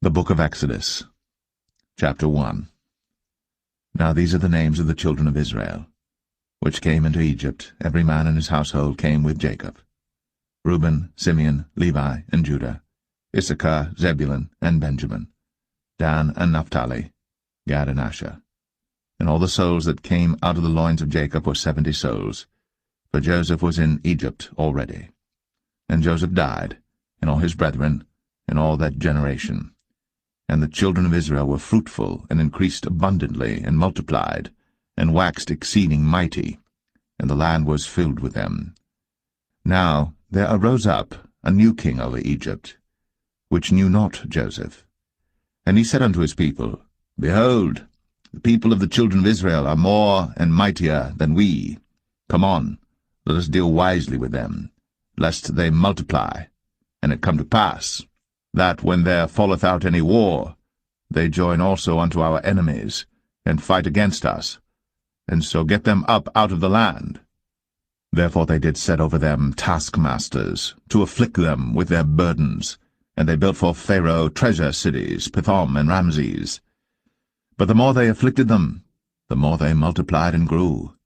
The Book of Exodus, Chapter 1. Now these are the names of the children of Israel, which came into Egypt. Every man in his household came with Jacob: Reuben, Simeon, Levi, and Judah, Issachar, Zebulun, and Benjamin, Dan and Naphtali, Gad and Asher. And all the souls that came out of the loins of Jacob were 70 souls, for Joseph was in Egypt already. And Joseph died, and all his brethren, and all that generation. And the children of Israel were fruitful, and increased abundantly, and multiplied, and waxed exceeding mighty, and the land was filled with them. Now there arose up a new king over Egypt, which knew not Joseph. And he said unto his people, Behold, the people of the children of Israel are more and mightier than we. Come on, let us deal wisely with them, lest they multiply. And it come to pass, that when there falleth out any war, they join also unto our enemies, and fight against us, and so get them up out of the land. Therefore they did set over them taskmasters, to afflict them with their burdens, and they built for Pharaoh treasure cities, Pithom and Ramses. But the more they afflicted them, the more they multiplied and grew,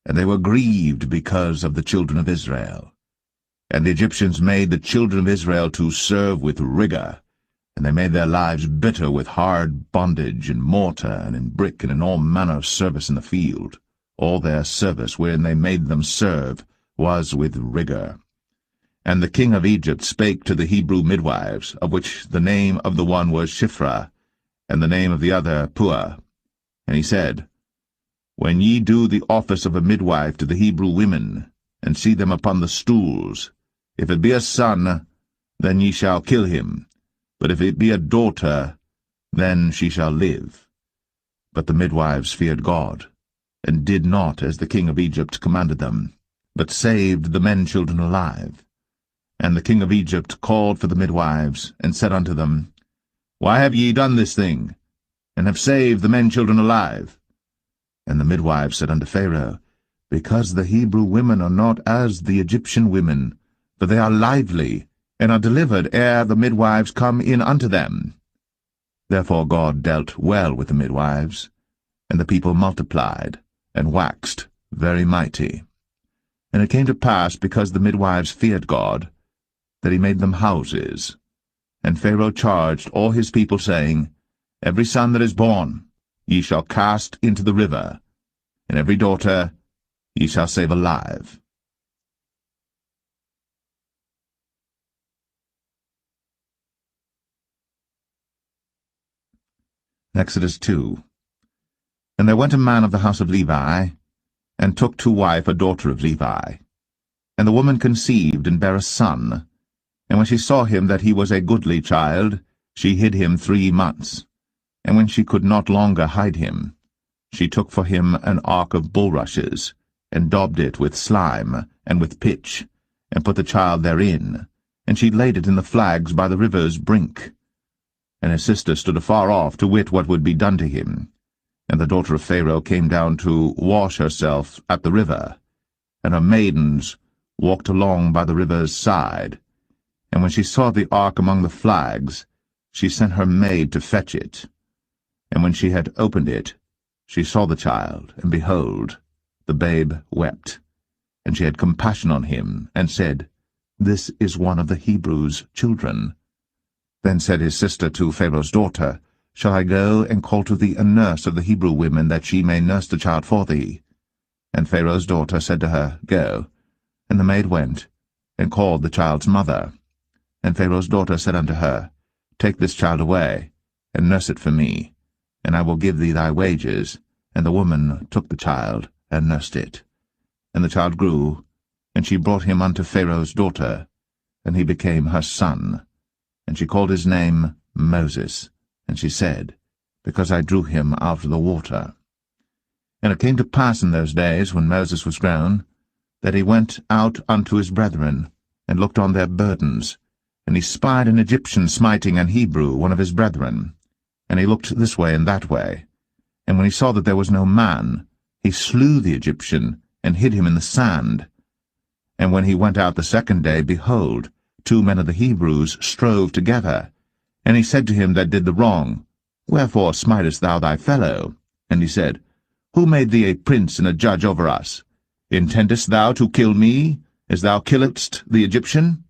and they were grieved because of the children of Israel. And the Egyptians made the children of Israel to serve with rigor, and they made their lives bitter with hard bondage in mortar and in brick and in all manner of service in the field. All their service wherein they made them serve was with rigor. And the king of Egypt spake to the Hebrew midwives, of which the name of the one was Shiphrah, and the name of the other Puah. And he said, When ye do the office of a midwife to the Hebrew women, and see them upon the stools, if it be a son, then ye shall kill him, but if it be a daughter, then she shall live. But the midwives feared God, and did not as the king of Egypt commanded them, but saved the men-children alive. And the king of Egypt called for the midwives, and said unto them, Why have ye done this thing, and have saved the men-children alive? And the midwives said unto Pharaoh, Because the Hebrew women are not as the Egyptian women, for they are lively, and are delivered ere the midwives come in unto them. Therefore God dealt well with the midwives, and the people multiplied, and waxed very mighty. And it came to pass, because the midwives feared God, that he made them houses. And Pharaoh charged all his people, saying, Every son that is born ye shall cast into the river, and every daughter ye shall save alive. Exodus 2. And there went a man of the house of Levi, and took to wife a daughter of Levi. And the woman conceived, and bare a son. And when she saw him that he was a goodly child, she hid him 3 months. And when she could not longer hide him, she took for him an ark of bulrushes, and daubed it with slime, and with pitch, and put the child therein, and she laid it in the flags by the river's brink. And his sister stood afar off to wit what would be done to him. And the daughter of Pharaoh came down to wash herself at the river, and her maidens walked along by the river's side. And when she saw the ark among the flags, she sent her maid to fetch it. And when she had opened it, she saw the child, and behold, the babe wept. And she had compassion on him, and said, This is one of the Hebrews' children. Then said his sister to Pharaoh's daughter, Shall I go and call to thee a nurse of the Hebrew women, that she may nurse the child for thee? And Pharaoh's daughter said to her, Go. And the maid went, and called the child's mother. And Pharaoh's daughter said unto her, Take this child away, and nurse it for me, and I will give thee thy wages. And the woman took the child, and nursed it. And the child grew, and she brought him unto Pharaoh's daughter, and he became her son. And she called his name Moses, and she said, Because I drew him out of the water. And it came to pass in those days, when Moses was grown, that he went out unto his brethren, and looked on their burdens. And he spied an Egyptian smiting an Hebrew, one of his brethren. And he looked this way and that way. And when he saw that there was no man, he slew the Egyptian, and hid him in the sand. And when he went out the second day, behold, 2 men of the Hebrews strove together, And he said to him that did the wrong, Wherefore smitest thou thy fellow? And he said, Who made thee a prince and a judge over us? Intendest thou to kill me, as thou killedst the Egyptian?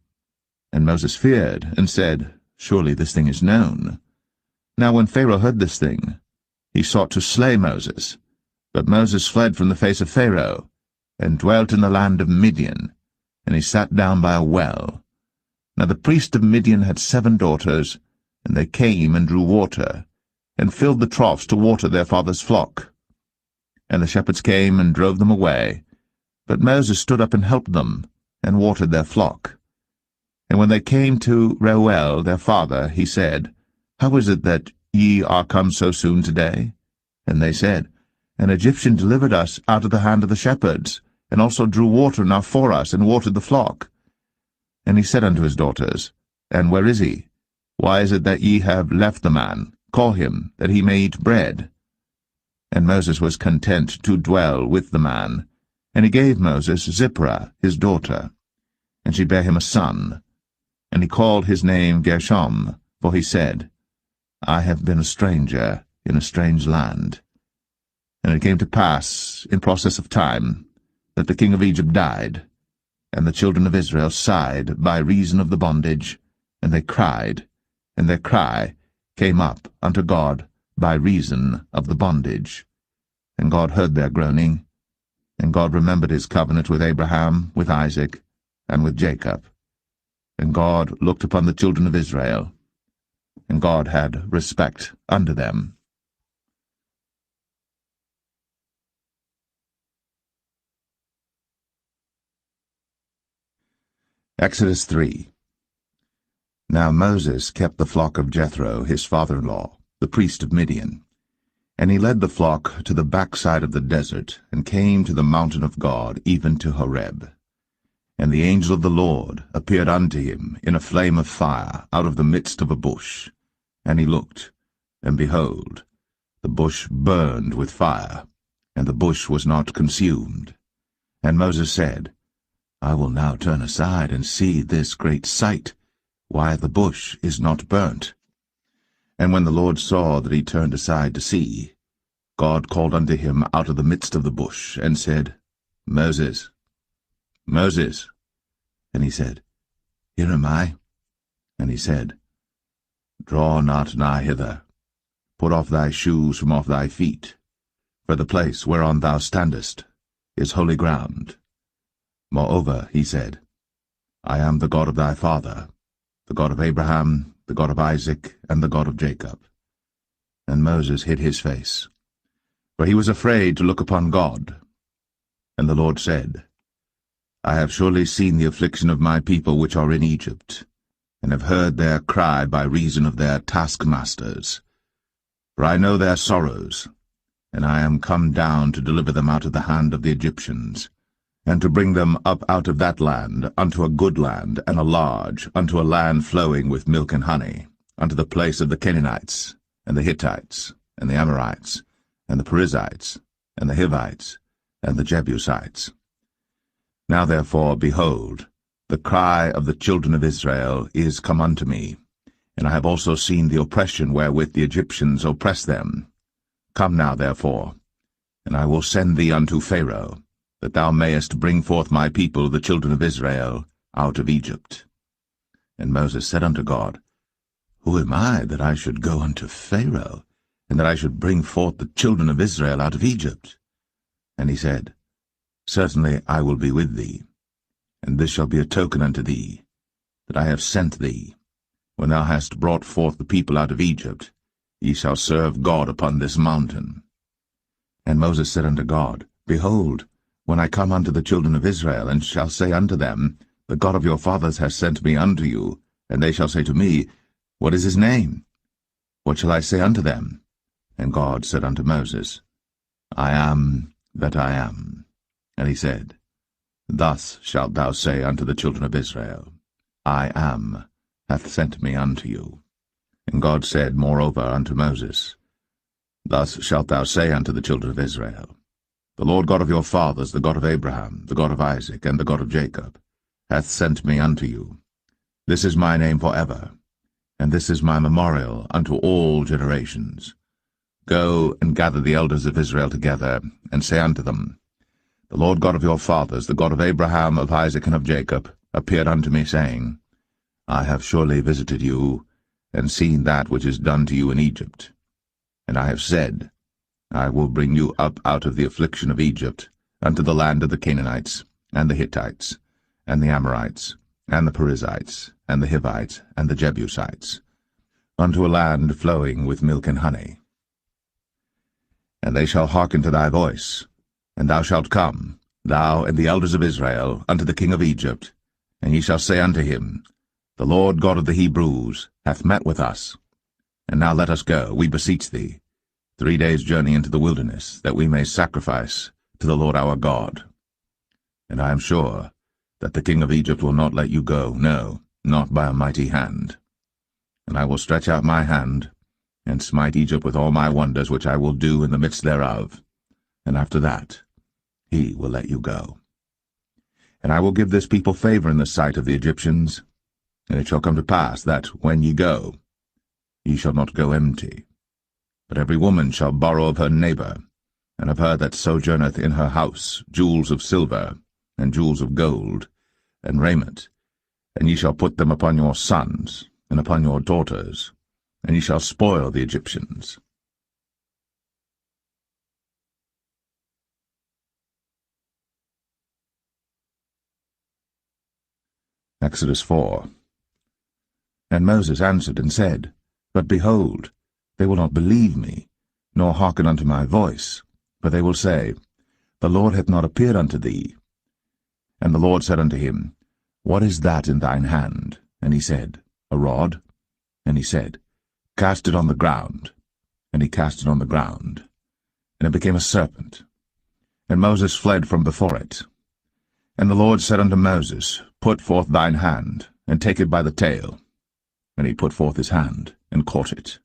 And Moses feared, and said, Surely this thing is known. Now when Pharaoh heard this thing, he sought to slay Moses. But Moses fled from the face of Pharaoh, and dwelt in the land of Midian, and he sat down by a well. Now the priest of Midian had 7 daughters, and they came and drew water, and filled the troughs to water their father's flock. And the shepherds came and drove them away. But Moses stood up and helped them, and watered their flock. And when they came to Reuel their father, he said, How is it that ye are come so soon today? And they said, An Egyptian delivered us out of the hand of the shepherds, and also drew water enough for us, and watered the flock. And he said unto his daughters, And where is he? Why is it that ye have left the man? Call him, that he may eat bread. And Moses was content to dwell with the man. And he gave Moses Zipporah his daughter, and she bare him a son. And he called his name Gershom, for he said, I have been a stranger in a strange land. And it came to pass, in process of time, that the king of Egypt died, and the children of Israel sighed by reason of the bondage, and they cried, and their cry came up unto God by reason of the bondage. And God heard their groaning, and God remembered his covenant with Abraham, with Isaac, and with Jacob. And God looked upon the children of Israel, and God had respect unto them. Exodus 3. Now Moses kept the flock of Jethro, his father-in-law, the priest of Midian. And he led the flock to the backside of the desert, and came to the mountain of God, even to Horeb. And the angel of the Lord appeared unto him in a flame of fire out of the midst of a bush. And he looked, and behold, the bush burned with fire, and the bush was not consumed. And Moses said, I will now turn aside and see this great sight, why the bush is not burnt. And when the Lord saw that he turned aside to see, God called unto him out of the midst of the bush, and said, Moses, Moses. And he said, Here am I. And he said, Draw not nigh hither. Put off thy shoes from off thy feet, for the place whereon thou standest is holy ground. Moreover, he said, I am the God of thy father, the God of Abraham, the God of Isaac, and the God of Jacob. And Moses hid his face, for he was afraid to look upon God. And the Lord said, I have surely seen the affliction of my people which are in Egypt, and have heard their cry by reason of their taskmasters. For I know their sorrows, and I am come down to deliver them out of the hand of the Egyptians, and to bring them up out of that land unto a good land, and a large, unto a land flowing with milk and honey, unto the place of the Canaanites, and the Hittites, and the Amorites, and the Perizzites, and the Hivites, and the Jebusites. Now therefore, behold, the cry of the children of Israel is come unto me, and I have also seen the oppression wherewith the Egyptians oppress them. Come now therefore, and I will send thee unto Pharaoh, that thou mayest bring forth my people, the children of Israel, out of Egypt. And Moses said unto God, Who am I, that I should go unto Pharaoh, and that I should bring forth the children of Israel out of Egypt? And he said, Certainly I will be with thee, and this shall be a token unto thee, that I have sent thee. When thou hast brought forth the people out of Egypt, ye shall serve God upon this mountain. And Moses said unto God, Behold, when I come unto the children of Israel, and shall say unto them, The God of your fathers has sent me unto you, and they shall say to me, What is his name? What shall I say unto them? And God said unto Moses, I am that I am. And he said, Thus shalt thou say unto the children of Israel, I am hath sent me unto you. And God said moreover unto Moses, Thus shalt thou say unto the children of Israel, The Lord God of your fathers, the God of Abraham, the God of Isaac, and the God of Jacob, hath sent me unto you. This is my name for ever, and this is my memorial unto all generations. Go and gather the elders of Israel together, and say unto them, The Lord God of your fathers, the God of Abraham, of Isaac, and of Jacob, appeared unto me, saying, I have surely visited you, and seen that which is done to you in Egypt. And I have said, I will bring you up out of the affliction of Egypt, unto the land of the Canaanites, and the Hittites, and the Amorites, and the Perizzites, and the Hivites, and the Jebusites, unto a land flowing with milk and honey. And they shall hearken to thy voice, and thou shalt come, thou and the elders of Israel, unto the king of Egypt, and ye shall say unto him, The Lord God of the Hebrews hath met with us. And now let us go, we beseech thee, 3 days' journey into the wilderness, that we may sacrifice to the Lord our God. And I am sure that the king of Egypt will not let you go, no, not by a mighty hand. And I will stretch out my hand, and smite Egypt with all my wonders which I will do in the midst thereof, and after that he will let you go. And I will give this people favor in the sight of the Egyptians, and it shall come to pass that, when ye go, ye shall not go empty. But every woman shall borrow of her neighbor, and of her that sojourneth in her house, jewels of silver, and jewels of gold, and raiment, and ye shall put them upon your sons, and upon your daughters, and ye shall spoil the Egyptians. Exodus 4. And Moses answered and said, But behold, they will not believe me, nor hearken unto my voice, for they will say, The Lord hath not appeared unto thee. And the Lord said unto him, What is that in thine hand? And he said, A rod. And he said, Cast it on the ground. And he cast it on the ground, and it became a serpent. And Moses fled from before it. And the Lord said unto Moses, Put forth thine hand, and take it by the tail. And he put forth his hand, and caught it.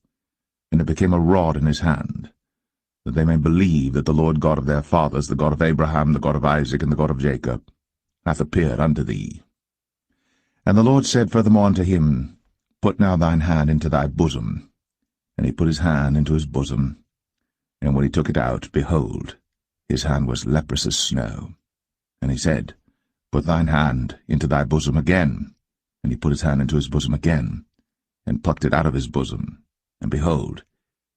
And it became a rod in his hand, that they may believe that the Lord God of their fathers, the God of Abraham, the God of Isaac, and the God of Jacob, hath appeared unto thee. And the Lord said furthermore unto him, Put now thine hand into thy bosom. And he put his hand into his bosom, and when he took it out, behold, his hand was leprous as snow. And he said, Put thine hand into thy bosom again. And he put his hand into his bosom again, and plucked it out of his bosom. And behold,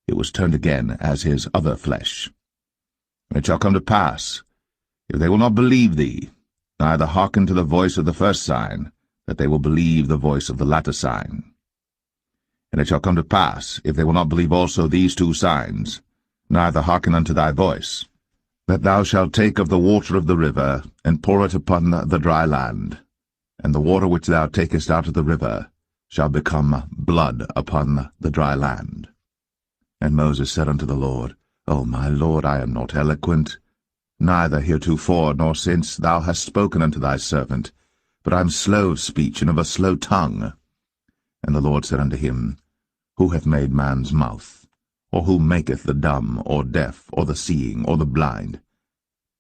it was turned again as his other flesh. And it shall come to pass, if they will not believe thee, neither hearken to the voice of the first sign, that they will believe the voice of the latter sign. And it shall come to pass, if they will not believe also these 2 signs, neither hearken unto thy voice, that thou shalt take of the water of the river, and pour it upon the dry land, and the water which thou takest out of the river shall become blood upon the dry land. And Moses said unto the Lord, O my Lord, I am not eloquent, neither heretofore nor since thou hast spoken unto thy servant, but I am slow of speech and of a slow tongue. And the Lord said unto him, Who hath made man's mouth? Or who maketh the dumb, or deaf, or the seeing, or the blind?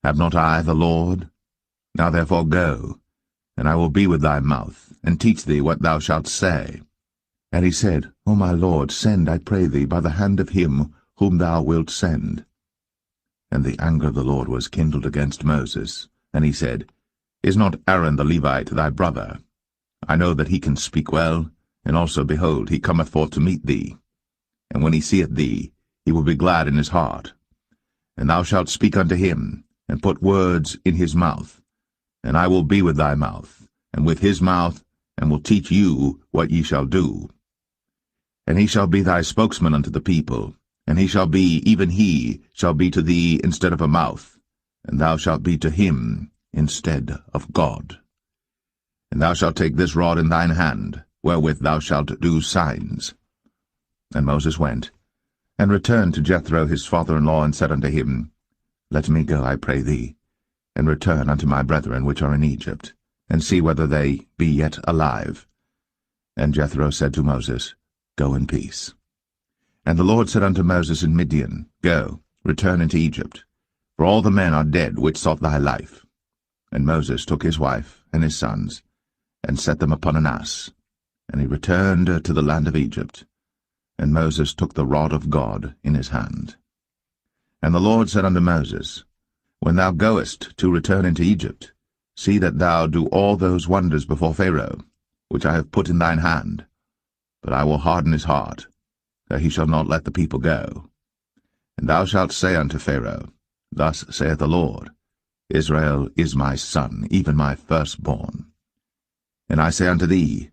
Have not I the Lord? Now therefore go, and I will be with thy mouth, and teach thee what thou shalt say. And he said, O my Lord, send, I pray thee, by the hand of him whom thou wilt send. And the anger of the Lord was kindled against Moses, and he said, Is not Aaron the Levite thy brother? I know that he can speak well, and also, behold, he cometh forth to meet thee. And when he seeth thee, he will be glad in his heart. And thou shalt speak unto him, and put words in his mouth. And I will be with thy mouth, and with his mouth, and will teach you what ye shall do. And he shall be thy spokesman unto the people, and he shall be, even he, shall be to thee instead of a mouth, and thou shalt be to him instead of God. And thou shalt take this rod in thine hand, wherewith thou shalt do signs. And Moses went, and returned to Jethro his father-in-law, and said unto him, Let me go, I pray thee, and return unto my brethren which are in Egypt, and see whether they be yet alive. And Jethro said to Moses, Go in peace. And the Lord said unto Moses in Midian, Go, return into Egypt, for all the men are dead which sought thy life. And Moses took his wife and his sons, and set them upon an ass, And he returned to the land of Egypt. And Moses took the rod of God in his hand. And the Lord said unto Moses, When thou goest to return into Egypt, see that thou do all those wonders before Pharaoh, which I have put in thine hand. But I will harden his heart, that he shall not let the people go. And thou shalt say unto Pharaoh, Thus saith the Lord, Israel is my son, even my firstborn. And I say unto thee,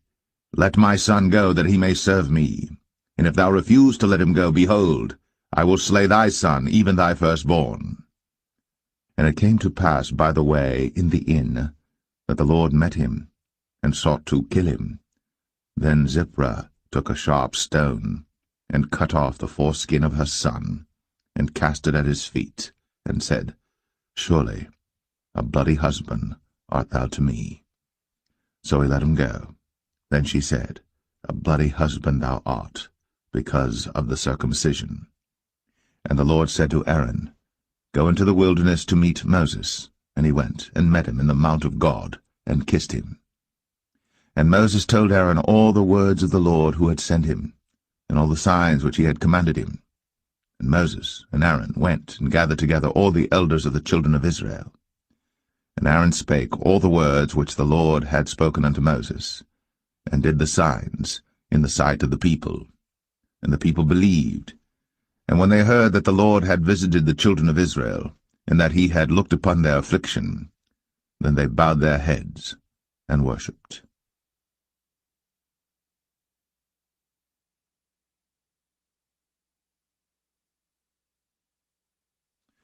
Let my son go, that he may serve me. And if thou refuse to let him go, behold, I will slay thy son, even thy firstborn. And it came to pass by the way in the inn, that the Lord met him, and sought to kill him. Then Zipporah took a sharp stone, and cut off the foreskin of her son, and cast it at his feet, and said, Surely a bloody husband art thou to me. So he let him go. Then she said, A bloody husband thou art, because of the circumcision. And the Lord said to Aaron, Go into the wilderness to meet Moses. And he went, and met him in the mount of God, and kissed him. And Moses told Aaron all the words of the Lord who had sent him, and all the signs which he had commanded him. And Moses and Aaron went, and gathered together all the elders of the children of Israel. And Aaron spake all the words which the Lord had spoken unto Moses, and did the signs in the sight of the people. And the people believed. And when they heard that the Lord had visited the children of Israel, and that he had looked upon their affliction, then they bowed their heads and worshipped.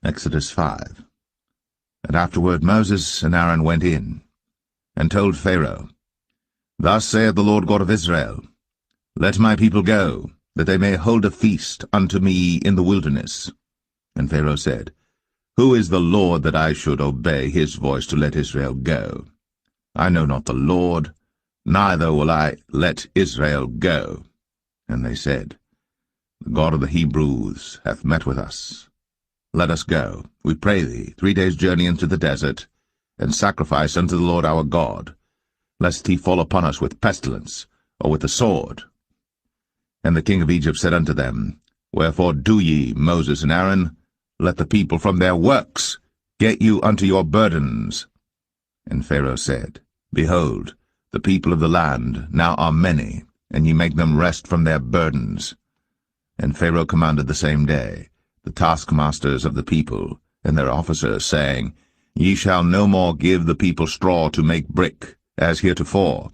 Exodus 5. And afterward Moses and Aaron went in, and told Pharaoh, Thus saith the Lord God of Israel, Let my people go, that they may hold a feast unto me in the wilderness. And Pharaoh said, Who is the Lord that I should obey his voice to let Israel go? I know not the Lord, neither will I let Israel go. And they said, The God of the Hebrews hath met with us. Let us go, we pray thee, 3 days' journey into the desert, and sacrifice unto the Lord our God, lest he fall upon us with pestilence, or with the sword. And the king of Egypt said unto them, Wherefore do ye, Moses and Aaron? Let the people from their works get you unto your burdens. And Pharaoh said, Behold, the people of the land now are many, and ye make them rest from their burdens. And Pharaoh commanded the same day the taskmasters of the people and their officers, saying, Ye shall no more give the people straw to make brick, as heretofore.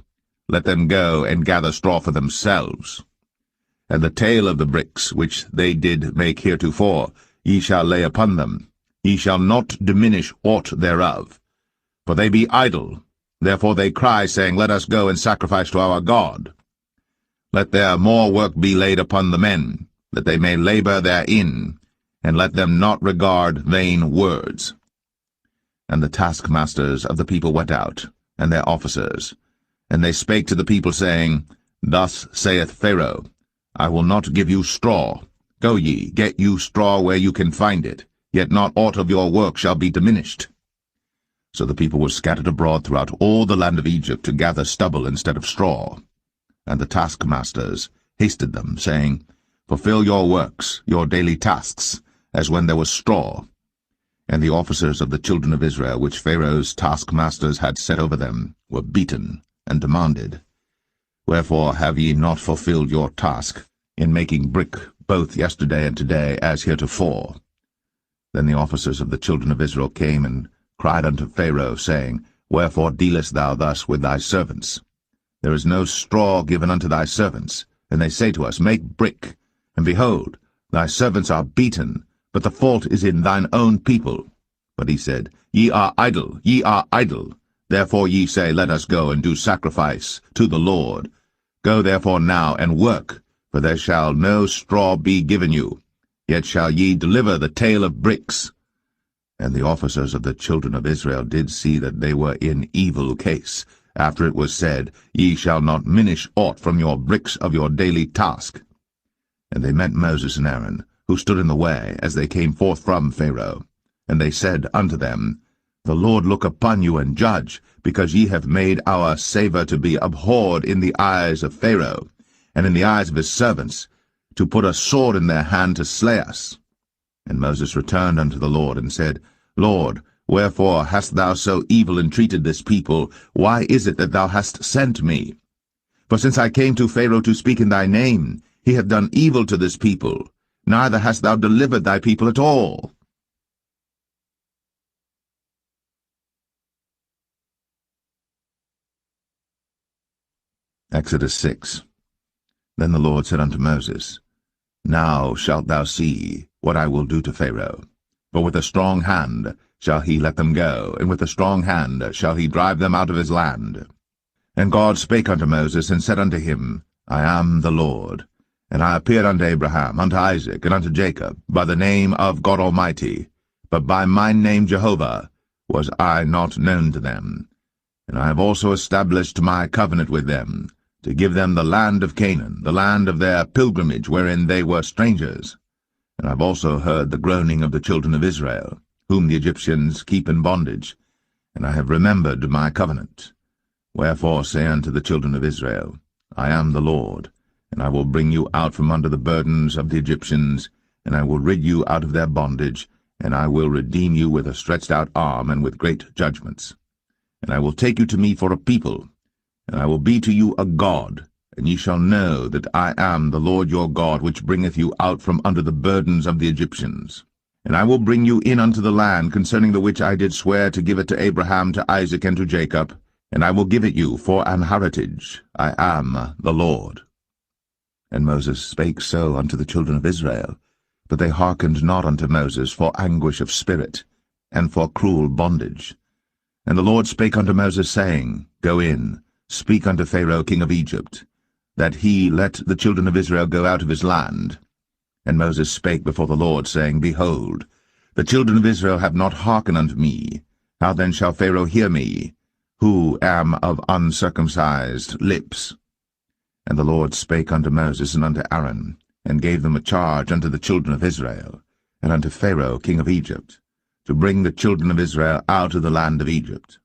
Let them go and gather straw for themselves. And the tale of the bricks which they did make heretofore ye shall lay upon them. Ye shall not diminish aught thereof. For they be idle. Therefore they cry, saying, Let us go and sacrifice to our God. Let their more work be laid upon the men, that they may labor therein, and let them not regard vain words. And the taskmasters of the people went out, and their officers, and they spake to the people, saying, Thus saith Pharaoh, I will not give you straw. Go ye, get you straw where you can find it, yet not aught of your work shall be diminished. So the people were scattered abroad throughout all the land of Egypt to gather stubble instead of straw. And the taskmasters hasted them, saying, Fulfill your works, your daily tasks, as when there was straw. And the officers of the children of Israel, which Pharaoh's taskmasters had set over them, were beaten, and demanded, Wherefore have ye not fulfilled your task in making brick both yesterday and today as heretofore? Then the officers of the children of Israel came and cried unto Pharaoh, saying, Wherefore dealest thou thus with thy servants? There is no straw given unto thy servants. And they say to us, Make brick. And behold, thy servants are beaten, but the fault is in thine own people. But he said, Ye are idle, ye are idle. Therefore ye say, Let us go and do sacrifice to the Lord. Go therefore now and work, for there shall no straw be given you. Yet shall ye deliver the tale of bricks. And the officers of the children of Israel did see that they were in evil case, after it was said, Ye shall not minish aught from your bricks of your daily task. And they met Moses and Aaron, who stood in the way, as they came forth from Pharaoh. And they said unto them, The Lord look upon you and judge, because ye have made our savour to be abhorred in the eyes of Pharaoh, and in the eyes of his servants, to put a sword in their hand to slay us. And Moses returned unto the Lord, and said, Lord, wherefore hast thou so evil entreated this people? Why is it that thou hast sent me? For since I came to Pharaoh to speak in thy name, he hath done evil to this people, neither hast thou delivered thy people at all. Exodus 6. Then the Lord said unto Moses, Now shalt thou see what I will do to Pharaoh. For with a strong hand shall he let them go, and with a strong hand shall he drive them out of his land. And God spake unto Moses, and said unto him, I am the Lord. And I appeared unto Abraham, unto Isaac, and unto Jacob, by the name of God Almighty, but by my name Jehovah was I not known to them. And I have also established my covenant with them, to give them the land of Canaan, the land of their pilgrimage, wherein they were strangers. And I have also heard the groaning of the children of Israel, whom the Egyptians keep in bondage, and I have remembered my covenant. Wherefore say unto the children of Israel, I am the Lord, and I will bring you out from under the burdens of the Egyptians, and I will rid you out of their bondage, and I will redeem you with a stretched out arm and with great judgments. And I will take you to me for a people, and I will be to you a God, and ye shall know that I am the Lord your God, which bringeth you out from under the burdens of the Egyptians. And I will bring you in unto the land, concerning the which I did swear to give it to Abraham, to Isaac, and to Jacob, and I will give it you for an heritage. I am the Lord. And Moses spake so unto the children of Israel, but they hearkened not unto Moses for anguish of spirit, and for cruel bondage. And the Lord spake unto Moses, saying, Go in, speak unto Pharaoh king of Egypt, that he let the children of Israel go out of his land. And Moses spake before the Lord, saying, Behold, the children of Israel have not hearkened unto me. How then shall Pharaoh hear me, who am of uncircumcised lips? And the Lord spake unto Moses and unto Aaron, and gave them a charge unto the children of Israel, and unto Pharaoh king of Egypt, to bring the children of Israel out of the land of Egypt.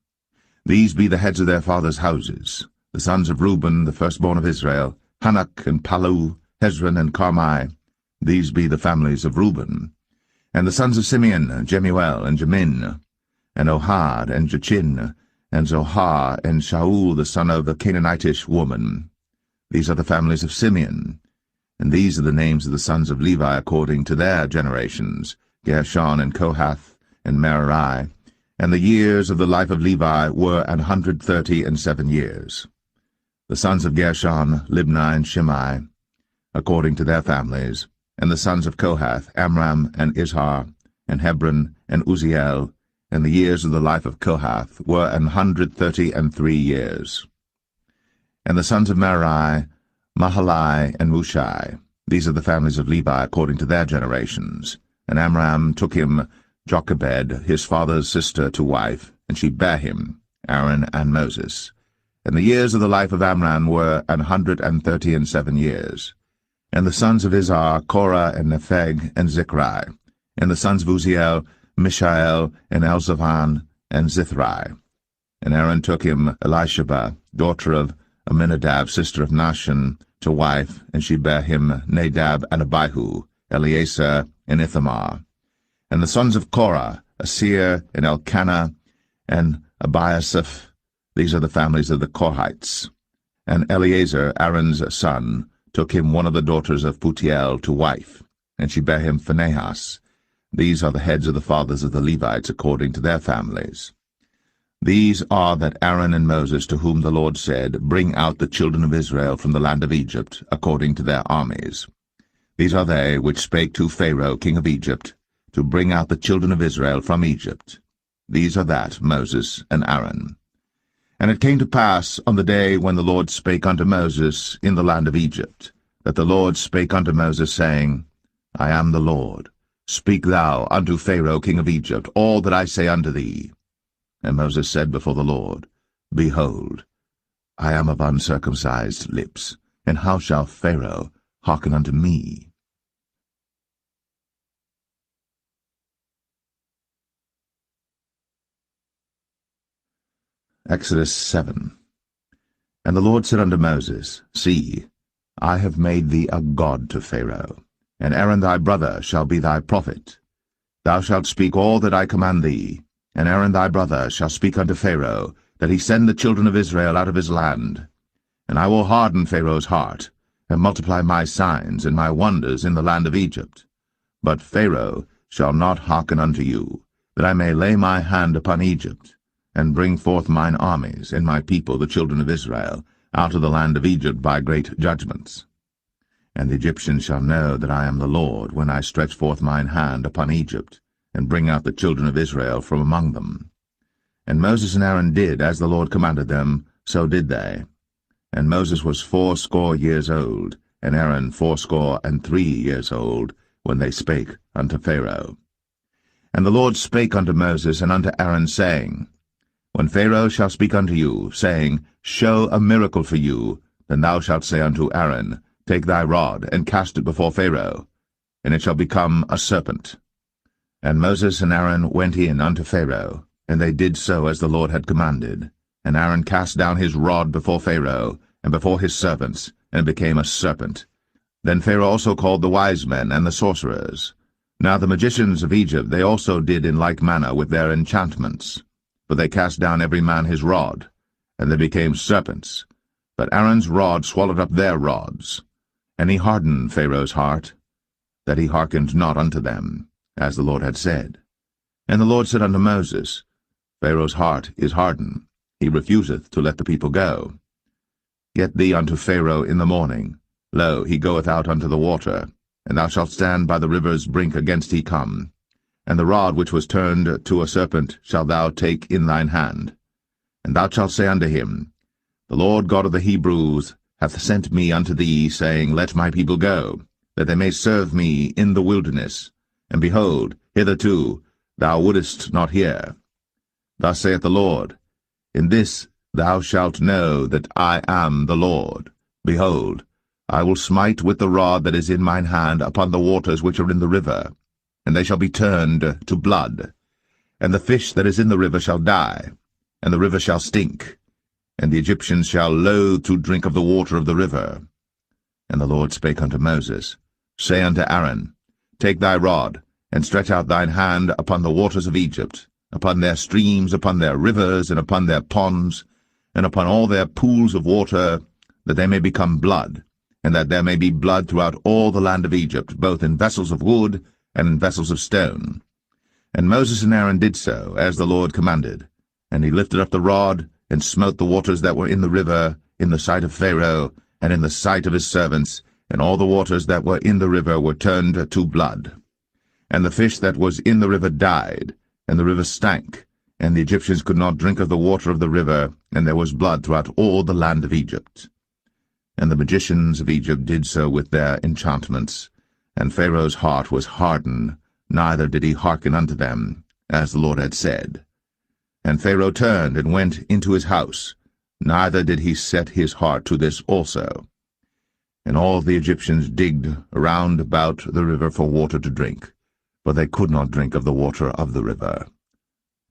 These be the heads of their fathers' houses, the sons of Reuben, the firstborn of Israel, Hanok and Palu, Hezron and Carmi. These be the families of Reuben. And the sons of Simeon, Jemuel and Jamin, and Ohad and Jachin, and Zohar and Shaul the son of a Canaanitish woman. These are the families of Simeon. And these are the names of the sons of Levi according to their generations, Gershon and Kohath and Merari. And the years of the life of Levi were 137 years. The sons of Gershon, Libni and Shimei, according to their families. And the sons of Kohath, Amram and Izhar, and Hebron and Uzziel. And the years of the life of Kohath were 133 years. And the sons of Merari, Mahalai and Mushai. These are the families of Levi according to their generations. And Amram took him Jochebed, his father's sister, to wife, and she bare him, Aaron and Moses. And the years of the life of Amram were 137 years. And the sons of Izhar, Korah and Nepheg and Zichri. And the sons of Uzziel, Mishael and Elzavan and Zithri. And Aaron took him Elisheba, daughter of Aminadab, sister of Nahshon, to wife, and she bare him Nadab and Abihu, Eleazar and Ithamar. And the sons of Korah, Asir and Elkanah and Abiasaph. These are the families of the Korhites. And Eleazar, Aaron's son, took him one of the daughters of Putiel to wife, and she bare him Phinehas. These are the heads of the fathers of the Levites according to their families. These are that Aaron and Moses, to whom the Lord said, Bring out the children of Israel from the land of Egypt, according to their armies. These are they which spake to Pharaoh king of Egypt, to bring out the children of Israel from Egypt. These are that Moses and Aaron. And it came to pass on the day when the Lord spake unto Moses in the land of Egypt, that the Lord spake unto Moses, saying, I am the Lord. Speak thou unto Pharaoh king of Egypt all that I say unto thee. And Moses said before the Lord, Behold, I am of uncircumcised lips, and how shall Pharaoh hearken unto me? Exodus 7. And the Lord said unto Moses, See, I have made thee a god to Pharaoh, and Aaron thy brother shall be thy prophet. Thou shalt speak all that I command thee, and Aaron thy brother shall speak unto Pharaoh, that he send the children of Israel out of his land. And I will harden Pharaoh's heart, and multiply my signs and my wonders in the land of Egypt. But Pharaoh shall not hearken unto you, that I may lay my hand upon Egypt, and bring forth mine armies and my people the children of Israel out of the land of Egypt by great judgments. And the Egyptians shall know that I am the Lord, when I stretch forth mine hand upon Egypt, and bring out the children of Israel from among them. And Moses and Aaron did as the Lord commanded them, so did they. And Moses was 80 years old, and Aaron 83 years old, when they spake unto Pharaoh. And the Lord spake unto Moses and unto Aaron, saying, When Pharaoh shall speak unto you, saying, Show a miracle for you, then thou shalt say unto Aaron, Take thy rod, and cast it before Pharaoh, and it shall become a serpent. And Moses and Aaron went in unto Pharaoh, and they did so as the Lord had commanded. And Aaron cast down his rod before Pharaoh, and before his servants, and it became a serpent. Then Pharaoh also called the wise men and the sorcerers. Now the magicians of Egypt they also did in like manner with their enchantments. For they cast down every man his rod, and they became serpents. But Aaron's rod swallowed up their rods. And he hardened Pharaoh's heart, that he hearkened not unto them, as the Lord had said. And the Lord said unto Moses, Pharaoh's heart is hardened, he refuseth to let the people go. Get thee unto Pharaoh in the morning. Lo, he goeth out unto the water, and thou shalt stand by the river's brink against he come. And the rod which was turned to a serpent shalt thou take in thine hand. And thou shalt say unto him, The Lord God of the Hebrews hath sent me unto thee, saying, Let my people go, that they may serve me in the wilderness. And behold, hitherto thou wouldest not hear. Thus saith the Lord, In this thou shalt know that I am the Lord. Behold, I will smite with the rod that is in mine hand upon the waters which are in the river, and they shall be turned to blood. And the fish that is in the river shall die, and the river shall stink, and the Egyptians shall loathe to drink of the water of the river. And the Lord spake unto Moses, Say unto Aaron, Take thy rod, and stretch out thine hand upon the waters of Egypt, upon their streams, upon their rivers, and upon their ponds, and upon all their pools of water, that they may become blood, and that there may be blood throughout all the land of Egypt, both in vessels of wood and in vessels of stone. And Moses and Aaron did so, as the Lord commanded. And he lifted up the rod, and smote the waters that were in the river, in the sight of Pharaoh, and in the sight of his servants, and all the waters that were in the river were turned to blood. And the fish that was in the river died, and the river stank, and the Egyptians could not drink of the water of the river, and there was blood throughout all the land of Egypt. And the magicians of Egypt did so with their enchantments, and Pharaoh's heart was hardened, neither did he hearken unto them, as the Lord had said. And Pharaoh turned and went into his house, neither did he set his heart to this also. And all the Egyptians digged around about the river for water to drink, for they could not drink of the water of the river.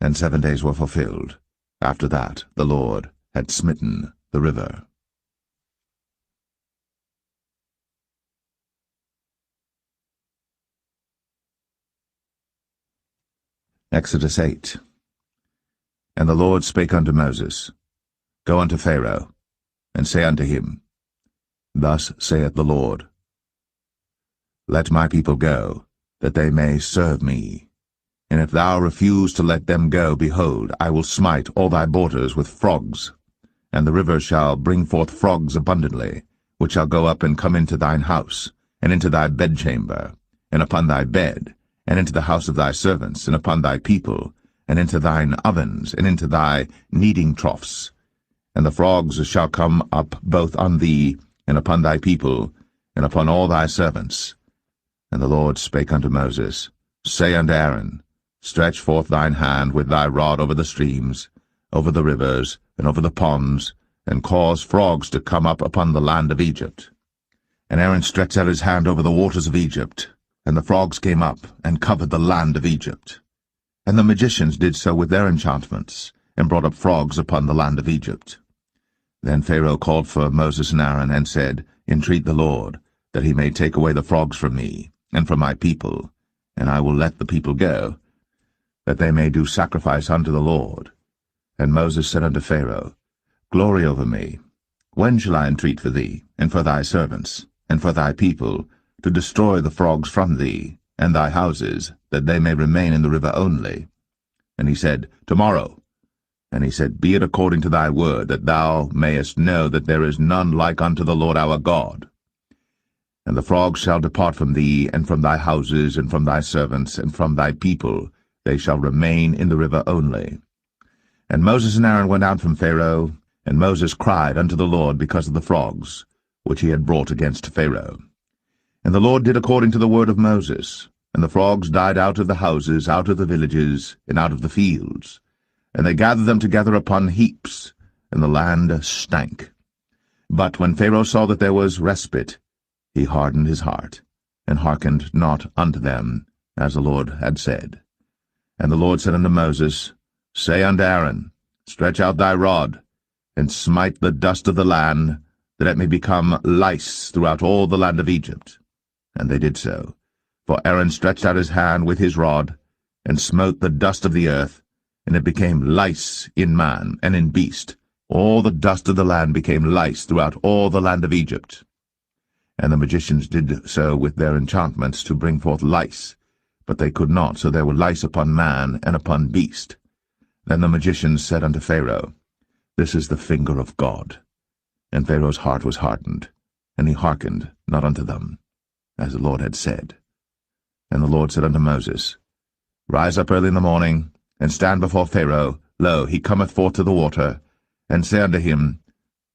And 7 days were fulfilled. After that the Lord had smitten the river. Exodus 8. And the Lord spake unto Moses, Go unto Pharaoh, and say unto him, Thus saith the Lord, Let my people go, that they may serve me. And if thou refuse to let them go, behold, I will smite all thy borders with frogs, and the river shall bring forth frogs abundantly, which shall go up and come into thine house, and into thy bedchamber, and upon thy bed, and into the house of thy servants, and upon thy people, and into thine ovens, and into thy kneading troughs. And the frogs shall come up both on thee, and upon thy people, and upon all thy servants. And the Lord spake unto Moses, Say unto Aaron, Stretch forth thine hand with thy rod over the streams, over the rivers, and over the ponds, and cause frogs to come up upon the land of Egypt. And Aaron stretched out his hand over the waters of Egypt, and the frogs came up, and covered the land of Egypt. And the magicians did so with their enchantments, and brought up frogs upon the land of Egypt. Then Pharaoh called for Moses and Aaron, and said, Entreat the Lord, that he may take away the frogs from me, and from my people, and I will let the people go, that they may do sacrifice unto the Lord. And Moses said unto Pharaoh, Glory over me. When shall I entreat for thee, and for thy servants, and for thy people, to destroy the frogs from thee, and thy houses, that they may remain in the river only? And he said, Tomorrow. And he said, Be it according to thy word, that thou mayest know that there is none like unto the Lord our God. And the frogs shall depart from thee, and from thy houses, and from thy servants, and from thy people, they shall remain in the river only. And Moses and Aaron went out from Pharaoh, and Moses cried unto the Lord because of the frogs, which he had brought against Pharaoh. And the Lord did according to the word of Moses, and the frogs died out of the houses, out of the villages, and out of the fields. And they gathered them together upon heaps, and the land stank. But when Pharaoh saw that there was respite, he hardened his heart, and hearkened not unto them, as the Lord had said. And the Lord said unto Moses, Say unto Aaron, Stretch out thy rod, and smite the dust of the land, that it may become lice throughout all the land of Egypt. And they did so. For Aaron stretched out his hand with his rod, and smote the dust of the earth, and it became lice in man and in beast. All the dust of the land became lice throughout all the land of Egypt. And the magicians did so with their enchantments to bring forth lice, but they could not, so there were lice upon man and upon beast. Then the magicians said unto Pharaoh, This is the finger of God. And Pharaoh's heart was hardened, and he hearkened not unto them, as the Lord had said. And the Lord said unto Moses, Rise up early in the morning, and stand before Pharaoh. Lo, he cometh forth to the water, and say unto him,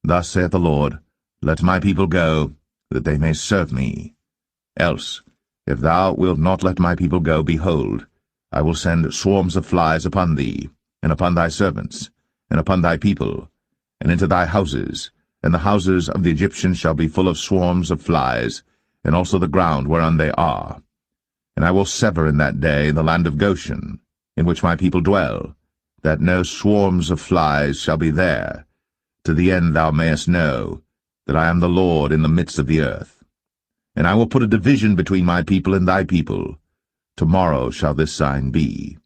Thus saith the Lord, Let my people go, that they may serve me. Else, if thou wilt not let my people go, behold, I will send swarms of flies upon thee, and upon thy servants, and upon thy people, and into thy houses, and the houses of the Egyptians shall be full of swarms of flies, and also the ground whereon they are. And I will sever in that day the land of Goshen, in which my people dwell, that no swarms of flies shall be there, to the end thou mayest know that I am the Lord in the midst of the earth. And I will put a division between my people and thy people. Tomorrow shall this sign be.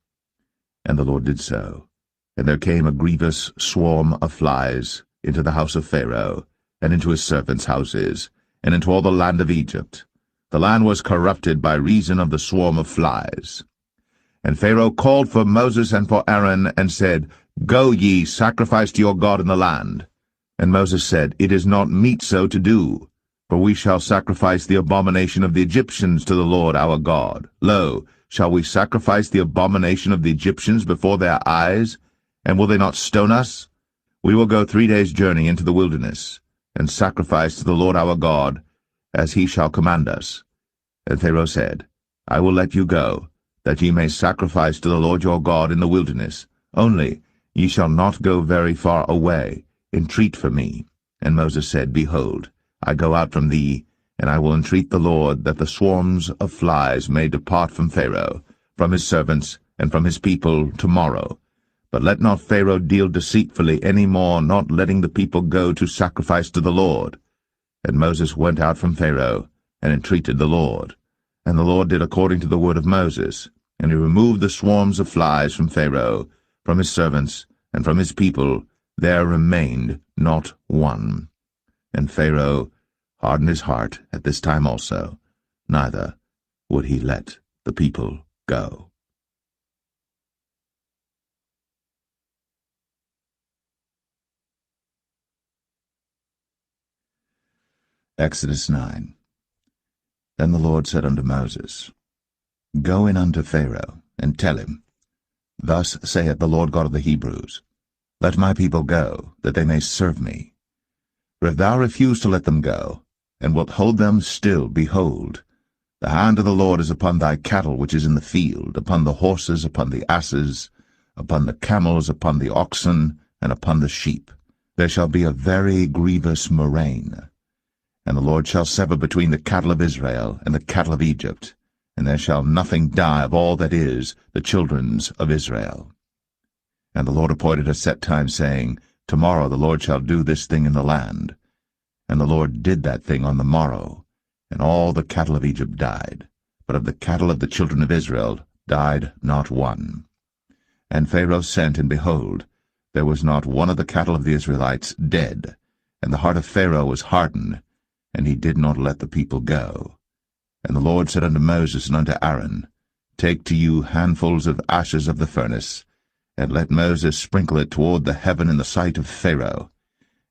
And the Lord did so. And there came a grievous swarm of flies into the house of Pharaoh, and into his servants' houses, and into all the land of Egypt. The land was corrupted by reason of the swarm of flies. And Pharaoh called for Moses and for Aaron, and said, Go ye, sacrifice to your God in the land. And Moses said, It is not meet so to do, for we shall sacrifice the abomination of the Egyptians to the Lord our God. Lo, shall we sacrifice the abomination of the Egyptians before their eyes? And will they not stone us? We will go 3 days' journey into the wilderness, and sacrifice to the Lord our God, as he shall command us. And Pharaoh said, I will let you go, that ye may sacrifice to the Lord your God in the wilderness. Only ye shall not go very far away. Entreat for me. And Moses said, Behold, I go out from thee, and I will entreat the Lord that the swarms of flies may depart from Pharaoh, from his servants, and from his people tomorrow. But let not Pharaoh deal deceitfully any more, not letting the people go to sacrifice to the Lord. And Moses went out from Pharaoh, and entreated the Lord. And the Lord did according to the word of Moses, and he removed the swarms of flies from Pharaoh, from his servants, and from his people. There remained not one. And Pharaoh hardened his heart at this time also, neither would he let the people go. Exodus 9. Then the Lord said unto Moses, Go in unto Pharaoh, and tell him, Thus saith the Lord God of the Hebrews, Let my people go, that they may serve me. For if thou refuse to let them go, and wilt hold them still, behold, the hand of the Lord is upon thy cattle which is in the field, upon the horses, upon the asses, upon the camels, upon the oxen, and upon the sheep. There shall be a very grievous murrain. And the Lord shall sever between the cattle of Israel and the cattle of Egypt, and there shall nothing die of all that is the children's of Israel. And the Lord appointed a set time, saying, Tomorrow the Lord shall do this thing in the land. And the Lord did that thing on the morrow, and all the cattle of Egypt died, but of the cattle of the children of Israel died not one. And Pharaoh sent, and behold, there was not one of the cattle of the Israelites dead, and the heart of Pharaoh was hardened, and he did not let the people go. And the Lord said unto Moses and unto Aaron, Take to you handfuls of ashes of the furnace, and let Moses sprinkle it toward the heaven in the sight of Pharaoh,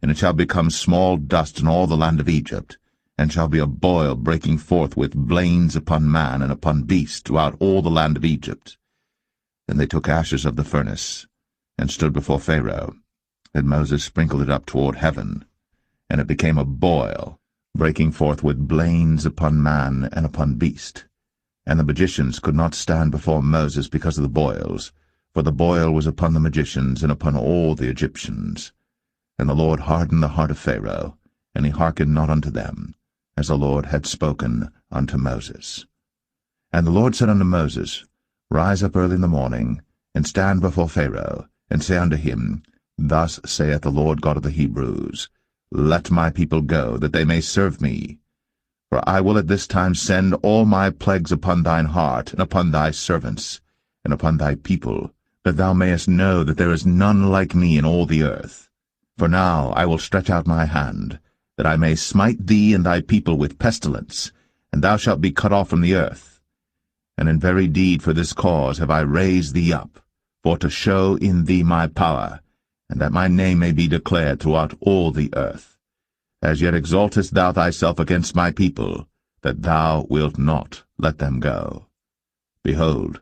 and it shall become small dust in all the land of Egypt, and shall be a boil breaking forth with blains upon man and upon beast throughout all the land of Egypt. Then they took ashes of the furnace, and stood before Pharaoh, and Moses sprinkled it up toward heaven, and it became a boil, breaking forth with blains upon man and upon beast. And the magicians could not stand before Moses because of the boils, for the boil was upon the magicians and upon all the Egyptians. And the Lord hardened the heart of Pharaoh, and he hearkened not unto them, as the Lord had spoken unto Moses. And the Lord said unto Moses, Rise up early in the morning, and stand before Pharaoh, and say unto him, Thus saith the Lord God of the Hebrews, Let my people go, that they may serve me. For I will at this time send all my plagues upon thine heart, and upon thy servants, and upon thy people, that thou mayest know that there is none like me in all the earth. For now I will stretch out my hand, that I may smite thee and thy people with pestilence, and thou shalt be cut off from the earth. And in very deed for this cause have I raised thee up, for to show in thee my power, and that my name may be declared throughout all the earth. As yet exaltest thou thyself against my people, that thou wilt not let them go. Behold,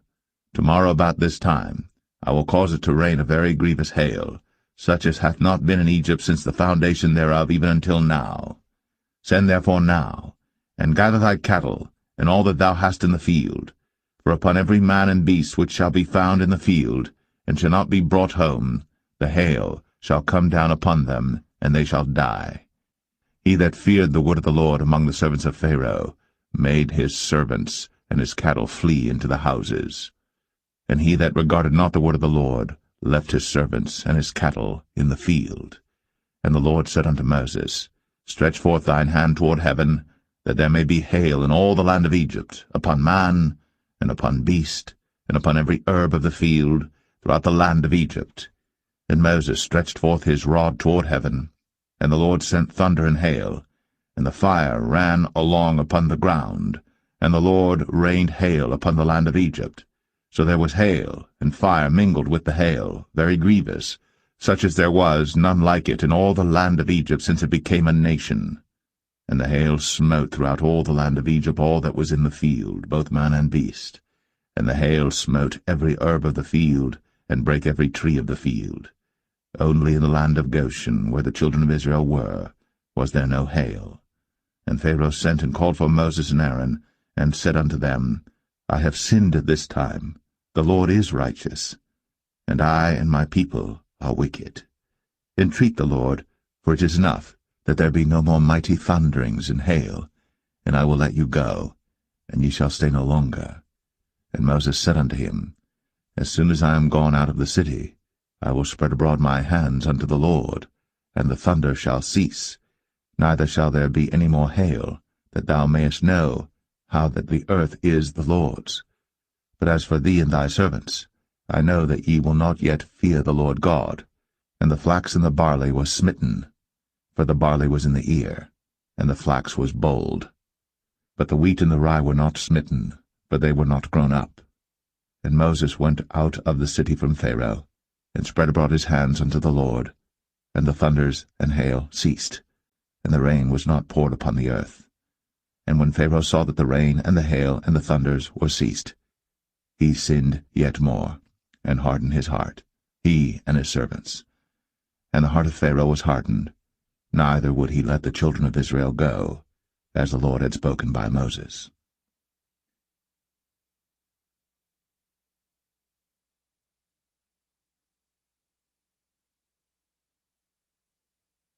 tomorrow about this time I will cause it to rain a very grievous hail, such as hath not been in Egypt since the foundation thereof even until now. Send therefore now, and gather thy cattle, and all that thou hast in the field. For upon every man and beast which shall be found in the field, and shall not be brought home, the hail shall come down upon them, and they shall die. He that feared the word of the Lord among the servants of Pharaoh made his servants and his cattle flee into the houses. And he that regarded not the word of the Lord left his servants and his cattle in the field. And the Lord said unto Moses, Stretch forth thine hand toward heaven, that there may be hail in all the land of Egypt, upon man, and upon beast, and upon every herb of the field, throughout the land of Egypt. And Moses stretched forth his rod toward heaven, and the Lord sent thunder and hail, and the fire ran along upon the ground, and the Lord rained hail upon the land of Egypt. So there was hail and fire mingled with the hail, very grievous, such as there was none like it in all the land of Egypt since it became a nation. And the hail smote throughout all the land of Egypt all that was in the field, both man and beast. And the hail smote every herb of the field, and brake every tree of the field. Only in the land of Goshen, where the children of Israel were, was there no hail. And Pharaoh sent and called for Moses and Aaron, and said unto them, I have sinned at this time. The Lord is righteous, and I and my people are wicked. Entreat the Lord, for it is enough that there be no more mighty thunderings and hail, and I will let you go, and ye shall stay no longer. And Moses said unto him, As soon as I am gone out of the city, I will spread abroad my hands unto the Lord, and the thunder shall cease, neither shall there be any more hail, that thou mayest know how that the earth is the Lord's. But as for thee and thy servants, I know that ye will not yet fear the Lord God. And the flax and the barley was smitten, for the barley was in the ear, and the flax was bold. But the wheat and the rye were not smitten, for they were not grown up. And Moses went out of the city from Pharaoh, and spread abroad his hands unto the Lord, and the thunders and hail ceased, and the rain was not poured upon the earth. And when Pharaoh saw that the rain and the hail and the thunders were ceased, he sinned yet more, and hardened his heart, he and his servants. And the heart of Pharaoh was hardened, neither would he let the children of Israel go, as the Lord had spoken by Moses.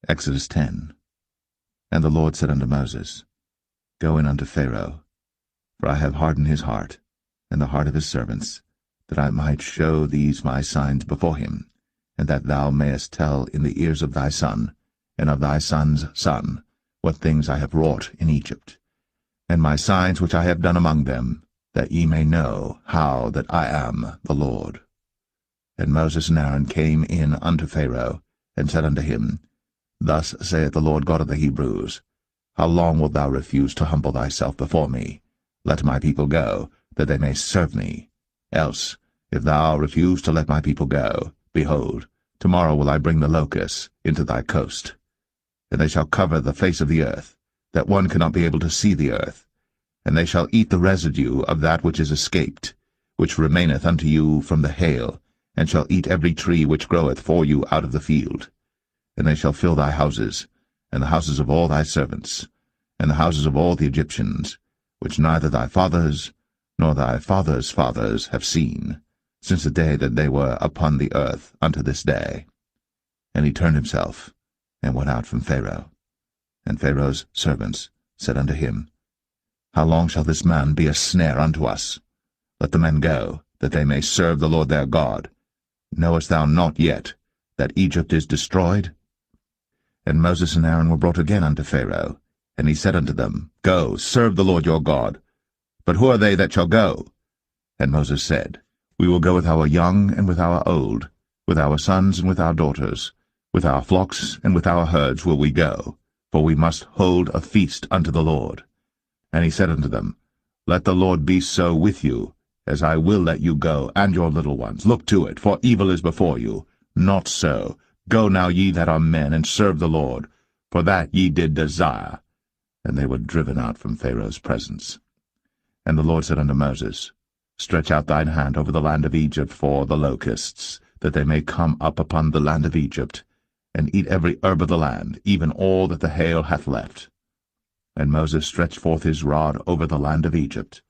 Exodus 10. And the Lord said unto Moses, Go in unto Pharaoh, for I have hardened his heart, and the heart of his servants, that I might show these my signs before him, and that thou mayest tell in the ears of thy son, and of thy son's son, what things I have wrought in Egypt, and my signs which I have done among them, that ye may know how that I am the Lord. And Moses and Aaron came in unto Pharaoh, and said unto him, Thus saith the Lord God of the Hebrews, How long wilt thou refuse to humble thyself before me? Let my people go, that they may serve me. Else, if thou refuse to let my people go, behold, tomorrow will I bring the locusts into thy coast. And they shall cover the face of the earth, that one cannot be able to see the earth. And they shall eat the residue of that which is escaped, which remaineth unto you from the hail, and shall eat every tree which groweth for you out of the field. And they shall fill thy houses, and the houses of all thy servants, and the houses of all the Egyptians, which neither thy fathers nor thy fathers' fathers have seen, since the day that they were upon the earth unto this day. And he turned himself, and went out from Pharaoh. And Pharaoh's servants said unto him, How long shall this man be a snare unto us? Let the men go, that they may serve the Lord their God. Knowest thou not yet that Egypt is destroyed? And Moses and Aaron were brought again unto Pharaoh, and he said unto them, Go, serve the Lord your God. But who are they that shall go? And Moses said, We will go with our young and with our old, with our sons and with our daughters, with our flocks and with our herds will we go, for we must hold a feast unto the Lord. And he said unto them, Let the Lord be so with you, as I will let you go, and your little ones. Look to it, for evil is before you. Not so. Go now, ye that are men, and serve the Lord, for that ye did desire. And they were driven out from Pharaoh's presence. And the Lord said unto Moses, Stretch out thine hand over the land of Egypt for the locusts, that they may come up upon the land of Egypt, and eat every herb of the land, even all that the hail hath left. And Moses stretched forth his rod over the land of Egypt.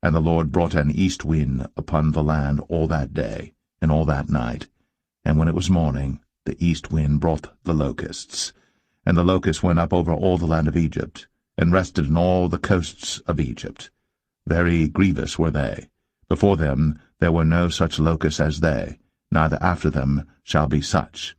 And the Lord brought an east wind upon the land all that day, and all that night. And when it was morning, the east wind brought the locusts. And the locusts went up over all the land of Egypt, and rested in all the coasts of Egypt. Very grievous were they. Before them there were no such locusts as they, neither after them shall be such.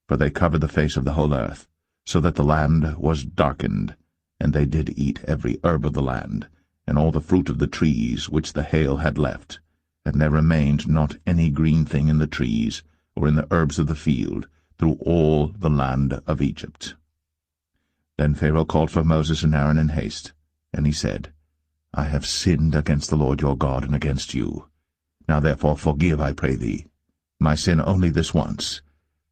For they covered the face of the whole earth, so that the land was darkened. And they did eat every herb of the land, and all the fruit of the trees which the hail had left. And there remained not any green thing in the trees, or in the herbs of the field, through all the land of Egypt. Then Pharaoh called for Moses and Aaron in haste, and he said, I have sinned against the Lord your God and against you. Now therefore forgive, I pray thee, my sin only this once,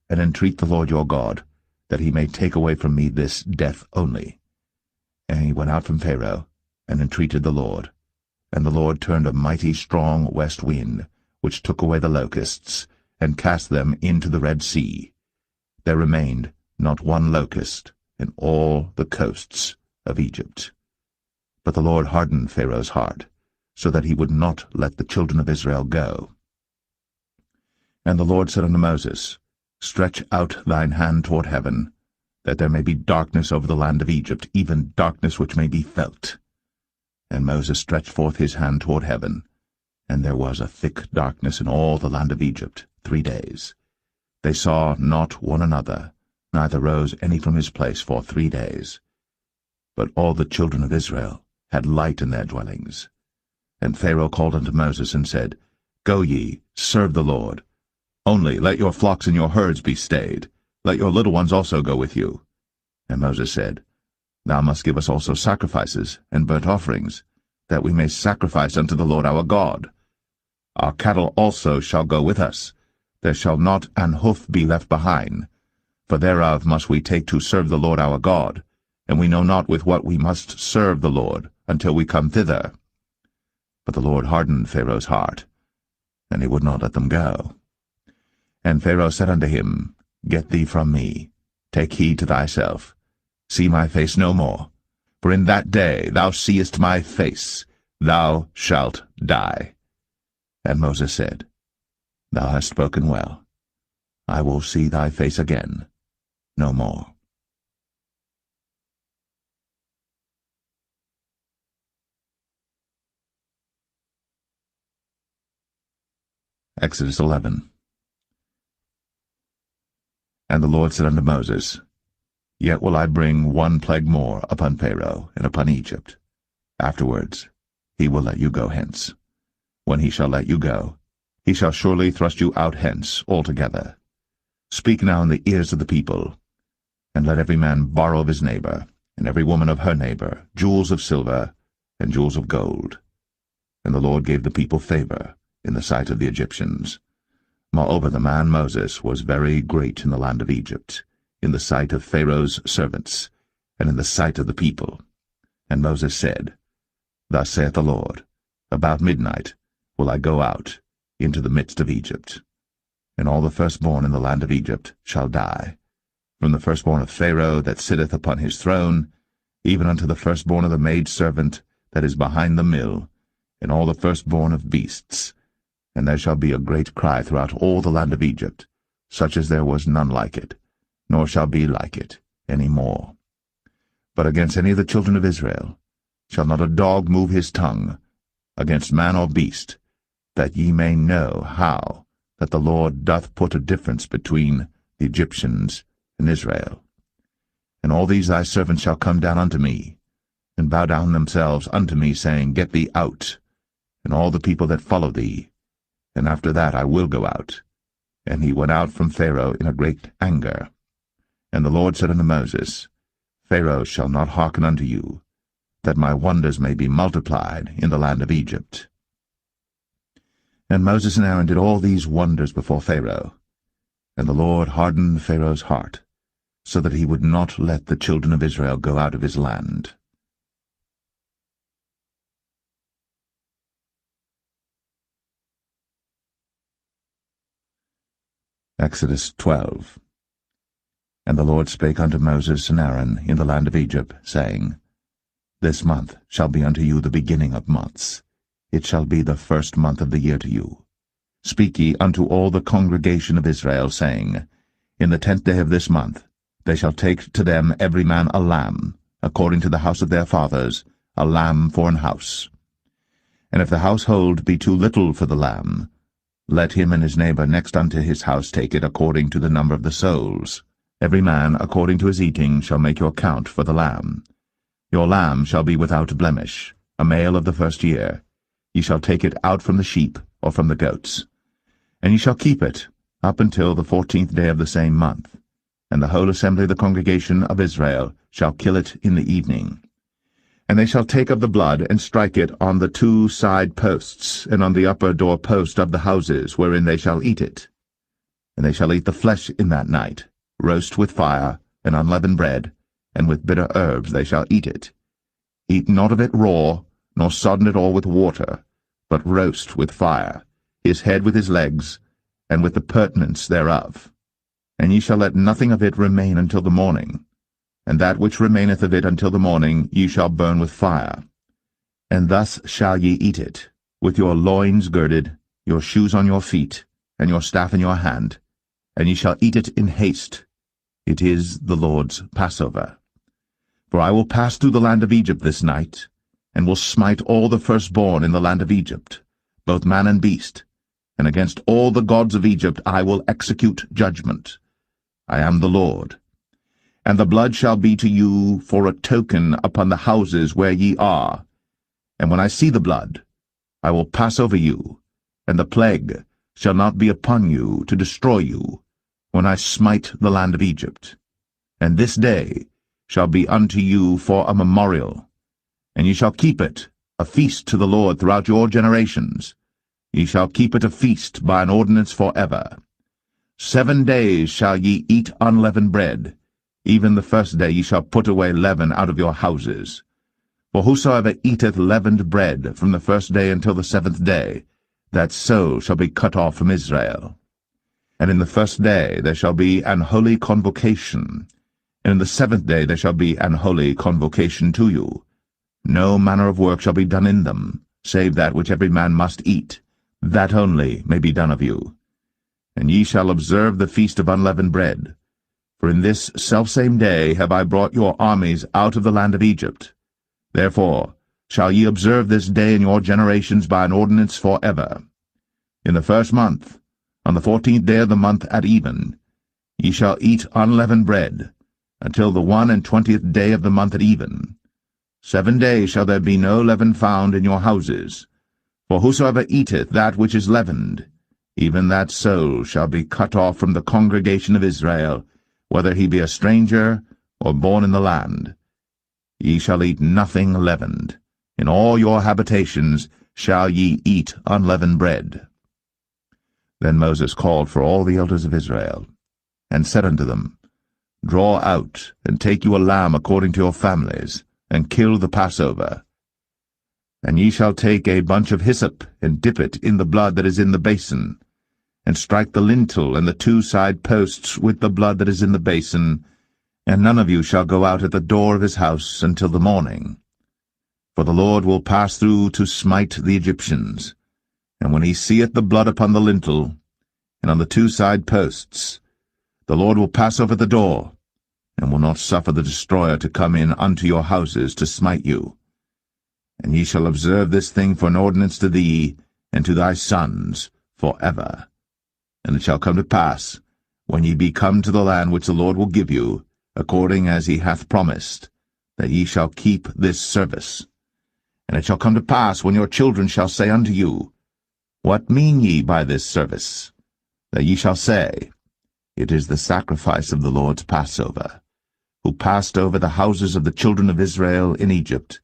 and entreat the Lord your God, that he may take away from me this death only. And he went out from Pharaoh, and entreated the Lord. And the Lord turned a mighty strong west wind, which took away the locusts, and cast them into the Red Sea. There remained not one locust in all the coasts of Egypt. But the Lord hardened Pharaoh's heart, so that he would not let the children of Israel go. And the Lord said unto Moses, Stretch out thine hand toward heaven, that there may be darkness over the land of Egypt, even darkness which may be felt. And Moses stretched forth his hand toward heaven, and there was a thick darkness in all the land of Egypt 3 days. They saw not one another, neither rose any from his place for 3 days. But all the children of Israel had light in their dwellings. And Pharaoh called unto Moses, and said, Go ye, serve the Lord. Only let your flocks and your herds be stayed. Let your little ones also go with you. And Moses said, Thou must give us also sacrifices and burnt offerings, that we may sacrifice unto the Lord our God. Our cattle also shall go with us. There shall not an hoof be left behind, for thereof must we take to serve the Lord our God, and we know not with what we must serve the Lord until we come thither. But the Lord hardened Pharaoh's heart, and he would not let them go. And Pharaoh said unto him, Get thee from me, take heed to thyself, see my face no more, for in that day thou seest my face, thou shalt die. And Moses said, Thou hast spoken well. I will see thy face again no more. Exodus 11. And the Lord said unto Moses, Yet will I bring one plague more upon Pharaoh and upon Egypt. Afterwards he will let you go hence. When he shall let you go, he shall surely thrust you out hence altogether. Speak now in the ears of the people, and let every man borrow of his neighbor, and every woman of her neighbor, jewels of silver and jewels of gold. And the Lord gave the people favor in the sight of the Egyptians. Moreover, the man Moses was very great in the land of Egypt, in the sight of Pharaoh's servants, and in the sight of the people. And Moses said, Thus saith the Lord, About midnight will I go out into the midst of Egypt, and all the firstborn in the land of Egypt shall die, from the firstborn of Pharaoh that sitteth upon his throne, even unto the firstborn of the maidservant that is behind the mill, and all the firstborn of beasts. And there shall be a great cry throughout all the land of Egypt, such as there was none like it, nor shall be like it any more. But against any of the children of Israel shall not a dog move his tongue, against man or beast, that ye may know how that the Lord doth put a difference between the Egyptians and Israel. And all these thy servants shall come down unto me, and bow down themselves unto me, saying, Get thee out, and all the people that follow thee, and after that I will go out. And he went out from Pharaoh in a great anger. And the Lord said unto Moses, Pharaoh shall not hearken unto you, that my wonders may be multiplied in the land of Egypt. And Moses and Aaron did all these wonders before Pharaoh. And the Lord hardened Pharaoh's heart, so that he would not let the children of Israel go out of his land. Exodus 12. And the Lord spake unto Moses and Aaron in the land of Egypt, saying, This month shall be unto you the beginning of months. It shall be the first month of the year to you. Speak ye unto all the congregation of Israel, saying, In the 10th day of this month they shall take to them every man a lamb, according to the house of their fathers, a lamb for an house. And if the household be too little for the lamb, let him and his neighbor next unto his house take it according to the number of the souls. Every man according to his eating shall make your count for the lamb. Your lamb shall be without blemish, a male of the first year. Ye shall take it out from the sheep or from the goats. And ye shall keep it up until the 14th day of the same month. And the whole assembly of the congregation of Israel shall kill it in the evening. And they shall take of the blood, and strike it on the 2 side posts, and on the upper door post of the houses, wherein they shall eat it. And they shall eat the flesh in that night, roast with fire, and unleavened bread, and with bitter herbs they shall eat it. Eat not of it raw, nor sodden it all with water, but roast with fire, his head with his legs, and with the purtenance thereof. And ye shall let nothing of it remain until the morning. And that which remaineth of it until the morning ye shall burn with fire. And thus shall ye eat it, with your loins girded, your shoes on your feet, and your staff in your hand, and ye shall eat it in haste. It is the Lord's Passover. For I will pass through the land of Egypt this night, and will smite all the firstborn in the land of Egypt, both man and beast, and against all the gods of Egypt I will execute judgment. I am the Lord. And the blood shall be to you for a token upon the houses where ye are. And when I see the blood, I will pass over you, and the plague shall not be upon you to destroy you, when I smite the land of Egypt. And this day shall be unto you for a memorial, and ye shall keep it a feast to the Lord throughout your generations. Ye shall keep it a feast by an ordinance forever. 7 days shall ye eat unleavened bread. Even the first day ye shall put away leaven out of your houses. For whosoever eateth leavened bread from the first day until the 7th day, that soul shall be cut off from Israel. And in the first day there shall be an holy convocation, and in the 7th day there shall be an holy convocation to you. No manner of work shall be done in them, save that which every man must eat, that only may be done of you. And ye shall observe the feast of unleavened bread. For in this selfsame day have I brought your armies out of the land of Egypt. Therefore shall ye observe this day in your generations by an ordinance forever. In the 1st month, on the 14th day of the month at even, Ye shall eat unleavened bread, until the 21st day of the month at even. 7 days shall there be no leaven found in your houses. For whosoever eateth that which is leavened, even that soul shall be cut off from the congregation of Israel, whether he be a stranger or born in the land. Ye shall eat nothing leavened. In all your habitations shall ye eat unleavened bread. Then Moses called for all the elders of Israel, and said unto them, Draw out, and take you a lamb according to your families, and kill the Passover. And ye shall take a bunch of hyssop, and dip it in the blood that is in the basin, and strike the lintel and the 2 side posts with the blood that is in the basin, and none of you shall go out at the door of his house until the morning. For the Lord will pass through to smite the Egyptians. And when he seeth the blood upon the lintel, and on the 2 side posts, the Lord will pass over the door, and will not suffer the destroyer to come in unto your houses to smite you. And ye shall observe this thing for an ordinance to thee, and to thy sons, for ever. And it shall come to pass, when ye be come to the land which the Lord will give you, according as he hath promised, that ye shall keep this service. And it shall come to pass, when your children shall say unto you, What mean ye by this service? That ye shall say, It is the sacrifice of the Lord's Passover, who passed over the houses of the children of Israel in Egypt,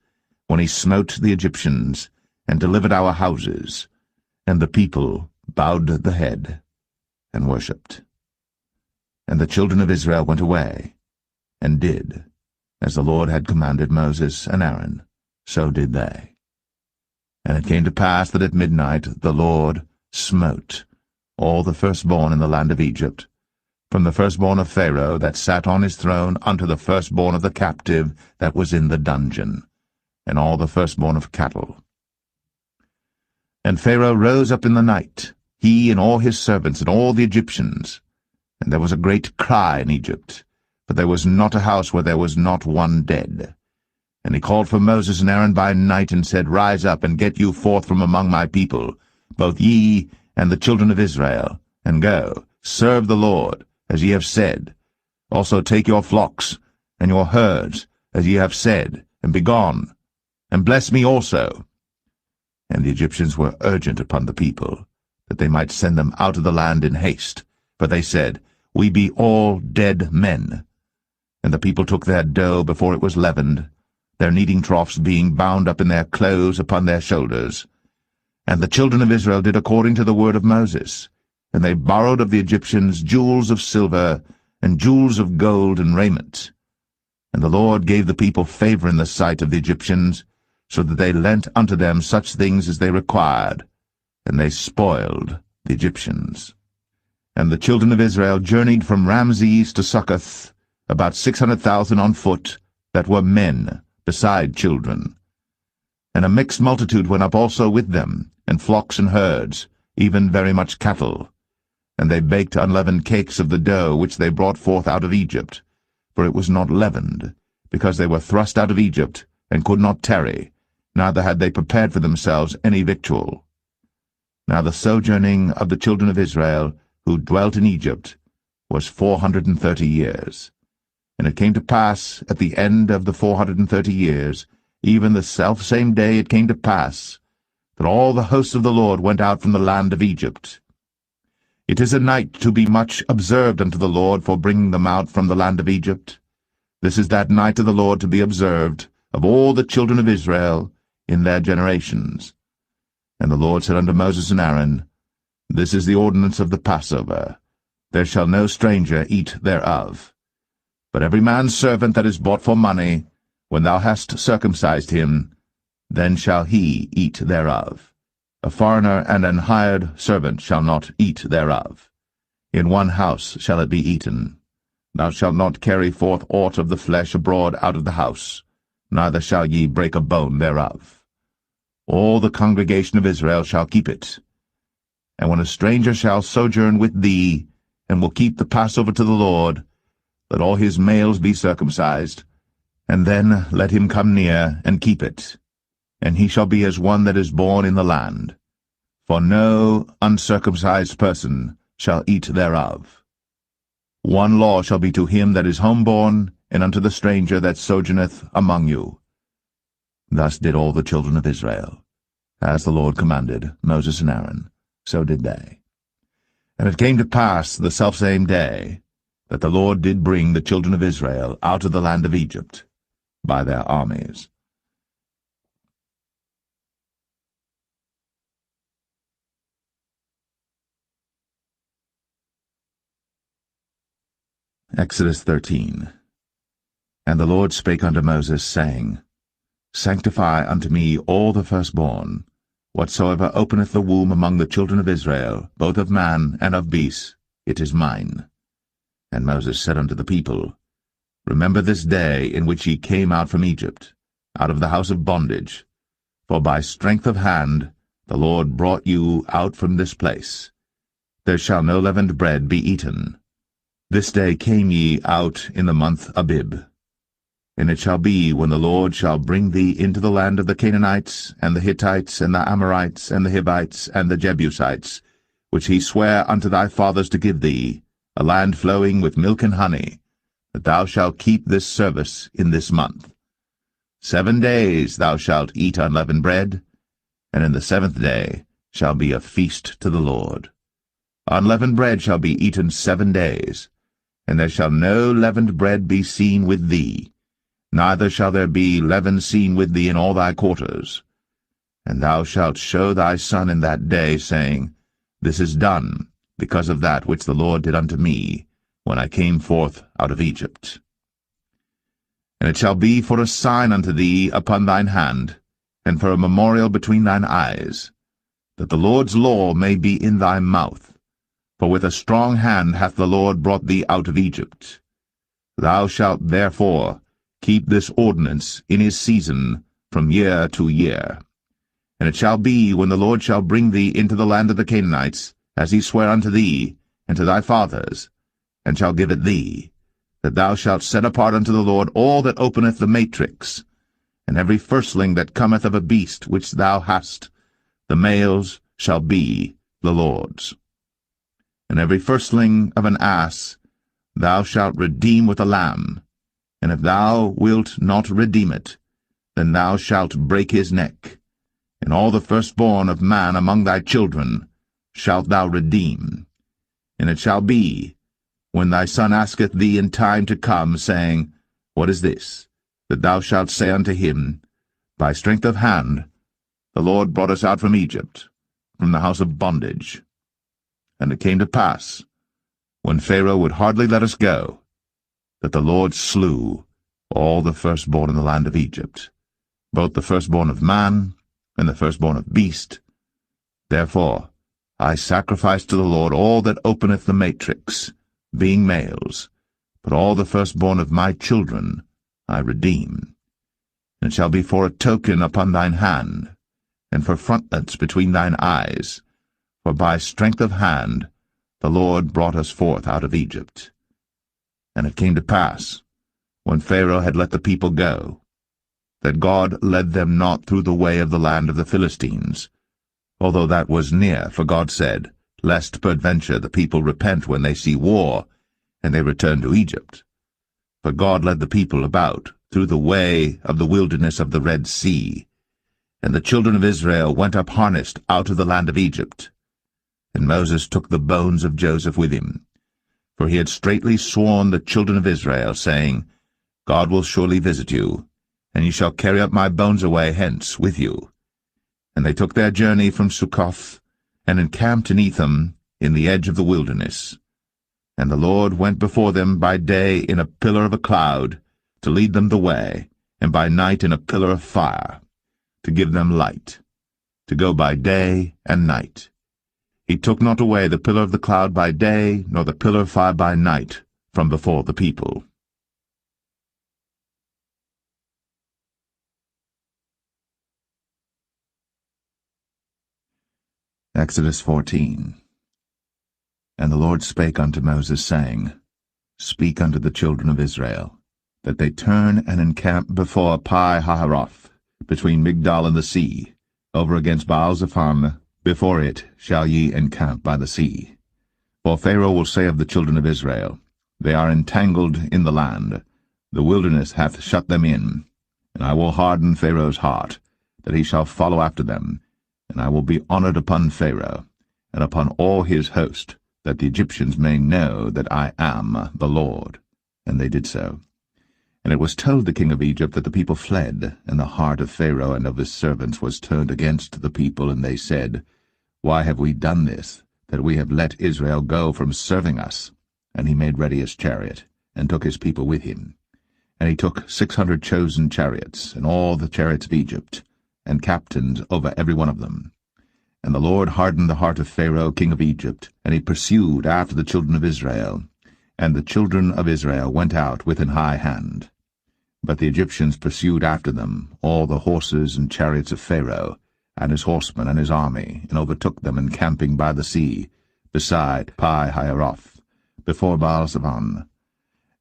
when he smote the Egyptians, and delivered our houses. And the people bowed the head, and worshipped. And the children of Israel went away, and did, as the Lord had commanded Moses and Aaron, so did they. And it came to pass that at midnight the Lord smote all the firstborn in the land of Egypt, from the firstborn of Pharaoh that sat on his throne unto the firstborn of the captive that was in the dungeon, and all the firstborn of cattle. And Pharaoh rose up in the night, he and all his servants and all the Egyptians, and there was a great cry in Egypt, for there was not a house where there was not one dead. And he called for Moses and Aaron by night, and said, Rise up, and get you forth from among my people, both ye and the children of Israel, and go, serve the Lord, as ye have said. Also take your flocks and your herds, as ye have said, and be gone, and bless me also. And the Egyptians were urgent upon the people, that they might send them out of the land in haste. For they said, We be all dead men. And the people took their dough before it was leavened, their kneading troughs being bound up in their clothes upon their shoulders. And the children of Israel did according to the word of Moses. And they borrowed of the Egyptians jewels of silver, and jewels of gold and raiment. And the Lord gave the people favor in the sight of the Egyptians, so that they lent unto them such things as they required, and they spoiled the Egyptians. And the children of Israel journeyed from Ramses to Succoth, about 600,000 on foot, that were men, beside children. And a mixed multitude went up also with them, and flocks and herds, even very much cattle. And they baked unleavened cakes of the dough which they brought forth out of Egypt, for it was not leavened, because they were thrust out of Egypt, and could not tarry, neither had they prepared for themselves any victual. Now the sojourning of the children of Israel, who dwelt in Egypt, was 430 years. And it came to pass, at the end of the 430 years, even the selfsame day it came to pass, that all the hosts of the Lord went out from the land of Egypt. It is a night to be much observed unto the Lord for bringing them out from the land of Egypt. This is that night of the Lord to be observed of all the children of Israel in their generations. And the Lord said unto Moses and Aaron, This is the ordinance of the Passover. There shall no stranger eat thereof. But every man's servant that is bought for money, when thou hast circumcised him, then shall he eat thereof. A foreigner and an hired servant shall not eat thereof. In one house shall it be eaten. Thou shalt not carry forth aught of the flesh abroad out of the house, neither shall ye break a bone thereof. All the congregation of Israel shall keep it. And when a stranger shall sojourn with thee, and will keep the Passover to the Lord, let all his males be circumcised, and then let him come near and keep it. And he shall be as one that is born in the land. For no uncircumcised person shall eat thereof. One law shall be to him that is homeborn, and unto the stranger that sojourneth among you. Thus did all the children of Israel. As the Lord commanded Moses and Aaron, so did they. And it came to pass the selfsame day, that the Lord did bring the children of Israel out of the land of Egypt by their armies. Exodus 13. And the Lord spake unto Moses, saying, Sanctify unto me all the firstborn, whatsoever openeth the womb among the children of Israel, both of man and of beast, it is mine. And Moses said unto the people, Remember this day in which ye came out from Egypt, out of the house of bondage, for by strength of hand the Lord brought you out from this place. There shall no leavened bread be eaten. This day came ye out in the month Abib. And it shall be, when the Lord shall bring thee into the land of the Canaanites, and the Hittites, and the Amorites, and the Hivites, and the Jebusites, which he sware unto thy fathers to give thee, a land flowing with milk and honey, that thou shalt keep this service in this month. 7 days thou shalt eat unleavened bread, and in the 7th day shall be a feast to the Lord. Unleavened bread shall be eaten 7 days, and there shall no leavened bread be seen with thee, neither shall there be leaven seen with thee in all thy quarters. And thou shalt show thy son in that day, saying, This is done, because of that which the Lord did unto me, when I came forth out of Egypt. And it shall be for a sign unto thee upon thine hand, and for a memorial between thine eyes, that the Lord's law may be in thy mouth. For with a strong hand hath the Lord brought thee out of Egypt. Thou shalt therefore keep this ordinance in his season from year to year. And it shall be, when the Lord shall bring thee into the land of the Canaanites, as he sware unto thee and to thy fathers, and shall give it thee, that thou shalt set apart unto the Lord all that openeth the matrix, and every firstling that cometh of a beast which thou hast, the males shall be the Lord's. And every firstling of an ass thou shalt redeem with a lamb, and if thou wilt not redeem it, then thou shalt break his neck. And all the firstborn of man among thy children shalt thou redeem. And it shall be, when thy son asketh thee in time to come, saying, What is this? That thou shalt say unto him, By strength of hand the Lord brought us out from Egypt, from the house of bondage. And it came to pass, when Pharaoh would hardly let us go, that the Lord slew all the firstborn in the land of Egypt, both the firstborn of man and the firstborn of beast. Therefore I sacrifice to the Lord all that openeth the matrix, being males, but all the firstborn of my children I redeem. And it shall be for a token upon thine hand, and for frontlets between thine eyes, for by strength of hand the Lord brought us forth out of Egypt. And it came to pass, when Pharaoh had let the people go, that God led them not through the way of the land of the Philistines, although that was near, for God said, Lest peradventure the people repent when they see war, and they return to Egypt. For God led the people about through the way of the wilderness of the Red Sea, and the children of Israel went up harnessed out of the land of Egypt. And Moses took the bones of Joseph with him, for he had straitly sworn the children of Israel, saying, God will surely visit you, and ye shall carry up my bones away hence with you. And they took their journey from Succoth, and encamped in Etham, in the edge of the wilderness. And the Lord went before them by day in a pillar of a cloud, to lead them the way, and by night in a pillar of fire, to give them light, to go by day and night. He took not away the pillar of the cloud by day, nor the pillar of fire by night, from before the people. Exodus 14. And the Lord spake unto Moses, saying, Speak unto the children of Israel, that they turn and encamp before Pi-hahiroth, between Migdol and the sea, over against Baal-zephon. Before it shall ye encamp by the sea. For Pharaoh will say of the children of Israel, They are entangled in the land. The wilderness hath shut them in. And I will harden Pharaoh's heart, that he shall follow after them. And I will be honored upon Pharaoh, and upon all his host, that the Egyptians may know that I am the Lord. And they did so. And it was told the king of Egypt that the people fled, and the heart of Pharaoh and of his servants was turned against the people, and they said, Why have we done this, that we have let Israel go from serving us? And he made ready his chariot, and took his people with him. And he took 600 chosen chariots, and all the chariots of Egypt, and captains over every one of them. And the Lord hardened the heart of Pharaoh king of Egypt, and he pursued after the children of Israel. And the children of Israel went out with an high hand. But the Egyptians pursued after them, all the horses and chariots of Pharaoh, and his horsemen and his army, and overtook them encamping by the sea, beside Pi-hahiroth, before Baal-Zephon.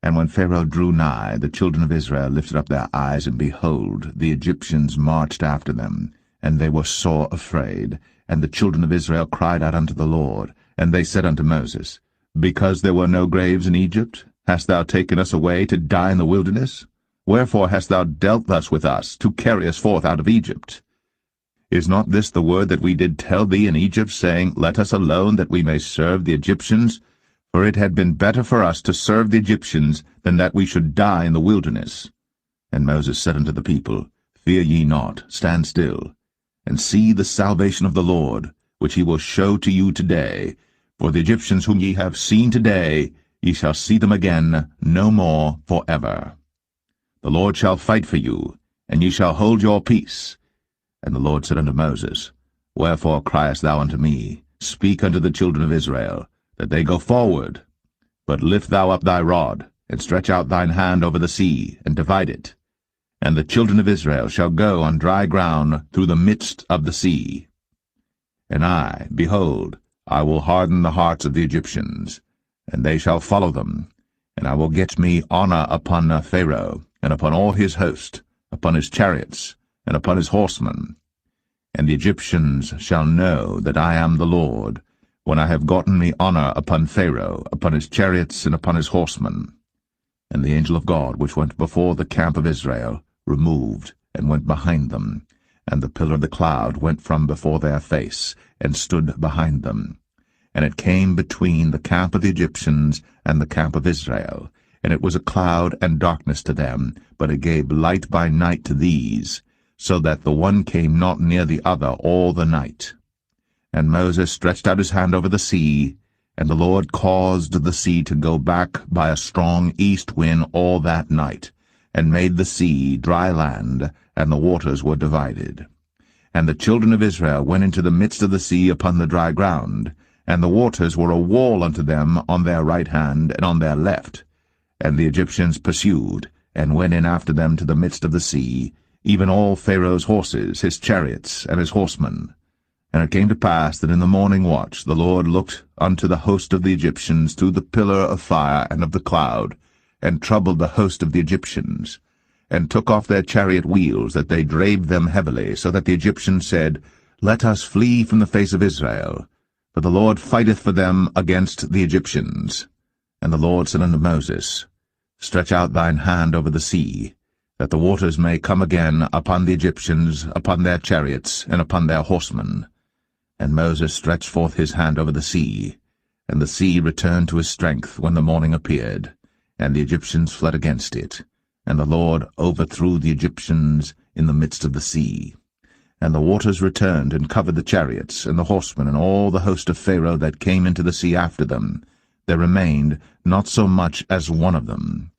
And when Pharaoh drew nigh, the children of Israel lifted up their eyes, and behold, the Egyptians marched after them, and they were sore afraid. And the children of Israel cried out unto the Lord, and they said unto Moses, Because there were no graves in Egypt, hast thou taken us away to die in the wilderness? Wherefore hast thou dealt thus with us, to carry us forth out of Egypt? Is not this the word that we did tell thee in Egypt, saying, Let us alone, that we may serve the Egyptians? For it had been better for us to serve the Egyptians, than that we should die in the wilderness. And Moses said unto the people, Fear ye not, stand still, and see the salvation of the Lord, which he will show to you today. For the Egyptians whom ye have seen today, ye shall see them again no more for ever. The Lord shall fight for you, and ye shall hold your peace. And the Lord said unto Moses, Wherefore criest thou unto me? Speak unto the children of Israel, that they go forward. But lift thou up thy rod, and stretch out thine hand over the sea, and divide it. And the children of Israel shall go on dry ground through the midst of the sea. And I, behold, I will harden the hearts of the Egyptians, and they shall follow them. And I will get me honor upon Pharaoh, and upon all his host, upon his chariots, and upon his horsemen. And the Egyptians shall know that I am the Lord, when I have gotten me honor upon Pharaoh, upon his chariots, and upon his horsemen. And the angel of God, which went before the camp of Israel, removed, and went behind them. And the pillar of the cloud went from before their face, and stood behind them. And it came between the camp of the Egyptians and the camp of Israel. And it was a cloud and darkness to them, but it gave light by night to these, so that the one came not near the other all the night. And Moses stretched out his hand over the sea, and the Lord caused the sea to go back by a strong east wind all that night, and made the sea dry land, and the waters were divided. And the children of Israel went into the midst of the sea upon the dry ground, and the waters were a wall unto them on their right hand and on their left. And the Egyptians pursued, and went in after them to the midst of the sea, even all Pharaoh's horses, his chariots, and his horsemen. And it came to pass that in the morning watch the Lord looked unto the host of the Egyptians through the pillar of fire and of the cloud, and troubled the host of the Egyptians, and took off their chariot wheels, that they drave them heavily, so that the Egyptians said, Let us flee from the face of Israel, for the Lord fighteth for them against the Egyptians. And the Lord said unto Moses, Stretch out thine hand over the sea, that the waters may come again upon the Egyptians, upon their chariots, and upon their horsemen. And Moses stretched forth his hand over the sea, and the sea returned to his strength when the morning appeared, and the Egyptians fled against it. And the Lord overthrew the Egyptians in the midst of the sea. And the waters returned and covered the chariots, and the horsemen, and all the host of Pharaoh that came into the sea after them. There remained not so much as one of them.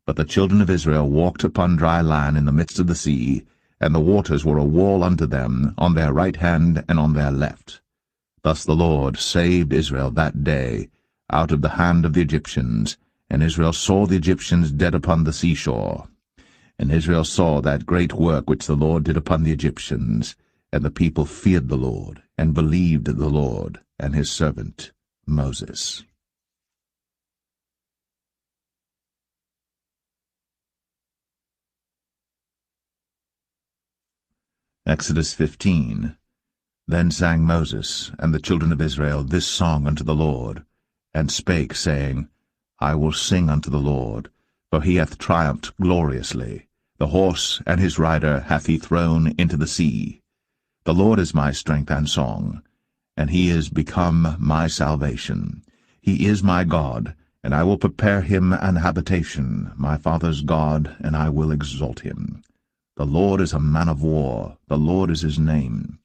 But the children of Israel walked upon dry land in the midst of the sea, and the waters were a wall unto them on their right hand and on their left. Thus the Lord saved Israel that day out of the hand of the Egyptians, and Israel saw the Egyptians dead upon the seashore. And Israel saw that great work which the Lord did upon the Egyptians, and the people feared the Lord, and believed the Lord and his servant Moses. Exodus 15. Then sang Moses and the children of Israel this song unto the Lord, and spake, saying, I will sing unto the Lord, for he hath triumphed gloriously. The horse and his rider hath he thrown into the sea. The Lord is my strength and song, and he is become my salvation. He is my God, and I will prepare him an habitation, my father's God, and I will exalt him. The Lord is a man of war, the Lord is his name.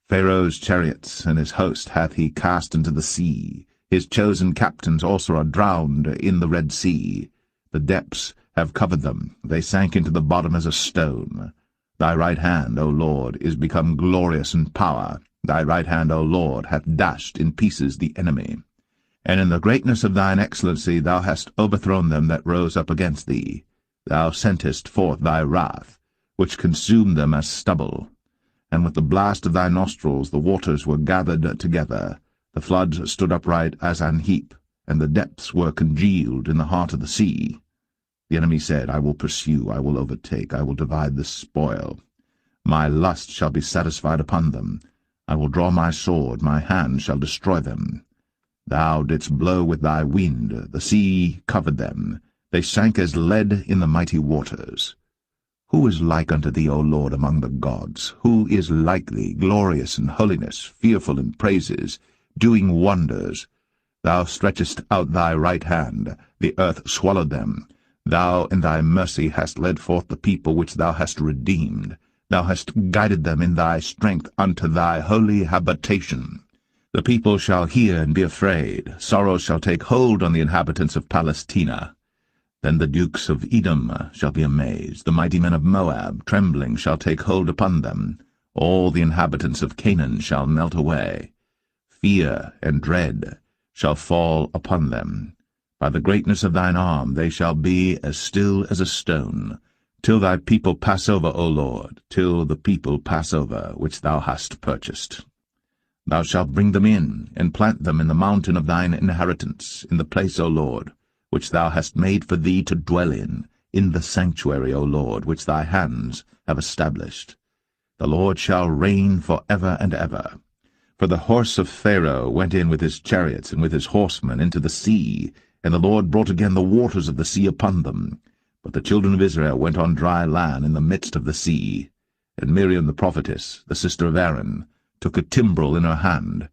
Pharaoh's chariots and his host hath he cast into the sea. His chosen captains also are drowned in the Red Sea. The depths have covered them, they sank into the bottom as a stone. Thy right hand, O Lord, is become glorious in power. Thy right hand, O Lord, hath dashed in pieces the enemy. And in the greatness of thine excellency thou hast overthrown them that rose up against thee. Thou sentest forth thy wrath, which consumed them as stubble. And with the blast of thy nostrils the waters were gathered together. The floods stood upright as an heap, and the depths were congealed in the heart of the sea. The enemy said, I will pursue, I will overtake, I will divide the spoil. My lust shall be satisfied upon them. I will draw my sword, my hand shall destroy them. Thou didst blow with thy wind, the sea covered them. They sank as lead in the mighty waters. Who is like unto thee, O Lord, among the gods? Who is like thee, glorious in holiness, fearful in praises, doing wonders? Thou stretchest out thy right hand, the earth swallowed them. Thou in thy mercy hast led forth the people which thou hast redeemed. Thou hast guided them in thy strength unto thy holy habitation. The people shall hear and be afraid. Sorrow shall take hold on the inhabitants of Palestina. Then the dukes of Edom shall be amazed. The mighty men of Moab, trembling, shall take hold upon them. All the inhabitants of Canaan shall melt away. Fear and dread shall fall upon them. By the greatness of thine arm they shall be as still as a stone, till thy people pass over, O Lord, till the people pass over, which thou hast purchased. Thou shalt bring them in, and plant them in the mountain of thine inheritance, in the place, O Lord, which thou hast made for thee to dwell in the sanctuary, O Lord, which thy hands have established. The Lord shall reign for ever and ever. For the horse of Pharaoh went in with his chariots and with his horsemen into the sea, and the Lord brought again the waters of the sea upon them. But the children of Israel went on dry land in the midst of the sea. And Miriam the prophetess, the sister of Aaron, took a timbrel in her hand,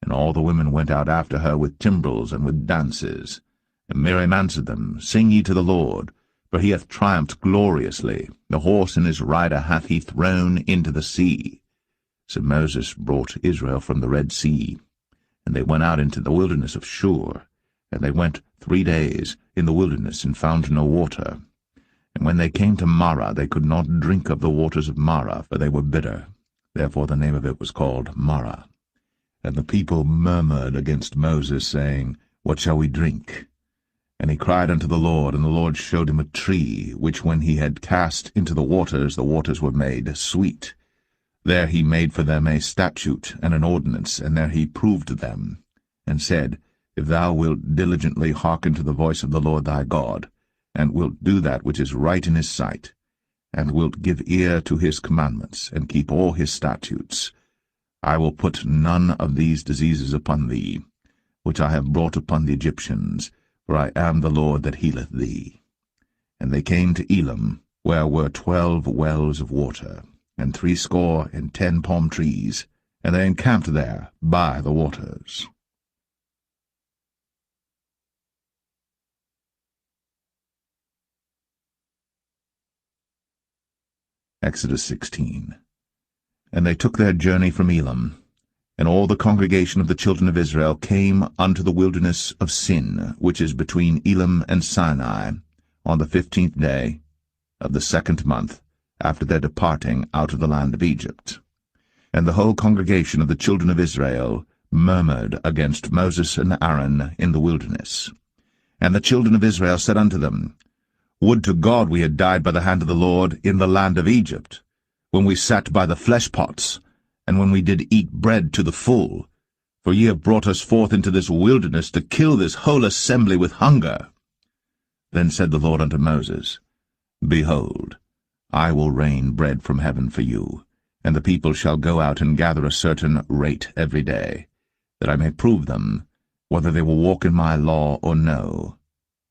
and all the women went out after her with timbrels and with dances. And Miriam answered them, Sing ye to the Lord, for he hath triumphed gloriously. The horse and his rider hath he thrown into the sea. So Moses brought Israel from the Red Sea, and they went out into the wilderness of Shur. And they went 3 days in the wilderness, and found no water. And when they came to Marah, they could not drink of the waters of Marah, for they were bitter. Therefore the name of it was called Marah. And the people murmured against Moses, saying, What shall we drink? And he cried unto the Lord, and the Lord showed him a tree, which when he had cast into the waters were made sweet. There he made for them a statute and an ordinance, and there he proved them, and said, If thou wilt diligently hearken to the voice of the Lord thy God, and wilt do that which is right in his sight, and wilt give ear to his commandments, and keep all his statutes, I will put none of these diseases upon thee, which I have brought upon the Egyptians, for I am the Lord that healeth thee. And they came to Elim, where were 12 wells of water, and 70 palm trees, and they encamped there by the waters. Exodus 16. And they took their journey from Elim, and all the congregation of the children of Israel came unto the wilderness of Sin, which is between Elim and Sinai, on the 15th day of the 2nd month, after their departing out of the land of Egypt. And the whole congregation of the children of Israel murmured against Moses and Aaron in the wilderness. And the children of Israel said unto them, Would to God we had died by the hand of the Lord in the land of Egypt, when we sat by the flesh pots, and when we did eat bread to the full. For ye have brought us forth into this wilderness to kill this whole assembly with hunger. Then said the Lord unto Moses, Behold, I will rain bread from heaven for you, and the people shall go out and gather a certain rate every day, that I may prove them, whether they will walk in my law or no.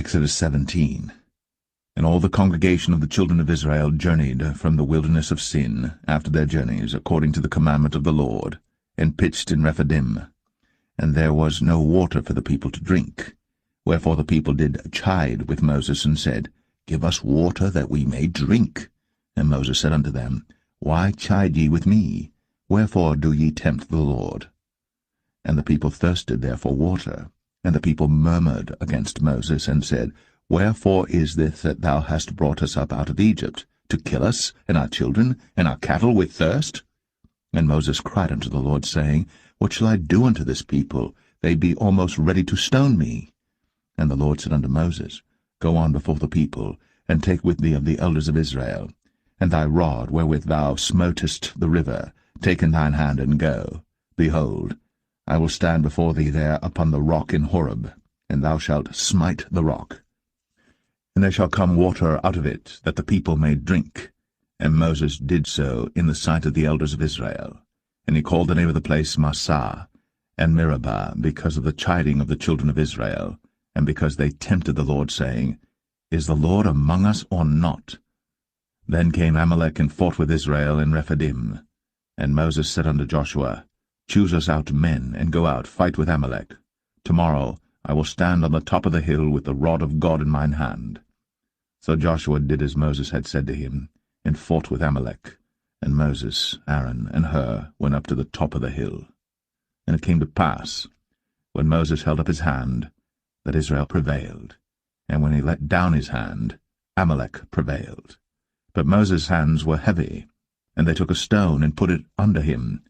Exodus 17. And all the congregation of the children of Israel journeyed from the wilderness of Sin after their journeys, according to the commandment of the Lord, and pitched in Rephidim. And there was no water for the people to drink. Wherefore the people did chide with Moses, and said, Give us water that we may drink. And Moses said unto them, Why chide ye with me? Wherefore do ye tempt the Lord? And the people thirsted there for water. And the people murmured against Moses, and said, Wherefore is this that thou hast brought us up out of Egypt, to kill us, and our children, and our cattle with thirst? And Moses cried unto the Lord, saying, What shall I do unto this people? They be almost ready to stone me. And the Lord said unto Moses, Go on before the people, and take with thee of the elders of Israel, and thy rod wherewith thou smotest the river, take in thine hand, and go. Behold, I will stand before thee there upon the rock in Horeb, and thou shalt smite the rock. And there shall come water out of it, that the people may drink. And Moses did so in the sight of the elders of Israel. And he called the name of the place Massah and Meribah, because of the chiding of the children of Israel, and because they tempted the Lord, saying, Is the Lord among us or not? Then came Amalek and fought with Israel in Rephidim. And Moses said unto Joshua, Choose us out men, and go out, fight with Amalek. Tomorrow I will stand on the top of the hill with the rod of God in mine hand. So Joshua did as Moses had said to him, and fought with Amalek. And Moses, Aaron, and Hur went up to the top of the hill. And it came to pass, when Moses held up his hand, that Israel prevailed. And when he let down his hand, Amalek prevailed. But Moses' hands were heavy, and they took a stone and put it under him,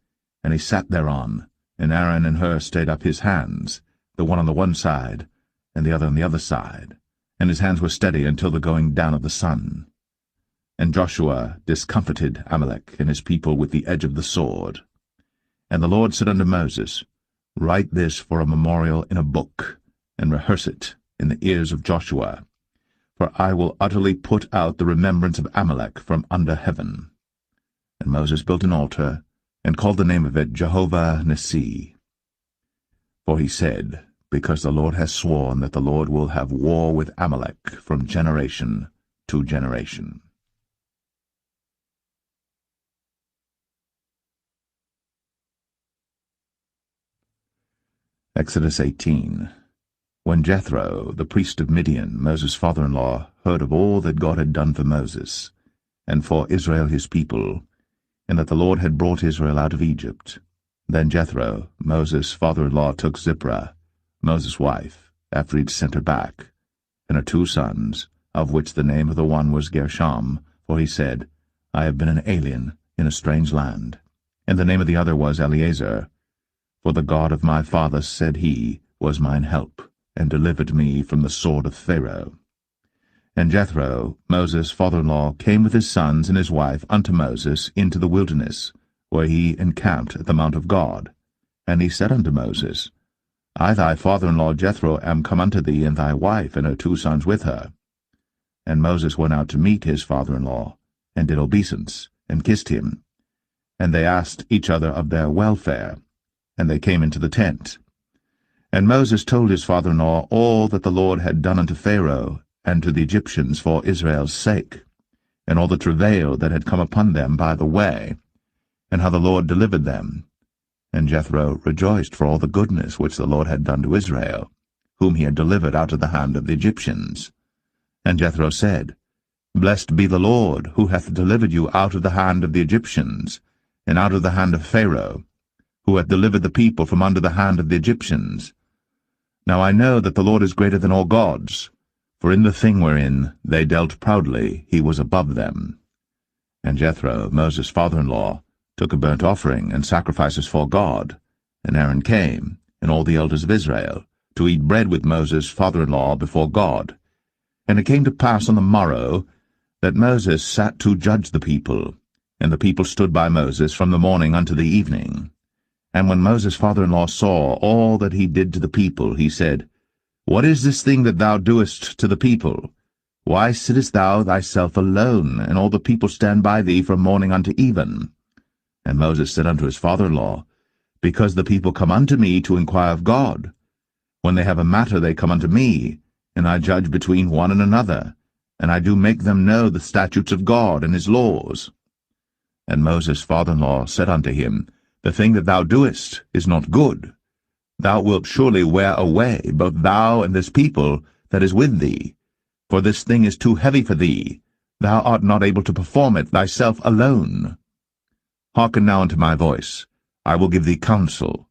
and he sat thereon, and Aaron and Hur stayed up his hands, the one on the one side, and the other on the other side, and his hands were steady until the going down of the sun. And Joshua discomfited Amalek and his people with the edge of the sword. And the Lord said unto Moses, Write this for a memorial in a book, and rehearse it in the ears of Joshua, for I will utterly put out the remembrance of Amalek from under heaven. And Moses built an altar, and called the name of it Jehovah Nissi. For he said, Because the Lord has sworn that the Lord will have war with Amalek from generation to generation. Exodus 18. When Jethro, the priest of Midian, Moses' father-in-law, heard of all that God had done for Moses, and for Israel his people, and that the Lord had brought Israel out of Egypt, then Jethro, Moses' father-in-law, took Zipporah, Moses' wife, after he had sent her back, and her 2 sons, of which the name of the one was Gershom, for he said, I have been an alien in a strange land. And the name of the other was Eleazar, for the God of my father, said he, was mine help, and delivered me from the sword of Pharaoh. And Jethro, Moses' father-in-law, came with his sons and his wife unto Moses into the wilderness, where he encamped at the mount of God. And he said unto Moses, I thy father-in-law Jethro am come unto thee, and thy wife and her 2 sons with her. And Moses went out to meet his father-in-law, and did obeisance, and kissed him. And they asked each other of their welfare, and they came into the tent. And Moses told his father-in-law all that the Lord had done unto Pharaoh and to the Egyptians for Israel's sake, and all the travail that had come upon them by the way, and how the Lord delivered them. And Jethro rejoiced for all the goodness which the Lord had done to Israel, whom he had delivered out of the hand of the Egyptians. And Jethro said, Blessed be the Lord, who hath delivered you out of the hand of the Egyptians, and out of the hand of Pharaoh, who hath delivered the people from under the hand of the Egyptians. Now I know that the Lord is greater than all gods, for in the thing wherein they dealt proudly he was above them. And Jethro, Moses' father-in-law, took a burnt offering and sacrifices for God. And Aaron came, and all the elders of Israel, to eat bread with Moses' father-in-law before God. And it came to pass on the morrow that Moses sat to judge the people, and the people stood by Moses from the morning unto the evening. And when Moses' father-in-law saw all that he did to the people, he said, What is this thing that thou doest to the people? Why sittest thou thyself alone, and all the people stand by thee from morning unto even? And Moses said unto his father-in-law, Because the people come unto me to inquire of God. When they have a matter they come unto me, and I judge between one and another, and I do make them know the statutes of God and his laws. And Moses' father-in-law said unto him, The thing that thou doest is not good. Thou wilt surely wear away, both thou and this people that is with thee. For this thing is too heavy for thee. Thou art not able to perform it thyself alone. Hearken now unto my voice. I will give thee counsel,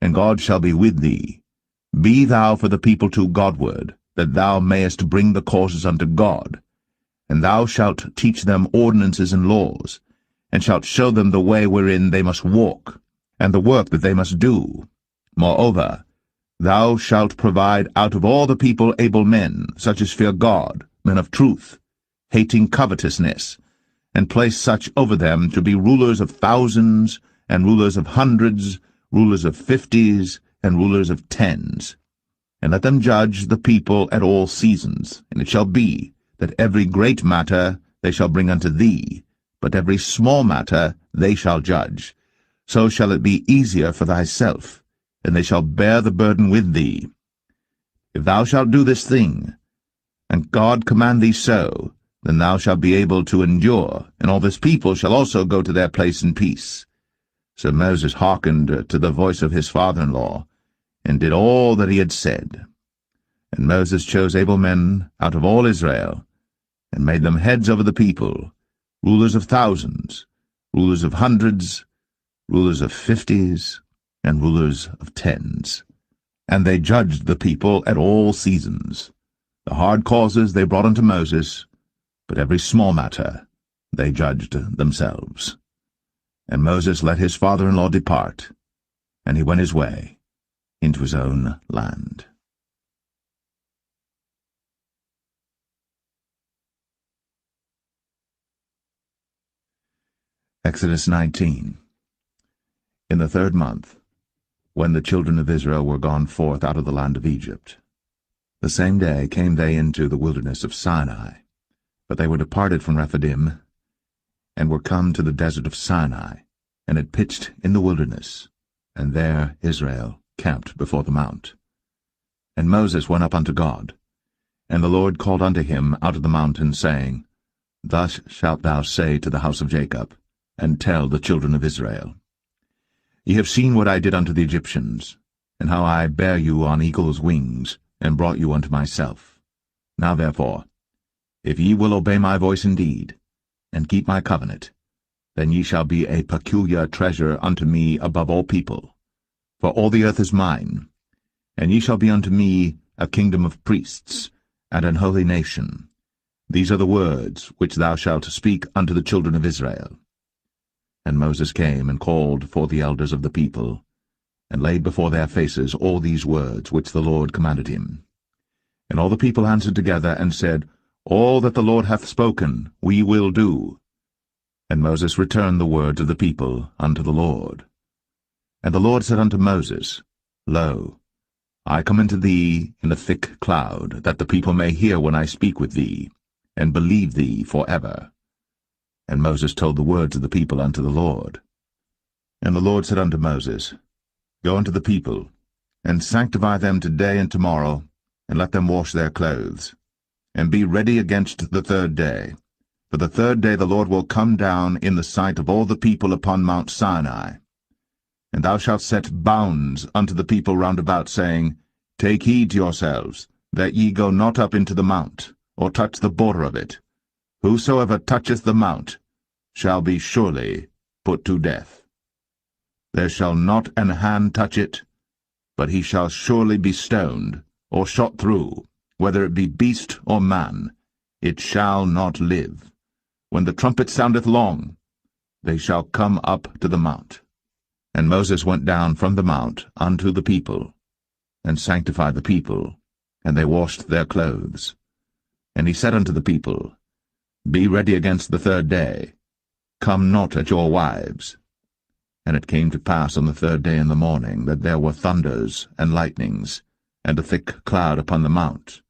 and God shall be with thee. Be thou for the people to Godward, that thou mayest bring the causes unto God. And thou shalt teach them ordinances and laws, and shalt show them the way wherein they must walk, and the work that they must do. Moreover, thou shalt provide out of all the people able men, such as fear God, men of truth, hating covetousness, and place such over them to be rulers of thousands, and rulers of hundreds, rulers of 50s, and rulers of 10s. And let them judge the people at all seasons. And it shall be, that every great matter they shall bring unto thee, but every small matter they shall judge. So shall it be easier for thyself, and they shall bear the burden with thee. If thou shalt do this thing, and God command thee so, then thou shalt be able to endure, and all this people shall also go to their place in peace. So Moses hearkened to the voice of his father-in-law, and did all that he had said. And Moses chose able men out of all Israel, and made them heads over the people, rulers of thousands, rulers of hundreds, rulers of 50s, and rulers of 10s. And they judged the people at all seasons. The hard causes they brought unto Moses, but every small matter they judged themselves. And Moses let his father-in-law depart, and he went his way into his own land. Exodus 19. In the 3rd month, when the children of Israel were gone forth out of the land of Egypt, the same day came they into the wilderness of Sinai. But they were departed from Rephidim, and were come to the desert of Sinai, and had pitched in the wilderness, and there Israel camped before the mount. And Moses went up unto God, and the Lord called unto him out of the mountain, saying, Thus shalt thou say to the house of Jacob, and tell the children of Israel, Ye have seen what I did unto the Egyptians, and how I bare you on eagle's wings, and brought you unto myself. Now therefore, if ye will obey my voice indeed, and keep my covenant, then ye shall be a peculiar treasure unto me above all people. For all the earth is mine, and ye shall be unto me a kingdom of priests, and an holy nation. These are the words which thou shalt speak unto the children of Israel. And Moses came and called for the elders of the people, and laid before their faces all these words which the Lord commanded him. And all the people answered together, and said, All that the Lord hath spoken we will do. And Moses returned the words of the people unto the Lord. And the Lord said unto Moses, Lo, I come unto thee in a thick cloud, that the people may hear when I speak with thee, and believe thee for ever. And Moses told the words of the people unto the Lord. And the Lord said unto Moses, Go unto the people, and sanctify them today and tomorrow, and let them wash their clothes, and be ready against the 3rd day. For the 3rd day the Lord will come down in the sight of all the people upon Mount Sinai. And thou shalt set bounds unto the people round about, saying, Take heed to yourselves, that ye go not up into the mount, or touch the border of it. Whosoever toucheth the mount shall be surely put to death. There shall not an hand touch it, but he shall surely be stoned, or shot through, whether it be beast or man. It shall not live. When the trumpet soundeth long, they shall come up to the mount. And Moses went down from the mount unto the people, and sanctified the people, and they washed their clothes. And he said unto the people, Be ready against the 3rd day. Come not at your wives. And it came to pass on the 3rd day in the morning, that there were thunders and lightnings, and a thick cloud upon the mount,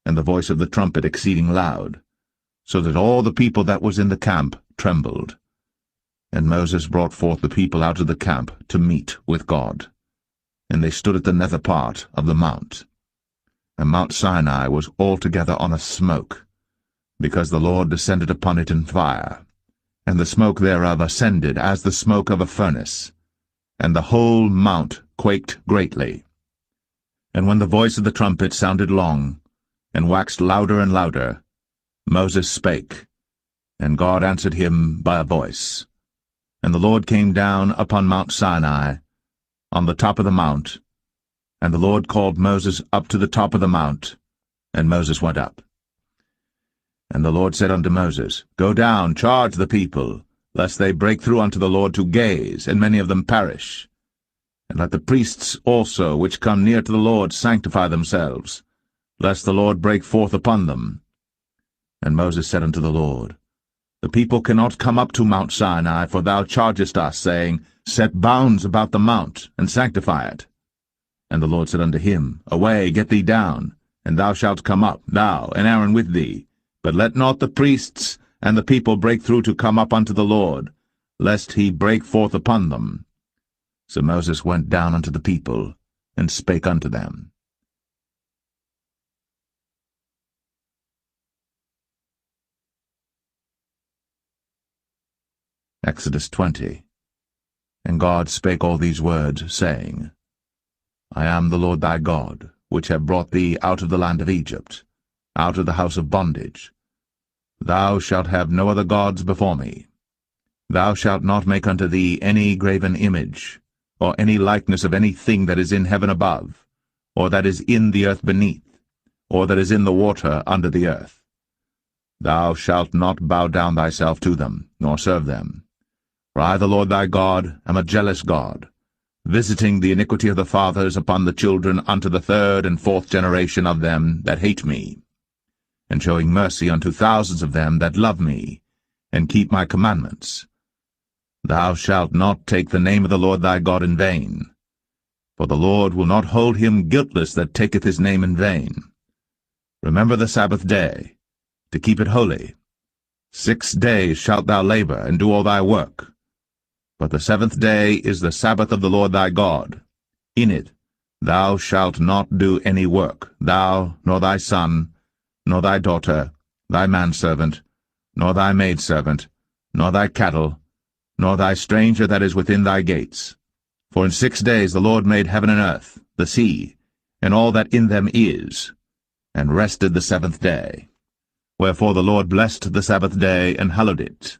and the voice of the trumpet exceeding loud, so that all the people that was in the camp trembled. And Moses brought forth the people out of the camp to meet with God. And they stood at the nether part of the mount. and Mount Sinai was altogether on a smoke, because the Lord descended upon it in fire, and the smoke thereof ascended as the smoke of a furnace, and the whole mount quaked greatly. And when the voice of the trumpet sounded long, and waxed louder and louder, Moses spake, and God answered him by a voice. And the Lord came down upon Mount Sinai, on the top of the mount, and the Lord called Moses up to the top of the mount, and Moses went up. And the Lord said unto Moses, Go down, charge the people, lest they break through unto the Lord to gaze, and many of them perish. And let the priests also which come near to the Lord sanctify themselves, lest the Lord break forth upon them. And Moses said unto the Lord, The people cannot come up to Mount Sinai, for thou chargest us, saying, Set bounds about the mount, and sanctify it. And the Lord said unto him, Away, get thee down, and thou shalt come up, thou and Aaron with thee. But let not the priests and the people break through to come up unto the Lord, lest he break forth upon them. So Moses went down unto the people, and spake unto them. Exodus 20. And God spake all these words, saying, I am the Lord thy God, which have brought thee out of the land of Egypt, out of the house of bondage. Thou shalt have no other gods before me. Thou shalt not make unto thee any graven image, or any likeness of any thing that is in heaven above, or that is in the earth beneath, or that is in the water under the earth. Thou shalt not bow down thyself to them, nor serve them. For I, the Lord thy God, am a jealous God, visiting the iniquity of the fathers upon the children unto the third and fourth generation of them that hate me, and showing mercy unto thousands of them that love me, and keep my commandments. Thou shalt not take the name of the Lord thy God in vain, for the Lord will not hold him guiltless that taketh his name in vain. Remember the Sabbath day, to keep it holy. 6 days shalt thou labor, and do all thy work. But the 7th day is the Sabbath of the Lord thy God. In it thou shalt not do any work, thou, nor thy son, nor thy daughter, thy manservant, nor thy maidservant, nor thy cattle, nor thy stranger that is within thy gates. For in 6 days the Lord made heaven and earth, the sea, and all that in them is, and rested the 7th day. Wherefore the Lord blessed the Sabbath day, and hallowed it.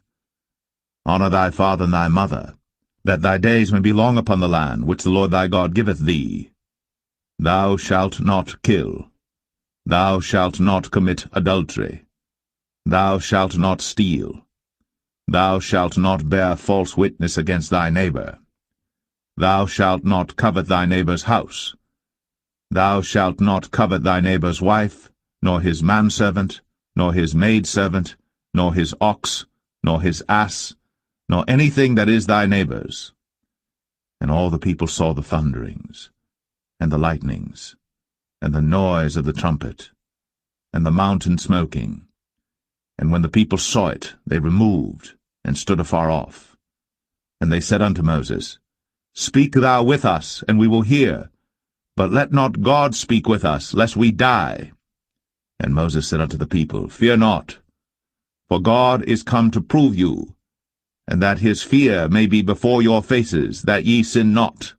Honor thy father and thy mother, that thy days may be long upon the land which the Lord thy God giveth thee. Thou shalt not kill. Thou shalt not commit adultery. Thou shalt not steal. Thou shalt not bear false witness against thy neighbor. Thou shalt not covet thy neighbor's house. Thou shalt not covet thy neighbor's wife, nor his manservant, nor his maidservant, nor his ox, nor his ass, nor anything that is thy neighbor's. And all the people saw the thunderings, and the lightnings, and the noise of the trumpet, and the mountain smoking. And when the people saw it, they removed, and stood afar off. And they said unto Moses, Speak thou with us, and we will hear, but let not God speak with us, lest we die. And Moses said unto the people, Fear not, for God is come to prove you, and that his fear may be before your faces, that ye sin not.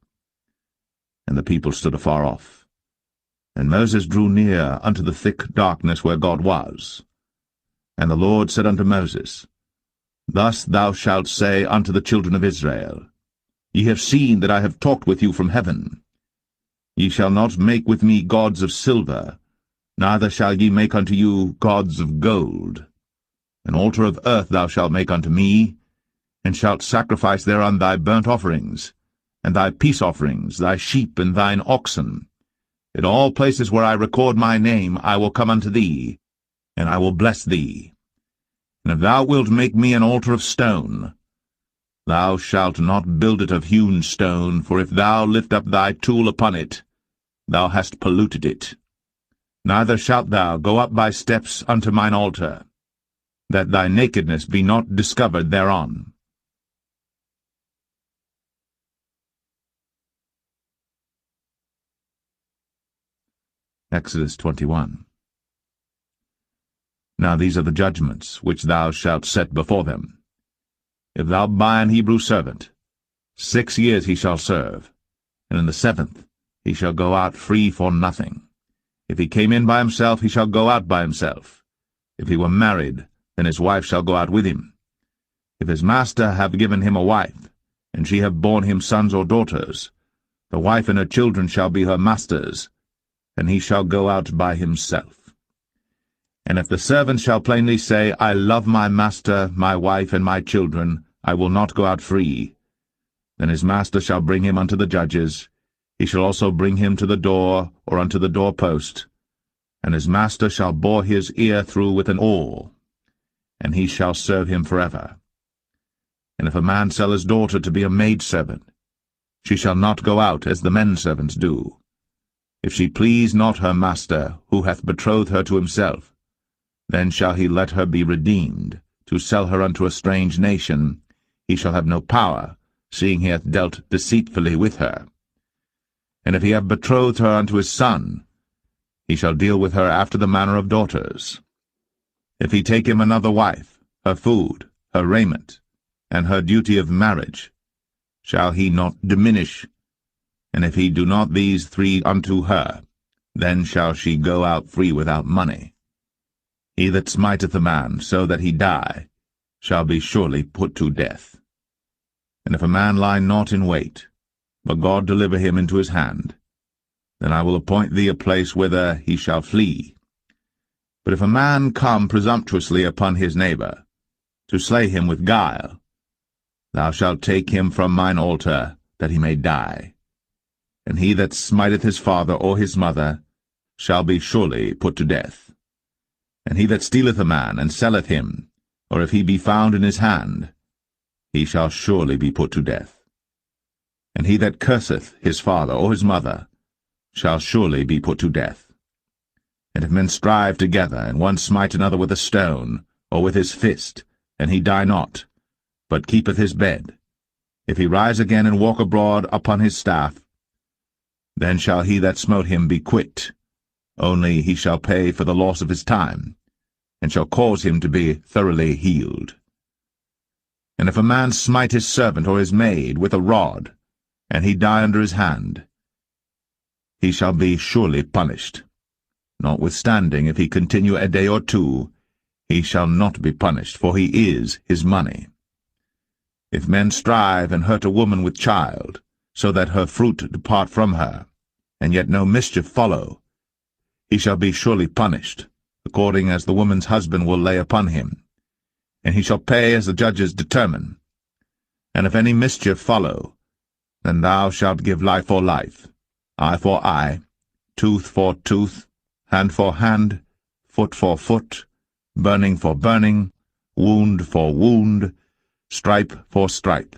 And the people stood afar off. And Moses drew near unto the thick darkness where God was. And the Lord said unto Moses, Thus thou shalt say unto the children of Israel, Ye have seen that I have talked with you from heaven. Ye shall not make with me gods of silver, neither shall ye make unto you gods of gold. An altar of earth thou shalt make unto me, and shalt sacrifice thereon thy burnt offerings, and thy peace offerings, thy sheep and thine oxen. In all places where I record my name I will come unto thee, and I will bless thee. And if thou wilt make me an altar of stone, thou shalt not build it of hewn stone, for if thou lift up thy tool upon it, thou hast polluted it. Neither shalt thou go up by steps unto mine altar, that thy nakedness be not discovered thereon. Exodus 21. Now these are the judgments which thou shalt set before them. If thou buy an Hebrew servant, 6 years he shall serve, and in the 7th he shall go out free for nothing. If he came in by himself, he shall go out by himself. If he were married, then his wife shall go out with him. If his master have given him a wife, and she have borne him sons or daughters, the wife and her children shall be her master's, and he shall go out by himself. And if the servant shall plainly say, I love my master, my wife, and my children, I will not go out free, then his master shall bring him unto the judges. He shall also bring him to the door, or unto the doorpost, and his master shall bore his ear through with an awl, and he shall serve him forever. And if a man sell his daughter to be a maidservant, she shall not go out as the men servants do. If she please not her master, who hath betrothed her to himself, then shall he let her be redeemed. To sell her unto a strange nation, he shall have no power, seeing he hath dealt deceitfully with her. And if he have betrothed her unto his son, he shall deal with her after the manner of daughters. If he take him another wife, her food, her raiment, and her duty of marriage, shall he not diminish? And if he do not these 3 unto her, then shall she go out free without money. He that smiteth a man so that he die shall be surely put to death. And if a man lie not in wait, but God deliver him into his hand, then I will appoint thee a place whither he shall flee. But if a man come presumptuously upon his neighbor, to slay him with guile, thou shalt take him from mine altar, that he may die. And he that smiteth his father or his mother shall be surely put to death. And he that stealeth a man, and selleth him, or if he be found in his hand, he shall surely be put to death. And he that curseth his father or his mother shall surely be put to death. And if men strive together, and one smite another with a stone, or with his fist, and he die not, but keepeth his bed, if he rise again and walk abroad upon his staff, then shall he that smote him be quit, only he shall pay for the loss of his time, and shall cause him to be thoroughly healed. And if a man smite his servant or his maid with a rod, and he die under his hand, he shall be surely punished. Notwithstanding, if he continue a day or 2, he shall not be punished, for he is his money. If men strive and hurt a woman with child, so that her fruit depart from her, and yet no mischief follow, he shall be surely punished, according as the woman's husband will lay upon him, and he shall pay as the judges determine. And if any mischief follow, then thou shalt give life for life, eye for eye, tooth for tooth, hand for hand, foot for foot, burning for burning, wound for wound, stripe for stripe.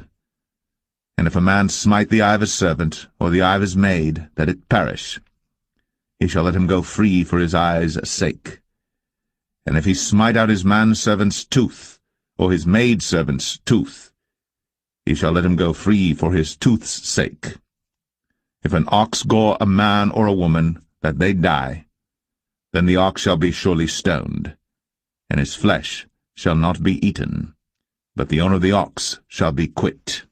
And if a man smite the eye of his servant, or the eye of his maid, that it perish, he shall let him go free for his eye's sake. And if he smite out his manservant's tooth, or his maidservant's tooth, he shall let him go free for his tooth's sake. If an ox gore a man or a woman, that they die, then the ox shall be surely stoned, and his flesh shall not be eaten, but the owner of the ox shall be quit.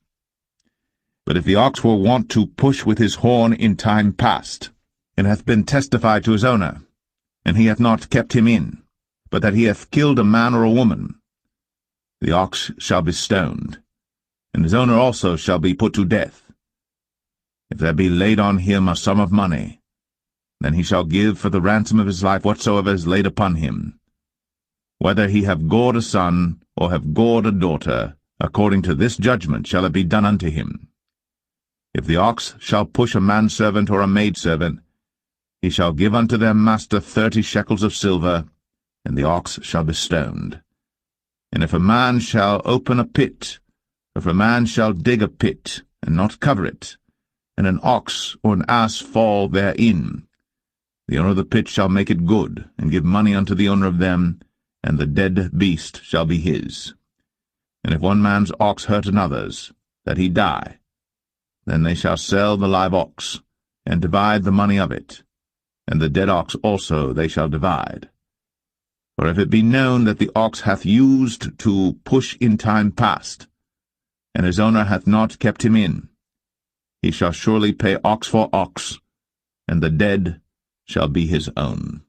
But if the ox were wont to push with his horn in time past, and hath been testified to his owner, and he hath not kept him in, but that he hath killed a man or a woman, the ox shall be stoned, and his owner also shall be put to death. If there be laid on him a sum of money, then he shall give for the ransom of his life whatsoever is laid upon him. Whether he have gored a son, or have gored a daughter, according to this judgment shall it be done unto him. If the ox shall push a manservant or a maidservant, he shall give unto their master 30 shekels of silver, and the ox shall be stoned. And if a man shall open a pit, if a man shall dig a pit, and not cover it, and an ox or an ass fall therein, the owner of the pit shall make it good, and give money unto the owner of them, and the dead beast shall be his. And if one man's ox hurt another's, that he die, then they shall sell the live ox, and divide the money of it. and the dead ox also they shall divide. For if it be known that the ox hath used to push in time past, and his owner hath not kept him in, he shall surely pay ox for ox, and the dead shall be his own.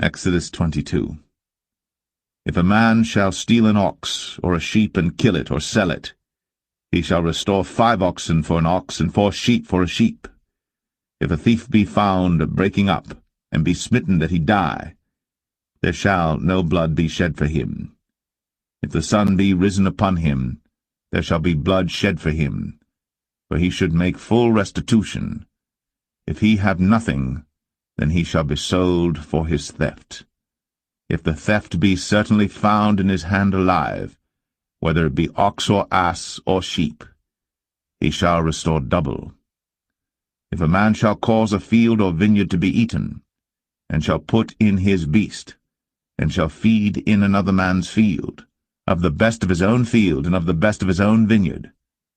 Exodus 22. If a man shall steal an ox or a sheep and kill it or sell it, he shall restore 5 oxen for an ox and 4 sheep for a sheep. If a thief be found breaking up, and be smitten that he die, there shall no blood be shed for him. If the sun be risen upon him, there shall be blood shed for him, for he should make full restitution. If he have nothing, then he shall be sold for his theft. If the theft be certainly found in his hand alive, whether it be ox or ass or sheep, he shall restore double. If a man shall cause a field or vineyard to be eaten, and shall put in his beast, and shall feed in another man's field, of the best of his own field and of the best of his own vineyard,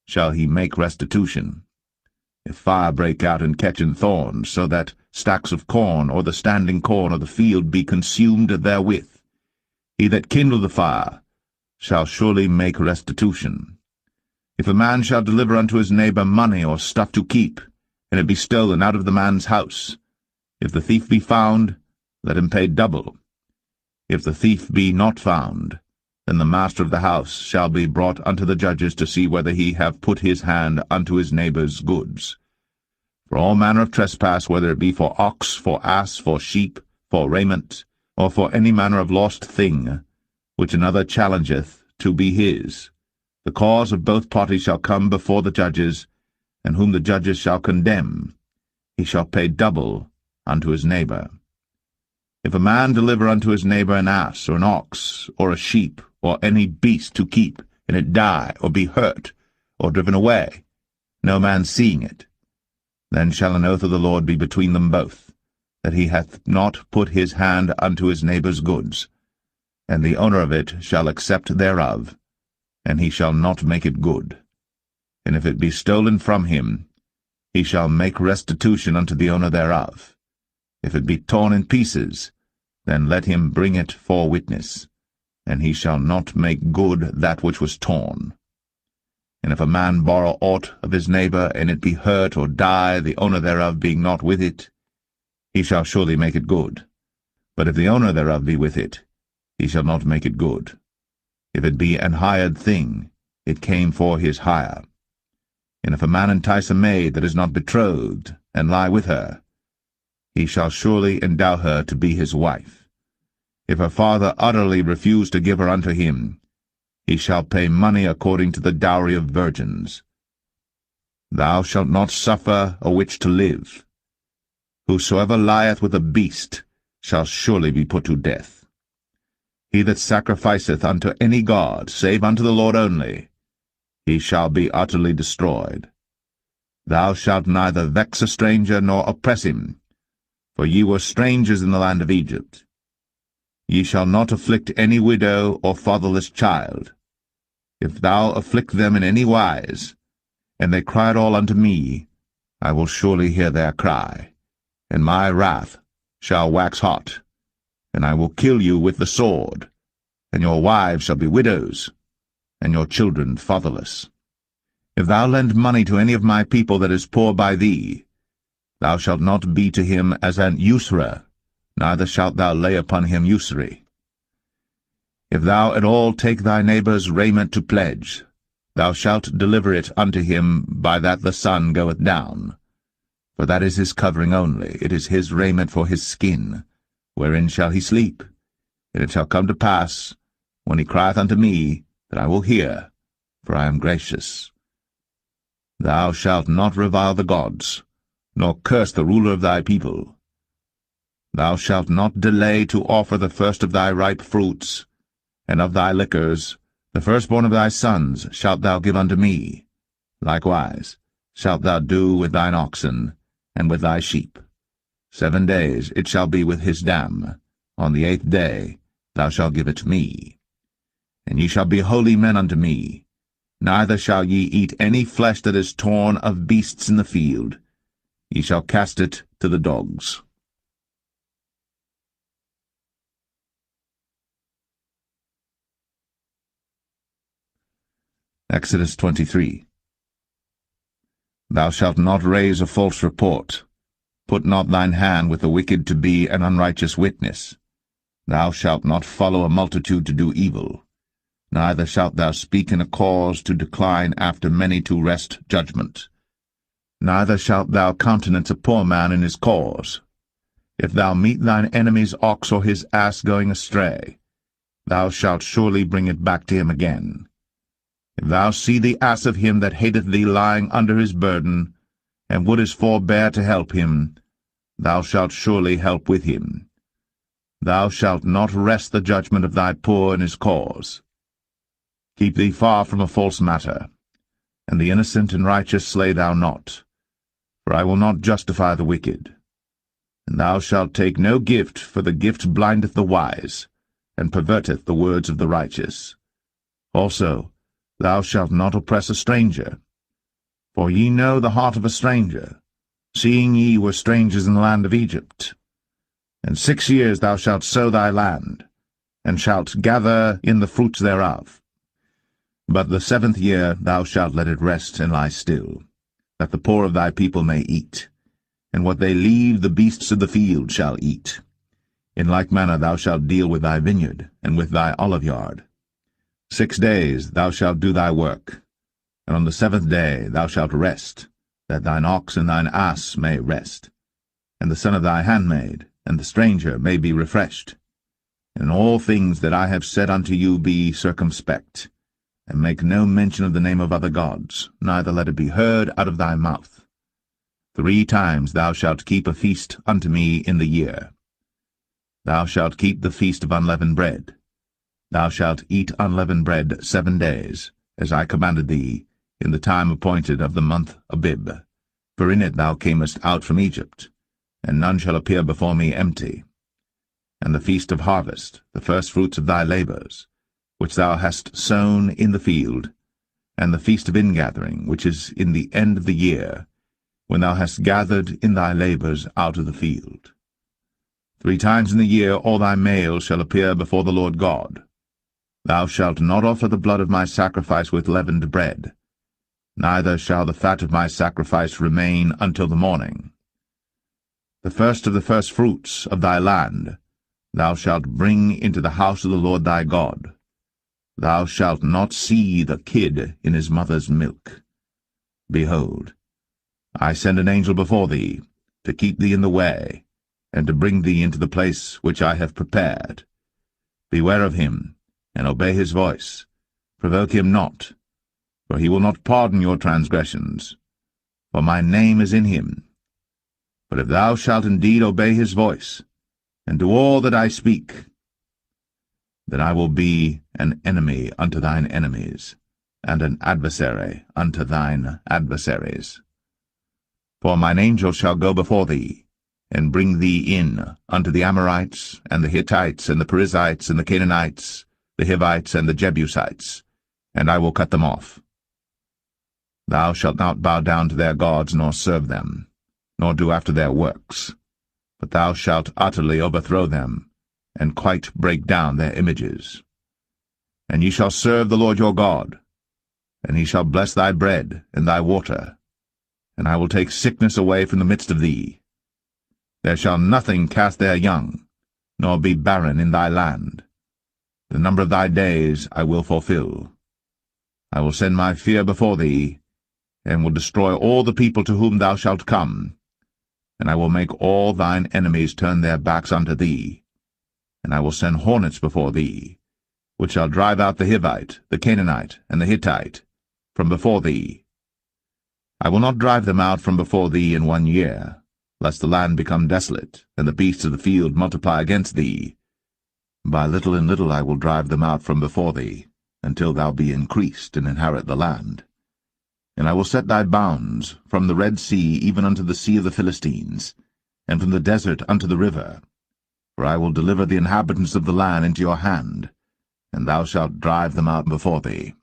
shall he make restitution. If fire break out and catch in thorns, so that stacks of corn or the standing corn of the field be consumed therewith, he that kindled the fire shall surely make restitution. If a man shall deliver unto his neighbor money or stuff to keep, and it be stolen out of the man's house, if the thief be found, let him pay double. If the thief be not found, then the master of the house shall be brought unto the judges to see whether he have put his hand unto his neighbor's goods. For all manner of trespass, whether it be for ox, for ass, for sheep, for raiment, or for any manner of lost thing, which another challengeth to be his, the cause of both parties shall come before the judges, and whom the judges shall condemn, he shall pay double unto his neighbor. If a man deliver unto his neighbor an ass, or an ox, or a sheep, or any beast to keep, and it die, or be hurt, or driven away, no man seeing it, then shall an oath of the Lord be between them both, that he hath not put his hand unto his neighbor's goods, and the owner of it shall accept thereof, and he shall not make it good. And if it be stolen from him, he shall make restitution unto the owner thereof. If it be torn in pieces, then let him bring it for witness, and he shall not make good that which was torn. And if a man borrow aught of his neighbor, and it be hurt or die, the owner thereof being not with it, he shall surely make it good. But if the owner thereof be with it, he shall not make it good. If it be an hired thing, it came for his hire. And if a man entice a maid that is not betrothed, and lie with her, he shall surely endow her to be his wife. If her father utterly refuse to give her unto him, he shall pay money according to the dowry of virgins. Thou shalt not suffer a witch to live. Whosoever lieth with a beast shall surely be put to death. He that sacrificeth unto any god, save unto the Lord only, he shall be utterly destroyed. Thou shalt neither vex a stranger nor oppress him, for ye were strangers in the land of Egypt. Ye shall not afflict any widow or fatherless child. If thou afflict them in any wise, and they cry at all unto me, I will surely hear their cry, and my wrath shall wax hot, and I will kill you with the sword, and your wives shall be widows, and your children fatherless. If thou lend money to any of my people that is poor by thee, thou shalt not be to him as an usurer, neither shalt thou lay upon him usury. If thou at all take thy neighbor's raiment to pledge, thou shalt deliver it unto him by that the sun goeth down. For that is his covering only, it is his raiment for his skin, wherein shall he sleep. And it shall come to pass, when he crieth unto me, that I will hear, for I am gracious. Thou shalt not revile the gods, nor curse the ruler of thy people. Thou shalt not delay to offer the first of thy ripe fruits, and of thy liquors, the firstborn of thy sons shalt thou give unto me. Likewise shalt thou do with thine oxen, and with thy sheep. 7 days it shall be with his dam. On the 8th day thou shalt give it to me. And ye shall be holy men unto me. Neither shall ye eat any flesh that is torn of beasts in the field. Ye shall cast it to the dogs. Exodus 23. Thou shalt not raise a false report. Put not thine hand with the wicked to be an unrighteous witness. Thou shalt not follow a multitude to do evil. Neither shalt thou speak in a cause to decline after many to wrest judgment. Neither shalt thou countenance a poor man in his cause. If thou meet thine enemy's ox or his ass going astray, thou shalt surely bring it back to him again. If thou see the ass of him that hateth thee lying under his burden, and wouldest forbear to help him, thou shalt surely help with him. Thou shalt not wrest the judgment of thy poor in his cause. Keep thee far from a false matter, and the innocent and righteous slay thou not, for I will not justify the wicked. And thou shalt take no gift, for the gift blindeth the wise, and perverteth the words of the righteous. Also, thou shalt not oppress a stranger, for ye know the heart of a stranger, seeing ye were strangers in the land of Egypt. And 6 years thou shalt sow thy land, and shalt gather in the fruits thereof. But the 7th year thou shalt let it rest and lie still, that the poor of thy people may eat, and what they leave the beasts of the field shall eat. In like manner thou shalt deal with thy vineyard, and with thy oliveyard. 6 days thou shalt do thy work, and on the 7th day thou shalt rest, that thine ox and thine ass may rest, and the son of thy handmaid, and the stranger may be refreshed. In all things that I have said unto you be circumspect, and make no mention of the name of other gods, neither let it be heard out of thy mouth. 3 times thou shalt keep a feast unto me in the year. Thou shalt keep the feast of unleavened bread. Thou shalt eat unleavened bread 7 days, as I commanded thee, in the time appointed of the month Abib. For in it thou camest out from Egypt, and none shall appear before me empty. And the feast of harvest, the firstfruits of thy labours, which thou hast sown in the field, and the feast of ingathering, which is in the end of the year, when thou hast gathered in thy labours out of the field. 3 times in the year all thy males shall appear before the Lord God. Thou shalt not offer the blood of my sacrifice with leavened bread, neither shall the fat of my sacrifice remain until the morning. The first of the firstfruits of thy land thou shalt bring into the house of the Lord thy God. Thou shalt not see the kid in his mother's milk. Behold, I send an angel before thee, to keep thee in the way, and to bring thee into the place which I have prepared. Beware of him, and obey his voice. Provoke him not, for he will not pardon your transgressions, for my name is in him. But if thou shalt indeed obey his voice, and do all that I speak, then I will be an enemy unto thine enemies, and an adversary unto thine adversaries. For mine angel shall go before thee, and bring thee in unto the Amorites, and the Hittites, and the Perizzites, and the Canaanites, the Hivites, and the Jebusites, and I will cut them off. Thou shalt not bow down to their gods, nor serve them, nor do after their works, but thou shalt utterly overthrow them, and quite break down their images. And ye shall serve the Lord your God, and he shall bless thy bread and thy water, and I will take sickness away from the midst of thee. There shall nothing cast their young, nor be barren in thy land. The number of thy days I will fulfill. I will send my fear before thee, and will destroy all the people to whom thou shalt come, and I will make all thine enemies turn their backs unto thee. And I will send hornets before thee, which shall drive out the Hivite, the Canaanite, and the Hittite from before thee. I will not drive them out from before thee in 1 year, lest the land become desolate, and the beasts of the field multiply against thee. By little and little I will drive them out from before thee, until thou be increased and inherit the land. And I will set thy bounds from the Red Sea even unto the sea of the Philistines, and from the desert unto the river. For I will deliver the inhabitants of the land into your hand, and thou shalt drive them out before thee.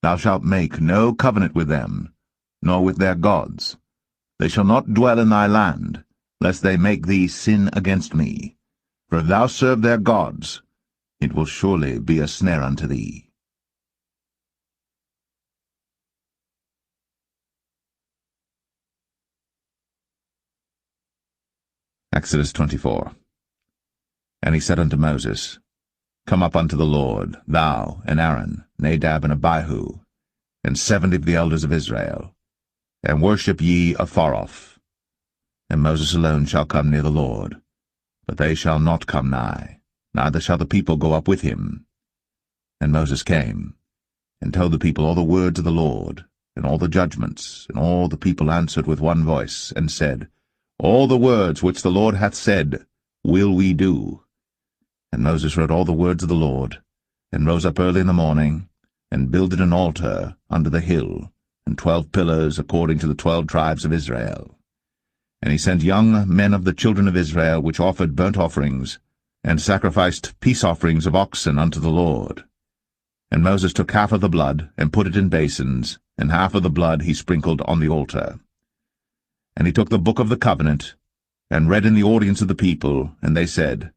Thou shalt make no covenant with them, nor with their gods. They shall not dwell in thy land, lest they make thee sin against me. For if thou serve their gods, it will surely be a snare unto thee. Exodus 24. And he said unto Moses, Come up unto the Lord, thou, and Aaron, Nadab, and Abihu, and 70 of the elders of Israel, and worship ye afar off. And Moses alone shall come near the Lord, but they shall not come nigh, neither shall the people go up with him. And Moses came, and told the people all the words of the Lord, and all the judgments, and all the people answered with one voice, and said, All the words which the Lord hath said will we do. And Moses wrote all the words of the Lord, and rose up early in the morning, and builded an altar under the hill, and 12 pillars according to the 12 tribes of Israel. And he sent young men of the children of Israel, which offered burnt offerings, and sacrificed peace offerings of oxen unto the Lord. And Moses took half of the blood, and put it in basins, and half of the blood he sprinkled on the altar. And he took the book of the covenant, and read in the audience of the people, and they said,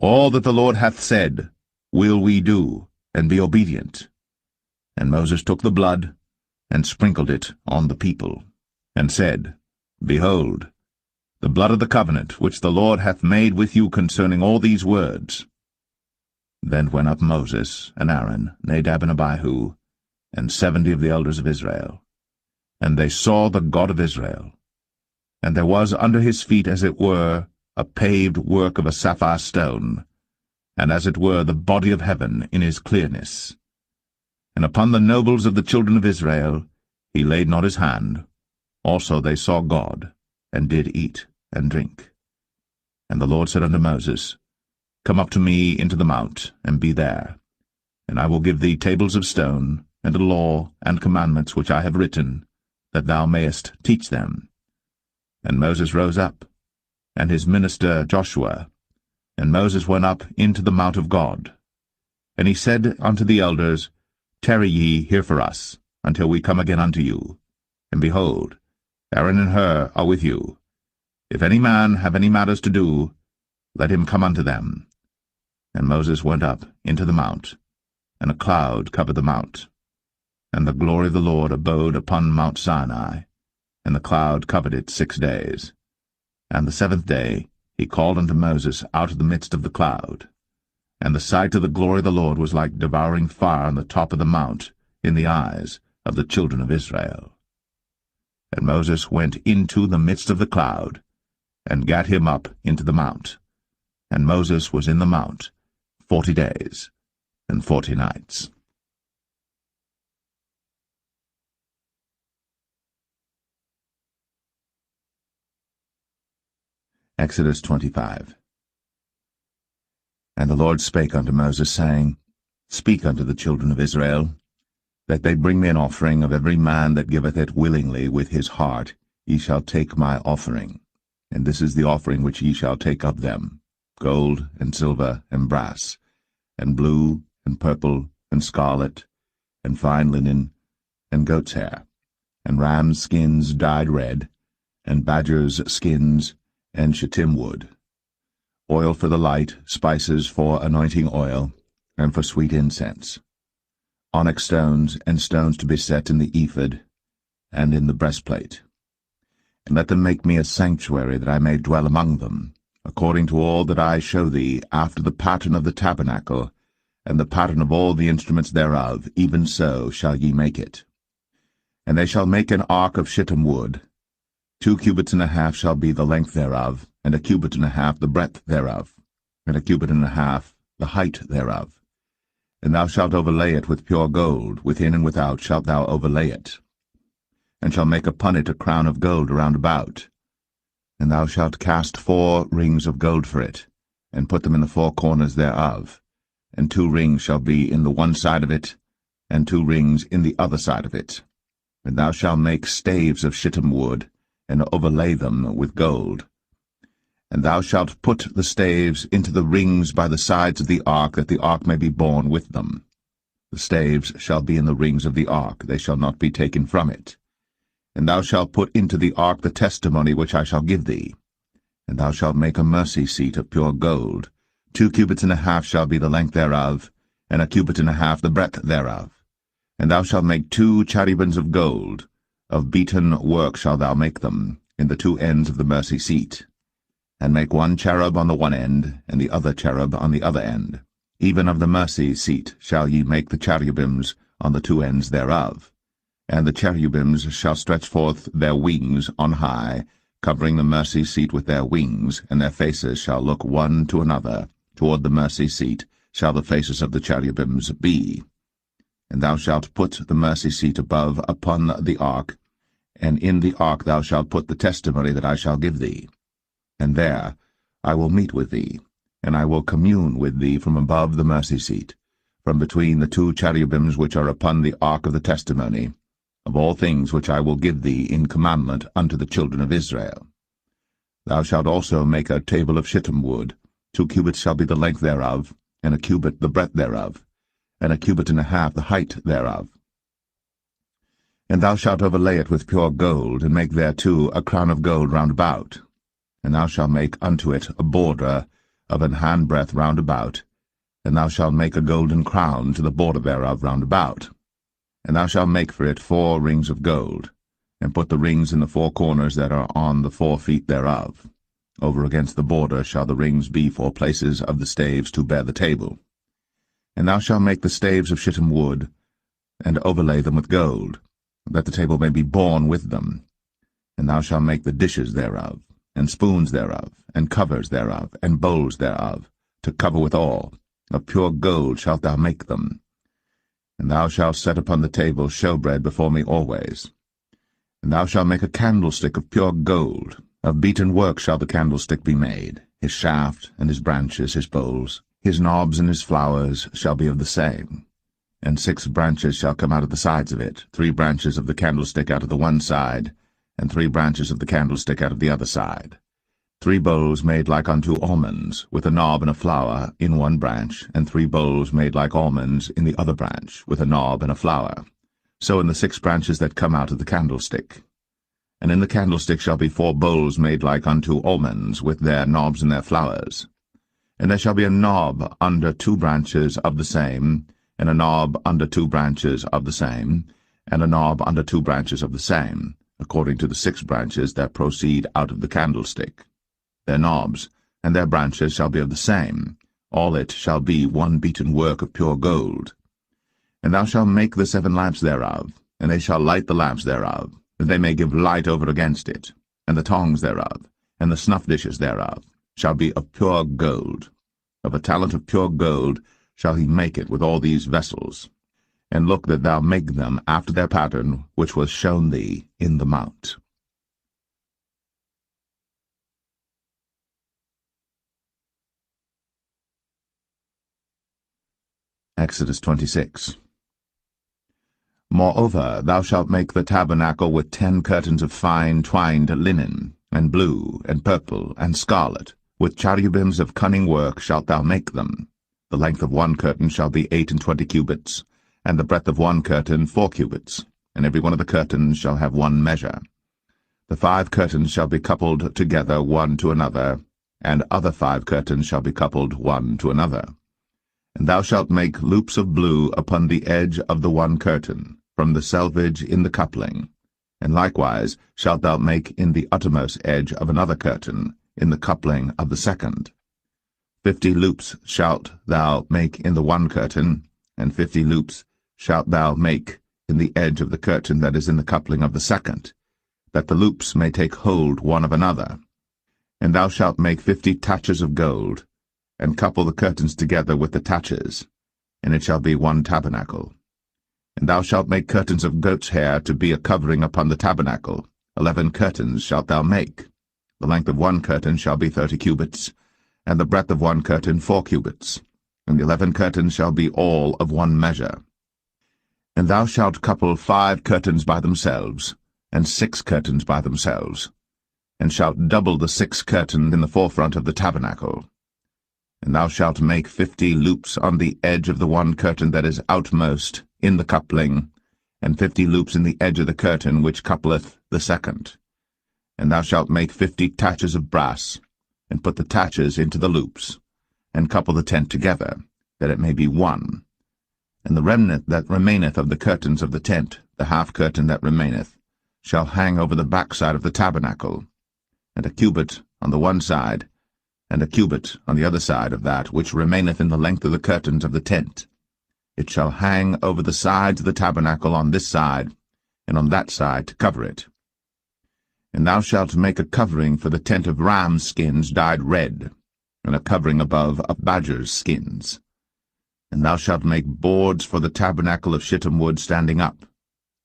All that the Lord hath said will we do, and be obedient. And Moses took the blood, and sprinkled it on the people, and said, Behold, the blood of the covenant which the Lord hath made with you concerning all these words. Then went up Moses, and Aaron, Nadab, and Abihu, and 70 of the elders of Israel. And they saw the God of Israel. And there was under his feet, as it were, a paved work of a sapphire stone, and as it were the body of heaven in his clearness. And upon the nobles of the children of Israel he laid not his hand. Also they saw God, and did eat and drink. And the Lord said unto Moses, Come up to me into the mount, and be there. And I will give thee tables of stone, and a law and commandments which I have written, that thou mayest teach them. And Moses rose up, and his minister Joshua. And Moses went up into the mount of God. And he said unto the elders, Tarry ye here for us, until we come again unto you. And behold, Aaron and Hur are with you. If any man have any matters to do, let him come unto them. And Moses went up into the mount, and a cloud covered the mount. And the glory of the Lord abode upon Mount Sinai, and the cloud covered it 6 days. And the 7th day he called unto Moses out of the midst of the cloud. And the sight of the glory of the Lord was like devouring fire on the top of the mount in the eyes of the children of Israel. And Moses went into the midst of the cloud, and gat him up into the mount. And Moses was in the mount 40 days and 40 nights. Exodus 25. And the Lord spake unto Moses, saying, Speak unto the children of Israel, that they bring me an offering of every man that giveth it willingly with his heart. Ye shall take my offering. And this is the offering which ye shall take of them, gold, and silver, and brass, and blue, and purple, and scarlet, and fine linen, and goat's hair, and rams' skins dyed red, and badgers' skins, and shittim wood, oil for the light, spices for anointing oil, and for sweet incense, onyx stones, and stones to be set in the ephod, and in the breastplate. And let them make me a sanctuary, that I may dwell among them, according to all that I show thee, after the pattern of the tabernacle, and the pattern of all the instruments thereof, even so shall ye make it. And they shall make an ark of shittim wood. 2 cubits and a half shall be the length thereof, and a cubit and a half the breadth thereof, and a cubit and a half the height thereof. And thou shalt overlay it with pure gold, within and without shalt thou overlay it, and shalt make upon it a crown of gold round about. And thou shalt cast 4 rings of gold for it, and put them in the 4 corners thereof, and 2 rings shall be in the one side of it, and 2 rings in the other side of it. And thou shalt make staves of shittim wood, and overlay them with gold. And thou shalt put the staves into the rings by the sides of the ark, that the ark may be borne with them. The staves shall be in the rings of the ark, they shall not be taken from it. And thou shalt put into the ark the testimony which I shall give thee. And thou shalt make a mercy seat of pure gold. 2 cubits and a half shall be the length thereof, and 1 cubit and a half the breadth thereof. And thou shalt make 2 cherubims of gold. Of beaten work shalt thou make them, in the 2 ends of the mercy seat. And make 1 cherub on the one end, and the other cherub on the other end. Even of the mercy seat shall ye make the cherubims on the 2 ends thereof. And the cherubims shall stretch forth their wings on high, covering the mercy seat with their wings, and their faces shall look one to another. Toward the mercy seat shall the faces of the cherubims be. And thou shalt put the mercy seat above upon the ark, and in the ark thou shalt put the testimony that I shall give thee. And there I will meet with thee, and I will commune with thee from above the mercy seat, from between the 2 cherubims which are upon the ark of the testimony, of all things which I will give thee in commandment unto the children of Israel. Thou shalt also make a table of shittim wood. 2 cubits shall be the length thereof, and 1 cubit the breadth thereof, and 1 cubit and a half the height thereof. And thou shalt overlay it with pure gold, and make thereto a crown of gold round about. And thou shalt make unto it a border of an handbreadth round about, and thou shalt make a golden crown to the border thereof round about. And thou shalt make for it 4 rings of gold, and put the rings in the 4 corners that are on the 4 feet thereof. Over against the border shall the rings be for places of the staves to bear the table. And thou shalt make the staves of shittim wood, and overlay them with gold, that the table may be borne with them. And thou shalt make the dishes thereof, and spoons thereof, and covers thereof, and bowls thereof, to cover withal. Of pure gold shalt thou make them. And thou shalt set upon the table showbread before me always. And thou shalt make a candlestick of pure gold. Of beaten work shall the candlestick be made. His shaft, and his branches, his bowls, his knobs and his flowers shall be of the same. And 6 branches shall come out of the sides of it, 3 branches of the candlestick out of the one side, and 3 branches of the candlestick out of the other side. 3 bowls made like unto almonds, with a knob and a flower in one branch, and 3 bowls made like almonds in the other branch, with a knob and a flower. So in the 6 branches that come out of the candlestick. And in the candlestick shall be 4 bowls made like unto almonds, with their knobs and their flowers. And there shall be a knob under 2 branches of the same, and a knob under 2 branches of the same, and a knob under 2 branches of the same, according to the 6 branches that proceed out of the candlestick. Their knobs and their branches shall be of the same. All it shall be one beaten work of pure gold. And thou shalt make the 7 lamps thereof, and they shall light the lamps thereof, that they may give light over against it. And the tongs thereof, and the snuff dishes thereof, shall be of pure gold. Of a talent of pure gold shall he make it with all these vessels. And look that thou make them after their pattern, which was shown thee in the mount. Exodus 26. Moreover, thou shalt make the tabernacle with 10 curtains of fine twined linen, and blue, and purple, and scarlet. With cherubims of cunning work shalt thou make them. The length of 1 curtain shall be 28 cubits, and the breadth of 1 curtain 4 cubits, and every one of the curtains shall have 1 measure. The 5 curtains shall be coupled together one to another, and other 5 curtains shall be coupled one to another. And thou shalt make loops of blue upon the edge of the 1 curtain, from the selvage in the coupling. And likewise shalt thou make in the uttermost edge of another curtain, in the coupling of the 2nd. 50 loops shalt thou make in the 1 curtain, and 50 loops shalt thou make in the edge of the curtain that is in the coupling of the 2nd, that the loops may take hold one of another. And thou shalt make 50 taches of gold, and couple the curtains together with the taches, and it shall be 1 tabernacle. And thou shalt make curtains of goat's hair to be a covering upon the tabernacle. 11 curtains shalt thou make. The length of 1 curtain shall be 30 cubits, and the breadth of 1 curtain 4 cubits, and the 11 curtains shall be all of 1 measure. And thou shalt couple 5 curtains by themselves, and 6 curtains by themselves, and shalt double the 6 curtains in the forefront of the tabernacle. And thou shalt make 50 loops on the edge of the one curtain that is outmost in the coupling, and 50 loops in the edge of the curtain which coupleth the second. And thou shalt make 50 taches of brass, and put the taches into the loops, and couple the tent together, that it may be one. And the remnant that remaineth of the curtains of the tent, the half curtain that remaineth, shall hang over the backside of the tabernacle, and a cubit on the one side, and a cubit on the other side of that which remaineth in the length of the curtains of the tent. It shall hang over the sides of the tabernacle on this side, and on that side to cover it. And thou shalt make a covering for the tent of rams' skins dyed red, and a covering above of badgers' skins. And thou shalt make boards for the tabernacle of shittim wood standing up.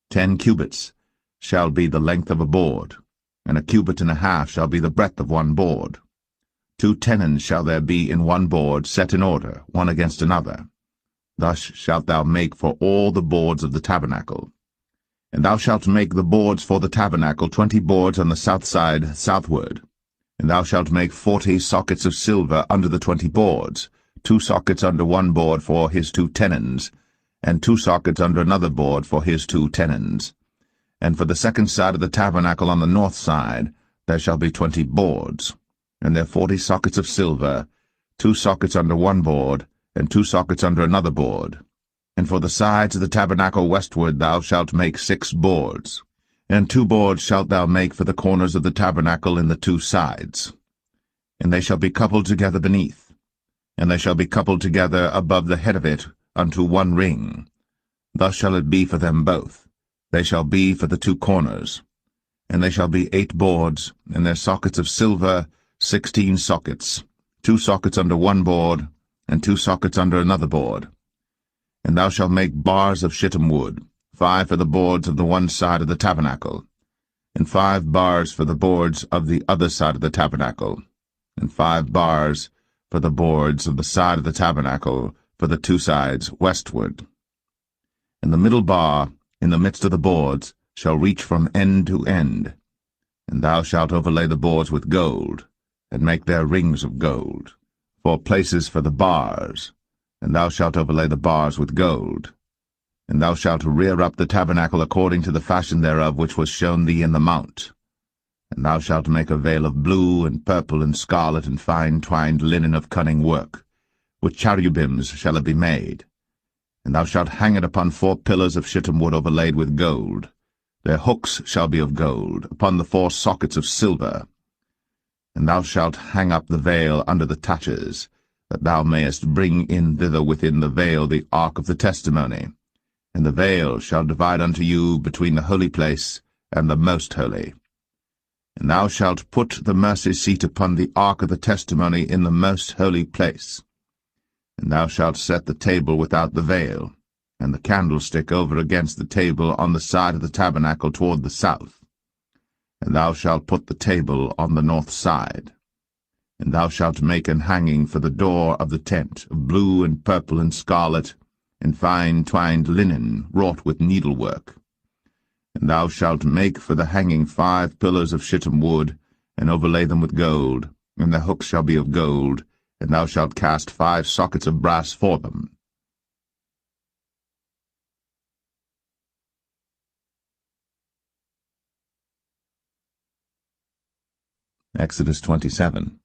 10 cubits shall be the length of a board, and a cubit and a half shall be the breadth of one board. 2 tenons shall there be in one board, set in order, one against another. Thus shalt thou make for all the boards of the tabernacle. And thou shalt make the boards for the tabernacle 20 boards on the south side southward. And thou shalt make 40 sockets of silver under the 20 boards, 2 sockets under one board for his 2 tenons, and 2 sockets under another board for his 2 tenons. And for the second side of the tabernacle on the north side there shall be 20 boards, and there 40 sockets of silver, 2 sockets under one board, and 2 sockets under another board. And for the sides of the tabernacle westward thou shalt make 6 boards, and 2 boards shalt thou make for the corners of the tabernacle in the 2 sides. And they shall be coupled together beneath, and they shall be coupled together above the head of it unto one ring. Thus shall it be for them both. They shall be for the 2 corners. And they shall be 8 boards, and their sockets of silver 16 sockets, 2 sockets under one board, and 2 sockets under another board. And thou shalt make bars of shittim wood, 5 for the boards of the one side of the tabernacle, and 5 bars for the boards of the other side of the tabernacle, and 5 bars for the boards of the side of the tabernacle for the 2 sides westward. And the middle bar in the midst of the boards shall reach from end to end. And thou shalt overlay the boards with gold, and make their rings of gold, for places for the bars, and thou shalt overlay the bars with gold. And thou shalt rear up the tabernacle according to the fashion thereof which was shown thee in the mount. And thou shalt make a veil of blue and purple and scarlet and fine twined linen of cunning work. With cherubims shall it be made. And thou shalt hang it upon 4 pillars of shittim wood overlaid with gold. Their hooks shall be of gold, upon the 4 sockets of silver. And thou shalt hang up the veil under the taches, that thou mayest bring in thither within the veil the ark of the testimony. And the veil shall divide unto you between the holy place and the most holy. And thou shalt put the mercy seat upon the ark of the testimony in the most holy place. And thou shalt set the table without the veil, and the candlestick over against the table on the side of the tabernacle toward the south. And thou shalt put the table on the north side. And thou shalt make an hanging for the door of the tent, of blue and purple and scarlet, and fine twined linen, wrought with needlework. And thou shalt make for the hanging 5 pillars of shittim wood, and overlay them with gold, and the hooks shall be of gold, and thou shalt cast 5 sockets of brass for them. Exodus 27.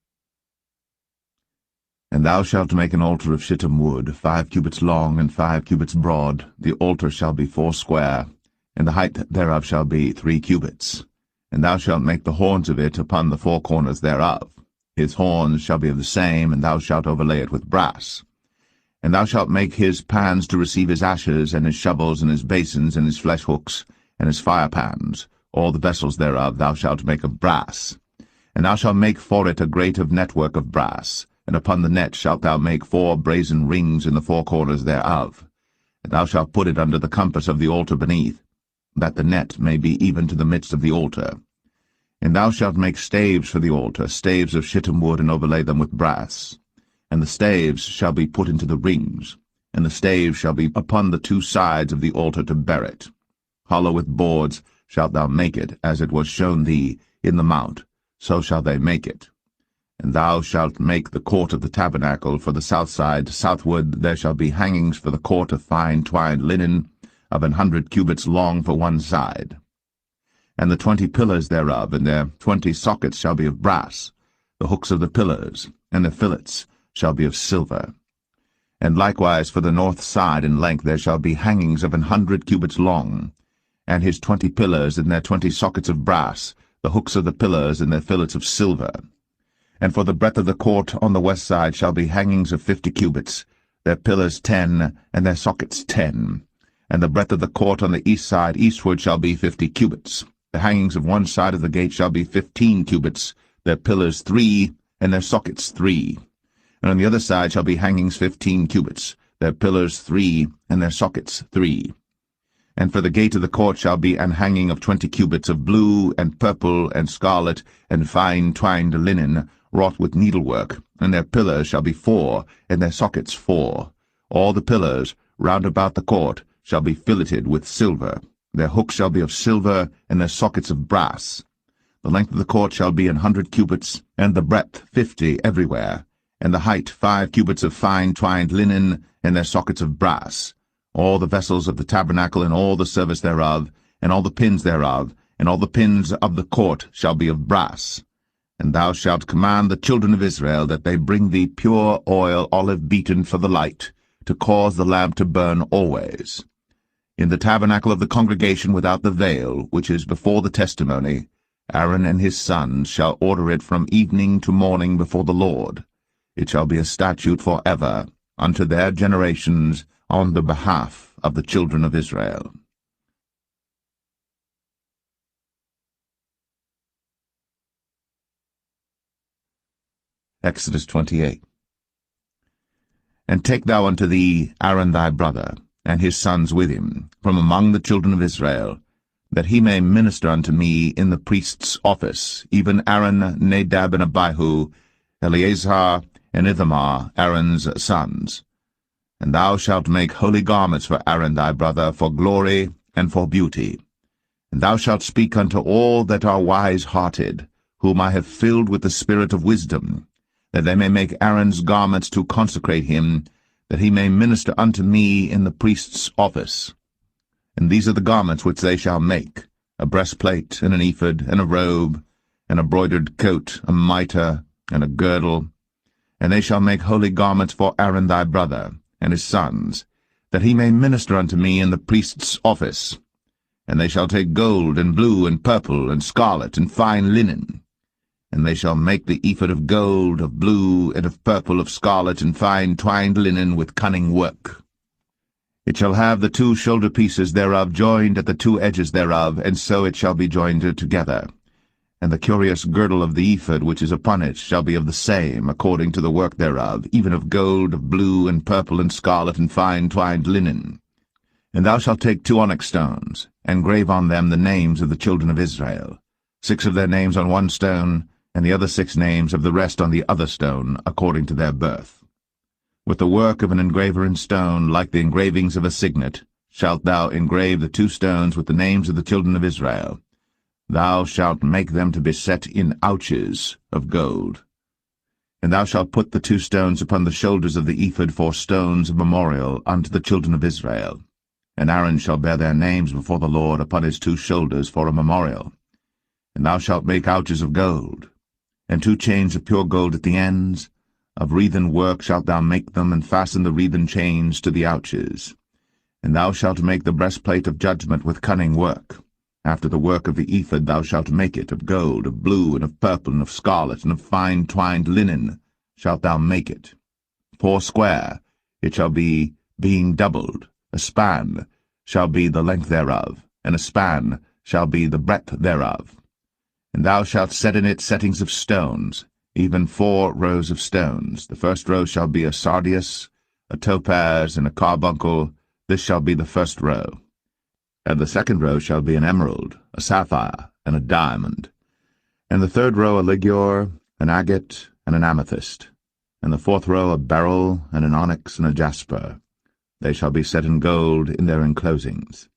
And thou shalt make an altar of shittim wood, 5 cubits long and 5 cubits broad. The altar shall be 4 square, and the height thereof shall be 3 cubits. And thou shalt make the horns of it upon the 4 corners thereof. His horns shall be of the same, and thou shalt overlay it with brass. And thou shalt make his pans to receive his ashes, and his shovels, and his basins, and his flesh hooks, and his fire pans. All the vessels thereof thou shalt make of brass. And thou shalt make for it a grate of network of brass, and upon the net shalt thou make 4 brazen rings in the 4 corners thereof. And thou shalt put it under the compass of the altar beneath, that the net may be even to the midst of the altar. And thou shalt make staves for the altar, staves of shittim wood, and overlay them with brass. And the staves shall be put into the rings, and the staves shall be upon the 2 sides of the altar to bear it. Hollow with boards shalt thou make it, as it was shown thee in the mount, so shall they make it. And thou shalt make the court of the tabernacle for the south side. Southward there shall be hangings for the court of fine twined linen, of 100 cubits long for one side. And the 20 pillars thereof, and their 20 sockets shall be of brass. The hooks of the pillars, and the fillets, shall be of silver. And likewise for the north side in length there shall be hangings of 100 cubits long, and his 20 pillars, and their 20 sockets of brass, the hooks of the pillars, and their fillets of silver. And for the breadth of the court on the west side shall be hangings of 50 cubits, their pillars 10, and their sockets 10. And the breadth of the court on the east side eastward shall be 50 cubits. The hangings of one side of the gate shall be 15 cubits, their pillars 3, and their sockets 3. And on the other side shall be hangings 15 cubits, their pillars 3, and their sockets 3. And for the gate of the court shall be an hanging of 20 cubits of blue, and purple, and scarlet, and fine twined linen, wrought with needlework, and their pillars shall be 4, and their sockets 4. All the pillars round about the court shall be filleted with silver. Their hooks shall be of silver, and their sockets of brass. The length of the court shall be 100 cubits, and the breadth 50 everywhere, and the height 5 cubits of fine twined linen, and their sockets of brass. All the vessels of the tabernacle, and all the service thereof, and all the pins thereof, and all the pins of the court shall be of brass. And thou shalt command the children of Israel that they bring thee pure oil, olive beaten for the light, to cause the lamp to burn always. In the tabernacle of the congregation without the veil, which is before the testimony, Aaron and his sons shall order it from evening to morning before the Lord. It shall be a statute forever unto their generations on the behalf of the children of Israel. Exodus 28. And take thou unto thee Aaron thy brother, and his sons with him, from among the children of Israel, that he may minister unto me in the priest's office, even Aaron, Nadab, and Abihu, Eleazar, and Ithamar, Aaron's sons. And thou shalt make holy garments for Aaron thy brother, for glory and for beauty. And thou shalt speak unto all that are wise-hearted, whom I have filled with the spirit of wisdom, that they may make Aaron's garments to consecrate him, that he may minister unto me in the priest's office. And these are the garments which they shall make: a breastplate, and an ephod, and a robe, and a broidered coat, a mitre, and a girdle. And they shall make holy garments for Aaron thy brother, and his sons, that he may minister unto me in the priest's office. And they shall take gold, and blue, and purple, and scarlet, and fine linen. And they shall make the ephod of gold, of blue, and of purple, of scarlet, and fine twined linen with cunning work. It shall have the 2 shoulder pieces thereof joined at the 2 edges thereof, and so it shall be joined together. And the curious girdle of the ephod which is upon it shall be of the same, according to the work thereof, even of gold, of blue, and purple, and scarlet, and fine twined linen. And thou shalt take 2 onyx stones, and grave on them the names of the children of Israel, 6 of their names on one stone, and the other 6 names of the rest on the other stone, according to their birth. With the work of an engraver in stone, like the engravings of a signet, shalt thou engrave the 2 stones with the names of the children of Israel. Thou shalt make them to be set in ouches of gold. And thou shalt put the 2 stones upon the shoulders of the ephod for stones of memorial unto the children of Israel. And Aaron shall bear their names before the Lord upon his 2 shoulders for a memorial. And thou shalt make ouches of gold, and 2 chains of pure gold at the ends. Of wreathen work shalt thou make them, and fasten the wreathen chains to the ouches. And thou shalt make the breastplate of judgment with cunning work. After the work of the ephod thou shalt make it, of gold, of blue, and of purple, and of scarlet, and of fine twined linen shalt thou make it. 4 square it shall be, being doubled. A span shall be the length thereof, and a span shall be the breadth thereof. And thou shalt set in it settings of stones, even 4 rows of stones. The first row shall be a sardius, a topaz, and a carbuncle. This shall be the first row. And the second row shall be an emerald, a sapphire, and a diamond. And the third row a ligure, an agate, and an amethyst. And the 4th row a beryl, and an onyx, and a jasper. They shall be set in gold in their enclosings.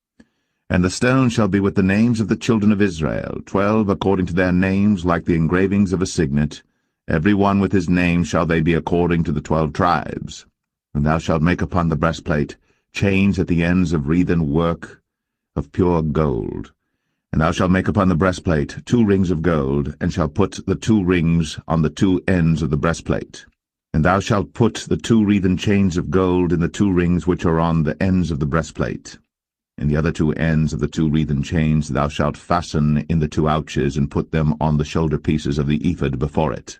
And the stone shall be with the names of the children of Israel, 12 according to their names, like the engravings of a signet. Every one with his name shall they be according to the 12 tribes. And thou shalt make upon the breastplate chains at the ends of wreathen work of pure gold. And thou shalt make upon the breastplate 2 rings of gold, and shalt put the 2 rings on the 2 ends of the breastplate. And thou shalt put the 2 wreathen chains of gold in the 2 rings which are on the ends of the breastplate. In the other 2 ends of the 2 wreathen chains thou shalt fasten in the 2 ouches, and put them on the shoulder pieces of the ephod before it.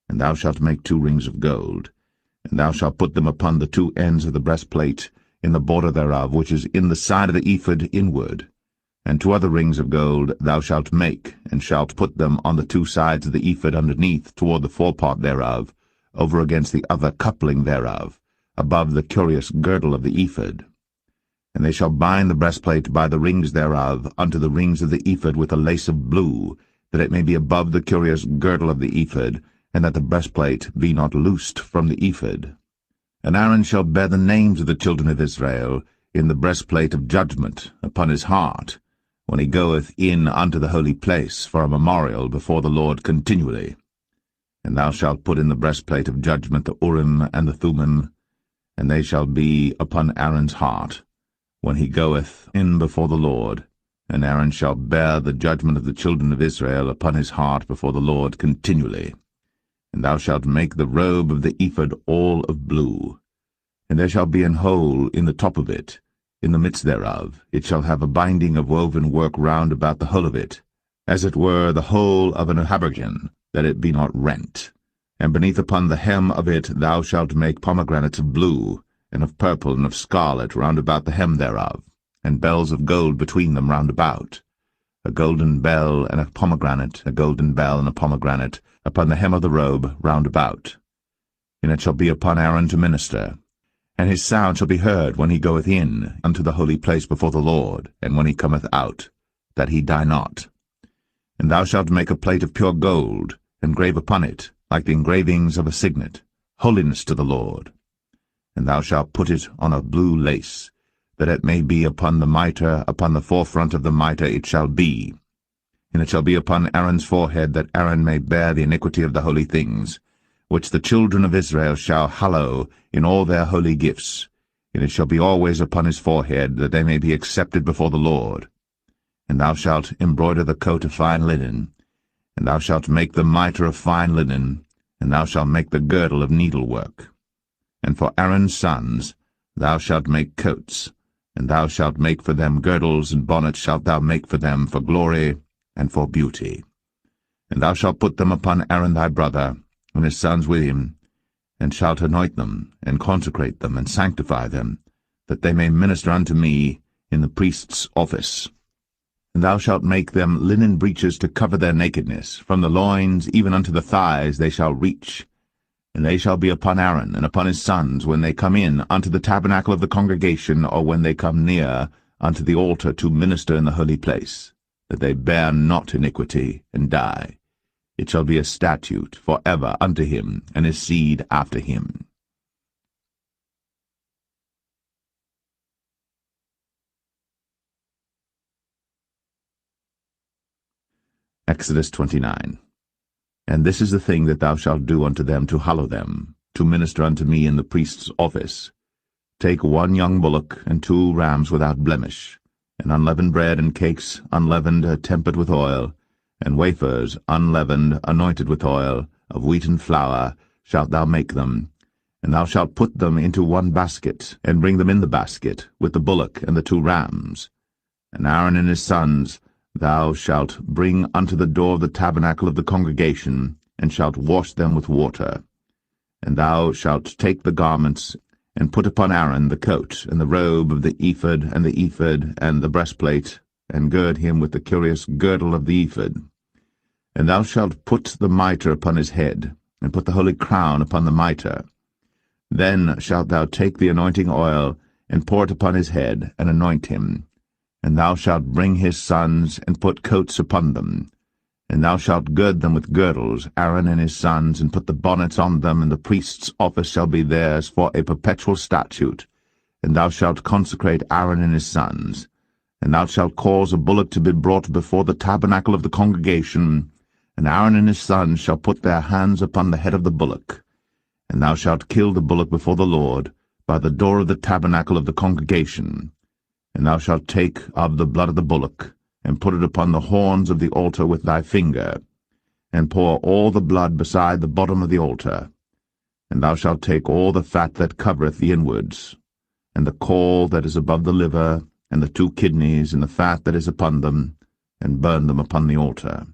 And thou shalt make 2 rings of gold, and thou shalt put them upon the 2 ends of the breastplate, in the border thereof, which is in the side of the ephod inward. And 2 other rings of gold thou shalt make, and shalt put them on the 2 sides of the ephod underneath, toward the forepart thereof, over against the other coupling thereof, above the curious girdle of the ephod. And they shall bind the breastplate by the rings thereof unto the rings of the ephod with a lace of blue, that it may be above the curious girdle of the ephod, and that the breastplate be not loosed from the ephod. And Aaron shall bear the names of the children of Israel in the breastplate of judgment upon his heart, when he goeth in unto the holy place for a memorial before the Lord continually. And thou shalt put in the breastplate of judgment the Urim and the Thummim, and they shall be upon Aaron's heart, when he goeth in before the Lord. And Aaron shall bear the judgment of the children of Israel upon his heart before the Lord continually. And thou shalt make the robe of the ephod all of blue. And there shall be an hole in the top of it, in the midst thereof. It shall have a binding of woven work round about the whole of it, as it were the hole of an habergeon, that it be not rent. And beneath upon the hem of it thou shalt make pomegranates of blue, and of purple, and of scarlet round about the hem thereof, and bells of gold between them round about. A golden bell and a pomegranate, a golden bell and a pomegranate, upon the hem of the robe round about. And it shall be upon Aaron to minister. And his sound shall be heard when he goeth in unto the holy place before the Lord, and when he cometh out, that he die not. And thou shalt make a plate of pure gold, and grave upon it, like the engravings of a signet, holiness to the Lord. And thou shalt put it on a blue lace, that it may be upon the mitre, upon the forefront of the mitre it shall be. And it shall be upon Aaron's forehead, that Aaron may bear the iniquity of the holy things, which the children of Israel shall hallow in all their holy gifts. And it shall be always upon his forehead, that they may be accepted before the Lord. And thou shalt embroider the coat of fine linen, and thou shalt make the mitre of fine linen, and thou shalt make the girdle of needlework. And for Aaron's sons thou shalt make coats, and thou shalt make for them girdles, and bonnets shalt thou make for them for glory and for beauty. And thou shalt put them upon Aaron thy brother, and his sons with him, and shalt anoint them, and consecrate them, and sanctify them, that they may minister unto me in the priest's office. And thou shalt make them linen breeches to cover their nakedness, from the loins even unto the thighs they shall reach. And they shall be upon Aaron and upon his sons when they come in unto the tabernacle of the congregation, or when they come near unto the altar to minister in the holy place, that they bear not iniquity, and die. It shall be a statute for ever unto him, and his seed after him. Exodus 29. And this is the thing that thou shalt do unto them to hallow them, to minister unto me in the priest's office. Take 1 young bullock, and 2 rams without blemish, and unleavened bread and cakes unleavened, tempered with oil, and wafers unleavened, anointed with oil, of wheaten flour shalt thou make them. And thou shalt put them into 1 basket, and bring them in the basket, with the bullock and the 2 rams. And Aaron and his sons thou shalt bring unto the door of the tabernacle of the congregation, and shalt wash them with water. And thou shalt take the garments, and put upon Aaron the coat, and the robe of the ephod, and the ephod, and the breastplate, and gird him with the curious girdle of the ephod. And thou shalt put the mitre upon his head, and put the holy crown upon the mitre. Then shalt thou take the anointing oil, and pour it upon his head, and anoint him. And thou shalt bring his sons, and put coats upon them. And thou shalt gird them with girdles, Aaron and his sons, and put the bonnets on them, and the priest's office shall be theirs for a perpetual statute. And thou shalt consecrate Aaron and his sons. And thou shalt cause a bullock to be brought before the tabernacle of the congregation, and Aaron and his sons shall put their hands upon the head of the bullock. And thou shalt kill the bullock before the Lord, by the door of the tabernacle of the congregation. And thou shalt take of the blood of the bullock, and put it upon the horns of the altar with thy finger, and pour all the blood beside the bottom of the altar. And thou shalt take all the fat that covereth the inwards, and the caul that is above the liver, and the 2 kidneys, and the fat that is upon them, and burn them upon the altar.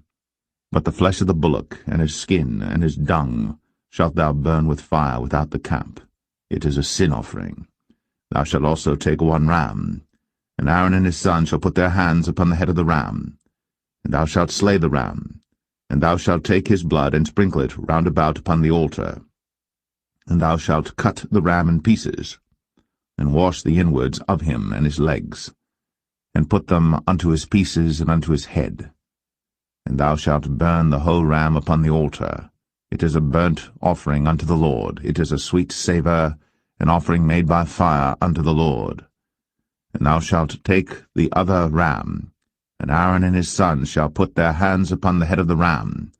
But the flesh of the bullock, and his skin, and his dung, shalt thou burn with fire without the camp. It is a sin offering. Thou shalt also take 1 ram, and Aaron and his sons shall put their hands upon the head of the ram. And thou shalt slay the ram, and thou shalt take his blood, and sprinkle it round about upon the altar. And thou shalt cut the ram in pieces, and wash the inwards of him and his legs, and put them unto his pieces and unto his head. And thou shalt burn the whole ram upon the altar. It is a burnt offering unto the Lord. It is a sweet savour, an offering made by fire unto the Lord. And thou shalt take the other ram, and Aaron and his sons shall put their hands upon the head of the ram.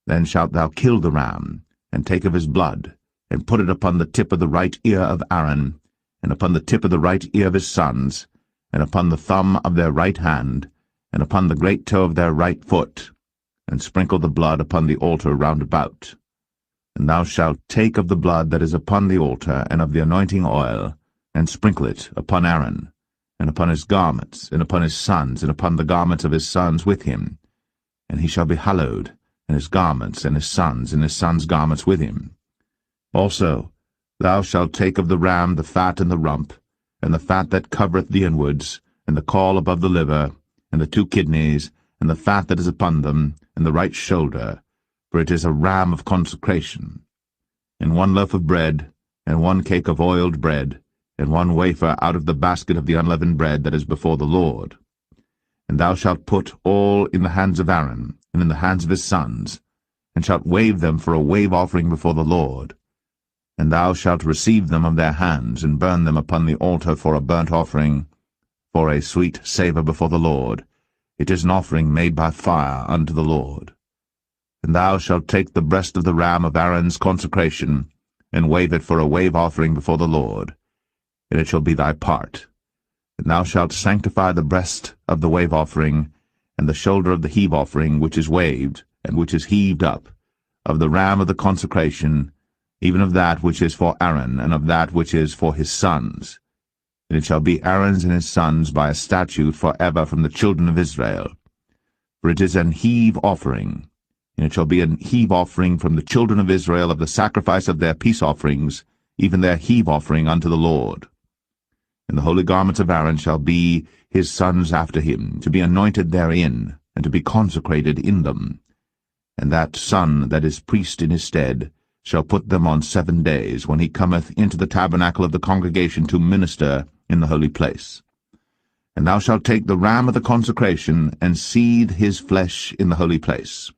Then shalt thou kill the ram, and take of his blood, and put it upon the tip of the right ear of Aaron, and upon the tip of the right ear of his sons, and upon the thumb of their right hand, and upon the great toe of their right foot, and sprinkle the blood upon the altar round about. And thou shalt take of the blood that is upon the altar, and of the anointing oil, and sprinkle it upon Aaron, and upon his garments, and upon his sons, and upon the garments of his sons with him. And he shall be hallowed, and his garments, and his sons' garments with him. Also thou shalt take of the ram the fat and the rump, and the fat that covereth the inwards, and the caul above the liver, and the 2 kidneys, and the fat that is upon them, and the right shoulder, for it is a ram of consecration. And 1 loaf of bread, and 1 cake of oiled bread, and 1 wafer out of the basket of the unleavened bread that is before the Lord. And thou shalt put all in the hands of Aaron, and in the hands of his sons, and shalt wave them for a wave offering before the Lord. And thou shalt receive them of their hands, and burn them upon the altar for a burnt offering, for a sweet savour before the Lord. It is an offering made by fire unto the Lord. And thou shalt take the breast of the ram of Aaron's consecration, and wave it for a wave offering before the Lord, and it shall be thy part. And thou shalt sanctify the breast of the wave offering, and the shoulder of the heave offering, which is waved, and which is heaved up, of the ram of the consecration, even of that which is for Aaron, and of that which is for his sons. And it shall be Aaron's and his sons by a statute for ever from the children of Israel. For it is an heave offering, and it shall be an heave offering from the children of Israel of the sacrifice of their peace offerings, even their heave offering unto the Lord. And the holy garments of Aaron shall be his sons after him, to be anointed therein, and to be consecrated in them. And that son that is priest in his stead shall put them on 7 days, when he cometh into the tabernacle of the congregation to minister in the holy place. And thou shalt take the ram of the consecration, and seethe his flesh in the holy place.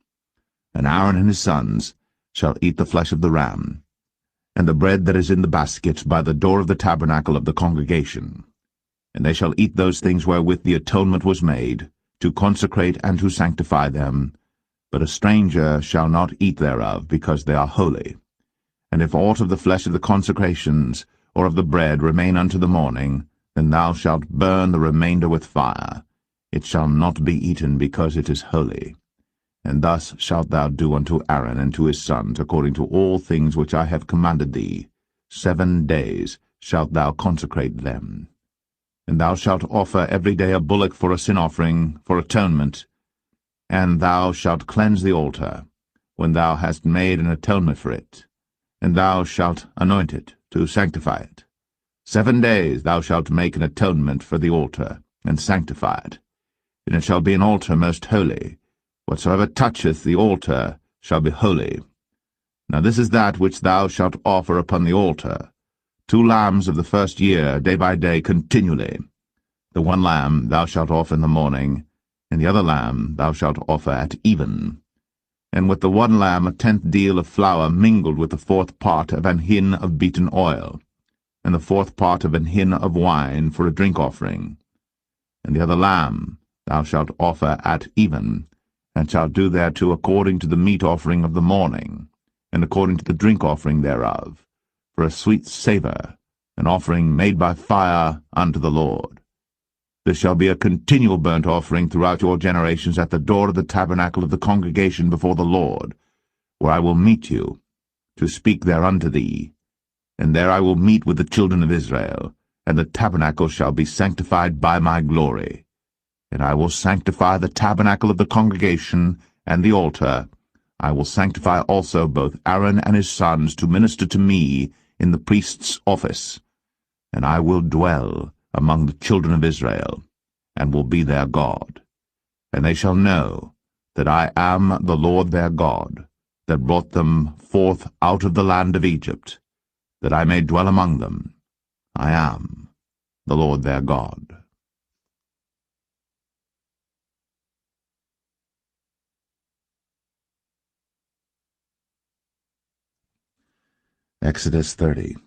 And Aaron and his sons shall eat the flesh of the ram, and the bread that is in the basket by the door of the tabernacle of the congregation. And they shall eat those things wherewith the atonement was made, to consecrate and to sanctify them. But a stranger shall not eat thereof, because they are holy. And if aught of the flesh of the consecrations, or of the bread, remain unto the morning, then thou shalt burn the remainder with fire. It shall not be eaten, because it is holy. And thus shalt thou do unto Aaron and to his sons, according to all things which I have commanded thee. 7 days shalt thou consecrate them. And thou shalt offer every day a bullock for a sin offering, for atonement, and thou shalt cleanse the altar, when thou hast made an atonement for it, and thou shalt anoint it, to sanctify it. 7 days thou shalt make an atonement for the altar, and sanctify it. And it shall be an altar most holy. Whatsoever toucheth the altar shall be holy. Now this is that which thou shalt offer upon the altar: 2 lambs of the first year, day by day, continually. The 1 lamb thou shalt offer in the morning, and the other lamb thou shalt offer at even. And with the 1 lamb 1/10 deal of flour mingled with the 4th part of an hin of beaten oil, and the 4th part of an hin of wine for a drink offering. And the other lamb thou shalt offer at even, and shalt do thereto according to the meat offering of the morning, and according to the drink offering thereof, for a sweet savour, an offering made by fire unto the Lord. This shall be a continual burnt offering throughout your generations at the door of the tabernacle of the congregation before the Lord, where I will meet you, to speak there unto thee. And there I will meet with the children of Israel, and the tabernacle shall be sanctified by my glory. And I will sanctify the tabernacle of the congregation and the altar. I will sanctify also both Aaron and his sons to minister to me in the priest's office. And I will dwell among the children of Israel, and will be their God. And they shall know that I am the Lord their God, that brought them forth out of the land of Egypt, that I may dwell among them. I am the Lord their God. Exodus 30.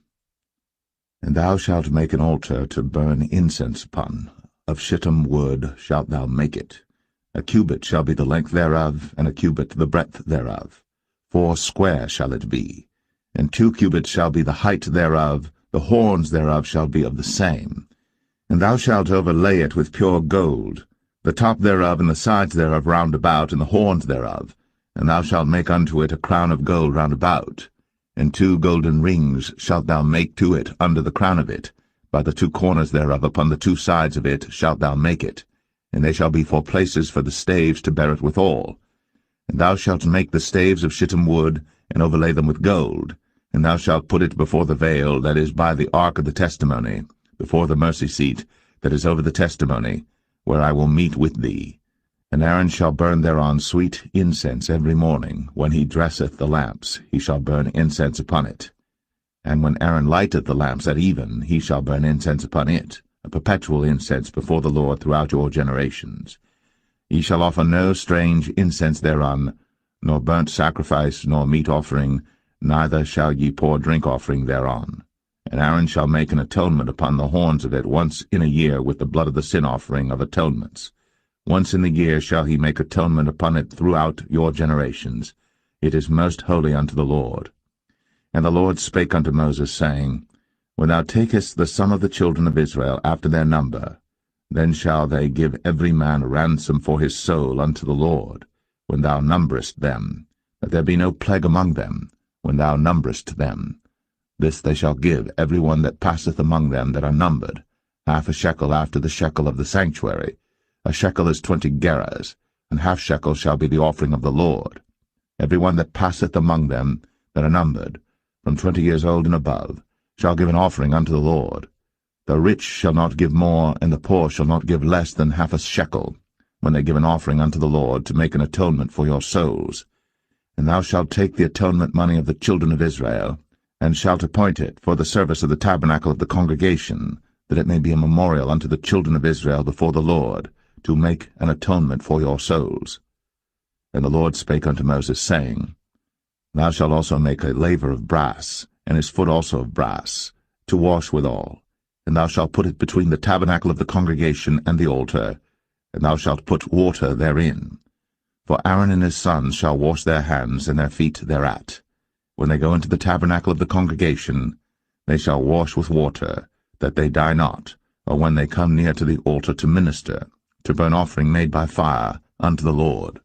And thou shalt make an altar to burn incense upon. Of shittim wood shalt thou make it. A cubit shall be the length thereof, and a cubit the breadth thereof. 4 square shall it be. And 2 cubits shall be the height thereof, the horns thereof shall be of the same. And thou shalt overlay it with pure gold, the top thereof and the sides thereof round about, and the horns thereof. And thou shalt make unto it a crown of gold round about. And 2 golden rings shalt thou make to it under the crown of it. By the 2 corners thereof upon the 2 sides of it shalt thou make it. And they shall be for places for the staves to bear it withal. And thou shalt make the staves of shittim wood, and overlay them with gold. And thou shalt put it before the veil that is by the ark of the testimony, before the mercy seat that is over the testimony, where I will meet with thee. And Aaron shall burn thereon sweet incense every morning. When he dresseth the lamps, he shall burn incense upon it. And when Aaron lighteth the lamps at even, he shall burn incense upon it, a perpetual incense before the Lord throughout your generations. Ye shall offer no strange incense thereon, nor burnt sacrifice, nor meat offering, neither shall ye pour drink offering thereon. And Aaron shall make an atonement upon the horns of it once in a year with the blood of the sin offering of atonements. Once in the year shall he make atonement upon it throughout your generations. It is most holy unto the Lord. And the Lord spake unto Moses, saying, When thou takest the sum of the children of Israel after their number, then shall they give every man a ransom for his soul unto the Lord, when thou numberest them, that there be no plague among them, when thou numberest them. This they shall give every one that passeth among them that are numbered, 1/2 shekel after the shekel of the sanctuary. A shekel is 20 gerahs, and 1/2 shekel shall be the offering of the Lord. Every one that passeth among them that are numbered, from 20 years old and above, shall give an offering unto the Lord. The rich shall not give more, and the poor shall not give less than 1/2 shekel, when they give an offering unto the Lord, to make an atonement for your souls. And thou shalt take the atonement money of the children of Israel, and shalt appoint it for the service of the tabernacle of the congregation, that it may be a memorial unto the children of Israel before the Lord, to make an atonement for your souls. And the Lord spake unto Moses, saying, Thou shalt also make a laver of brass, and his foot also of brass, to wash withal. And thou shalt put it between the tabernacle of the congregation and the altar, and thou shalt put water therein. For Aaron and his sons shall wash their hands and their feet thereat. When they go into the tabernacle of the congregation, they shall wash with water, that they die not, or when they come near to the altar to minister, to burn offering made by fire unto the Lord.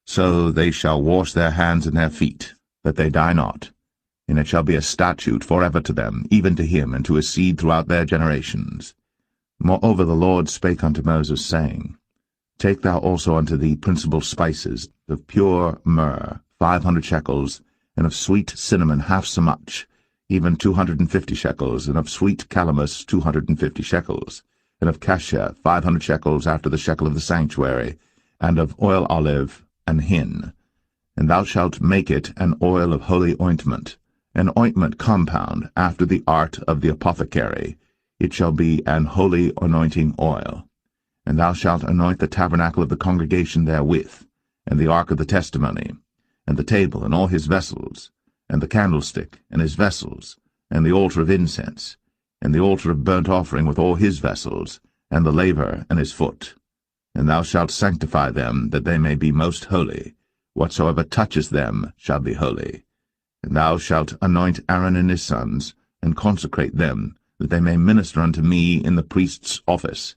So they shall wash their hands and their feet, that they die not. And it shall be a statute forever to them, even to him and to his seed throughout their generations. Moreover the Lord spake unto Moses, saying, Take thou also unto thee principal spices, of pure myrrh 500 shekels, and of sweet cinnamon half so much, even 250 shekels, and of sweet calamus 250 shekels, and of cassia 500 shekels after the shekel of the sanctuary, and of oil olive and hin. And thou shalt make it an oil of holy ointment, an ointment compound after the art of the apothecary. It shall be an holy anointing oil. And thou shalt anoint the tabernacle of the congregation therewith, and the ark of the testimony, and the table and all his vessels, and the candlestick and his vessels, and the altar of incense, and the altar of burnt offering with all his vessels, and the laver and his foot. And thou shalt sanctify them, that they may be most holy. Whatsoever toucheth them shall be holy. And thou shalt anoint Aaron and his sons, and consecrate them, that they may minister unto me in the priest's office.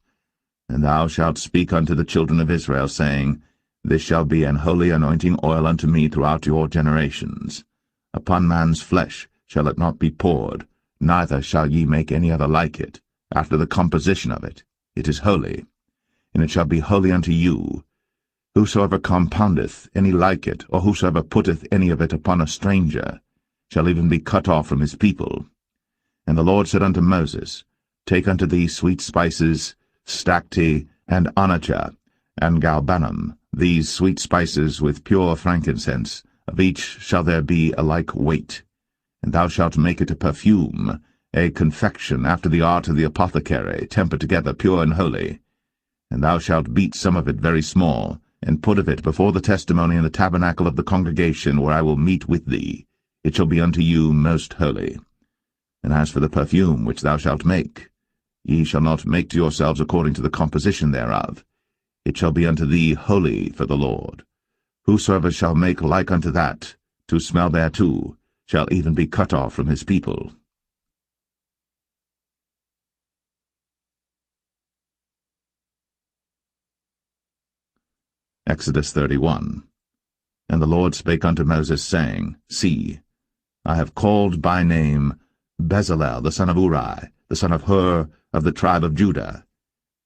And thou shalt speak unto the children of Israel, saying, This shall be an holy anointing oil unto me throughout your generations. Upon man's flesh shall it not be poured, neither shall ye make any other like it, after the composition of it. It is holy, and it shall be holy unto you. Whosoever compoundeth any like it, or whosoever putteth any of it upon a stranger, shall even be cut off from his people. And the Lord said unto Moses, Take unto thee sweet spices, stacte, and onycha, and galbanum, these sweet spices with pure frankincense, of each shall there be a like weight. And thou shalt make it a perfume, a confection after the art of the apothecary, tempered together pure and holy. And thou shalt beat some of it very small, and put of it before the testimony in the tabernacle of the congregation, where I will meet with thee. It shall be unto you most holy. And as for the perfume which thou shalt make, ye shall not make to yourselves according to the composition thereof. It shall be unto thee holy for the Lord. Whosoever shall make like unto that, to smell thereto, shall even be cut off from his people. Exodus 31. And the Lord spake unto Moses, saying, See, I have called by name Bezalel the son of Uri, the son of Hur, of the tribe of Judah,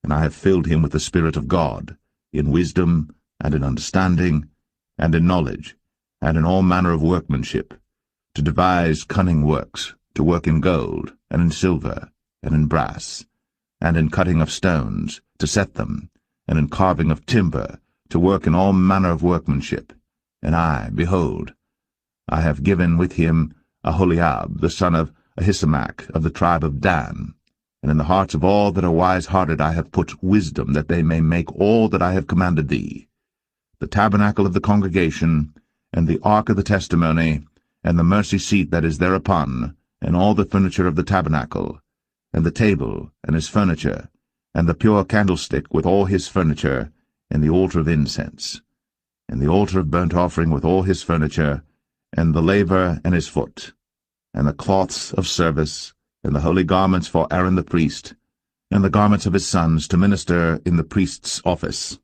and I have filled him with the Spirit of God, in wisdom, and in understanding, and in knowledge, and in all manner of workmanship, to devise cunning works, to work in gold, and in silver, and in brass, and in cutting of stones, to set them, and in carving of timber, to work in all manner of workmanship. And I, behold, I have given with him Aholiab, the son of Ahisamach, of the tribe of Dan. And in the hearts of all that are wise-hearted I have put wisdom, that they may make all that I have commanded thee: the tabernacle of the congregation, and the ark of the testimony, and the mercy seat that is thereupon, and all the furniture of the tabernacle, and the table, and his furniture, and the pure candlestick with all his furniture, and the altar of incense, and the altar of burnt offering with all his furniture, and the laver and his foot, and the cloths of service, and the holy garments for Aaron the priest, and the garments of his sons to minister in the priest's office,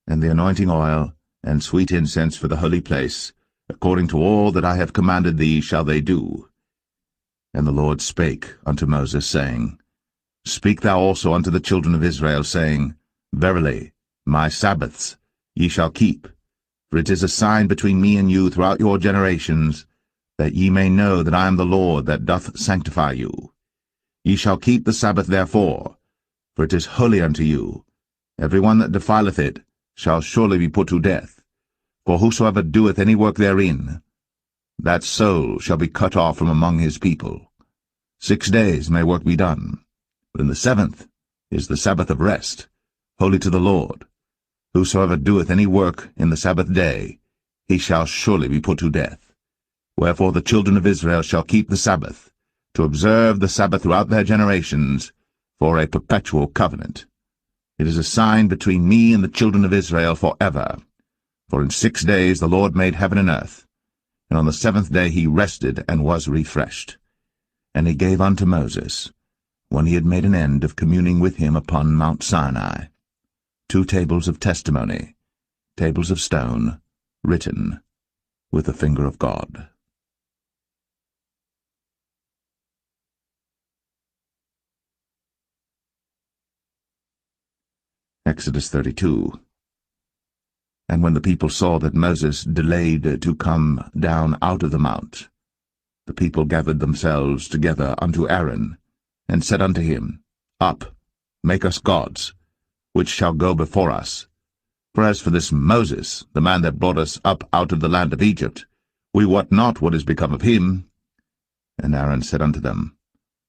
and the anointing oil, and sweet incense for the holy place, according to all that I have commanded thee shall they do. And the Lord spake unto Moses, saying, Speak thou also unto the children of Israel, saying, Verily, my Sabbaths ye shall keep, for it is a sign between me and you throughout your generations, that ye may know that I am the Lord that doth sanctify you. Ye shall keep the Sabbath therefore, for it is holy unto you. Every one that defileth it shall surely be put to death. For whosoever doeth any work therein, that soul shall be cut off from among his people. 6 days may work be done, but in the 7th is the Sabbath of rest, holy to the Lord. Whosoever doeth any work in the Sabbath day, he shall surely be put to death. Wherefore the children of Israel shall keep the Sabbath, to observe the Sabbath throughout their generations, for a perpetual covenant. It is a sign between me and the children of Israel forever. For in 6 days the Lord made heaven and earth, and on the 7th day he rested and was refreshed. And he gave unto Moses, when he had made an end of communing with him upon Mount Sinai, 2 tables of testimony, tables of stone, written with the finger of God. Exodus 32. And when the people saw that Moses delayed to come down out of the mount, the people gathered themselves together unto Aaron, and said unto him, Up, make us gods, which shall go before us. For as for this Moses, the man that brought us up out of the land of Egypt, we wot not what is become of him. And Aaron said unto them,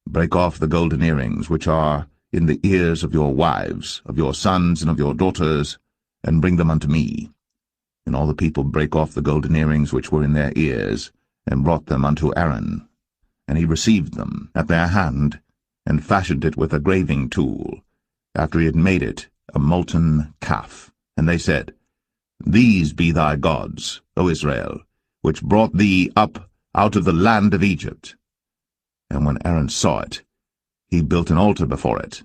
Break off the golden earrings which are in the ears of your wives, of your sons, and of your daughters, and bring them unto me. And all the people brake off the golden earrings which were in their ears, and brought them unto Aaron. And he received them at their hand, and fashioned it with a graving tool, after he had made it a molten calf. And they said, These be thy gods, O Israel, which brought thee up out of the land of Egypt. And when Aaron saw it, he built an altar before it.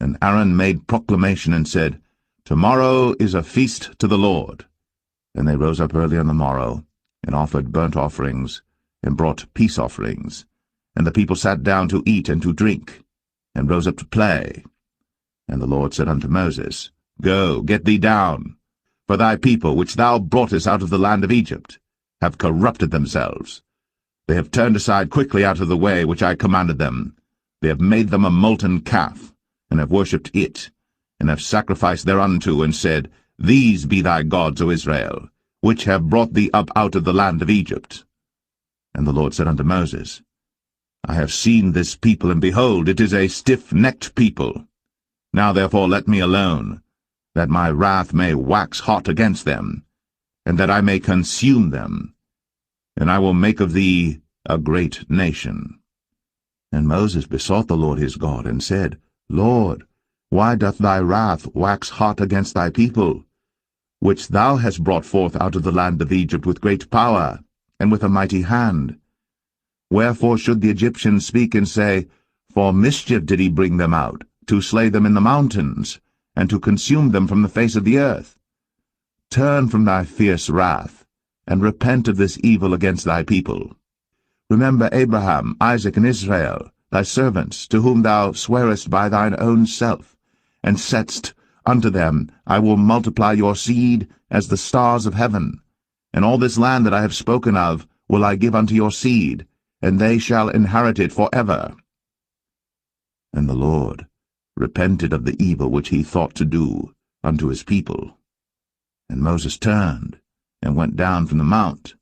And Aaron made proclamation and said, Tomorrow is a feast to the Lord. And they rose up early on the morrow, and offered burnt offerings, and brought peace offerings. And the people sat down to eat and to drink, and rose up to play. And the Lord said unto Moses, Go, get thee down, for thy people, which thou broughtest out of the land of Egypt, have corrupted themselves. They have turned aside quickly out of the way which I commanded them. They have made them a molten calf, and have worshipped it, and have sacrificed thereunto, and said, These be thy gods, O Israel, which have brought thee up out of the land of Egypt. And the Lord said unto Moses, I have seen this people, and behold, it is a stiff-necked people. Now therefore let me alone, that my wrath may wax hot against them, and that I may consume them, and I will make of thee a great nation. And Moses besought the Lord his God, and said, Lord, why doth thy wrath wax hot against thy people, which thou hast brought forth out of the land of Egypt with great power, and with a mighty hand? Wherefore should the Egyptians speak and say, For mischief did he bring them out, to slay them in the mountains, and to consume them from the face of the earth? Turn from thy fierce wrath, and repent of this evil against thy people. Remember Abraham, Isaac, and Israel, thy servants, to whom thou swarest by thine own self, and saidst unto them, I will multiply your seed as the stars of heaven, and all this land that I have spoken of will I give unto your seed, and they shall inherit it for ever. And the Lord repented of the evil which he thought to do unto his people. And Moses turned, and went down from the mount,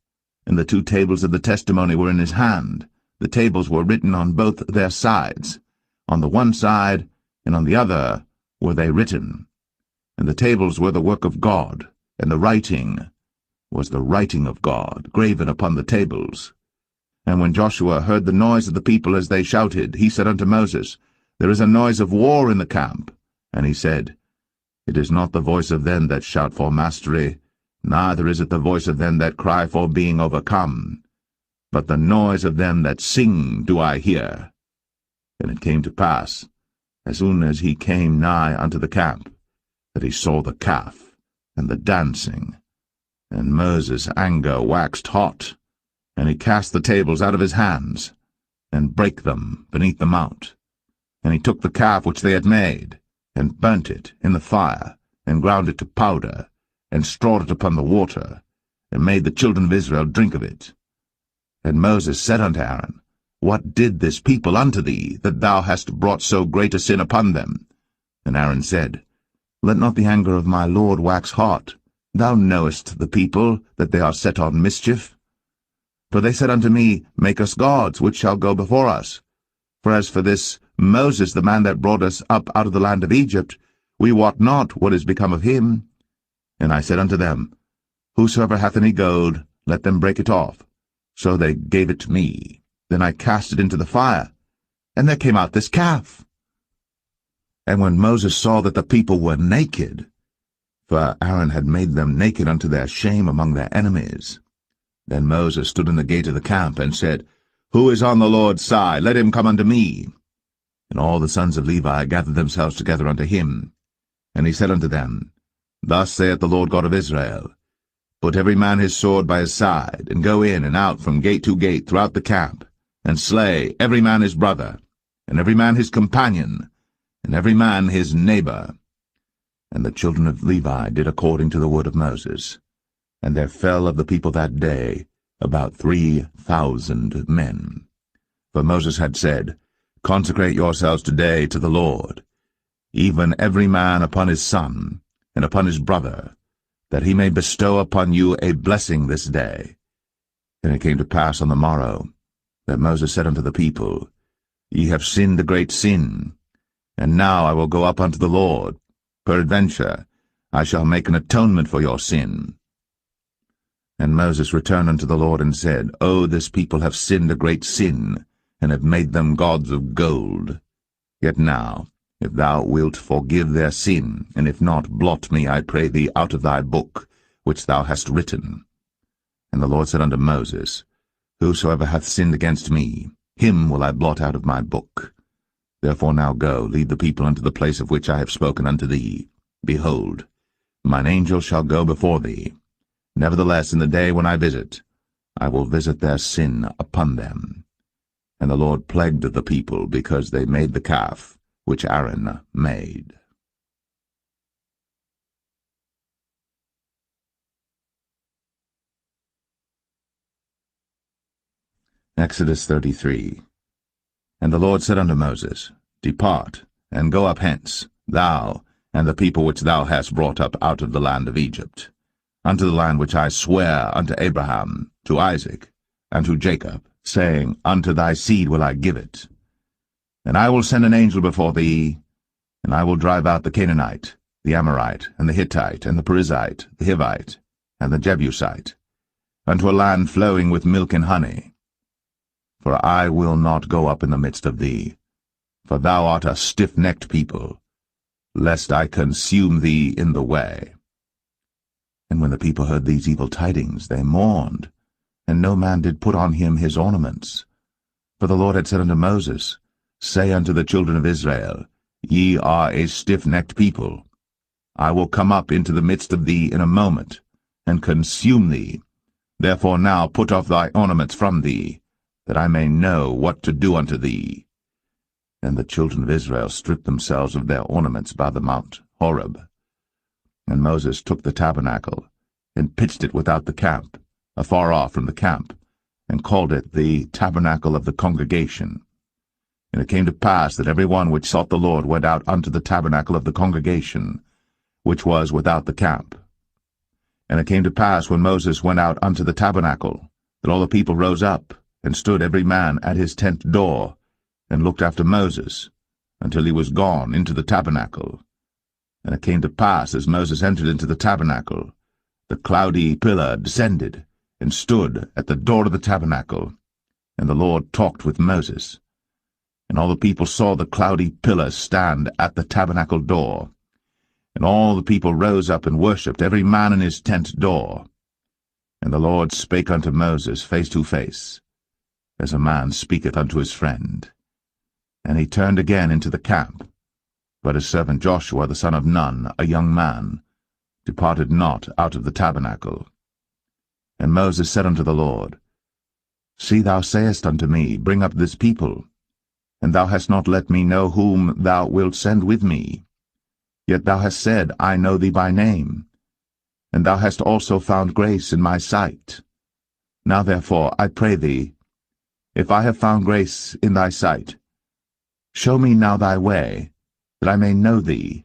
and the 2 tables of the testimony were in his hand. The tables were written on both their sides. On the one side, and on the other, were they written. And the tables were the work of God, and the writing was the writing of God, graven upon the tables. And when Joshua heard the noise of the people as they shouted, he said unto Moses, There is a noise of war in the camp. And he said, It is not the voice of them that shout for mastery, neither is it the voice of them that cry for being overcome, but the noise of them that sing do I hear. And it came to pass, as soon as he came nigh unto the camp, that he saw the calf and the dancing. And Moses' anger waxed hot, and he cast the tables out of his hands, and brake them beneath the mount. And he took the calf which they had made, and burnt it in the fire, and ground it to powder, and strawed it upon the water, and made the children of Israel drink of it. And Moses said unto Aaron, What did this people unto thee, that thou hast brought so great a sin upon them? And Aaron said, Let not the anger of my Lord wax hot. Thou knowest the people, that they are set on mischief. For they said unto me, Make us gods, which shall go before us. For as for this Moses, the man that brought us up out of the land of Egypt, we wot not what is become of him. And I said unto them, Whosoever hath any gold, let them break it off. So they gave it to me. Then I cast it into the fire, and there came out this calf. And when Moses saw that the people were naked, for Aaron had made them naked unto their shame among their enemies, then Moses stood in the gate of the camp, and said, Who is on the Lord's side? Let him come unto me. And all the sons of Levi gathered themselves together unto him. And he said unto them, Thus saith the Lord God of Israel, Put every man his sword by his side, and go in and out from gate to gate throughout the camp, and slay every man his brother, and every man his companion, and every man his neighbor. And the children of Levi did according to the word of Moses. And there fell of the people that day about 3,000 men. For Moses had said, Consecrate yourselves today to the Lord, even every man upon his son, and upon his brother, that he may bestow upon you a blessing this day. And it came to pass on the morrow, that Moses said unto the people, Ye have sinned a great sin, and now I will go up unto the Lord. Peradventure I shall make an atonement for your sin. And Moses returned unto the Lord, and said, O this people have sinned a great sin, and have made them gods of gold. Yet now, if thou wilt forgive their sin, and if not, blot me, I pray thee, out of thy book, which thou hast written. And the Lord said unto Moses, Whosoever hath sinned against me, him will I blot out of my book. Therefore now go, lead the people unto the place of which I have spoken unto thee. Behold, mine angel shall go before thee. Nevertheless, in the day when I visit, I will visit their sin upon them. And the Lord plagued the people, because they made the calf which Aaron made. Exodus 33. And the Lord said unto Moses, Depart, and go up hence, thou, and the people which thou hast brought up out of the land of Egypt, unto the land which I sware unto Abraham, to Isaac, and to Jacob, saying, Unto thy seed will I give it. And I will send an angel before thee, and I will drive out the Canaanite, the Amorite, and the Hittite, and the Perizzite, the Hivite, and the Jebusite, unto a land flowing with milk and honey. For I will not go up in the midst of thee, for thou art a stiff-necked people, lest I consume thee in the way. And when the people heard these evil tidings, they mourned, and no man did put on him his ornaments. For the Lord had said unto Moses, Say unto the children of Israel, Ye are a stiff-necked people. I will come up into the midst of thee in a moment, and consume thee. Therefore now put off thy ornaments from thee, that I may know what to do unto thee. And the children of Israel stripped themselves of their ornaments by the Mount Horeb. And Moses took the tabernacle, and pitched it without the camp, afar off from the camp, and called it the tabernacle of the congregation. And it came to pass that every one which sought the Lord went out unto the tabernacle of the congregation, which was without the camp. And it came to pass, when Moses went out unto the tabernacle, that all the people rose up, and stood every man at his tent door, and looked after Moses, until he was gone into the tabernacle. And it came to pass, as Moses entered into the tabernacle, the cloudy pillar descended, and stood at the door of the tabernacle, and the Lord talked with Moses. And all the people saw the cloudy pillar stand at the tabernacle door. And all the people rose up and worshipped, every man in his tent door. And the Lord spake unto Moses face to face, as a man speaketh unto his friend. And he turned again into the camp. But his servant Joshua the son of Nun, a young man, departed not out of the tabernacle. And Moses said unto the Lord, See, thou sayest unto me, Bring up this people, and thou hast not let me know whom thou wilt send with me. Yet thou hast said, I know thee by name, and thou hast also found grace in my sight. Now therefore, I pray thee, if I have found grace in thy sight, show me now thy way, that I may know thee,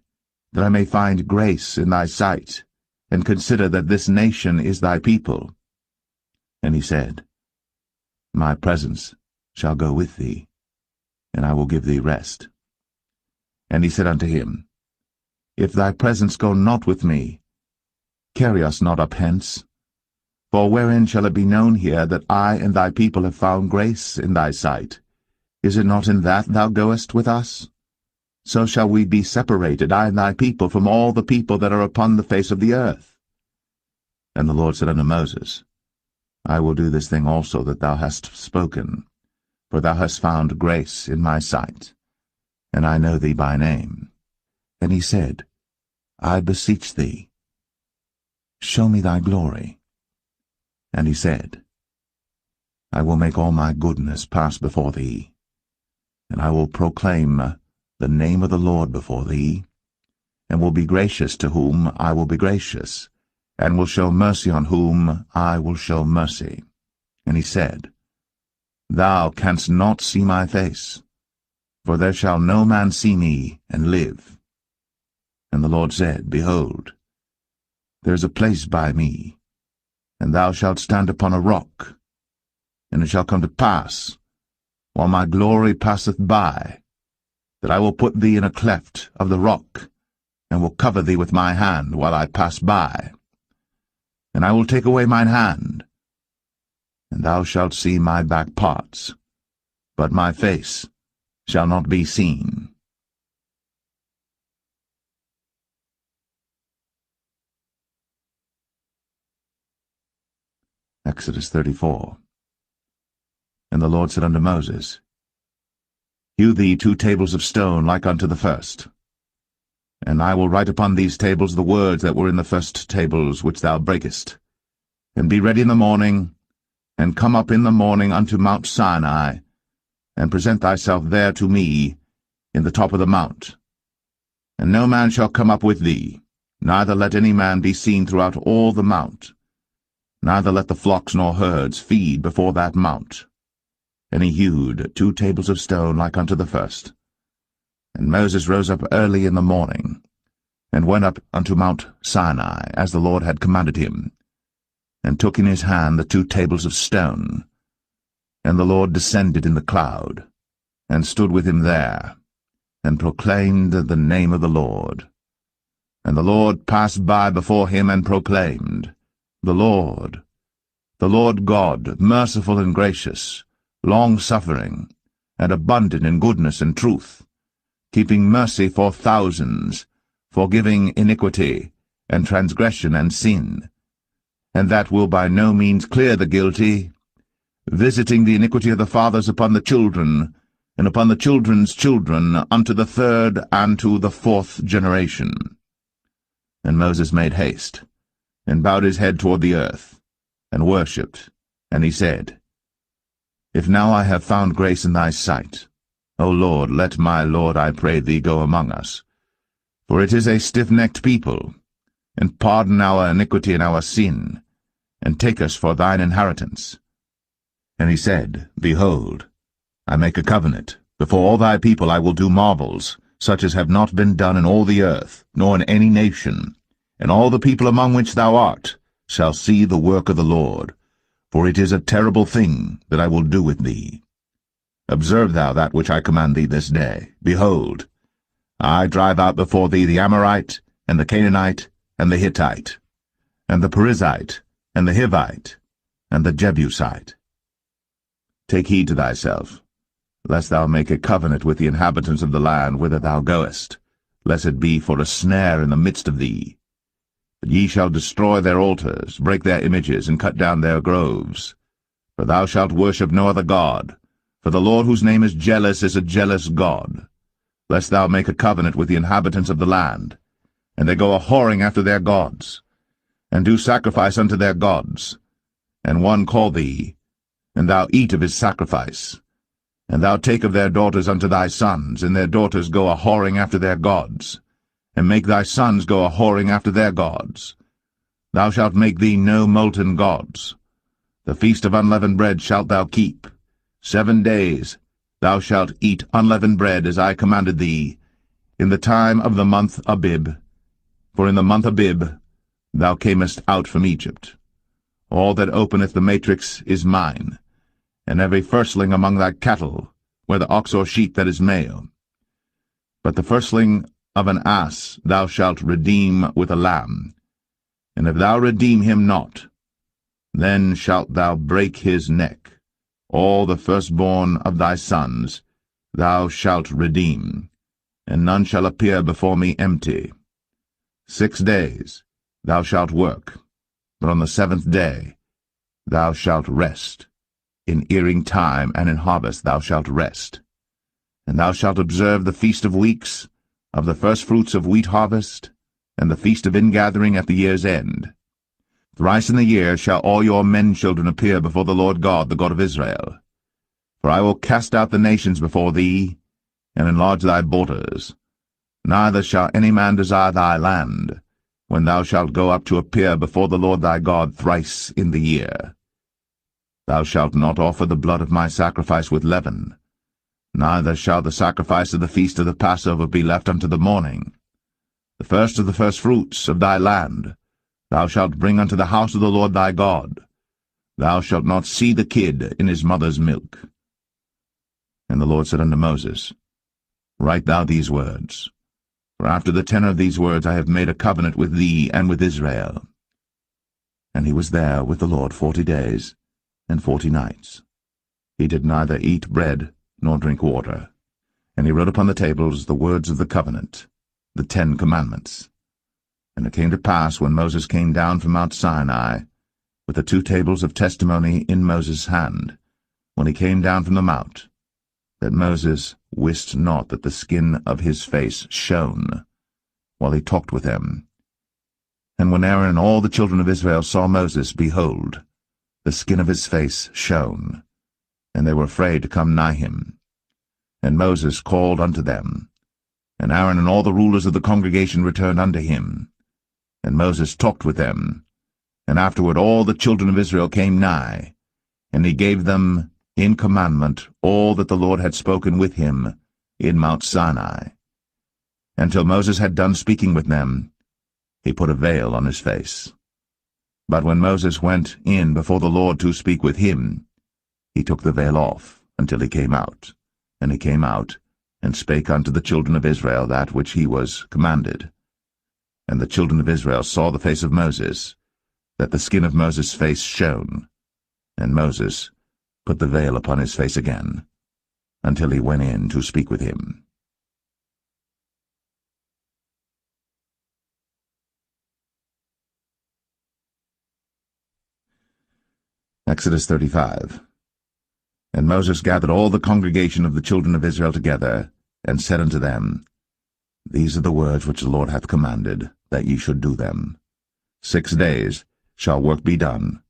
that I may find grace in thy sight, and consider that this nation is thy people. And he said, My presence shall go with thee, and I will give thee rest. And he said unto him, If thy presence go not with me, carry us not up hence. For wherein shall it be known here that I and thy people have found grace in thy sight? Is it not in that thou goest with us? So shall we be separated, I and thy people, from all the people that are upon the face of the earth. And the Lord said unto Moses, I will do this thing also that thou hast spoken, for thou hast found grace in my sight, and I know thee by name. And he said, I beseech thee, show me thy glory. And he said, I will make all my goodness pass before thee, and I will proclaim the name of the Lord before thee, and will be gracious to whom I will be gracious, and will show mercy on whom I will show mercy. And he said, Thou canst not see my face, for there shall no man see me and live. And the Lord said, Behold, there is a place by me, and thou shalt stand upon a rock. And it shall come to pass, while my glory passeth by, that I will put thee in a cleft of the rock, and will cover thee with my hand while I pass by. And I will take away mine hand, and thou shalt see my back parts, but my face shall not be seen. Exodus 34. And the Lord said unto Moses, Hew thee 2 tables of stone like unto the first. And I will write upon these tables the words that were in the first tables which thou breakest. And be ready in the morning, and come up in the morning unto Mount Sinai, and present thyself there to me in the top of the mount. And no man shall come up with thee, neither let any man be seen throughout all the mount, neither let the flocks nor herds feed before that mount. And he hewed 2 tables of stone like unto the first. And Moses rose up early in the morning, and went up unto Mount Sinai, as the Lord had commanded him, and took in his hand the 2 tables of stone. And the Lord descended in the cloud, and stood with him there, and proclaimed the name of the Lord. And the Lord passed by before him, and proclaimed, the Lord God, merciful and gracious, long-suffering, and abundant in goodness and truth, keeping mercy for thousands, forgiving iniquity, and transgression and sin, and that will by no means clear the guilty, visiting the iniquity of the fathers upon the children, and upon the children's children, unto the 3rd and to the 4th generation. And Moses made haste, and bowed his head toward the earth, and worshipped, and he said, If now I have found grace in thy sight, O Lord, let my Lord, I pray thee, go among us. For it is a stiff-necked people, and pardon our iniquity and our sin, and take us for thine inheritance. And he said, Behold, I make a covenant. Before all thy people I will do marvels, such as have not been done in all the earth, nor in any nation. And all the people among which thou art shall see the work of the Lord, for it is a terrible thing that I will do with thee. Observe thou that which I command thee this day. Behold, I drive out before thee the Amorite, and the Canaanite, and the Hittite, and the Perizzite, and the Hivite, and the Jebusite. Take heed to thyself, lest thou make a covenant with the inhabitants of the land whither thou goest, lest it be for a snare in the midst of thee. But ye shall destroy their altars, break their images, and cut down their groves. For thou shalt worship no other god, for the Lord whose name is a jealous God. Lest thou make a covenant with the inhabitants of the land, and they go a-whoring after their gods, and do sacrifice unto their gods, and one call thee, and thou eat of his sacrifice, and thou take of their daughters unto thy sons, and their daughters go a-whoring after their gods, and make thy sons go a-whoring after their gods. Thou shalt make thee no molten gods. The feast of unleavened bread shalt thou keep. 7 days thou shalt eat unleavened bread, as I commanded thee, in the time of the month Abib. For in the month Abib thou camest out from Egypt. All that openeth the matrix is mine, and every firstling among thy cattle, whether ox or sheep that is male. But the firstling of an ass thou shalt redeem with a lamb, and if thou redeem him not, then shalt thou break his neck. All the firstborn of thy sons thou shalt redeem, and none shall appear before me empty. 6 days thou shalt work, but on the 7th day thou shalt rest. In earing time and in harvest thou shalt rest. And thou shalt observe the feast of weeks, of the firstfruits of wheat harvest, and the feast of ingathering at the year's end. Thrice in the year shall all your men-children appear before the Lord God, the God of Israel. For I will cast out the nations before thee, and enlarge thy borders. Neither shall any man desire thy land, when thou shalt go up to appear before the Lord thy God thrice in the year. Thou shalt not offer the blood of my sacrifice with leaven, neither shall the sacrifice of the feast of the Passover be left unto the morning. The first of the firstfruits of thy land thou shalt bring unto the house of the Lord thy God. Thou shalt not see the kid in his mother's milk. And the Lord said unto Moses, Write thou these words, for after the tenor of these words I have made a covenant with thee and with Israel. And he was there with the Lord 40 days and 40 nights. He did neither eat bread nor drink water. And he wrote upon the tables the words of the covenant, the 10 commandments. And it came to pass, when Moses came down from Mount Sinai, with the 2 tables of testimony in Moses' hand, when he came down from the mount, that Moses wist not that the skin of his face shone, while he talked with him. And when Aaron and all the children of Israel saw Moses, behold, the skin of his face shone, and they were afraid to come nigh him. And Moses called unto them, and Aaron and all the rulers of the congregation returned unto him. And Moses talked with them, and afterward all the children of Israel came nigh, and he gave them in commandment all that the Lord had spoken with him in Mount Sinai. Until Moses had done speaking with them, he put a veil on his face. But when Moses went in before the Lord to speak with him, he took the veil off until he came out. And he came out, and spake unto the children of Israel that which he was commanded. And the children of Israel saw the face of Moses, that the skin of Moses' face shone. And Moses put the veil upon his face again, until he went in to speak with him. Exodus 35. And Moses gathered all the congregation of the children of Israel together, and said unto them, These are the words which the Lord hath commanded, that ye should do them. 6 days shall work be done,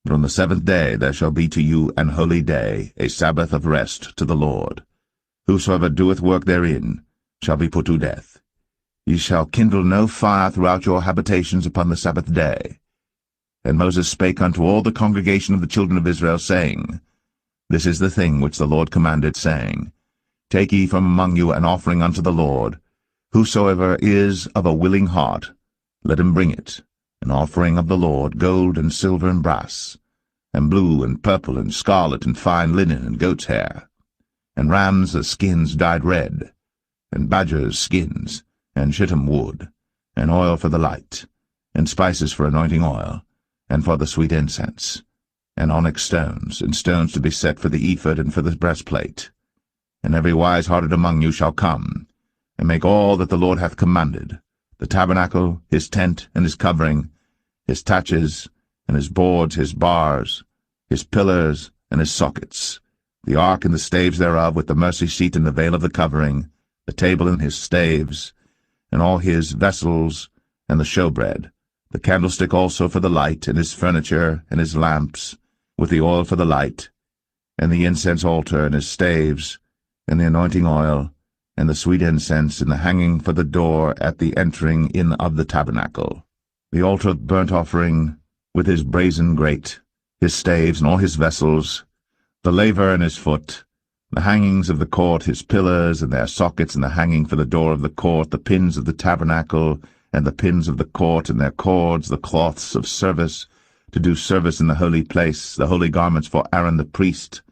but on the 7th day there shall be to you an holy day, a Sabbath of rest to the Lord. Whosoever doeth work therein shall be put to death. Ye shall kindle no fire throughout your habitations upon the Sabbath day. And Moses spake unto all the congregation of the children of Israel, saying, This is the thing which the Lord commanded, saying, Take ye from among you an offering unto the Lord. Whosoever is of a willing heart, let him bring it, an offering of the Lord, gold and silver and brass, and blue and purple and scarlet and fine linen and goat's hair, and rams' skins dyed red, and badgers' skins, and shittim wood, and oil for the light, and spices for anointing oil, and for the sweet incense, and onyx stones, and stones to be set for the ephod and for the breastplate. And every wise-hearted among you shall come, and make all that the Lord hath commanded, the tabernacle, his tent, and his covering, his taches, and his boards, his bars, his pillars, and his sockets, the ark and the staves thereof, with the mercy seat and the veil of the covering, the table and his staves, and all his vessels, and the showbread, the candlestick also for the light, and his furniture, and his lamps, with the oil for the light, and the incense altar, and his staves, and the anointing oil, and the sweet incense, and the hanging for the door at the entering in of the tabernacle, the altar of burnt offering, with his brazen grate, his staves, and all his vessels, the laver and his foot, the hangings of the court, his pillars, and their sockets, and the hanging for the door of the court, the pins of the tabernacle, and the pins of the court, and their cords, the cloths of service, to do service in the holy place, the holy garments for Aaron the priest,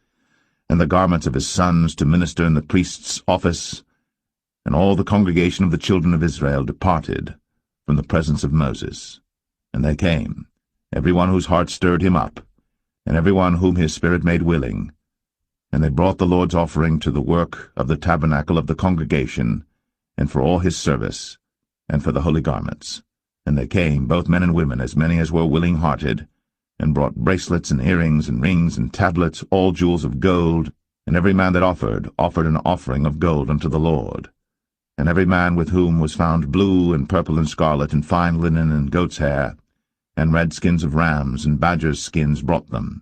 and the garments of his sons to minister in the priest's office. And all the congregation of the children of Israel departed from the presence of Moses. And they came, every one whose heart stirred him up, and every one whom his spirit made willing. And they brought the Lord's offering to the work of the tabernacle of the congregation, and for all his service, and for the holy garments. And they came, both men and women, as many as were willing-hearted, and brought bracelets and earrings and rings and tablets, all jewels of gold. And every man that offered an offering of gold unto the Lord. And every man with whom was found blue and purple and scarlet and fine linen and goat's hair, and red skins of rams and badgers' skins brought them.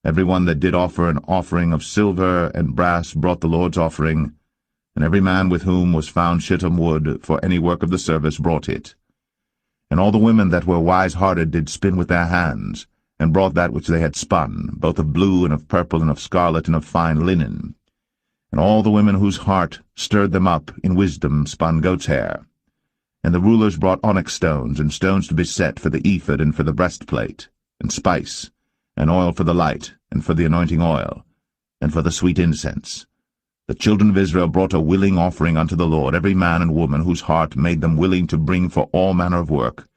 Every one that did offer an offering of silver and brass brought the Lord's offering, and every man with whom was found shittim wood for any work of the service brought it. And all the women that were wise-hearted did spin with their hands, and brought that which they had spun, both of blue and of purple and of scarlet and of fine linen. And all the women whose heart stirred them up in wisdom spun goat's hair. And the rulers brought onyx stones, and stones to be set for the ephod and for the breastplate, and spice, and oil for the light, and for the anointing oil, and for the sweet incense. The children of Israel brought a willing offering unto the Lord, every man and woman whose heart made them willing to bring for all manner of work,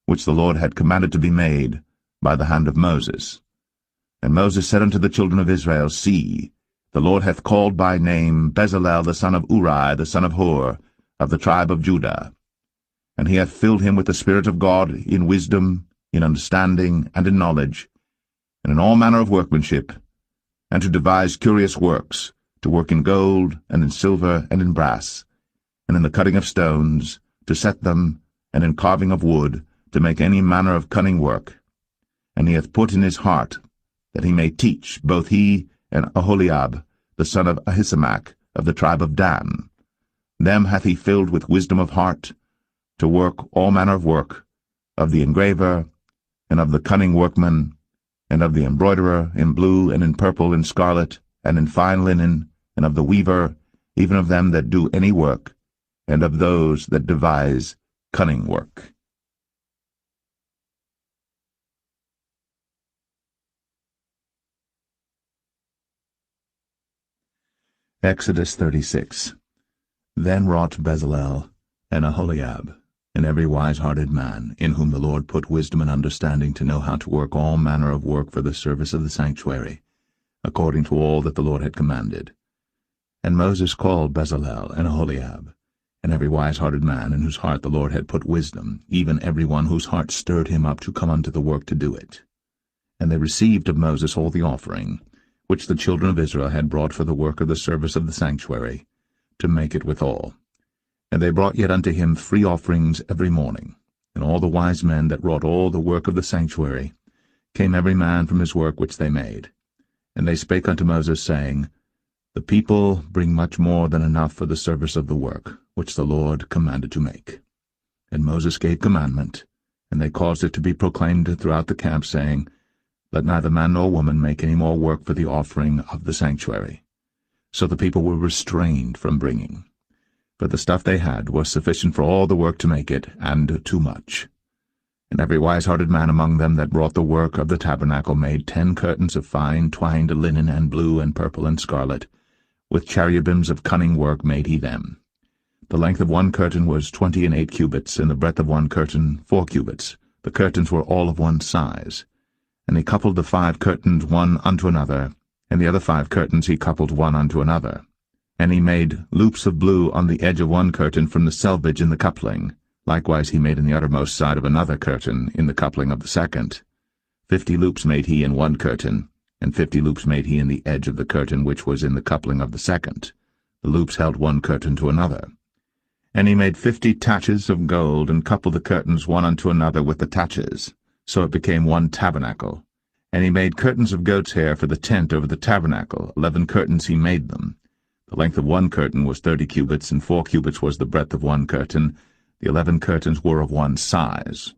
which the Lord had commanded to be made by the hand of Moses. And Moses said unto the children of Israel, See, the Lord hath called by name Bezalel the son of Uri, the son of Hur, of the tribe of Judah. And he hath filled him with the Spirit of God in wisdom, in understanding, and in knowledge, and in all manner of workmanship, and to devise curious works, to work in gold, and in silver, and in brass, and in the cutting of stones, to set them, and in carving of wood, to make any manner of cunning work. And he hath put in his heart that he may teach, both he and Aholiab, the son of Ahisamach, of the tribe of Dan. Them hath he filled with wisdom of heart, to work all manner of work, of the engraver, and of the cunning workman, and of the embroiderer, in blue, and in purple, and scarlet, and in fine linen, and of the weaver, even of them that do any work, and of those that devise cunning work. Exodus 36. Then wrought Bezalel and Aholiab, and every wise-hearted man, in whom the Lord put wisdom and understanding to know how to work all manner of work for the service of the sanctuary, according to all that the Lord had commanded. And Moses called Bezalel and Aholiab, and every wise-hearted man, in whose heart the Lord had put wisdom, even every one whose heart stirred him up to come unto the work to do it. And they received of Moses all the offering, which the children of Israel had brought for the work of the service of the sanctuary, to make it withal. And they brought yet unto him free offerings every morning. And all the wise men that wrought all the work of the sanctuary came every man from his work which they made. And they spake unto Moses, saying, The people bring much more than enough for the service of the work, which the Lord commanded to make. And Moses gave commandment, and they caused it to be proclaimed throughout the camp, saying, Let neither man nor woman make any more work for the offering of the sanctuary. So the people were restrained from bringing. For the stuff they had was sufficient for all the work to make it, and too much. And every wise-hearted man among them that wrought the work of the tabernacle made 10 curtains of fine twined linen, and blue, and purple, and scarlet. With cherubims of cunning work made he them. The length of one curtain was 28 cubits, and the breadth of one curtain 4 cubits. The curtains were all of one size. And he coupled the 5 curtains one unto another, and the other 5 curtains he coupled one unto another. And he made loops of blue on the edge of one curtain from the selvage in the coupling. Likewise he made in the uttermost side of another curtain in the coupling of the second. 50 loops made he in one curtain, and 50 loops made he in the edge of the curtain which was in the coupling of the second. The loops held one curtain to another. And he made 50 taches of gold, and coupled the curtains one unto another with the taches. So it became one tabernacle. And he made curtains of goat's hair for the tent over the tabernacle. 11 curtains he made them. The length of one curtain was 30 cubits, and 4 cubits was the breadth of one curtain. The 11 curtains were of one size.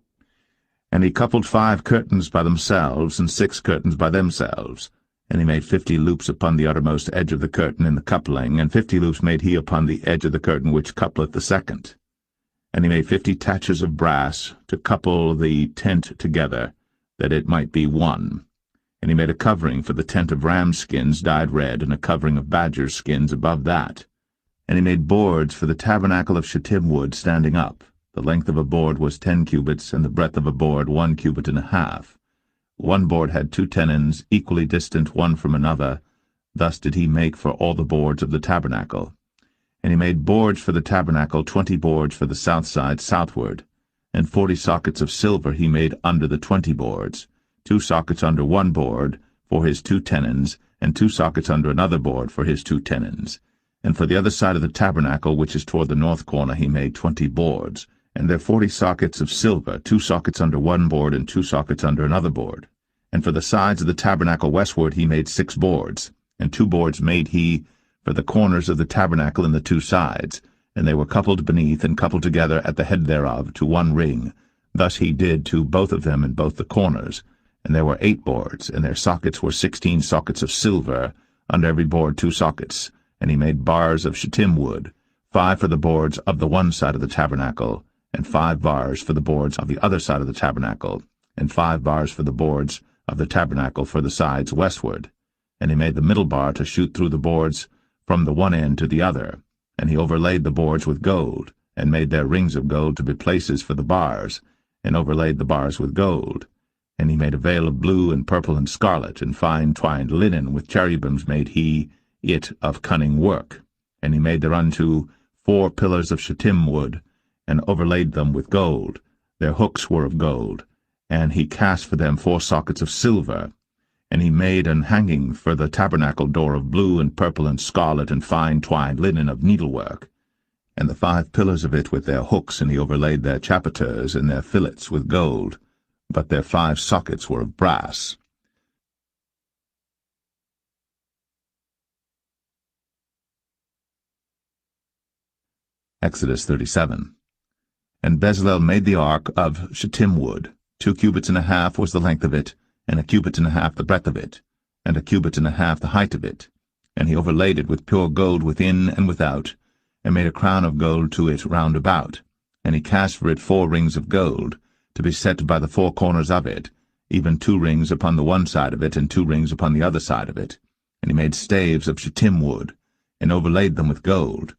And he coupled 5 curtains by themselves, and 6 curtains by themselves. And he made 50 loops upon the uttermost edge of the curtain in the coupling, and 50 loops made he upon the edge of the curtain which coupleth the second. And he made 50 taches of brass to couple the tent together, that it might be one. And he made a covering for the tent of ram's skins dyed red, and a covering of badger's skins above that. And he made boards for the tabernacle of shittim wood standing up. The length of a board was 10 cubits, and the breadth of a board 1 cubit and a half. One board had 2 tenons, equally distant one from another. Thus did he make for all the boards of the tabernacle. And he made boards for the tabernacle, 20 boards for the south side southward. And 40 sockets of silver he made under the 20 boards, 2 sockets under one board for his 2 tenons, and 2 sockets under another board for his 2 tenons. And for the other side of the tabernacle, which is toward the north corner, he made 20 boards, and there 40 sockets of silver, 2 sockets under one board, and 2 sockets under another board. And for the sides of the tabernacle westward he made 6 boards, and 2 boards made he for the corners of the tabernacle in the 2 sides, and they were coupled beneath, and coupled together at the head thereof to one ring. Thus he did to both of them in both the corners. And there were 8 boards, and their sockets were 16 sockets of silver, under every board 2 sockets. And he made bars of shittim wood, 5 for the boards of the one side of the tabernacle, and 5 bars for the boards of the other side of the tabernacle, and 5 bars for the boards of the tabernacle for the sides westward. And he made the middle bar to shoot through the boards from the one end to the other. And he overlaid the boards with gold, and made their rings of gold to be places for the bars, and overlaid the bars with gold. And he made a veil of blue and purple and scarlet, and fine twined linen, with cherubims made he it of cunning work. And he made thereunto 4 pillars of shittim wood, and overlaid them with gold. Their hooks were of gold. And he cast for them 4 sockets of silver. And he made an hanging for the tabernacle door of blue and purple and scarlet and fine twined linen of needlework, and the 5 pillars of it with their hooks, and he overlaid their chapiters and their fillets with gold, but their 5 sockets were of brass. Exodus 37. And Bezalel made the ark of shittim wood. 2 cubits and a half was the length of it, and 1 cubit and a half the breadth of it, and 1 cubit and a half the height of it. And he overlaid it with pure gold within and without, and made a crown of gold to it round about. And he cast for it 4 rings of gold, to be set by the 4 corners of it, even 2 rings upon the one side of it, and 2 rings upon the other side of it. And he made staves of shittim wood, and overlaid them with gold.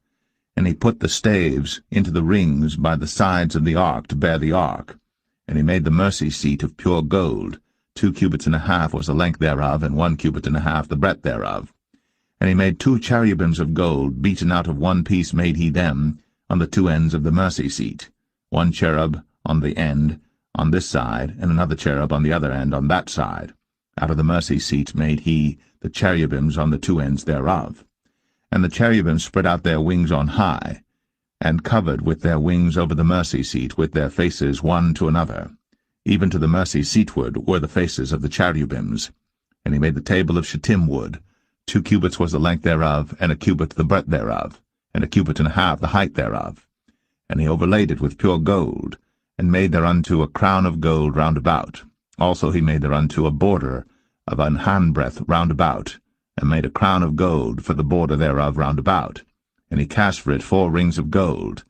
And he put the staves into the rings by the sides of the ark to bear the ark. And he made the mercy seat of pure gold. 2 cubits and a half was the length thereof, and 1 cubit and a half the breadth thereof. And he made 2 cherubims of gold, beaten out of one piece made he them, on the 2 ends of the mercy seat, 1 cherub on the end on this side, and another cherub on the other end on that side. Out of the mercy seat made he the cherubims on the 2 ends thereof. And the cherubims spread out their wings on high, and covered with their wings over the mercy seat, with their faces one to another. Even to the mercy seatward were the faces of the cherubims. And he made the table of shittim wood. 2 cubits was the length thereof, and 1 cubit the breadth thereof, and 1 cubit and a half the height thereof. And he overlaid it with pure gold, and made thereunto a crown of gold round about. Also he made thereunto a border of an handbreadth round about, and made a crown of gold for the border thereof round about. And he cast for it 4 rings of gold,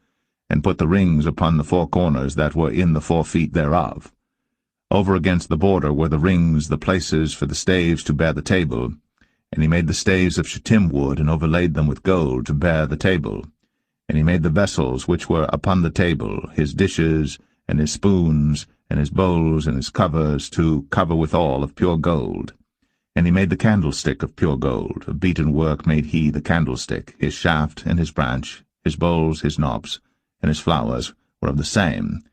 and put the rings upon the 4 corners that were in the 4 feet thereof. Over against the border were the rings, the places for the staves to bear the table. And he made the staves of shittim wood, and overlaid them with gold to bear the table. And he made the vessels which were upon the table, his dishes, and his spoons, and his bowls, and his covers, to cover withal of pure gold. And he made the candlestick of pure gold. Of beaten work made he the candlestick. His shaft and his branch, his bowls, his knobs, and his flowers were of the same.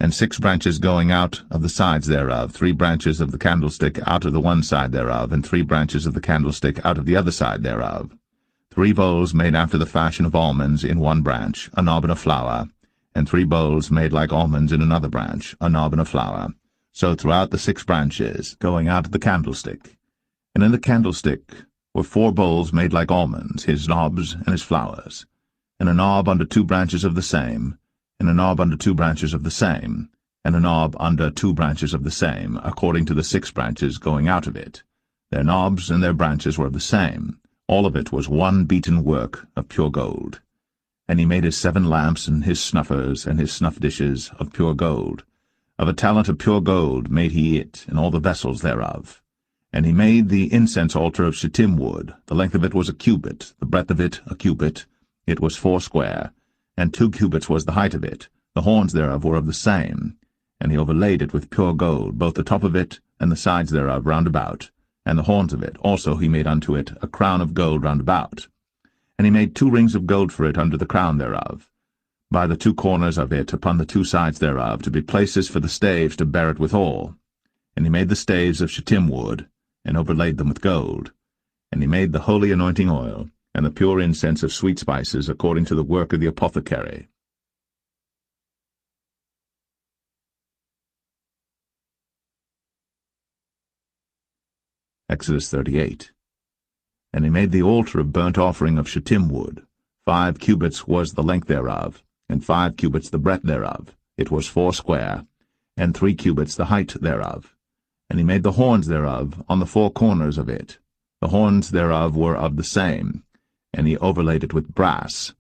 And 6 branches going out of the sides thereof, 3 branches of the candlestick out of the one side thereof, and 3 branches of the candlestick out of the other side thereof. 3 bowls made after the fashion of almonds in one branch, a knob and a flower, and 3 bowls made like almonds in another branch, a knob and a flower. So throughout the 6 branches, going out of the candlestick. And in the candlestick were 4 bowls made like almonds, his knobs and his flowers, and a knob under 2 branches of the same, and a knob under 2 branches of the same, and a knob under 2 branches of the same, according to the 6 branches going out of it. Their knobs and their branches were of the same. All of it was one beaten work of pure gold. And he made his 7 lamps, and his snuffers, and his snuff dishes of pure gold. Of a talent of pure gold made he it, and all the vessels thereof. And he made the incense altar of shittim wood. The length of it was 1 cubit, the breadth of it 1 cubit. It was 4 square, and 2 cubits was the height of it. The horns thereof were of the same. And he overlaid it with pure gold, both the top of it and the sides thereof round about, and the horns of it. Also he made unto it a crown of gold round about. And he made 2 rings of gold for it under the crown thereof, by the 2 corners of it upon the 2 sides thereof, to be places for the staves to bear it withal. And he made the staves of shittim wood, and overlaid them with gold. And he made the holy anointing oil, and the pure incense of sweet spices, according to the work of the apothecary. Exodus 38. And he made the altar of burnt offering of shittim wood. 5 cubits was the length thereof, and 5 cubits the breadth thereof. It was 4 square, and 3 cubits the height thereof. And he made the horns thereof on the 4 corners of it. The horns thereof were of the same, and he overlaid it with brass.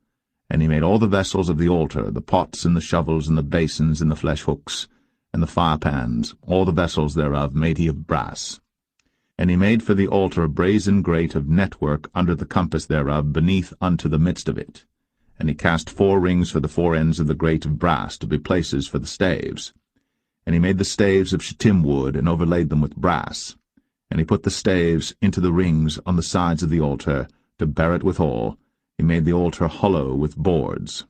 And he made all the vessels of the altar, the pots and the shovels and the basins and the flesh hooks and the firepans, all the vessels thereof made he of brass. And he made for the altar a brazen grate of network under the compass thereof beneath unto the midst of it. And he cast 4 rings for the 4 ends of the grate of brass to be places for the staves. And he made the staves of shittim wood, and overlaid them with brass. And he put the staves into the rings on the sides of the altar, to bear it withal. He made the altar hollow with boards.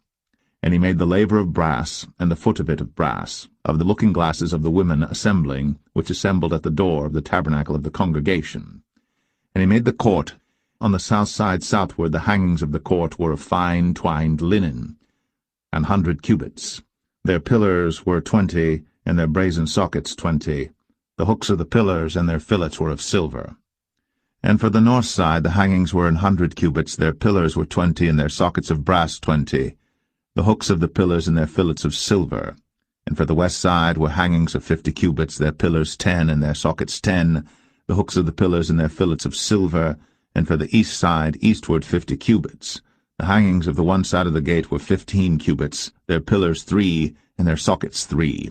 And he made the laver of brass, and the foot of it of brass, of the looking-glasses of the women assembling, which assembled at the door of the tabernacle of the congregation. And he made the court. On the south side southward the hangings of the court were of fine twined linen, 100 cubits. Their pillars were 20, and their brazen sockets 20. The hooks of the pillars and their fillets were of silver. And for the north side the hangings were 100 cubits, their pillars were 20, and their sockets of brass 20. The hooks of the pillars and their fillets of silver. And for the west side were hangings of 50 cubits, their pillars 10, and their sockets 10, the hooks of the pillars and their fillets of silver. And for the east side eastward 50 cubits. The hangings of the one side of the gate were 15 cubits, their pillars 3, and their sockets 3.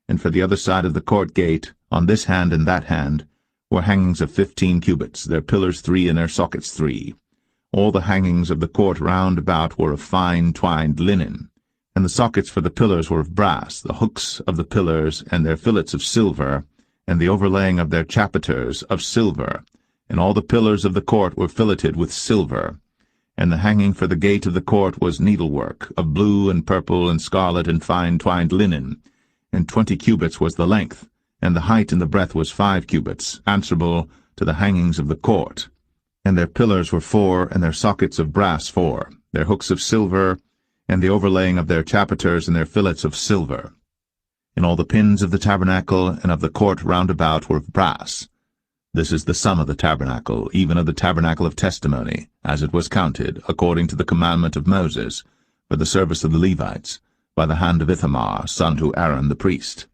And for the other side of the court gate, on this hand and that hand, were hangings of 15 cubits, their pillars 3, and their sockets 3. All the hangings of the court round about were of fine twined linen, and the sockets for the pillars were of brass, the hooks of the pillars and their fillets of silver, and the overlaying of their chapiters of silver, and all the pillars of the court were filleted with silver. And the hanging for the gate of the court was needlework, of blue and purple and scarlet and fine twined linen, and 20 cubits was the length, and the height and the breadth was 5 cubits, answerable to the hangings of the court. And their pillars were 4, and their sockets of brass 4, their hooks of silver, and the overlaying of their chapiters and their fillets of silver. And all the pins of the tabernacle and of the court round about were of brass. This is the sum of the tabernacle, even of the tabernacle of testimony, as it was counted, according to the commandment of Moses, for the service of the Levites, by the hand of Ithamar, son to Aaron the priest.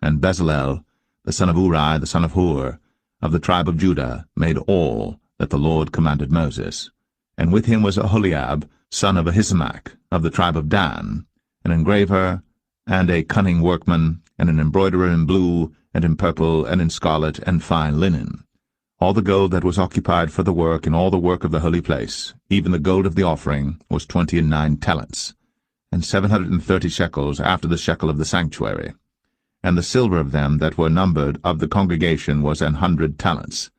And Bezalel, the son of Uri, the son of Hur, of the tribe of Judah, made all that the Lord commanded Moses. And with him was Aholiab, son of Ahisamach, of the tribe of Dan, an engraver, and a cunning workman, and an embroiderer in blue, and in purple, and in scarlet, and fine linen. All the gold that was occupied for the work, and all the work of the holy place, even the gold of the offering, was 29 talents, and 730 shekels after the shekel of the sanctuary. And the silver of them that were numbered of the congregation was 100 talents,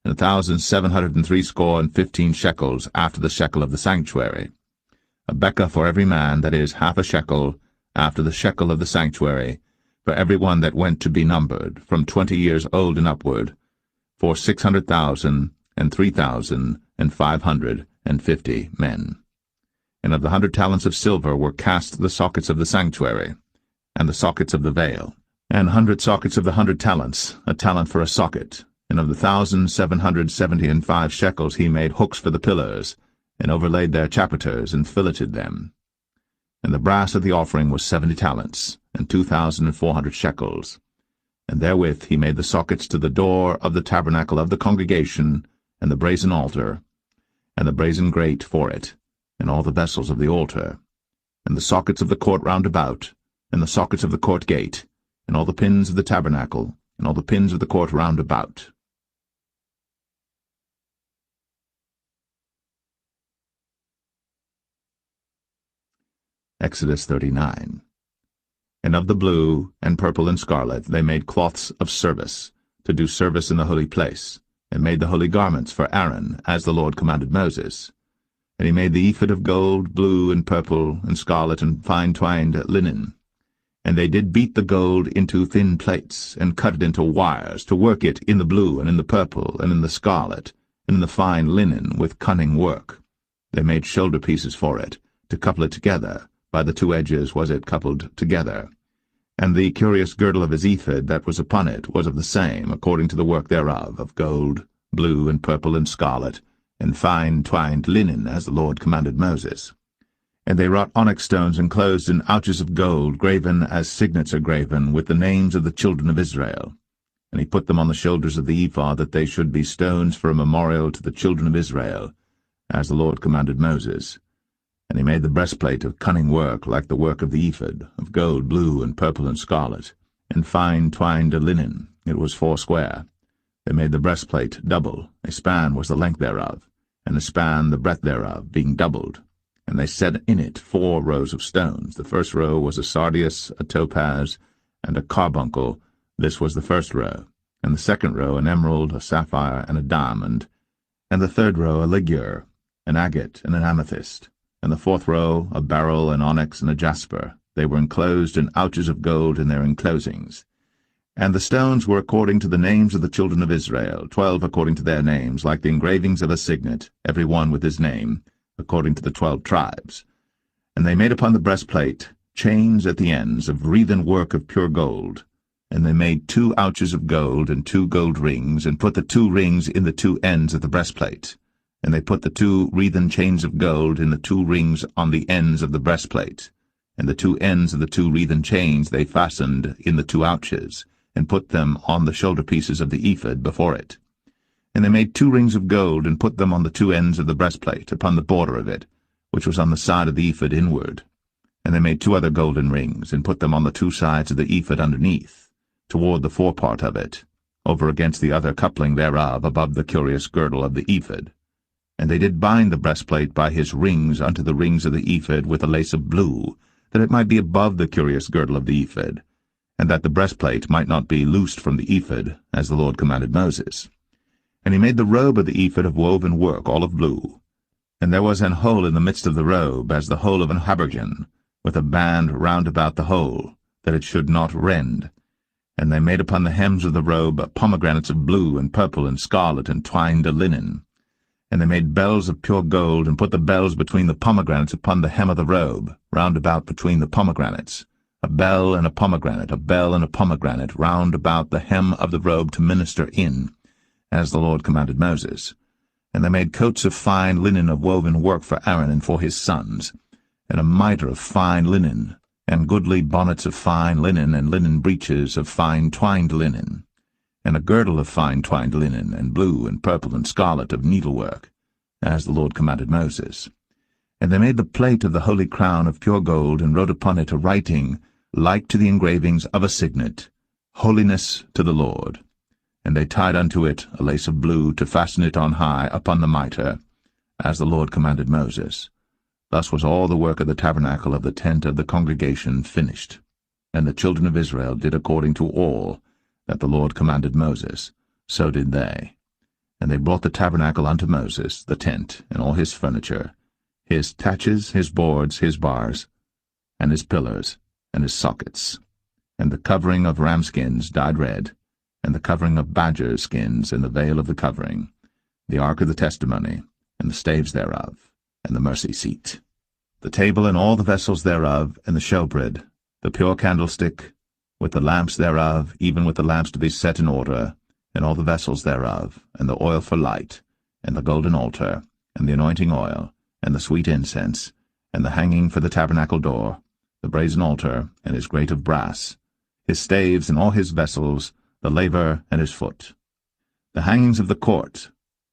and 1,760 shekels after the shekel of the sanctuary. A bekah for every man, that is, half a shekel, after the shekel of the sanctuary, for every one that went to be numbered, from 20 years old and upward, for 600,000 and 3,550 men. And of the 100 talents of silver were cast the sockets of the sanctuary, and the sockets of the veil, and 100 sockets of the 100 talents, a talent for a socket. And of the 1,775 shekels he made hooks for the pillars, and overlaid their chapiters, and filleted them. And the brass of the offering was 70 talents, and 2,400 shekels. And therewith he made the sockets to the door of the tabernacle of the congregation, and the brazen altar, and the brazen grate for it, and all the vessels of the altar, and the sockets of the court round about, and the sockets of the court gate, and all the pins of the tabernacle, and all the pins of the court round about. Exodus 39. And of the blue, and purple, and scarlet they made cloths of service, to do service in the holy place, and made the holy garments for Aaron, as the Lord commanded Moses. And he made the ephod of gold, blue, and purple, and scarlet, and fine twined linen. And they did beat the gold into thin plates, and cut it into wires, to work it in the blue, and in the purple, and in the scarlet, and in the fine linen, with cunning work. They made shoulder pieces for it, to couple it together. By the 2 edges was it coupled together. And the curious girdle of his ephod that was upon it was of the same, according to the work thereof, of gold, blue, and purple, and scarlet, and fine twined linen, as the Lord commanded Moses. And they wrought onyx stones enclosed in ouches of gold, graven as signets are graven, with the names of the children of Israel. And he put them on the shoulders of the ephod, that they should be stones for a memorial to the children of Israel, as the Lord commanded Moses. And he made the breastplate of cunning work, like the work of the ephod, of gold, blue, and purple, and scarlet, and fine twined linen. It was foursquare. They made the breastplate double. A span was the length thereof, and a span the breadth thereof, being doubled. And they set in it 4 rows of stones. The first row was a sardius, a topaz, and a carbuncle. This was the first row. And the second row an emerald, a sapphire, and a diamond. And the third row a ligure, an agate, and an amethyst. and the fourth row a beryl, an onyx, and a jasper. They were enclosed in ouches of gold in their enclosings. And the stones were according to the names of the children of Israel, 12 according to their names, like the engravings of a signet, every one with his name, according to the 12 tribes. And they made upon the breastplate chains at the ends of wreathen work of pure gold. And they made 2 ouches of gold and 2 gold rings, and put the 2 rings in the 2 ends of the breastplate. And they put the 2 wreathen chains of gold in the 2 rings on the ends of the breastplate. And the 2 ends of the 2 wreathen chains they fastened in the 2 ouches, and put them on the shoulder pieces of the ephod before it. And they made 2 rings of gold, and put them on the 2 ends of the breastplate, upon the border of it, which was on the side of the ephod inward. And they made 2 other golden rings, and put them on the 2 sides of the ephod underneath, toward the forepart of it, over against the other coupling thereof, above the curious girdle of the ephod. And they did bind the breastplate by his rings unto the rings of the ephod with a lace of blue, that it might be above the curious girdle of the ephod, and that the breastplate might not be loosed from the ephod, as the Lord commanded Moses. And he made the robe of the ephod of woven work, all of blue. And there was an hole in the midst of the robe, as the hole of an habergeon, with a band round about the hole, that it should not rend. And they made upon the hems of the robe pomegranates of blue and purple and scarlet and twined linen. And they made bells of pure gold, and put the bells between the pomegranates upon the hem of the robe, round about between the pomegranates, a bell and a pomegranate, a bell and a pomegranate, round about the hem of the robe to minister in, as the Lord commanded Moses. And they made coats of fine linen of woven work for Aaron and for his sons, and a mitre of fine linen, and goodly bonnets of fine linen, and linen breeches of fine twined linen, and a girdle of fine twined linen, and blue and purple and scarlet of needlework, as the Lord commanded Moses. And they made the plate of the holy crown of pure gold, and wrote upon it a writing like to the engravings of a signet, Holiness to the Lord. And they tied unto it a lace of blue, to fasten it on high upon the mitre, as the Lord commanded Moses. Thus was all the work of the tabernacle of the tent of the congregation finished. And the children of Israel did according to all that the Lord commanded Moses, so did they. And they brought the tabernacle unto Moses, the tent, and all his furniture, his taches, his boards, his bars, and his pillars, and his sockets, and the covering of ram skins dyed red, and the covering of badger skins, and the veil of the covering, the ark of the testimony, and the staves thereof, and the mercy seat, the table and all the vessels thereof, and the showbread, the pure candlestick, with the lamps thereof, even with the lamps to be set in order, and all the vessels thereof, and the oil for light, and the golden altar, and the anointing oil, and the sweet incense, and the hanging for the tabernacle door, the brazen altar, and his grate of brass, his staves and all his vessels, the laver and his foot, the hangings of the court,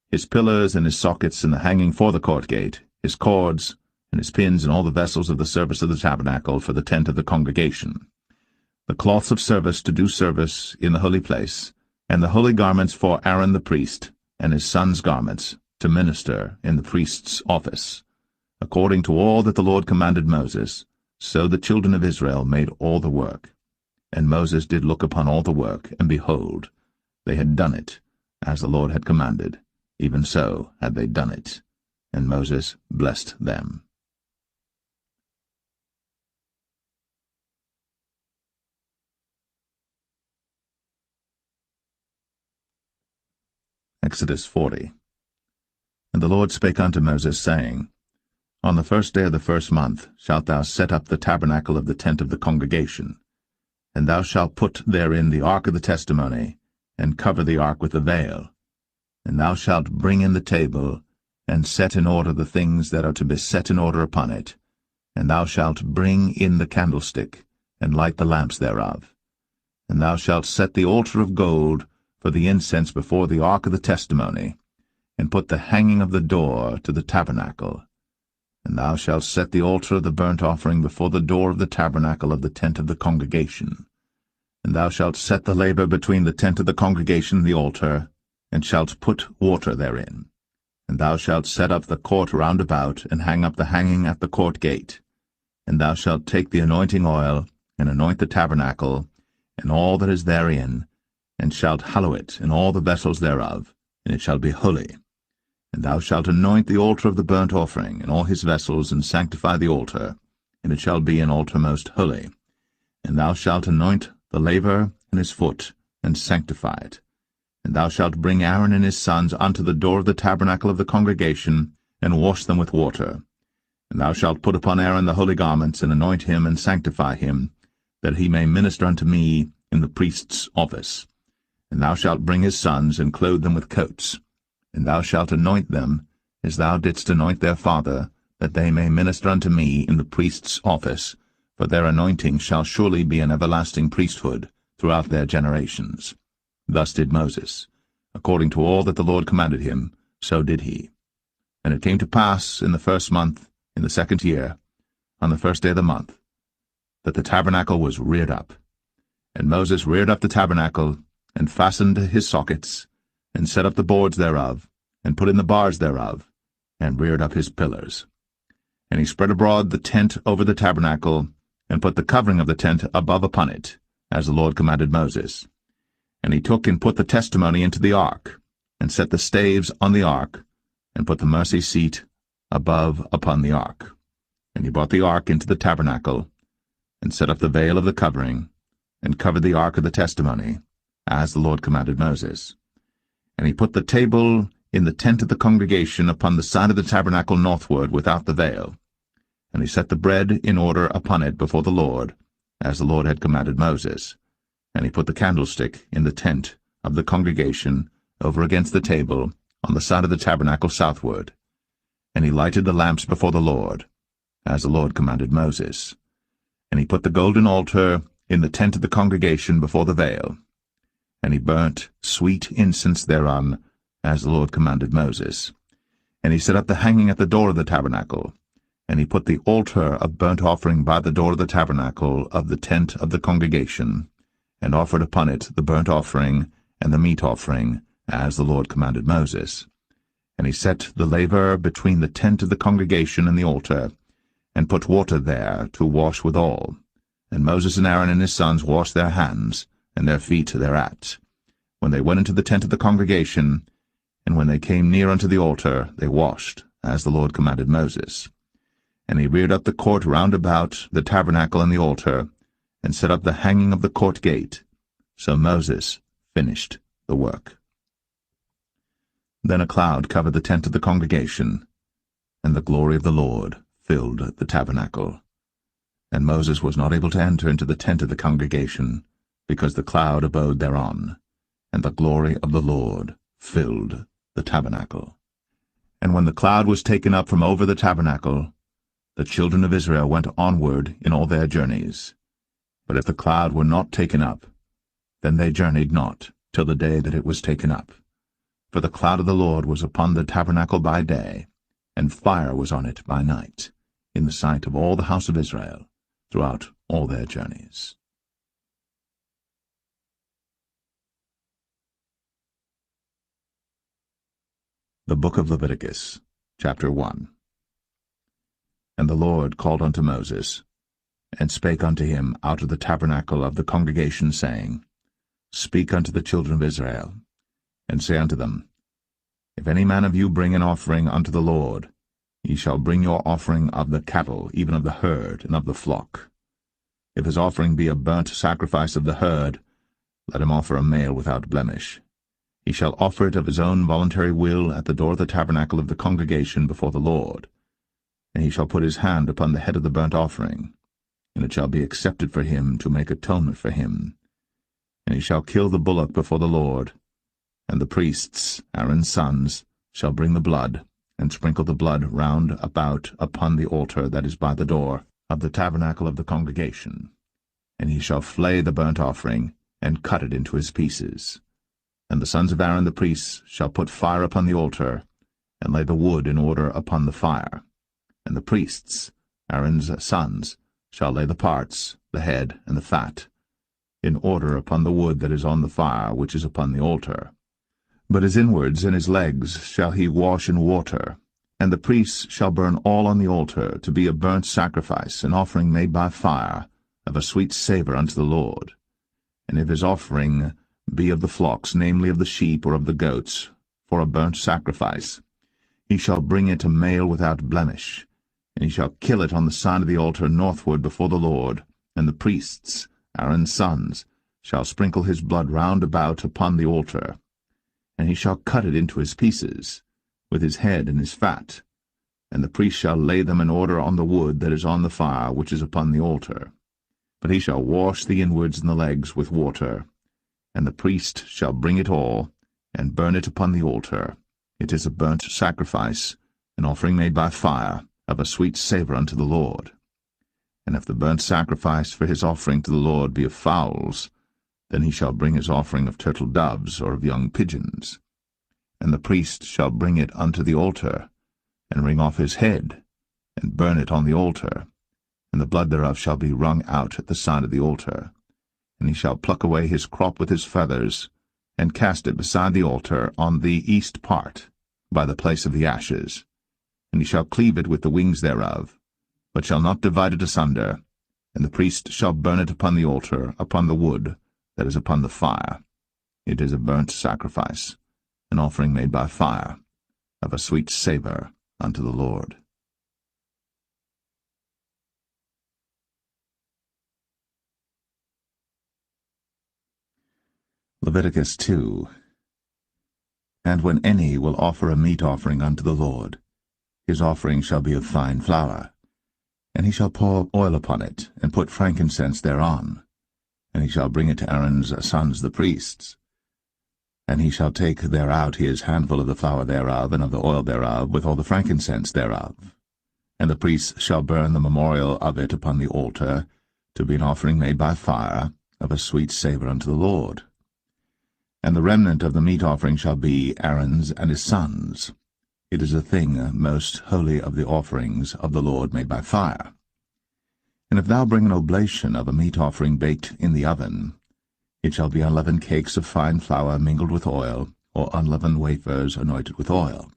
his pillars and his sockets, and the hanging for the court gate, his cords, and his pins, and all the vessels of the service of the tabernacle for the tent of the congregation, the cloths of service to do service in the holy place, and the holy garments for Aaron the priest, and his sons' garments, to minister in the priest's office, according to all that the Lord commanded Moses. So the children of Israel made all the work. And Moses did look upon all the work, and behold, they had done it, as the Lord had commanded, even so had they done it. And Moses blessed them. Exodus 40. And the Lord spake unto Moses, saying, On the 1st day of the 1st month shalt thou set up the tabernacle of the tent of the congregation, and thou shalt put therein the ark of the testimony, and cover the ark with the veil. And thou shalt bring in the table, and set in order the things that are to be set in order upon it. And thou shalt bring in the candlestick, and light the lamps thereof. And thou shalt set the altar of gold for the incense before the ark of the testimony, and put the hanging of the door to the tabernacle. And thou shalt set the altar of the burnt offering before the door of the tabernacle of the tent of the congregation. And thou shalt set the laver between the tent of the congregation and the altar, and shalt put water therein. And thou shalt set up the court round about, and hang up the hanging at the court gate. And thou shalt take the anointing oil, and anoint the tabernacle, and all that is therein, and shalt hallow it, and all the vessels thereof, and it shall be holy. And thou shalt anoint the altar of the burnt offering, and all his vessels, and sanctify the altar, and it shall be an altar most holy. And thou shalt anoint the laver and his foot, and sanctify it. And thou shalt bring Aaron and his sons unto the door of the tabernacle of the congregation, and wash them with water. And thou shalt put upon Aaron the holy garments, and anoint him, and sanctify him, that he may minister unto me in the priest's office. And thou shalt bring his sons, and clothe them with coats. And thou shalt anoint them, as thou didst anoint their father, that they may minister unto me in the priest's office, for their anointing shall surely be an everlasting priesthood throughout their generations. Thus did Moses. According to all that the Lord commanded him, so did he. And it came to pass in the 1st month, in the 2nd year, on the 1st day of the month, that the tabernacle was reared up. And Moses reared up the tabernacle, and fastened his sockets, and set up the boards thereof, and put in the bars thereof, and reared up his pillars. And he spread abroad the tent over the tabernacle, and put the covering of the tent above upon it, as the Lord commanded Moses. And he took and put the testimony into the ark, and set the staves on the ark, and put the mercy seat above upon the ark. And he brought the ark into the tabernacle, and set up the veil of the covering, and covered the ark of the testimony, as the Lord commanded Moses. And he put the table in the tent of the congregation upon the side of the tabernacle northward without the veil. And he set the bread in order upon it before the Lord, as the Lord had commanded Moses. And he put the candlestick in the tent of the congregation over against the table on the side of the tabernacle southward. And he lighted the lamps before the Lord, as the Lord commanded Moses. And he put the golden altar in the tent of the congregation before the veil. And he burnt sweet incense thereon, as the Lord commanded Moses. And he set up the hanging at the door of the tabernacle. And he put the altar of burnt offering by the door of the tabernacle of the tent of the congregation, and offered upon it the burnt offering and the meat offering, as the Lord commanded Moses. And he set the laver between the tent of the congregation and the altar, and put water there to wash withal. And Moses and Aaron and his sons washed their hands, and their feet thereat, when they went into the tent of the congregation, and when they came near unto the altar, they washed, as the Lord commanded Moses. And he reared up the court round about the tabernacle and the altar, and set up the hanging of the court gate. So Moses finished the work. Then a cloud covered the tent of the congregation, and the glory of the Lord filled the tabernacle. And Moses was not able to enter into the tent of the congregation, because the cloud abode thereon, and the glory of the Lord filled the tabernacle. And when the cloud was taken up from over the tabernacle, the children of Israel went onward in all their journeys. But if the cloud were not taken up, then they journeyed not till the day that it was taken up. For the cloud of the Lord was upon the tabernacle by day, and fire was on it by night, in the sight of all the house of Israel, throughout all their journeys. The Book of Leviticus, chapter 1. And the Lord called unto Moses, and spake unto him out of the tabernacle of the congregation, saying, Speak unto the children of Israel, and say unto them, If any man of you bring an offering unto the Lord, ye shall bring your offering of the cattle, even of the herd, and of the flock. If his offering be a burnt sacrifice of the herd, let him offer a male without blemish. He shall offer it of his own voluntary will at the door of the tabernacle of the congregation before the Lord. And he shall put his hand upon the head of the burnt offering, and it shall be accepted for him to make atonement for him. And he shall kill the bullock before the Lord, and the priests, Aaron's sons, shall bring the blood, and sprinkle the blood round about upon the altar that is by the door of the tabernacle of the congregation. And he shall flay the burnt offering, and cut it into his pieces. And the sons of Aaron the priests shall put fire upon the altar, and lay the wood in order upon the fire. And the priests, Aaron's sons, shall lay the parts, the head, and the fat, in order upon the wood that is on the fire which is upon the altar. But his inwards and his legs shall he wash in water, and the priests shall burn all on the altar to be a burnt sacrifice, an offering made by fire, of a sweet savour unto the Lord. And if his offering be of the flocks, namely of the sheep or of the goats, for a burnt sacrifice, He shall bring it a male without blemish, and he shall kill it on the side of the altar northward before the Lord, and the priests, Aaron's sons, shall sprinkle his blood round about upon the altar. And he shall cut it into his pieces, with his head and his fat, and the priest shall lay them in order on the wood that is on the fire which is upon the altar. But he shall wash the inwards and the legs with water, and the priest shall bring it all, and burn it upon the altar. It is a burnt sacrifice, an offering made by fire, of a sweet savour unto the Lord. And if the burnt sacrifice for his offering to the Lord be of fowls, then he shall bring his offering of turtle doves or of young pigeons. And the priest shall bring it unto the altar, and wring off his head, and burn it on the altar, and the blood thereof shall be wrung out at the side of the altar. And he shall pluck away his crop with his feathers, and cast it beside the altar on the east part, by the place of the ashes. And he shall cleave it with the wings thereof, but shall not divide it asunder. And the priest shall burn it upon the altar, upon the wood that is upon the fire. It is a burnt sacrifice, an offering made by fire, of a sweet savour unto the Lord. Leviticus 2. And when any will offer a meat offering unto the Lord, his offering shall be of fine flour, and he shall pour oil upon it, and put frankincense thereon, and he shall bring it to Aaron's sons the priests. And he shall take thereout his handful of the flour thereof, and of the oil thereof, with all the frankincense thereof. And the priests shall burn the memorial of it upon the altar, to be an offering made by fire, of a sweet savour unto the Lord. And the remnant of the meat offering shall be Aaron's and his sons. It is a thing most holy of the offerings of the Lord made by fire. And if thou bring an oblation of a meat offering baked in the oven, it shall be unleavened cakes of fine flour mingled with oil, or unleavened wafers anointed with oil.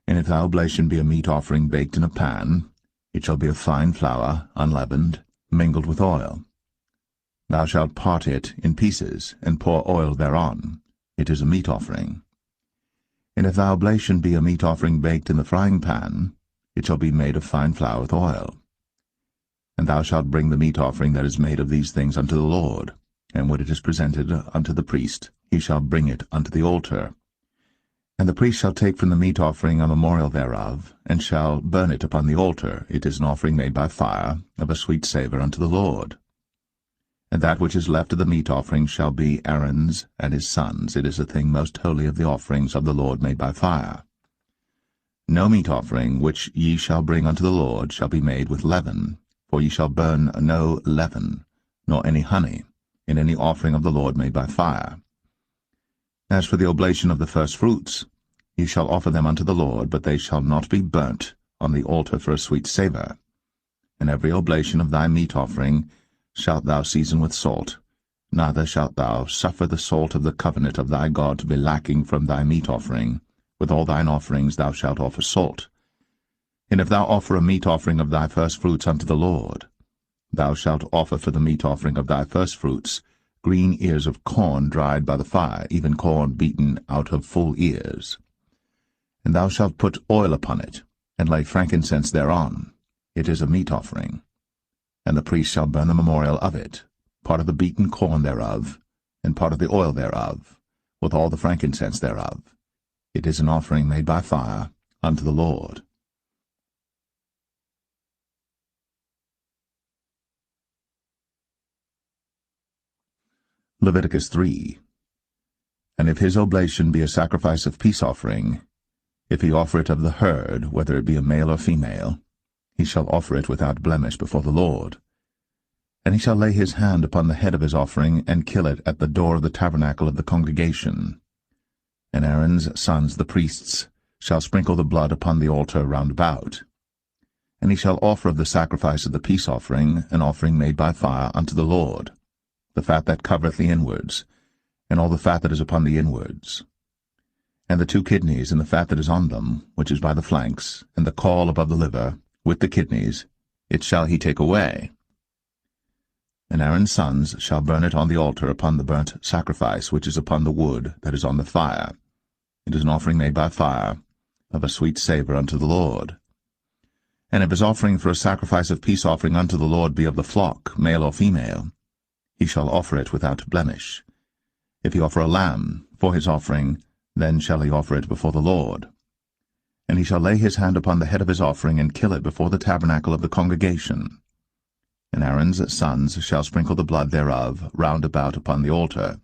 And if thy oblation be a meat offering baked in a pan, it shall be of fine flour, unleavened, mingled with oil. Thou shalt part it in pieces, and pour oil thereon. It is a meat offering. And if thy oblation be a meat offering baked in the frying pan, it shall be made of fine flour with oil. And thou shalt bring the meat offering that is made of these things unto the Lord, and when it is presented unto the priest, he shall bring it unto the altar. And the priest shall take from the meat offering a memorial thereof, and shall burn it upon the altar. It is an offering made by fire, of a sweet savour unto the Lord. And that which is left of the meat offering shall be Aaron's and his sons. It is a thing most holy of the offerings of the Lord made by fire. No meat offering which ye shall bring unto the Lord shall be made with leaven, for ye shall burn no leaven, nor any honey, in any offering of the Lord made by fire. As for the oblation of the firstfruits, ye shall offer them unto the Lord, but they shall not be burnt on the altar for a sweet savour. And every oblation of thy meat offering shalt thou season with salt, neither shalt thou suffer the salt of the covenant of thy God to be lacking from thy meat offering. With all thine offerings thou shalt offer salt. And if thou offer a meat offering of thy firstfruits unto the Lord, thou shalt offer for the meat offering of thy firstfruits green ears of corn dried by the fire, even corn beaten out of full ears. And thou shalt put oil upon it, and lay frankincense thereon. It is a meat offering. And the priest shall burn the memorial of it, part of the beaten corn thereof, and part of the oil thereof, with all the frankincense thereof. It is an offering made by fire unto the Lord. Leviticus 3. And if his oblation be a sacrifice of peace offering, if he offer it of the herd, whether it be a male or female, he shall offer it without blemish before the Lord. And he shall lay his hand upon the head of his offering, and kill it at the door of the tabernacle of the congregation. And Aaron's sons the priests shall sprinkle the blood upon the altar round about. And he shall offer of the sacrifice of the peace offering an offering made by fire unto the Lord, the fat that covereth the inwards, and all the fat that is upon the inwards, and the 2 kidneys, and the fat that is on them, which is by the flanks, and the caul above the liver, with the kidneys, it shall he take away. And Aaron's sons shall burn it on the altar upon the burnt sacrifice which is upon the wood that is on the fire. It is an offering made by fire, of a sweet savour unto the Lord. And if his offering for a sacrifice of peace offering unto the Lord be of the flock, male or female, he shall offer it without blemish. If he offer a lamb for his offering, then shall he offer it before the Lord. And he shall lay his hand upon the head of his offering, and kill it before the tabernacle of the congregation. And Aaron's sons shall sprinkle the blood thereof round about upon the altar.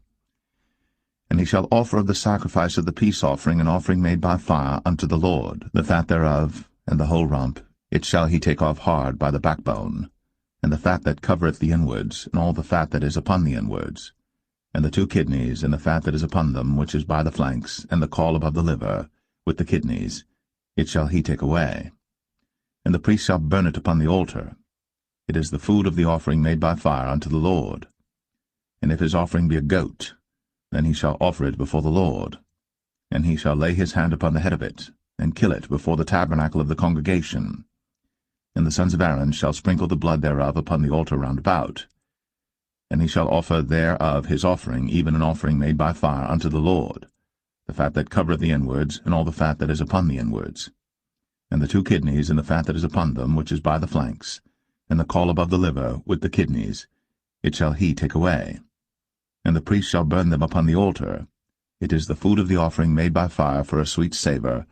And he shall offer of the sacrifice of the peace offering an offering made by fire unto the Lord, the fat thereof, and the whole rump, it shall he take off hard by the backbone, and the fat that covereth the inwards, and all the fat that is upon the inwards, and the 2 kidneys, and the fat that is upon them, which is by the flanks, and the caul above the liver, with the kidneys, it shall he take away. And the priest shall burn it upon the altar. It is the food of the offering made by fire unto the Lord. And if his offering be a goat, then he shall offer it before the Lord. And he shall lay his hand upon the head of it, and kill it before the tabernacle of the congregation. And the sons of Aaron shall sprinkle the blood thereof upon the altar round about. And he shall offer thereof his offering, even an offering made by fire unto the Lord, the fat that covereth the inwards, and all the fat that is upon the inwards, and the 2 kidneys, and the fat that is upon them, which is by the flanks, and the caul above the liver, with the kidneys, it shall he take away. And the priest shall burn them upon the altar. It is the food of the offering made by fire for a sweet savour.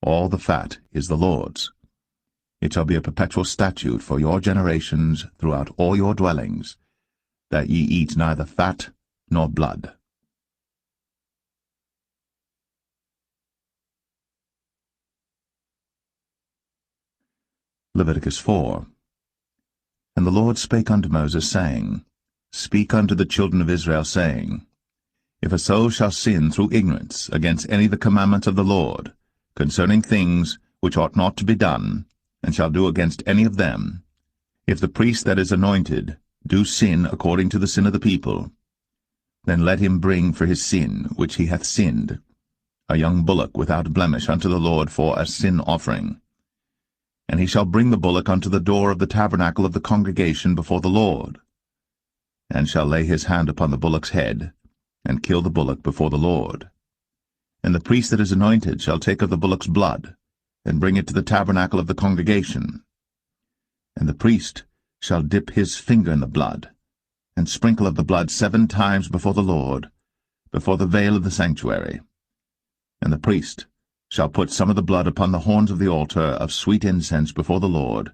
All the fat is the Lord's. It shall be a perpetual statute for your generations throughout all your dwellings, that ye eat neither fat nor blood. Leviticus 4. And the Lord spake unto Moses, saying, Speak unto the children of Israel, saying, If a soul shall sin through ignorance against any of the commandments of the Lord, concerning things which ought not to be done, and shall do against any of them, if the priest that is anointed do sin according to the sin of the people, then let him bring for his sin which he hath sinned a young bullock without blemish unto the Lord for a sin offering. And he shall bring the bullock unto the door of the tabernacle of the congregation before the Lord, and shall lay his hand upon the bullock's head, and kill the bullock before the Lord. And the priest that is anointed shall take of the bullock's blood, and bring it to the tabernacle of the congregation. And the priest shall dip his finger in the blood, and sprinkle of the blood 7 times before the Lord, before the veil of the sanctuary. And the priest shall put some of the blood upon the horns of the altar of sweet incense before the Lord,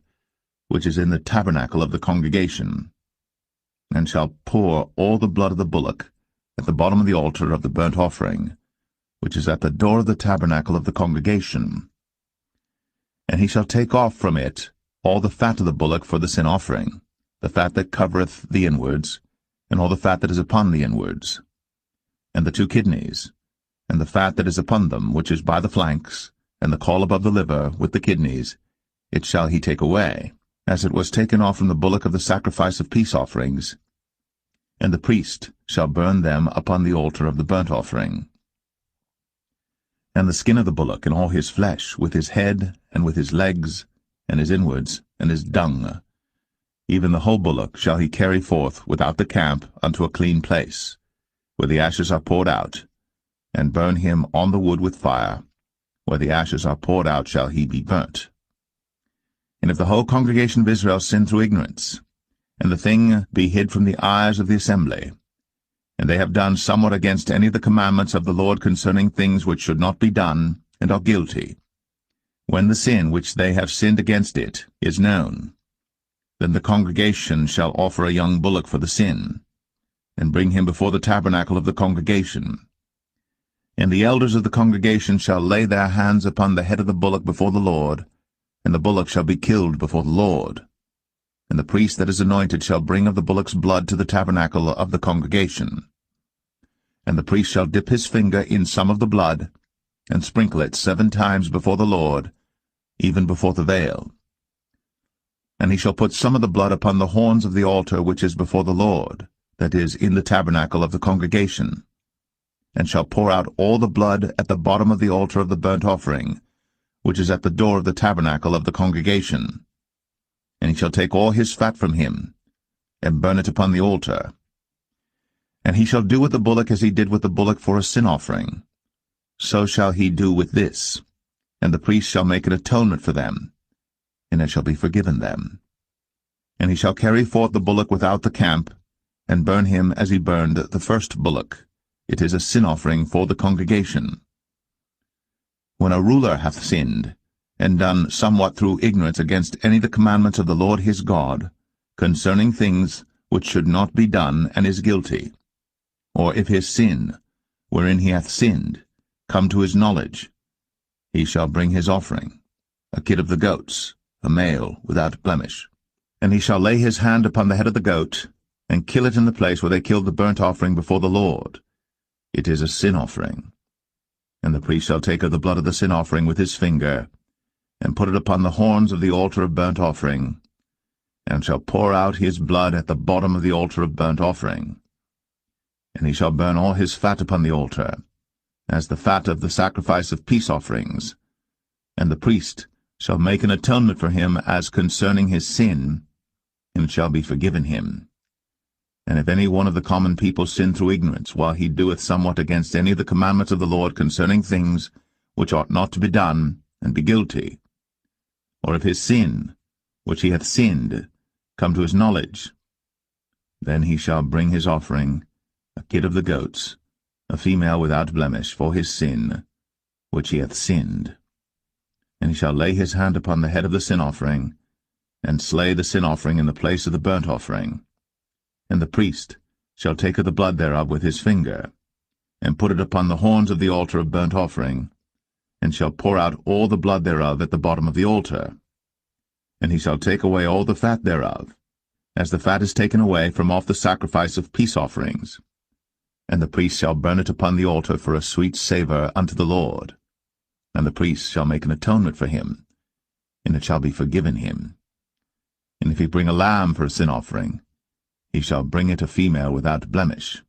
which is in the tabernacle of the congregation, and shall pour all the blood of the bullock at the bottom of the altar of the burnt offering, which is at the door of the tabernacle of the congregation. And he shall take off from it all the fat of the bullock for the sin offering, the fat that covereth the inwards, and all the fat that is upon the inwards, and the 2 kidneys, and the fat that is upon them, which is by the flanks, and the caul above the liver, with the kidneys, it shall he take away, as it was taken off from the bullock of the sacrifice of peace offerings. And the priest shall burn them upon the altar of the burnt offering. And the skin of the bullock, and all his flesh, with his head, and with his legs, and his inwards, and his dung, even the whole bullock shall he carry forth without the camp unto a clean place, where the ashes are poured out, and burn him on the wood with fire. Where the ashes are poured out shall he be burnt. And if the whole congregation of Israel sin through ignorance, and the thing be hid from the eyes of the assembly, and they have done somewhat against any of the commandments of the Lord concerning things which should not be done, and are guilty, when the sin which they have sinned against it is known, then the congregation shall offer a young bullock for the sin, and bring him before the tabernacle of the congregation. And the elders of the congregation shall lay their hands upon the head of the bullock before the Lord, and the bullock shall be killed before the Lord. And the priest that is anointed shall bring of the bullock's blood to the tabernacle of the congregation. And the priest shall dip his finger in some of the blood, and sprinkle it 7 times before the Lord, even before the veil. And he shall put some of the blood upon the horns of the altar which is before the Lord, that is, in the tabernacle of the congregation, and shall pour out all the blood at the bottom of the altar of the burnt offering, which is at the door of the tabernacle of the congregation. And he shall take all his fat from him, and burn it upon the altar. And he shall do with the bullock as he did with the bullock for a sin offering. So shall he do with this. and the priest shall make an atonement for them, and it shall be forgiven them. And he shall carry forth the bullock without the camp, and burn him as he burned the first bullock. It is a sin offering for the congregation. When a ruler hath sinned, and done somewhat through ignorance against any of the commandments of the Lord his God, concerning things which should not be done, and is guilty, or if his sin, wherein he hath sinned, come to his knowledge, he shall bring his offering, a kid of the goats, a male without blemish. And he shall lay his hand upon the head of the goat, and kill it in the place where they killed the burnt offering before the Lord. It is a sin offering. And the priest shall take of the blood of the sin offering with his finger, and put it upon the horns of the altar of burnt offering, and shall pour out his blood at the bottom of the altar of burnt offering. And he shall burn all his fat upon the altar, as the fat of the sacrifice of peace offerings. And the priest shall make an atonement for him as concerning his sin, and it shall be forgiven him. And if any one of the common people sin through ignorance, while he doeth somewhat against any of the commandments of the Lord concerning things which ought not to be done, and be guilty, or if his sin, which he hath sinned, come to his knowledge, then he shall bring his offering, a kid of the goats, a female without blemish, for his sin, which he hath sinned. And he shall lay his hand upon the head of the sin offering, and slay the sin offering in the place of the burnt offering. And the priest shall take of the blood thereof with his finger, and put it upon the horns of the altar of burnt offering, and shall pour out all the blood thereof at the bottom of the altar. And he shall take away all the fat thereof, as the fat is taken away from off the sacrifice of peace offerings. And the priest shall burn it upon the altar for a sweet savour unto the Lord. And the priest shall make an atonement for him, and it shall be forgiven him. And if he bring a lamb for a sin offering, he shall bring it a female without blemish.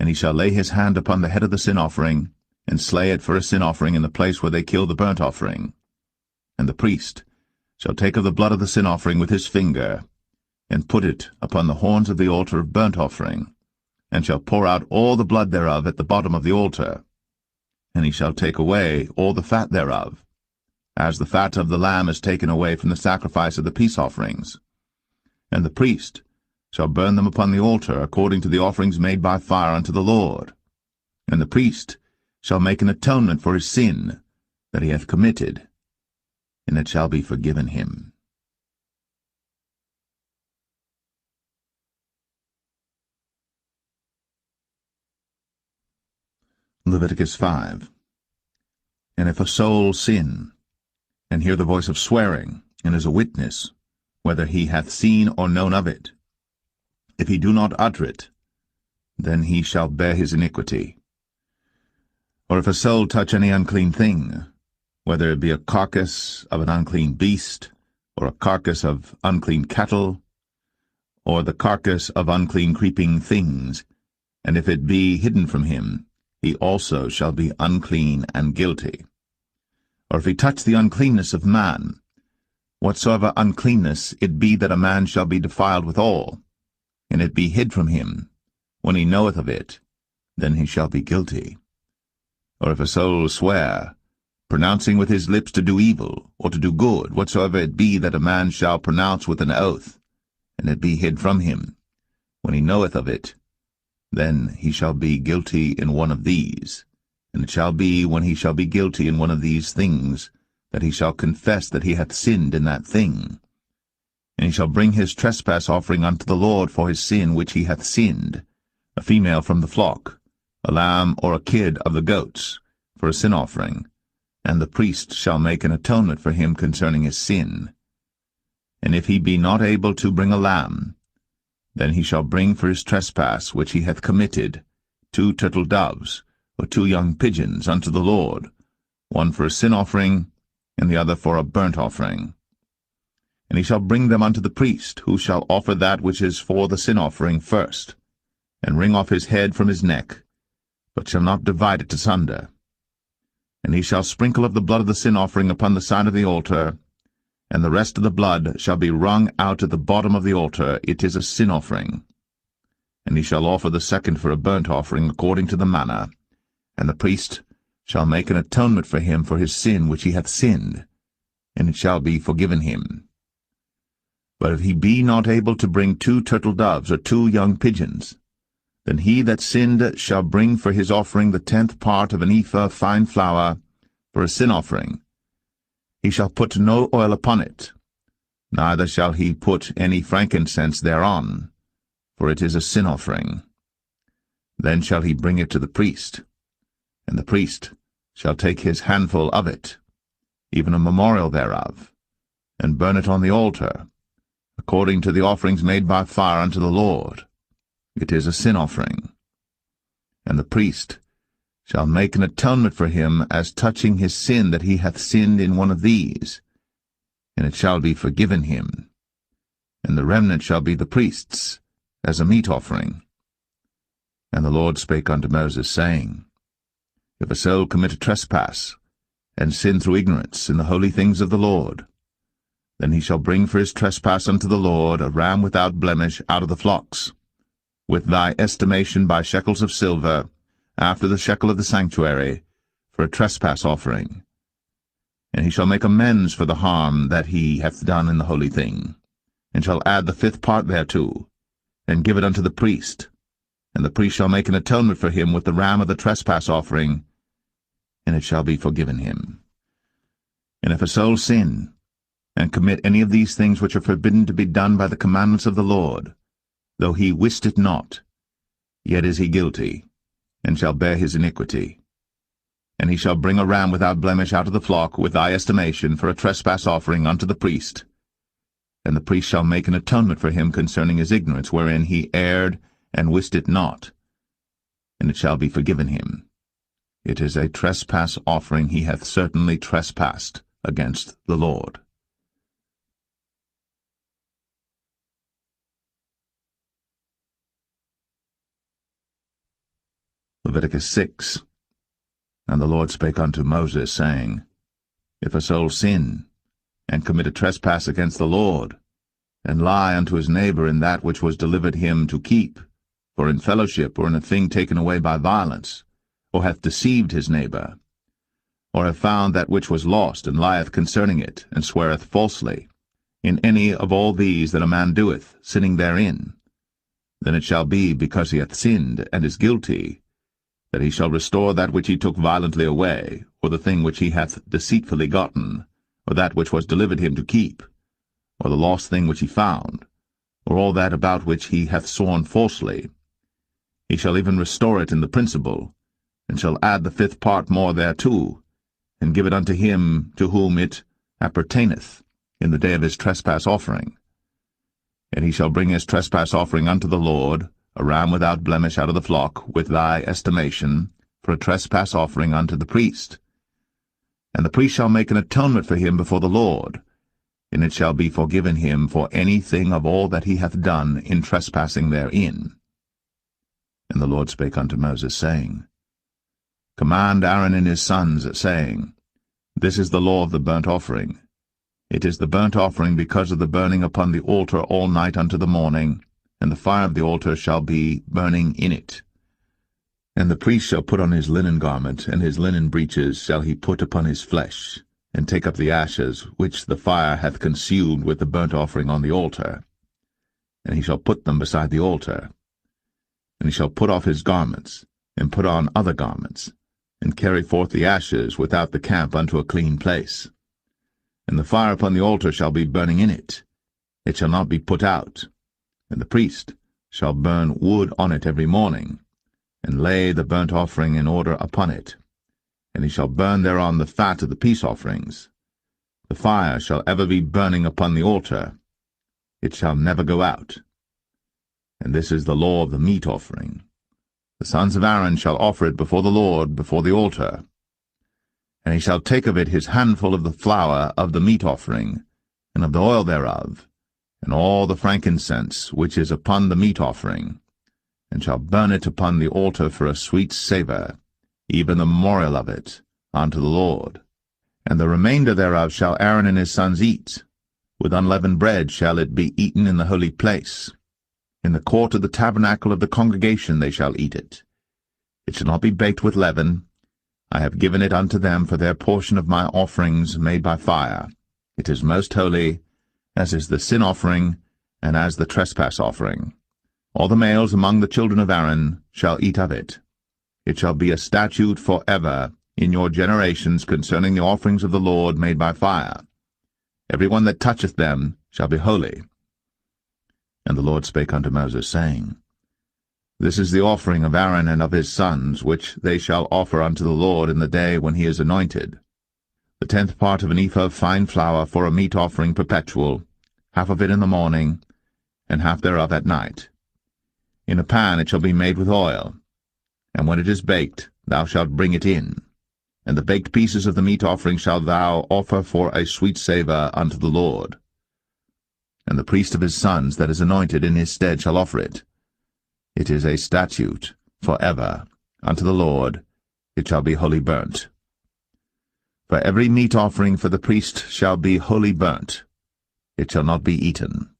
And he shall lay his hand upon the head of the sin offering, and slay it for a sin offering in the place where they kill the burnt offering. And the priest shall take of the blood of the sin offering with his finger, and put it upon the horns of the altar of burnt offering, and shall pour out all the blood thereof at the bottom of the altar. And he shall take away all the fat thereof, as the fat of the lamb is taken away from the sacrifice of the peace offerings. And the priest shall burn them upon the altar according to the offerings made by fire unto the Lord. And the priest shall make an atonement for his sin that he hath committed, and it shall be forgiven him. Leviticus 5. And if a soul sin, and hear the voice of swearing, and is a witness, whether he hath seen or known of it, if he do not utter it, then he shall bear his iniquity. Or if a soul touch any unclean thing, whether it be a carcass of an unclean beast, or a carcass of unclean cattle, or the carcass of unclean creeping things, and if it be hidden from him, he also shall be unclean and guilty. Or if he touch the uncleanness of man, whatsoever uncleanness it be that a man shall be defiled withal, and it be hid from him, when he knoweth of it, then he shall be guilty. Or if a soul swear, pronouncing with his lips to do evil, or to do good, whatsoever it be that a man shall pronounce with an oath, and it be hid from him, when he knoweth of it, then he shall be guilty in one of these. And it shall be, when he shall be guilty in one of these things, that he shall confess that he hath sinned in that thing. And he shall bring his trespass offering unto the Lord for his sin which he hath sinned, a female from the flock, a lamb or a kid of the goats, for a sin offering, and the priest shall make an atonement for him concerning his sin. And if he be not able to bring a lamb, then he shall bring for his trespass which he hath committed 2 turtle doves, or 2 young pigeons unto the Lord, one for a sin offering, and the other for a burnt offering. And he shall bring them unto the priest, who shall offer that which is for the sin offering first, and wring off his head from his neck, but shall not divide it asunder. And he shall sprinkle of the blood of the sin offering upon the side of the altar, and the rest of the blood shall be wrung out at the bottom of the altar. It is a sin offering. And he shall offer the second for a burnt offering according to the manner, and the priest shall make an atonement for him for his sin which he hath sinned, and it shall be forgiven him. But if he be not able to bring 2 turtle doves or 2 young pigeons, then he that sinned shall bring for his offering the 10th part of an ephah of fine flour for a sin offering. He shall put no oil upon it, neither shall he put any frankincense thereon, for it is a sin offering. Then shall he bring it to the priest, and the priest shall take his handful of it, even a memorial thereof, and burn it on the altar, according to the offerings made by fire unto the Lord. It is a sin offering. And the priest shall make an atonement for him as touching his sin that he hath sinned in one of these, and it shall be forgiven him. And the remnant shall be the priest's, as a meat offering. And the Lord spake unto Moses, saying, If a soul commit a trespass, and sin through ignorance in the holy things of the Lord, then he shall bring for his trespass unto the Lord a ram without blemish out of the flocks, with thy estimation by shekels of silver, after the shekel of the sanctuary, for a trespass offering. And he shall make amends for the harm that he hath done in the holy thing, and shall add the 5th part thereto, and give it unto the priest. And the priest shall make an atonement for him with the ram of the trespass offering, and it shall be forgiven him. And if a soul sin, and commit any of these things which are forbidden to be done by the commandments of the Lord, though he wist it not, yet is he guilty, and shall bear his iniquity. And he shall bring a ram without blemish out of the flock with thy estimation for a trespass offering unto the priest. And the priest shall make an atonement for him concerning his ignorance wherein he erred and wist it not, and it shall be forgiven him. It is a trespass offering. He hath certainly trespassed against the Lord. Leviticus 6. And the Lord spake unto Moses, saying, If a soul sin, and commit a trespass against the Lord, and lie unto his neighbor in that which was delivered him to keep, for in fellowship or in a thing taken away by violence, or hath deceived his neighbor, or have found that which was lost, and lieth concerning it, and sweareth falsely, in any of all these that a man doeth, sinning therein, then it shall be, because he hath sinned, and is guilty, that he shall restore that which he took violently away, or the thing which he hath deceitfully gotten, or that which was delivered him to keep, or the lost thing which he found, or all that about which he hath sworn falsely. He shall even restore it in the principal, and shall add the 5th part more thereto, and give it unto him to whom it appertaineth in the day of his trespass offering. And he shall bring his trespass offering unto the Lord, a ram without blemish out of the flock, with thy estimation, for a trespass offering unto the priest. And the priest shall make an atonement for him before the Lord, and it shall be forgiven him for anything of all that he hath done in trespassing therein. And the Lord spake unto Moses, saying, Command Aaron and his sons, saying, This is the law of the burnt offering. It is the burnt offering because of the burning upon the altar all night unto the morning, and the fire of the altar shall be burning in it. And the priest shall put on his linen garment, and his linen breeches shall he put upon his flesh, and take up the ashes which the fire hath consumed with the burnt offering on the altar. And he shall put them beside the altar. And he shall put off his garments, and put on other garments, and carry forth the ashes without the camp unto a clean place. And the fire upon the altar shall be burning in it. It shall not be put out. And the priest shall burn wood on it every morning, and lay the burnt offering in order upon it. And he shall burn thereon the fat of the peace offerings. The fire shall ever be burning upon the altar. It shall never go out. And this is the law of the meat offering. The sons of Aaron shall offer it before the Lord, before the altar. And he shall take of it his handful of the flour of the meat offering, and of the oil thereof, and all the frankincense which is upon the meat offering, and shall burn it upon the altar for a sweet savour, even the memorial of it, unto the Lord. And the remainder thereof shall Aaron and his sons eat. With unleavened bread shall it be eaten in the holy place. In the court of the tabernacle of the congregation they shall eat it. It shall not be baked with leaven. I have given it unto them for their portion of my offerings made by fire. It is most holy, as is the sin offering, and as the trespass offering. All the males among the children of Aaron shall eat of it. It shall be a statute for ever in your generations concerning the offerings of the Lord made by fire. Every one that toucheth them shall be holy. And the Lord spake unto Moses, saying, This is the offering of Aaron and of his sons, which they shall offer unto the Lord in the day when he is anointed. The 10th part of an ephah of fine flour for a meat offering perpetual, half of it in the morning, and half thereof at night. In a pan it shall be made with oil, and when it is baked, thou shalt bring it in. And the baked pieces of the meat offering shalt thou offer for a sweet savour unto the Lord. And the priest of his sons that is anointed in his stead shall offer it. It is a statute for ever unto the Lord, it shall be wholly burnt. For every meat offering for the priest shall be wholly burnt, it shall not be eaten.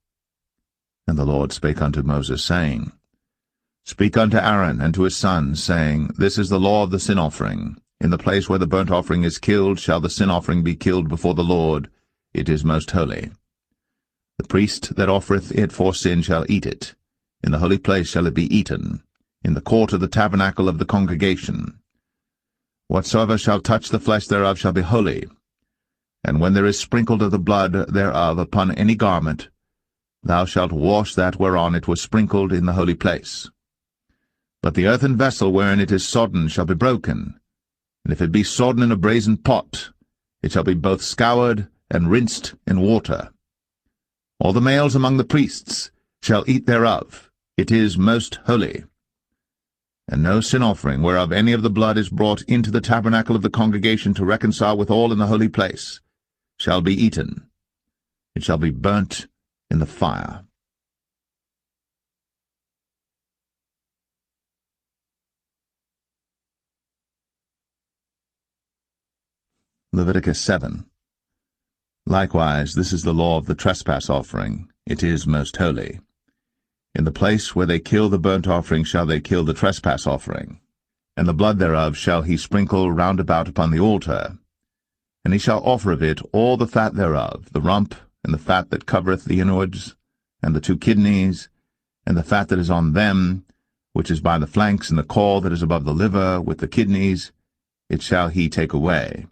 And the Lord spake unto Moses, saying, Speak unto Aaron and to his sons, saying, This is the law of the sin offering. In the place where the burnt offering is killed shall the sin offering be killed before the Lord. It is most holy. The priest that offereth it for sin shall eat it. In the holy place shall it be eaten, in the court of the tabernacle of the congregation. Whatsoever shall touch the flesh thereof shall be holy. And when there is sprinkled of the blood thereof upon any garment, thou shalt wash that whereon it was sprinkled in the holy place. But the earthen vessel wherein it is sodden shall be broken, and if it be sodden in a brazen pot, it shall be both scoured and rinsed in water. All the males among the priests shall eat thereof. It is most holy. And no sin offering whereof any of the blood is brought into the tabernacle of the congregation to reconcile with all in the holy place shall be eaten. It shall be burnt in the fire. Leviticus 7. Likewise, this is the law of the trespass offering. It is most holy. In the place where they kill the burnt offering shall they kill the trespass offering, and the blood thereof shall he sprinkle round about upon the altar. And he shall offer of it all the fat thereof, the rump, and the fat that covereth the inwards, and the 2 kidneys, and the fat that is on them, which is by the flanks, and the caul that is above the liver, with the kidneys, it shall he take away.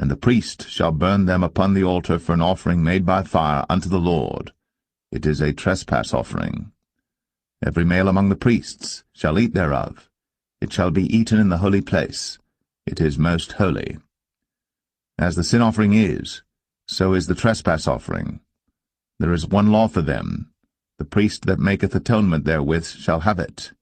And the priest shall burn them upon the altar for an offering made by fire unto the Lord. It is a trespass offering. Every male among the priests shall eat thereof. It shall be eaten in the holy place. It is most holy. As the sin offering is, so is the trespass offering. There is one law for them. The priest that maketh atonement therewith shall have it.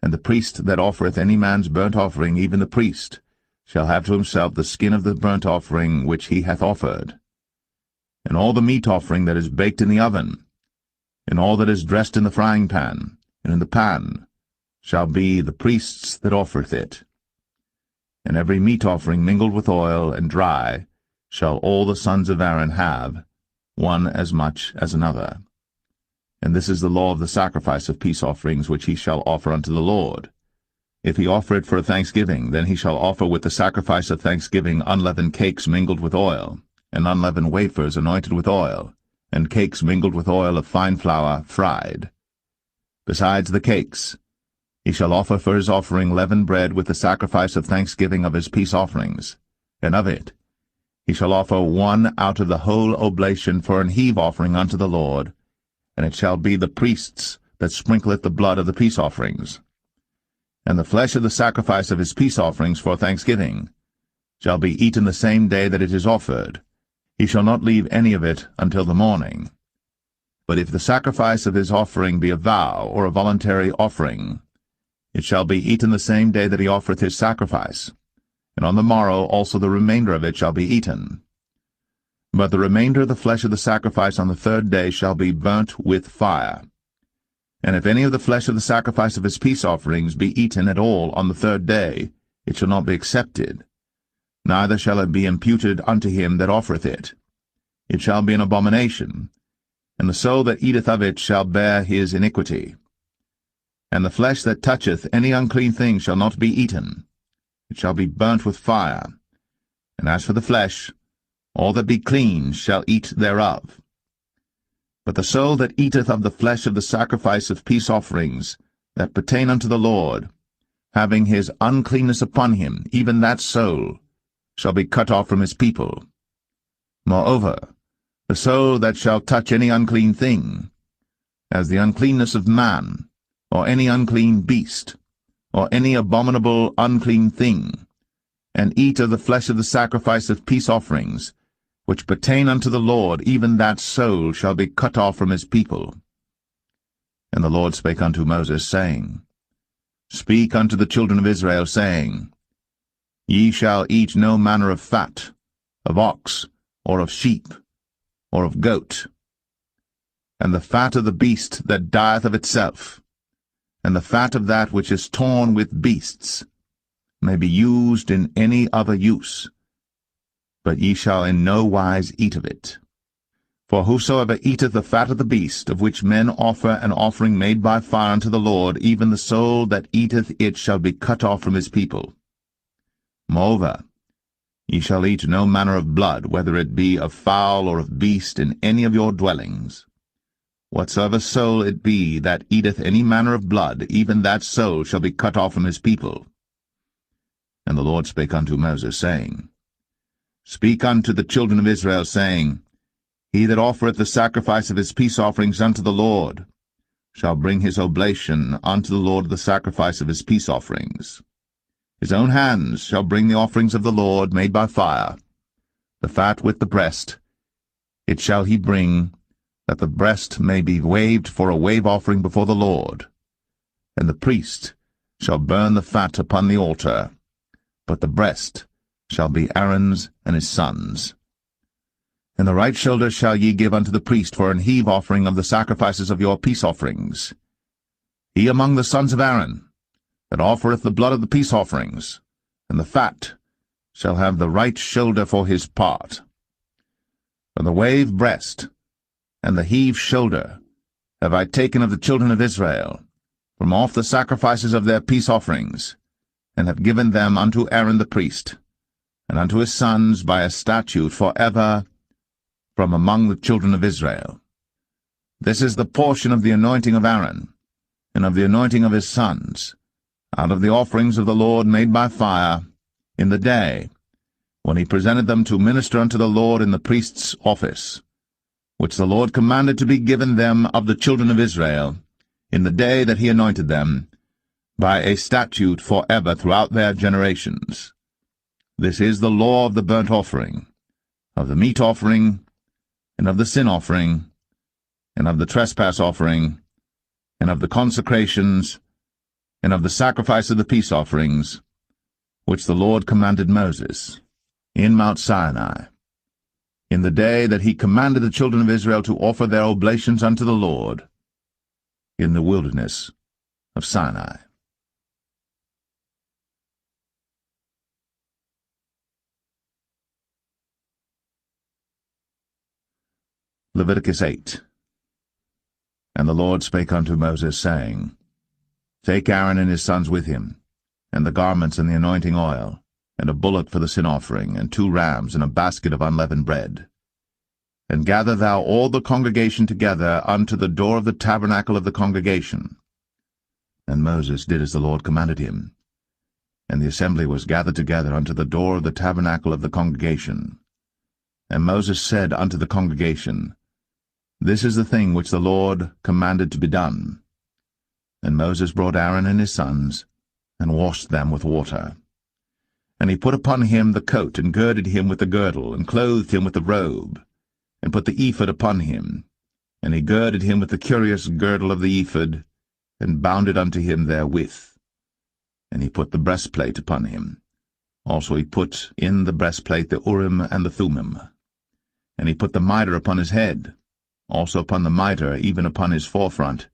And the priest that offereth any man's burnt offering, even the priest, shall have to himself the skin of the burnt offering which he hath offered. And all the meat offering that is baked in the oven, and all that is dressed in the frying pan, and in the pan, shall be the priest's that offereth it. And every meat offering mingled with oil and dry shall all the sons of Aaron have, one as much as another. And this is the law of the sacrifice of peace offerings which he shall offer unto the Lord. If he offer it for a thanksgiving, then he shall offer with the sacrifice of thanksgiving unleavened cakes mingled with oil, and unleavened wafers anointed with oil, and cakes mingled with oil of fine flour fried. Besides the cakes, he shall offer for his offering leavened bread with the sacrifice of thanksgiving of his peace offerings, and of it he shall offer one out of the whole oblation for an heave offering unto the Lord, and it shall be the priest's that sprinkleth the blood of the peace offerings. And the flesh of the sacrifice of his peace offerings for thanksgiving shall be eaten the same day that it is offered. He shall not leave any of it until the morning. But if the sacrifice of his offering be a vow or a voluntary offering, it shall be eaten the same day that he offereth his sacrifice, and on the morrow also the remainder of it shall be eaten. But the remainder of the flesh of the sacrifice on the 3rd day shall be burnt with fire. And if any of the flesh of the sacrifice of his peace offerings be eaten at all on the 3rd day, it shall not be accepted, neither shall it be imputed unto him that offereth it. It shall be an abomination, and the soul that eateth of it shall bear his iniquity. And the flesh that toucheth any unclean thing shall not be eaten, it shall be burnt with fire. And as for the flesh, all that be clean shall eat thereof. But the soul that eateth of the flesh of the sacrifice of peace offerings that pertain unto the Lord, having his uncleanness upon him, even that soul shall be cut off from his people. Moreover, the soul that shall touch any unclean thing, as the uncleanness of man, or any unclean beast, or any abominable unclean thing, and eat of the flesh of the sacrifice of peace offerings, which pertain unto the Lord, even that soul shall be cut off from his people. And the Lord spake unto Moses, saying, Speak unto the children of Israel, saying, Ye shall eat no manner of fat, of ox, or of sheep, or of goat, and the fat of the beast that dieth of itself, and the fat of that which is torn with beasts, may be used in any other use, but ye shall in no wise eat of it. For whosoever eateth the fat of the beast, of which men offer an offering made by fire unto the Lord, even the soul that eateth it shall be cut off from his people. Moreover, ye shall eat no manner of blood, whether it be of fowl or of beast, in any of your dwellings. Whatsoever soul it be that eateth any manner of blood, even that soul shall be cut off from his people. And the Lord spake unto Moses, saying, Speak unto the children of Israel, saying, He that offereth the sacrifice of his peace offerings unto the Lord shall bring his oblation unto the Lord of the sacrifice of his peace offerings. His own hands shall bring the offerings of the Lord made by fire, the fat with the breast. It shall he bring, that the breast may be waved for a wave offering before the Lord. And the priest shall burn the fat upon the altar, but the breast shall be Aaron's and his sons'. And the right shoulder shall ye give unto the priest for an heave offering of the sacrifices of your peace offerings. He among the sons of Aaron, that offereth the blood of the peace offerings, and the fat, shall have the right shoulder for his part. From the wave breast, and the heave shoulder, have I taken of the children of Israel, from off the sacrifices of their peace offerings, and have given them unto Aaron the priest, and unto his sons by a statute for ever, from among the children of Israel. This is the portion of the anointing of Aaron, and of the anointing of his sons, out of the offerings of the Lord made by fire, in the day, when he presented them to minister unto the Lord in the priest's office, which the Lord commanded to be given them of the children of Israel, in the day that he anointed them, by a statute for ever throughout their generations. This is the law of the burnt offering, of the meat offering, and of the sin offering, and of the trespass offering, and of the consecrations, and of the sacrifice of the peace offerings, which the Lord commanded Moses, in Mount Sinai, in the day that he commanded the children of Israel to offer their oblations unto the Lord, in the wilderness of Sinai. Leviticus 8. And the Lord spake unto Moses, saying, Take Aaron and his sons with him, and the garments and the anointing oil, and a bullock for the sin offering, and 2 rams, and a basket of unleavened bread. And gather thou all the congregation together unto the door of the tabernacle of the congregation. And Moses did as the Lord commanded him. And the assembly was gathered together unto the door of the tabernacle of the congregation. And Moses said unto the congregation, This is the thing which the Lord commanded to be done. And Moses brought Aaron and his sons, and washed them with water. And he put upon him the coat, and girded him with the girdle, and clothed him with the robe, and put the ephod upon him. And he girded him with the curious girdle of the ephod, and bound it unto him therewith. And he put the breastplate upon him. Also he put in the breastplate the Urim and the Thummim. And he put the mitre upon his head. Also upon the mitre, even upon his forefront,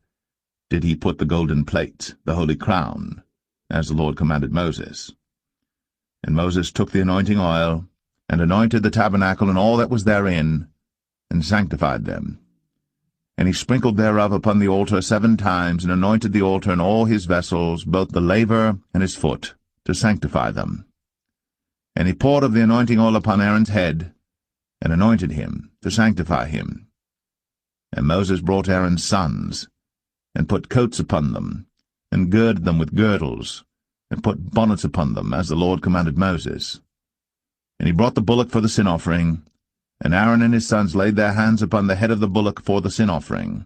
did he put the golden plate, the holy crown, as the Lord commanded Moses. And Moses took the anointing oil, and anointed the tabernacle and all that was therein, and sanctified them. And he sprinkled thereof upon the altar 7 times, and anointed the altar and all his vessels, both the laver and his foot. to sanctify them. And he poured of the anointing oil upon Aaron's head, and anointed him, to sanctify him. And Moses brought Aaron's sons, and put coats upon them, and girded them with girdles, and put bonnets upon them, as the Lord commanded Moses. And he brought the bullock for the sin offering, and Aaron and his sons laid their hands upon the head of the bullock for the sin offering,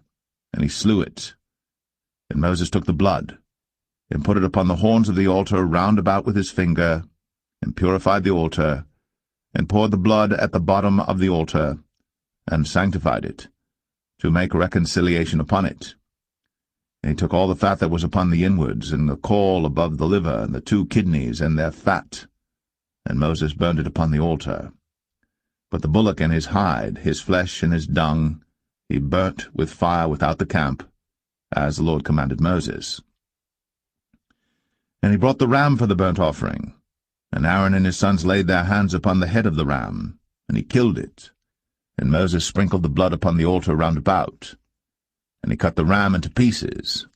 and he slew it. And Moses took the blood, and put it upon the horns of the altar round about with his finger, and purified the altar, and poured the blood at the bottom of the altar, and sanctified it, to make reconciliation upon it. And he took all the fat that was upon the inwards, and the caul above the liver, and the 2 kidneys, and their fat, and Moses burned it upon the altar. But the bullock and his hide, his flesh and his dung, he burnt with fire without the camp, as the Lord commanded Moses. And he brought the ram for the burnt offering, and Aaron and his sons laid their hands upon the head of the ram, and he killed it. And Moses sprinkled the blood upon the altar round about, and he cut the ram into pieces.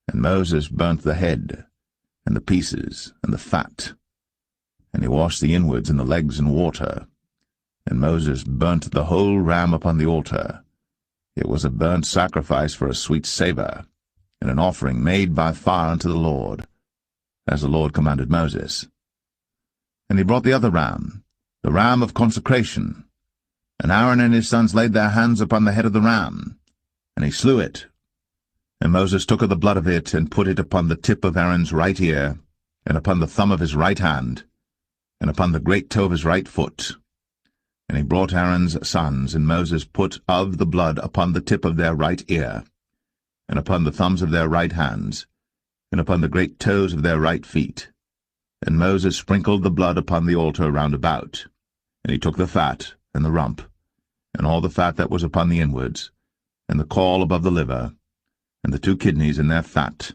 And Moses burnt the head, and the pieces, and the fat, and he washed the inwards and the legs in water. And Moses burnt the whole ram upon the altar. It was a burnt sacrifice for a sweet savour, and an offering made by fire unto the Lord, as the Lord commanded Moses. And he brought the other ram, the ram of consecration. And Aaron and his sons laid their hands upon the head of the ram, and he slew it. And Moses took of the blood of it, and put it upon the tip of Aaron's right ear, and upon the thumb of his right hand, and upon the great toe of his right foot. And he brought Aaron's sons, and Moses put of the blood upon the tip of their right ear, and upon the thumbs of their right hands, and upon the great toes of their right feet. And Moses sprinkled the blood upon the altar round about. And he took the fat, and the rump, and all the fat that was upon the inwards, and the caul above the liver, and the 2 kidneys in their fat,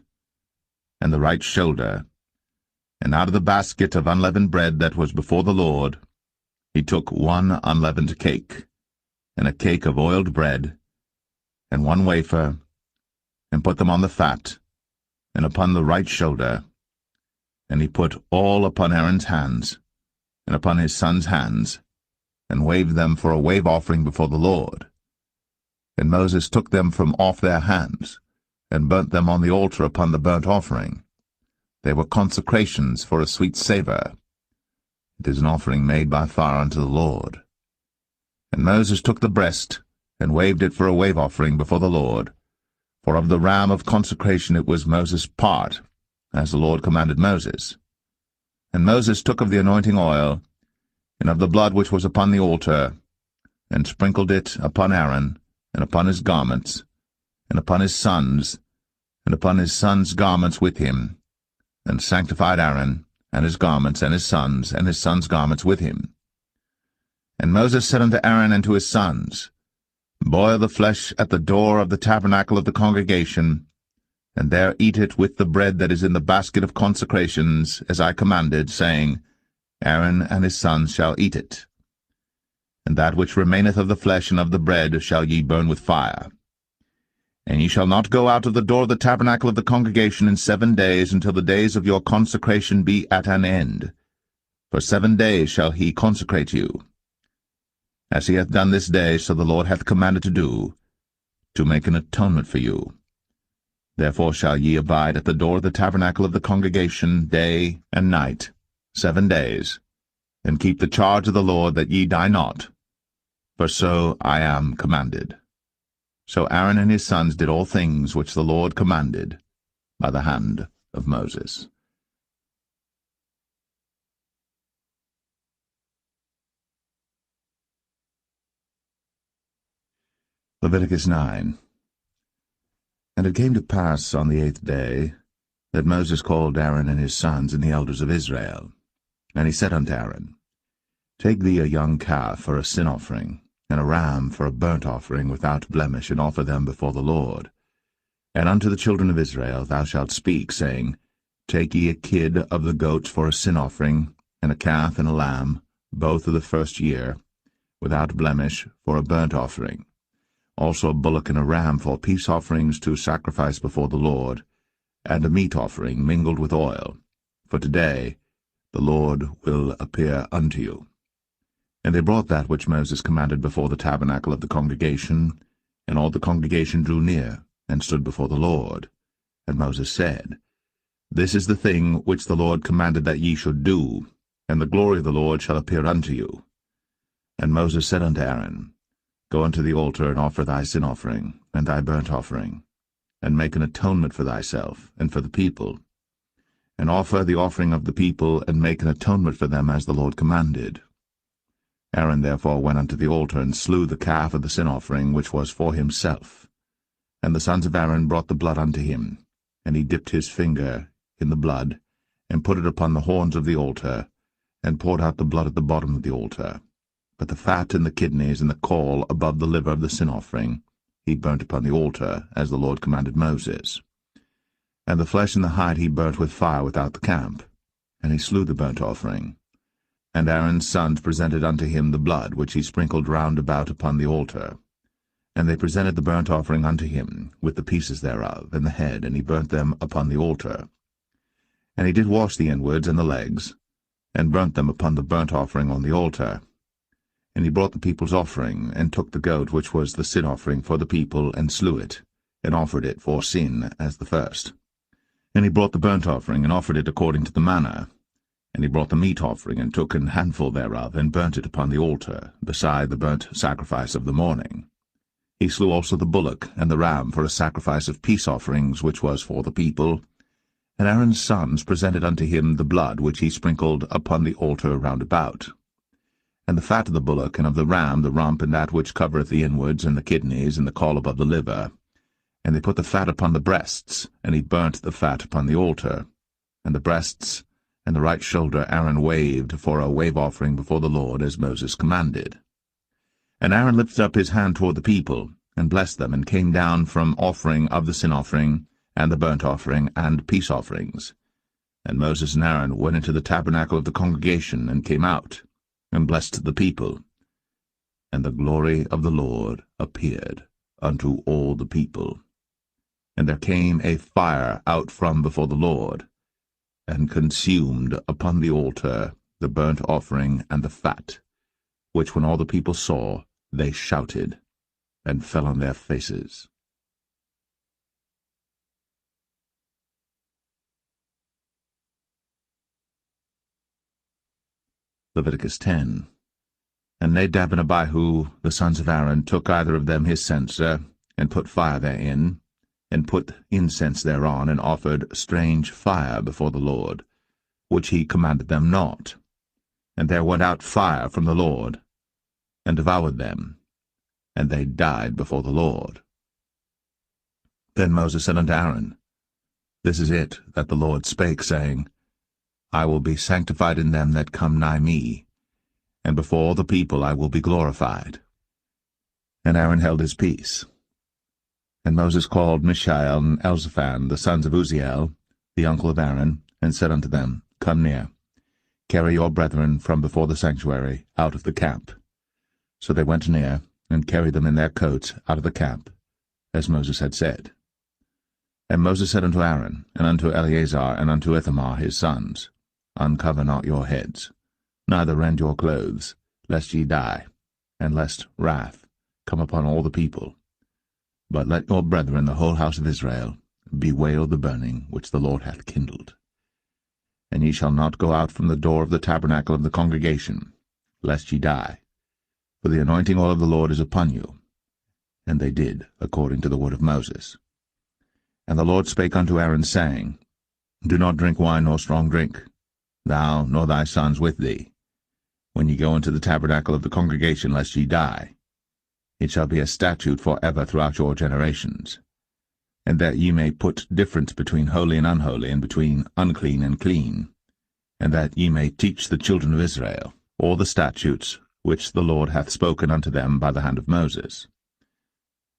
and the right shoulder, and out of the basket of unleavened bread that was before the Lord, he took 1 unleavened cake, and a cake of oiled bread, and 1 wafer, and put them on the fat, and upon the right shoulder. And he put all upon Aaron's hands, and upon his sons' hands, and waved them for a wave offering before the Lord. And Moses took them from off their hands, and burnt them on the altar upon the burnt offering. They were consecrations for a sweet savour. It is an offering made by fire unto the Lord. And Moses took the breast, and waved it for a wave offering before the Lord. For of the ram of consecration it was Moses' part, as the Lord commanded Moses. And Moses took of the anointing oil, and of the blood which was upon the altar, and sprinkled it upon Aaron, and upon his garments, and upon his sons, and upon his sons' garments with him, and sanctified Aaron, and his garments, and his sons' garments with him. And Moses said unto Aaron and to his sons, Boil the flesh at the door of the tabernacle of the congregation, and there eat it with the bread that is in the basket of consecrations, as I commanded, saying, Aaron and his sons shall eat it. And that which remaineth of the flesh and of the bread shall ye burn with fire. And ye shall not go out of the door of the tabernacle of the congregation in 7 days, until the days of your consecration be at an end. For 7 days shall he consecrate you. As he hath done this day, so the Lord hath commanded to do, to make an atonement for you. Therefore shall ye abide at the door of the tabernacle of the congregation day and night, 7 days, and keep the charge of the Lord, that ye die not, for so I am commanded. So Aaron and his sons did all things which the Lord commanded by the hand of Moses. Leviticus 9. And it came to pass on the 8th day that Moses called Aaron and his sons and the elders of Israel. And he said unto Aaron, Take thee a young calf for a sin offering, and a ram for a burnt offering without blemish, and offer them before the Lord. And unto the children of Israel thou shalt speak, saying, Take ye a kid of the goats for a sin offering, and a calf and a lamb, both of the first year, without blemish, for a burnt offering. Also a bullock and a ram for peace offerings to sacrifice before the Lord, and a meat offering mingled with oil, for today the Lord will appear unto you. And they brought that which Moses commanded before the tabernacle of the congregation, and all the congregation drew near, and stood before the Lord. And Moses said, This is the thing which the Lord commanded that ye should do, and the glory of the Lord shall appear unto you. And Moses said unto Aaron, Go unto the altar, and offer thy sin offering, and thy burnt offering, and make an atonement for thyself, and for the people, and offer the offering of the people, and make an atonement for them, as the Lord commanded. Aaron therefore went unto the altar, and slew the calf of the sin offering, which was for himself. And the sons of Aaron brought the blood unto him, and he dipped his finger in the blood, and put it upon the horns of the altar, and poured out the blood at the bottom of the altar. But the fat and the kidneys and the caul above the liver of the sin offering he burnt upon the altar, as the Lord commanded Moses. And the flesh and the hide he burnt with fire without the camp. And he slew the burnt offering. And Aaron's sons presented unto him the blood, which he sprinkled round about upon the altar. And they presented the burnt offering unto him, with the pieces thereof, and the head, and he burnt them upon the altar. And he did wash the inwards and the legs, and burnt them upon the burnt offering on the altar. And he brought the people's offering, and took the goat which was the sin offering for the people, and slew it, and offered it for sin as the first. And he brought the burnt offering, and offered it according to the manner. And he brought the meat offering, and took an handful thereof, and burnt it upon the altar, beside the burnt sacrifice of the morning. He slew also the bullock and the ram for a sacrifice of peace offerings, which was for the people. And Aaron's sons presented unto him the blood which he sprinkled upon the altar round about. And the fat of the bullock and of the ram, the rump, and that which covereth the inwards, and the kidneys, and the caul above the liver. And they put the fat upon the breasts, and he burnt the fat upon the altar. And the breasts and the right shoulder Aaron waved for a wave offering before the Lord, as Moses commanded. And Aaron lifted up his hand toward the people, and blessed them, and came down from offering of the sin offering, and the burnt offering, and peace offerings. And Moses and Aaron went into the tabernacle of the congregation, and came out, and blessed the people. And the glory of the Lord appeared unto all the people. And there came a fire out from before the Lord, and consumed upon the altar the burnt offering and the fat, which when all the people saw, they shouted, and fell on their faces. Leviticus 10. And Nadab and Abihu, the sons of Aaron, took either of them his censer, and put fire therein, and put incense thereon, and offered strange fire before the Lord, which he commanded them not. And there went out fire from the Lord, and devoured them, and they died before the Lord. Then Moses said unto Aaron, This is it that the Lord spake, saying, I will be sanctified in them that come nigh me, and before all the people I will be glorified. And Aaron held his peace. And Moses called Mishael and Elzaphan, the sons of Uzziel, the uncle of Aaron, and said unto them, Come near, carry your brethren from before the sanctuary out of the camp. So they went near, and carried them in their coats out of the camp, as Moses had said. And Moses said unto Aaron, and unto Eleazar, and unto Ithamar his sons, Uncover not your heads, neither rend your clothes, lest ye die, and lest wrath come upon all the people. But let your brethren, the whole house of Israel, bewail the burning which the Lord hath kindled. And ye shall not go out from the door of the tabernacle of the congregation, lest ye die. For the anointing oil of the Lord is upon you. And they did according to the word of Moses. And the Lord spake unto Aaron, saying, Do not drink wine nor strong drink, thou nor thy sons with thee, when ye go into the tabernacle of the congregation, lest ye die. It shall be a statute for ever throughout your generations. And that ye may put difference between holy and unholy, and between unclean and clean, and that ye may teach the children of Israel all the statutes which the Lord hath spoken unto them by the hand of Moses.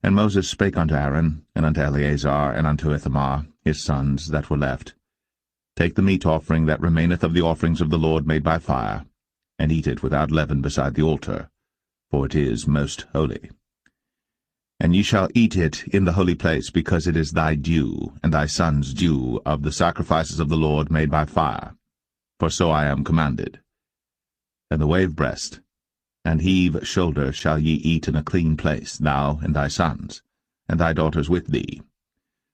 And Moses spake unto Aaron, and unto Eleazar, and unto Ithamar, his sons that were left, Take the meat offering that remaineth of the offerings of the Lord made by fire, and eat it without leaven beside the altar, for it is most holy. And ye shall eat it in the holy place, because it is thy due, and thy son's due, of the sacrifices of the Lord made by fire. For so I am commanded. And the wave breast, and heave shoulder shall ye eat in a clean place, thou and thy sons, and thy daughters with thee.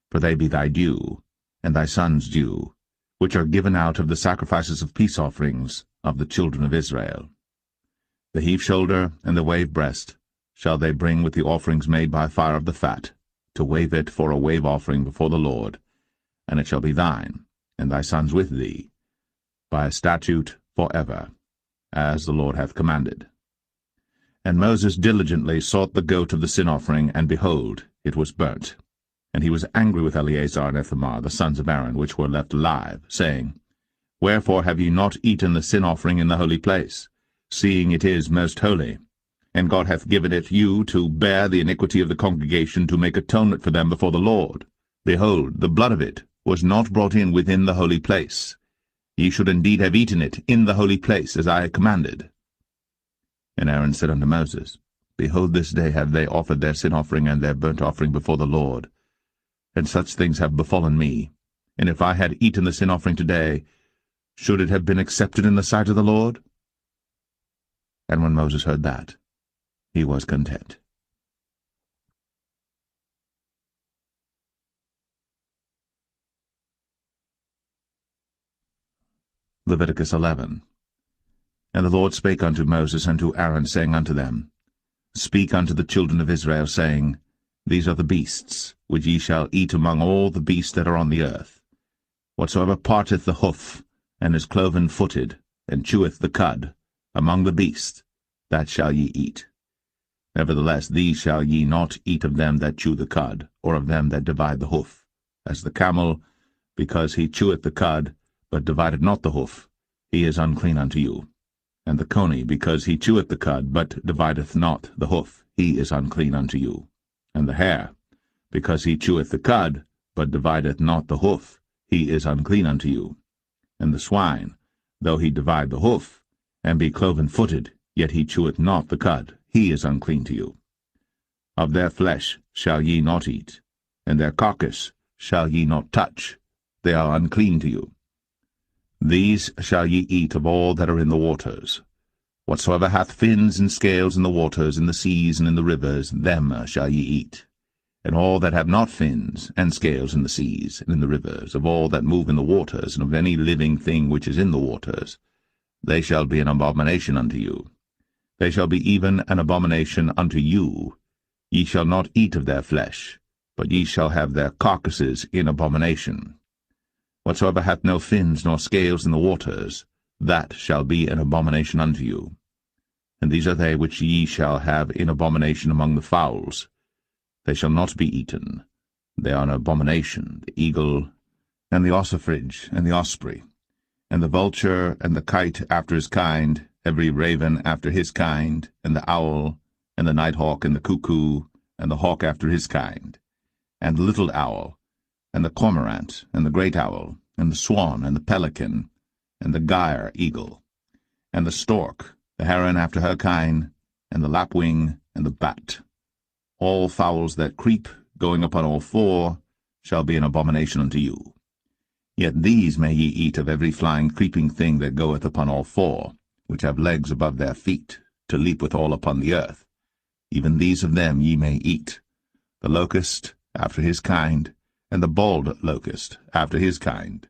For they be thy due, and thy son's due, which are given out of the sacrifices of peace offerings of the children of Israel. The heave shoulder and the wave breast shall they bring with the offerings made by fire of the fat, to wave it for a wave offering before the Lord, and it shall be thine, and thy sons with thee, by a statute forever, as the Lord hath commanded. And Moses diligently sought the goat of the sin offering, and behold, it was burnt. And he was angry with Eleazar and Ithamar, the sons of Aaron, which were left alive, saying, Wherefore have ye not eaten the sin offering in the holy place, seeing it is most holy? And God hath given it you to bear the iniquity of the congregation, to make atonement for them before the Lord. Behold, the blood of it was not brought in within the holy place. Ye should indeed have eaten it in the holy place, as I commanded. And Aaron said unto Moses, Behold, this day have they offered their sin offering and their burnt offering before the Lord. And such things have befallen me. And if I had eaten the sin offering today, should it have been accepted in the sight of the Lord? And when Moses heard that, he was content. Leviticus 11. And the Lord spake unto Moses and to Aaron, saying unto them, Speak unto the children of Israel, saying, These are the beasts, which ye shall eat among all the beasts that are on the earth. Whatsoever parteth the hoof, and is cloven-footed, and cheweth the cud, among the beasts, that shall ye eat. Nevertheless, these shall ye not eat of them that chew the cud, or of them that divide the hoof. As the camel, because he cheweth the cud, but divideth not the hoof, he is unclean unto you. And the coney, because he cheweth the cud, but divideth not the hoof, he is unclean unto you. And the hare, because he cheweth the cud, but divideth not the hoof, he is unclean unto you. And the swine, though he divide the hoof, and be cloven-footed, yet he cheweth not the cud, he is unclean to you. Of their flesh shall ye not eat, and their carcass shall ye not touch, they are unclean to you. These shall ye eat of all that are in the waters. Whatsoever hath fins and scales in the waters, in the seas, and in the rivers, them shall ye eat. And all that have not fins and scales in the seas, and in the rivers, of all that move in the waters, and of any living thing which is in the waters, they shall be an abomination unto you. They shall be even an abomination unto you. Ye shall not eat of their flesh, but ye shall have their carcasses in abomination. Whatsoever hath no fins nor scales in the waters, that shall be an abomination unto you. And these are they which ye shall have in abomination among the fowls. They shall not be eaten. They are an abomination, the eagle, and the ossifrage, and the osprey, and the vulture, and the kite after his kind, every raven after his kind, and the owl, and the nighthawk, and the cuckoo, and the hawk after his kind, and the little owl, and the cormorant, and the great owl, and the swan, and the pelican, and the gyre eagle, and the stork, the heron after her kind, and the lapwing, and the bat. All fowls that creep, going upon all four, shall be an abomination unto you. Yet these may ye eat of every flying creeping thing that goeth upon all four, which have legs above their feet, to leap withal upon the earth. Even these of them ye may eat, the locust after his kind, and the bald locust after his kind,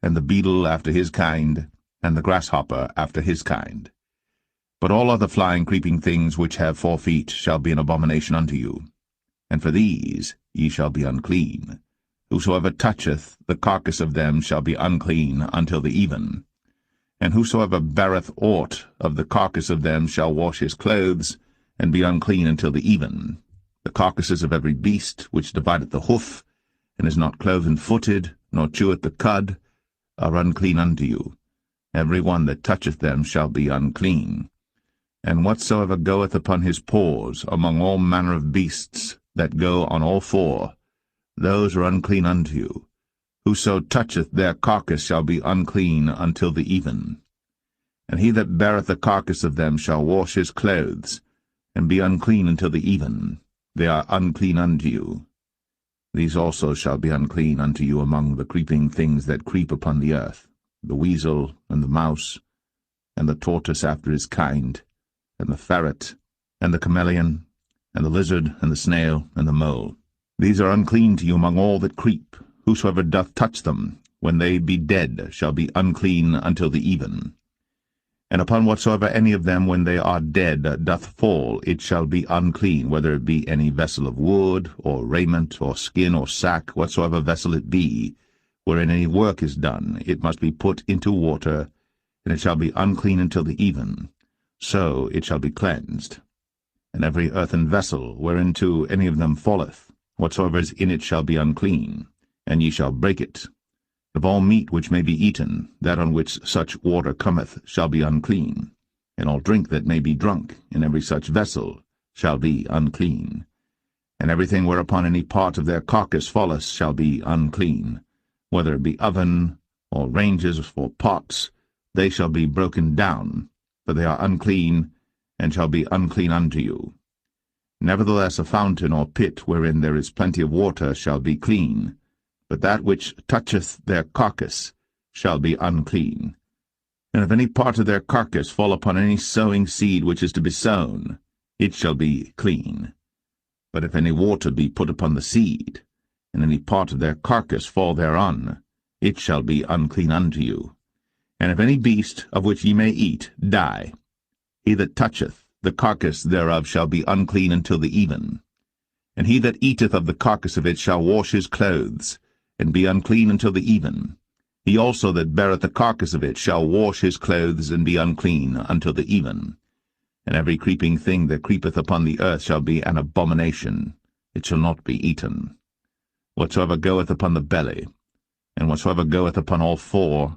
and the beetle after his kind, and the grasshopper after his kind. But all other flying creeping things which have 4 feet shall be an abomination unto you. And for these ye shall be unclean. Whosoever toucheth the carcass of them shall be unclean until the even. And whosoever beareth aught of the carcass of them shall wash his clothes, and be unclean until the even. The carcasses of every beast which divideth the hoof, and is not cloven-footed, nor cheweth the cud, are unclean unto you. Every one that toucheth them shall be unclean. And whatsoever goeth upon his paws among all manner of beasts that go on all four, those are unclean unto you. Whoso toucheth their carcass shall be unclean until the even. And he that beareth the carcass of them shall wash his clothes, and be unclean until the even. they are unclean unto you. These also shall be unclean unto you among the creeping things that creep upon the earth, the weasel, and the mouse, and the tortoise after his kind, and the ferret, and the chameleon, and the lizard, and the snail, and the mole. These are unclean to you among all that creep. Whosoever doth touch them, when they be dead, shall be unclean until the even. And upon whatsoever any of them, when they are dead, doth fall, it shall be unclean, whether it be any vessel of wood, or raiment, or skin, or sack, whatsoever vessel it be, wherein any work is done, it must be put into water, and it shall be unclean until the even. So it shall be cleansed. And every earthen vessel, whereinto any of them falleth, whatsoever is in it shall be unclean, and ye shall break it. Of all meat which may be eaten, that on which such water cometh shall be unclean, and all drink that may be drunk in every such vessel shall be unclean. And everything whereupon any part of their carcass falleth shall be unclean, whether it be oven, or ranges, or pots, they shall be broken down, for they are unclean, and shall be unclean unto you. Nevertheless a fountain or pit wherein there is plenty of water shall be clean, but that which toucheth their carcass shall be unclean. And if any part of their carcass fall upon any sowing seed which is to be sown, it shall be clean. But if any water be put upon the seed, and any part of their carcass fall thereon, it shall be unclean unto you. And if any beast, of which ye may eat, die, he that toucheth the carcass thereof shall be unclean until the even. And he that eateth of the carcass of it shall wash his clothes, and be unclean until the even. He also that beareth the carcass of it shall wash his clothes, and be unclean until the even. And every creeping thing that creepeth upon the earth shall be an abomination, it shall not be eaten. Whatsoever goeth upon the belly, and whatsoever goeth upon all four,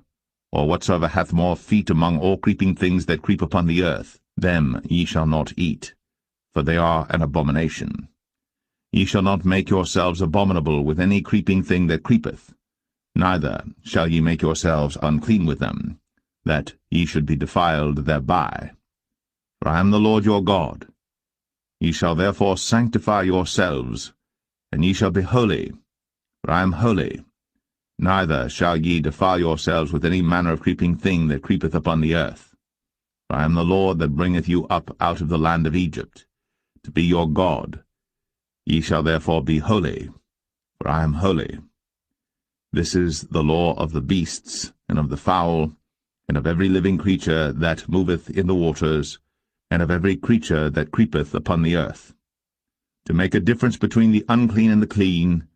or whatsoever hath more feet among all creeping things that creep upon the earth, them ye shall not eat, for they are an abomination. Ye shall not make yourselves abominable with any creeping thing that creepeth, neither shall ye make yourselves unclean with them, that ye should be defiled thereby. For I am the Lord your God. Ye shall therefore sanctify yourselves, and ye shall be holy, for I am holy. Neither shall ye defile yourselves with any manner of creeping thing that creepeth upon the earth. For I am the Lord that bringeth you up out of the land of Egypt, to be your God. Ye shall therefore be holy, for I am holy. This is the law of the beasts, and of the fowl, and of every living creature that moveth in the waters, and of every creature that creepeth upon the earth, to make a difference between the unclean and the clean,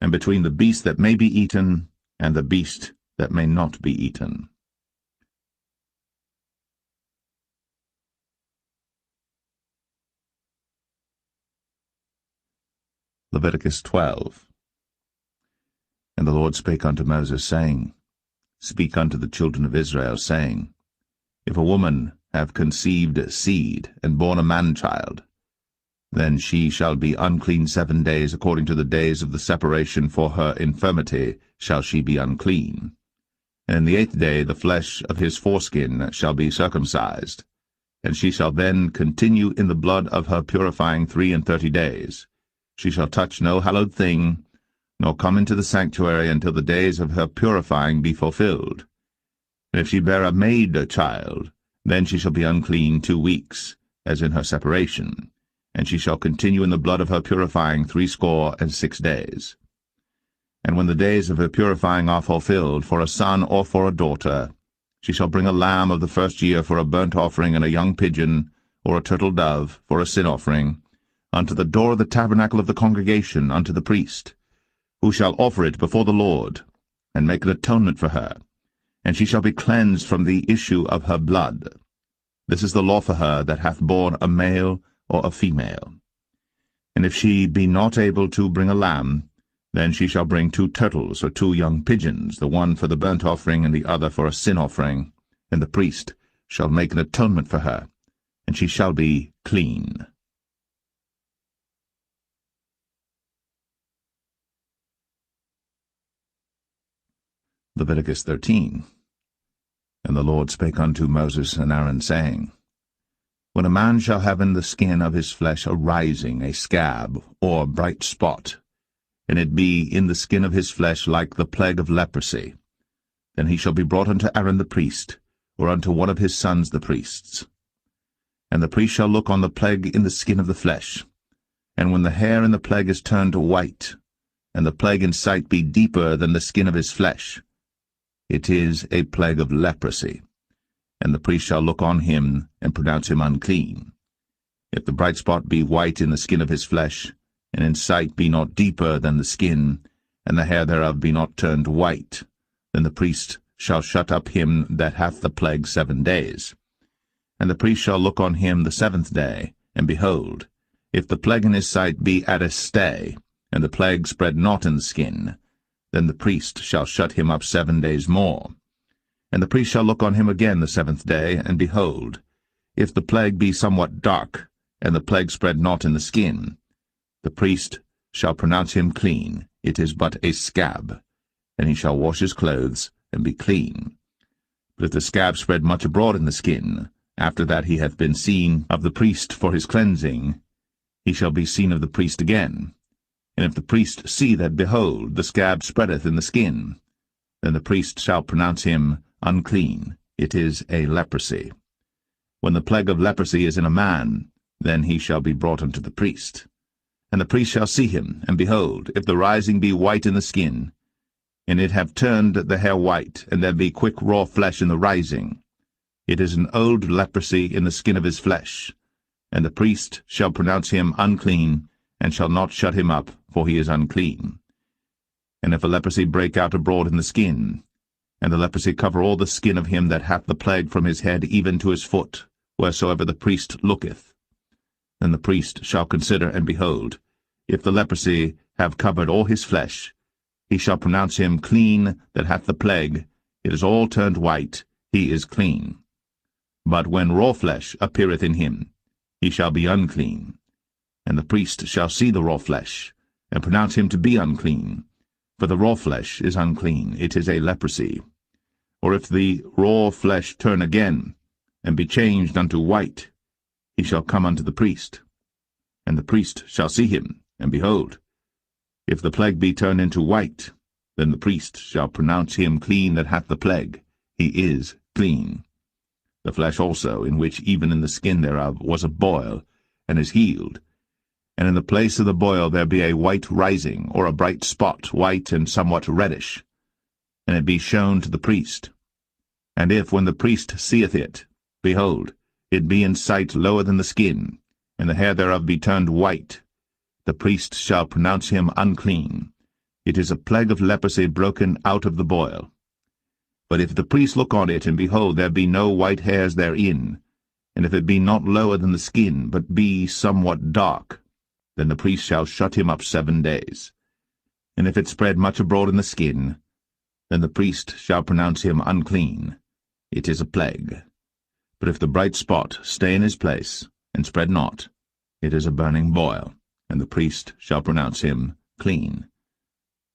and between the beast that may be eaten, and the beast that may not be eaten. Leviticus 12. And the Lord spake unto Moses, saying, Speak unto the children of Israel, saying, If a woman have conceived seed, and born a man-child, then she shall be unclean 7 days, according to the days of the separation for her infirmity shall she be unclean. And in the 8th day the flesh of his foreskin shall be circumcised, and she shall then continue in the blood of her purifying 33 days. She shall touch no hallowed thing, nor come into the sanctuary until the days of her purifying be fulfilled. And if she bear a maid child, then she shall be unclean 2 weeks, as in her separation, and she shall continue in the blood of her purifying 66 days. And when the days of her purifying are fulfilled, for a son or for a daughter, she shall bring a lamb of the first year for a burnt offering, and a young pigeon, or a turtle dove, for a sin offering, unto the door of the tabernacle of the congregation, unto the priest, who shall offer it before the Lord, and make an atonement for her, and she shall be cleansed from the issue of her blood. This is the law for her that hath borne a male or a female. And if she be not able to bring a lamb, then she shall bring 2 turtles or 2 young pigeons, the one for the burnt offering and the other for a sin offering, and the priest shall make an atonement for her, and she shall be clean. Leviticus 13. And the Lord spake unto Moses and Aaron, saying, When a man shall have in the skin of his flesh a rising, a scab, or bright spot, and it be in the skin of his flesh like the plague of leprosy, then he shall be brought unto Aaron the priest, or unto one of his sons the priests. And the priest shall look on the plague in the skin of the flesh, and when the hair in the plague is turned white, and the plague in sight be deeper than the skin of his flesh, it is a plague of leprosy. And the priest shall look on him, and pronounce him unclean. If the bright spot be white in the skin of his flesh, and in sight be not deeper than the skin, and the hair thereof be not turned white, then the priest shall shut up him that hath the plague 7 days. And the priest shall look on him the 7th day, and behold, if the plague in his sight be at a stay, and the plague spread not in the skin, then the priest shall shut him up 7 days more. And the priest shall look on him again the 7th day, and behold, if the plague be somewhat dark, and the plague spread not in the skin, the priest shall pronounce him clean. It is but a scab, and he shall wash his clothes, and be clean. But if the scab spread much abroad in the skin, after that he hath been seen of the priest for his cleansing, he shall be seen of the priest again. And if the priest see that, behold, the scab spreadeth in the skin, then the priest shall pronounce him unclean. It is a leprosy. When the plague of leprosy is in a man, then he shall be brought unto the priest. And the priest shall see him, and behold, if the rising be white in the skin, and it have turned the hair white, and there be quick raw flesh in the rising, it is an old leprosy in the skin of his flesh. And the priest shall pronounce him unclean, and shall not shut him up, for he is unclean. And if a leprosy break out abroad in the skin, and the leprosy cover all the skin of him that hath the plague from his head even to his foot, wheresoever the priest looketh, then the priest shall consider, and behold, if the leprosy have covered all his flesh, he shall pronounce him clean that hath the plague. It is all turned white, he is clean. But when raw flesh appeareth in him, he shall be unclean. And the priest shall see the raw flesh, and pronounce him to be unclean. For the raw flesh is unclean, it is a leprosy. Or if the raw flesh turn again, and be changed unto white, he shall come unto the priest. And the priest shall see him, and behold, if the plague be turned into white, then the priest shall pronounce him clean that hath the plague. He is clean. The flesh also, in which even in the skin thereof was a boil, and is healed, and in the place of the boil there be a white rising, or a bright spot, white and somewhat reddish, and it be shown to the priest. And if, when the priest seeth it, behold, it be in sight lower than the skin, and the hair thereof be turned white, the priest shall pronounce him unclean. It is a plague of leprosy broken out of the boil. But if the priest look on it, and behold, there be no white hairs therein, and if it be not lower than the skin, but be somewhat dark, then the priest shall shut him up 7 days. And if it spread much abroad in the skin, then the priest shall pronounce him unclean. It is a plague. But if the bright spot stay in his place, and spread not, it is a burning boil, and the priest shall pronounce him clean.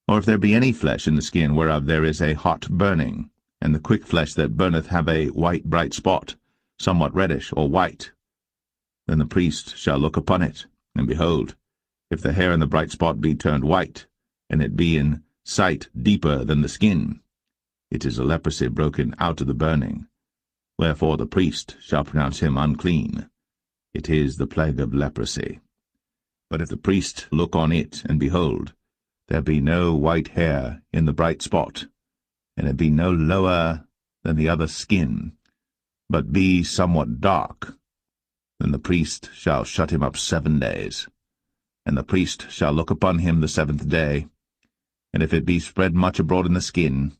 Or if there be any flesh in the skin whereof there is a hot burning, and the quick flesh that burneth have a white bright spot, somewhat reddish or white, then the priest shall look upon it, and behold, if the hair in the bright spot be turned white, and it be in sight deeper than the skin, it is a leprosy broken out of the burning. Wherefore the priest shall pronounce him unclean. It is the plague of leprosy. But if the priest look on it, and behold, there be no white hair in the bright spot, and it be no lower than the other skin, but be somewhat dark, then the priest shall shut him up 7 days. And the priest shall look upon him the 7th day, and if it be spread much abroad in the skin,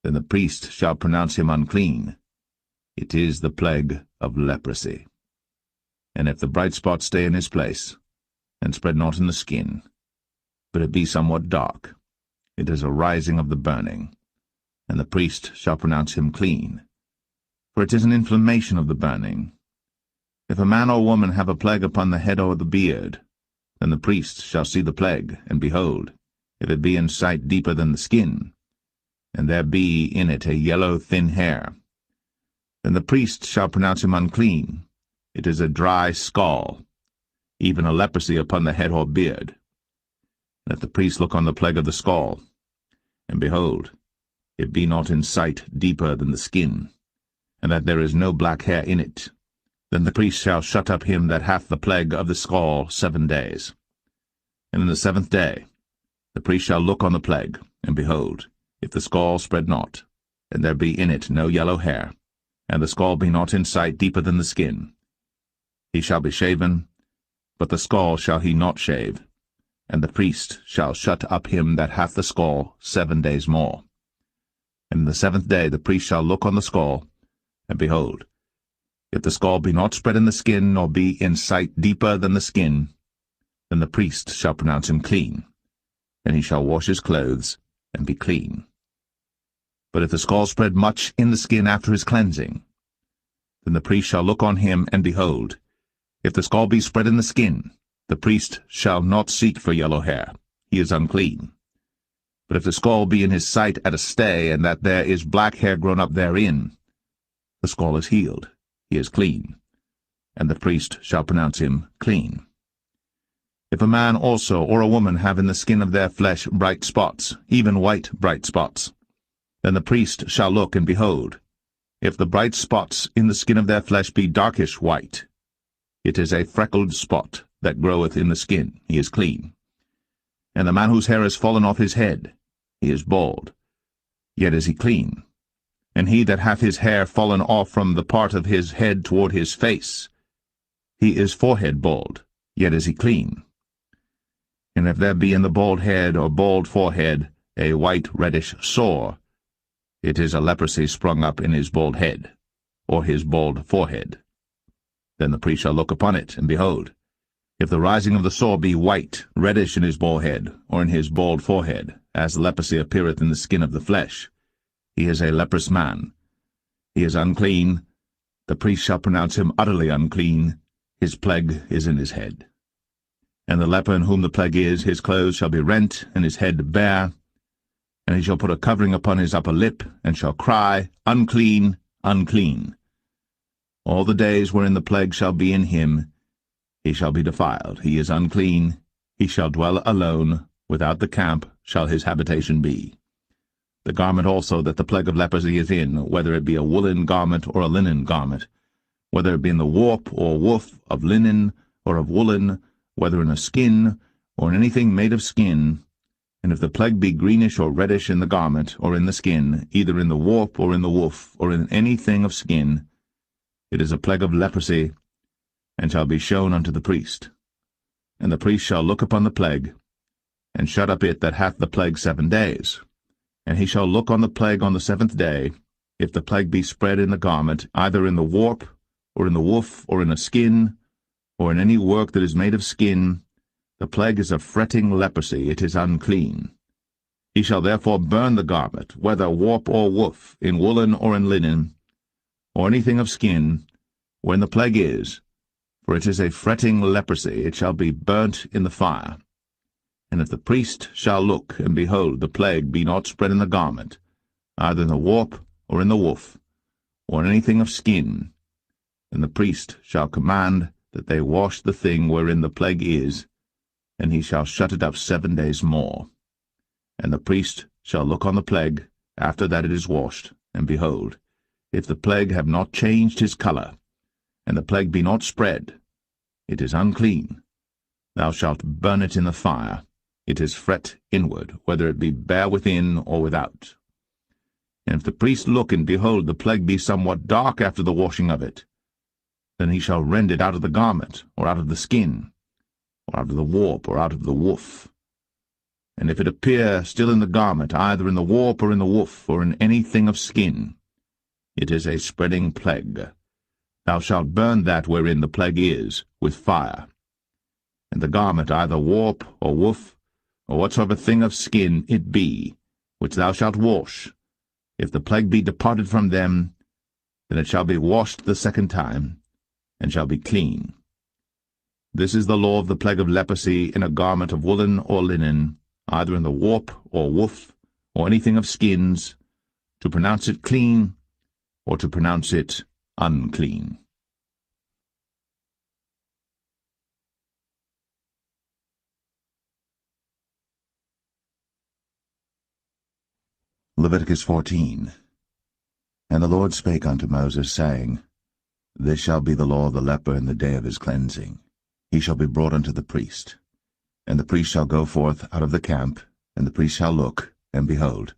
then the priest shall pronounce him unclean. It is the plague of leprosy. And if the bright spot stay in his place, and spread not in the skin, but it be somewhat dark, it is a rising of the burning, and the priest shall pronounce him clean. For it is an inflammation of the burning. If a man or woman have a plague upon the head or the beard, then the priest shall see the plague, and behold, if it be in sight deeper than the skin, and there be in it a yellow thin hair, then the priest shall pronounce him unclean. it is a dry scall, even a leprosy upon the head or beard. Let the priest look on the plague of the scall, and behold, it be not in sight deeper than the skin, and that there is no black hair in it. Then the priest shall shut up him that hath the plague of the scall 7 days. And in the 7th day the priest shall look on the plague, and behold, if the scall spread not, and there be in it no yellow hair, and the scall be not in sight deeper than the skin, he shall be shaven, but the scall shall he not shave, and the priest shall shut up him that hath the scall 7 days more. And in the 7th day the priest shall look on the scall, and behold, if the scall be not spread in the skin, nor be in sight deeper than the skin, then the priest shall pronounce him clean, and he shall wash his clothes, and be clean. But if the scall spread much in the skin after his cleansing, then the priest shall look on him, and behold, if the scall be spread in the skin, the priest shall not seek for yellow hair, he is unclean. But if the scall be in his sight at a stay, and that there is black hair grown up therein, the scall is healed, he is clean, and the priest shall pronounce him clean. If a man also or a woman have in the skin of their flesh bright spots, even white bright spots, then the priest shall look, and behold, if the bright spots in the skin of their flesh be darkish white, it is a freckled spot that groweth in the skin, he is clean. And the man whose hair is fallen off his head, he is bald, yet is he clean. And he that hath his hair fallen off from the part of his head toward his face, he is forehead bald, yet is he clean. And if there be in the bald head or bald forehead a white reddish sore, it is a leprosy sprung up in his bald head, or his bald forehead. Then the priest shall look upon it, and behold, if the rising of the sore be white, reddish in his bald head, or in his bald forehead, as leprosy appeareth in the skin of the flesh, he is a leprous man. He is unclean. The priest shall pronounce him utterly unclean. His plague is in his head. And the leper in whom the plague is, his clothes shall be rent, and his head bare, and he shall put a covering upon his upper lip, and shall cry, Unclean, unclean. All the days wherein the plague shall be in him, he shall be defiled. He is unclean. He shall dwell alone. Without the camp shall his habitation be. The garment also that the plague of leprosy is in, whether it be a woolen garment or a linen garment, whether it be in the warp or woof of linen or of woolen, whether in a skin or in anything made of skin, and if the plague be greenish or reddish in the garment or in the skin, either in the warp or in the woof or in anything of skin, it is a plague of leprosy, and shall be shown unto the priest. And the priest shall look upon the plague, and shut up it that hath the plague 7 days. And he shall look on the plague on the 7th day, if the plague be spread in the garment, either in the warp, or in the woof, or in a skin, or in any work that is made of skin, the plague is a fretting leprosy, it is unclean. He shall therefore burn the garment, whether warp or woof, in woolen or in linen, or anything of skin, wherein the plague is, for it is a fretting leprosy, it shall be burnt in the fire. And if the priest shall look, and behold, the plague be not spread in the garment, either in the warp, or in the woof, or in anything of skin, then the priest shall command that they wash the thing wherein the plague is, and he shall shut it up 7 days more. And the priest shall look on the plague, after that it is washed, and behold, if the plague have not changed his colour, and the plague be not spread, it is unclean. Thou shalt burn it in the fire. It is fret inward, whether it be bare within or without. And if the priest look, and behold, the plague be somewhat dark after the washing of it, then he shall rend it out of the garment, or out of the skin, or out of the warp, or out of the woof. And if it appear still in the garment, either in the warp, or in the woof, or in anything of skin, it is a spreading plague. Thou shalt burn that wherein the plague is, with fire. And the garment, either warp, or woof, or whatsoever thing of skin it be, which thou shalt wash, if the plague be departed from them, then it shall be washed the 2nd time, and shall be clean. This is the law of the plague of leprosy in a garment of woolen or linen, either in the warp or woof, or anything of skins, to pronounce it clean, or to pronounce it unclean. Leviticus 14. And the Lord spake unto Moses, saying, This shall be the law of the leper in the day of his cleansing. He shall be brought unto the priest. And the priest shall go forth out of the camp, and the priest shall look, and behold,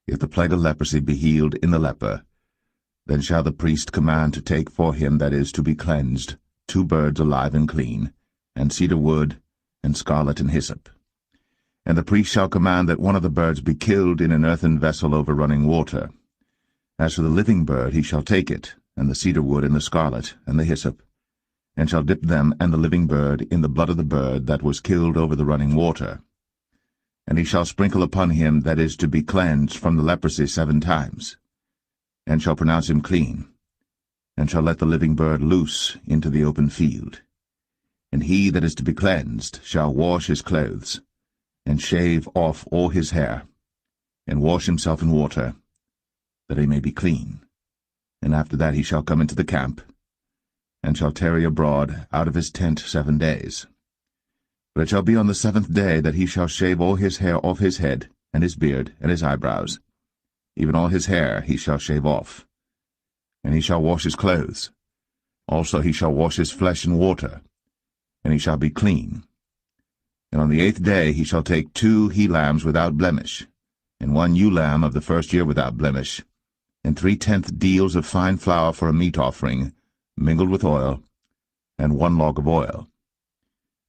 if the plague of leprosy be healed in the leper, then shall the priest command to take for him that is to be cleansed 2 birds alive and clean, and cedar wood, and scarlet and hyssop. And the priest shall command that one of the birds be killed in an earthen vessel over running water. As for the living bird, he shall take it, and the cedar wood, and the scarlet, and the hyssop, and shall dip them and the living bird in the blood of the bird that was killed over the running water. And he shall sprinkle upon him that is to be cleansed from the leprosy 7 times, and shall pronounce him clean, and shall let the living bird loose into the open field. And he that is to be cleansed shall wash his clothes, and shave off all his hair, and wash himself in water, that he may be clean. And after that he shall come into the camp, and shall tarry abroad out of his tent 7 days. But it shall be on the 7th day that he shall shave all his hair off his head, and his beard, and his eyebrows. Even all his hair he shall shave off. And he shall wash his clothes. Also he shall wash his flesh in water, and he shall be clean. And on the 8th day he shall take 2 he-lambs without blemish, and 1 ewe-lamb of the 1st year without blemish, and 3/10 deals of fine flour for a meat offering, mingled with oil, and 1 log of oil.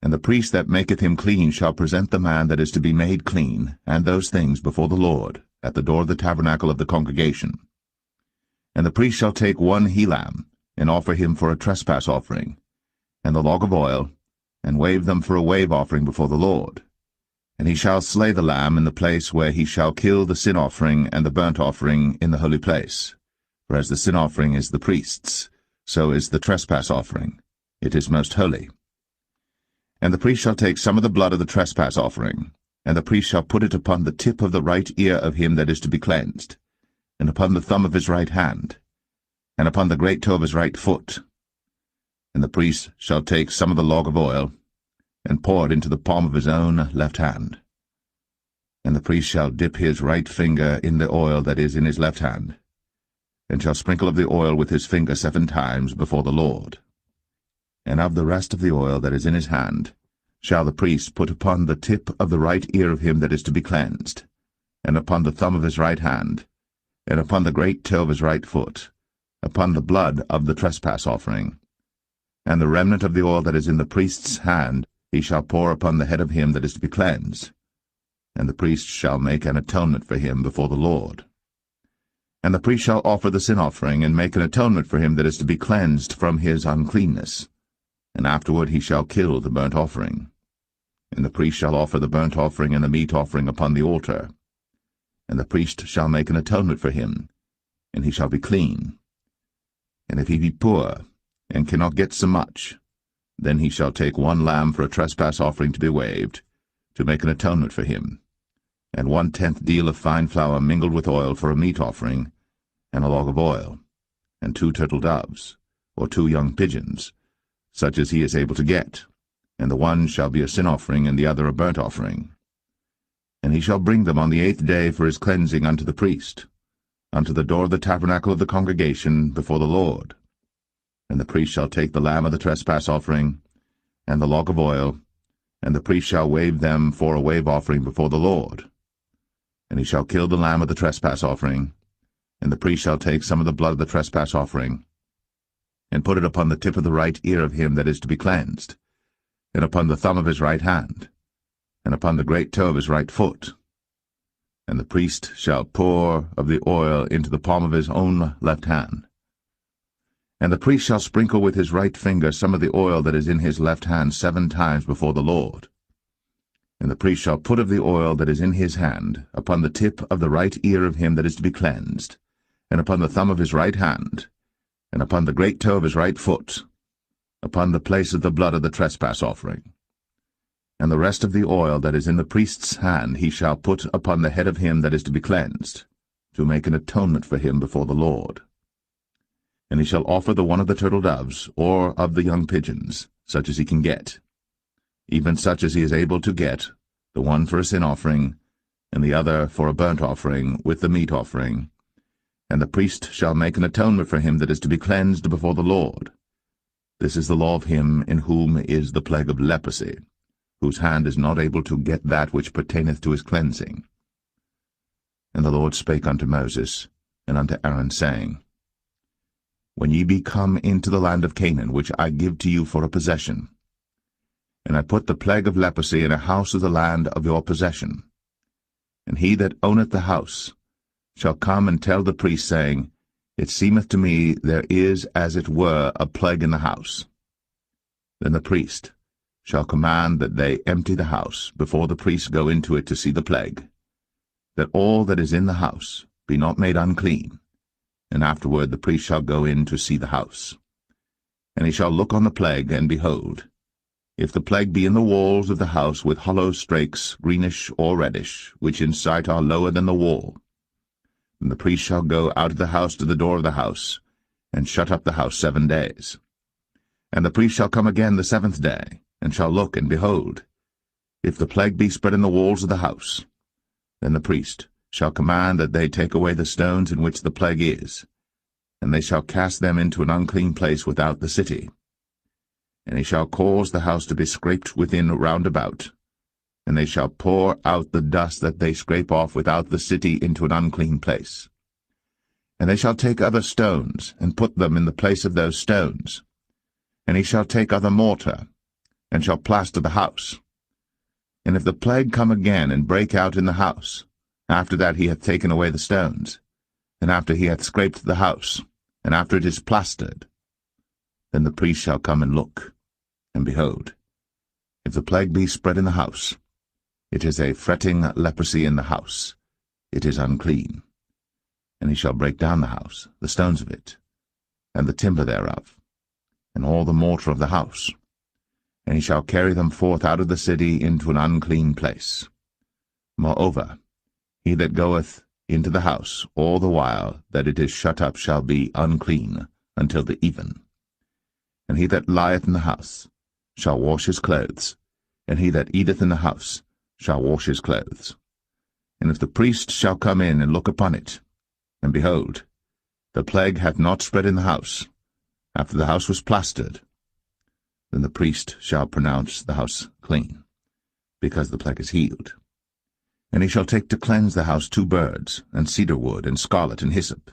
And the priest that maketh him clean shall present the man that is to be made clean, and those things before the Lord, at the door of the tabernacle of the congregation. And the priest shall take 1 he-lamb, and offer him for a trespass offering, and the log of oil, and wave them for a wave offering before the Lord. And he shall slay the lamb in the place where he shall kill the sin offering and the burnt offering in the holy place. For as the sin offering is the priest's, so is the trespass offering. It is most holy. And the priest shall take some of the blood of the trespass offering, and the priest shall put it upon the tip of the right ear of him that is to be cleansed, and upon the thumb of his right hand, and upon the great toe of his right foot. And the priest shall take some of the log of oil, and pour it into the palm of his own left hand. And the priest shall dip his right finger in the oil that is in his left hand, and shall sprinkle of the oil with his finger 7 times before the Lord. And of the rest of the oil that is in his hand shall the priest put upon the tip of the right ear of him that is to be cleansed, and upon the thumb of his right hand, and upon the great toe of his right foot, upon the blood of the trespass offering. And the remnant of the oil that is in the priest's hand he shall pour upon the head of him that is to be cleansed, and the priest shall make an atonement for him before the Lord. And the priest shall offer the sin offering, and make an atonement for him that is to be cleansed from his uncleanness. And afterward he shall kill the burnt offering. And the priest shall offer the burnt offering and the meat offering upon the altar. And the priest shall make an atonement for him, and he shall be clean. And if he be poor, and cannot get so much, then he shall take 1 lamb for a trespass offering to be waved, to make an atonement for him, and 1/10 deal of fine flour mingled with oil for a meat offering, and a log of oil, and 2 turtle doves, or 2 young pigeons, such as he is able to get, and the one shall be a sin offering, and the other a burnt offering. And he shall bring them on the 8th day for his cleansing unto the priest, unto the door of the tabernacle of the congregation before the Lord. And the priest shall take the lamb of the trespass offering, and the log of oil, and the priest shall wave them for a wave offering before the Lord. And he shall kill the lamb of the trespass offering, and the priest shall take some of the blood of the trespass offering, and put it upon the tip of the right ear of him that is to be cleansed, and upon the thumb of his right hand, and upon the great toe of his right foot. And the priest shall pour of the oil into the palm of his own left hand. And the priest shall sprinkle with his right finger some of the oil that is in his left hand 7 times before the Lord. And the priest shall put of the oil that is in his hand upon the tip of the right ear of him that is to be cleansed, and upon the thumb of his right hand, and upon the great toe of his right foot, upon the place of the blood of the trespass offering. And the rest of the oil that is in the priest's hand he shall put upon the head of him that is to be cleansed, to make an atonement for him before the Lord. And he shall offer the one of the turtle doves, or of the young pigeons, such as he can get, even such as he is able to get, the one for a sin offering, and the other for a burnt offering with the meat offering. And the priest shall make an atonement for him that is to be cleansed before the Lord. This is the law of him in whom is the plague of leprosy, whose hand is not able to get that which pertaineth to his cleansing. And the Lord spake unto Moses and unto Aaron, saying, When ye be come into the land of Canaan, which I give to you for a possession, and I put the plague of leprosy in a house of the land of your possession, and he that owneth the house shall come and tell the priest, saying, It seemeth to me there is as it were a plague in the house. Then the priest shall command that they empty the house before the priests go into it to see the plague, that all that is in the house be not made unclean. And afterward the priest shall go in to see the house. And he shall look on the plague, and behold, if the plague be in the walls of the house with hollow strakes, greenish or reddish, which in sight are lower than the wall, then the priest shall go out of the house to the door of the house, and shut up the house 7 days. And the priest shall come again the 7th day, and shall look, and behold, if the plague be spread in the walls of the house, then the priest shall command that they take away the stones in which the plague is, and they shall cast them into an unclean place without the city. And he shall cause the house to be scraped within round about, and they shall pour out the dust that they scrape off without the city into an unclean place. And they shall take other stones, and put them in the place of those stones. And he shall take other mortar, and shall plaster the house. And if the plague come again, and break out in the house, after that he hath taken away the stones, and after he hath scraped the house, and after it is plastered, then the priest shall come and look, and behold, if the plague be spread in the house, it is a fretting leprosy in the house, it is unclean. And he shall break down the house, the stones of it, and the timber thereof, and all the mortar of the house, and he shall carry them forth out of the city into an unclean place. Moreover, he that goeth into the house all the while that it is shut up shall be unclean until the even. And he that lieth in the house shall wash his clothes, and he that eateth in the house shall wash his clothes. And if the priest shall come in and look upon it, and behold, the plague hath not spread in the house, after the house was plastered, then the priest shall pronounce the house clean, because the plague is healed. And he shall take to cleanse the house 2 birds, and cedar wood, and scarlet, and hyssop.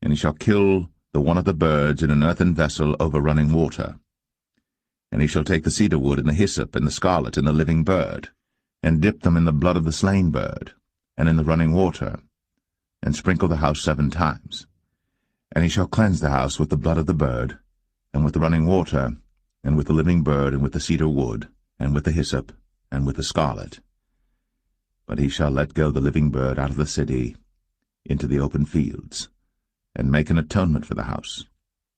And he shall kill the one of the birds in an earthen vessel over running water. And he shall take the cedar wood, and the hyssop, and the scarlet, and the living bird, and dip them in the blood of the slain bird, and in the running water, and sprinkle the house 7 times. And he shall cleanse the house with the blood of the bird, and with the running water, and with the living bird, and with the cedar wood, and with the hyssop, and with the scarlet. But he shall let go the living bird out of the city into the open fields, and make an atonement for the house,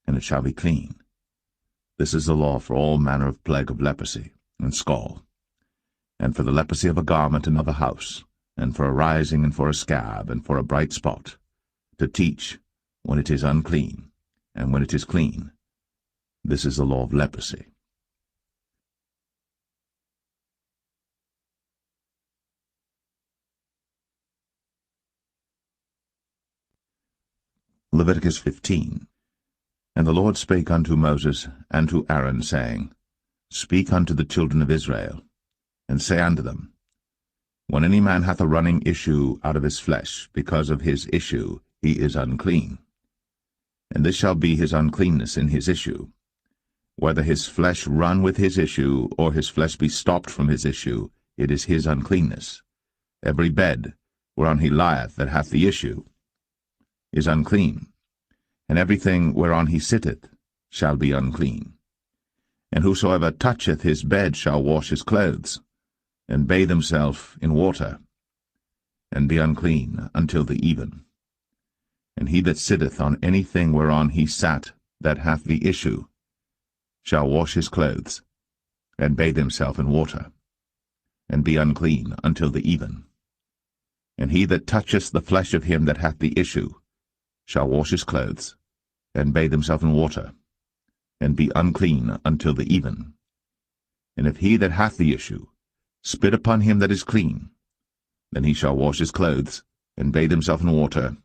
and it shall be clean. This is the law for all manner of plague of leprosy and scall, and for the leprosy of a garment and of a house, and for a rising and for a scab, and for a bright spot, to teach when it is unclean, and when it is clean. This is the law of leprosy. Leviticus 15. And the Lord spake unto Moses and to Aaron, saying, Speak unto the children of Israel, and say unto them, When any man hath a running issue out of his flesh, because of his issue he is unclean. And this shall be his uncleanness in his issue, whether his flesh run with his issue, or his flesh be stopped from his issue, it is his uncleanness. Every bed whereon he lieth that hath the issue is unclean, and everything whereon he sitteth shall be unclean. And whosoever toucheth his bed shall wash his clothes, and bathe himself in water, and be unclean until the even. And he that sitteth on anything whereon he sat that hath the issue shall wash his clothes, and bathe himself in water, and be unclean until the even. And he that toucheth the flesh of him that hath the issue shall wash his clothes, and bathe himself in water, and be unclean until the even. And if he that hath the issue spit upon him that is clean, Then he shall wash his clothes, and bathe himself in water,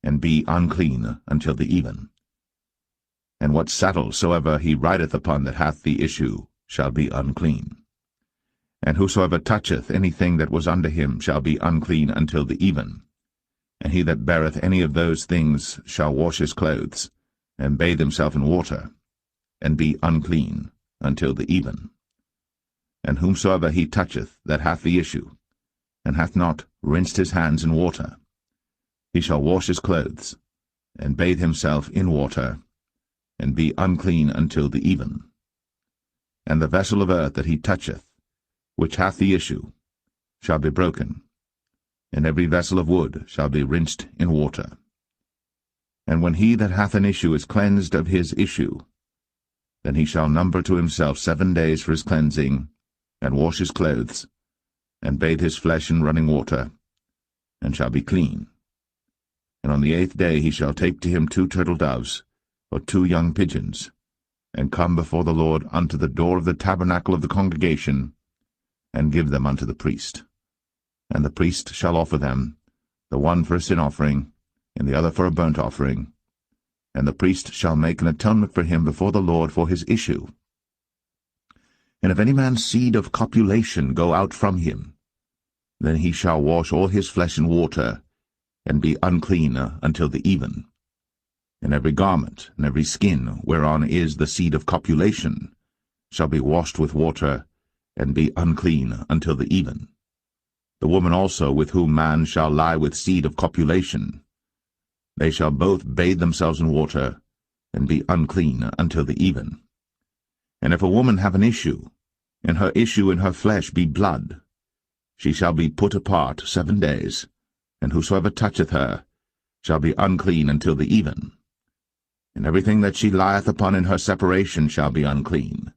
and be unclean until the even. And what saddle soever he rideth upon that hath the issue shall be unclean. And whosoever toucheth anything that was under him shall be unclean until the even. And he that beareth any of those things shall wash his clothes, and bathe himself in water, and be unclean until the even. And whomsoever he toucheth that hath the issue, and hath not rinsed his hands in water, he shall wash his clothes, and bathe himself in water, and be unclean until the even. And the vessel of earth that he toucheth, which hath the issue, shall be broken, and every vessel of wood shall be rinsed in water. And when he that hath an issue is cleansed of his issue, then he shall number to himself 7 days for his cleansing, and wash his clothes, and bathe his flesh in running water, and shall be clean. And on the 8th day he shall take to him 2 turtle doves, or 2 young pigeons, and come before the Lord unto the door of the tabernacle of the congregation, and give them unto the priest. And the priest shall offer them, the one for a sin offering, and the other for a burnt offering. And the priest shall make an atonement for him before the Lord for his issue. And if any man's seed of copulation go out from him, then he shall wash all his flesh in water, and be unclean until the even. And every garment and every skin whereon is the seed of copulation shall be washed with water, and be unclean until the even. The woman also with whom man shall lie with seed of copulation, they shall both bathe themselves in water, and be unclean until the even. And if a woman have an issue, and her issue in her flesh be blood, she shall be put apart 7 days, and whosoever toucheth her shall be unclean until the even. And everything that she lieth upon in her separation shall be unclean.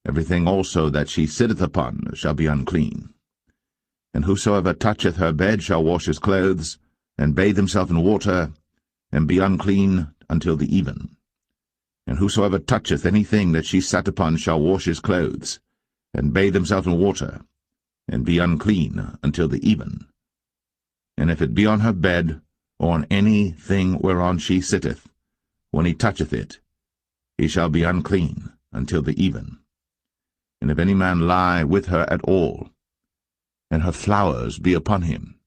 Everything also that she sitteth upon shall be unclean. And whosoever toucheth her bed shall wash his clothes, and bathe himself in water, and be unclean until the even. And whosoever toucheth anything that she sat upon shall wash his clothes, and bathe himself in water, and be unclean until the even. And if it be on her bed, or on any thing whereon she sitteth, when he toucheth it, he shall be unclean until the even. And if any man lie with her at all, and her flowers be upon him,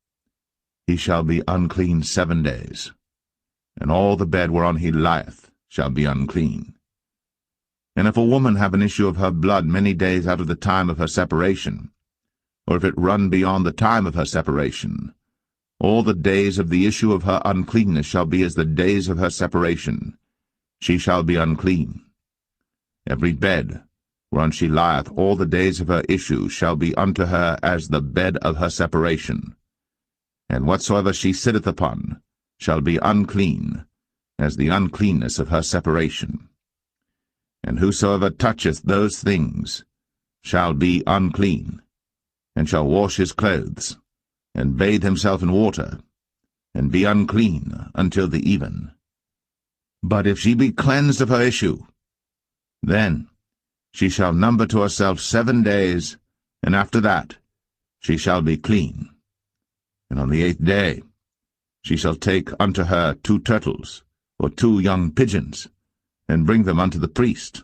he shall be unclean 7 days, and all the bed whereon he lieth shall be unclean. And if a woman have an issue of her blood many days out of the time of her separation, or if it run beyond the time of her separation, all the days of the issue of her uncleanness shall be as the days of her separation. She shall be unclean. Every bed whereon she lieth all the days of her issue shall be unto her as the bed of her separation. And whatsoever she sitteth upon shall be unclean, as the uncleanness of her separation. And whosoever toucheth those things shall be unclean, and shall wash his clothes, and bathe himself in water, and be unclean until the even. But if she be cleansed of her issue, then she shall number to herself 7 days, and after that she shall be clean. And on the 8th day she shall take unto her 2 turtles, or 2 young pigeons, and bring them unto the priest,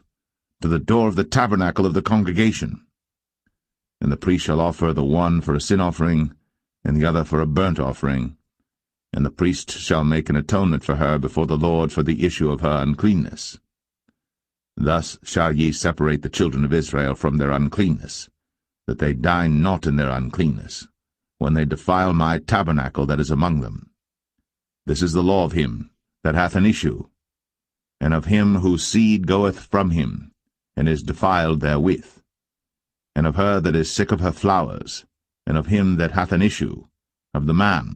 to the door of the tabernacle of the congregation. And the priest shall offer the one for a sin offering, and the other for a burnt offering, and the priest shall make an atonement for her before the Lord for the issue of her uncleanness. Thus shall ye separate the children of Israel from their uncleanness, that they die not in their uncleanness, when they defile my tabernacle that is among them. This is the law of him that hath an issue, and of him whose seed goeth from him, and is defiled therewith, and of her that is sick of her flowers, and of him that hath an issue, of the man,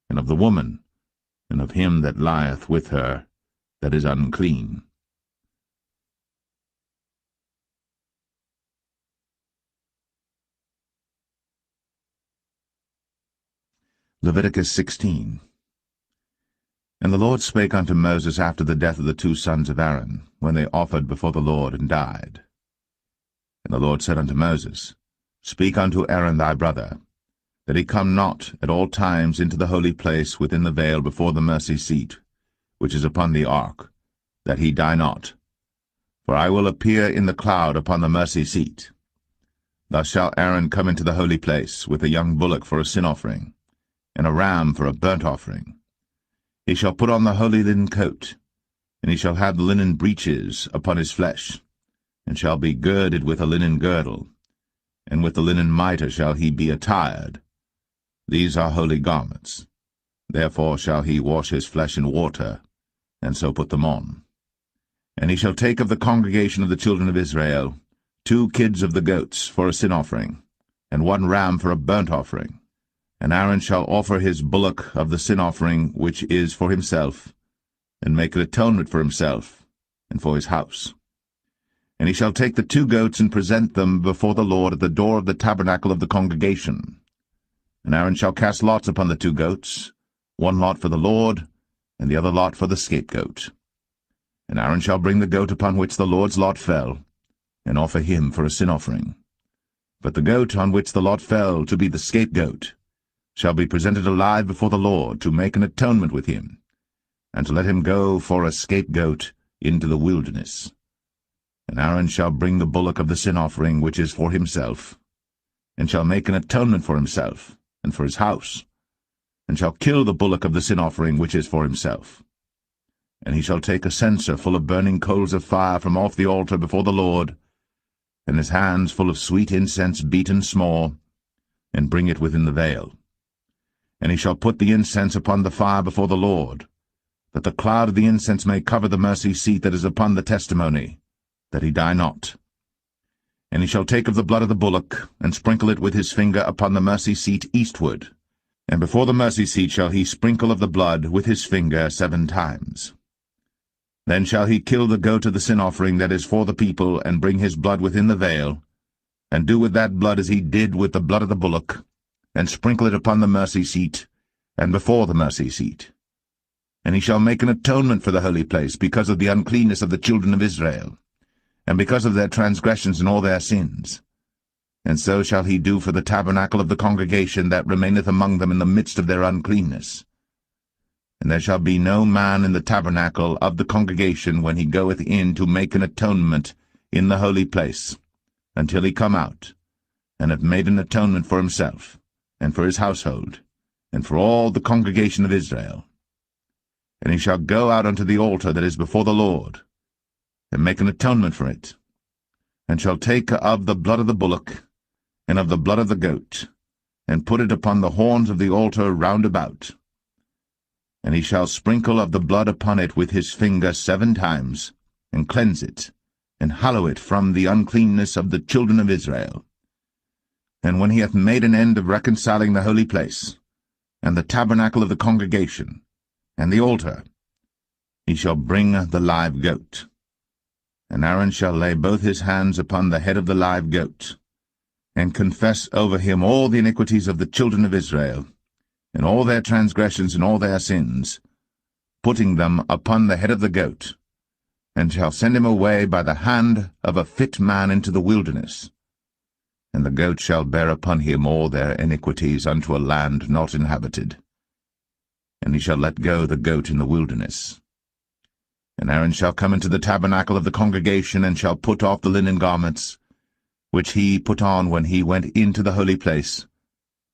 and of the woman, and of him that lieth with her that is unclean. Leviticus 16. And the Lord spake unto Moses after the death of the 2 sons of Aaron, when they offered before the Lord and died. And the Lord said unto Moses, Speak unto Aaron thy brother, that he come not at all times into the holy place within the veil before the mercy seat, which is upon the ark, that he die not. For I will appear in the cloud upon the mercy seat. Thus shall Aaron come into the holy place with a young bullock for a sin offering, and a ram for a burnt offering. He shall put on the holy linen coat, and he shall have the linen breeches upon his flesh, and shall be girded with a linen girdle, and with the linen mitre shall he be attired. These are holy garments. Therefore shall he wash his flesh in water, and so put them on. And he shall take of the congregation of the children of Israel 2 kids of the goats for a sin offering, and 1 ram for a burnt offering. And Aaron shall offer his bullock of the sin offering which is for himself, and make an atonement for himself, and for his house. And he shall take the 2 goats and present them before the Lord at the door of the tabernacle of the congregation. And Aaron shall cast lots upon the 2 goats, 1 lot for the Lord, and the other lot for the scapegoat. And Aaron shall bring the goat upon which the Lord's lot fell, and offer him for a sin offering. But the goat on which the lot fell to be the scapegoat shall be presented alive before the Lord to make an atonement with him, and to let him go for a scapegoat into the wilderness. And Aaron shall bring the bullock of the sin offering which is for himself, and shall make an atonement for himself, and for his house, and shall kill the bullock of the sin offering which is for himself. And he shall take a censer full of burning coals of fire from off the altar before the Lord, and his hands full of sweet incense beaten small, and bring it within the veil. And he shall put the incense upon the fire before the Lord, that the cloud of the incense may cover the mercy seat that is upon the testimony, that he die not. And he shall take of the blood of the bullock, and sprinkle it with his finger upon the mercy seat eastward, and before the mercy seat shall he sprinkle of the blood with his finger 7 times. Then shall he kill the goat of the sin offering that is for the people, and bring his blood within the veil, and do with that blood as he did with the blood of the bullock, and sprinkle it upon the mercy seat, and before the mercy seat. And he shall make an atonement for the holy place, because of the uncleanness of the children of Israel, and because of their transgressions and all their sins. And so shall he do for the tabernacle of the congregation that remaineth among them in the midst of their uncleanness. And there shall be no man in the tabernacle of the congregation when he goeth in to make an atonement in the holy place, until he come out, and have made an atonement for himself, and for his household, and for all the congregation of Israel. And he shall go out unto the altar that is before the Lord, and make an atonement for it, and shall take of the blood of the bullock, and of the blood of the goat, and put it upon the horns of the altar round about. And he shall sprinkle of the blood upon it with his finger 7 times, and cleanse it, and hallow it from the uncleanness of the children of Israel. And when he hath made an end of reconciling the holy place, and the tabernacle of the congregation, and the altar, he shall bring the live goat. And Aaron shall lay both his hands upon the head of the live goat, and confess over him all the iniquities of the children of Israel, and all their transgressions and all their sins, putting them upon the head of the goat, and shall send him away by the hand of a fit man into the wilderness. And the goat shall bear upon him all their iniquities unto a land not inhabited. And he shall let go the goat in the wilderness. And Aaron shall come into the tabernacle of the congregation, and shall put off the linen garments, which he put on when he went into the holy place,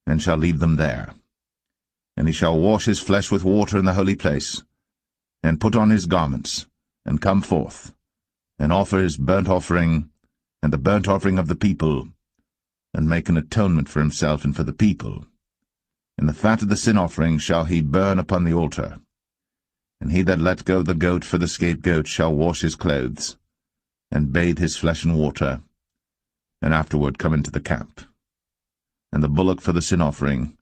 and shall leave them there. And he shall wash his flesh with water in the holy place, and put on his garments, and come forth, and offer his burnt offering, and the burnt offering of the people, and make an atonement for himself and for the people. And the fat of the sin offering shall he burn upon the altar. And he that let go the goat for the scapegoat shall wash his clothes, and bathe his flesh in water, and afterward come into the camp. And the bullock for the sin offering,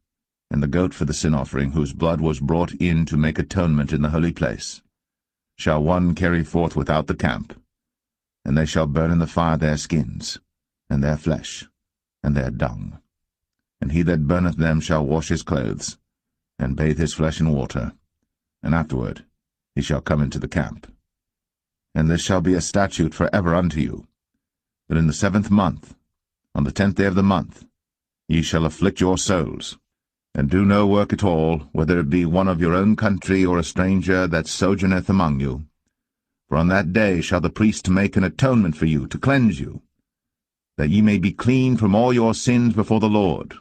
and the goat for the sin offering, whose blood was brought in to make atonement in the holy place, shall one carry forth without the camp, and they shall burn in the fire their skins, and their flesh, and their dung. And he that burneth them shall wash his clothes, and bathe his flesh in water, and afterward he shall come into the camp. And this shall be a statute for ever unto you, that in the 7th month, on the 10th day of the month, ye shall afflict your souls, and do no work at all, whether it be one of your own country or a stranger that sojourneth among you. For on that day shall the priest make an atonement for you, to cleanse you, that ye may be clean from all your sins before the Lord.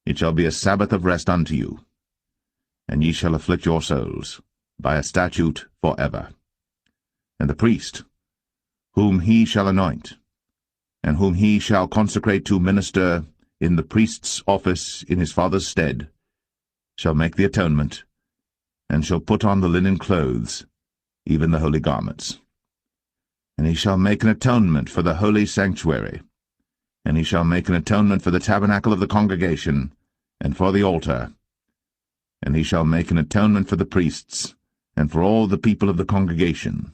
It shall be a Sabbath of rest unto you, and ye shall afflict your souls, by a statute for ever. And the priest, whom he shall anoint, and whom he shall consecrate to minister in the priest's office in his father's stead, shall make the atonement, and shall put on the linen clothes, even the holy garments. And he shall make an atonement for the holy sanctuary, and he shall make an atonement for the tabernacle of the congregation, and for the altar, and he shall make an atonement for the priests, and for all the people of the congregation.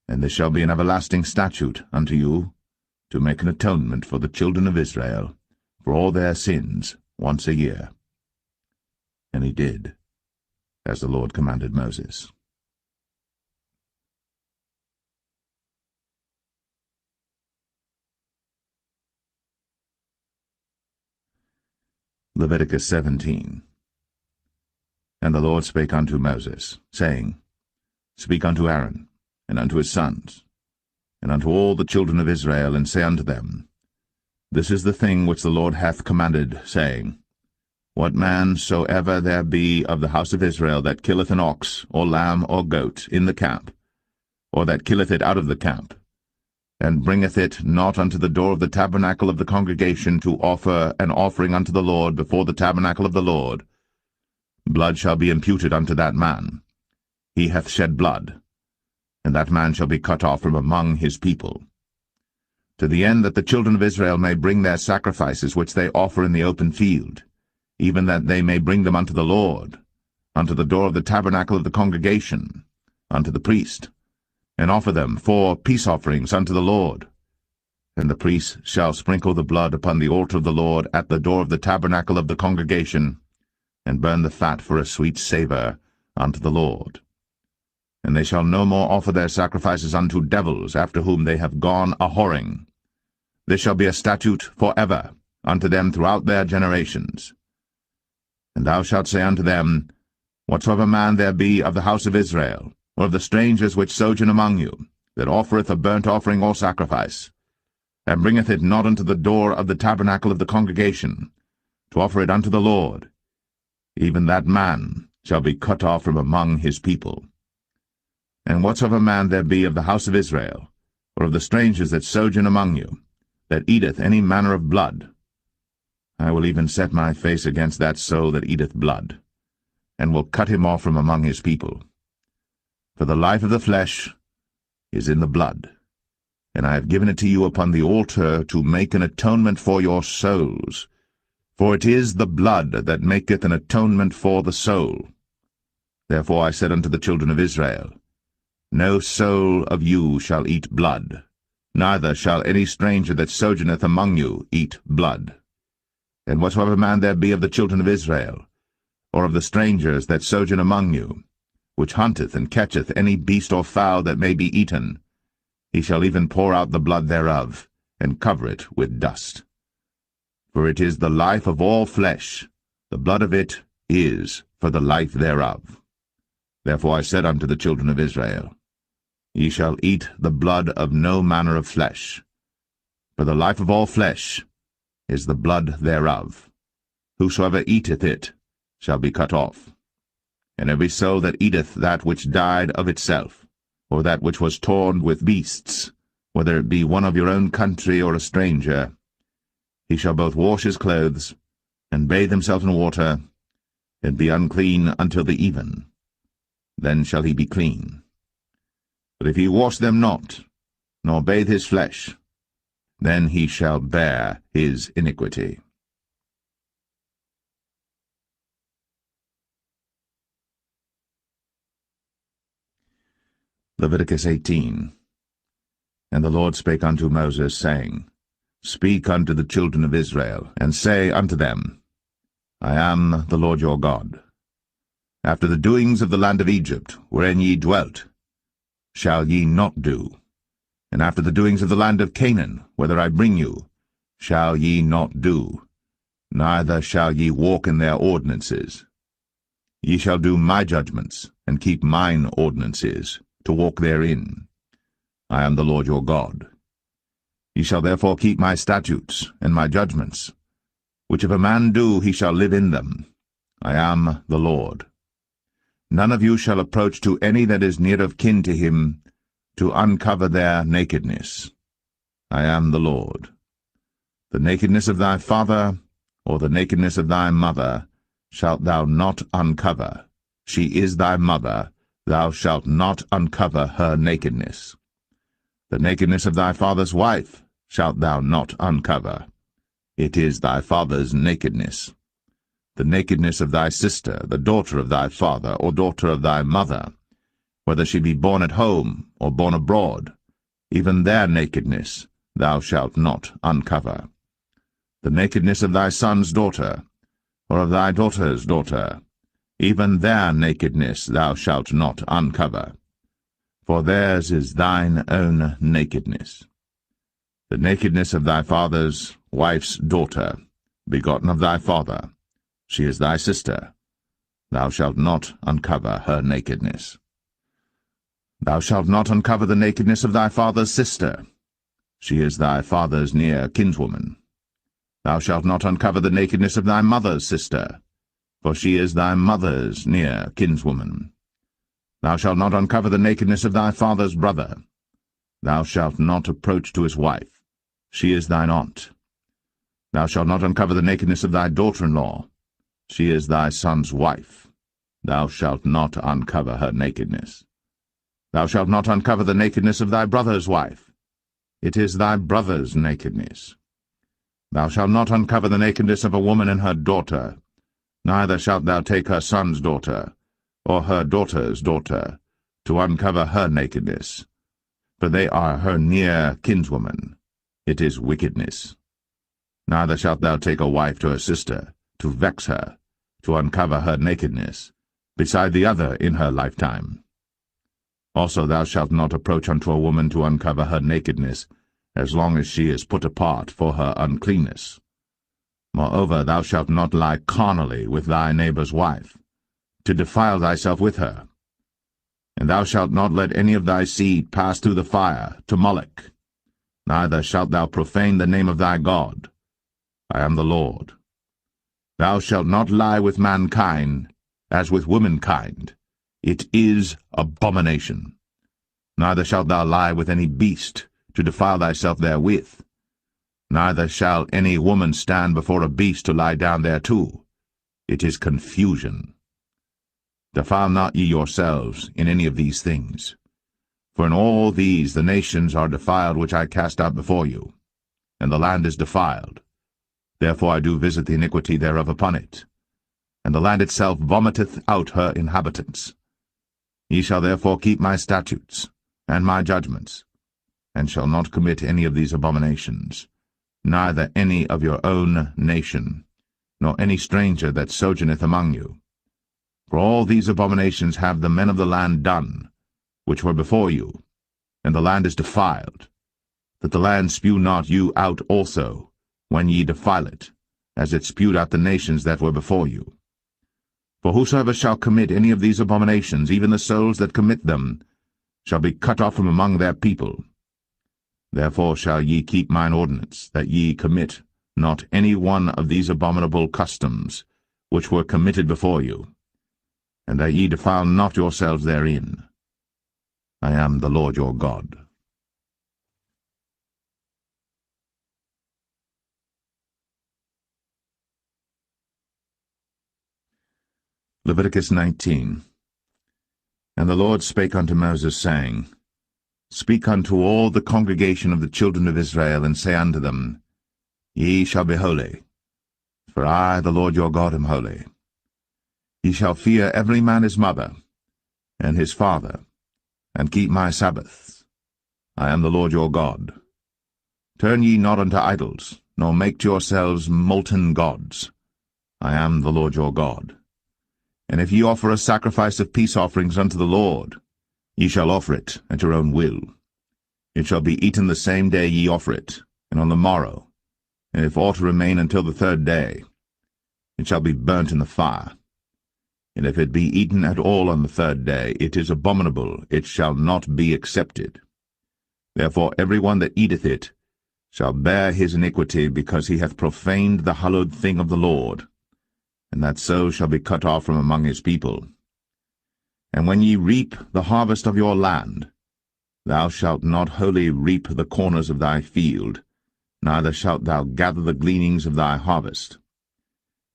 And this shall be an everlasting statute unto you, to make an atonement for the children of Israel, for all their sins, once a year. And he did, as the Lord commanded Moses. Leviticus 17. And the Lord spake unto Moses, saying, Speak unto Aaron, and unto his sons, and unto all the children of Israel, and say unto them, This is the thing which the Lord hath commanded, saying, What man soever there be of the house of Israel that killeth an ox, or lamb, or goat, in the camp, or that killeth it out of the camp, and bringeth it not unto the door of the tabernacle of the congregation to offer an offering unto the Lord before the tabernacle of the Lord, blood shall be imputed unto that man. He hath shed blood, and that man shall be cut off from among his people. To the end that the children of Israel may bring their sacrifices which they offer in the open field, even that they may bring them unto the Lord, unto the door of the tabernacle of the congregation, unto the priest, and offer them for peace offerings unto the Lord. And the priest shall sprinkle the blood upon the altar of the Lord at the door of the tabernacle of the congregation, and burn the fat for a sweet savour unto the Lord. And they shall no more offer their sacrifices unto devils, after whom they have gone a-whoring. This shall be a statute for ever unto them throughout their generations. And thou shalt say unto them, Whatsoever man there be of the house of Israel, or of the strangers which sojourn among you, that offereth a burnt offering or sacrifice, and bringeth it not unto the door of the tabernacle of the congregation, to offer it unto the Lord, even that man shall be cut off from among his people. And whatsoever man there be of the house of Israel, or of the strangers that sojourn among you, that eateth any manner of blood, I will even set my face against that soul that eateth blood, and will cut him off from among his people. For the life of the flesh is in the blood, and I have given it to you upon the altar to make an atonement for your souls. For it is the blood that maketh an atonement for the soul. Therefore I said unto the children of Israel, No soul of you shall eat blood, neither shall any stranger that sojourneth among you eat blood. And whatsoever man there be of the children of Israel, or of the strangers that sojourn among you, which hunteth and catcheth any beast or fowl that may be eaten, he shall even pour out the blood thereof, and cover it with dust. For it is the life of all flesh, the blood of it is for the life thereof. Therefore I said unto the children of Israel, Ye shall eat the blood of no manner of flesh, for the life of all flesh is the blood thereof. Whosoever eateth it shall be cut off. And every soul that eateth that which died of itself, or that which was torn with beasts, whether it be one of your own country or a stranger, he shall both wash his clothes, and bathe himself in water, and be unclean until the even. Then shall he be clean. But if he wash them not, nor bathe his flesh, then he shall bear his iniquity. Leviticus 18. And the Lord spake unto Moses, saying, Speak unto the children of Israel, and say unto them, I am the Lord your God. After the doings of the land of Egypt, wherein ye dwelt, shall ye not do, and after the doings of the land of Canaan, whither I bring you, shall ye not do, neither shall ye walk in their ordinances. Ye shall do my judgments, and keep mine ordinances, to walk therein. I am the Lord your God. Ye shall therefore keep my statutes and my judgments, which if a man do, he shall live in them. I am the Lord. None of you shall approach to any that is near of kin to him, to uncover their nakedness. I am the Lord. The nakedness of thy father, or the nakedness of thy mother, shalt thou not uncover. She is thy mother, thou shalt not uncover her nakedness. The nakedness of thy father's wife shalt thou not uncover. It is thy father's nakedness. The nakedness of thy sister, the daughter of thy father, or daughter of thy mother, whether she be born at home or born abroad, even their nakedness thou shalt not uncover. The nakedness of thy son's daughter, or of thy daughter's daughter, even their nakedness thou shalt not uncover, for theirs is thine own nakedness. The nakedness of thy father's wife's daughter, begotten of thy father, she is thy sister, thou shalt not uncover her nakedness. Thou shalt not uncover the nakedness of thy father's sister, she is thy father's near kinswoman. Thou shalt not uncover the nakedness of thy mother's sister, for she is thy mother's near kinswoman. Thou shalt not uncover the nakedness of thy father's brother. Thou shalt not approach to his wife, she is thine aunt. Thou shalt not uncover the nakedness of thy daughter-in-law, she is thy son's wife. Thou shalt not uncover her nakedness. Thou shalt not uncover the nakedness of thy brother's wife, it is thy brother's nakedness. Thou shalt not uncover the nakedness of a woman and her daughter, neither shalt thou take her son's daughter, or her daughter's daughter, to uncover her nakedness, for they are her near kinswoman. It is wickedness. Neither shalt thou take a wife to her sister, to vex her, to uncover her nakedness, beside the other in her lifetime. Also thou shalt not approach unto a woman to uncover her nakedness, as long as she is put apart for her uncleanness. Moreover, thou shalt not lie carnally with thy neighbor's wife, to defile thyself with her. And thou shalt not let any of thy seed pass through the fire to Moloch, neither shalt thou profane the name of thy God. I am the Lord. Thou shalt not lie with mankind, as with womankind. It is abomination. Neither shalt thou lie with any beast, to defile thyself therewith. Neither shall any woman stand before a beast to lie down thereto. It is confusion. Defile not ye yourselves in any of these things. For in all these the nations are defiled which I cast out before you, and the land is defiled. Therefore I do visit the iniquity thereof upon it, and the land itself vomiteth out her inhabitants. Ye shall therefore keep my statutes and my judgments, and shall not commit any of these abominations, neither any of your own nation, nor any stranger that sojourneth among you. For all these abominations have the men of the land done, which were before you, and the land is defiled, that the land spew not you out also, when ye defile it, as it spewed out the nations that were before you. For whosoever shall commit any of these abominations, even the souls that commit them, shall be cut off from among their people. Therefore shall ye keep mine ordinance, that ye commit not any one of these abominable customs, which were committed before you, and that ye defile not yourselves therein. I am the Lord your God. Leviticus 19. And the Lord spake unto Moses, saying, Speak unto all the congregation of the children of Israel, and say unto them, Ye shall be holy, for I, the Lord your God, am holy. Ye shall fear every man his mother, and his father, and keep my Sabbaths. I am the Lord your God. Turn ye not unto idols, nor make to yourselves molten gods. I am the Lord your God. And if ye offer a sacrifice of peace offerings unto the Lord, ye shall offer it at your own will. It shall be eaten the same day ye offer it, and on the morrow. and if aught remain until the 3rd day, it shall be burnt in the fire. And if it be eaten at all on the 3rd day, it is abominable, it shall not be accepted. Therefore every one that eateth it shall bear his iniquity, because he hath profaned the hallowed thing of the Lord, and that so shall be cut off from among his people. And when ye reap the harvest of your land, thou shalt not wholly reap the corners of thy field, neither shalt thou gather the gleanings of thy harvest.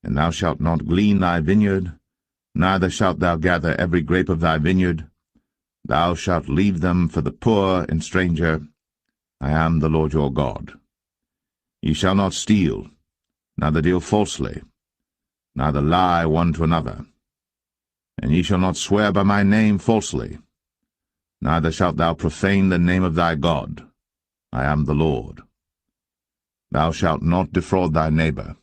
And thou shalt not glean thy vineyard, neither shalt thou gather every grape of thy vineyard. Thou shalt leave them for the poor and stranger. I am the Lord your God. Ye shall not steal, neither deal falsely, neither lie one to another. And ye shall not swear by my name falsely, neither shalt thou profane the name of thy God. I am the Lord. Thou shalt not defraud thy neighbor,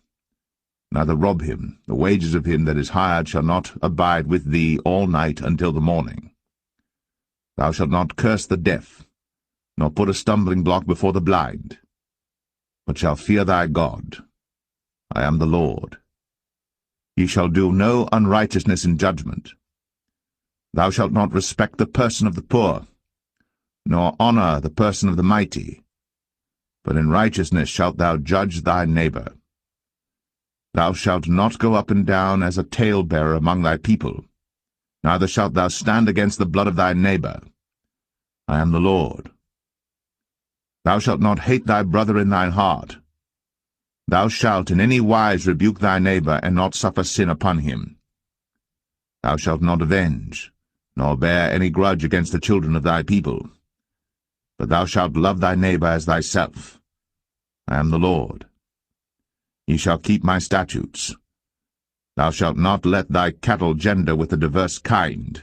neither rob him. The wages of him that is hired shall not abide with thee all night until the morning. Thou shalt not curse the deaf, nor put a stumbling block before the blind, but shall fear thy God. I am the Lord. Ye shall do no unrighteousness in judgment. Thou shalt not respect the person of the poor, nor honor the person of the mighty, but in righteousness shalt thou judge thy neighbor. Thou shalt not go up and down as a talebearer among thy people, neither shalt thou stand against the blood of thy neighbor. I am the Lord. Thou shalt not hate thy brother in thine heart. Thou shalt in any wise rebuke thy neighbor, and not suffer sin upon him. Thou shalt not avenge, nor bear any grudge against the children of thy people, but thou shalt love thy neighbor as thyself. I am the Lord. Ye shall keep my statutes. Thou shalt not let thy cattle gender with a diverse kind.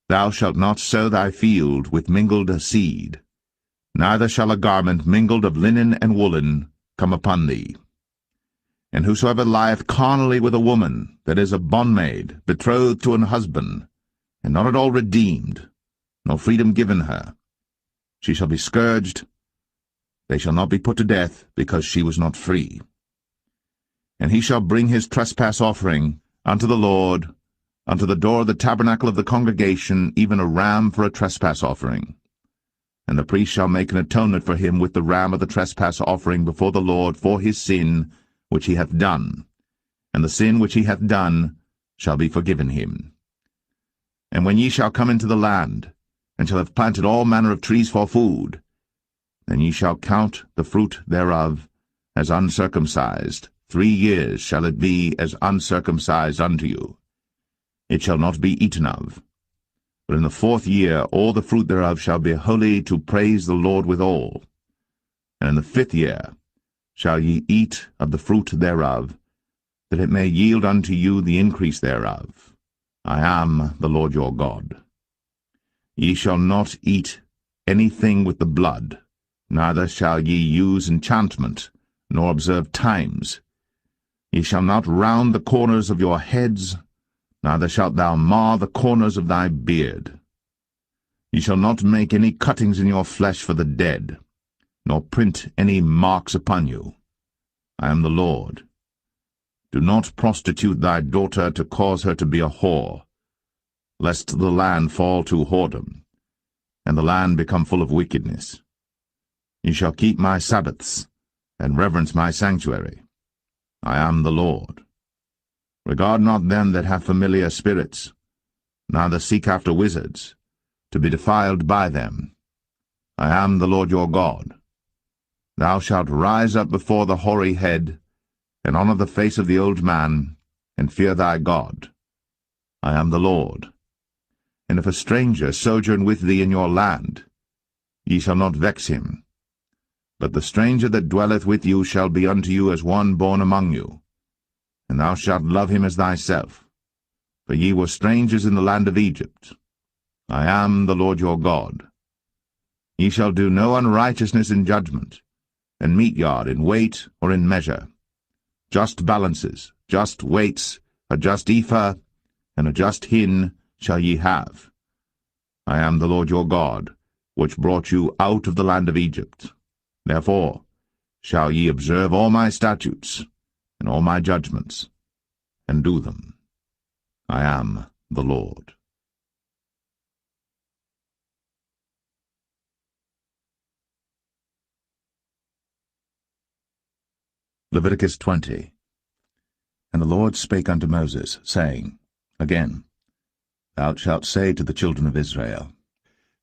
Thou shalt not sow thy field with mingled seed, neither shall a garment mingled of linen and woolen come upon thee. And whosoever lieth carnally with a woman that is a bondmaid, betrothed to an husband, and not at all redeemed, nor freedom given her, she shall be scourged. They shall not be put to death, because she was not free. And he shall bring his trespass offering unto the Lord, unto the door of the tabernacle of the congregation, even a ram for a trespass offering. And the priest shall make an atonement for him with the ram of the trespass offering before the Lord for his sin which he hath done, and the sin which he hath done shall be forgiven him. And when ye shall come into the land, and shall have planted all manner of trees for food, then ye shall count the fruit thereof as uncircumcised. 3 years shall it be as uncircumcised unto you. It shall not be eaten of. But in the 4th year all the fruit thereof shall be holy, to praise the Lord withal. And in the 5th year shall ye eat of the fruit thereof, that it may yield unto you the increase thereof. I am the Lord your God. Ye shall not eat anything with the blood, neither shall ye use enchantment, nor observe times. Ye shall not round the corners of your heads, neither shalt thou mar the corners of thy beard. Ye shall not make any cuttings in your flesh for the dead, nor print any marks upon you. I am the Lord. Do not prostitute thy daughter to cause her to be a whore, lest the land fall to whoredom, and the land become full of wickedness. Ye shall keep my Sabbaths, and reverence my sanctuary. I am the Lord. Regard not them that have familiar spirits, neither seek after wizards, to be defiled by them. I am the Lord your God. Thou shalt rise up before the hoary head, and honor the face of the old man, and fear thy God. I am the Lord. And if a stranger sojourn with thee in your land, ye shall not vex him. But the stranger that dwelleth with you shall be unto you as one born among you, and thou shalt love him as thyself. For ye were strangers in the land of Egypt. I am the Lord your God. Ye shall do no unrighteousness in judgment, and meat yard in weight or in measure. Just balances, just weights, a just ephah, and a just hin shall ye have. I am the Lord your God, which brought you out of the land of Egypt. Therefore shall ye observe all my statutes and all my judgments, and do them. I am the Lord. Leviticus 20. And the Lord spake unto Moses, saying, Again, thou shalt say to the children of Israel,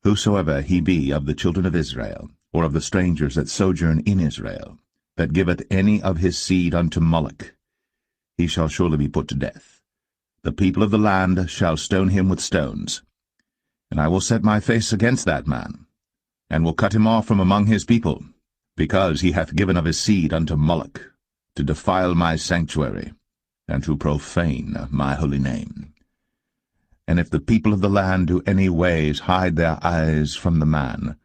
Whosoever he be of the children of Israel, or of the strangers that sojourn in Israel, that giveth any of his seed unto Moloch, he shall surely be put to death. The people of the land shall stone him with stones. And I will set my face against that man, and will cut him off from among his people, because he hath given of his seed unto Moloch, to defile my sanctuary, and to profane my holy name. And if the people of the land do any ways hide their eyes from the man,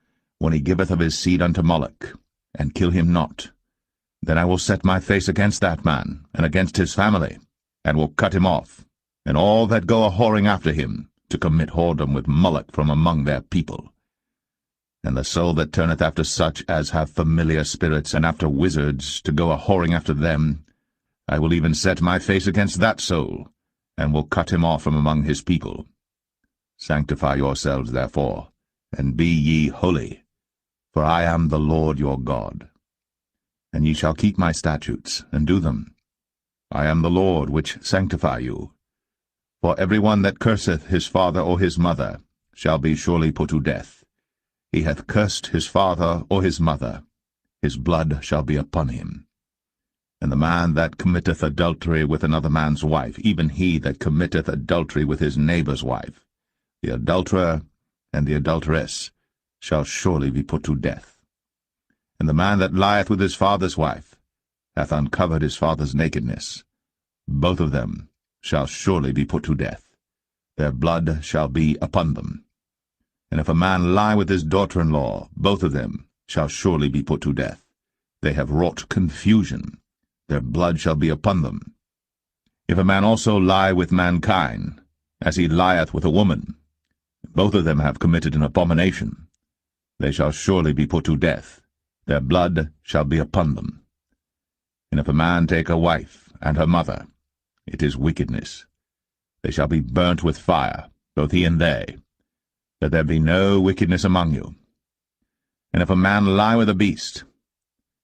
when he giveth of his seed unto Moloch, and kill him not, then I will set my face against that man, and against his family, and will cut him off, and all that go a-whoring after him, to commit whoredom with Moloch from among their people. And the soul that turneth after such as have familiar spirits, and after wizards, to go a-whoring after them, I will even set my face against that soul, and will cut him off from among his people. Sanctify yourselves, therefore, and be ye holy, for I am the Lord your God. And ye shall keep my statutes, and do them. I am the Lord which sanctify you. For every one that curseth his father or his mother shall be surely put to death. He hath cursed his father or his mother, his blood shall be upon him. And the man that committeth adultery with another man's wife, even he that committeth adultery with his neighbour's wife, the adulterer and the adulteress, shall surely be put to death. And the man that lieth with his father's wife hath uncovered his father's nakedness. Both of them shall surely be put to death. Their blood shall be upon them. And if a man lie with his daughter-in-law, both of them shall surely be put to death. They have wrought confusion. Their blood shall be upon them. If a man also lie with mankind, as he lieth with a woman, both of them have committed an abomination. They shall surely be put to death. Their blood shall be upon them. And if a man take a wife and her mother, it is wickedness. They shall be burnt with fire, both he and they, that there be no wickedness among you. And if a man lie with a beast,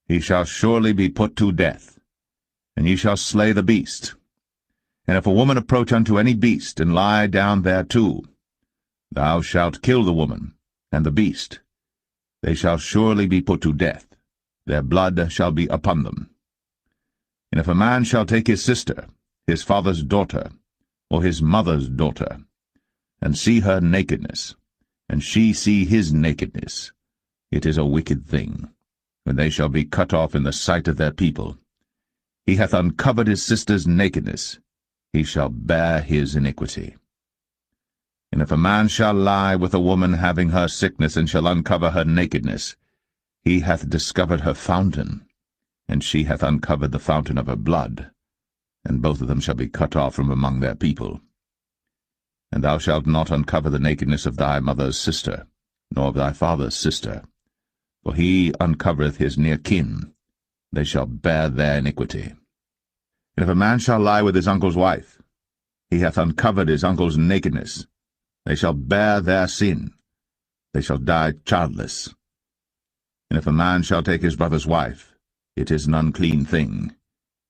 he shall surely be put to death, and ye shall slay the beast. And if a woman approach unto any beast, and lie down thereto, thou shalt kill the woman and the beast. They shall surely be put to death. Their blood shall be upon them. And if a man shall take his sister, his father's daughter, or his mother's daughter, and see her nakedness, and she see his nakedness, it is a wicked thing, when they shall be cut off in the sight of their people. He hath uncovered his sister's nakedness, he shall bear his iniquity. And if a man shall lie with a woman having her sickness, and shall uncover her nakedness, he hath discovered her fountain, and she hath uncovered the fountain of her blood, and both of them shall be cut off from among their people. And thou shalt not uncover the nakedness of thy mother's sister, nor of thy father's sister, for he uncovereth his near kin, they shall bear their iniquity. And if a man shall lie with his uncle's wife, he hath uncovered his uncle's nakedness, they shall bear their sin, they shall die childless. And if a man shall take his brother's wife, it is an unclean thing.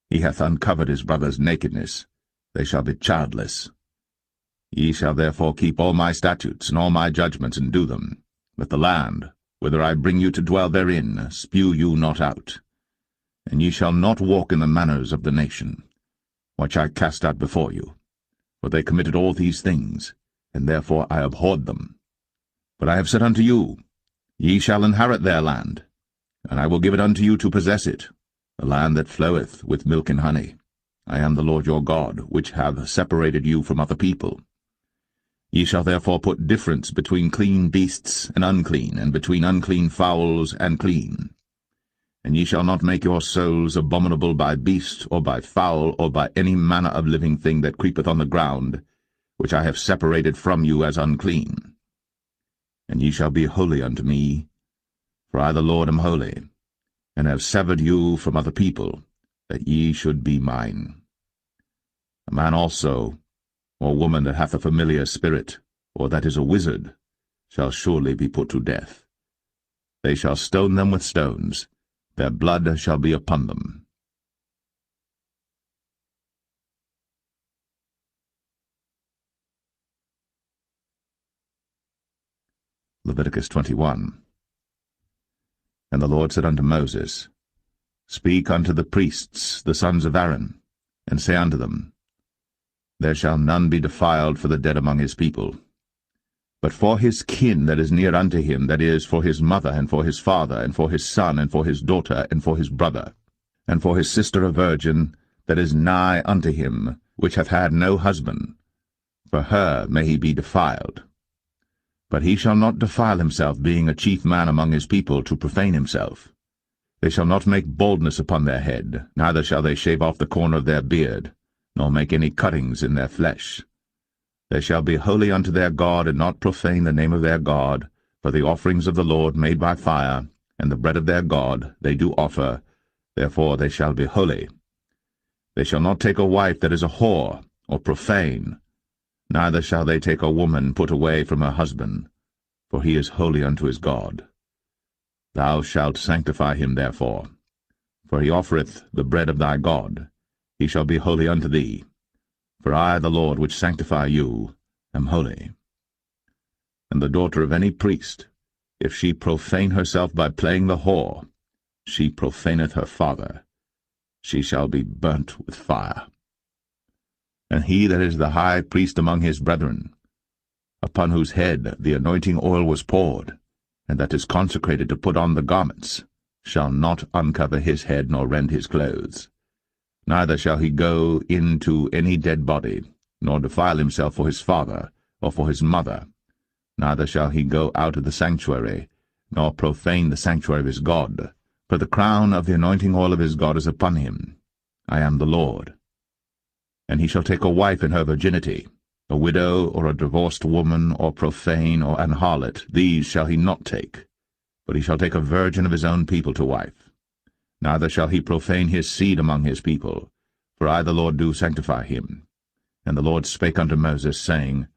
He hath uncovered his brother's nakedness, they shall be childless. Ye shall therefore keep all my statutes and all my judgments, and do them, that the land, whither I bring you to dwell therein, spew you not out. And ye shall not walk in the manners of the nation, which I cast out before you, for they committed all these things, and therefore I abhorred them. But I have said unto you, Ye shall inherit their land, and I will give it unto you to possess it, a land that floweth with milk and honey. I am the Lord your God, which have separated you from other people. Ye shall therefore put difference between clean beasts and unclean, and between unclean fowls and clean. And ye shall not make your souls abominable by beast, or by fowl, or by any manner of living thing that creepeth on the ground, which I have separated from you as unclean. And ye shall be holy unto me, for I the Lord am holy. and have severed you from other people, that ye should be mine. A man also, or woman that hath a familiar spirit, or that is a wizard, shall surely be put to death. They shall stone them with stones, their blood shall be upon them. Leviticus 21. And the Lord said unto Moses, Speak unto the priests, the sons of Aaron, and say unto them, There shall none be defiled for the dead among his people. But for his kin that is near unto him, that is, for his mother, and for his father, and for his son, and for his daughter, and for his brother, and for his sister a virgin, that is nigh unto him, which hath had no husband, for her may he be defiled. But he shall not defile himself, being a chief man among his people, to profane himself. They shall not make baldness upon their head, neither shall they shave off the corner of their beard, nor make any cuttings in their flesh. They shall be holy unto their God, and not profane the name of their God, for the offerings of the Lord made by fire, and the bread of their God they do offer, therefore they shall be holy. They shall not take a wife that is a whore, or profane, neither shall they take a woman put away from her husband, for he is holy unto his God. Thou shalt sanctify him therefore, for he offereth the bread of thy God. He shall be holy unto thee. For I, the Lord, which sanctify you, am holy. And the daughter of any priest, if she profane herself by playing the whore, she profaneth her father. She shall be burnt with fire. And he that is the high priest among his brethren, upon whose head the anointing oil was poured, and that is consecrated to put on the garments, shall not uncover his head nor rend his clothes. Neither shall he go into any dead body, nor defile himself for his father, or for his mother. Neither shall he go out of the sanctuary, nor profane the sanctuary of his God. For the crown of the anointing oil of his God is upon him. I am the Lord. And he shall take a wife in her virginity, a widow, or a divorced woman, or profane, or an harlot. These shall he not take, but he shall take a virgin of his own people to wife. Neither shall he profane his seed among his people, for I the Lord do sanctify him. And the Lord spake unto Moses, saying,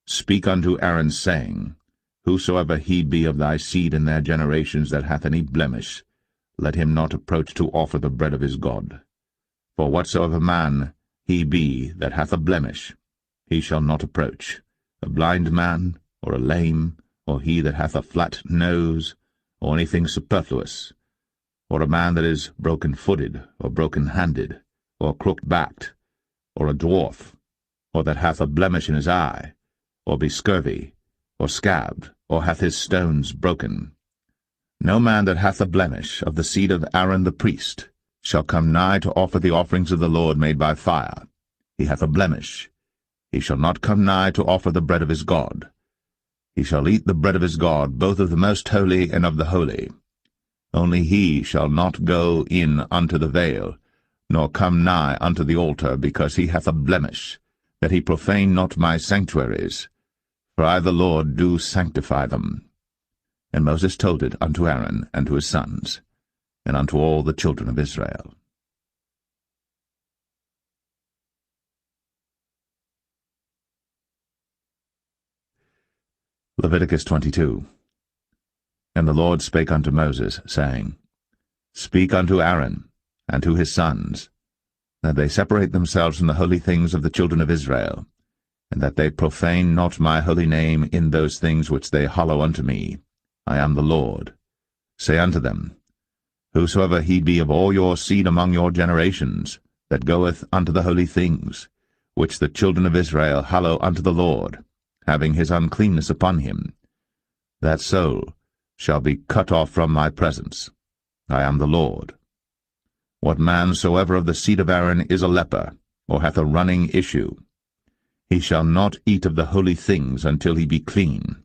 Speak unto Aaron, saying, Whosoever he be of thy seed in their generations that hath any blemish, let him not approach to offer the bread of his God. For whatsoever man he be that hath a blemish, he shall not approach, a blind man, or a lame, or he that hath a flat nose, or anything superfluous, or a man that is broken-footed, or broken-handed, or crooked-backed, or a dwarf, or that hath a blemish in his eye, or be scurvy, or scabbed, or hath his stones broken. No man that hath a blemish of the seed of Aaron the priest shall come nigh to offer the offerings of the Lord made by fire. He hath a blemish. He shall not come nigh to offer the bread of his God. He shall eat the bread of his God, both of the most holy and of the holy. Only he shall not go in unto the veil, nor come nigh unto the altar, because he hath a blemish, that he profane not my sanctuaries. For I the Lord do sanctify them. And Moses told it unto Aaron and to his sons, and unto all the children of Israel. Leviticus 22. And the Lord spake unto Moses, saying, Speak unto Aaron and to his sons, that they separate themselves from the holy things of the children of Israel, and that they profane not my holy name in those things which they hallow unto me. I am the Lord. Say unto them, Whosoever he be of all your seed among your generations, that goeth unto the holy things, which the children of Israel hallow unto the Lord, having his uncleanness upon him, that soul shall be cut off from my presence. I am the Lord. What man soever of the seed of Aaron is a leper, or hath a running issue, he shall not eat of the holy things until he be clean.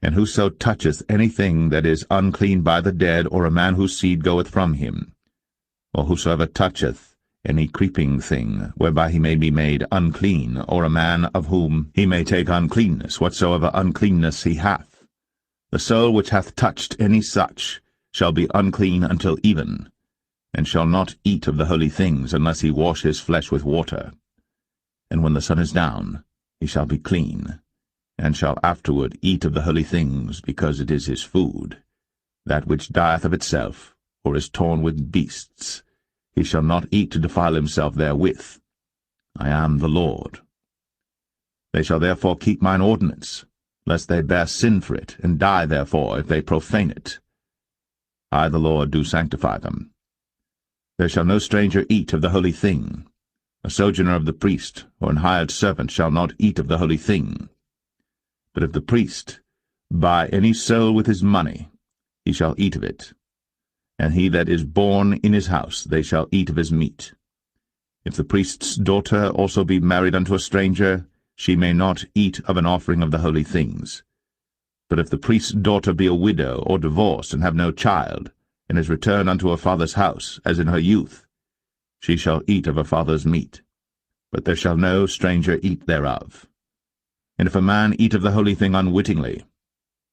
And whoso toucheth anything that is unclean by the dead, or a man whose seed goeth from him, or whosoever toucheth any creeping thing, whereby he may be made unclean, or a man of whom he may take uncleanness, whatsoever uncleanness he hath, the soul which hath touched any such shall be unclean until even, and shall not eat of the holy things unless he wash his flesh with water. And when the sun is down, he shall be clean, and shall afterward eat of the holy things, because it is his food. That which dieth of itself, or is torn with beasts, he shall not eat to defile himself therewith. I am the Lord. They shall therefore keep mine ordinance, lest they bear sin for it, and die therefore if they profane it. I the Lord do sanctify them. There shall no stranger eat of the holy thing. A sojourner of the priest, or an hired servant, shall not eat of the holy thing. But if the priest buy any soul with his money, he shall eat of it. And he that is born in his house, they shall eat of his meat. If the priest's daughter also be married unto a stranger, she may not eat of an offering of the holy things. But if the priest's daughter be a widow or divorced, and have no child, and is returned unto her father's house, as in her youth, she shall eat of her father's meat, but there shall no stranger eat thereof. And if a man eat of the holy thing unwittingly,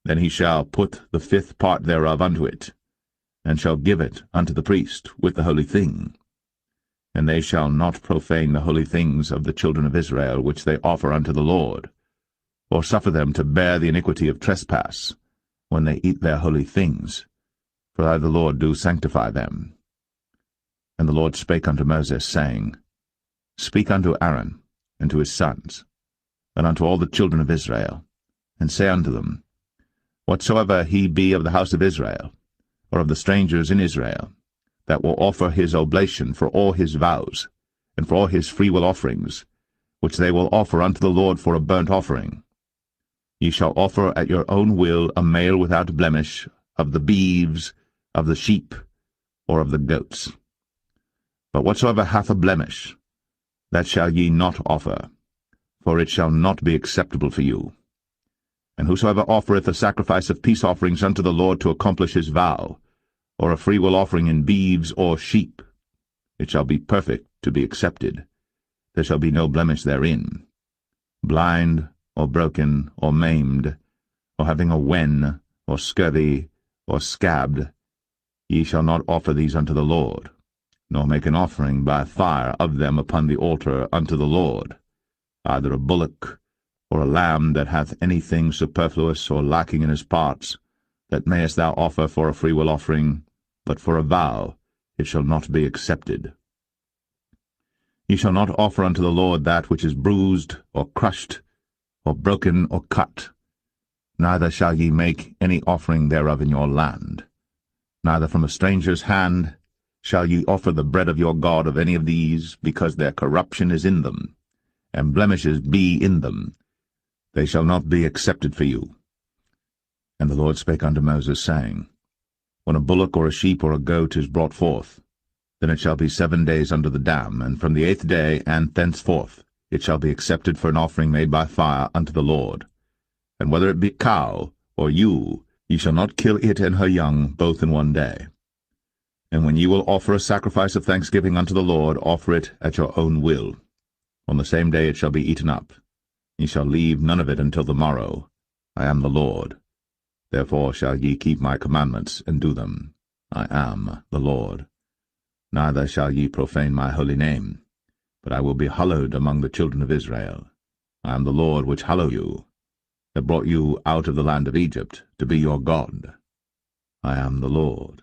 then he shall put the fifth part thereof unto it, and shall give it unto the priest with the holy thing. And they shall not profane the holy things of the children of Israel, which they offer unto the Lord, or suffer them to bear the iniquity of trespass, when they eat their holy things. For I the Lord do sanctify them. And the Lord spake unto Moses, saying, Speak unto Aaron, and to his sons, and unto all the children of Israel, and say unto them, Whatsoever he be of the house of Israel, or of the strangers in Israel, that will offer his oblation for all his vows, and for all his freewill offerings, which they will offer unto the Lord for a burnt offering, ye shall offer at your own will a male without blemish, of the beeves, of the sheep, or of the goats. But whatsoever hath a blemish, that shall ye not offer, for it shall not be acceptable for you. And whosoever offereth a sacrifice of peace offerings unto the Lord to accomplish his vow, or a freewill offering in beeves or sheep, it shall be perfect to be accepted. There shall be no blemish therein. Blind, or broken, or maimed, or having a wen, or scurvy, or scabbed, ye shall not offer these unto the Lord, nor make an offering by fire of them upon the altar unto the Lord, either a bullock, or a lamb that hath anything superfluous or lacking in his parts, that mayest thou offer for a freewill offering, but for a vow it shall not be accepted. Ye shall not offer unto the Lord that which is bruised, or crushed, or broken, or cut, neither shall ye make any offering thereof in your land. Neither from a stranger's hand shall ye offer the bread of your God of any of these, because their corruption is in them, and blemishes be in them. They shall not be accepted for you. And the Lord spake unto Moses, saying, When a bullock or a sheep or a goat is brought forth, then it shall be 7 days under the dam, and from the 8th day and thenceforth it shall be accepted for an offering made by fire unto the Lord. And whether it be cow or ewe, ye shall not kill it and her young both in 1 day. And when ye will offer a sacrifice of thanksgiving unto the Lord, offer it at your own will. On the same day it shall be eaten up. Ye shall leave none of it until the morrow. I am the Lord. Therefore shall ye keep my commandments, and do them. I am the Lord. Neither shall ye profane my holy name, but I will be hallowed among the children of Israel. I am the Lord which hallow you, that brought you out of the land of Egypt, to be your God. I am the Lord.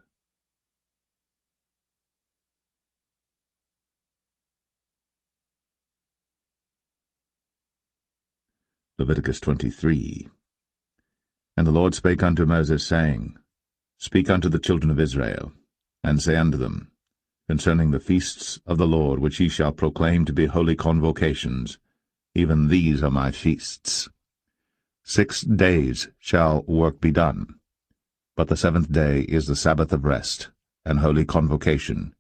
Leviticus 23. And the Lord spake unto Moses, saying, Speak unto the children of Israel, and say unto them, Concerning the feasts of the Lord, which ye shall proclaim to be holy convocations, even these are my feasts. 6 days shall work be done, but the 7th day is the Sabbath of rest, and holy convocation.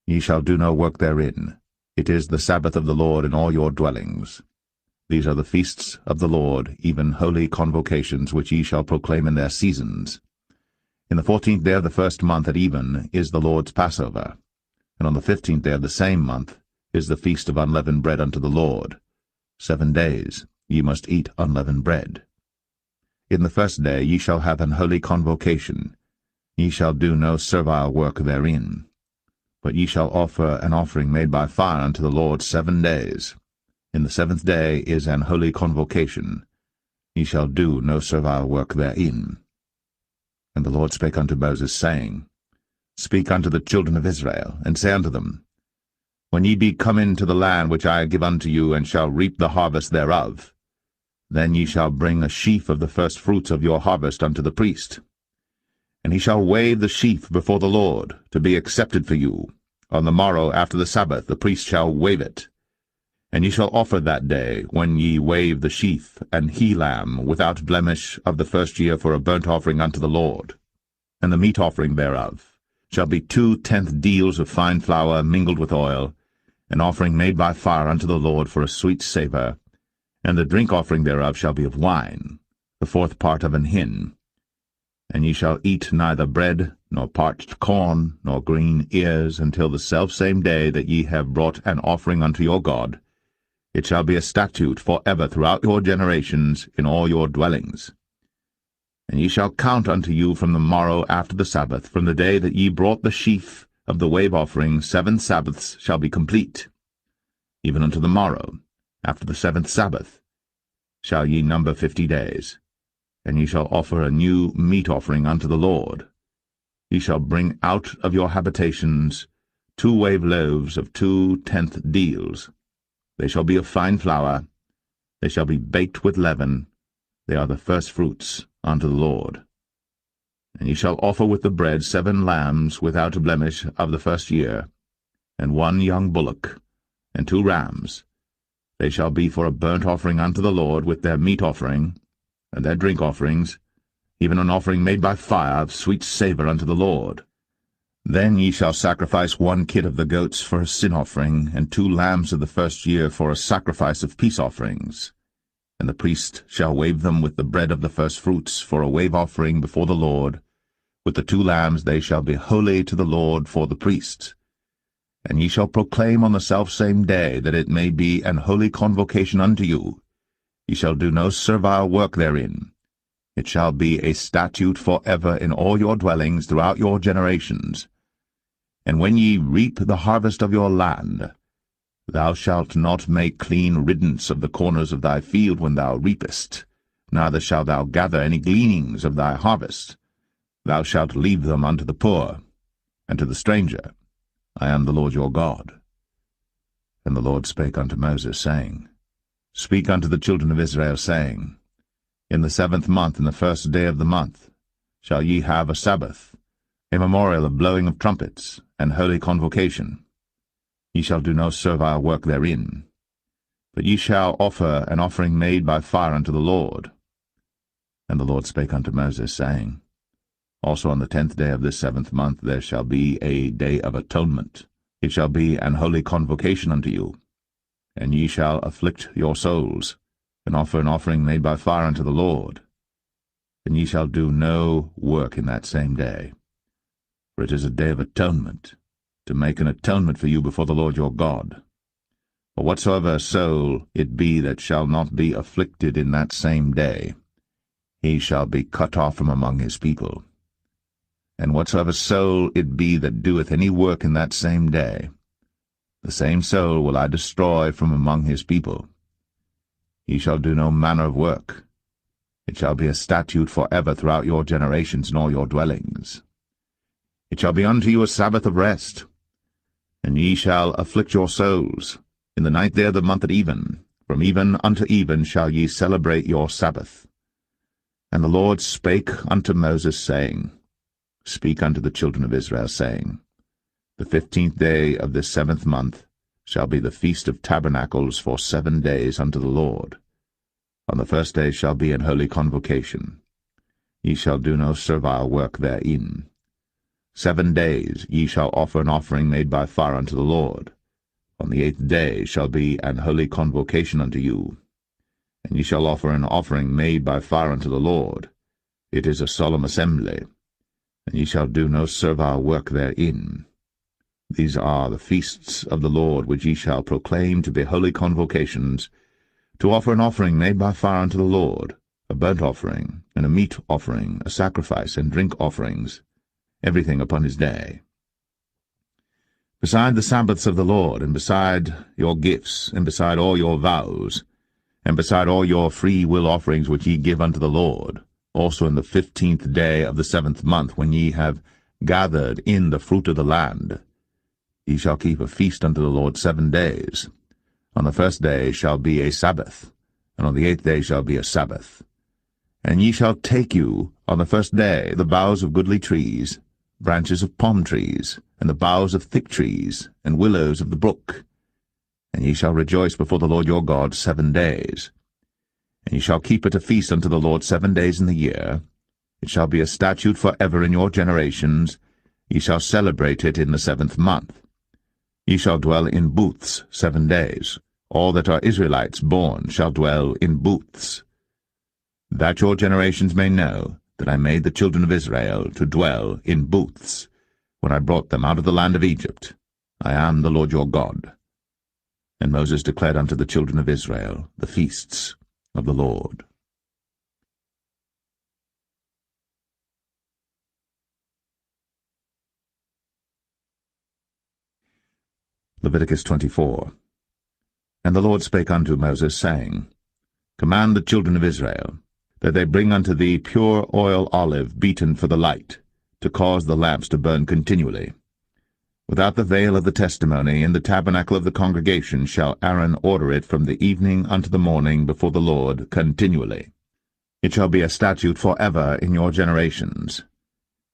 Ye shall do no work therein. It is the Sabbath of the Lord in all your dwellings. These are the feasts of the Lord, even holy convocations, which ye shall proclaim in their seasons. In the 14th day of the 1st month at even is the Lord's Passover, and on the 15th day of the same month is the feast of unleavened bread unto the Lord. 7 days ye must eat unleavened bread. In the 1st day ye shall have an holy convocation. Ye shall do no servile work therein, but ye shall offer an offering made by fire unto the Lord 7 days. In the 7th day is an holy convocation. Ye shall do no servile work therein. And the Lord spake unto Moses, saying, Speak unto the children of Israel, and say unto them, When ye be come into the land which I give unto you, and shall reap the harvest thereof, then ye shall bring a sheaf of the first fruits of your harvest unto the priest. And he shall wave the sheaf before the Lord, to be accepted for you. On the morrow after the Sabbath the priest shall wave it. And ye shall offer that day, when ye wave the sheaf, an he-lamb without blemish of the first year for a burnt offering unto the Lord. And the meat offering thereof shall be 2/10 deals of fine flour mingled with oil, an offering made by fire unto the Lord for a sweet savour. And the drink offering thereof shall be of wine, the 4th part of an hin. And ye shall eat neither bread, nor parched corn, nor green ears, until the selfsame day that ye have brought an offering unto your God. It shall be a statute for ever throughout your generations in all your dwellings. And ye shall count unto you from the morrow after the Sabbath, from the day that ye brought the sheaf of the wave offering, 7 Sabbaths shall be complete. Even unto the morrow, after the 7th Sabbath, shall ye number 50 days. And ye shall offer a new meat offering unto the Lord. Ye shall bring out of your habitations 2 wave loaves of 2/10 deals. They shall be of fine flour. They shall be baked with leaven. They are the first fruits unto the Lord. And ye shall offer with the bread 7 lambs without a blemish of the first year, and 1 young bullock, and 2 rams. They shall be for a burnt offering unto the Lord, with their meat offering, and their drink offerings, even an offering made by fire of sweet savour unto the Lord. Then ye shall sacrifice 1 kid of the goats for a sin offering, and 2 lambs of the first year for a sacrifice of peace offerings. And the priest shall wave them with the bread of the first fruits for a wave offering before the Lord. With the 2 lambs they shall be holy to the Lord for the priests. And ye shall proclaim on the selfsame day, that it may be an holy convocation unto you. Ye shall do no servile work therein. It shall be a statute for ever in all your dwellings throughout your generations. And when ye reap the harvest of your land, thou shalt not make clean riddance of the corners of thy field when thou reapest, neither shalt thou gather any gleanings of thy harvest. Thou shalt leave them unto the poor, and to the stranger. I am the Lord your God. And the Lord spake unto Moses, saying, Speak unto the children of Israel, saying, In the 7th month, in the 1st day of the month, shall ye have a Sabbath, a memorial of blowing of trumpets, and holy convocation. Ye shall do no servile work therein, but ye shall offer an offering made by fire unto the Lord. And the Lord spake unto Moses, saying, Also on the 10th day of this 7th month there shall be a day of atonement. It shall be an holy convocation unto you. And ye shall afflict your souls, and offer an offering made by fire unto the Lord. And ye shall do no work in that same day. For it is a day of atonement, to make an atonement for you before the Lord your God. For whatsoever soul it be that shall not be afflicted in that same day, he shall be cut off from among his people. And whatsoever soul it be that doeth any work in that same day, the same soul will I destroy from among his people. He shall do no manner of work. It shall be a statute for ever throughout your generations in all your dwellings. It shall be unto you a Sabbath of rest, and ye shall afflict your souls. In the 9th day of the month at even, from even unto even shall ye celebrate your Sabbath. And the Lord spake unto Moses, saying, Speak unto the children of Israel, saying, The 15th day of this 7th month shall be the Feast of Tabernacles for 7 days unto the Lord. On the 1st day shall be an holy convocation. Ye shall do no servile work therein. 7 days ye shall offer an offering made by fire unto the Lord. On the 8th day shall be an holy convocation unto you. And ye shall offer an offering made by fire unto the Lord. It is a solemn assembly, and ye shall do no servile work therein. These are the feasts of the Lord, which ye shall proclaim to be holy convocations, to offer an offering made by fire unto the Lord, a burnt offering, and a meat offering, a sacrifice, and drink offerings. everything upon his day. Beside the Sabbaths of the Lord, and beside your gifts, and beside all your vows, and beside all your free will offerings which ye give unto the Lord, also in the 15th day of the 7th month, when ye have gathered in the fruit of the land, ye shall keep a feast unto the Lord 7 days. On the 1st day shall be a Sabbath, and on the 8th day shall be a Sabbath. And ye shall take you on the 1st day the boughs of goodly trees, branches of palm trees, and the boughs of thick trees, and willows of the brook. And ye shall rejoice before the Lord your God 7 days. And ye shall keep it a feast unto the Lord 7 days in the year. It shall be a statute for ever in your generations. Ye shall celebrate it in the 7th month. Ye shall dwell in booths 7 days. All that are Israelites born shall dwell in booths. That your generations may know that I made the children of Israel to dwell in booths, when I brought them out of the land of Egypt. I am the Lord your God. And Moses declared unto the children of Israel the feasts of the Lord. Leviticus 24. And the Lord spake unto Moses, saying, Command the children of Israel, that they bring unto thee pure oil olive beaten for the light, to cause the lamps to burn continually. Without the veil of the testimony, in the tabernacle of the congregation, shall Aaron order it from the evening unto the morning before the Lord continually. It shall be a statute for ever in your generations.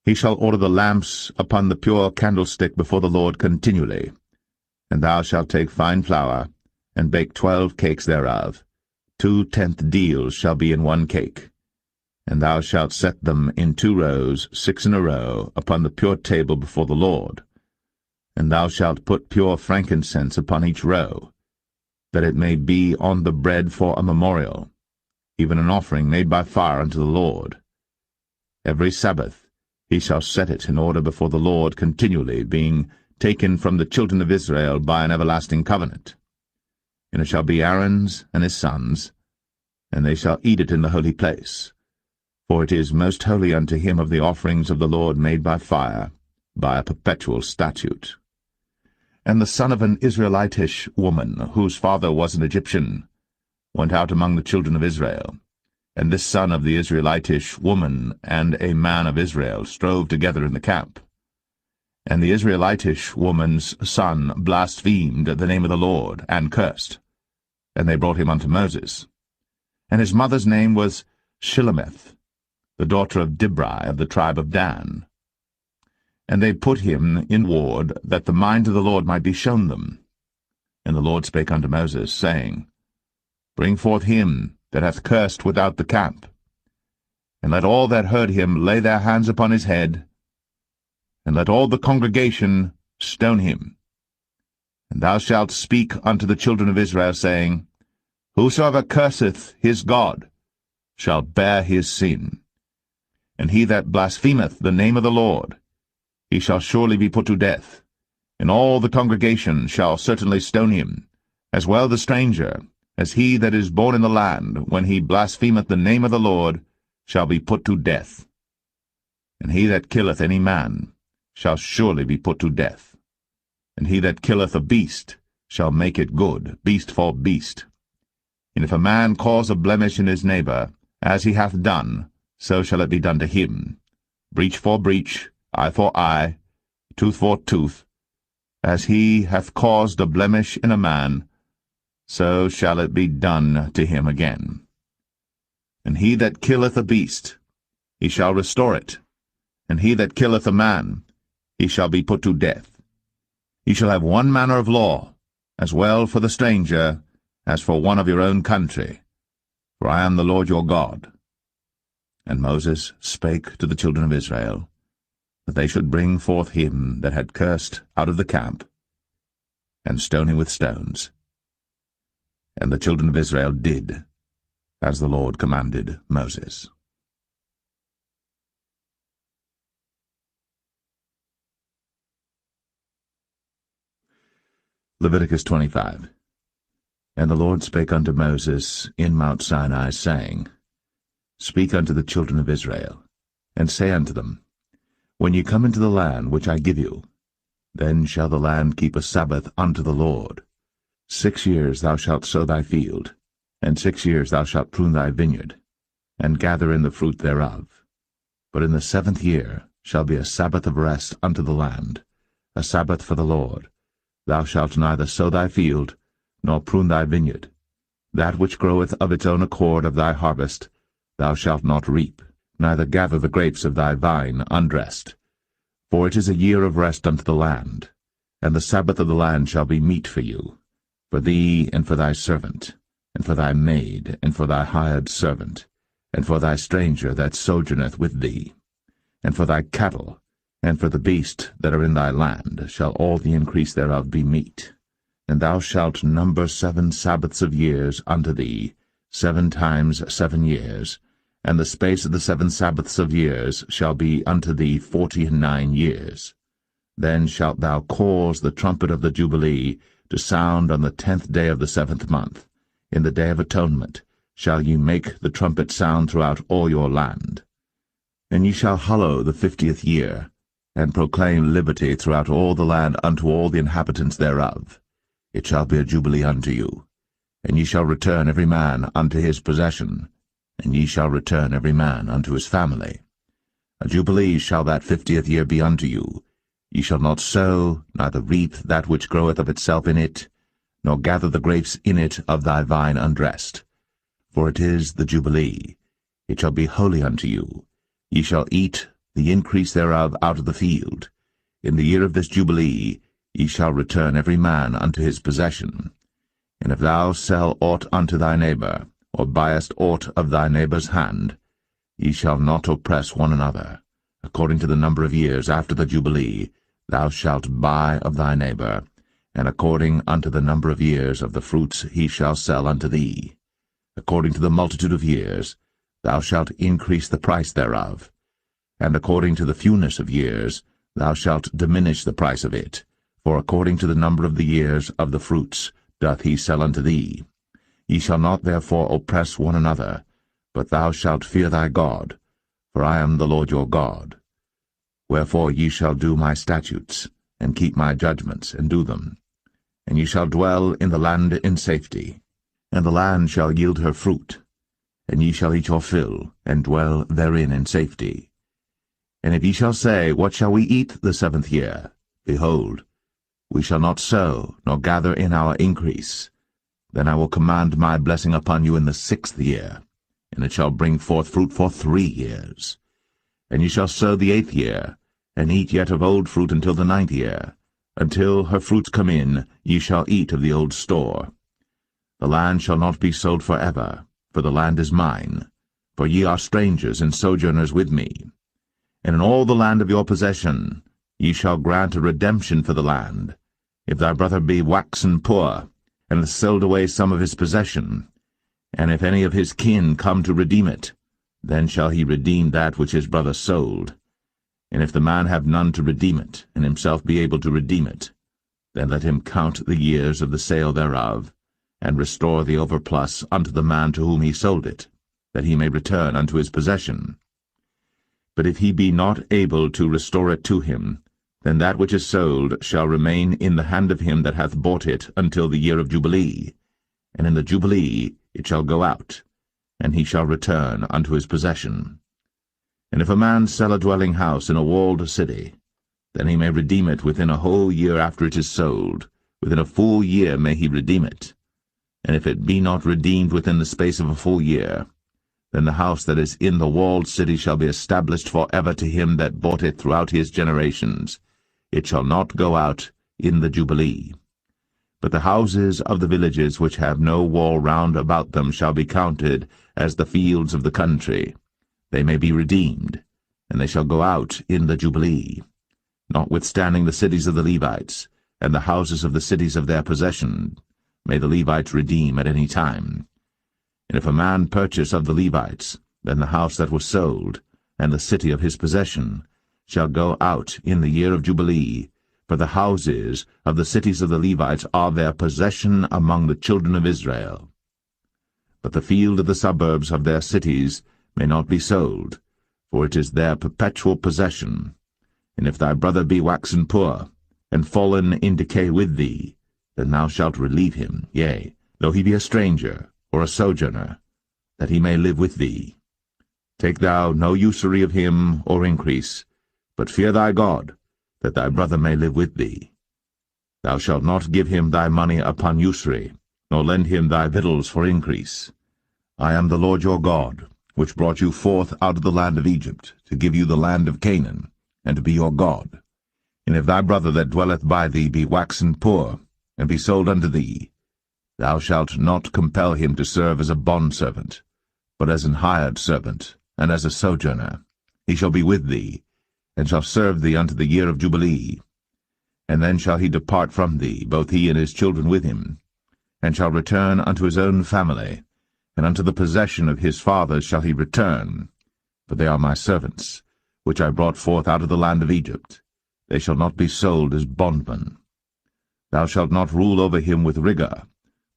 He shall order the lamps upon the pure candlestick before the Lord continually. And thou shalt take fine flour, and bake 12 cakes thereof. 2/10 deals shall be in 1 cake. And thou shalt set them in 2 rows, 6 in a row, upon the pure table before the Lord. And thou shalt put pure frankincense upon each row, that it may be on the bread for a memorial, even an offering made by fire unto the Lord. Every Sabbath he shall set it in order before the Lord continually, being taken from the children of Israel by an everlasting covenant. And it shall be Aaron's and his sons, and they shall eat it in the holy place. For it is most holy unto him of the offerings of the Lord made by fire, by a perpetual statute. And the son of an Israelitish woman, whose father was an Egyptian, went out among the children of Israel. And this son of the Israelitish woman and a man of Israel strove together in the camp. And the Israelitish woman's son blasphemed the name of the Lord, and cursed. And they brought him unto Moses. And his mother's name was Shilemeth, the daughter of Dibri of the tribe of Dan. And they put him in ward, that the mind of the Lord might be shown them. And the Lord spake unto Moses, saying, Bring forth him that hath cursed without the camp, and let all that heard him lay their hands upon his head, and let all the congregation stone him. And thou shalt speak unto the children of Israel, saying, Whosoever curseth his God shall bear his sin. And he that blasphemeth the name of the Lord, he shall surely be put to death. And all the congregation shall certainly stone him, as well the stranger, as he that is born in the land, when he blasphemeth the name of the Lord, shall be put to death. And he that killeth any man shall surely be put to death. And he that killeth a beast shall make it good, beast for beast. And if a man cause a blemish in his neighbor, as he hath done, so shall it be done to him. Breach for breach, eye for eye, tooth for tooth. As he hath caused a blemish in a man, so shall it be done to him again. And he that killeth a beast, he shall restore it. And he that killeth a man, he shall be put to death. Ye shall have one manner of law, as well for the stranger as for one of your own country. For I am the Lord your God. And Moses spake to the children of Israel, that they should bring forth him that had cursed out of the camp, and stone him with stones. And the children of Israel did as the Lord commanded Moses. Leviticus 25. And the Lord spake unto Moses in Mount Sinai, saying, Speak unto the children of Israel, and say unto them, When ye come into the land which I give you, then shall the land keep a Sabbath unto the Lord. 6 years thou shalt sow thy field, and 6 years thou shalt prune thy vineyard, and gather in the fruit thereof. But in the 7th year shall be a Sabbath of rest unto the land, a Sabbath for the Lord. Thou shalt neither sow thy field, nor prune thy vineyard. That which groweth of its own accord of thy harvest thou shalt not reap, neither gather the grapes of thy vine undressed. For it is a year of rest unto the land, and the Sabbath of the land shall be meat for you, for thee and for thy servant, and for thy maid, and for thy hired servant, and for thy stranger that sojourneth with thee, and for thy cattle, and for the beasts that are in thy land shall all the increase thereof be meat. And thou shalt number 7 Sabbaths of years unto thee, 7 times 7 years, and the space of the 7 Sabbaths of years shall be unto thee 49 years. Then shalt thou cause the trumpet of the Jubilee to sound on the 10th day of the 7th month. In the day of atonement shall ye make the trumpet sound throughout all your land. And ye shall hallow the 50th year, and proclaim liberty throughout all the land unto all the inhabitants thereof. It shall be a jubilee unto you, and ye shall return every man unto his possession, and ye shall return every man unto his family. A jubilee shall that 50th year be unto you. Ye shall not sow, neither reap that which groweth of itself in it, nor gather the grapes in it of thy vine undressed. For it is the jubilee. It shall be holy unto you. Ye shall eat the increase thereof out of the field. In the year of this jubilee ye shall return every man unto his possession. And if thou sell aught unto thy neighbor, or buyest aught of thy neighbor's hand, ye shall not oppress one another. According to the number of years after the jubilee thou shalt buy of thy neighbor, and according unto the number of years of the fruits he shall sell unto thee. According to the multitude of years thou shalt increase the price thereof, and according to the fewness of years thou shalt diminish the price of it. For according to the number of the years of the fruits doth he sell unto thee. Ye shall not therefore oppress one another, but thou shalt fear thy God, for I am the Lord your God. Wherefore ye shall do my statutes, and keep my judgments, and do them. And ye shall dwell in the land in safety, and the land shall yield her fruit, and ye shall eat your fill, and dwell therein in safety. And if ye shall say, What shall we eat the 7th year? Behold, we shall not sow, nor gather in our increase. Then I will command my blessing upon you in the 6th year, and it shall bring forth fruit for 3 years. And ye shall sow the 8th year, and eat yet of old fruit until the 9th year. Until her fruits come in, ye shall eat of the old store. The land shall not be sold forever, for the land is mine, for ye are strangers and sojourners with me. And in all the land of your possession ye shall grant a redemption for the land. If thy brother be waxen poor, and hath sold away some of his possession, and if any of his kin come to redeem it, then shall he redeem that which his brother sold. And if the man have none to redeem it, and himself be able to redeem it, then let him count the years of the sale thereof, and restore the overplus unto the man to whom he sold it, that he may return unto his possession. But if he be not able to restore it to him, then that which is sold shall remain in the hand of him that hath bought it until the year of Jubilee, and in the Jubilee it shall go out, and he shall return unto his possession. And if a man sell a dwelling house in a walled city, then he may redeem it within a whole year after it is sold. Within a full year may he redeem it. And if it be not redeemed within the space of a full year, then the house that is in the walled city shall be established for ever to him that bought it throughout his generations. It shall not go out in the Jubilee. But the houses of the villages which have no wall round about them shall be counted as the fields of the country. They may be redeemed, and they shall go out in the Jubilee. Notwithstanding the cities of the Levites, and the houses of the cities of their possession, may the Levites redeem at any time. And if a man purchase of the Levites, then the house that was sold, and the city of his possession, shall go out in the year of Jubilee, for the houses of the cities of the Levites are their possession among the children of Israel. But the field of the suburbs of their cities may not be sold, for it is their perpetual possession. And if thy brother be waxen poor, and fallen in decay with thee, then thou shalt relieve him, yea, though he be a stranger, or a sojourner, that he may live with thee. Take thou no usury of him, or increase, but fear thy God, that thy brother may live with thee. Thou shalt not give him thy money upon usury, nor lend him thy victuals for increase. I am the Lord your God, which brought you forth out of the land of Egypt, to give you the land of Canaan, and to be your God. And if thy brother that dwelleth by thee be waxen poor, and be sold unto thee, thou shalt not compel him to serve as a bondservant, but as an hired servant, and as a sojourner. He shall be with thee, and shall serve thee unto the year of Jubilee. And then shall he depart from thee, both he and his children with him, and shall return unto his own family, and unto the possession of his fathers shall he return. For they are my servants, which I brought forth out of the land of Egypt. They shall not be sold as bondmen. Thou shalt not rule over him with rigor,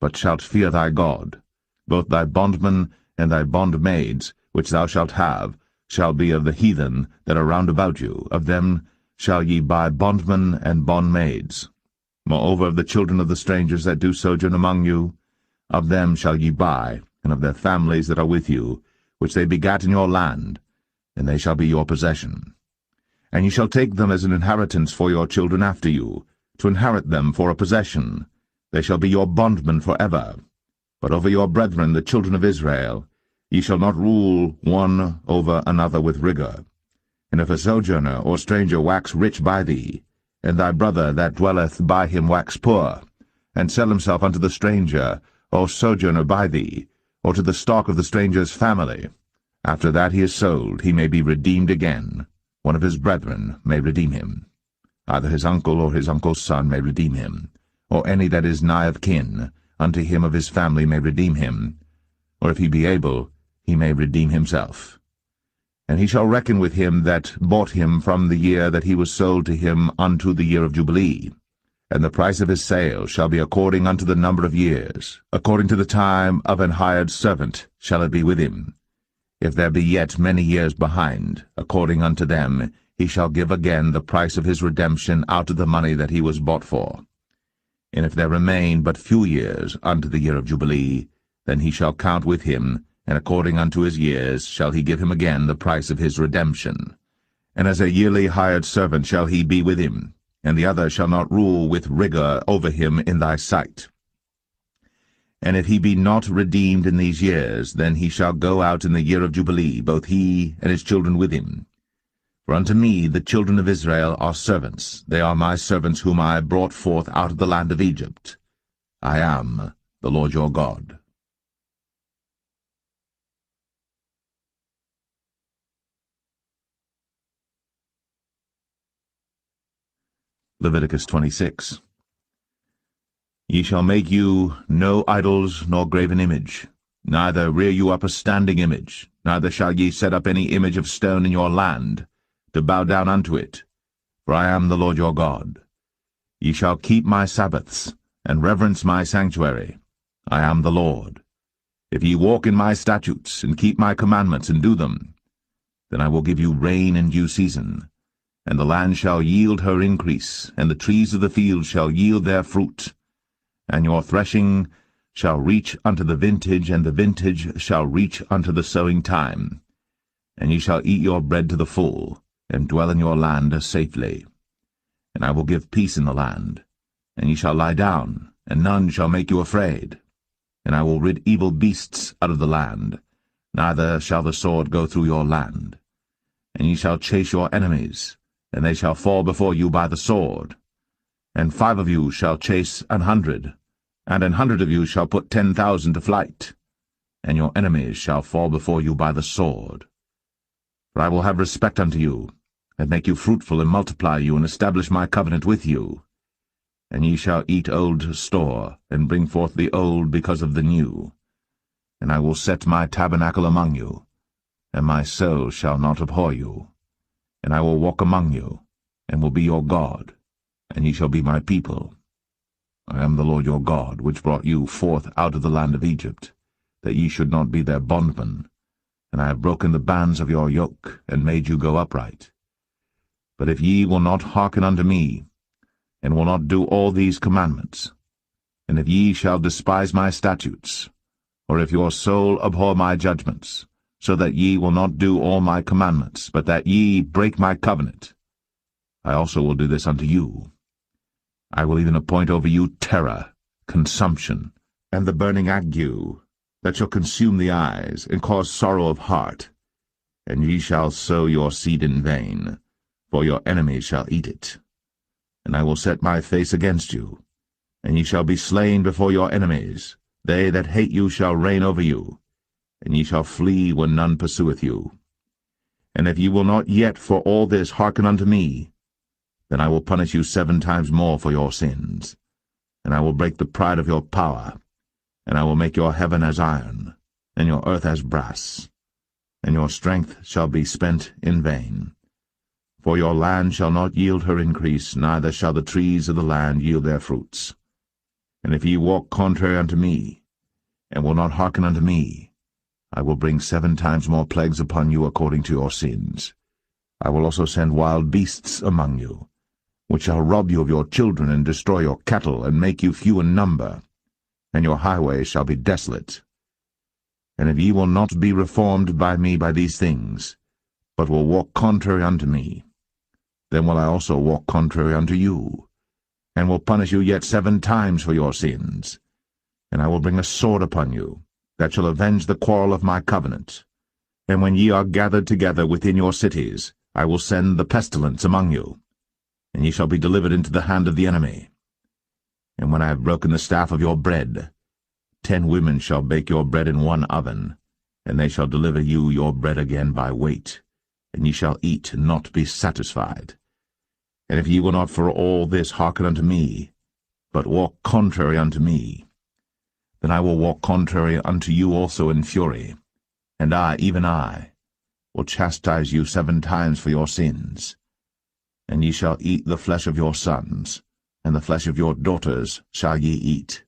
but shalt fear thy God. Both thy bondmen and thy bondmaids, which thou shalt have, shall be of the heathen that are round about you. Of them shall ye buy bondmen and bondmaids. Moreover, of the children of the strangers that do sojourn among you, of them shall ye buy, and of their families that are with you, which they begat in your land, and they shall be your possession. And ye shall take them as an inheritance for your children after you, to inherit them for a possession. They shall be your bondmen for ever. But over your brethren, the children of Israel, ye shall not rule one over another with rigor. And if a sojourner or stranger wax rich by thee, and thy brother that dwelleth by him wax poor, and sell himself unto the stranger or sojourner by thee, or to the stock of the stranger's family, after that he is sold, he may be redeemed again. One of his brethren may redeem him. Either his uncle or his uncle's son may redeem him, or any that is nigh of kin unto him of his family may redeem him, or if he be able, he may redeem himself. And he shall reckon with him that bought him from the year that he was sold to him unto the year of Jubilee. And the price of his sale shall be according unto the number of years, according to the time of an hired servant shall it be with him. If there be yet many years behind, according unto them, he shall give again the price of his redemption out of the money that he was bought for. And if there remain but few years unto the year of Jubilee, then he shall count with him, and according unto his years shall he give him again the price of his redemption. And as a yearly hired servant shall he be with him, and the other shall not rule with rigor over him in thy sight. And if he be not redeemed in these years, then he shall go out in the year of Jubilee, both he and his children with him. For unto me the children of Israel are servants. They are my servants whom I brought forth out of the land of Egypt. I am the Lord your God. Leviticus 26. Ye shall make you no idols nor graven image, neither rear you up a standing image, neither shall ye set up any image of stone in your land, to bow down unto it, for I am the Lord your God. Ye shall keep my Sabbaths, and reverence my sanctuary. I am the Lord. If ye walk in my statutes, and keep my commandments, and do them, then I will give you rain in due season, and the land shall yield her increase, and the trees of the field shall yield their fruit. And your threshing shall reach unto the vintage, and the vintage shall reach unto the sowing time. And ye shall eat your bread to the full, and dwell in your land safely. And I will give peace in the land, and ye shall lie down, and none shall make you afraid. And I will rid evil beasts out of the land, neither shall the sword go through your land. And ye shall chase your enemies, and they shall fall before you by the sword. And 5 of you shall chase 100, and 100 of you shall put 10,000 to flight, and your enemies shall fall before you by the sword. For I will have respect unto you, and make you fruitful, and multiply you, and establish my covenant with you. And ye shall eat old store, and bring forth the old because of the new. And I will set my tabernacle among you, and my soul shall not abhor you. And I will walk among you, and will be your God, and ye shall be my people. I am the Lord your God, which brought you forth out of the land of Egypt, that ye should not be their bondmen. And I have broken the bands of your yoke, and made you go upright. But if ye will not hearken unto me, and will not do all these commandments, and if ye shall despise my statutes, or if your soul abhor my judgments, so that ye will not do all my commandments, but that ye break my covenant, I also will do this unto you. I will even appoint over you terror, consumption, and the burning ague, that shall consume the eyes, and cause sorrow of heart. And ye shall sow your seed in vain, for your enemies shall eat it. And I will set my face against you, and ye shall be slain before your enemies. They that hate you shall reign over you, and ye shall flee when none pursueth you. And if ye will not yet for all this hearken unto me, then I will punish you 7 times more for your sins. And I will break the pride of your power, and I will make your heaven as iron, and your earth as brass, and your strength shall be spent in vain. For your land shall not yield her increase, neither shall the trees of the land yield their fruits. And if ye walk contrary unto me, and will not hearken unto me, I will bring 7 times more plagues upon you according to your sins. I will also send wild beasts among you, which shall rob you of your children, and destroy your cattle, and make you few in number, and your highways shall be desolate. And if ye will not be reformed by me by these things, but will walk contrary unto me, then will I also walk contrary unto you, and will punish you yet 7 times for your sins. And I will bring a sword upon you, that shall avenge the quarrel of my covenant. And when ye are gathered together within your cities, I will send the pestilence among you, and ye shall be delivered into the hand of the enemy. And when I have broken the staff of your bread, 10 women shall bake your bread in one oven, and they shall deliver you your bread again by weight, and ye shall eat and not be satisfied. And if ye will not for all this hearken unto me, but walk contrary unto me, then I will walk contrary unto you also in fury, and I, even I, will chastise you 7 times for your sins. And ye shall eat the flesh of your sons, and the flesh of your daughters shall ye eat.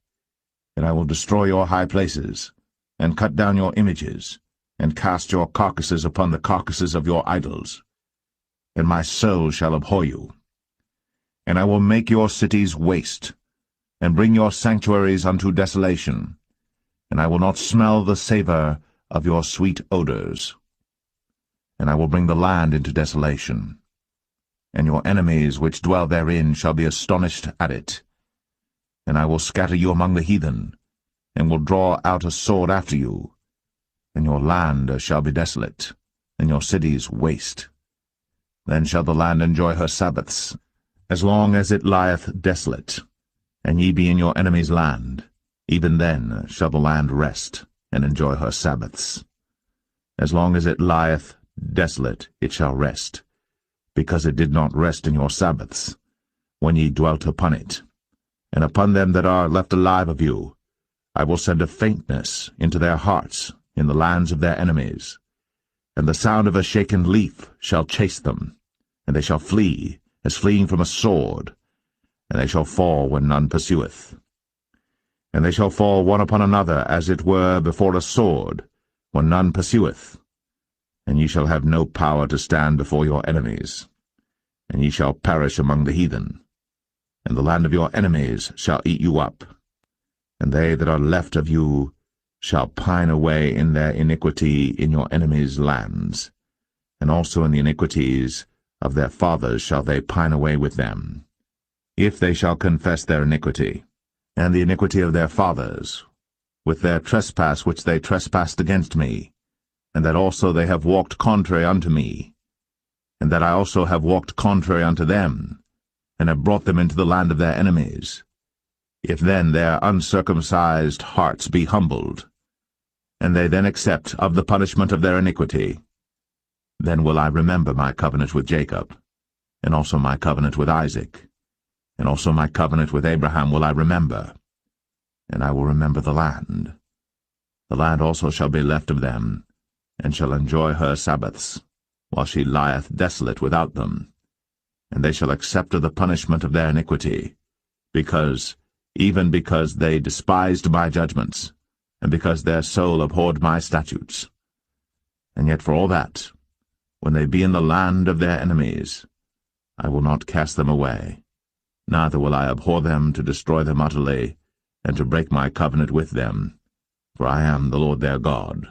And I will destroy your high places, and cut down your images, and cast your carcasses upon the carcasses of your idols. And my soul shall abhor you. And I will make your cities waste, and bring your sanctuaries unto desolation, and I will not smell the savour of your sweet odours. And I will bring the land into desolation, and your enemies which dwell therein shall be astonished at it. And I will scatter you among the heathen, and will draw out a sword after you, and your land shall be desolate, and your cities waste. Then shall the land enjoy her Sabbaths, as long as it lieth desolate, and ye be in your enemy's land, even then shall the land rest, and enjoy her Sabbaths. As long as it lieth desolate it shall rest, because it did not rest in your Sabbaths, when ye dwelt upon it. And upon them that are left alive of you I will send a faintness into their hearts in the lands of their enemies, and the sound of a shaken leaf shall chase them, and they shall flee, as fleeing from a sword, and they shall fall when none pursueth. And they shall fall one upon another, as it were before a sword, when none pursueth. And ye shall have no power to stand before your enemies, and ye shall perish among the heathen. And the land of your enemies shall eat you up, and they that are left of you shall pine away in their iniquity in your enemies' lands, and also in the iniquities of their fathers shall they pine away with them, if they shall confess their iniquity, and the iniquity of their fathers, with their trespass which they trespassed against me, and that also they have walked contrary unto me, and that I also have walked contrary unto them, and have brought them into the land of their enemies. If then their uncircumcised hearts be humbled, and they then accept of the punishment of their iniquity, then will I remember my covenant with Jacob, and also my covenant with Isaac, and also my covenant with Abraham will I remember, and I will remember the land. The land also shall be left of them, and shall enjoy her Sabbaths, while she lieth desolate without them, and they shall accept of the punishment of their iniquity, even because they despised my judgments, and because their soul abhorred my statutes. And yet for all that, when they be in the land of their enemies, I will not cast them away, neither will I abhor them to destroy them utterly, and to break my covenant with them, for I am the Lord their God.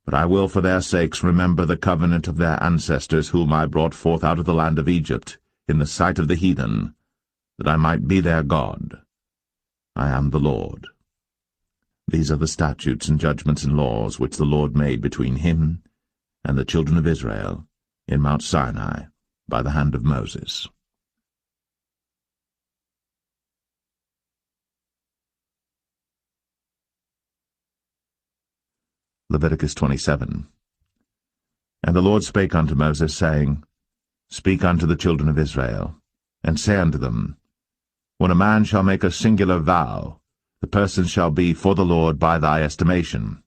But I will for their sakes remember the covenant of their ancestors whom I brought forth out of the land of Egypt, in the sight of the heathen, that I might be their God. I am the Lord. These are the statutes and judgments and laws which the Lord made between him and the children of Israel in Mount Sinai by the hand of Moses. Leviticus 27. And the Lord spake unto Moses, saying, Speak unto the children of Israel, and say unto them, When a man shall make a singular vow, the person shall be for the Lord by thy estimation,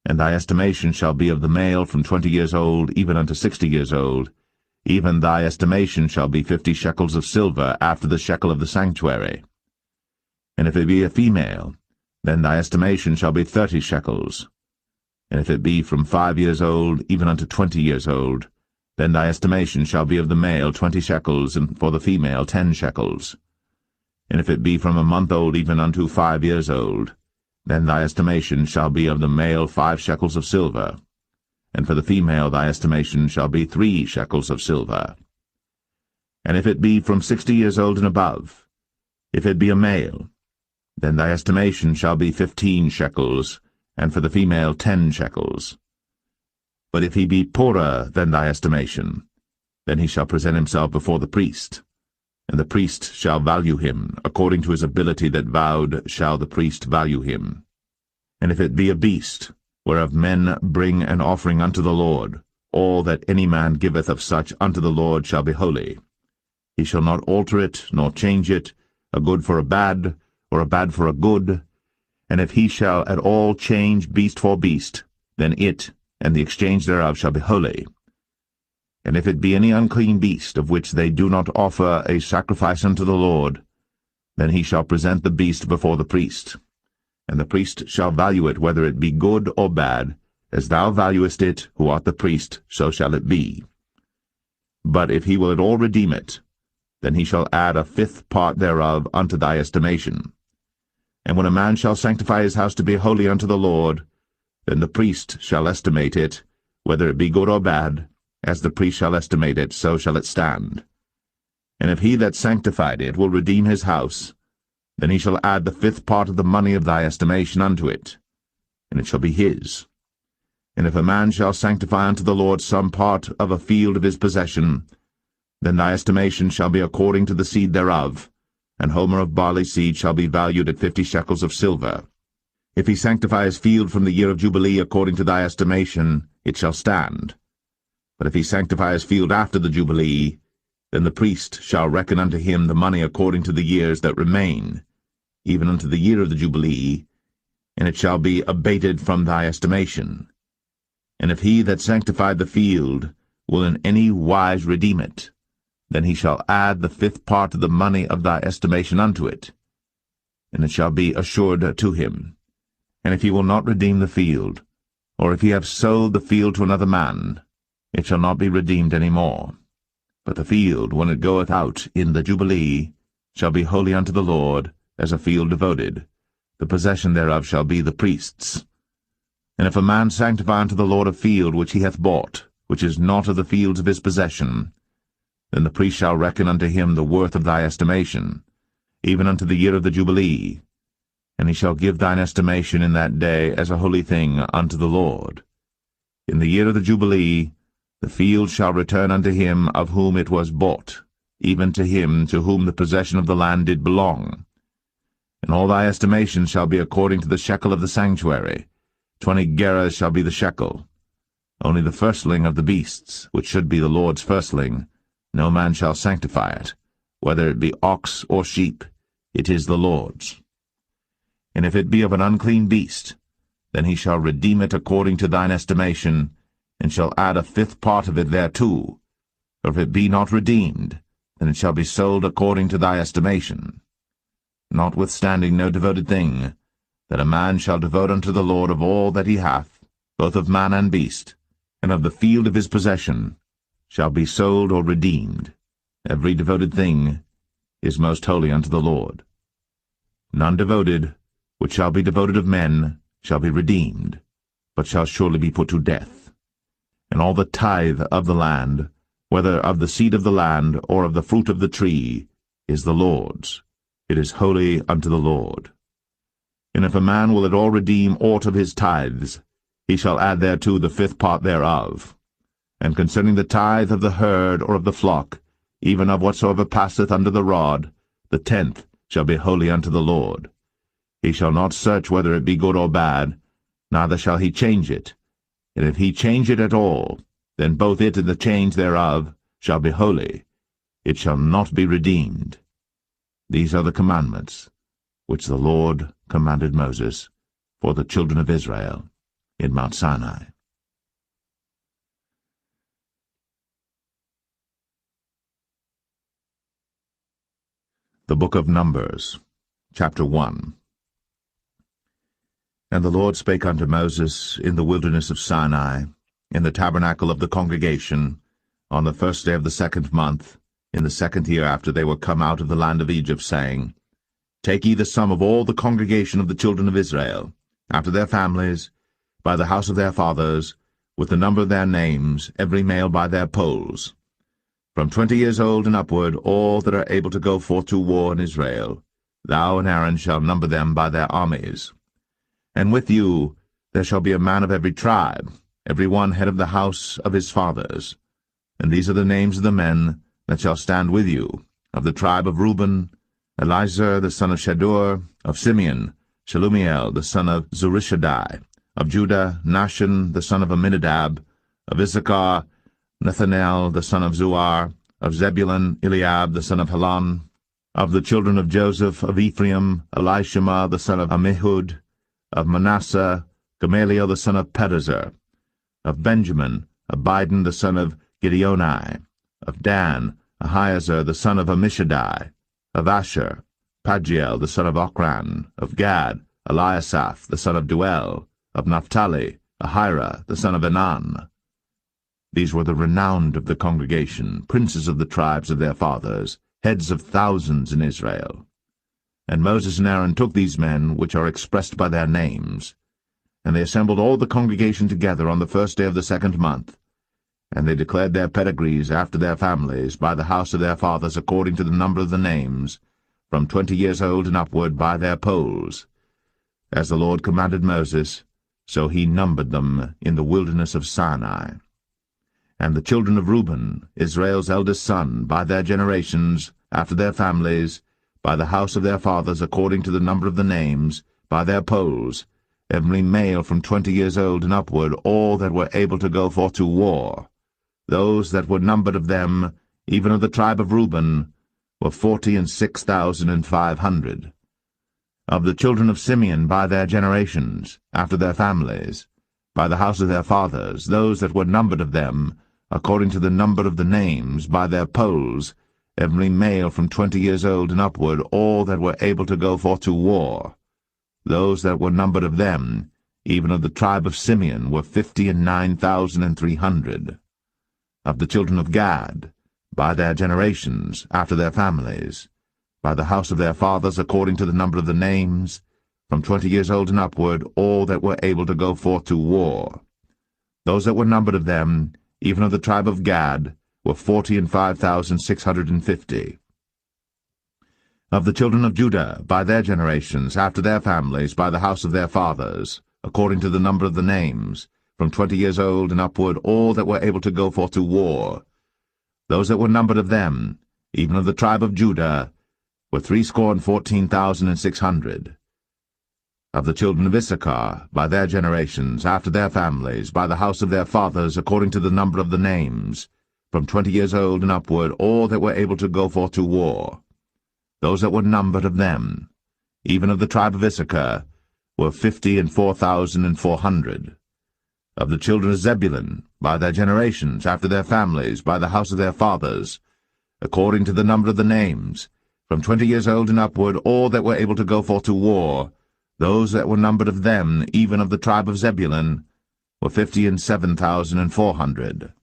and thy estimation shall be of the male from 20 years old even unto 60 years old, even thy estimation shall be 50 shekels of silver after the shekel of the sanctuary. And if it be a female, then thy estimation shall be 30 shekels. And if it be from 5 years old even unto 20 years old, then thy estimation shall be of the male 20 shekels, and for the female 10 shekels. And if it be from a month old even unto 5 years old, then thy estimation shall be of the male 5 shekels of silver, and for the female thy estimation shall be 3 shekels of silver. And if it be from 60 years old and above, if it be a male, then thy estimation shall be 15 shekels, and for the female 10 shekels. But if he be poorer than thy estimation, then he shall present himself before the priest, and the priest shall value him, according to his ability that vowed shall the priest value him. And if it be a beast, whereof men bring an offering unto the Lord, all that any man giveth of such unto the Lord shall be holy. He shall not alter it, nor change it, a good for a bad, or a bad for a good. And if he shall at all change beast for beast, then it and the exchange thereof shall be holy. And if it be any unclean beast, of which they do not offer a sacrifice unto the Lord, then he shall present the beast before the priest. And the priest shall value it, whether it be good or bad, as thou valuest it, who art the priest, so shall it be. But if he will at all redeem it, then he shall add 1/5 part thereof unto thy estimation. And when a man shall sanctify his house to be holy unto the Lord, then the priest shall estimate it, whether it be good or bad, as the priest shall estimate it, so shall it stand. And if he that sanctified it will redeem his house, then he shall add 1/5 part of the money of thy estimation unto it, and it shall be his. And if a man shall sanctify unto the Lord some part of a field of his possession, then thy estimation shall be according to the seed thereof, and homer of barley seed shall be valued at 50 shekels of silver. If he sanctify his field from the year of Jubilee according to thy estimation, it shall stand. But if he sanctify his field after the Jubilee, then the priest shall reckon unto him the money according to the years that remain, even unto the year of the Jubilee, and it shall be abated from thy estimation. And if he that sanctified the field will in any wise redeem it, then he shall add 1/5 part of the money of thy estimation unto it, and it shall be assured to him. And if he will not redeem the field, or if he have sold the field to another man, it shall not be redeemed any more. But the field, when it goeth out in the Jubilee, shall be holy unto the Lord, as a field devoted. The possession thereof shall be the priest's. And if a man sanctify unto the Lord a field which he hath bought, which is not of the fields of his possession, then the priest shall reckon unto him the worth of thy estimation, even unto the year of the Jubilee, and he shall give thine estimation in that day as a holy thing unto the Lord. In the year of the Jubilee the field shall return unto him of whom it was bought, even to him to whom the possession of the land did belong. And all thy estimation shall be according to the shekel of the sanctuary. 20 gerahs shall be the shekel. Only the firstling of the beasts, which should be the Lord's firstling, no man shall sanctify it, whether it be ox or sheep, it is the Lord's. And if it be of an unclean beast, then he shall redeem it according to thine estimation, and shall add 1/5 part of it thereto. Or if it be not redeemed, then it shall be sold according to thy estimation. Notwithstanding no devoted thing, that a man shall devote unto the Lord of all that he hath, both of man and beast, and of the field of his possession, shall be sold or redeemed. Every devoted thing is most holy unto the Lord. None devoted, which shall be devoted of men, shall be redeemed, but shall surely be put to death. And all the tithe of the land, whether of the seed of the land or of the fruit of the tree, is the Lord's. It is holy unto the Lord. And if a man will at all redeem aught of his tithes, he shall add thereto the fifth part thereof. And concerning the tithe of the herd or of the flock, even of whatsoever passeth under the rod, the tenth shall be holy unto the Lord. He shall not search whether it be good or bad, neither shall he change it. And if he change it at all, then both it and the change thereof shall be holy. It shall not be redeemed. These are the commandments which the Lord commanded Moses for the children of Israel in Mount Sinai. The Book of Numbers, chapter 1. And the Lord spake unto Moses in the wilderness of Sinai, in the tabernacle of the congregation, on the first day of the 2nd month, in the 2nd year after they were come out of the land of Egypt, saying, Take ye the sum of all the congregation of the children of Israel, after their families, by the house of their fathers, with the number of their names, every male by their polls. From 20 years old and upward, all that are able to go forth to war in Israel, thou and Aaron shall number them by their armies. And with you there shall be a man of every tribe, every one head of the house of his fathers. And these are the names of the men that shall stand with you: of the tribe of Reuben, Elizur the son of Shadur; of Simeon, Shelumiel the son of Zurishaddai; of Judah, Nahshon the son of Amminadab; of Issachar, Nethanel the son of Zuar; of Zebulun, Eliab the son of Helon; of the children of Joseph; of Ephraim, Elishama the son of Ammihud; of Manasseh, Gamaliel the son of Pedazur; of Benjamin, Abidan the son of Gideoni; of Dan, Ahiezer the son of Ammishaddai; of Asher, Pagiel the son of Ochran; of Gad, Eliasaph the son of Duel; of Naphtali, Ahira the son of Enan. These were the renowned of the congregation, princes of the tribes of their fathers, heads of thousands in Israel. And Moses and Aaron took these men, which are expressed by their names, and they assembled all the congregation together on the first day of the 2nd month, and they declared their pedigrees after their families, by the house of their fathers, according to the number of the names, from 20 years old and upward, by their polls. As the Lord commanded Moses, so he numbered them in the wilderness of Sinai. And the children of Reuben, Israel's eldest son, by their generations, after their families, by the house of their fathers, according to the number of the names, by their polls, every male from 20 years old and upward, all that were able to go forth to war. Those that were numbered of them, even of the tribe of Reuben, were 46,500. Of the children of Simeon, by their generations, after their families, by the house of their fathers, those that were numbered of them, according to the number of the names, by their polls, every male from 20 years old and upward, all that were able to go forth to war. Those that were numbered of them, even of the tribe of Simeon, were 59,300. Of the children of Gad, by their generations, after their families, by the house of their fathers, according to the number of the names, from 20 years old and upward, all that were able to go forth to war. Those that were numbered of them, even of the tribe of Gad, were 45,650. Of the children of Judah, by their generations, after their families, by the house of their fathers, according to the number of the names, from 20 years old and upward, all that were able to go forth to war. Those that were numbered of them, even of the tribe of Judah, were 314,600. Of the children of Issachar, by their generations, after their families, by the house of their fathers, according to the number of the names, from 20 years old and upward, all that were able to go forth to war. Those that were numbered of them, even of the tribe of Issachar, were 54,400. Of the children of Zebulun, by their generations, after their families, by the house of their fathers, according to the number of the names, from 20 years old and upward, all that were able to go forth to war, those that were numbered of them, even of the tribe of Zebulun, were 57,400.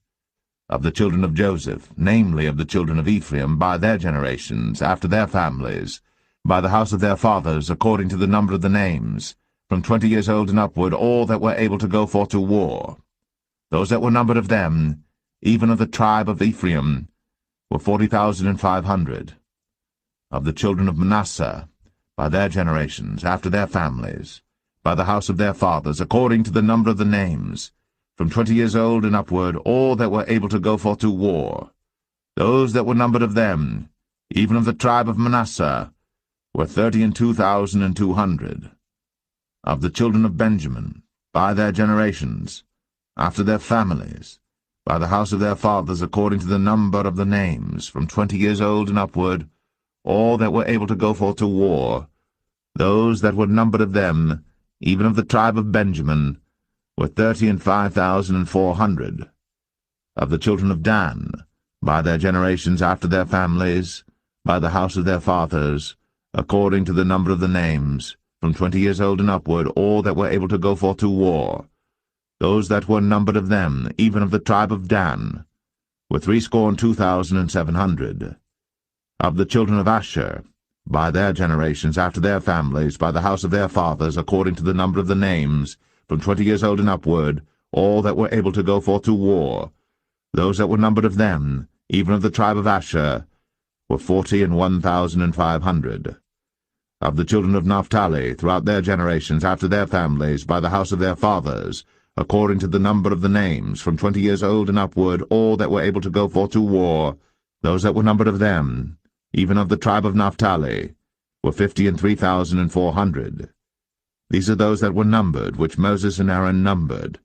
Of the children of Joseph, namely of the children of Ephraim, by their generations, after their families, by the house of their fathers, according to the number of the names, from 20 years old and upward, all that were able to go forth to war. Those that were numbered of them, even of the tribe of Ephraim, were 40,500. Of the children of Manasseh, by their generations, after their families, by the house of their fathers, according to the number of the names, from 20 years old and upward, all that were able to go forth to war. Those that were numbered of them, even of the tribe of Manasseh, were 32,200. Of the children of Benjamin, by their generations, after their families, by the house of their fathers, according to the number of the names, from 20 years old and upward, all that were able to go forth to war, those that were numbered of them, even of the tribe of Benjamin, were 35,400. Of the children of Dan, by their generations after their families, by the house of their fathers, according to the number of the names, from 20 years old and upward, all that were able to go forth to war, those that were numbered of them, even of the tribe of Dan, were 62,700. Of the children of Asher, by their generations, after their families, by the house of their fathers, according to the number of the names, from 20 years old and upward, all that were able to go forth to war, those that were numbered of them, even of the tribe of Asher, were 41,500. Of the children of Naphtali, throughout their generations, after their families, by the house of their fathers, according to the number of the names, from 20 years old and upward, all that were able to go forth to war, those that were numbered of them, even of the tribe of Naphtali, were 53,400. These are those that were numbered, which Moses and Aaron numbered.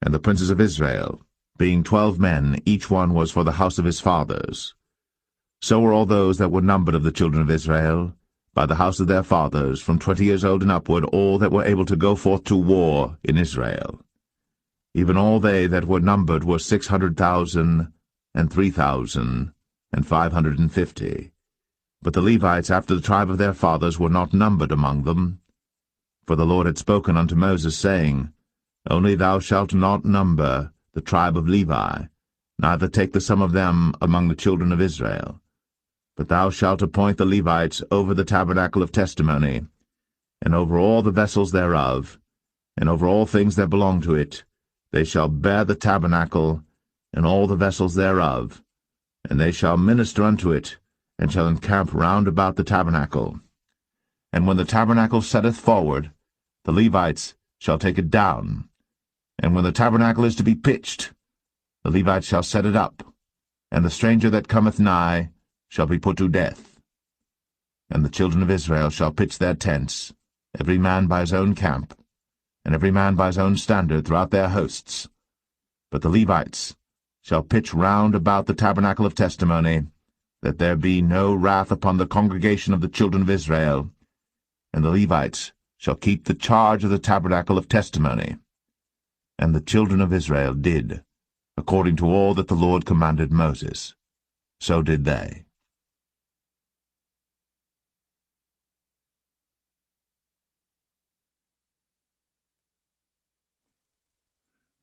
And the princes of Israel, being 12 men, each one was for the house of his fathers. So were all those that were numbered of the children of Israel, by the house of their fathers, from 20 years old and upward, all that were able to go forth to war in Israel. Even all they that were numbered were 600,000 and 3,550. But the Levites after the tribe of their fathers were not numbered among them. For the Lord had spoken unto Moses, saying, Only thou shalt not number the tribe of Levi, neither take the sum of them among the children of Israel. But thou shalt appoint the Levites over the tabernacle of testimony, and over all the vessels thereof, and over all things that belong to it. They shall bear the tabernacle, and all the vessels thereof, and they shall minister unto it, and shall encamp round about the tabernacle. And when the tabernacle setteth forward, the Levites shall take it down. And when the tabernacle is to be pitched, the Levites shall set it up, and the stranger that cometh nigh shall be put to death. And the children of Israel shall pitch their tents, every man by his own camp, and every man by his own standard throughout their hosts. But the Levites shall pitch round about the tabernacle of testimony, that there be no wrath upon the congregation of the children of Israel, and the Levites shall keep the charge of the tabernacle of testimony. And the children of Israel did, according to all that the Lord commanded Moses. So did they.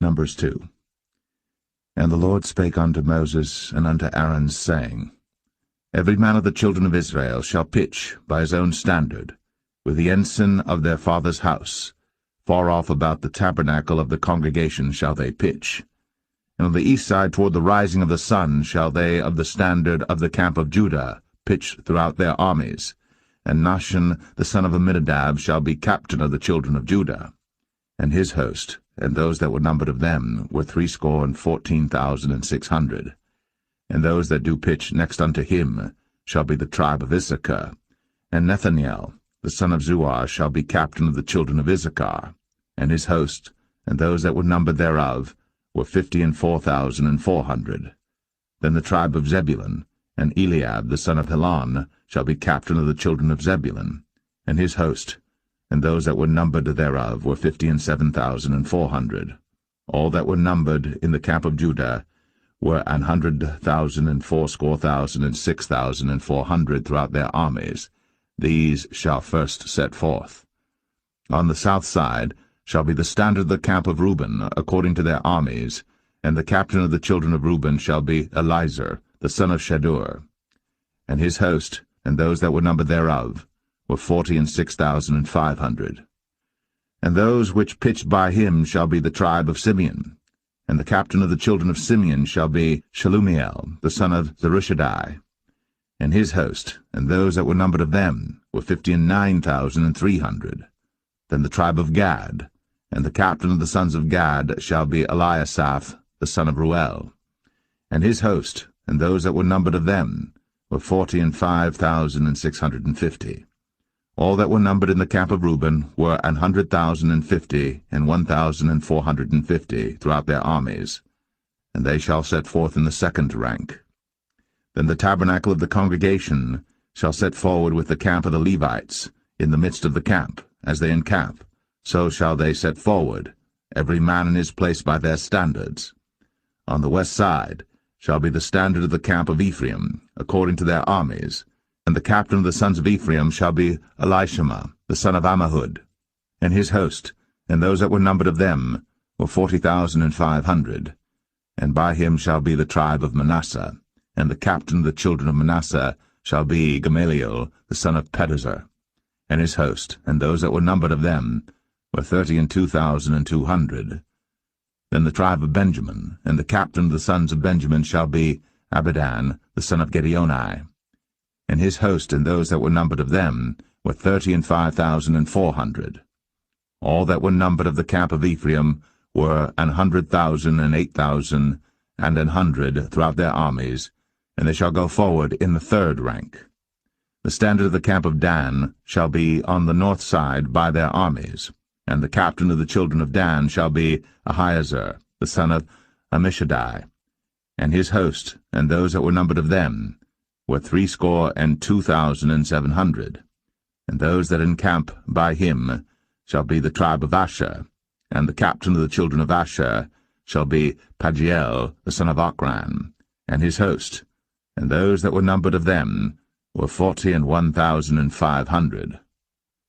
Numbers 2. And the Lord spake unto Moses and unto Aaron, saying, Every man of the children of Israel shall pitch by his own standard, with the ensign of their father's house. Far off about the tabernacle of the congregation shall they pitch. And on the east side toward the rising of the sun shall they of the standard of the camp of Judah pitch throughout their armies. And Nahshon the son of Amminadab shall be captain of the children of Judah. And his host, and those that were numbered of them, were 314,600. And those that do pitch next unto him shall be the tribe of Issachar. And Nethaniel the son of Zuar shall be captain of the children of Issachar. And his host, and those that were numbered thereof, were 54,400. Then the tribe of Zebulun, and Eliab the son of Helon, shall be captain of the children of Zebulun. And his host, and those that were numbered thereof, were 57,400. All that were numbered in the camp of Judah were 100,000 and 80,000 and 6,400 throughout their armies. These shall first set forth. On the south side shall be the standard of the camp of Reuben, according to their armies, And the captain of the children of Reuben shall be Elizur, the son of Shedeur. And his host, and those that were numbered thereof, were 46,500. And those which pitched by him shall be the tribe of Simeon. And the captain of the children of Simeon shall be Shelumiel, the son of Zerushadai. And his host, and those that were numbered of them, were 59,300. Then the tribe of Gad, and the captain of the sons of Gad shall be Eliasaph, the son of Ruel. And his host, and those that were numbered of them, were 45,650. All that were numbered in the camp of Reuben were 100,050 and 1,450 throughout their armies, and they shall set forth in the second rank. Then the tabernacle of the congregation shall set forward with the camp of the Levites, in the midst of the camp, as they encamp, so shall they set forward, every man in his place by their standards. On the west side shall be the standard of the camp of Ephraim, according to their armies, and the captain of the sons of Ephraim shall be Elishama, the son of Ammihud. And his host, and those that were numbered of them, were 40,500. And by him shall be the tribe of Manasseh, and the captain of the children of Manasseh shall be Gamaliel, the son of Pedazur. And his host, and those that were numbered of them, were 32,200. Then the tribe of Benjamin, and the captain of the sons of Benjamin shall be Abidan, the son of Gideoni. And his host, and those that were numbered of them, were 35,400. All that were numbered of the camp of Ephraim were 100,000 and 8,000 and 100 throughout their armies, and they shall go forward in the third rank. The standard of the camp of Dan shall be on the north side by their armies, and the captain of the children of Dan shall be Ahiezer, the son of Ammishaddai. And his host, and those that were numbered of them, were 62,700. And those that encamp by him shall be the tribe of Asher, and the captain of the children of Asher shall be Pagiel, the son of Ochran, and his host, and those that were numbered of them were 41,500.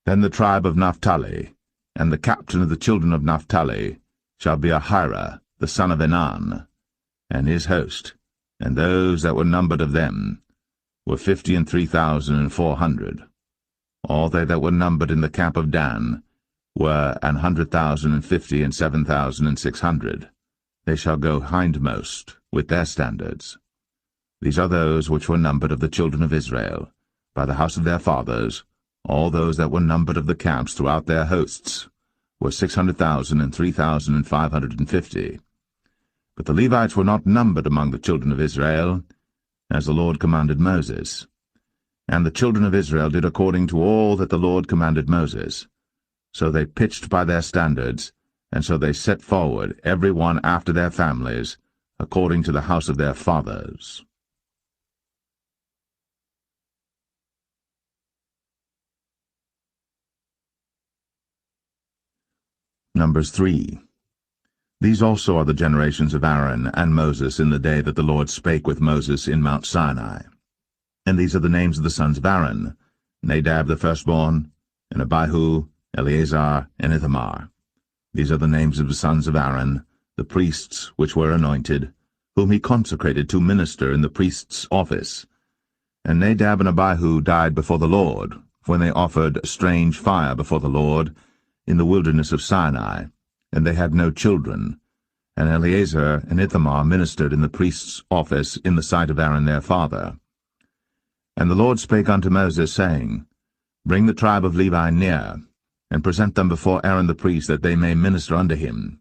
Then the tribe of Naphtali, and the captain of the children of Naphtali shall be Ahira, the son of Enan, and his host, and those that were numbered of them were 53,400. All they that were numbered in the camp of Dan were 100,050 and 7,600. They shall go hindmost with their standards. These are those which were numbered of the children of Israel, by the house of their fathers. All those that were numbered of the camps throughout their hosts were 600,000 and 3,550. But the Levites were not numbered among the children of Israel, as the Lord commanded Moses. And the children of Israel did according to all that the Lord commanded Moses. So they pitched by their standards, and so they set forward, every one after their families, according to the house of their fathers. Numbers 3. These also are the generations of Aaron and Moses in the day that the Lord spake with Moses in Mount Sinai. And these are the names of the sons of Aaron: Nadab the firstborn, and Abihu, Eleazar, and Ithamar. These are the names of the sons of Aaron, the priests which were anointed, whom he consecrated to minister in the priest's office. And Nadab and Abihu died before the Lord, when they offered strange fire before the Lord in the wilderness of Sinai, and they had no children. And Eleazar and Ithamar ministered in the priest's office in the sight of Aaron their father. And the Lord spake unto Moses, saying, Bring the tribe of Levi near, and present them before Aaron the priest, that they may minister unto him.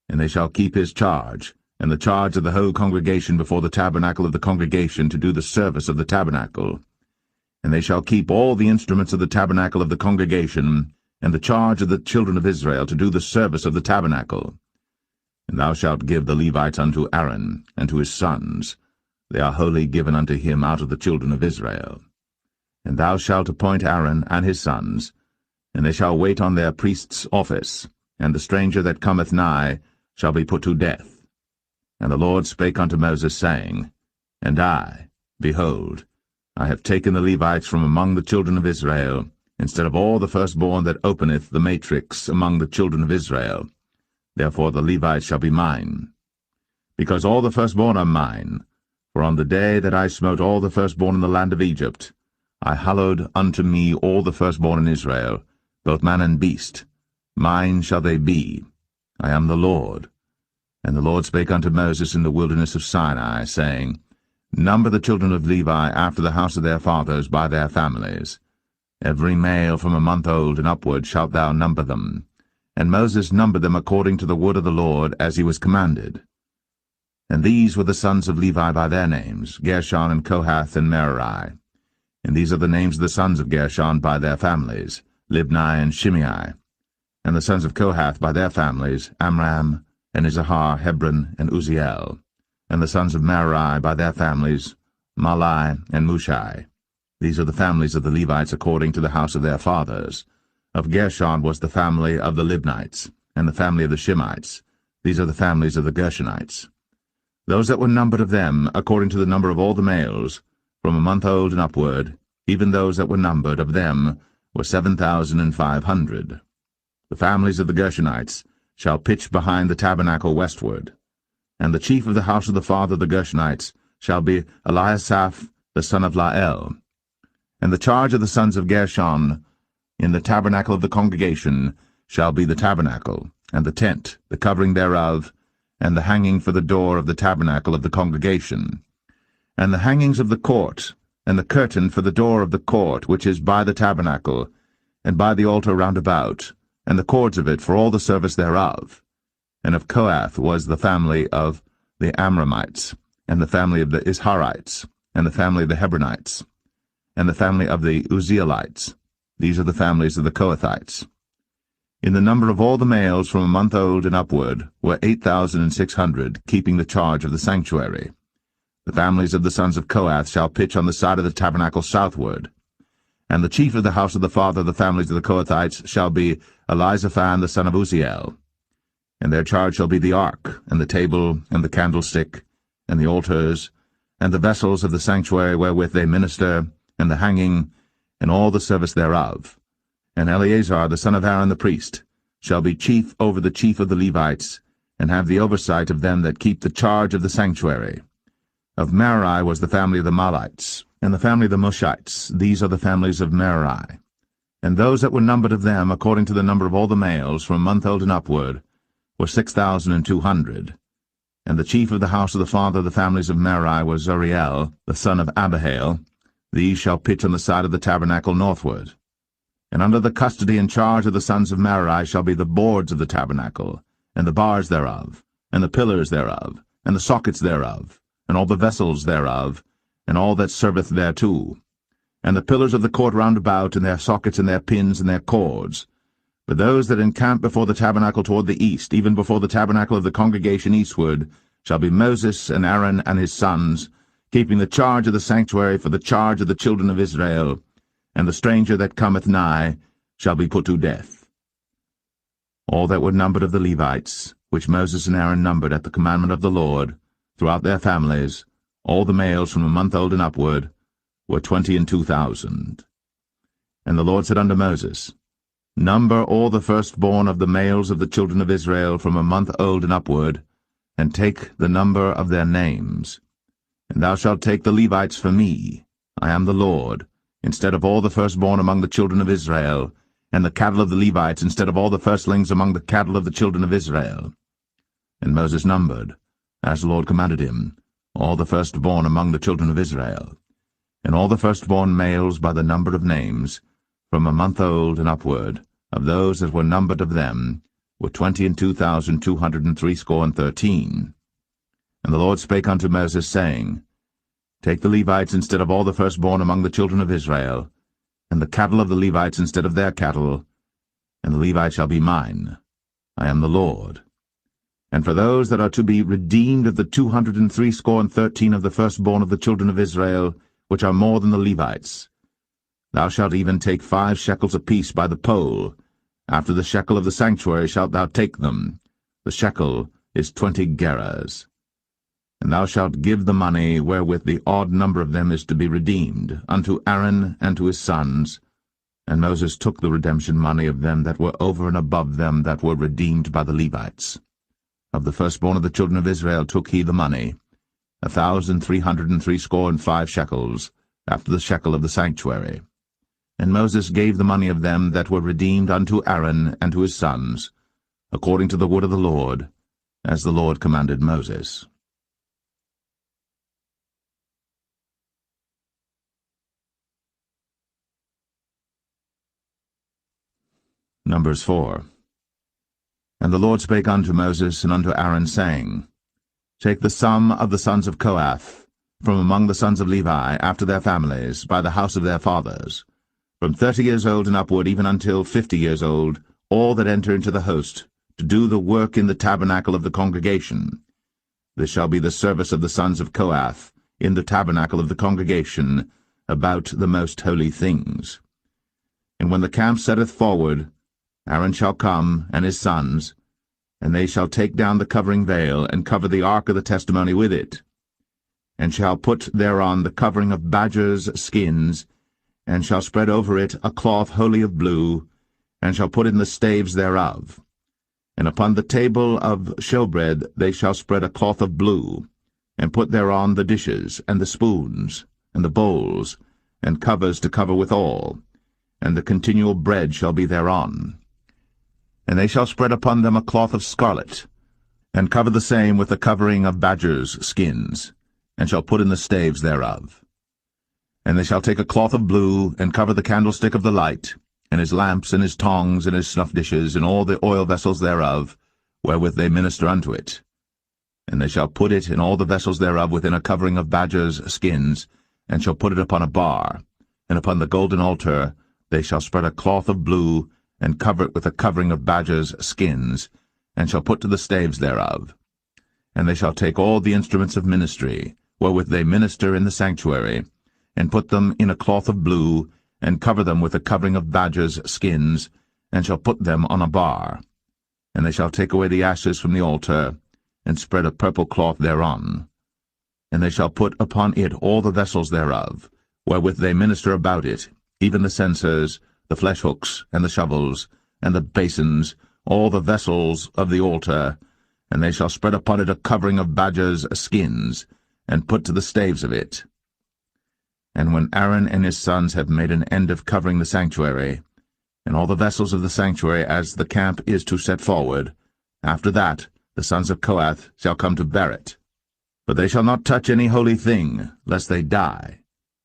And they shall keep his charge, and the charge of the whole congregation before the tabernacle of the congregation, to do the service of the tabernacle. And they shall keep all the instruments of the tabernacle of the congregation, and the charge of the children of Israel, to do the service of the tabernacle. And thou shalt give the Levites unto Aaron, and to his sons. They are wholly given unto him out of the children of Israel. And thou shalt appoint Aaron and his sons, and they shall wait on their priest's office, and the stranger that cometh nigh shall be put to death. And the Lord spake unto Moses, saying, And I, behold, I have taken the Levites from among the children of Israel, instead of all the firstborn that openeth the matrix among the children of Israel. Therefore the Levites shall be mine. because all the firstborn are mine. For on the day that I smote all the firstborn in the land of Egypt, I hallowed unto me all the firstborn in Israel, both man and beast. Mine shall they be. I am the Lord. And the Lord spake unto Moses in the wilderness of Sinai, saying, Number the children of Levi after the house of their fathers by their families. Every male from a month old and upward shalt thou number them. And Moses numbered them according to the word of the Lord, as he was commanded. And these were the sons of Levi by their names, Gershon and Kohath and Merari. And these are the names of the sons of Gershon by their families, Libni and Shimei. And the sons of Kohath by their families, Amram, and Izahar, Hebron, and Uzziel. And the sons of Merari by their families, Mahli and Mushai. These are the families of the Levites according to the house of their fathers. Of Gershon was the family of the Libnites, and the family of the Shimites. These are the families of the Gershonites. Those that were numbered of them, according to the number of all the males, from a month old and upward, even those that were numbered of them, were 7,500. The families of the Gershonites shall pitch behind the tabernacle westward. And the chief of the house of the father of the Gershonites shall be Eliasaph the son of Lael. And the charge of the sons of Gershon in the tabernacle of the congregation shall be the tabernacle, and the tent, the covering thereof, and the hanging for the door of the tabernacle of the congregation, and the hangings of the court, and the curtain for the door of the court which is by the tabernacle, and by the altar round about, and the cords of it for all the service thereof. And of Kohath was the family of the Amramites, and the family of the Isharites, and the family of the Hebronites, and the family of the Uzzielites. These are the families of the Kohathites. In the number of all the males from a month old and upward were 8,600, keeping the charge of the sanctuary. The families of the sons of Kohath shall pitch on the side of the tabernacle southward. And the chief of the house of the father of the families of the Kohathites shall be Elizaphan the son of Uzziel. And their charge shall be the ark, and the table, and the candlestick, and the altars, and the vessels of the sanctuary wherewith they minister, and the hanging, and all the service thereof. And Eleazar the son of Aaron the priest shall be chief over the chief of the Levites, and have the oversight of them that keep the charge of the sanctuary. Of Merari was the family of the Mahlites, and the family of the Mushites. These are the families of Merari. And those that were numbered of them, according to the number of all the males, from a month old and upward, were 6,200. And the chief of the house of the father of the families of Merari was Zuriel, the son of Abihail. These shall pitch on the side of the tabernacle northward. And under the custody and charge of the sons of Merari shall be the boards of the tabernacle, and the bars thereof, and the pillars thereof, and the sockets thereof, and all the vessels thereof, and all that serveth thereto, and the pillars of the court round about, and their sockets, and their pins, and their cords. But those that encamp before the tabernacle toward the east, even before the tabernacle of the congregation eastward, shall be Moses and Aaron and his sons, keeping the charge of the sanctuary for the charge of the children of Israel, and the stranger that cometh nigh shall be put to death. All that were numbered of the Levites, which Moses and Aaron numbered at the commandment of the Lord, throughout their families, all the males from a month old and upward, were 22,000. And the Lord said unto Moses, Number all the firstborn of the males of the children of Israel from a month old and upward, and take the number of their names. And thou shalt take the Levites for me, I am the Lord, instead of all the firstborn among the children of Israel, and the cattle of the Levites instead of all the firstlings among the cattle of the children of Israel. And Moses numbered, as the Lord commanded him, all the firstborn among the children of Israel, and all the firstborn males by the number of names, from a month old and upward, of those that were numbered of them, were 22,213. And the Lord spake unto Moses, saying, Take the Levites instead of all the firstborn among the children of Israel, and the cattle of the Levites instead of their cattle, and the Levites shall be mine. I am the Lord. And for those that are to be redeemed of the 213 of the firstborn of the children of Israel, which are more than the Levites, thou shalt even take 5 shekels apiece by the poll. After the shekel of the sanctuary shalt thou take them. The shekel is 20 gerahs. And thou shalt give the money wherewith the odd number of them is to be redeemed, unto Aaron and to his sons. And Moses took the redemption money of them that were over and above them that were redeemed by the Levites. Of the firstborn of the children of Israel took he the money, 1,365 shekels, after the shekel of the sanctuary. And Moses gave the money of them that were redeemed unto Aaron and to his sons, according to the word of the Lord, as the Lord commanded Moses. Numbers 4. And the Lord spake unto Moses and unto Aaron, saying, Take the sum of the sons of Kohath, from among the sons of Levi, after their families, by the house of their fathers, from 30 years old and upward, even until 50 years old, all that enter into the host, to do the work in the tabernacle of the congregation. This shall be the service of the sons of Kohath, in the tabernacle of the congregation, about the most holy things. And when the camp setteth forward, Aaron shall come, and his sons, and they shall take down the covering veil, and cover the ark of the testimony with it, and shall put thereon the covering of badgers' skins, and shall spread over it a cloth wholly of blue, and shall put in the staves thereof. And upon the table of showbread they shall spread a cloth of blue, and put thereon the dishes, and the spoons, and the bowls, and covers to cover withal, and the continual bread shall be thereon. And they shall spread upon them a cloth of scarlet, and cover the same with the covering of badgers' skins, and shall put in the staves thereof. And they shall take a cloth of blue, and cover the candlestick of the light, and his lamps, and his tongs, and his snuff dishes, and all the oil vessels thereof, wherewith they minister unto it. And they shall put it in all the vessels thereof within a covering of badgers' skins, and shall put it upon a bar. And upon the golden altar they shall spread a cloth of blue, and cover it with a covering of badgers' skins, and shall put to the staves thereof. And they shall take all the instruments of ministry, wherewith they minister in the sanctuary, and put them in a cloth of blue, and cover them with a covering of badgers' skins, and shall put them on a bar. And they shall take away the ashes from the altar, and spread a purple cloth thereon. And they shall put upon it all the vessels thereof, wherewith they minister about it, even the censers, the flesh hooks, and the shovels, and the basins, all the vessels of the altar, and they shall spread upon it a covering of badgers' skins, and put to the staves of it. And when Aaron and his sons have made an end of covering the sanctuary, and all the vessels of the sanctuary as the camp is to set forward, after that the sons of Kohath shall come to bear it. But they shall not touch any holy thing, lest they die.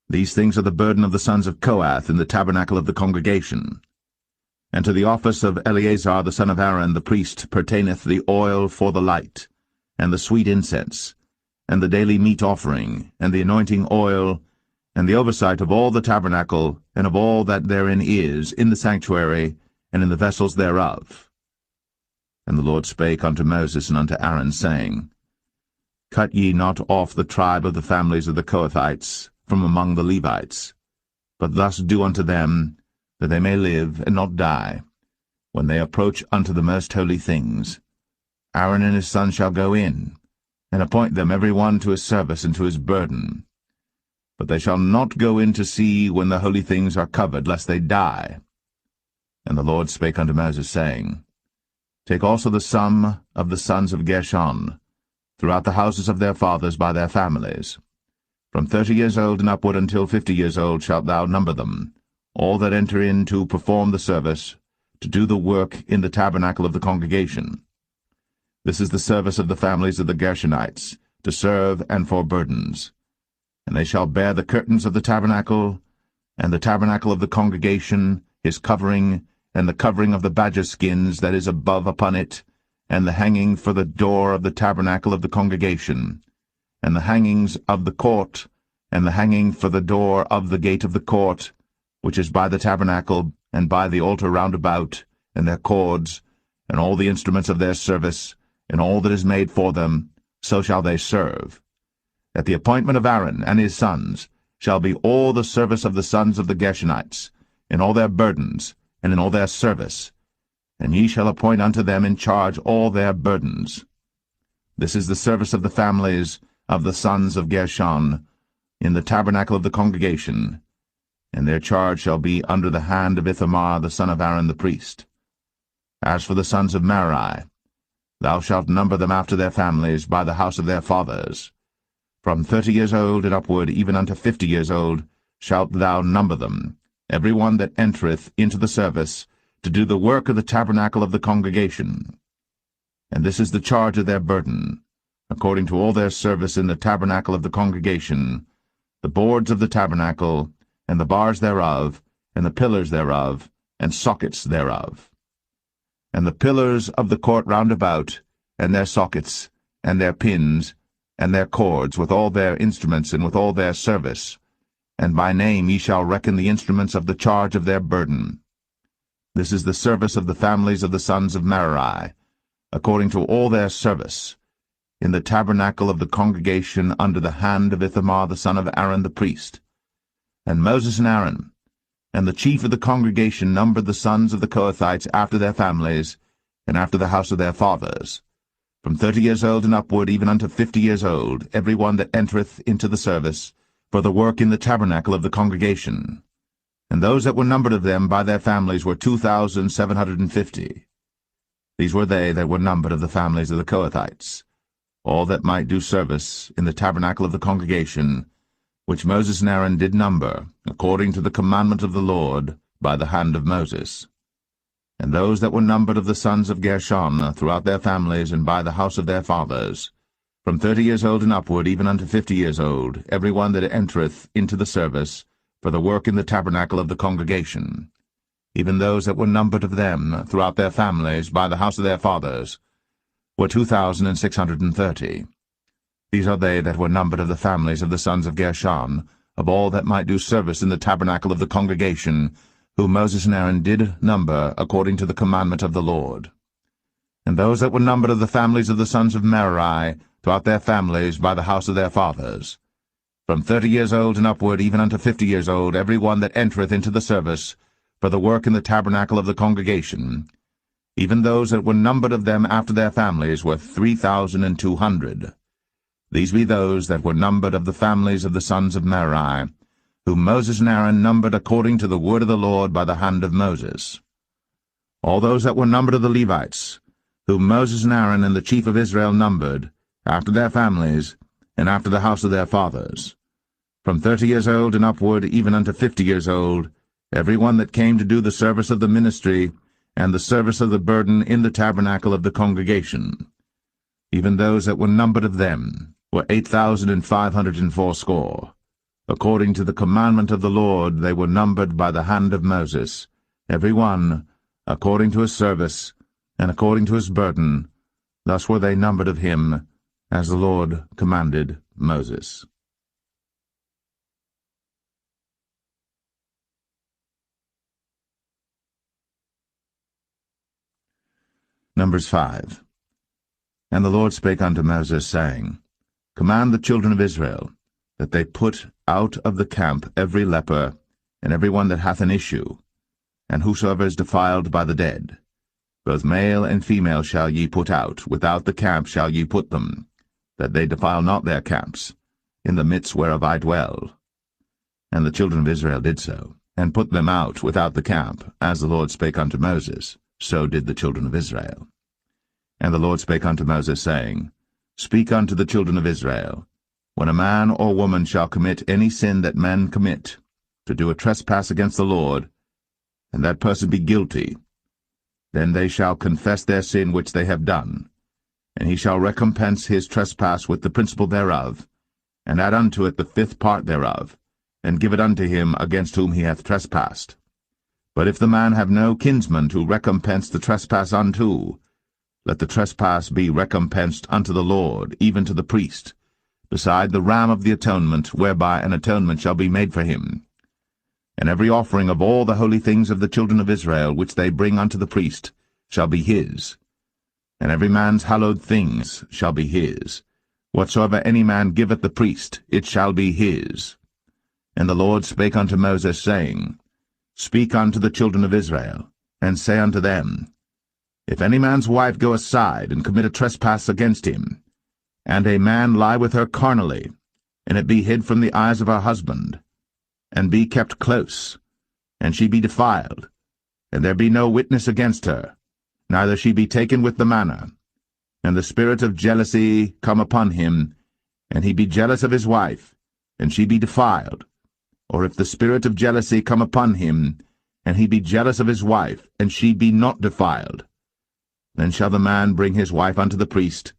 These things are the burden of the sons of Kohath in the tabernacle of the congregation. And to the office of Eleazar the son of Aaron the priest pertaineth the oil for the light, and the sweet incense, and the daily meat offering, and the anointing oil, and the oversight of all the tabernacle, and of all that therein is, in the sanctuary, and in the vessels thereof. And the Lord spake unto Moses and unto Aaron, saying, Cut ye not off the tribe of the families of the Kohathites from among the Levites, but thus do unto them, that they may live and not die, when they approach unto the most holy things. Aaron and his sons shall go in, and appoint them every one to his service and to his burden. But they shall not go in to see when the holy things are covered, lest they die. And the Lord spake unto Moses, saying, Take also the sum of the sons of Gershon, throughout the houses of their fathers by their families. From 30 years old and upward until 50 years old shalt thou number them, all that enter in to perform the service, to do the work in the tabernacle of the congregation. This is the service of the families of the Gershonites, to serve and for burdens. And they shall bear the curtains of the tabernacle, and the tabernacle of the congregation, his covering, and the covering of the badger skins that is above upon it, and the hanging for the door of the tabernacle of the congregation, and the hangings of the court, and the hanging for the door of the gate of the court, which is by the tabernacle, and by the altar round about, and their cords, and all the instruments of their service, and all that is made for them, so shall they serve. At the appointment of Aaron and his sons shall be all the service of the sons of the Gershonites, in all their burdens, and in all their service, and ye shall appoint unto them in charge all their burdens. This is the service of the families of the sons of Gershon, in the tabernacle of the congregation, and their charge shall be under the hand of Ithamar the son of Aaron the priest. As for the sons of Merari, Thou shalt number them after their families by the house of their fathers. From 30 years old and upward, even unto 50 years old, shalt thou number them, every one that entereth into the service, to do the work of the tabernacle of the congregation. And this is the charge of their burden, according to all their service in the tabernacle of the congregation, the boards of the tabernacle, and the bars thereof, and the pillars thereof, and sockets thereof. And the pillars of the court round about, and their sockets, and their pins, and their cords, with all their instruments, and with all their service. And by name ye shall reckon the instruments of the charge of their burden. This is the service of the families of the sons of Merari, according to all their service, in the tabernacle of the congregation under the hand of Ithamar the son of Aaron the priest. And Moses and Aaron, and the chief of the congregation numbered the sons of the Kohathites after their families, and after the house of their fathers, from 30 years old and upward, even unto 50 years old, every one that entereth into the service, for the work in the tabernacle of the congregation. And those that were numbered of them by their families were 2,750. These were they that were numbered of the families of the Kohathites, all that might do service in the tabernacle of the congregation, which Moses and Aaron did number, according to the commandment of the Lord, by the hand of Moses. And those that were numbered of the sons of Gershon throughout their families and by the house of their fathers, from 30 years old and upward, even unto 50 years old, every one that entereth into the service, for the work in the tabernacle of the congregation, even those that were numbered of them throughout their families by the house of their fathers, were 2,630. These are they that were numbered of the families of the sons of Gershon, of all that might do service in the tabernacle of the congregation, whom Moses and Aaron did number according to the commandment of the Lord. And those that were numbered of the families of the sons of Merari throughout their families by the house of their fathers, from 30 years old and upward, even unto 50 years old, every one that entereth into the service, for the work in the tabernacle of the congregation, even those that were numbered of them after their families were 3,200. These be those that were numbered of the families of the sons of Merari, whom Moses and Aaron numbered according to the word of the Lord by the hand of Moses. All those that were numbered of the Levites, whom Moses and Aaron and the chief of Israel numbered, after their families, and after the house of their fathers, from 30 years old and upward, even unto 50 years old, every one that came to do the service of the ministry, and the service of the burden in the tabernacle of the congregation. Even those that were numbered of them were 8,580. According to the commandment of the Lord they were numbered by the hand of Moses, every one according to his service, and according to his burden. Thus were they numbered of him, as the Lord commanded Moses. Numbers 5. And the Lord spake unto Moses, saying, Command the children of Israel, that they put out of the camp every leper, and every one that hath an issue, and whosoever is defiled by the dead. Both male and female shall ye put out, without the camp shall ye put them, that they defile not their camps, in the midst whereof I dwell. And the children of Israel did so, and put them out without the camp, as the Lord spake unto Moses. So did the children of Israel. And the Lord spake unto Moses, saying, Speak unto the children of Israel, when a man or woman shall commit any sin that men commit, to do a trespass against the Lord, and that person be guilty, then they shall confess their sin which they have done, and he shall recompense his trespass with the principal thereof, and add unto it the 5th part thereof, and give it unto him against whom he hath trespassed. But if the man have no kinsman to recompense the trespass unto, let the trespass be recompensed unto the Lord, even to the priest, beside the ram of the atonement, whereby an atonement shall be made for him. And every offering of all the holy things of the children of Israel, which they bring unto the priest, shall be his. And every man's hallowed things shall be his. Whatsoever any man giveth the priest, it shall be his. And the Lord spake unto Moses, saying, Speak unto the children of Israel, and say unto them, If any man's wife go aside and commit a trespass against him, and a man lie with her carnally, and it be hid from the eyes of her husband, and be kept close, and she be defiled, and there be no witness against her, neither she be taken with the manner, and the spirit of jealousy come upon him, and he be jealous of his wife, and she be defiled, or if the spirit of jealousy come upon him, and he be jealous of his wife, and she be not defiled, then shall the man bring his wife unto the priest,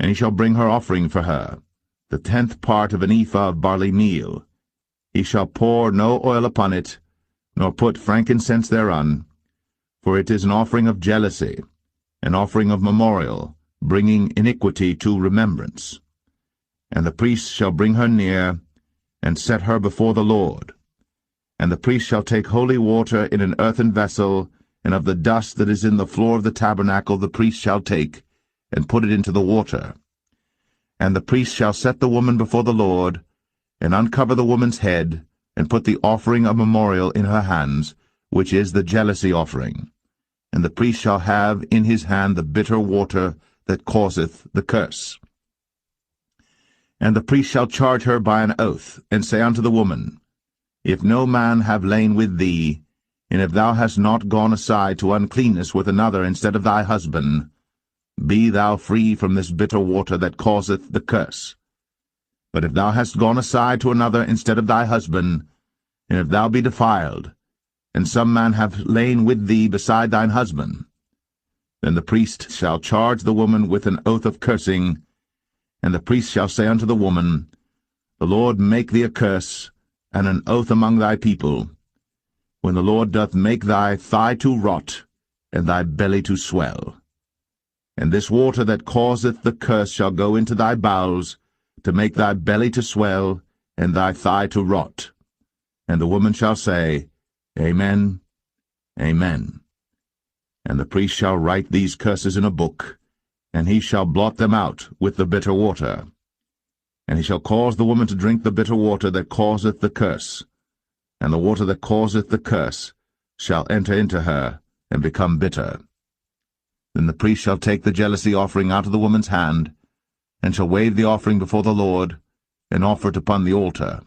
and he shall bring her offering for her, the 10th part of an ephah of barley meal. He shall pour no oil upon it, nor put frankincense thereon, for it is an offering of jealousy, an offering of memorial, bringing iniquity to remembrance. And the priest shall bring her near, and set her before the Lord. And the priest shall take holy water in an earthen vessel, and of the dust that is in the floor of the tabernacle the priest shall take, and put it into the water. And the priest shall set the woman before the Lord, and uncover the woman's head, and put the offering of memorial in her hands, which is the jealousy offering. And the priest shall have in his hand the bitter water that causeth the curse. And the priest shall charge her by an oath, and say unto the woman, If no man have lain with thee, and if thou hast not gone aside to uncleanness with another instead of thy husband, be thou free from this bitter water that causeth the curse. But if thou hast gone aside to another instead of thy husband, and if thou be defiled, and some man have lain with thee beside thine husband, then the priest shall charge the woman with an oath of cursing, and the priest shall say unto the woman, The Lord make thee a curse, and an oath among thy people, when the Lord doth make thy thigh to rot, and thy belly to swell. And this water that causeth the curse shall go into thy bowels, to make thy belly to swell, and thy thigh to rot. And the woman shall say, Amen, Amen. And the priest shall write these curses in a book, and he shall blot them out with the bitter water. And he shall cause the woman to drink the bitter water that causeth the curse, and the water that causeth the curse shall enter into her, and become bitter. Then the priest shall take the jealousy offering out of the woman's hand, and shall wave the offering before the Lord, and offer it upon the altar.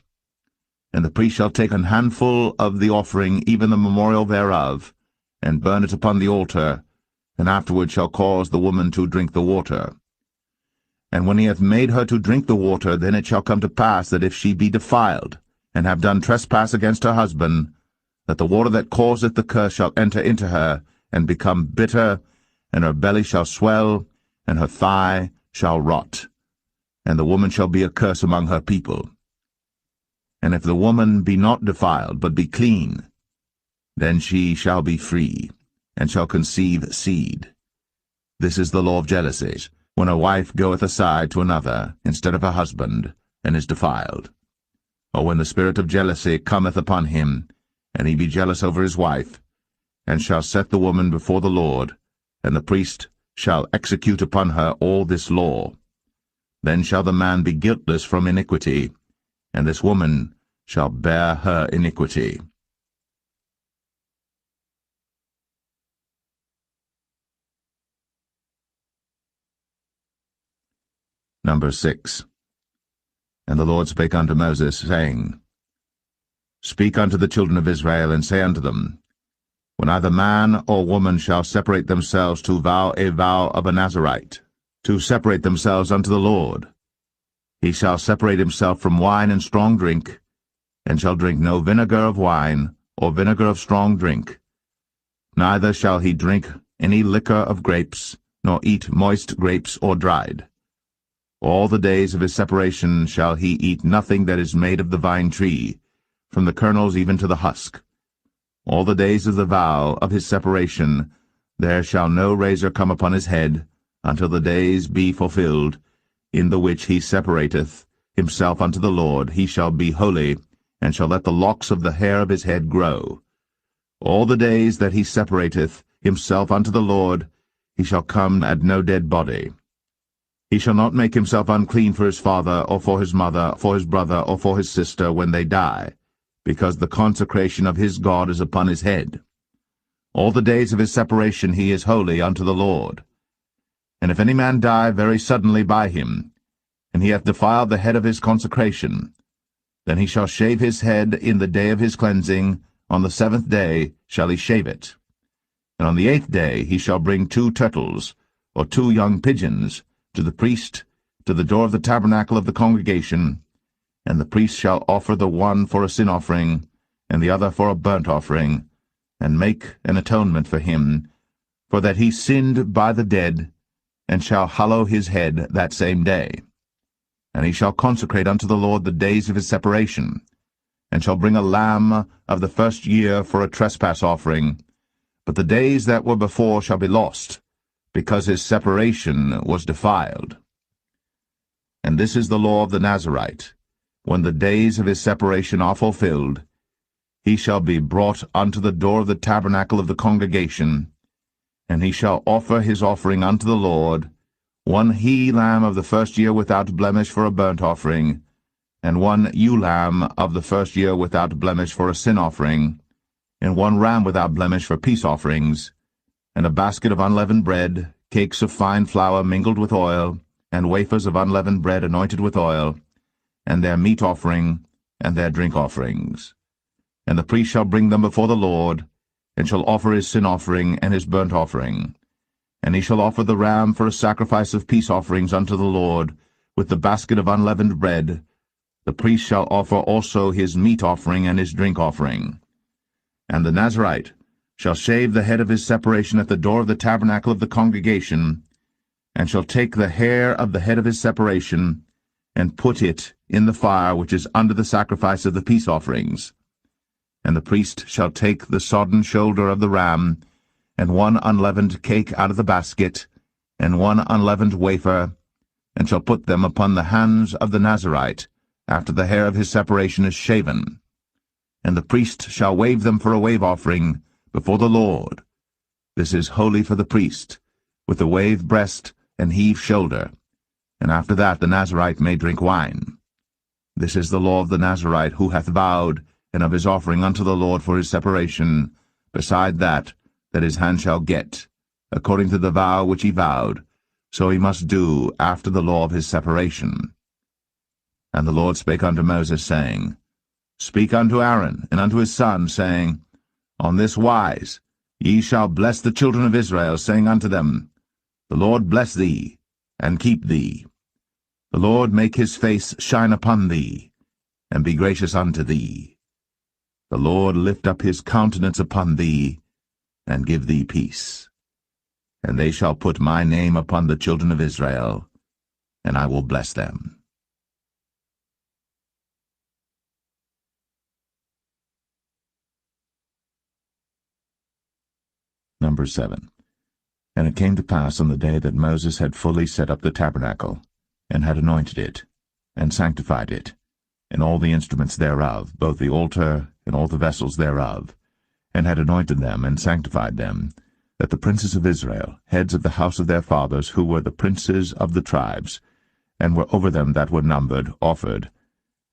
And the priest shall take an handful of the offering, even the memorial thereof, and burn it upon the altar, and afterward shall cause the woman to drink the water. And when he hath made her to drink the water, then it shall come to pass that if she be defiled, and have done trespass against her husband, that the water that causeth the curse shall enter into her, and become bitter, and her belly shall swell, and her thigh shall rot, and the woman shall be a curse among her people. And if the woman be not defiled, but be clean, then she shall be free, and shall conceive seed. This is the law of jealousies, when a wife goeth aside to another instead of her husband, and is defiled. Or when the spirit of jealousy cometh upon him, and he be jealous over his wife, and shall set the woman before the Lord, and the priest shall execute upon her all this law. Then shall the man be guiltless from iniquity, and this woman shall bear her iniquity. Number 6. And the Lord spake unto Moses, saying, Speak unto the children of Israel, and say unto them, When either man or woman shall separate themselves to vow a vow of a Nazirite, to separate themselves unto the Lord, he shall separate himself from wine and strong drink, and shall drink no vinegar of wine, or vinegar of strong drink. Neither shall he drink any liquor of grapes, nor eat moist grapes or dried. All the days of his separation shall he eat nothing that is made of the vine tree, from the kernels even to the husk. All the days of the vow of his separation there shall no razor come upon his head, until the days be fulfilled, in the which he separateth himself unto the Lord. He shall be holy, and shall let the locks of the hair of his head grow. All the days that he separateth himself unto the Lord, he shall come at no dead body. He shall not make himself unclean for his father, or for his mother, for his brother, or for his sister, when they die, because the consecration of his God is upon his head. All the days of his separation he is holy unto the Lord. And if any man die very suddenly by him, and he hath defiled the head of his consecration, then he shall shave his head in the day of his cleansing. On the 7th day shall he shave it. And on the 8th day he shall bring 2 turtles, or 2 young pigeons, to the priest, to the door of the tabernacle of the congregation, and the priest shall offer the one for a sin offering, and the other for a burnt offering, and make an atonement for him, for that he sinned by the dead, and shall hallow his head that same day. And he shall consecrate unto the Lord the days of his separation, and shall bring a lamb of the first year for a trespass offering, but the days that were before shall be lost, because his separation was defiled. And this is the law of the Nazarite. When the days of his separation are fulfilled, he shall be brought unto the door of the tabernacle of the congregation, and he shall offer his offering unto the Lord, 1 he-lamb of the first year without blemish for a burnt offering, and 1 ewe-lamb of the first year without blemish for a sin offering, and 1 ram without blemish for peace offerings, and a basket of unleavened bread, cakes of fine flour mingled with oil, and wafers of unleavened bread anointed with oil, and their meat offering, and their drink offerings. And the priest shall bring them before the Lord, and shall offer his sin offering and his burnt offering. And he shall offer the ram for a sacrifice of peace offerings unto the Lord, with the basket of unleavened bread. The priest shall offer also his meat offering and his drink offering. And the Nazarite shall shave the head of his separation at the door of the tabernacle of the congregation, and shall take the hair of the head of his separation, and put it in the fire which is under the sacrifice of the peace offerings. And the priest shall take the sodden shoulder of the ram, and 1 unleavened cake out of the basket, and 1 unleavened wafer, and shall put them upon the hands of the Nazarite, after the hair of his separation is shaven. And the priest shall wave them for a wave offering before the Lord. This is holy for the priest, with the wave breast and heave shoulder. And after that the Nazarite may drink wine. This is the law of the Nazarite who hath vowed, and of his offering unto the Lord for his separation, beside that his hand shall get, according to the vow which he vowed, so he must do after the law of his separation. And the Lord spake unto Moses, saying, Speak unto Aaron and unto his sons, saying, On this wise ye shall bless the children of Israel, saying unto them, The Lord bless thee, and keep thee. The Lord make his face shine upon thee, and be gracious unto thee. The Lord lift up his countenance upon thee, and give thee peace. And they shall put my name upon the children of Israel, and I will bless them. Number 7. And it came to pass on the day that Moses had fully set up the tabernacle, and had anointed it, and sanctified it, and all the instruments thereof, both the altar and all the vessels thereof, and had anointed them and sanctified them, that the princes of Israel, heads of the house of their fathers, who were the princes of the tribes, and were over them that were numbered, offered.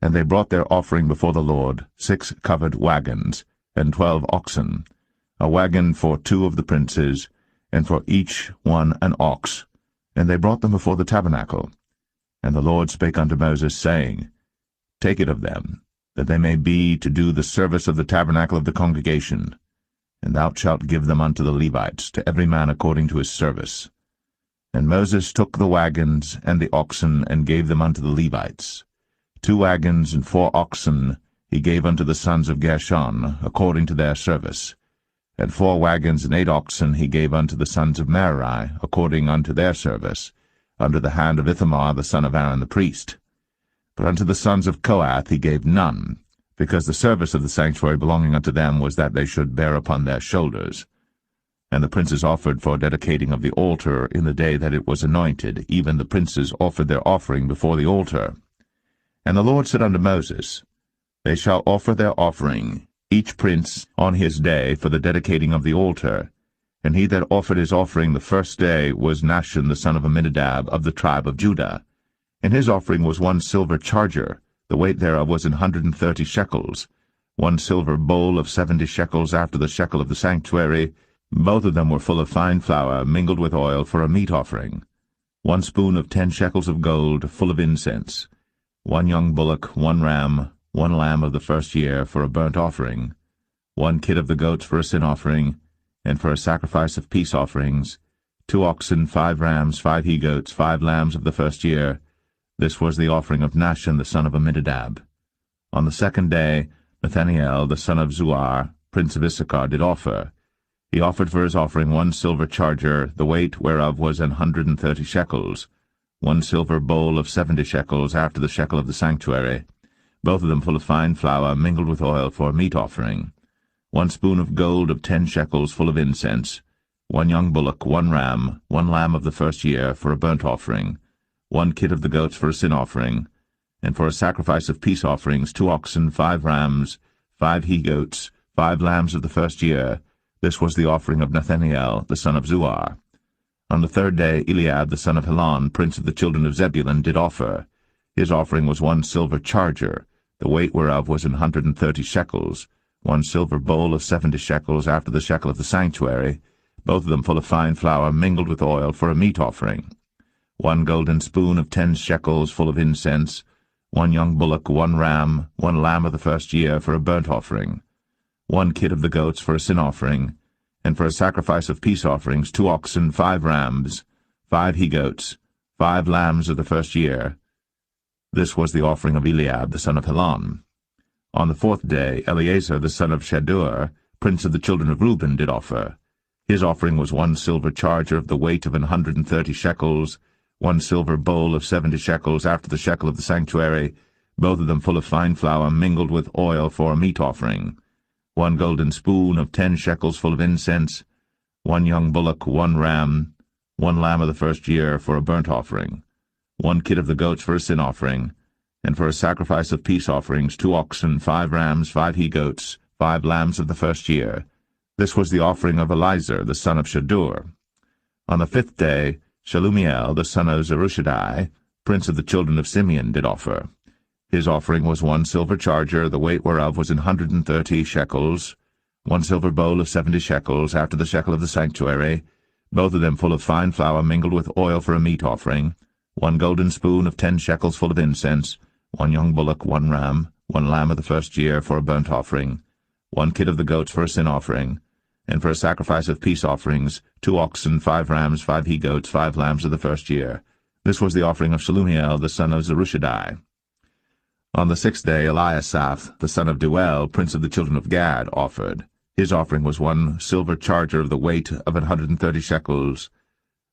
And they brought their offering before the Lord, 6 covered wagons, and 12 oxen, a wagon for 2 of the princes, and for each one an ox. And they brought them before the tabernacle. And the Lord spake unto Moses, saying, Take it of them, that they may be to do the service of the tabernacle of the congregation, and thou shalt give them unto the Levites, to every man according to his service. And Moses took the wagons and the oxen, and gave them unto the Levites. 2 wagons and 4 oxen he gave unto the sons of Gershon, according to their service. And 4 wagons and 8 oxen he gave unto the sons of Merari, according unto their service, under the hand of Ithamar the son of Aaron the priest. But unto the sons of Kohath he gave none, because the service of the sanctuary belonging unto them was that they should bear upon their shoulders. And the princes offered for dedicating of the altar in the day that it was anointed, even the princes offered their offering before the altar. And the Lord said unto Moses, They shall offer their offering, each prince on his day, for the dedicating of the altar. And he that offered his offering the first day was Nahshon the son of Amminadab of the tribe of Judah. And his offering was 1 silver charger, the weight thereof was 130 shekels, 1 silver bowl of 70 shekels after the shekel of the sanctuary. Both of them were full of fine flour, mingled with oil, for a meat offering. 1 spoon of 10 shekels of gold, full of incense. 1 young bullock, 1 ram, 1 lamb of the first year, for a burnt offering. 1 kid of the goats for a sin offering, and for a sacrifice of peace offerings, 2 oxen, 5 rams, 5 he-goats, 5 lambs of the first year. This was the offering of Nahshon the son of Amminadab. On the second day, Nathaniel the son of Zuar, prince of Issachar, did offer. He offered for his offering 1 silver charger, the weight whereof was 130 shekels, 1 silver bowl of 70 shekels after the shekel of the sanctuary, both of them full of fine flour mingled with oil for a meat offering, 1 spoon of gold of 10 shekels full of incense, 1 young bullock, 1 ram, 1 lamb of the first year for a burnt offering, 1 kid of the goats for a sin offering, and for a sacrifice of peace offerings 2 oxen, 5 rams, 5 he-goats, 5 lambs of the first year. This was the offering of Nathaniel the son of Zuar. On the third day Eliab the son of Helon, prince of the children of Zebulun, did offer. His offering was 1 silver charger, the weight whereof was 130 shekels, 1 silver bowl of 70 shekels after the shekel of the sanctuary, both of them full of fine flour mingled with oil for a meat offering, 1 golden spoon of 10 shekels full of incense, 1 young bullock, 1 ram, 1 lamb of the first year for a burnt offering, 1 kid of the goats for a sin offering, and for a sacrifice of peace offerings 2 oxen, 5 rams, 5 he-goats, 5 lambs of the first year. This was the offering of Eliab the son of Helon. On the fourth day Eleazar the son of Shadur, prince of the children of Reuben, did offer. His offering was 1 silver charger of the weight of 130 shekels, 1 silver bowl of 70 shekels after the shekel of the sanctuary, both of them full of fine flour mingled with oil for a meat offering, 1 golden spoon of 10 shekels full of incense, 1 young bullock, 1 ram, 1 lamb of the first year for a burnt offering, 1 kid of the goats for a sin offering, and for a sacrifice of peace offerings 2 oxen, 5 rams, 5 he-goats, 5 lambs of the first year. This was the offering of Elizur the son of Shadur. On the fifth day Shelumiel the son of Zerushadai, prince of the children of Simeon, did offer. His offering was 1 silver charger, the weight whereof was 130 shekels, 1 silver bowl of 70 shekels after the shekel of the sanctuary, both of them full of fine flour mingled with oil for a meat offering, 1 golden spoon of 10 shekels full of incense, 1 young bullock, 1 ram, 1 lamb of the first year for a burnt offering, 1 kid of the goats for a sin offering, and for a sacrifice of peace offerings 2 oxen, 5 rams, 5 he-goats, 5 lambs of the first year. This was the offering of Shelumiel the son of Zerushadai. On the sixth day Eliasaph the son of Deuel, prince of the children of Gad, offered. His offering was 1 silver charger of the weight of 130 shekels,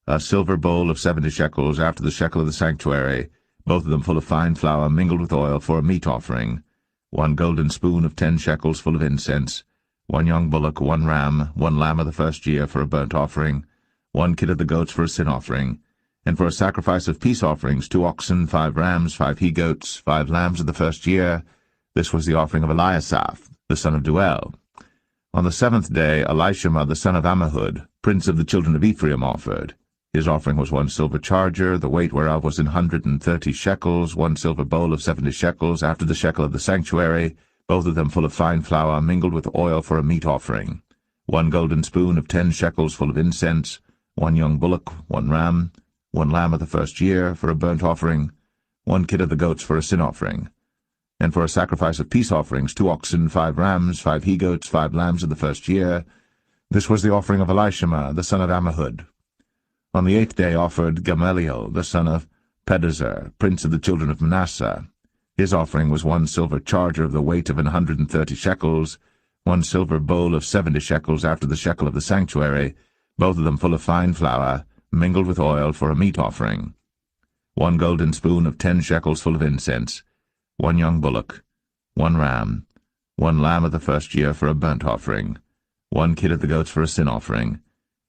a silver bowl of 70 shekels after the shekel of the sanctuary, both of them full of fine flour mingled with oil for a meat offering, 1 golden spoon of 10 shekels full of incense, 1 young bullock, 1 ram, 1 lamb of the first year for a burnt offering, 1 kid of the goats for a sin offering, and for a sacrifice of peace offerings 2 oxen, 5 rams, 5 he-goats, 5 lambs of the first year. This was the offering of Eliasaph the son of Deuel. On the seventh day Elishama the son of Ammihud, prince of the children of Ephraim, offered. His offering was 1 silver charger, the weight whereof was 130 shekels, 1 silver bowl of 70 shekels after the shekel of the sanctuary, both of them full of fine flour mingled with oil for a meat offering, 1 golden spoon of 10 shekels full of incense, 1 young bullock, 1 ram, 1 lamb of the first year for a burnt offering, 1 kid of the goats for a sin offering, and for a sacrifice of peace offerings 2 oxen, 5 rams, 5 he-goats, 5 lambs of the first year. This was the offering of Elishama the son of Ammihud. On the eighth day offered Gamaliel the son of Pedahzur, prince of the children of Manasseh. His offering was 1 silver charger of the weight of 130 shekels, 1 silver bowl of 70 shekels after the shekel of the sanctuary, both of them full of fine flour, mingled with oil for a meat offering, 1 golden spoon of 10 shekels full of incense, 1 young bullock, 1 ram, 1 lamb of the first year for a burnt offering, 1 kid of the goats for a sin offering,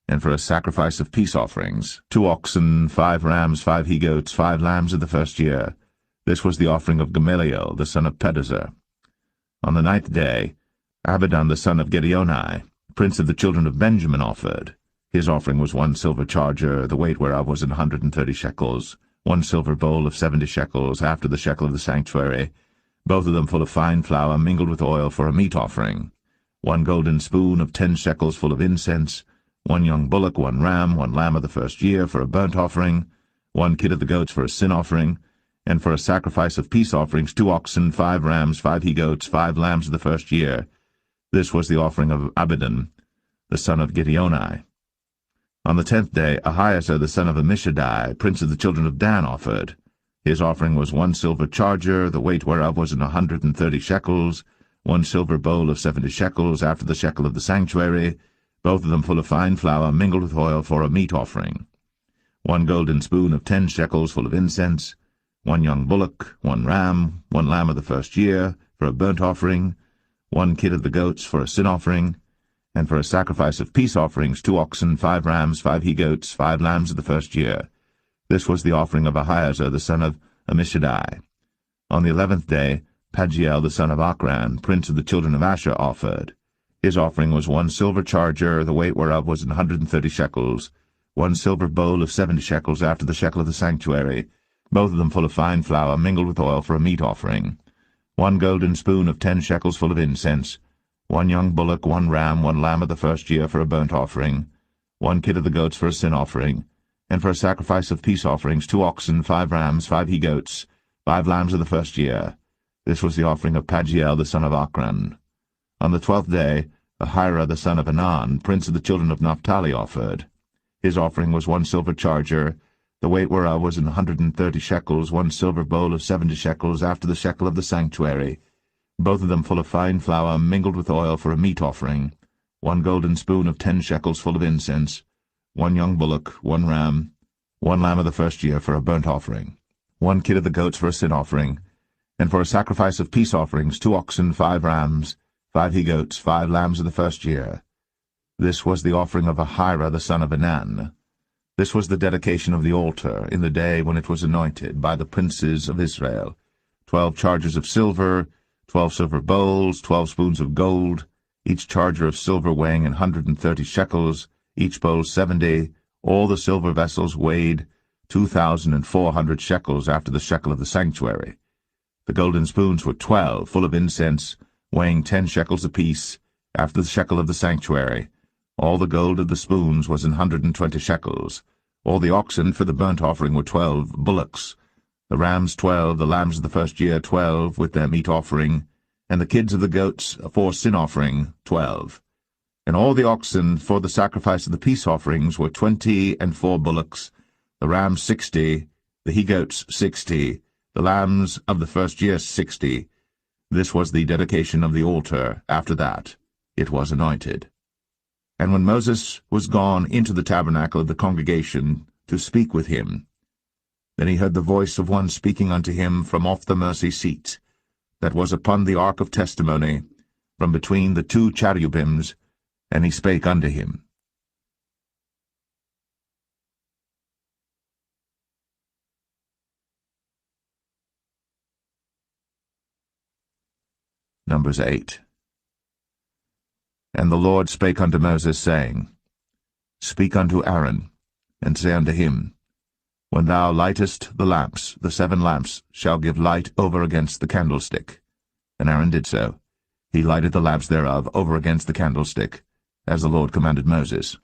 and for a sacrifice of peace offerings 2 oxen, 5 rams, 5 he-goats, 5 lambs of the first year. This was the offering of Gamaliel the son of Pedahzur. On the ninth day Abidan the son of Gideoni, prince of the children of Benjamin, offered. His offering was 1 silver charger, the weight whereof was 130 shekels, 1 silver bowl of 70 shekels after the shekel of the sanctuary, both of them full of fine flour mingled with oil for a meat offering, 1 golden spoon of 10 shekels full of incense, 1 young bullock, 1 ram, 1 lamb of the first year for a burnt offering, 1 kid of the goats for a sin offering, and for a sacrifice of peace offerings 2 oxen, 5 rams, 5 he-goats, 5 lambs of the first year. This was the offering of Abidan the son of Gideoni. On the 10th day Ahiezer the son of Ammishaddai, prince of the children of Dan, offered. His offering was 1 silver charger, the weight whereof was 130 shekels, 1 silver bowl of 70 shekels, after the shekel of the sanctuary, both of them full of fine flour mingled with oil for a meat offering. 1 golden spoon of 10 shekels full of incense, 1 young bullock, 1 ram, 1 lamb of the first year, for a burnt offering, 1 kid of the goats for a sin offering, and for a sacrifice of peace offerings 2 oxen, 5 rams, 5 he-goats, 5 lambs of the first year. This was the offering of Ahiezer the son of Ammishaddai. On the 11th day Pagiel the son of Ochran, prince of the children of Asher, offered. His offering was 1 silver charger, the weight whereof was 130 shekels, 1 silver bowl of 70 shekels, after the shekel of the sanctuary, both of them full of fine flour mingled with oil for a meat offering, 1 golden spoon of 10 shekels full of incense, 1 young bullock, 1 ram, 1 lamb of the first year for a burnt offering, 1 kid of the goats for a sin offering, and for a sacrifice of peace offerings 2 oxen, 5 rams, 5 he-goats, 5 lambs of the first year. This was the offering of Pagiel the son of Ochran. On the 12th day Ahira the son of Anan, prince of the children of Naphtali, offered. His offering was 1 silver charger, the weight whereof was 130 shekels, 1 silver bowl of 70 shekels, after the shekel of the sanctuary, both of them full of fine flour mingled with oil for a meat offering, 1 golden spoon of 10 shekels full of incense, 1 young bullock, 1 ram, 1 lamb of the first year for a burnt offering, 1 kid of the goats for a sin offering, and for a sacrifice of peace offerings 2 oxen, 5 rams, 5 he-goats, 5 lambs of the first year. This was the offering of Ahira the son of Anan. This was the dedication of the altar in the day when it was anointed by the princes of Israel: 12 chargers of silver, 12 silver bowls, 12 spoons of gold, each charger of silver weighing 130 shekels, each bowl 70, all the silver vessels weighed 2,400 shekels, after the shekel of the sanctuary. The golden spoons were 12, full of incense, weighing 10 shekels apiece, after the shekel of the sanctuary. All the gold of the spoons was 120 shekels. All the oxen for the burnt offering were 12 bullocks, the rams 12, the lambs of the first year 12, with their meat offering, and the kids of the goats for sin offering 12. And all the oxen for the sacrifice of the peace offerings were 20 and 4 bullocks, the rams 60, the he-goats 60, the lambs of the first year 60. This was the dedication of the altar. After that it was anointed. And when Moses was gone into the tabernacle of the congregation to speak with him, then he heard the voice of one speaking unto him from off the mercy seat, that was upon the ark of testimony, from between the 2 cherubims, and he spake unto him. Numbers 8. And the Lord spake unto Moses, saying, Speak unto Aaron, and say unto him, When thou lightest the lamps, the 7 lamps shall give light over against the candlestick. And Aaron did so. He lighted the lamps thereof over against the candlestick, as the Lord commanded Moses.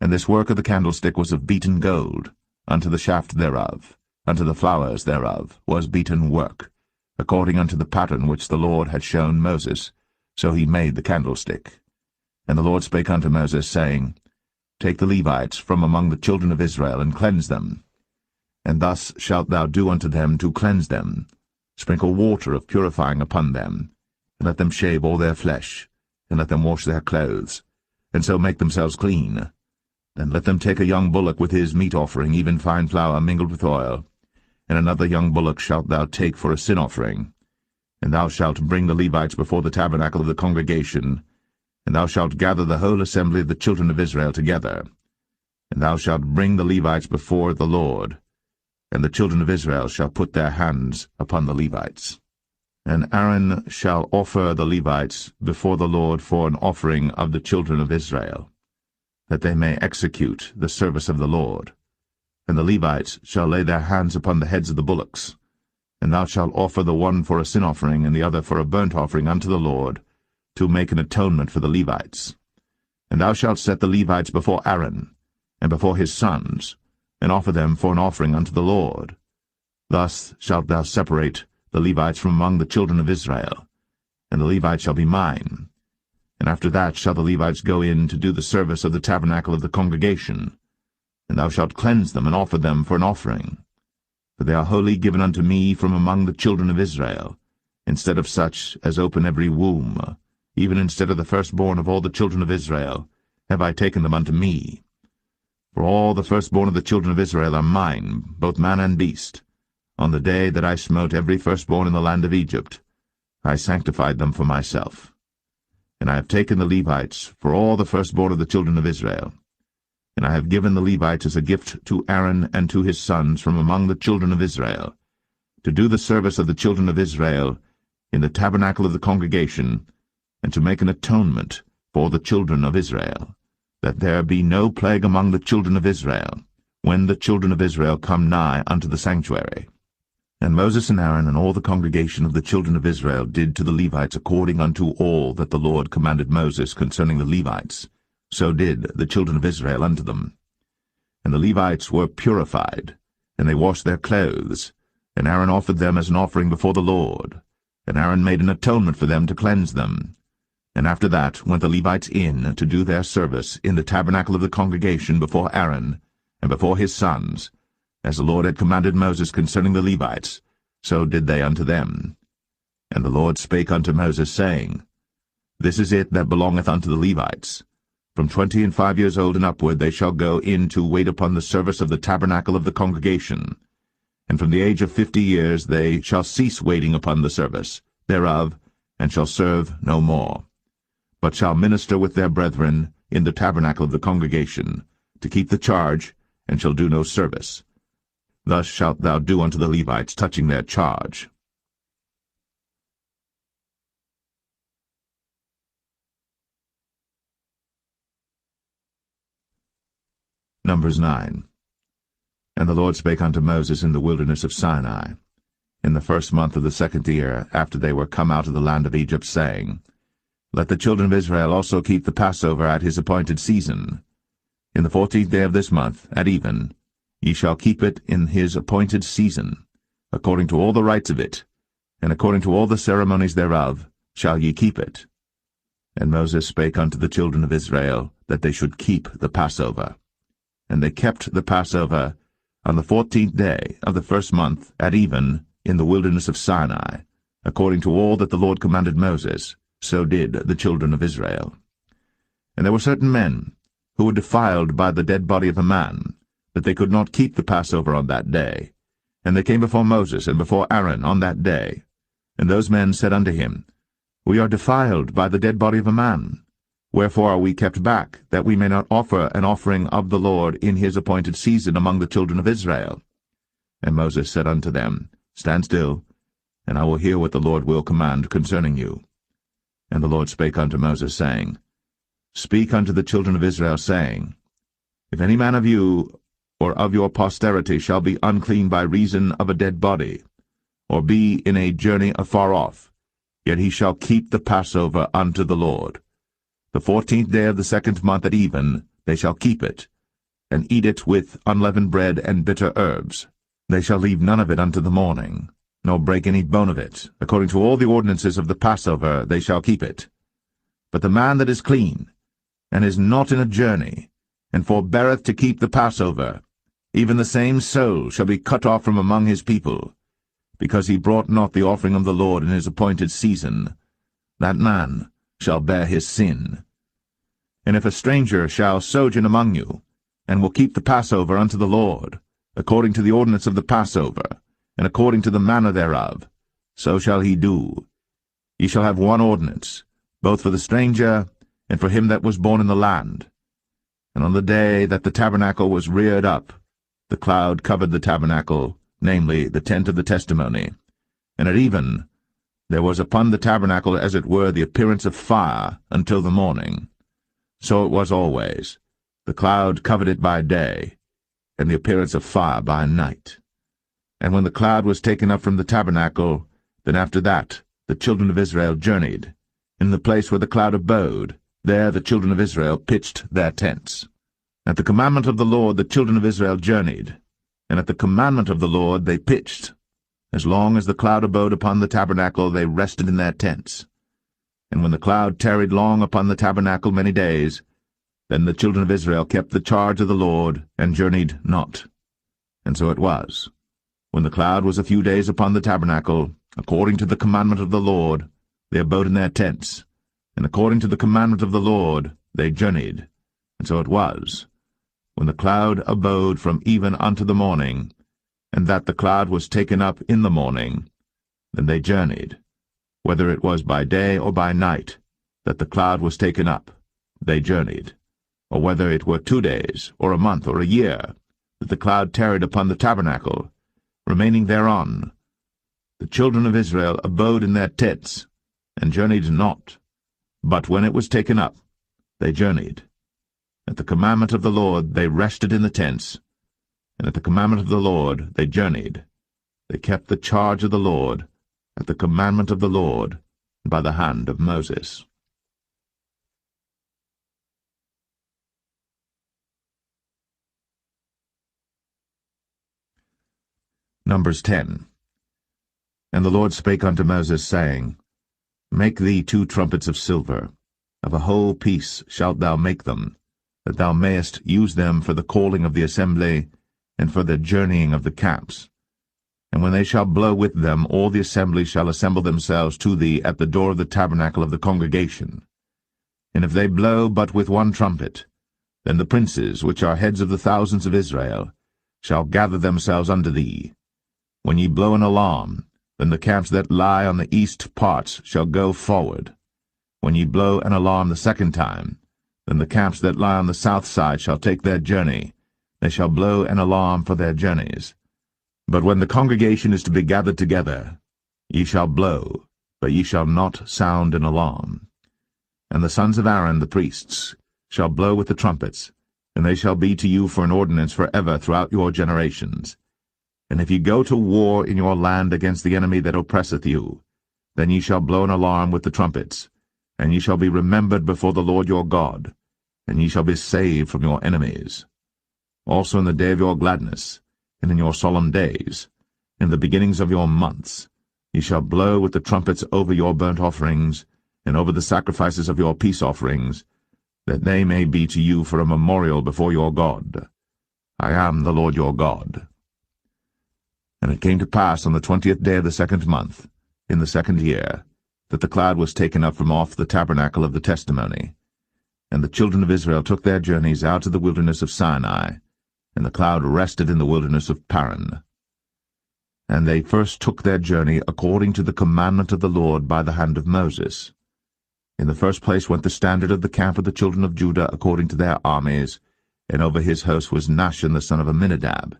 And this work of the candlestick was of beaten gold, unto the shaft thereof, unto the flowers thereof was beaten work, according unto the pattern which the Lord had shown Moses. So he made the candlestick. And the Lord spake unto Moses, saying, Take the Levites from among the children of Israel, and cleanse them. And thus shalt thou do unto them to cleanse them. Sprinkle water of purifying upon them, and let them shave all their flesh, and let them wash their clothes, and so make themselves clean. Then let them take a young bullock with his meat offering, even fine flour mingled with oil, and another young bullock shalt thou take for a sin offering. And thou shalt bring the Levites before the tabernacle of the congregation, and thou shalt gather the whole assembly of the children of Israel together. And thou shalt bring the Levites before the Lord, and the children of Israel shall put their hands upon the Levites. And Aaron shall offer the Levites before the Lord for an offering of the children of Israel, that they may execute the service of the Lord. And the Levites shall lay their hands upon the heads of the bullocks, and thou shalt offer the one for a sin offering, and the other for a burnt offering unto the Lord, to make an atonement for the Levites. And thou shalt set the Levites before Aaron, and before his sons, and offer them for an offering unto the Lord. Thus shalt thou separate the Levites from among the children of Israel, and the Levites shall be mine. And after that shall the Levites go in to do the service of the tabernacle of the congregation. And thou shalt cleanse them and offer them for an offering. For they are wholly given unto me from among the children of Israel, instead of such as open every womb, even instead of the firstborn of all the children of Israel, have I taken them unto me. For all the firstborn of the children of Israel are mine, both man and beast. On the day that I smote every firstborn in the land of Egypt, I sanctified them for myself. And I have taken the Levites for all the firstborn of the children of Israel. And I have given the Levites as a gift to Aaron and to his sons from among the children of Israel, to do the service of the children of Israel in the tabernacle of the congregation, and to make an atonement for the children of Israel, that there be no plague among the children of Israel, when the children of Israel come nigh unto the sanctuary. And Moses and Aaron and all the congregation of the children of Israel did to the Levites according unto all that the Lord commanded Moses concerning the Levites. So did the children of Israel unto them. And the Levites were purified, and they washed their clothes, and Aaron offered them as an offering before the Lord. And Aaron made an atonement for them to cleanse them. And after that went the Levites in to do their service in the tabernacle of the congregation before Aaron and before his sons, as the Lord had commanded Moses concerning the Levites, so did they unto them. And the Lord spake unto Moses, saying, This is it that belongeth unto the Levites. From 25 years old and upward they shall go in to wait upon the service of the tabernacle of the congregation. And from the age of 50 years they shall cease waiting upon the service thereof, and shall serve no more, but shall minister with their brethren in the tabernacle of the congregation, to keep the charge, and shall do no service. Thus shalt thou do unto the Levites touching their charge. Numbers 9. And the Lord spake unto Moses in the wilderness of Sinai, in the first month of the 2nd year, after they were come out of the land of Egypt, saying, Let the children of Israel also keep the Passover at his appointed season. In the 14th day of this month, at even, ye shall keep it in his appointed season, according to all the rites of it, and according to all the ceremonies thereof shall ye keep it. And Moses spake unto the children of Israel, that they should keep the Passover. And they kept the Passover on the 14th day of the first month, at even, in the wilderness of Sinai, according to all that the Lord commanded Moses, so did the children of Israel. And there were certain men who were defiled by the dead body of a man, that they could not keep the Passover on that day. And they came before Moses and before Aaron on that day. And those men said unto him, We are defiled by the dead body of a man. Wherefore are we kept back, that we may not offer an offering of the Lord in his appointed season among the children of Israel? And Moses said unto them, Stand still, and I will hear what the Lord will command concerning you. And the Lord spake unto Moses, saying, Speak unto the children of Israel, saying, If any man of you or of your posterity shall be unclean by reason of a dead body, or be in a journey afar off, yet he shall keep the Passover unto the Lord. The 14th day of the 2nd month at even they shall keep it, and eat it with unleavened bread and bitter herbs. They shall leave none of it unto the morning, nor break any bone of it. According to all the ordinances of the Passover they shall keep it. But the man that is clean, and is not in a journey, and forbeareth to keep the Passover, even the same soul shall be cut off from among his people, because he brought not the offering of the Lord in his appointed season. That man shall bear his sin. And if a stranger shall sojourn among you, and will keep the Passover unto the Lord, according to the ordinance of the Passover, and according to the manner thereof, so shall he do. Ye shall have one ordinance, both for the stranger and for him that was born in the land. And on the day that the tabernacle was reared up, the cloud covered the tabernacle, namely the tent of the testimony. And at even there was upon the tabernacle as it were the appearance of fire until the morning. So it was always. The cloud covered it by day, and the appearance of fire by night. And when the cloud was taken up from the tabernacle, then after that the children of Israel journeyed. In the place where the cloud abode, there the children of Israel pitched their tents. At the commandment of the Lord the children of Israel journeyed, and at the commandment of the Lord they pitched. As long as the cloud abode upon the tabernacle, they rested in their tents. And when the cloud tarried long upon the tabernacle many days, then the children of Israel kept the charge of the Lord, and journeyed not. And so it was, when the cloud was a few days upon the tabernacle, according to the commandment of the Lord, they abode in their tents, and according to the commandment of the Lord they journeyed. And so it was, when the cloud abode from even unto the morning, and that the cloud was taken up in the morning, then they journeyed. Whether it was by day or by night, that the cloud was taken up, they journeyed. Or whether it were 2 days, or a month, or a year, that the cloud tarried upon the tabernacle, remaining thereon, the children of Israel abode in their tents, and journeyed not. But when it was taken up, they journeyed. At the commandment of the Lord they rested in the tents, and at the commandment of the Lord they journeyed. They kept the charge of the Lord, at the commandment of the Lord, by the hand of Moses. Numbers 10. And the Lord spake unto Moses, saying, Make thee 2 trumpets of silver, of a whole piece shalt thou make them, that thou mayest use them for the calling of the assembly, and for the journeying of the camps. And when they shall blow with them, all the assembly shall assemble themselves to thee at the door of the tabernacle of the congregation. And if they blow but with 1 trumpet, then the princes, which are heads of the thousands of Israel, shall gather themselves unto thee. When ye blow an alarm, then the camps that lie on the east parts shall go forward. When ye blow an alarm the 2nd time, then the camps that lie on the south side shall take their journey. They shall blow an alarm for their journeys. But when the congregation is to be gathered together, ye shall blow, but ye shall not sound an alarm. And the sons of Aaron the priests shall blow with the trumpets, and they shall be to you for an ordinance forever throughout your generations. And if ye go to war in your land against the enemy that oppresseth you, then ye shall blow an alarm with the trumpets, and ye shall be remembered before the Lord your God, and ye shall be saved from your enemies. Also in the day of your gladness, and in your solemn days, in the beginnings of your months, ye shall blow with the trumpets over your burnt offerings, and over the sacrifices of your peace offerings, that they may be to you for a memorial before your God. I am the Lord your God. And it came to pass on the 20th day of the 2nd month, in the 2nd year, that the cloud was taken up from off the tabernacle of the testimony. And the children of Israel took their journeys out of the wilderness of Sinai, and the cloud rested in the wilderness of Paran. And they first took their journey according to the commandment of the Lord by the hand of Moses. In the first place went the standard of the camp of the children of Judah according to their armies, and over his host was Nahshon the son of Amminadab.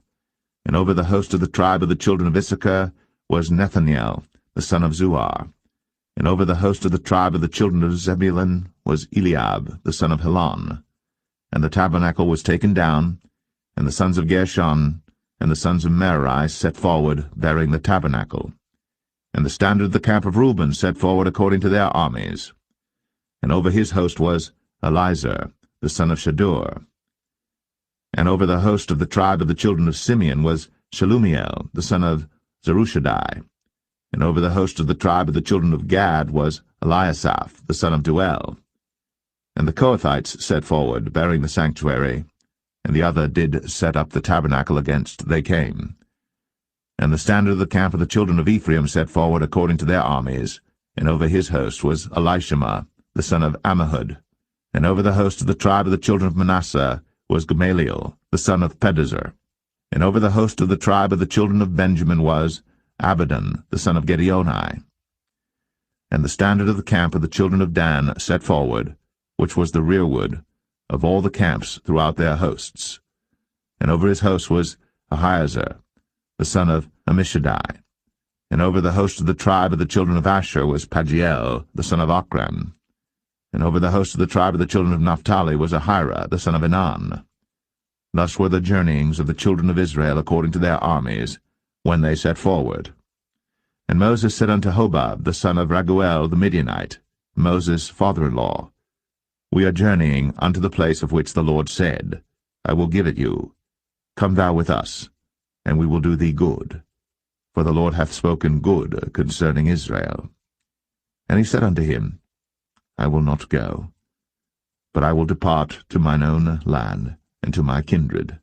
And over the host of the tribe of the children of Issachar was Nethanel the son of Zuar. And over the host of the tribe of the children of Zebulun was Eliab the son of Helon. And the tabernacle was taken down, and the sons of Gershon and the sons of Merari set forward, bearing the tabernacle. And the standard of the camp of Reuben set forward according to their armies. And over his host was Elizur the son of Shadur. And over the host of the tribe of the children of Simeon was Shelumiel the son of Zerushadai. And over the host of the tribe of the children of Gad was Eliasaph the son of Duel. And the Kohathites set forward, bearing the sanctuary, and the other did set up the tabernacle against they came. And the standard of the camp of the children of Ephraim set forward according to their armies, and over his host was Elishama the son of Ammihud. And over the host of the tribe of the children of Manasseh was Gamaliel the son of Pedazur. And over the host of the tribe of the children of Benjamin was Abidan the son of Gideoni. And the standard of the camp of the children of Dan set forward, which was the rearward of all the camps throughout their hosts. And over his host was Ahiezer the son of Ammishaddai. And over the host of the tribe of the children of Asher was Pagiel the son of Ochran. And over the host of the tribe of the children of Naphtali was Ahira the son of Enan. Thus were the journeyings of the children of Israel according to their armies, when they set forward. And Moses said unto Hobab the son of Raguel the Midianite, Moses' father-in-law, We are journeying unto the place of which the Lord said, I will give it you. Come thou with us, and we will do thee good. For the Lord hath spoken good concerning Israel. And he said unto him, I will not go, but I will depart to mine own land and to my kindred.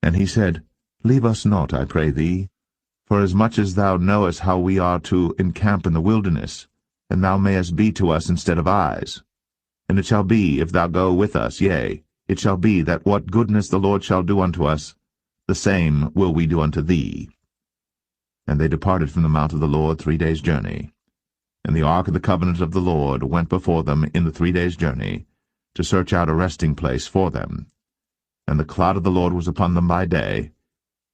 And he said, Leave us not, I pray thee, for as much as thou knowest how we are to encamp in the wilderness, and thou mayest be to us instead of eyes. And it shall be, if thou go with us, yea, it shall be that what goodness the Lord shall do unto us, the same will we do unto thee. And they departed from the mount of the Lord 3 days' journey. And the ark of the covenant of the Lord went before them in the 3 days' journey, to search out a resting place for them. And the cloud of the Lord was upon them by day,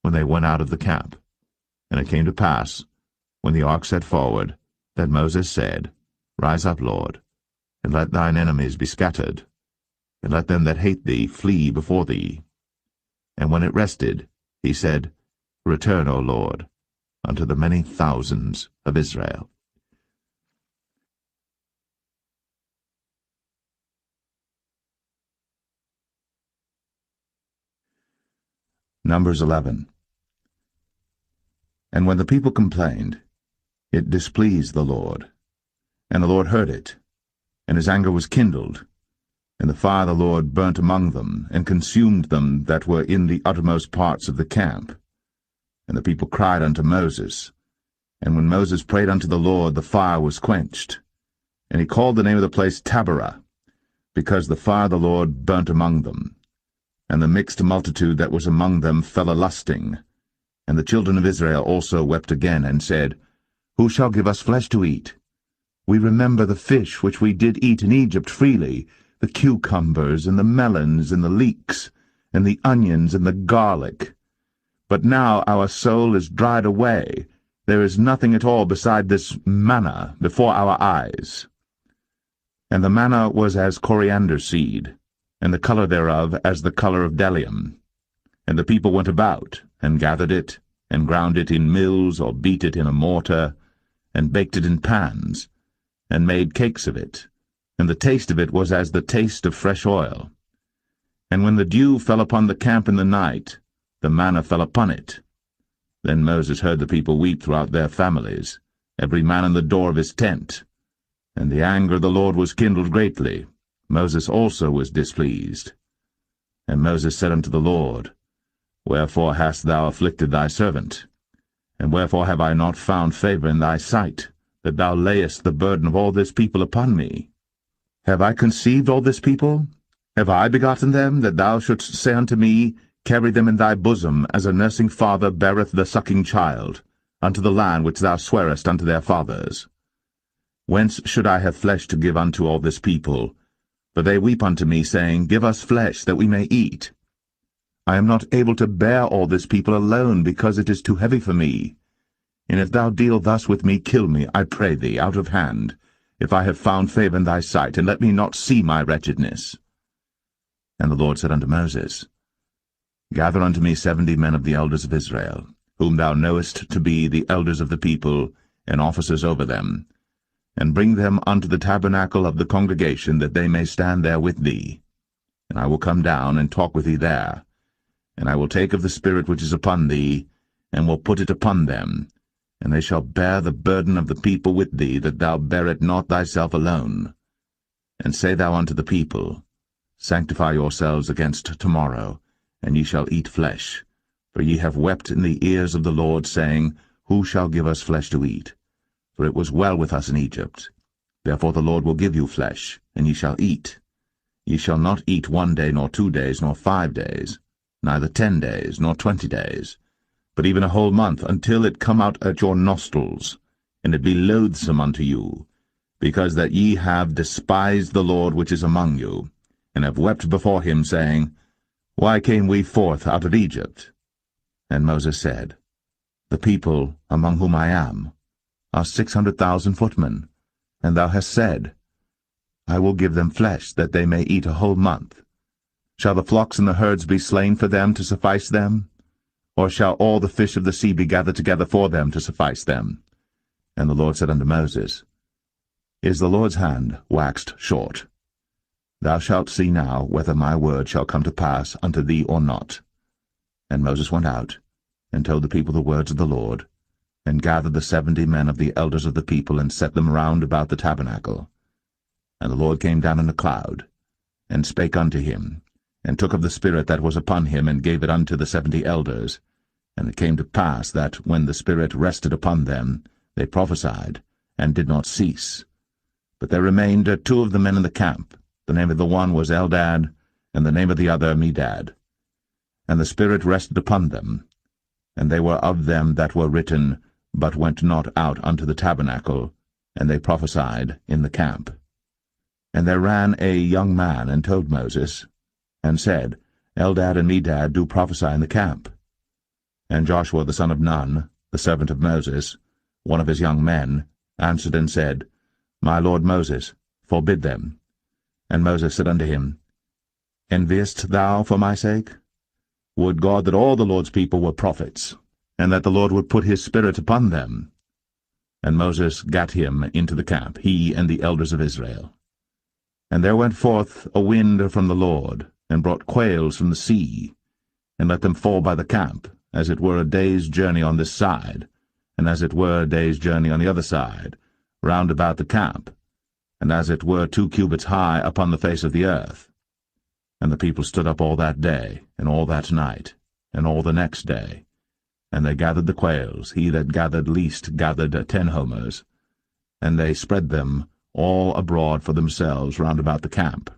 when they went out of the camp. And it came to pass, when the ark set forward, that Moses said, Rise up, Lord, and let thine enemies be scattered, and let them that hate thee flee before thee. And when it rested, he said, Return, O Lord, unto the many thousands of Israel. Numbers 11. And when the people complained, it displeased the Lord. And the Lord heard it, and his anger was kindled. And the fire of the Lord burnt among them, and consumed them that were in the uttermost parts of the camp. And the people cried unto Moses. And when Moses prayed unto the Lord, the fire was quenched. And he called the name of the place Taberah, because the fire of the Lord burnt among them. And the mixed multitude that was among them fell a-lusting. And the children of Israel also wept again, and said, Who shall give us flesh to eat? We remember the fish which we did eat in Egypt freely, the cucumbers, and the melons, and the leeks, and the onions, and the garlic. But now our soul is dried away. There is nothing at all beside this manna before our eyes. And the manna was as coriander seed, and the color thereof as the color of bdellium. And the people went about, and gathered it, and ground it in mills, or beat it in a mortar, and baked it in pans, and made cakes of it. And the taste of it was as the taste of fresh oil. And when the dew fell upon the camp in the night, the manna fell upon it. Then Moses heard the people weep throughout their families, every man in the door of his tent. And the anger of the Lord was kindled greatly. Moses also was displeased. And Moses said unto the Lord, Wherefore hast thou afflicted thy servant? And wherefore have I not found favor in thy sight, that thou layest the burden of all this people upon me? Have I conceived all this people? Have I begotten them, that thou shouldst say unto me, Carry them in thy bosom, as a nursing father beareth the sucking child, unto the land which thou swarest unto their fathers? Whence should I have flesh to give unto all this people? For they weep unto me, saying, Give us flesh, that we may eat. I am not able to bear all this people alone, because it is too heavy for me. And if thou deal thus with me, kill me, I pray thee, out of hand, if I have found favor in thy sight, and let me not see my wretchedness. And the Lord said unto Moses, Gather unto me 70 men of the elders of Israel, whom thou knowest to be the elders of the people, and officers over them, and bring them unto the tabernacle of the congregation, that they may stand there with thee. And I will come down and talk with thee there. And I will take of the Spirit which is upon thee, and will put it upon them, and they shall bear the burden of the people with thee, that thou bear it not thyself alone. And say thou unto the people, Sanctify yourselves against tomorrow, and ye shall eat flesh. For ye have wept in the ears of the Lord, saying, Who shall give us flesh to eat? For it was well with us in Egypt. Therefore the Lord will give you flesh, and ye shall eat. Ye shall not eat 1 day, nor 2 days, nor 5 days, neither 10 days, nor 20 days, but even a whole month, until it come out at your nostrils, and it be loathsome unto you, because that ye have despised the Lord which is among you, and have wept before him, saying, Why came we forth out of Egypt? And Moses said, The people among whom I am are 600,000 footmen, and thou hast said, I will give them flesh, that they may eat a whole month. Shall the flocks and the herds be slain for them to suffice them? Or shall all the fish of the sea be gathered together for them to suffice them? And the Lord said unto Moses, Is the Lord's hand waxed short? Thou shalt see now whether my word shall come to pass unto thee or not. And Moses went out, and told the people the words of the Lord, and gathered the 70 men of the elders of the people, and set them round about the tabernacle. And the Lord came down in a cloud, and spake unto him, and took of the Spirit that was upon him, and gave it unto the 70 elders. And it came to pass that, when the Spirit rested upon them, they prophesied, and did not cease. But there remained 2 of the men in the camp. The name of the one was Eldad, and the name of the other Medad. And the Spirit rested upon them, and they were of them that were written, but went not out unto the tabernacle, and they prophesied in the camp. And there ran a young man, and told Moses, and said, Eldad and Medad do prophesy in the camp. And Joshua the son of Nun, the servant of Moses, one of his young men, answered and said, My lord Moses, forbid them. And Moses said unto him, Enviest thou for my sake? Would God that all the Lord's people were prophets, and that the Lord would put his Spirit upon them. And Moses gat him into the camp, he and the elders of Israel. And there went forth a wind from the Lord, and brought quails from the sea, and let them fall by the camp, as it were a day's journey on this side, and as it were a day's journey on the other side, round about the camp, and as it were 2 cubits high upon the face of the earth. And the people stood up all that day, and all that night, and all the next day. And they gathered the quails, he that gathered least gathered 10 homers, and they spread them all abroad for themselves round about the camp.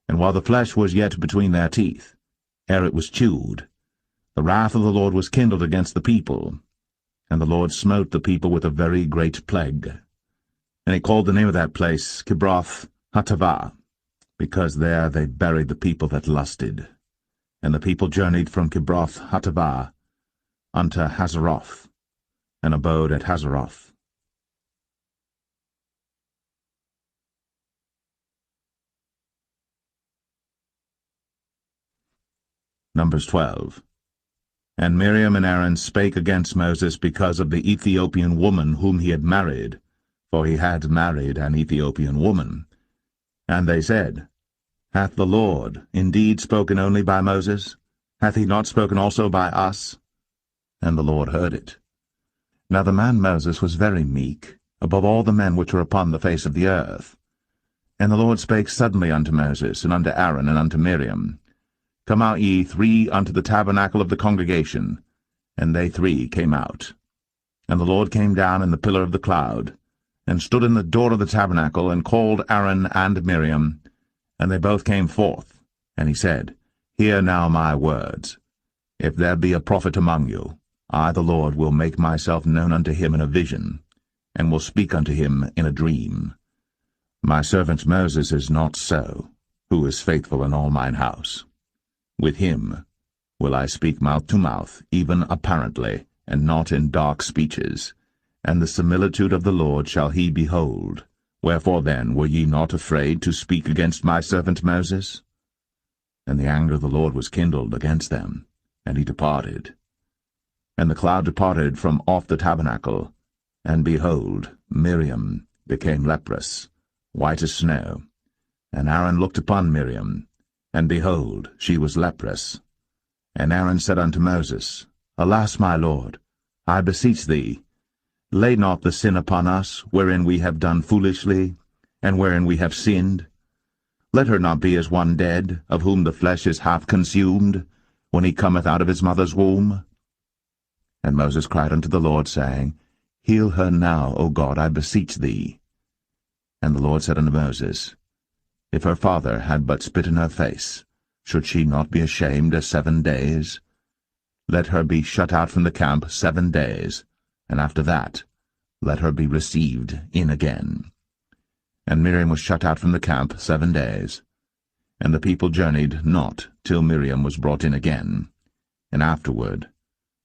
And while the flesh was yet between their teeth, ere it was chewed, the wrath of the Lord was kindled against the people, and the Lord smote the people with a very great plague. And he called the name of that place Kibroth Hattaavah, because there they buried the people that lusted. And the people journeyed from Kibroth Hattaavah unto Hazeroth, and abode at Hazeroth. Numbers 12. And Miriam and Aaron spake against Moses because of the Ethiopian woman whom he had married, for he had married an Ethiopian woman. And they said, Hath the Lord indeed spoken only by Moses? Hath he not spoken also by us? And the Lord heard it. Now the man Moses was very meek, above all the men which were upon the face of the earth. And the Lord spake suddenly unto Moses, and unto Aaron, and unto Miriam, Come out ye 3 unto the tabernacle of the congregation. And they 3 came out. And the Lord came down in the pillar of the cloud, and stood in the door of the tabernacle, and called Aaron and Miriam. And they both came forth. And he said, Hear now my words. If there be a prophet among you, I the Lord will make myself known unto him in a vision, and will speak unto him in a dream. My servant Moses is not so, who is faithful in all mine house. With him will I speak mouth to mouth, even apparently, and not in dark speeches. And the similitude of the Lord shall he behold. Wherefore then were ye not afraid to speak against my servant Moses? And the anger of the Lord was kindled against them, and he departed. And the cloud departed from off the tabernacle, and behold, Miriam became leprous, white as snow. And Aaron looked upon Miriam, and behold, she was leprous. And Aaron said unto Moses, Alas, my Lord, I beseech thee, lay not the sin upon us, wherein we have done foolishly, and wherein we have sinned. Let her not be as one dead, of whom the flesh is half consumed, when he cometh out of his mother's womb. And Moses cried unto the Lord, saying, Heal her now, O God, I beseech thee. And the Lord said unto Moses, If her father had but spit in her face, should she not be ashamed 7 days? Let her be shut out from the camp 7 days, and after that let her be received in again. And Miriam was shut out from the camp 7 days. And the people journeyed not till Miriam was brought in again. And afterward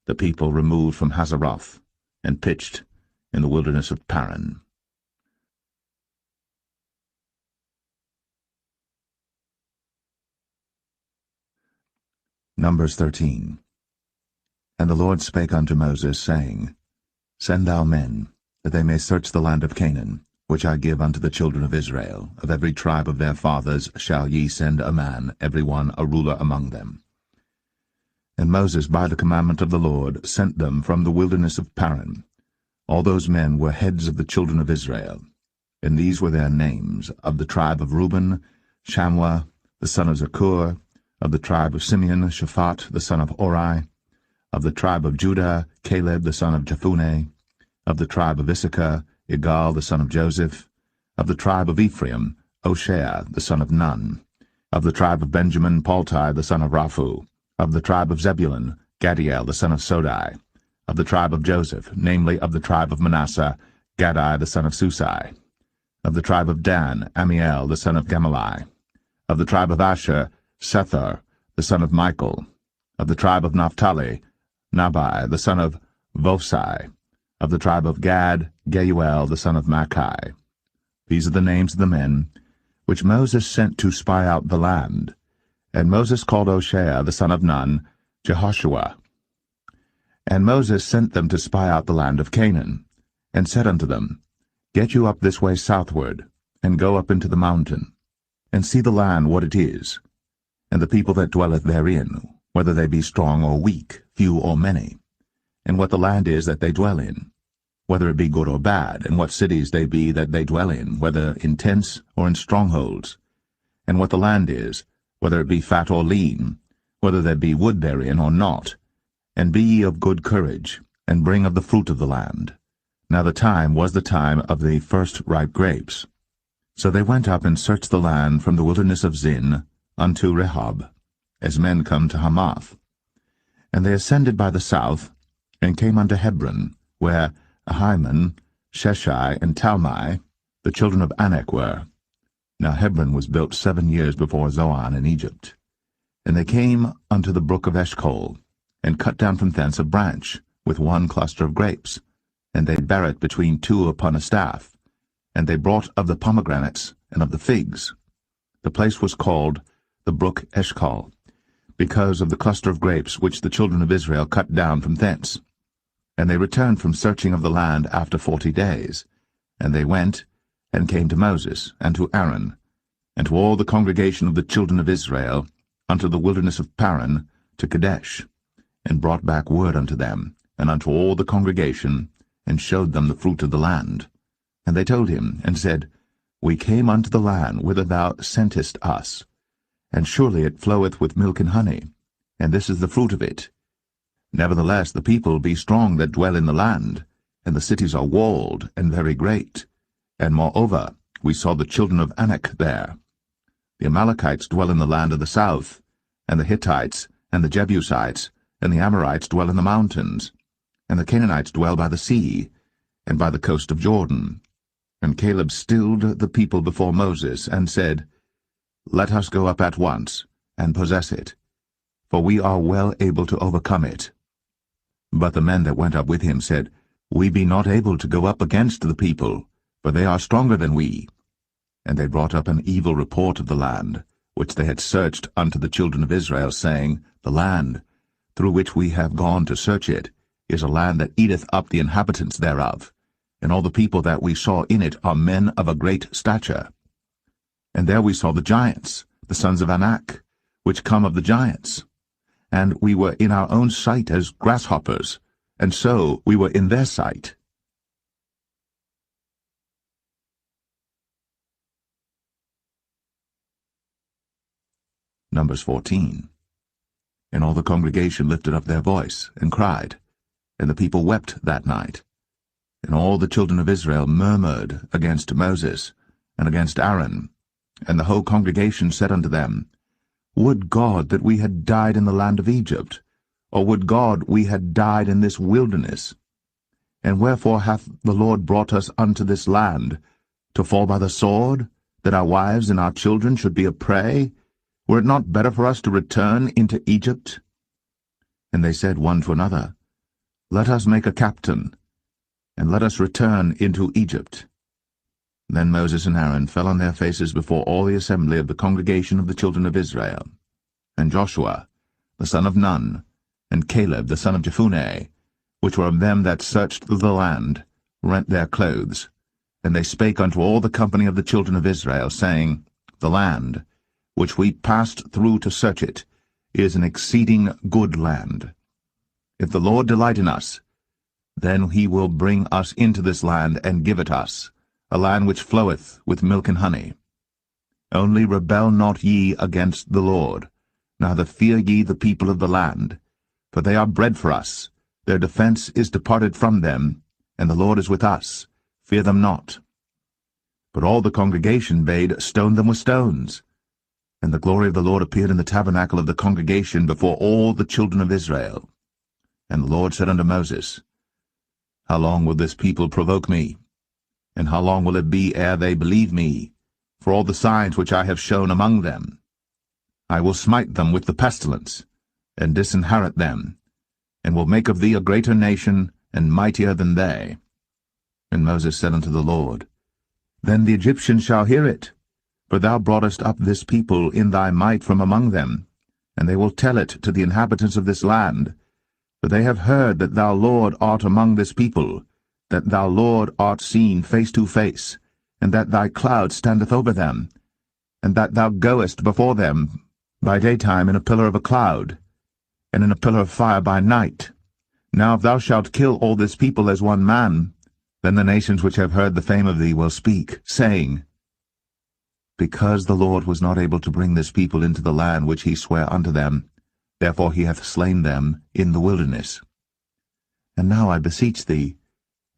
the people removed from Hazeroth, and pitched in the wilderness of Paran. Numbers 13. And the Lord spake unto Moses, saying, Send thou men, that they may search the land of Canaan, which I give unto the children of Israel. Of every tribe of their fathers shall ye send a man, every one a ruler among them. And Moses, by the commandment of the Lord, sent them from the wilderness of Paran. All those men were heads of the children of Israel. And these were their names: of the tribe of Reuben, Shammua, the son of Zakur; of the tribe of Simeon, Shaphat, the son of Ori; of the tribe of Judah, Caleb, the son of Jephunneh; of the tribe of Issachar, Igal, the son of Joseph; of the tribe of Ephraim, Hoshea, the son of Nun; of the tribe of Benjamin, Paltai, the son of Raphu; of the tribe of Zebulun, Gadiel, the son of Sodai; of the tribe of Joseph, namely, of the tribe of Manasseh, Gadai, the son of Susai; of the tribe of Dan, Amiel, the son of Gemalli; of the tribe of Asher, Sethur, the son of Michael; of the tribe of Naphtali, Nabai, the son of Vophsi; of the tribe of Gad, Geuel, the son of Machi. These are the names of the men which Moses sent to spy out the land. And Moses called Hoshea, the son of Nun, Jehoshua. And Moses sent them to spy out the land of Canaan, and said unto them, Get you up this way southward, and go up into the mountain, and see the land what it is, and the people that dwelleth therein, whether they be strong or weak, few or many, and what the land is that they dwell in, whether it be good or bad, and what cities they be that they dwell in, whether in tents or in strongholds, and what the land is, whether it be fat or lean, whether there be wood therein or not. And be ye of good courage, and bring of the fruit of the land. Now the time was the time of the first ripe grapes. So they went up and searched the land from the wilderness of Zin unto Rehob, as men come to Hamath. And they ascended by the south, and came unto Hebron, where Ahiman, Sheshai, and Talmai, the children of Anak, were. Now Hebron was built 7 years before Zoan in Egypt. And they came unto the brook of Eshcol, and cut down from thence a branch, with one cluster of grapes, and they bare it between two upon a staff. And they brought of the pomegranates and of the figs. The place was called the brook Eshcol, because of the cluster of grapes which the children of Israel cut down from thence. And they returned from searching of the land after 40 days. And they went, and came to Moses, and to Aaron, and to all the congregation of the children of Israel, unto the wilderness of Paran, to Kadesh, and brought back word unto them, and unto all the congregation, and showed them the fruit of the land. And they told him, and said, We came unto the land whither thou sentest us, and surely it floweth with milk and honey, and this is the fruit of it. Nevertheless the people be strong that dwell in the land, and the cities are walled and very great. And moreover, we saw the children of Anak there. The Amalekites dwell in the land of the south, and the Hittites, and the Jebusites, and the Amorites dwell in the mountains, and the Canaanites dwell by the sea, and by the coast of Jordan. And Caleb stilled the people before Moses, and said, Let us go up at once, and possess it, for we are well able to overcome it. But the men that went up with him said, We be not able to go up against the people, for they are stronger than we. And they brought up an evil report of the land, which they had searched unto the children of Israel, saying, The land, through which we have gone to search it, is a land that eateth up the inhabitants thereof, and all the people that we saw in it are men of a great stature. And there we saw the giants, the sons of Anak, which come of the giants. And we were in our own sight as grasshoppers, and so we were in their sight. Numbers 14. And all the congregation lifted up their voice, and cried, and the people wept that night. And all the children of Israel murmured against Moses, and against Aaron. And the whole congregation said unto them, Would God that we had died in the land of Egypt, or would God we had died in this wilderness? And wherefore hath the Lord brought us unto this land, to fall by the sword, that our wives and our children should be a prey? Were it not better for us to return into Egypt? And they said one to another, Let us make a captain, and let us return into Egypt. Then Moses and Aaron fell on their faces before all the assembly of the congregation of the children of Israel. And Joshua, the son of Nun, and Caleb, the son of Jephunneh, which were of them that searched the land, rent their clothes. And they spake unto all the company of the children of Israel, saying, The land, which we passed through to search it, is an exceeding good land. If the Lord delight in us, then he will bring us into this land, and give it us, a land which floweth with milk and honey. Only rebel not ye against the Lord, neither fear ye the people of the land, for they are bread for us. Their defense is departed from them, and the Lord is with us. Fear them not. But all the congregation bade stone them with stones. And the glory of the Lord appeared in the tabernacle of the congregation before all the children of Israel. And the Lord said unto Moses, How long will this people provoke me? And how long will it be ere they believe me, for all the signs which I have shown among them? I will smite them with the pestilence, and disinherit them, and will make of thee a greater nation, and mightier than they. And Moses said unto the Lord, Then the Egyptians shall hear it, for thou broughtest up this people in thy might from among them, and they will tell it to the inhabitants of this land. For they have heard that thou, Lord, art among this people, that thou, Lord, art seen face to face, and that thy cloud standeth over them, and that thou goest before them by daytime in a pillar of a cloud, and in a pillar of fire by night. Now if thou shalt kill all this people as one man, then the nations which have heard the fame of thee will speak, saying, Because the Lord was not able to bring this people into the land which he sware unto them, therefore he hath slain them in the wilderness. And now I beseech thee,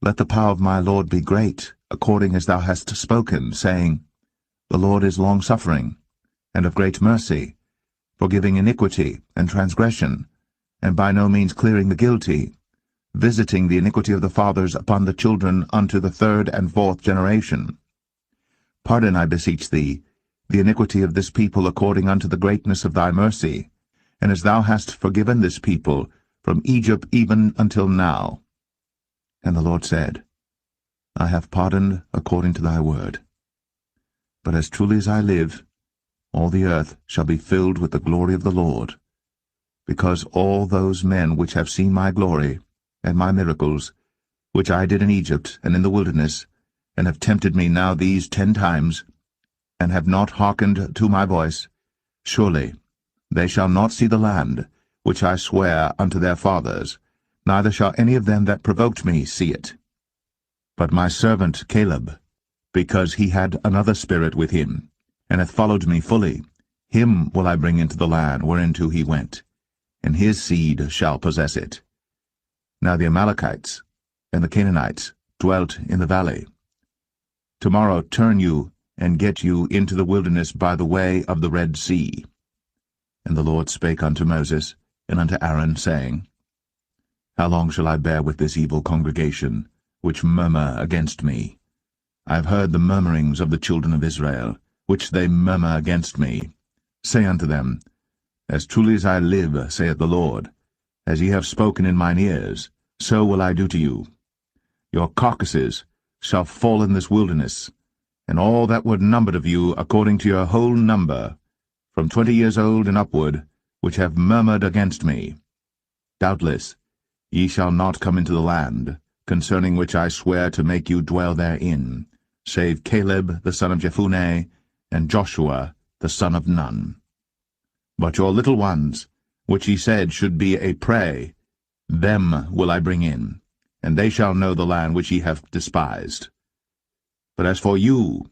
let the power of my Lord be great, according as thou hast spoken, saying, The Lord is long-suffering, and of great mercy, forgiving iniquity and transgression, and by no means clearing the guilty, visiting the iniquity of the fathers upon the children unto the third and fourth generation. Pardon, I beseech thee, the iniquity of this people according unto the greatness of thy mercy, and as thou hast forgiven this people from Egypt even until now. And the Lord said, I have pardoned according to thy word. But as truly as I live, all the earth shall be filled with the glory of the Lord, because all those men which have seen my glory and my miracles, which I did in Egypt and in the wilderness, and have tempted me now these 10 times, and have not hearkened to my voice, surely they shall not see the land which I swear unto their fathers, neither shall any of them that provoked me see it. But my servant Caleb, because he had another spirit with him, and hath followed me fully, him will I bring into the land whereinto he went, and his seed shall possess it. Now the Amalekites and the Canaanites dwelt in the valley. Tomorrow turn you, and get you into the wilderness by the way of the Red Sea. And the Lord spake unto Moses and unto Aaron, saying, How long shall I bear with this evil congregation, which murmur against me? I have heard the murmurings of the children of Israel, which they murmur against me. Say unto them, As truly as I live, saith the Lord, as ye have spoken in mine ears, so will I do to you. Your carcasses shall fall in this wilderness, and all that were numbered of you according to your whole number, from 20 years old and upward, which have murmured against me. Doubtless ye shall not come into the land, concerning which I swear to make you dwell therein, save Caleb the son of Jephunneh, and Joshua the son of Nun. But your little ones, which ye said should be a prey, them will I bring in, and they shall know the land which ye have despised. But as for you,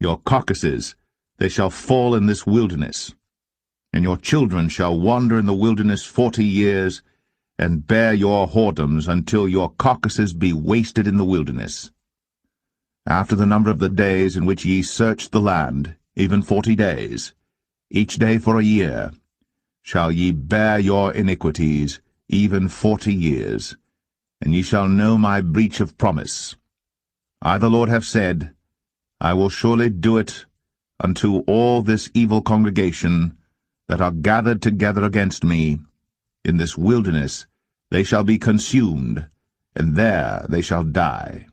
your carcasses, they shall fall in this wilderness, and your children shall wander in the wilderness 40 years, and bear your whoredoms until your carcasses be wasted in the wilderness. After the number of the days in which ye searched the land, even 40 days, each day for a year, shall ye bear your iniquities, even 40 years, and ye shall know my breach of promise. I the Lord have said, I will surely do it unto all this evil congregation that are gathered together against me. In this wilderness they shall be consumed, and there they shall die.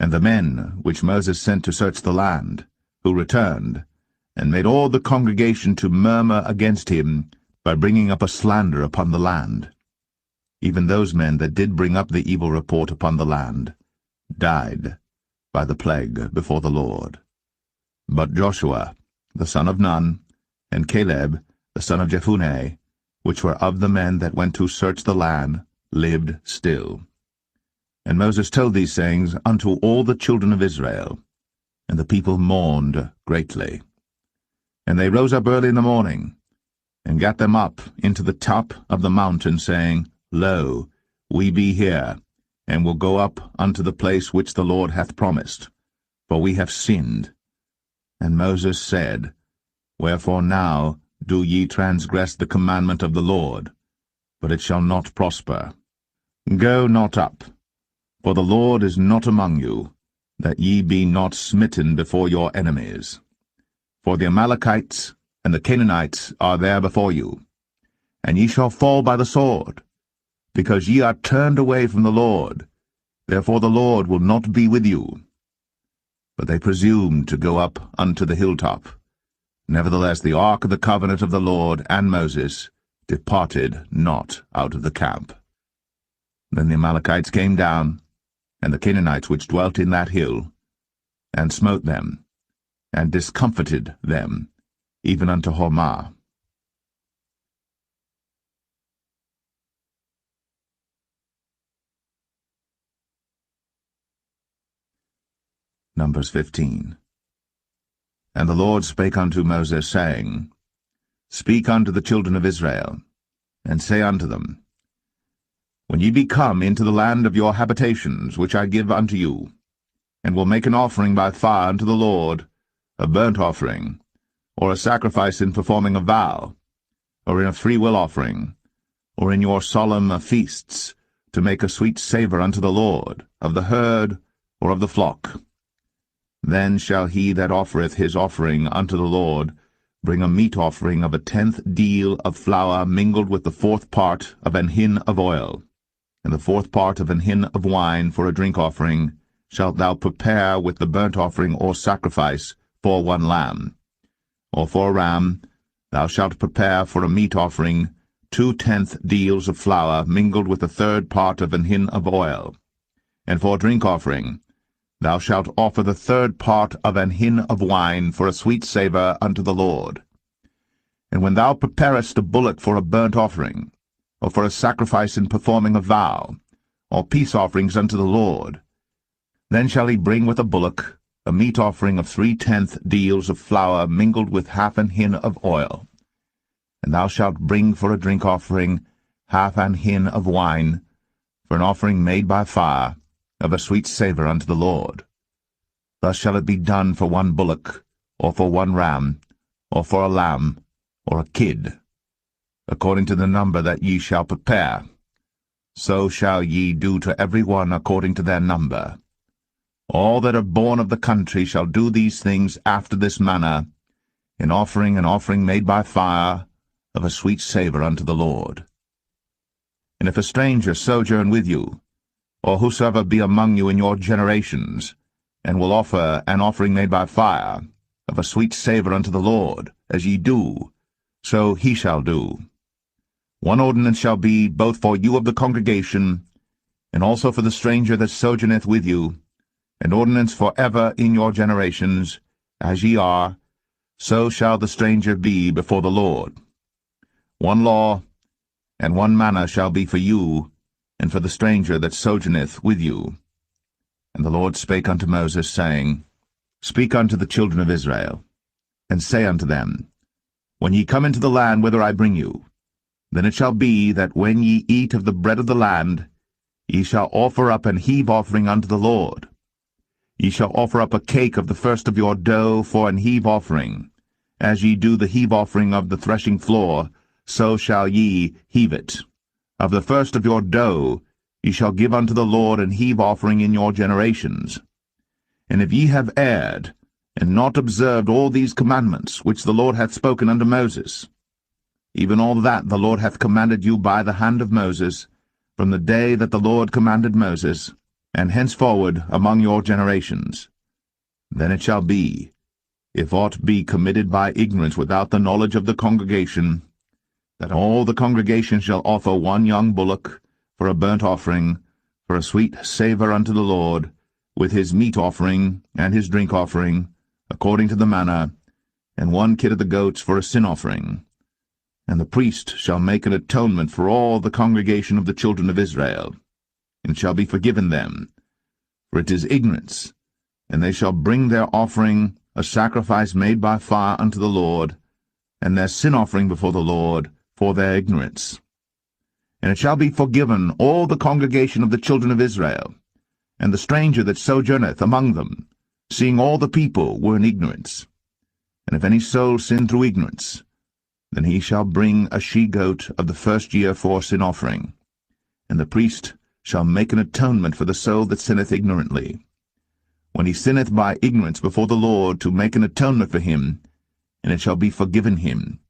And the men which Moses sent to search the land, who returned, and made all the congregation to murmur against him by bringing up a slander upon the land, even those men that did bring up the evil report upon the land, died by the plague before the Lord. But Joshua the son of Nun, and Caleb the son of Jephunneh, which were of the men that went to search the land, lived still. And Moses told these sayings unto all the children of Israel. And the people mourned greatly. And they rose up early in the morning, and gat them up into the top of the mountain, saying, Lo, we be here, and will go up unto the place which the Lord hath promised, for we have sinned. And Moses said, Wherefore now do ye transgress the commandment of the Lord? But it shall not prosper. Go not up, for the Lord is not among you, that ye be not smitten before your enemies. For the Amalekites and the Canaanites are there before you, and ye shall fall by the sword, because ye are turned away from the Lord. Therefore the Lord will not be with you. But they presumed to go up unto the hilltop. Nevertheless the ark of the covenant of the Lord and Moses departed not out of the camp. Then the Amalekites came down, and the Canaanites which dwelt in that hill, and smote them, and discomfited them, even unto Hormah. Numbers 15. And the Lord spake unto Moses, saying, Speak unto the children of Israel, and say unto them, When ye be come into the land of your habitations, which I give unto you, and will make an offering by fire unto the Lord, a burnt offering, or a sacrifice in performing a vow, or in a freewill offering, or in your solemn feasts, to make a sweet savour unto the Lord, of the herd or of the flock. Then shall he that offereth his offering unto the Lord bring a meat offering of a 10th deal of flour mingled with the 4th part of an hin of oil, and the 4th part of an hin of wine for a drink offering shalt thou prepare with the burnt offering or sacrifice for one lamb. Or for a ram thou shalt prepare for a meat offering 2/10 deals of flour mingled with the 3rd part of an hin of oil. And for a drink offering thou shalt offer the 3rd part of an hin of wine for a sweet savour unto the Lord. And when thou preparest a bullock for a burnt offering, or for a sacrifice in performing a vow, or peace offerings unto the Lord, then shall he bring with a bullock a meat offering of 3/10 deals of flour mingled with half an hin of oil. And thou shalt bring for a drink offering half an hin of wine, for an offering made by fire, of a sweet savour unto the Lord. Thus shall it be done for one bullock, or for one ram, or for a lamb, or a kid, according to the number that ye shall prepare. So shall ye do to every one according to their number. All that are born of the country shall do these things after this manner, in offering an offering made by fire, of a sweet savour unto the Lord. And if a stranger sojourn with you, or whosoever be among you in your generations, and will offer an offering made by fire, of a sweet savour unto the Lord, as ye do, so he shall do. One ordinance shall be both for you of the congregation, and also for the stranger that sojourneth with you, an ordinance for ever in your generations, as ye are, so shall the stranger be before the Lord. One law and one manner shall be for you, and for the stranger that sojourneth with you. And the Lord spake unto Moses, saying, Speak unto the children of Israel, and say unto them, When ye come into the land whither I bring you, then it shall be that when ye eat of the bread of the land, ye shall offer up an heave offering unto the Lord. Ye shall offer up a cake of the first of your dough for an heave offering. As ye do the heave offering of the threshing floor, so shall ye heave it. Of the first of your dough ye shall give unto the Lord an heave offering in your generations. And if ye have erred, and not observed all these commandments which the Lord hath spoken unto Moses, even all that the Lord hath commanded you by the hand of Moses, from the day that the Lord commanded Moses, and henceforward among your generations, then it shall be, if aught be committed by ignorance without the knowledge of the congregation, that all the congregation shall offer one young bullock for a burnt offering, for a sweet savour unto the Lord, with his meat offering and his drink offering, according to the manner, and one kid of the goats for a sin offering. And the priest shall make an atonement for all the congregation of the children of Israel. and shall be forgiven them. For it is ignorance, and they shall bring their offering, a sacrifice made by fire unto the Lord, and their sin offering before the Lord, for their ignorance. And it shall be forgiven all the congregation of the children of Israel, and the stranger that sojourneth among them, seeing all the people were in ignorance. And if any soul sin through ignorance, then he shall bring a she-goat of the first year for sin offering, and the priest shall make an atonement for the soul that sinneth ignorantly, when he sinneth by ignorance before the Lord, to make an atonement for him, and it shall be forgiven him.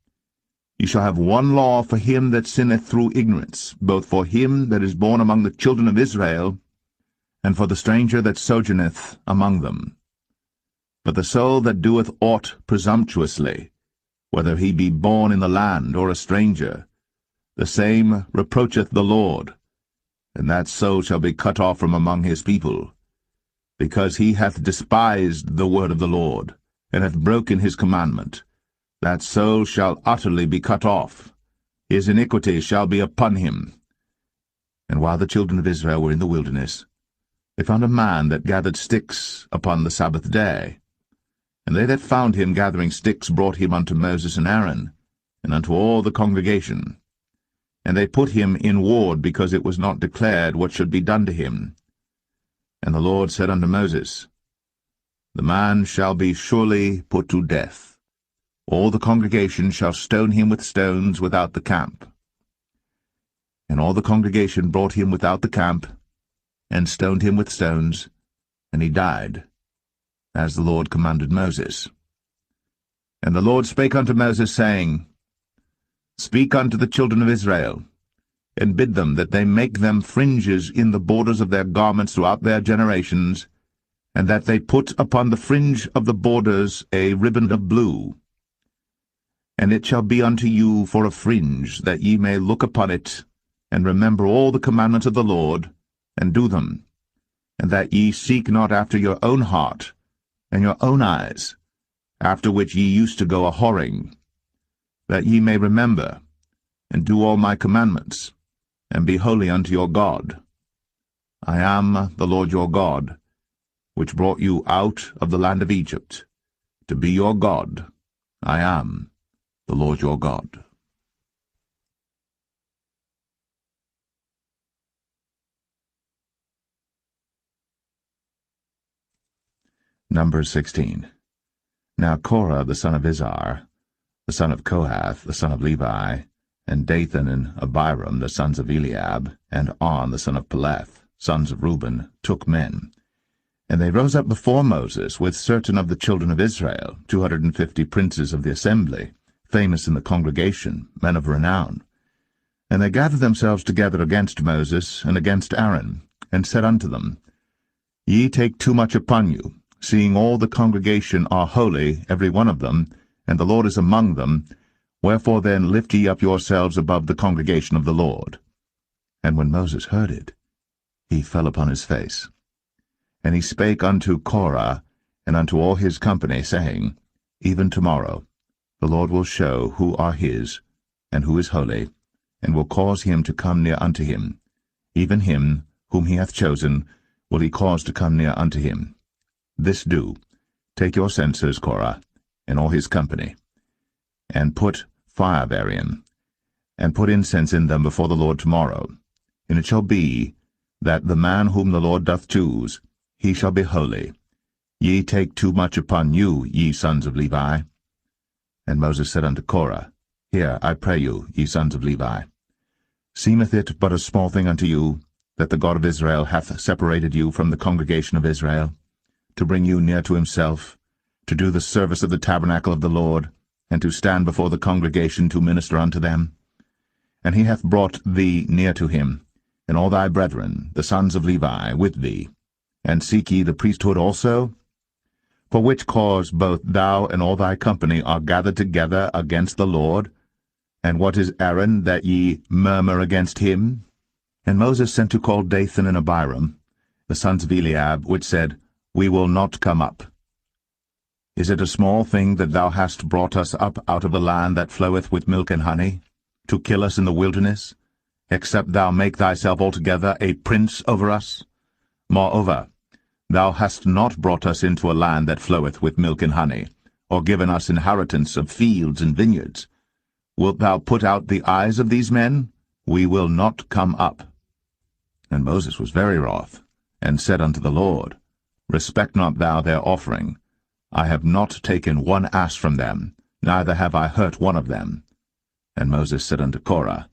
Ye shall have one law for him that sinneth through ignorance, both for him that is born among the children of Israel, and for the stranger that sojourneth among them. But the soul that doeth aught presumptuously, whether he be born in the land or a stranger, the same reproacheth the Lord, and that soul shall be cut off from among his people, because he hath despised the word of the Lord, and hath broken his commandment. That soul shall utterly be cut off. His iniquity shall be upon him. And while the children of Israel were in the wilderness, they found a man that gathered sticks upon the Sabbath day. And they that found him gathering sticks brought him unto Moses and Aaron, and unto all the congregation. And they put him in ward, because it was not declared what should be done to him. And the Lord said unto Moses, The man shall be surely put to death. All the congregation shall stone him with stones without the camp. And all the congregation brought him without the camp, and stoned him with stones, and he died, as the Lord commanded Moses. And the Lord spake unto Moses, saying, Speak unto the children of Israel, and bid them that they make them fringes in the borders of their garments throughout their generations, and that they put upon the fringe of the borders a ribbon of blue. And it shall be unto you for a fringe, that ye may look upon it, and remember all the commandments of the Lord, and do them, and that ye seek not after your own heart, and your own eyes, after which ye used to go a-whoring, that ye may remember, and do all my commandments, and be holy unto your God. I am the Lord your God, which brought you out of the land of Egypt, to be your God. I am the Lord your God. Numbers 16. Now Korah the son of Izhar, the son of Kohath, the son of Levi, and Dathan and Abiram, the sons of Eliab, and On, the son of Paulett, sons of Reuben, took men. And they rose up before Moses with certain of the children of Israel, 250 princes of the assembly, famous in the congregation, men of renown. And they gathered themselves together against Moses and against Aaron, and said unto them, Ye take too much upon you, seeing all the congregation are holy, every one of them, and the Lord is among them. Wherefore then lift ye up yourselves above the congregation of the Lord. And when Moses heard it, he fell upon his face. And he spake unto Korah and unto all his company, saying, Even tomorrow the Lord will show who are his, and who is holy, and will cause him to come near unto him. Even him whom he hath chosen will he cause to come near unto him. This do, take your censers, Korah, and all his company, and put fire therein, and put incense in them before the Lord tomorrow. And it shall be, that the man whom the Lord doth choose, he shall be holy. Ye take too much upon you, ye sons of Levi. And Moses said unto Korah, Hear, I pray you, ye sons of Levi. Seemeth it but a small thing unto you, that the God of Israel hath separated you from the congregation of Israel, to bring you near to himself, to do the service of the tabernacle of the Lord, and to stand before the congregation to minister unto them? And he hath brought thee near to him, and all thy brethren, the sons of Levi, with thee. And seek ye the priesthood also? For which cause both thou and all thy company are gathered together against the Lord? And what is Aaron, that ye murmur against him? And Moses sent to call Dathan and Abiram, the sons of Eliab, which said, We will not come up. Is it a small thing that thou hast brought us up out of a land that floweth with milk and honey, to kill us in the wilderness, except thou make thyself altogether a prince over us? Moreover, thou hast not brought us into a land that floweth with milk and honey, or given us inheritance of fields and vineyards. Wilt thou put out the eyes of these men? We will not come up. And Moses was very wroth, and said unto the Lord, Respect not thou their offering. I have not taken one ass from them, neither have I hurt one of them. And Moses said unto Korah,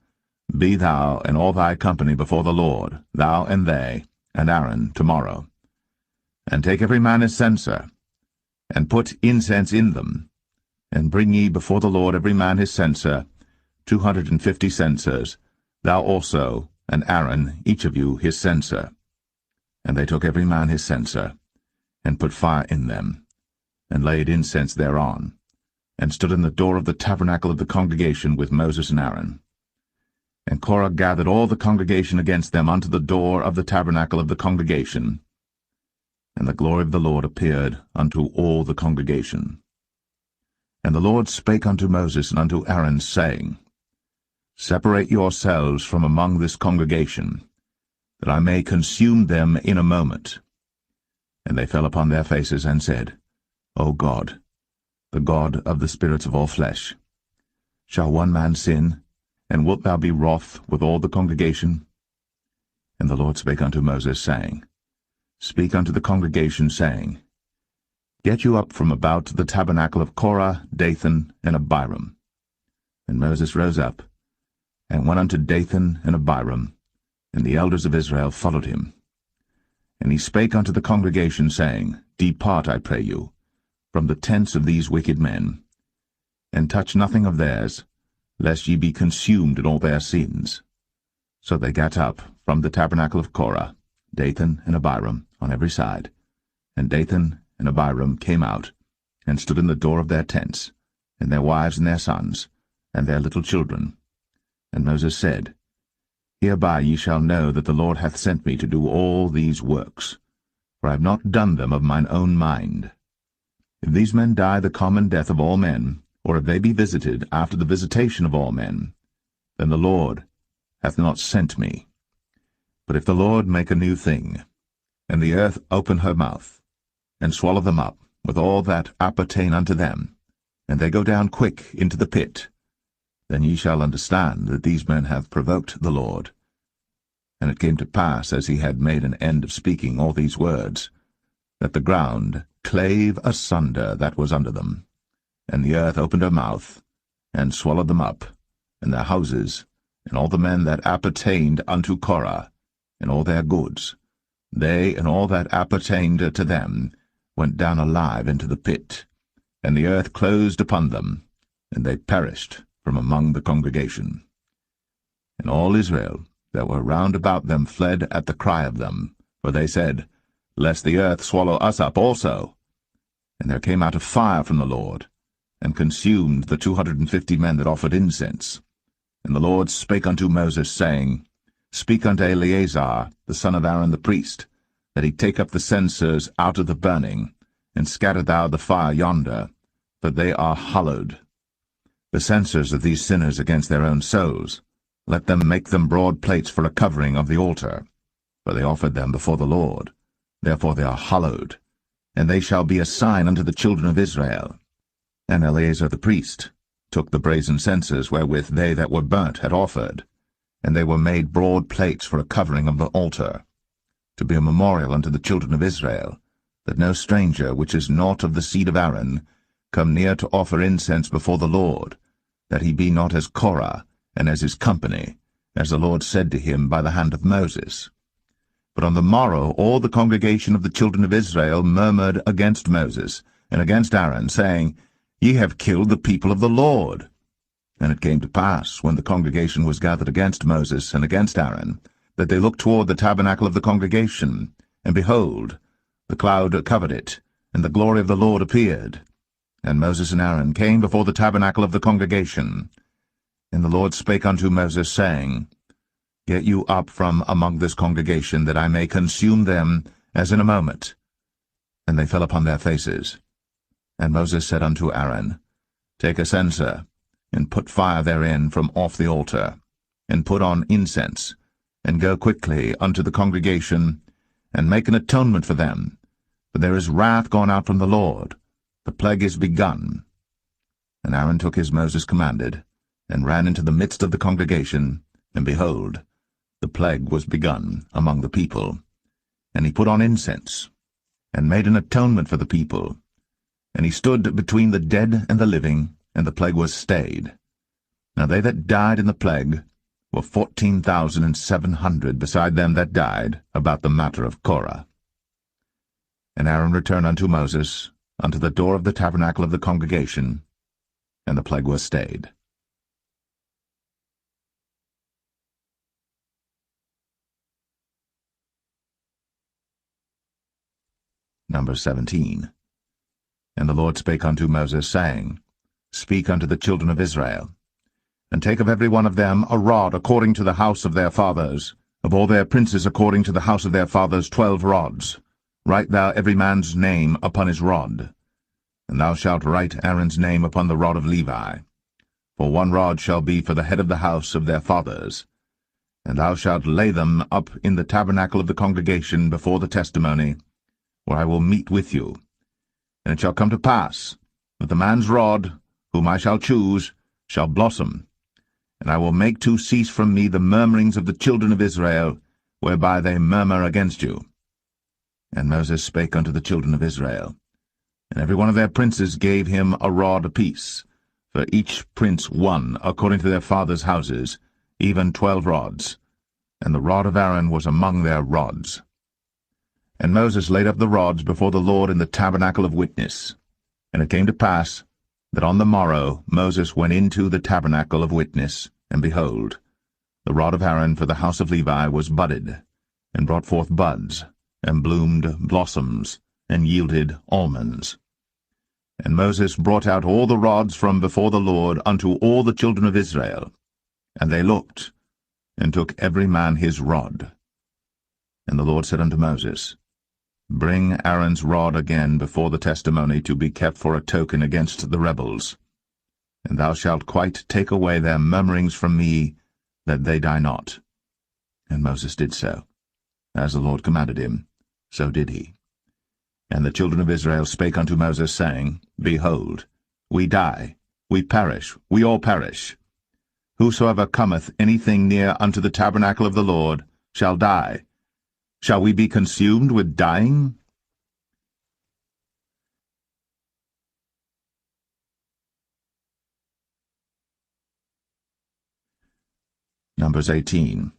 Be thou and all thy company before the Lord, thou and they, and Aaron, tomorrow. And take every man his censer, and put incense in them, and bring ye before the Lord every man his censer, 250 censers, thou also, and Aaron, each of you, his censer. And they took every man his censer, and put fire in them, and laid incense thereon, and stood in the door of the tabernacle of the congregation with Moses and Aaron. And Korah gathered all the congregation against them unto the door of the tabernacle of the congregation. And the glory of the Lord appeared unto all the congregation. And the Lord spake unto Moses and unto Aaron, saying, Separate yourselves from among this congregation, that I may consume them in a moment. And they fell upon their faces, and said, O God, the God of the spirits of all flesh, shall one man sin, and wilt thou be wroth with all the congregation? And the Lord spake unto Moses, saying, Speak unto the congregation, saying, Get you up from about the tabernacle of Korah, Dathan, and Abiram. And Moses rose up, and went unto Dathan and Abiram, and the elders of Israel followed him. And he spake unto the congregation, saying, Depart, I pray you, from the tents of these wicked men, and touch nothing of theirs, lest ye be consumed in all their sins. So they gat up from the tabernacle of Korah, Dathan and Abiram, on every side. And Dathan and Abiram came out, and stood in the door of their tents, and their wives and their sons, and their little children. And Moses said, Hereby ye shall know that the Lord hath sent me to do all these works, for I have not done them of mine own mind. If these men die the common death of all men, or if they be visited after the visitation of all men, then the Lord hath not sent me. But if the Lord make a new thing, and the earth open her mouth, and swallow them up with all that appertain unto them, and they go down quick into the pit, then ye shall understand that these men have provoked the Lord. And it came to pass, as he had made an end of speaking all these words, that the ground clave asunder that was under them, and the earth opened her mouth, and swallowed them up, and their houses, and all the men that appertained unto Korah, and all their goods. They and all that appertained to them went down alive into the pit, and the earth closed upon them, and they perished from among the congregation. And all Israel that were round about them fled at the cry of them, for they said, Lest the earth swallow us up also. And there came out a fire from the Lord, and consumed the 250 men that offered incense. And the Lord spake unto Moses, saying, Speak unto Eleazar, the son of Aaron the priest, that he take up the censers out of the burning, and scatter thou the fire yonder, for they are hallowed. The censers of these sinners against their own souls, let them make them broad plates for a covering of the altar, for they offered them before the Lord. Therefore they are hallowed, and they shall be a sign unto the children of Israel. And Eleazar the priest took the brazen censers wherewith they that were burnt had offered, and they were made broad plates for a covering of the altar, to be a memorial unto the children of Israel, that no stranger which is not of the seed of Aaron come near to offer incense before the Lord, that he be not as Korah, and as his company, as the Lord said to him by the hand of Moses. But on the morrow all the congregation of the children of Israel murmured against Moses and against Aaron, saying, Ye have killed the people of the Lord. And it came to pass, when the congregation was gathered against Moses and against Aaron, that they looked toward the tabernacle of the congregation, and behold, the cloud covered it, and the glory of the Lord appeared. And Moses and Aaron came before the tabernacle of the congregation. And the Lord spake unto Moses, saying, Get you up from among this congregation, that I may consume them as in a moment. And they fell upon their faces. And Moses said unto Aaron, Take a censer, and put fire therein from off the altar, and put on incense, and go quickly unto the congregation, and make an atonement for them. For there is wrath gone out from the Lord, the plague is begun. And Aaron took as Moses commanded, and ran into the midst of the congregation, and behold, the plague was begun among the people. And he put on incense, and made an atonement for the people. And he stood between the dead and the living, and the plague was stayed. Now they that died in the plague were 14,700, beside them that died about the matter of Korah. And Aaron returned unto Moses, unto the door of the tabernacle of the congregation, and the plague was stayed. Number 17. And the Lord spake unto Moses, saying, Speak unto the children of Israel, and take of every one of them a rod according to the house of their fathers, of all their princes according to the house of their fathers 12 rods. Write thou every man's name upon his rod. And thou shalt write Aaron's name upon the rod of Levi. For 1 rod shall be for the head of the house of their fathers. And thou shalt lay them up in the tabernacle of the congregation before the testimony, where I will meet with you. And it shall come to pass that the man's rod, whom I shall choose, shall blossom, and I will make to cease from me the murmurings of the children of Israel, whereby they murmur against you. And Moses spake unto the children of Israel, and every one of their princes gave him a rod apiece, for each prince 1 according to their fathers' houses, even 12 rods, and the rod of Aaron was among their rods. And Moses laid up the rods before the Lord in the tabernacle of witness. And it came to pass that on the morrow Moses went into the tabernacle of witness, and behold, the rod of Aaron for the house of Levi was budded, and brought forth buds, and bloomed blossoms, and yielded almonds. And Moses brought out all the rods from before the Lord unto all the children of Israel. And they looked, and took every man his rod. And the Lord said unto Moses, Bring Aaron's rod again before the testimony to be kept for a token against the rebels. And thou shalt quite take away their murmurings from me, that they die not. And Moses did so. As the Lord commanded him, so did he. And the children of Israel spake unto Moses, saying, Behold, we die, we perish, we all perish. Whosoever cometh anything near unto the tabernacle of the Lord shall die. Shall we be consumed with dying? Numbers 18.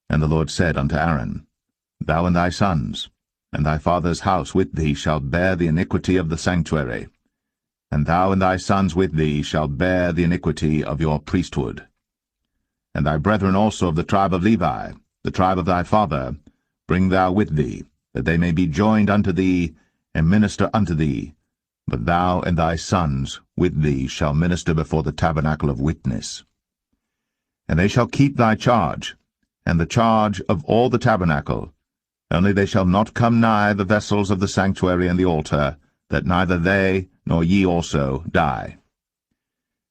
And the Lord said unto Aaron, Thou and thy sons, and thy father's house with thee shall bear the iniquity of the sanctuary, and thou and thy sons with thee shall bear the iniquity of your priesthood. And thy brethren also of the tribe of Levi, the tribe of thy father, bring thou with thee, that they may be joined unto thee, and minister unto thee. But thou and thy sons with thee shall minister before the tabernacle of witness. And they shall keep thy charge, and the charge of all the tabernacle, only they shall not come nigh the vessels of the sanctuary and the altar, that neither they nor ye also die.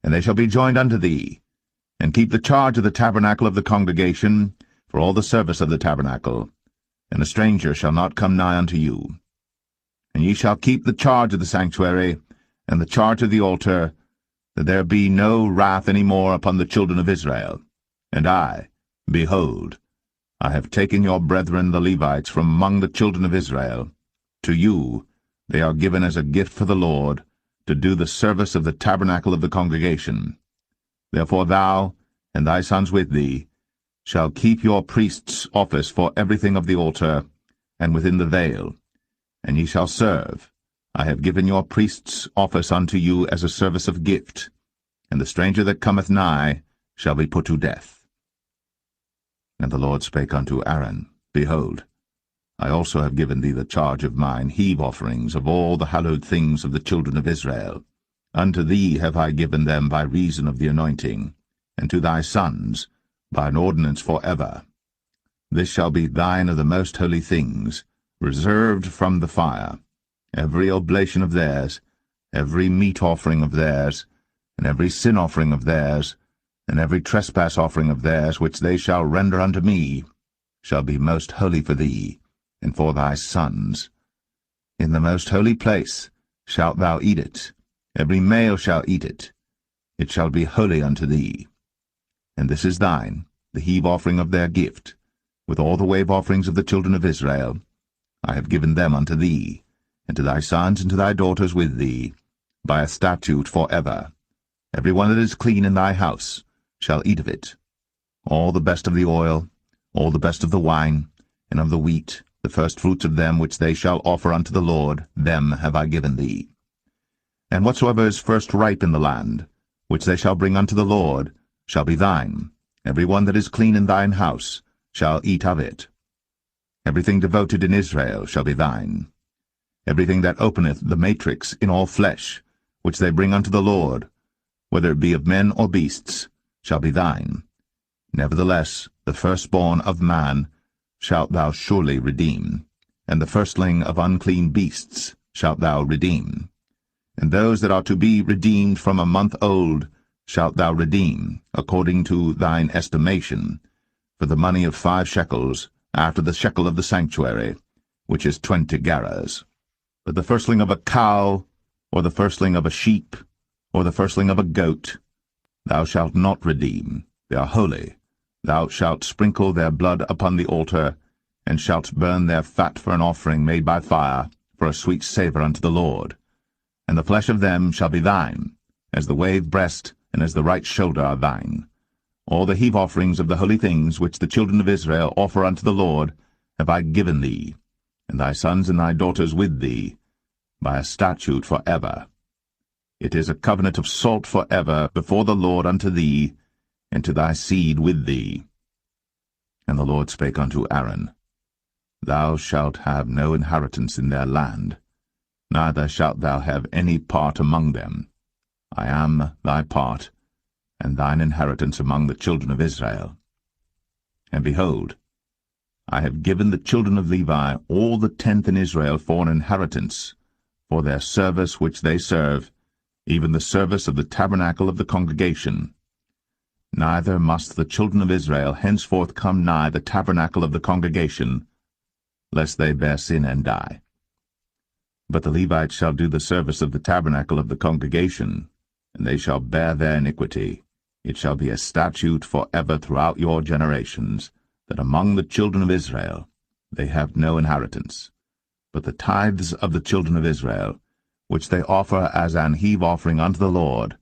And they shall be joined unto thee, and keep the charge of the tabernacle of the congregation, for all the service of the tabernacle, and a stranger shall not come nigh unto you. And ye shall keep the charge of the sanctuary, and the charge of the altar, that there be no wrath any more upon the children of Israel. And I, behold, I have taken your brethren the Levites from among the children of Israel. To you they are given as a gift for the Lord, to do the service of the tabernacle of the congregation. Therefore thou, and thy sons with thee, shall keep your priest's office for everything of the altar, and within the veil, and ye shall serve. I have given your priest's office unto you as a service of gift, and the stranger that cometh nigh shall be put to death. And the Lord spake unto Aaron, Behold, I also have given thee the charge of mine heave offerings of all the hallowed things of the children of Israel. Unto thee have I given them by reason of the anointing, and to thy sons by an ordinance for ever. This shall be thine of the most holy things, reserved from the fire, every oblation of theirs, every meat offering of theirs, and every sin offering of theirs, And every trespass offering of theirs which they shall render unto me shall be most holy for thee, and for thy sons. In the most holy place shalt thou eat it, every male shall eat it. It shall be holy unto thee. And this is thine, the heave offering of their gift, with all the wave offerings of the children of Israel. I have given them unto thee, and to thy sons and to thy daughters with thee, by a statute for ever. Every one that is clean in thy house shall eat of it. All the best of the oil, all the best of the wine, and of the wheat, the firstfruits of them which they shall offer unto the Lord, them have I given thee. And whatsoever is first ripe in the land, which they shall bring unto the Lord, shall be thine. Every one that is clean in thine house shall eat of it. Everything devoted in Israel shall be thine. Everything that openeth the matrix in all flesh, which they bring unto the Lord, whether it be of men or beasts, shall be thine. Nevertheless, the firstborn of man shalt thou surely redeem, and the firstling of unclean beasts shalt thou redeem. And those that are to be redeemed from a month old shalt thou redeem, according to thine estimation, for the money of 5 shekels, after the shekel of the sanctuary, which is 20 gerahs. But the firstling of a cow, or the firstling of a sheep, or the firstling of a goat, thou shalt not redeem. They are holy. Thou shalt sprinkle their blood upon the altar, and shalt burn their fat for an offering made by fire, for a sweet savour unto the Lord. And the flesh of them shall be thine, as the wave breast and as the right shoulder are thine. All the heave offerings of the holy things which the children of Israel offer unto the Lord have I given thee, and thy sons and thy daughters with thee, by a statute for ever. It is a covenant of salt for ever before the Lord unto thee, and to thy seed with thee. And the Lord spake unto Aaron, Thou shalt have no inheritance in their land, neither shalt thou have any part among them. I am thy part, and thine inheritance among the children of Israel. And behold, I have given the children of Levi all the 10th in Israel for an inheritance, for their service which they serve, even the service of the tabernacle of the congregation. Neither must the children of Israel henceforth come nigh the tabernacle of the congregation, lest they bear sin and die. But the Levites shall do the service of the tabernacle of the congregation, and they shall bear their iniquity. It shall be a statute for ever throughout your generations, that among the children of Israel they have no inheritance. But the tithes of the children of Israel, which they offer as an heave offering unto the Lord,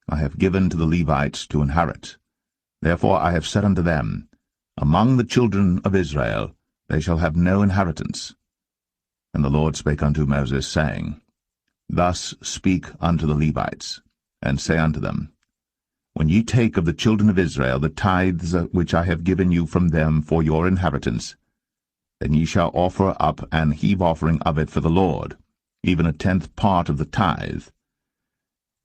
I have given to the Levites to inherit. Therefore I have said unto them, Among the children of Israel they shall have no inheritance. And the Lord spake unto Moses, saying, Thus speak unto the Levites, and say unto them, When ye take of the children of Israel the tithes which I have given you from them for your inheritance, then ye shall offer up an heave offering of it for the Lord, even a 10th part of the tithe.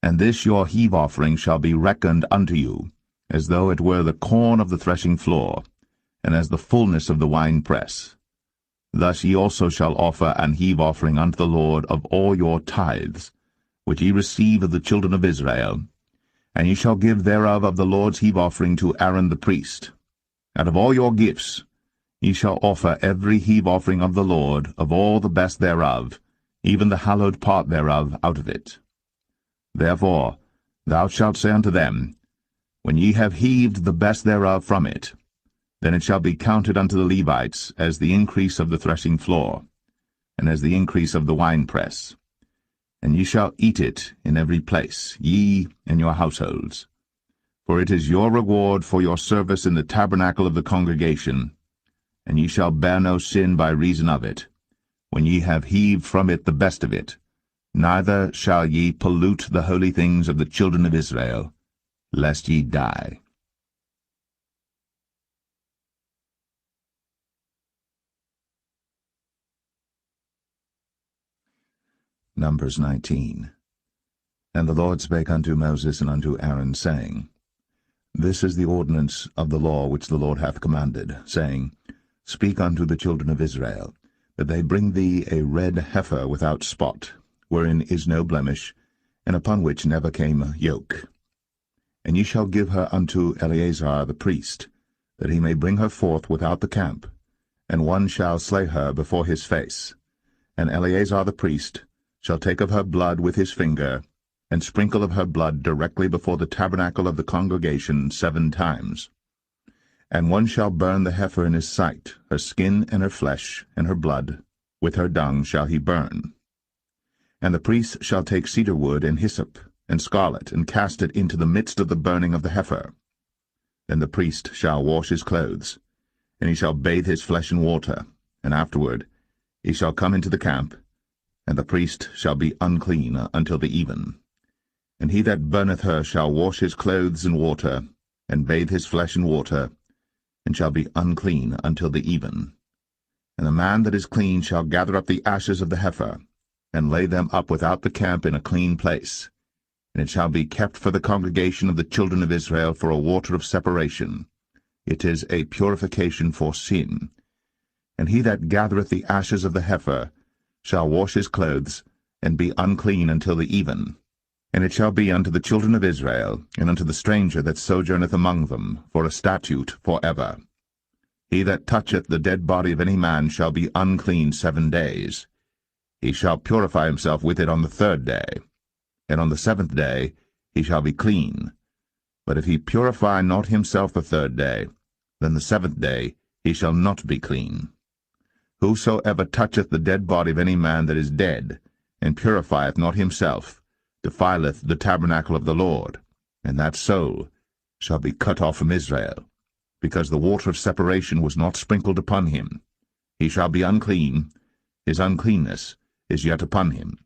And this your heave offering shall be reckoned unto you, as though it were the corn of the threshing floor, and as the fullness of the winepress. Thus ye also shall offer an heave offering unto the Lord of all your tithes, which ye receive of the children of Israel, and ye shall give thereof of the Lord's heave offering to Aaron the priest. Out of all your gifts ye shall offer every heave offering of the Lord, of all the best thereof, even the hallowed part thereof out of it. Therefore thou shalt say unto them, When ye have heaved the best thereof from it, then it shall be counted unto the Levites as the increase of the threshing floor, and as the increase of the winepress. And ye shall eat it in every place, ye and your households. For it is your reward for your service in the tabernacle of the congregation, and ye shall bear no sin by reason of it, when ye have heaved from it the best of it. Neither shall ye pollute the holy things of the children of Israel, lest ye die. Numbers 19. And the Lord spake unto Moses and unto Aaron, saying, This is the ordinance of the law which the Lord hath commanded, saying, Speak unto the children of Israel, that they bring thee a red heifer without spot, wherein is no blemish, and upon which never came yoke. And ye shall give her unto Eleazar the priest, that he may bring her forth without the camp, and one shall slay her before his face. And Eleazar the priest shall take of her blood with his finger, and sprinkle of her blood directly before the tabernacle of the congregation 7 times. And one shall burn the heifer in his sight, her skin and her flesh, and her blood, with her dung shall he burn. And the priest shall take cedar wood and hyssop, and scarlet, and cast it into the midst of the burning of the heifer. Then the priest shall wash his clothes, and he shall bathe his flesh in water, and afterward he shall come into the camp, and the priest shall be unclean until the even. And he that burneth her shall wash his clothes in water, and bathe his flesh in water, and shall be unclean until the even. And the man that is clean shall gather up the ashes of the heifer, and lay them up without the camp in a clean place. And it shall be kept for the congregation of the children of Israel for a water of separation. It is a purification for sin. And he that gathereth the ashes of the heifer shall wash his clothes, and be unclean until the even. And it shall be unto the children of Israel, and unto the stranger that sojourneth among them, for a statute for ever. He that toucheth the dead body of any man shall be unclean 7 days. He shall purify himself with it on the 3rd day, and on the 7th day he shall be clean. But if he purify not himself the 3rd day, then the 7th day he shall not be clean. Whosoever toucheth the dead body of any man that is dead, and purifieth not himself, defileth the tabernacle of the Lord, and that soul shall be cut off from Israel, because the water of separation was not sprinkled upon him. He shall be unclean, his uncleanness is yet upon him.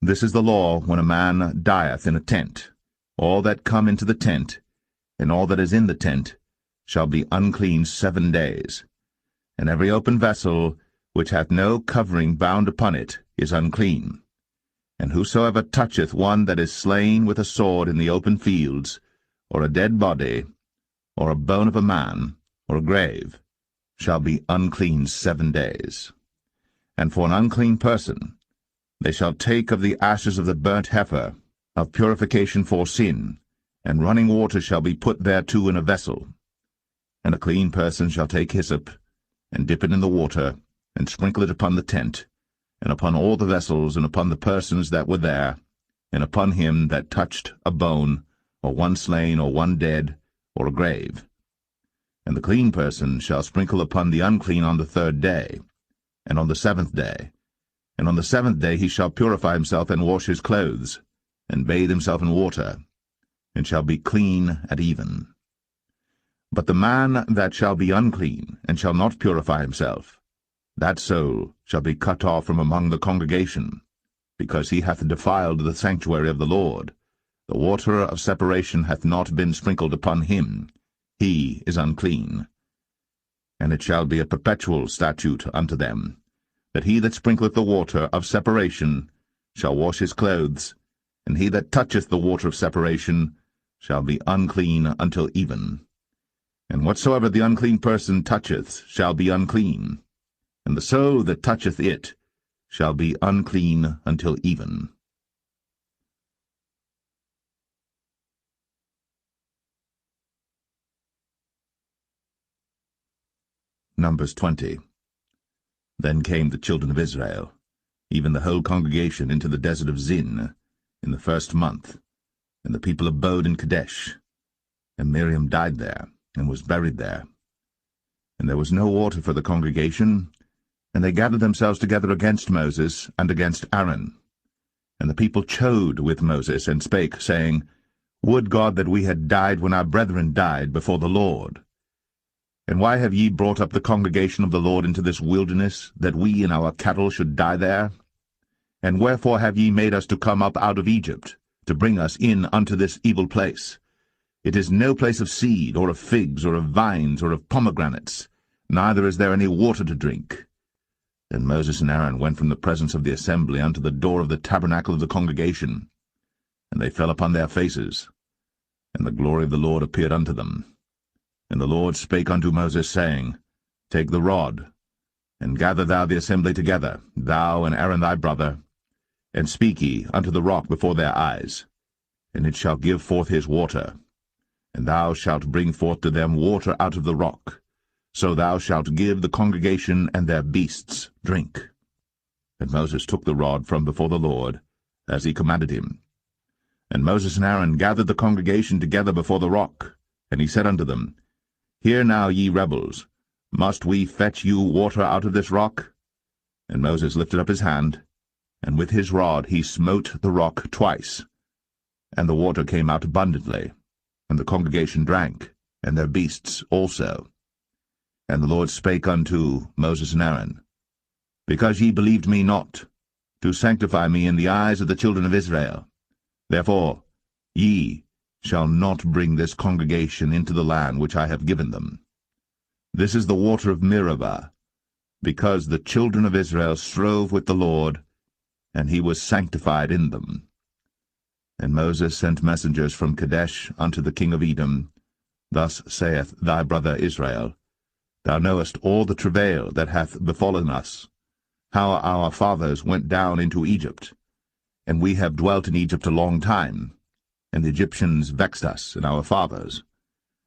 This is the law when a man dieth in a tent. All that come into the tent, and all that is in the tent, shall be unclean 7 days. And every open vessel, which hath no covering bound upon it, is unclean. And whosoever toucheth one that is slain with a sword in the open fields, or a dead body, or a bone of a man, or a grave, shall be unclean 7 days. And for an unclean person they shall take of the ashes of the burnt heifer, of purification for sin, and running water shall be put thereto in a vessel. And a clean person shall take hyssop, and dip it in the water, and sprinkle it upon the tent, and upon all the vessels, and upon the persons that were there, and upon him that touched a bone, or one slain, or one dead, or a grave. And the clean person shall sprinkle upon the unclean on the 3rd day, and on the 7th day. And on the 7th day he shall purify himself, and wash his clothes, and bathe himself in water, and shall be clean at even. But the man that shall be unclean, and shall not purify himself, that soul shall be cut off from among the congregation, because he hath defiled the sanctuary of the Lord. The water of separation hath not been sprinkled upon him. He is unclean. And it shall be a perpetual statute unto them, that he that sprinkleth the water of separation shall wash his clothes, and he that toucheth the water of separation shall be unclean until even. And whatsoever the unclean person toucheth shall be unclean, and the soul that toucheth it shall be unclean until even. Numbers 20. Then came the children of Israel, even the whole congregation, into the desert of Zin, in the 1st month, and the people abode in Kadesh. And Miriam died there, and was buried there. And there was no water for the congregation, and they gathered themselves together against Moses and against Aaron. And the people chode with Moses, and spake, saying, Would God that we had died when our brethren died before the Lord! And why have ye brought up the congregation of the Lord into this wilderness, that we and our cattle should die there? And wherefore have ye made us to come up out of Egypt, to bring us in unto this evil place? It is no place of seed, or of figs, or of vines, or of pomegranates, neither is there any water to drink. Then Moses and Aaron went from the presence of the assembly unto the door of the tabernacle of the congregation, and they fell upon their faces, and the glory of the Lord appeared unto them. And the Lord spake unto Moses, saying, Take the rod, and gather thou the assembly together, thou and Aaron thy brother, and speak ye unto the rock before their eyes. and it shall give forth his water. And thou shalt bring forth to them water out of the rock. So thou shalt give the congregation and their beasts drink. And Moses took the rod from before the Lord, as he commanded him. And Moses and Aaron gathered the congregation together before the rock. And he said unto them, Hear now, ye rebels, must we fetch you water out of this rock? And Moses lifted up his hand, and with his rod he smote the rock twice. And the water came out abundantly, and the congregation drank, and their beasts also. And the Lord spake unto Moses and Aaron, Because ye believed me not, to sanctify me in the eyes of the children of Israel, therefore ye shall not bring this congregation into the land which I have given them. This is the water of Meribah, because the children of Israel strove with the Lord, and he was sanctified in them. And Moses sent messengers from Kadesh unto the king of Edom. Thus saith thy brother Israel, Thou knowest all the travail that hath befallen us, how our fathers went down into Egypt, and we have dwelt in Egypt a long time, and the Egyptians vexed us and our fathers.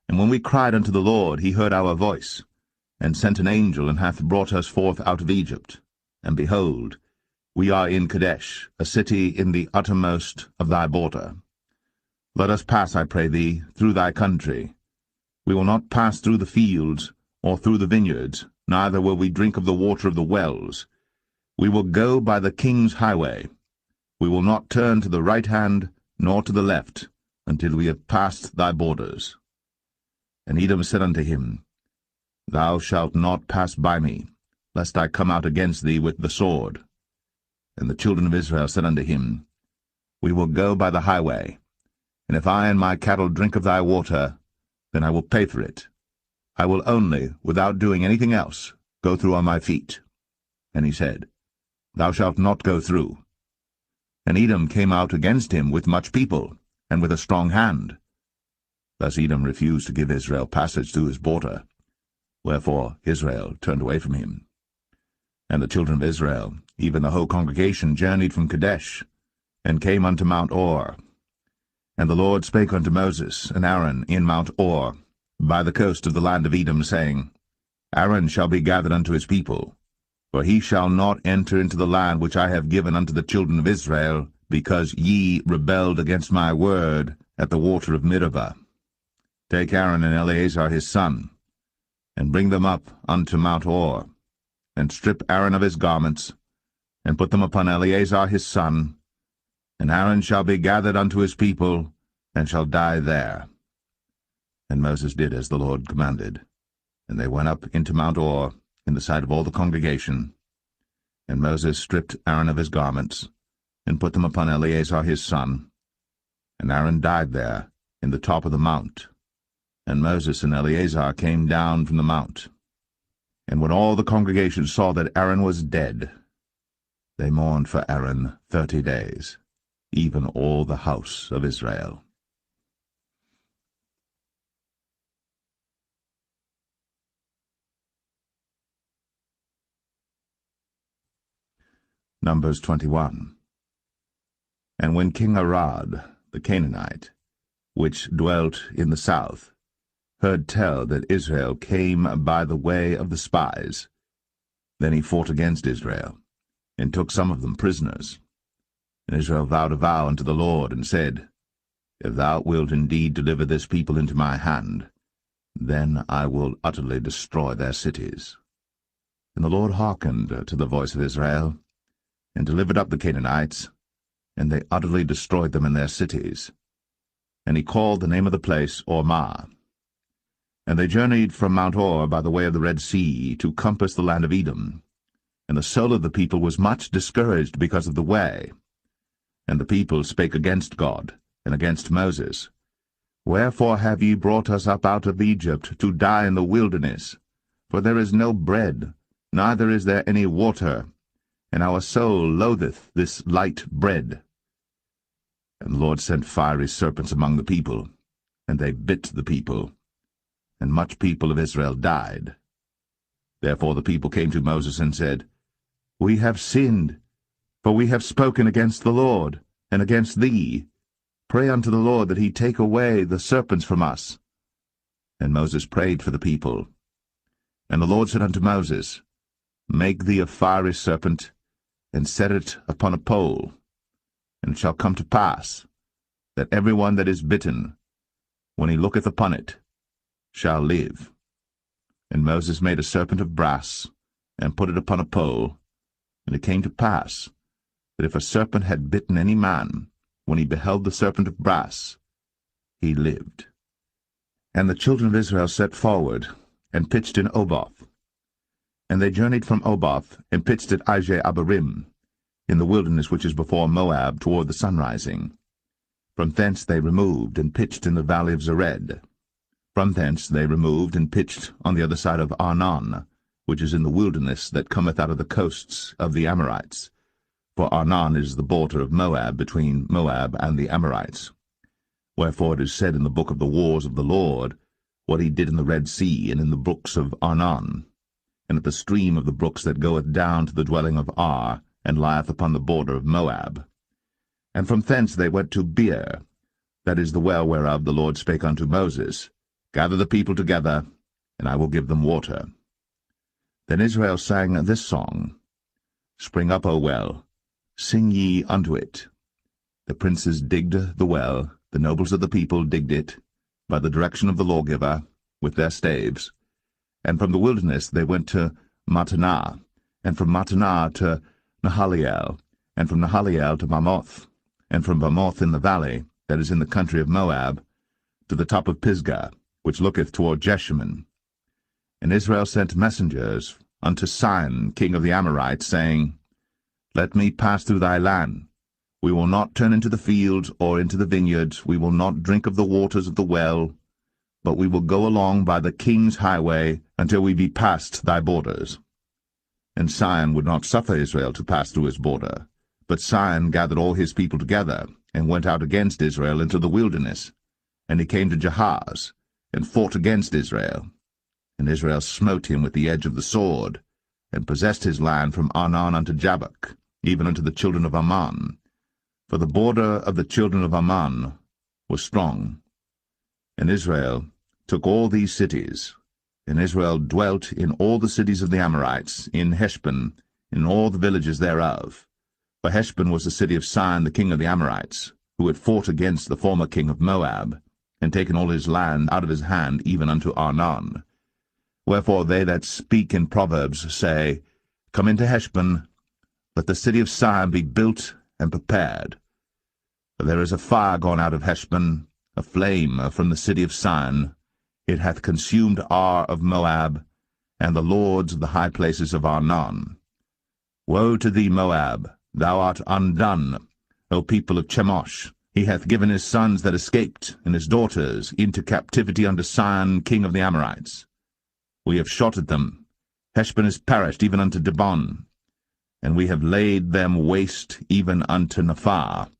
And when we cried unto the Lord, he heard our voice, and sent an angel, and hath brought us forth out of Egypt. And behold, we are in Kadesh, a city in the uttermost of thy border. Let us pass, I pray thee, through thy country. We will not pass through the fields, or through the vineyards, neither will we drink of the water of the wells. We will go by the king's highway. We will not turn to the right hand, nor to the left, until we have passed thy borders. And Edom said unto him, Thou shalt not pass by me, lest I come out against thee with the sword. And the children of Israel said unto him, We will go by the highway, and if I and my cattle drink of thy water, then I will pay for it. I will only, without doing anything else, go through on my feet. And he said, Thou shalt not go through. And Edom came out against him with much people, and with a strong hand. Thus Edom refused to give Israel passage through his border, wherefore Israel turned away from him. And the children of Israel, even the whole congregation, journeyed from Kadesh, and came unto Mount Or. And the Lord spake unto Moses and Aaron in Mount Or, by the coast of the land of Edom, saying, Aaron shall be gathered unto his people, for he shall not enter into the land which I have given unto the children of Israel, because ye rebelled against my word at the water of Meribah. Take Aaron and Eleazar his son, and bring them up unto Mount Or, and strip Aaron of his garments, and put them upon Eleazar his son, and Aaron shall be gathered unto his people, and shall die there. And Moses did as the Lord commanded, and they went up into Mount Or in the sight of all the congregation. And Moses stripped Aaron of his garments, and put them upon Eleazar his son, and Aaron died there in the top of the mount. And Moses and Eleazar came down from the mount. And when all the congregation saw that Aaron was dead, they mourned for Aaron 30 days, even all the house of Israel. Numbers 21. And when King Arad, the Canaanite, which dwelt in the south, heard tell that Israel came by the way of the spies, then he fought against Israel, and took some of them prisoners. And Israel vowed a vow unto the Lord, and said, If thou wilt indeed deliver this people into my hand, then I will utterly destroy their cities. And the Lord hearkened to the voice of Israel, and delivered up the Canaanites, and they utterly destroyed them in their cities. And he called the name of the place Ormah. And they journeyed from Mount Or by the way of the Red Sea to compass the land of Edom. And the soul of the people was much discouraged because of the way. And the people spake against God, and against Moses. Wherefore have ye brought us up out of Egypt to die in the wilderness? For there is no bread, neither is there any water, and our soul loatheth this light bread. And the Lord sent fiery serpents among the people, and they bit the people, and much people of Israel died. Therefore the people came to Moses and said, We have sinned, for we have spoken against the Lord, and against thee. Pray unto the Lord that he take away the serpents from us. And Moses prayed for the people. And the Lord said unto Moses, Make thee a fiery serpent, and set it upon a pole. And it shall come to pass, that every one that is bitten, when he looketh upon it, shall live. And Moses made a serpent of brass, and put it upon a pole. And it came to pass, that if a serpent had bitten any man, when he beheld the serpent of brass, he lived. And the children of Israel set forward, and pitched in Oboth. And they journeyed from Oboth, and pitched at Abarim, in the wilderness which is before Moab, toward the sunrising. From thence they removed, and pitched in the valley of Zered. From thence they removed, and pitched on the other side of Arnon, which is in the wilderness that cometh out of the coasts of the Amorites. For Arnon is the border of Moab, between Moab and the Amorites. Wherefore it is said in the book of the wars of the Lord, what he did in the Red Sea, and in the brooks of Arnon, and at the stream of the brooks that goeth down to the dwelling of Ar, and lieth upon the border of Moab. And from thence they went to Beer, that is the well whereof the Lord spake unto Moses, Gather the people together, and I will give them water. Then Israel sang this song, Spring up, O well, sing ye unto it. The princes digged the well, the nobles of the people digged it, by the direction of the lawgiver, with their staves. And from the wilderness they went to Mattanah, and from Mattanah to Nahaliel, and from Nahaliel to Bamoth, and from Bamoth in the valley, that is in the country of Moab, to the top of Pisgah, which looketh toward Jeshimon. And Israel sent messengers unto Sihon, king of the Amorites, saying, Let me pass through thy land. We will not turn into the fields or into the vineyards. We will not drink of the waters of the well, but we will go along by the king's highway until we be past thy borders. And Sihon would not suffer Israel to pass through his border. But Sihon gathered all his people together, and went out against Israel into the wilderness. And he came to Jahaz, and fought against Israel. And Israel smote him with the edge of the sword, and possessed his land from Arnon unto Jabbok, even unto the children of Ammon. For the border of the children of Ammon was strong. And Israel took all these cities, and Israel dwelt in all the cities of the Amorites, in Heshbon, in all the villages thereof. For Heshbon was the city of Sihon the king of the Amorites, who had fought against the former king of Moab, and taken all his land out of his hand, even unto Arnon. Wherefore they that speak in Proverbs say, Come into Heshbon, let the city of Sihon be built and prepared. For there is a fire gone out of Heshbon, a flame from the city of Sihon. It hath consumed Ar of Moab, and the lords of the high places of Arnon. Woe to thee, Moab! Thou art undone, O people of Chemosh! He hath given his sons that escaped, and his daughters, into captivity unto Sihon king of the Amorites. We have shot at them. Heshbon is perished even unto Dibon, and we have laid them waste even unto Nephah,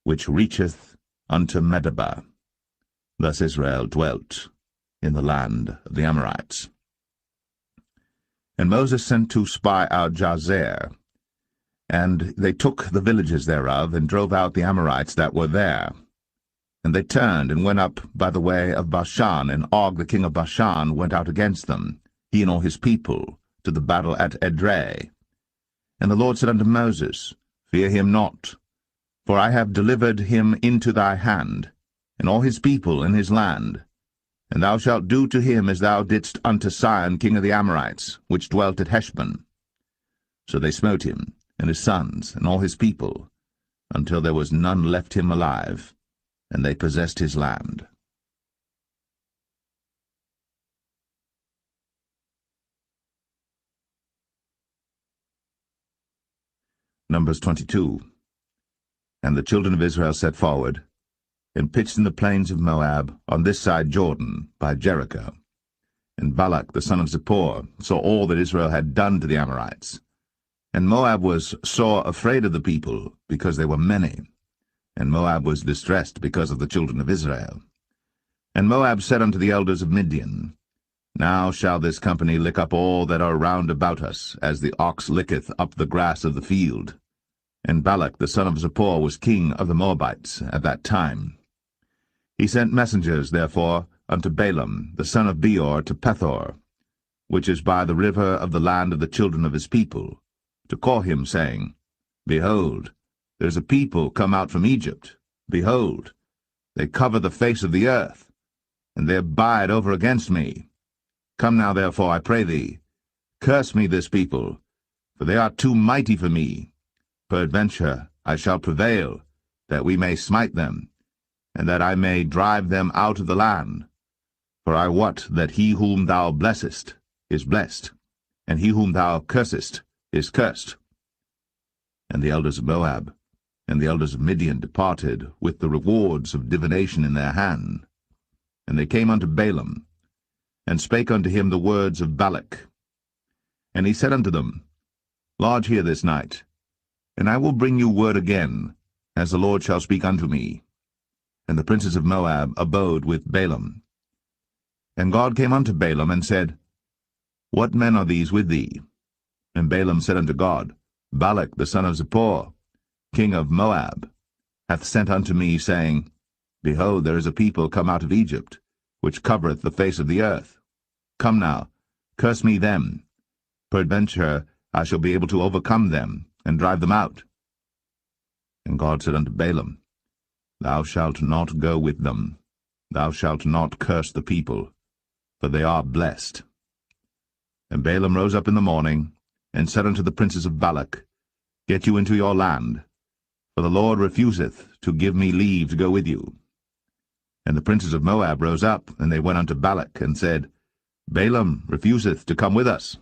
which reacheth unto Medeba. Thus Israel dwelt in the land of the Amorites. And Moses sent to spy out Jazer, and they took the villages thereof, and drove out the Amorites that were there. And they turned, and went up by the way of Bashan, and Og the king of Bashan went out against them, he and all his people, to the battle at Edrei. And the Lord said unto Moses, Fear him not, for I have delivered him into thy hand, and all his people in his land. And thou shalt do to him as thou didst unto Sihon king of the Amorites, which dwelt at Heshbon. So they smote him, and his sons, and all his people, until there was none left him alive, and they possessed his land. Numbers 22. And the children of Israel set forward, and pitched in the plains of Moab, on this side Jordan, by Jericho. And Balak the son of Zippor saw all that Israel had done to the Amorites. And Moab was sore afraid of the people, because they were many. And Moab was distressed because of the children of Israel. And Moab said unto the elders of Midian, Now shall this company lick up all that are round about us, as the ox licketh up the grass of the field. And Balak the son of Zippor was king of the Moabites at that time. He sent messengers, therefore, unto Balaam the son of Beor to Pethor, which is by the river of the land of the children of his people, to call him, saying, Behold, there is a people come out from Egypt. Behold, they cover the face of the earth, and they abide over against me. Come now, therefore, I pray thee, curse me this people, for they are too mighty for me. Peradventure I shall prevail, that we may smite them, and that I may drive them out of the land. For I wot that he whom thou blessest is blessed, and he whom thou cursest is cursed. And the elders of Moab and the elders of Midian departed with the rewards of divination in their hand. And they came unto Balaam, and spake unto him the words of Balak. And he said unto them, Lodge here this night, and I will bring you word again, as the Lord shall speak unto me. And the princes of Moab abode with Balaam. And God came unto Balaam, and said, What men are these with thee? And Balaam said unto God, Balak the son of Zippor, king of Moab, hath sent unto me, saying, Behold, there is a people come out of Egypt, which covereth the face of the earth. Come now, curse me them. Peradventure I shall be able to overcome them, and drive them out. And God said unto Balaam, Thou shalt not go with them. Thou shalt not curse the people, for they are blessed. And Balaam rose up in the morning, and said unto the princes of Balak, Get you into your land, for the Lord refuseth to give me leave to go with you. And the princes of Moab rose up, and they went unto Balak, and said, Balaam refuseth to come with us.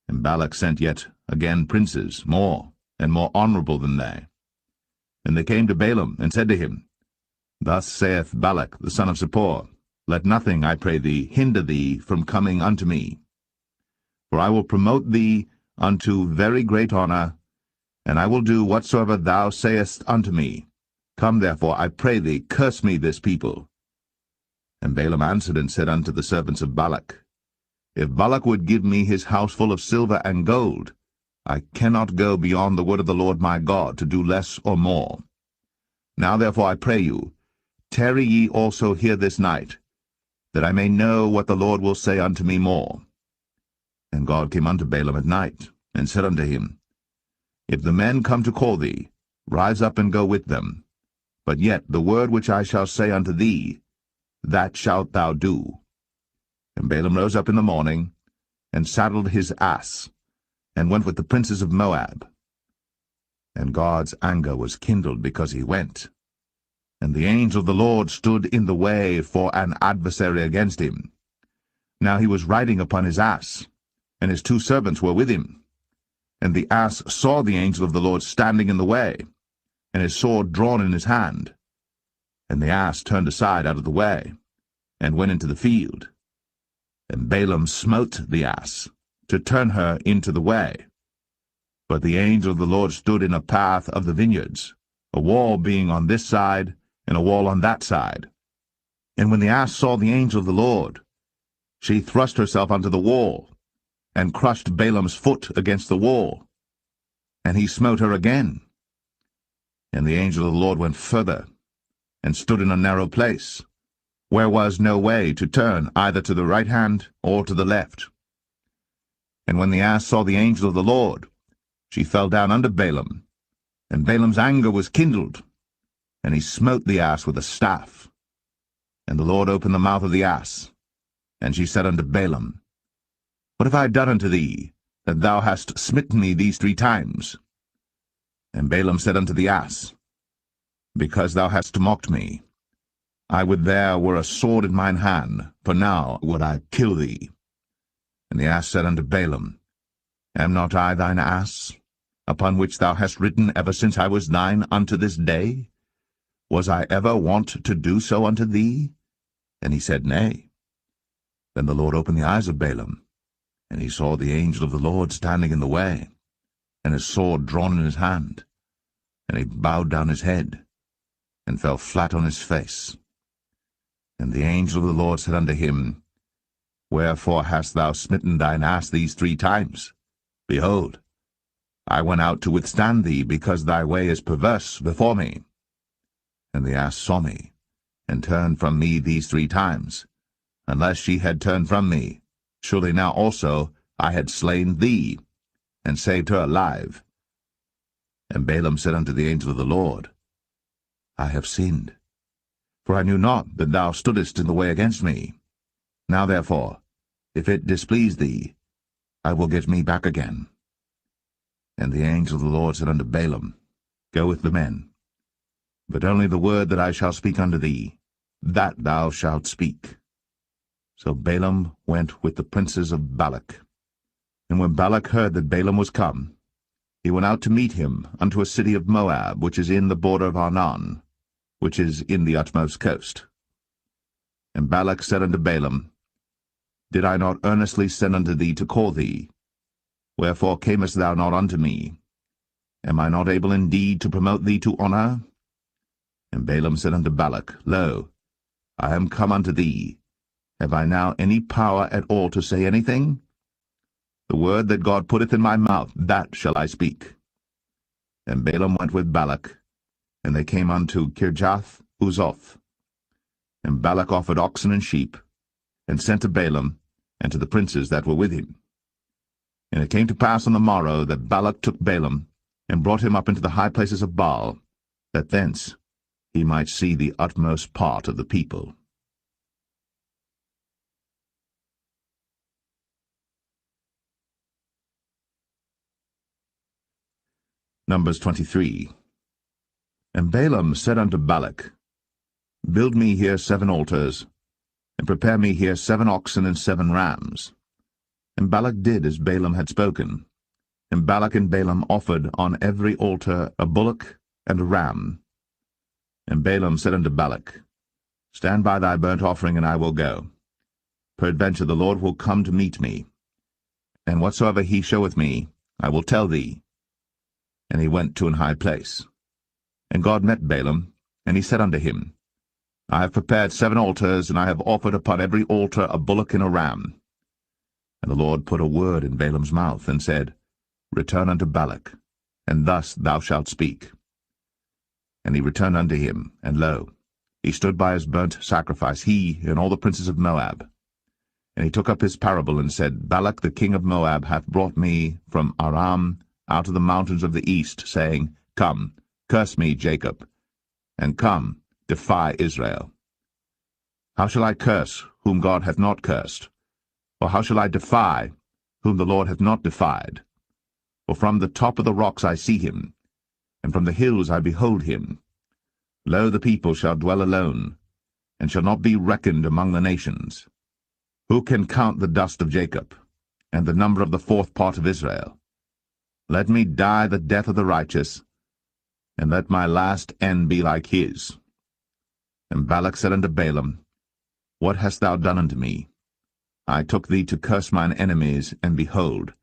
And Balak sent yet again princes, more and more honorable than they. And they came to Balaam, and said to him, Thus saith Balak the son of Zippor, Let nothing, I pray thee, hinder thee from coming unto me. For I will promote thee unto very great honor, and I will do whatsoever thou sayest unto me. Come therefore, I pray thee, curse me this people. And Balaam answered and said unto the servants of Balak, If Balak would give me his house full of silver and gold, I cannot go beyond the word of the Lord my God, to do less or more. Now therefore I pray you, tarry ye also here this night, that I may know what the Lord will say unto me more. And God came unto Balaam at night, and said unto him, If the men come to call thee, rise up and go with them. But yet the word which I shall say unto thee, that shalt thou do. And Balaam rose up in the morning, and saddled his ass, and went with the princes of Moab. And God's anger was kindled because he went. And the angel of the Lord stood in the way for an adversary against him. Now he was riding upon his ass, and his 2 servants were with him. And the ass saw the angel of the Lord standing in the way, and his sword drawn in his hand. And the ass turned aside out of the way, and went into the field. And Balaam smote the ass, to turn her into the way. But the angel of the Lord stood in a path of the vineyards, a wall being on this side, and a wall on that side. And when the ass saw the angel of the Lord, she thrust herself unto the wall, and crushed Balaam's foot against the wall. And he smote her again. And the angel of the Lord went further, and stood in a narrow place, where was no way to turn either to the right hand or to the left. And when the ass saw the angel of the Lord, she fell down under Balaam, and Balaam's anger was kindled, and he smote the ass with a staff. And the Lord opened the mouth of the ass, and she said unto Balaam, What have I done unto thee, that thou hast smitten me these 3 times? And Balaam said unto the ass, Because thou hast mocked me. I would there were a sword in mine hand, for now would I kill thee. And the ass said unto Balaam, Am not I thine ass, upon which thou hast ridden ever since I was thine unto this day? Was I ever wont to do so unto thee? And he said, Nay. Then the Lord opened the eyes of Balaam, and he saw the angel of the Lord standing in the way, and his sword drawn in his hand. And he bowed down his head, and fell flat on his face. And the angel of the Lord said unto him, Wherefore hast thou smitten thine ass these 3 times? Behold, I went out to withstand thee, because thy way is perverse before me. And the ass saw me, and turned from me these 3 times. Unless she had turned from me, surely now also I had slain thee, and saved her alive. And Balaam said unto the angel of the Lord, I have sinned, for I knew not that thou stoodest in the way against me. Now therefore, if it displease thee, I will get me back again. And the angel of the Lord said unto Balaam, Go with the men, but only the word that I shall speak unto thee, that thou shalt speak. So Balaam went with the princes of Balak. And when Balak heard that Balaam was come, he went out to meet him unto a city of Moab, which is in the border of Arnon, which is in the utmost coast. And Balak said unto Balaam, Did I not earnestly send unto thee to call thee? Wherefore camest thou not unto me? Am I not able indeed to promote thee to honour? And Balaam said unto Balak, Lo, I am come unto thee. Have I now any power at all to say anything? The word that God putteth in my mouth, that shall I speak. And Balaam went with Balak, and they came unto Kirjath-Uzoth. And Balak offered oxen and sheep, and sent to Balaam, and to the princes that were with him. And it came to pass on the morrow that Balak took Balaam, and brought him up into the high places of Baal, that thence he might see the utmost part of the people. Numbers 23. And Balaam said unto Balak, Build me here 7 altars, and prepare me here 7 oxen and 7 rams. And Balak did as Balaam had spoken. And Balak and Balaam offered on every altar a bullock and a ram. And Balaam said unto Balak, Stand by thy burnt offering, and I will go. Peradventure the Lord will come to meet me, and whatsoever he showeth me, I will tell thee. And he went to an high place. And God met Balaam, and he said unto him, I have prepared 7 altars, and I have offered upon every altar a bullock and a ram. And the Lord put a word in Balaam's mouth, and said, Return unto Balak, and thus thou shalt speak. And he returned unto him, and lo, he stood by his burnt sacrifice, he and all the princes of Moab. And he took up his parable, and said, Balak the king of Moab hath brought me from Aram out of the mountains of the east, saying, Come, curse me, Jacob, and come, defy Israel. How shall I curse whom God hath not cursed? Or how shall I defy whom the Lord hath not defied? For from the top of the rocks I see him, and from the hills I behold him. Lo, the people shall dwell alone, and shall not be reckoned among the nations. Who can count the dust of Jacob, and the number of the 4th part of Israel? Let me die the death of the righteous, and let my last end be like his. And Balak said unto Balaam, What hast thou done unto me? I took thee to curse mine enemies, and behold,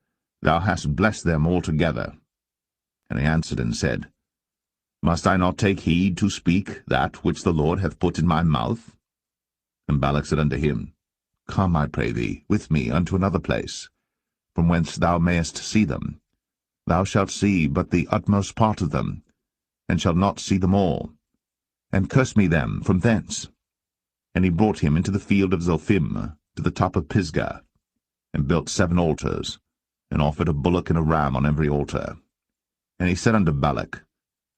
thou hast blessed them altogether. And he answered and said, Must I not take heed to speak that which the Lord hath put in my mouth? And Balak said unto him, Come, I pray thee, with me unto another place, from whence thou mayest see them. Thou shalt see but the utmost part of them, and shalt not see them all. And curse me them from thence. And he brought him into the field of Zophim, to the top of Pisgah, and built 7 altars, and offered a bullock and a ram on every altar. And he said unto Balak,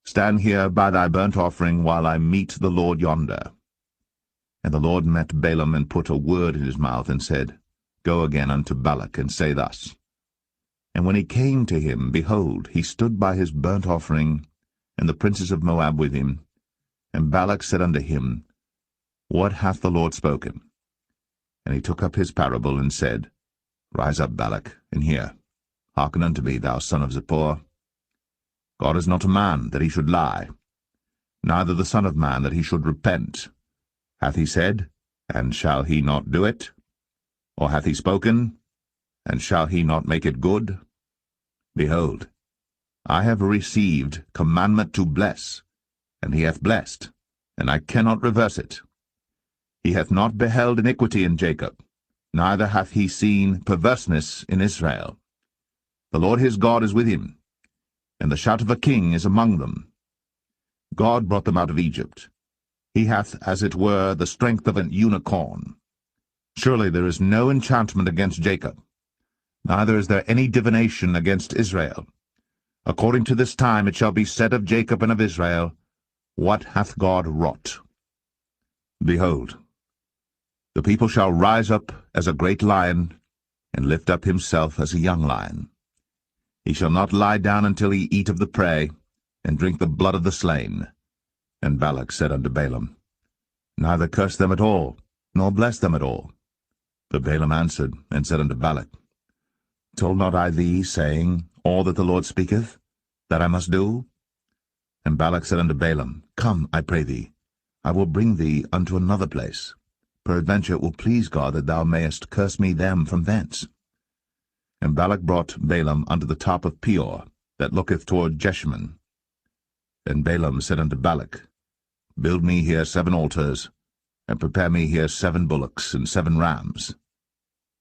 Stand here by thy burnt offering, while I meet the Lord yonder. And the Lord met Balaam, and put a word in his mouth, and said, Go again unto Balak, and say thus. And when he came to him, behold, he stood by his burnt offering, and the princes of Moab with him. And Balak said unto him, What hath the Lord spoken? And he took up his parable, and said, Rise up, Balak, and hear. Hearken unto me, thou son of Zippor. God is not a man, that he should lie, neither the Son of Man, that he should repent. Hath he said, and shall he not do it? Or hath he spoken, and shall he not make it good? Behold, I have received commandment to bless, and he hath blessed, and I cannot reverse it. He hath not beheld iniquity in Jacob, neither hath he seen perverseness in Israel. The Lord his God is with him, and the shout of a king is among them. God brought them out of Egypt. He hath, as it were, the strength of an unicorn. Surely there is no enchantment against Jacob, neither is there any divination against Israel. According to this time it shall be said of Jacob and of Israel, What hath God wrought? Behold, the people shall rise up as a great lion, and lift up himself as a young lion. He shall not lie down until he eat of the prey, and drink the blood of the slain. And Balak said unto Balaam, Neither curse them at all, nor bless them at all. But Balaam answered, and said unto Balak, Told not I thee, saying, All that the Lord speaketh, that I must do? And Balak said unto Balaam, Come, I pray thee, I will bring thee unto another place. Peradventure it will please God that thou mayest curse me them from thence. And Balak brought Balaam unto the top of Peor, that looketh toward Jeshimon. And Balaam said unto Balak, Build me here 7 altars, and prepare me here 7 bullocks and 7 rams.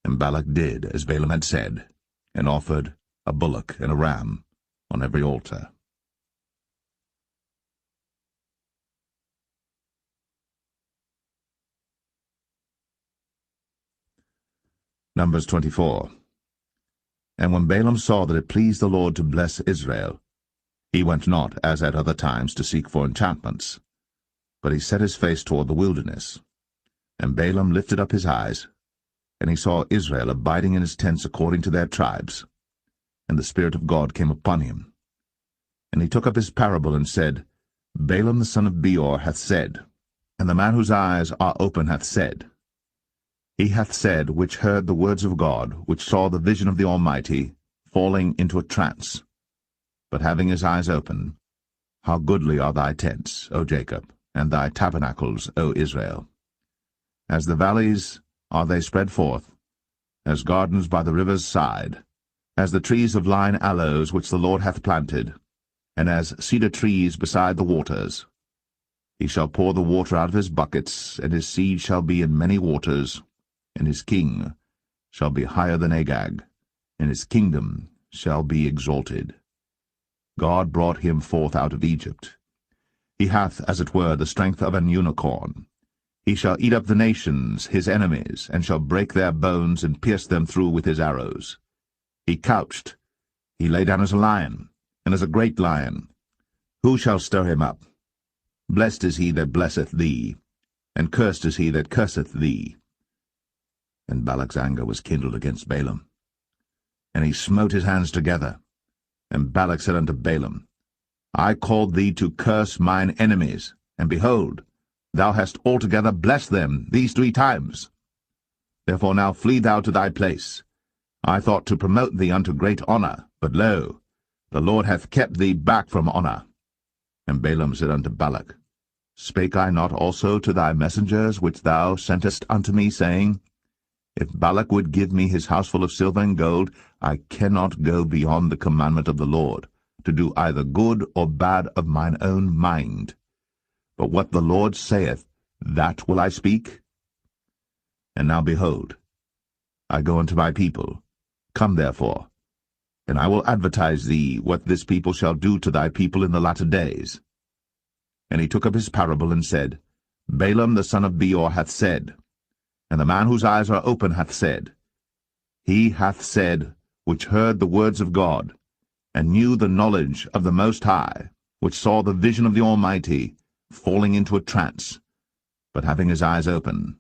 And Balak did as Balaam had said, and offered a bullock and a ram on every altar. Numbers 24. And when Balaam saw that it pleased the Lord to bless Israel, he went not, as at other times, to seek for enchantments, but he set his face toward the wilderness. And Balaam lifted up his eyes, and he saw Israel abiding in his tents according to their tribes. And the Spirit of God came upon him. And he took up his parable, and said, Balaam the son of Beor hath said, and the man whose eyes are open hath said, He hath said, which heard the words of God, which saw the vision of the Almighty, falling into a trance, but having his eyes open, How goodly are thy tents, O Jacob, and thy tabernacles, O Israel! As the valleys are they spread forth, as gardens by the river's side, as the trees of lign aloes which the Lord hath planted, and as cedar trees beside the waters. He shall pour the water out of his buckets, and his seed shall be in many waters, and his king shall be higher than Agag, and his kingdom shall be exalted. God brought him forth out of Egypt. He hath, as it were, the strength of an unicorn. He shall eat up the nations, his enemies, and shall break their bones and pierce them through with his arrows. He couched, he lay down as a lion, and as a great lion. Who shall stir him up? Blessed is he that blesseth thee, and cursed is he that curseth thee. And Balak's anger was kindled against Balaam. And he smote his hands together. And Balak said unto Balaam, I called thee to curse mine enemies, and behold, thou hast altogether blessed them these 3 times. Therefore now flee thou to thy place. I thought to promote thee unto great honour, but lo, the Lord hath kept thee back from honour. And Balaam said unto Balak, Spake I not also to thy messengers which thou sentest unto me, saying, If Balak would give me his houseful of silver and gold, I cannot go beyond the commandment of the Lord, to do either good or bad of mine own mind. But what the Lord saith, that will I speak. And now behold, I go unto my people. Come therefore, and I will advertise thee what this people shall do to thy people in the latter days. And he took up his parable, and said, Balaam the son of Beor hath said, and the man whose eyes are open hath said, He hath said, which heard the words of God, and knew the knowledge of the Most High, which saw the vision of the Almighty, falling into a trance, but having his eyes open.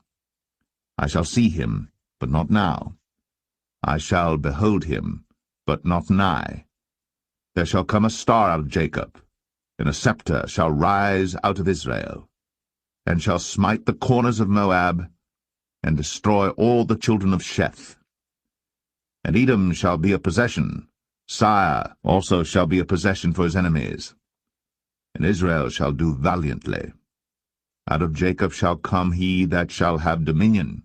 I shall see him, but not now. I shall behold him, but not nigh. There shall come a star out of Jacob, and a scepter shall rise out of Israel, and shall smite the corners of Moab, and destroy all the children of Sheth. And Edom shall be a possession, Sire also shall be a possession for his enemies. And Israel shall do valiantly. Out of Jacob shall come he that shall have dominion,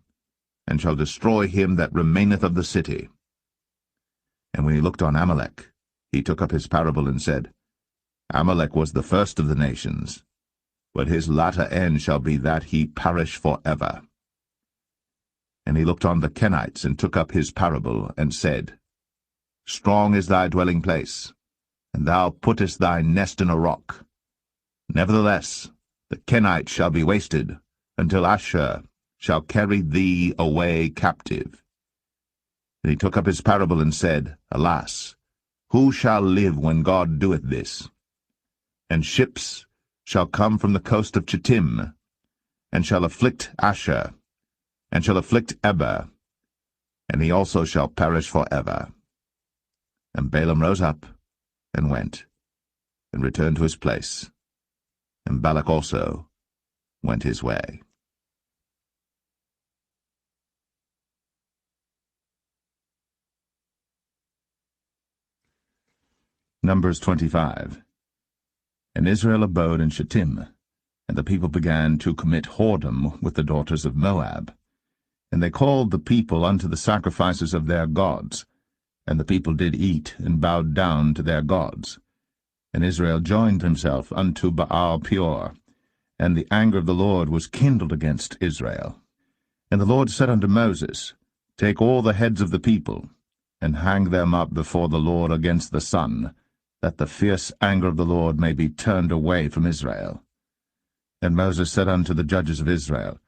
and shall destroy him that remaineth of the city. And when he looked on Amalek, he took up his parable, and said, Amalek was the first of the nations, but his latter end shall be that he perish for ever. And he looked on the Kenites, and took up his parable, and said, Strong is thy dwelling place, and thou puttest thy nest in a rock. Nevertheless, the Kenites shall be wasted, until Asher shall carry thee away captive. And he took up his parable and said, Alas, who shall live when God doeth this? And ships shall come from the coast of Chittim, and shall afflict Asher, and shall afflict Eber, and he also shall perish for ever. And Balaam rose up, and went, and returned to his place, and Balak also went his way. Numbers 25. And Israel abode in Shittim, and the people began to commit whoredom with the daughters of Moab. And they called the people unto the sacrifices of their gods, and the people did eat, and bowed down to their gods. And Israel joined himself unto Baal Peor, and the anger of the Lord was kindled against Israel. And the Lord said unto Moses, Take all the heads of the people, and hang them up before the Lord against the sun, that the fierce anger of the Lord may be turned away from Israel. And Moses said unto the judges of Israel,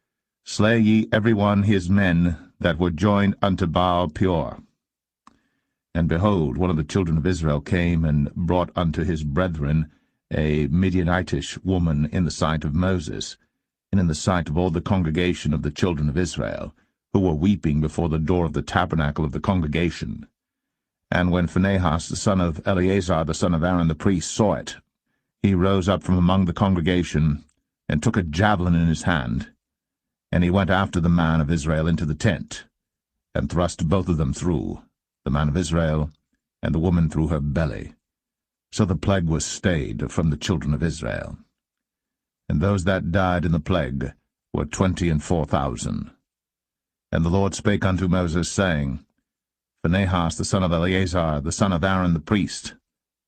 Slay ye every one his men that were joined unto Baal Peor. And behold, one of the children of Israel came and brought unto his brethren a Midianitish woman in the sight of Moses, and in the sight of all the congregation of the children of Israel, who were weeping before the door of the tabernacle of the congregation. And when Phinehas the son of Eleazar the son of Aaron the priest saw it, he rose up from among the congregation, and took a javelin in his hand, and he went after the man of Israel into the tent, and thrust both of them through, the man of Israel, and the woman through her belly. So the plague was stayed from the children of Israel. And those that died in the plague were 24,000. And the Lord spake unto Moses, saying, Phinehas the son of Eleazar, the son of Aaron the priest,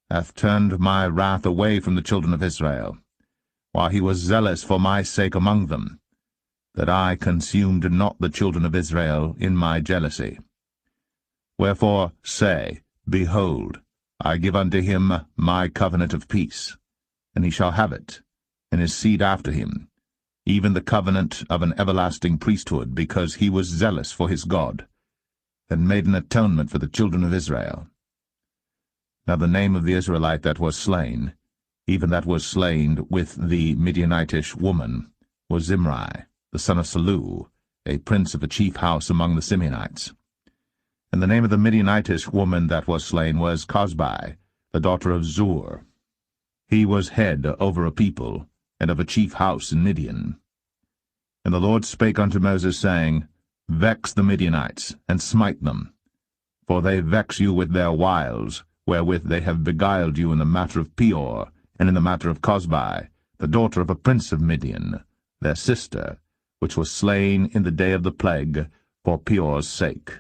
hath turned my wrath away from the children of Israel, while he was zealous for my sake among them, that I consumed not the children of Israel in my jealousy. Wherefore say, Behold, I give unto him my covenant of peace, and he shall have it, and his seed after him, even the covenant of an everlasting priesthood, because he was zealous for his God, and made an atonement for the children of Israel. Now the name of the Israelite that was slain, even that was slain with the Midianitish woman, was Zimri, the son of Salu, a prince of a chief house among the Simeonites. And the name of the Midianitish woman that was slain was Cosbi, the daughter of Zur. He was head over a people, and of a chief house in Midian. And the Lord spake unto Moses, saying, Vex the Midianites, and smite them, for they vex you with their wiles, wherewith they have beguiled you in the matter of Peor, and in the matter of Cosbi, the daughter of a prince of Midian, their sister, which was slain in the day of the plague, for Peor's sake.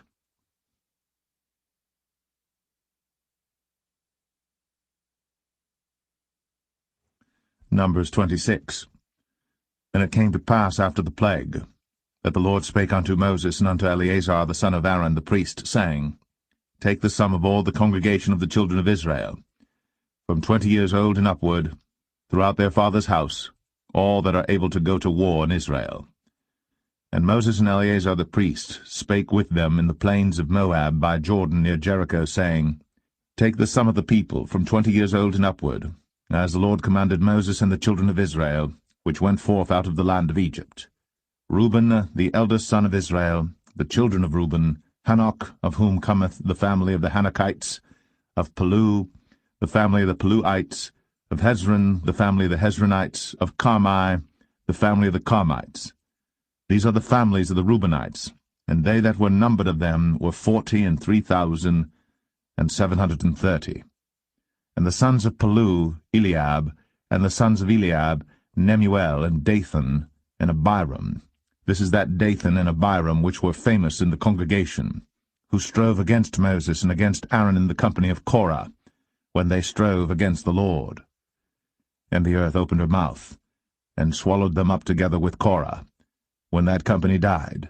Numbers 26. And it came to pass after the plague, that the Lord spake unto Moses and unto Eleazar the son of Aaron the priest, saying, Take the sum of all the congregation of the children of Israel, from 20 years old and upward, throughout their father's house, all that are able to go to war in Israel. And Moses and Eleazar the priest spake with them in the plains of Moab by Jordan near Jericho, saying, Take the sum of the people from 20 years old and upward, as the Lord commanded Moses and the children of Israel, which went forth out of the land of Egypt. Reuben, the eldest son of Israel, the children of Reuben, Hanok, of whom cometh the family of the Hanokites, of Palu, the family of the Paluites, of Hezron, the family of the Hezronites, of Carmi, the family of the Carmites. These are the families of the Reubenites, and they that were numbered of them were 40,003,730. And the sons of Palu, Eliab, and the sons of Eliab, Nemuel, and Dathan, and Abiram. This is that Dathan and Abiram which were famous in the congregation, who strove against Moses and against Aaron in the company of Korah, when they strove against the Lord. And the earth opened her mouth, and swallowed them up together with Korah, when that company died,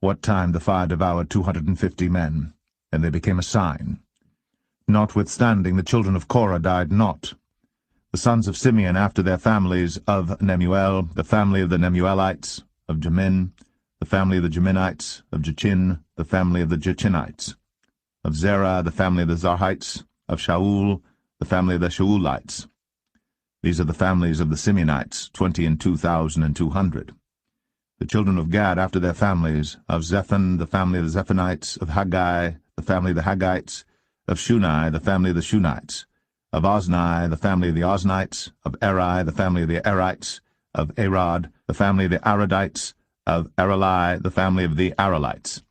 what time the fire devoured 250 men, and they became a sign. Notwithstanding, the children of Korah died not. The sons of Simeon after their families, of Nemuel, the family of the Nemuelites, of Jamin, the family of the Jaminites, of Jachin, the family of the Jachinites, of Zerah, the family of the Zarhites, of Shaul, the family of the Shaulites. These are the families of the Simeonites, 22,200. The children of Gad after their families, of Zephon, the family of the Zephonites, of Haggai, the family of the Haggites, of Shuni, the family of the Shunites, of Ozni, the family of the Oznites, of Eri, the family of the Erites, of Arad, the family of the Aradites, of Arali, the family of the Aralites.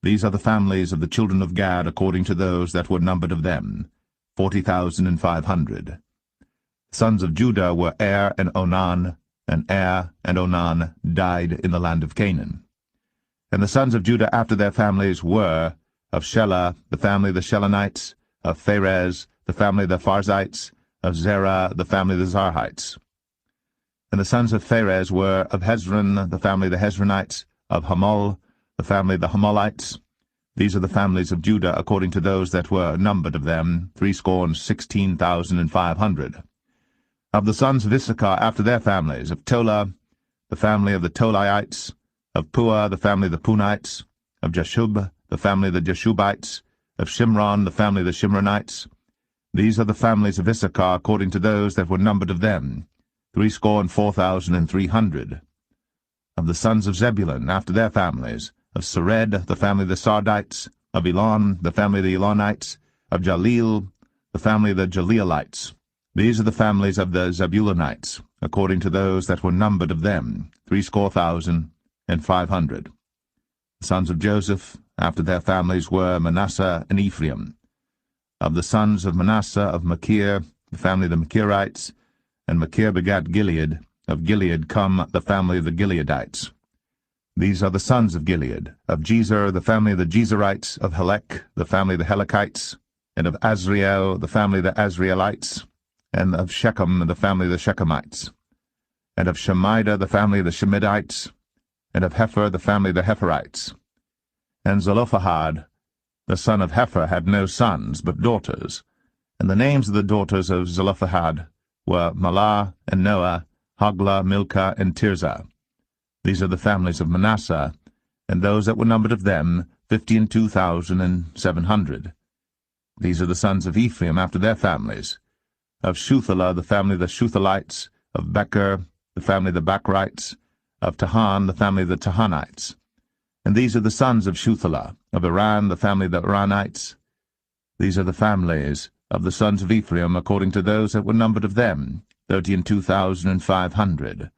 These are the families of the children of Gad according to those that were numbered of them, 40,500. The sons of Judah were and Onan, and Onan died in the land of Canaan. And the sons of Judah after their families were, of Shelah, the family of the Shelanites, of Pharez, the family of the Pharzites, of Zerah, the family of the Zarhites. And the sons of Pharez were, of Hezron, the family of the Hezronites, of Hamul, the family of the Hamulites. These are the families of Judah according to those that were numbered of them, 16,500. Of the sons of Issachar after their families, of Tola, the family of the Tolaites, of Puah, the family of the Punites, of Jashub, the family of the Jashubites, of Shimron, the family of the Shimronites. These are the families of Issachar according to those that were numbered of them, 64,300. Of the sons of Zebulun after their families, of Sered, the family of the Sardites, of Elon, the family of the Elonites, of Jaleel, the family of the Jaleelites. These are the families of the Zebulunites, according to those that were numbered of them, 60,500. The sons of Joseph after their families were Manasseh and Ephraim. Of the sons of Manasseh, of Machir, the family of the Machirites, and Machir begat Gilead. Of Gilead come the family of the Gileadites. These are the sons of Gilead. Of Jezer, the family of the Jezerites, of Helek, the family of the Helekites, and of Azriel, the family of the Azrielites, and of Shechem, the family of the Shechemites, and of Shemida, the family of the Shemidites, and of Hepher, the family of the Hepherites. And Zelophehad, the son of Hepher, had no sons, but daughters. And the names of the daughters of Zelophehad were Mahlah and Noah, Hoglah, Milcah, and Tirzah. These are the families of Manasseh, and those that were numbered of them, 52,700. These are the sons of Ephraim after their families. Of Shuthelah, the family of the Shuthalites, of Becher, the family of the Bachrites, of Tahan, the family of the Tahanites. And these are the sons of Shuthelah, of Iran, the family of the Iranites. These are the families of the sons of Ephraim according to those that were numbered of them, 32,500.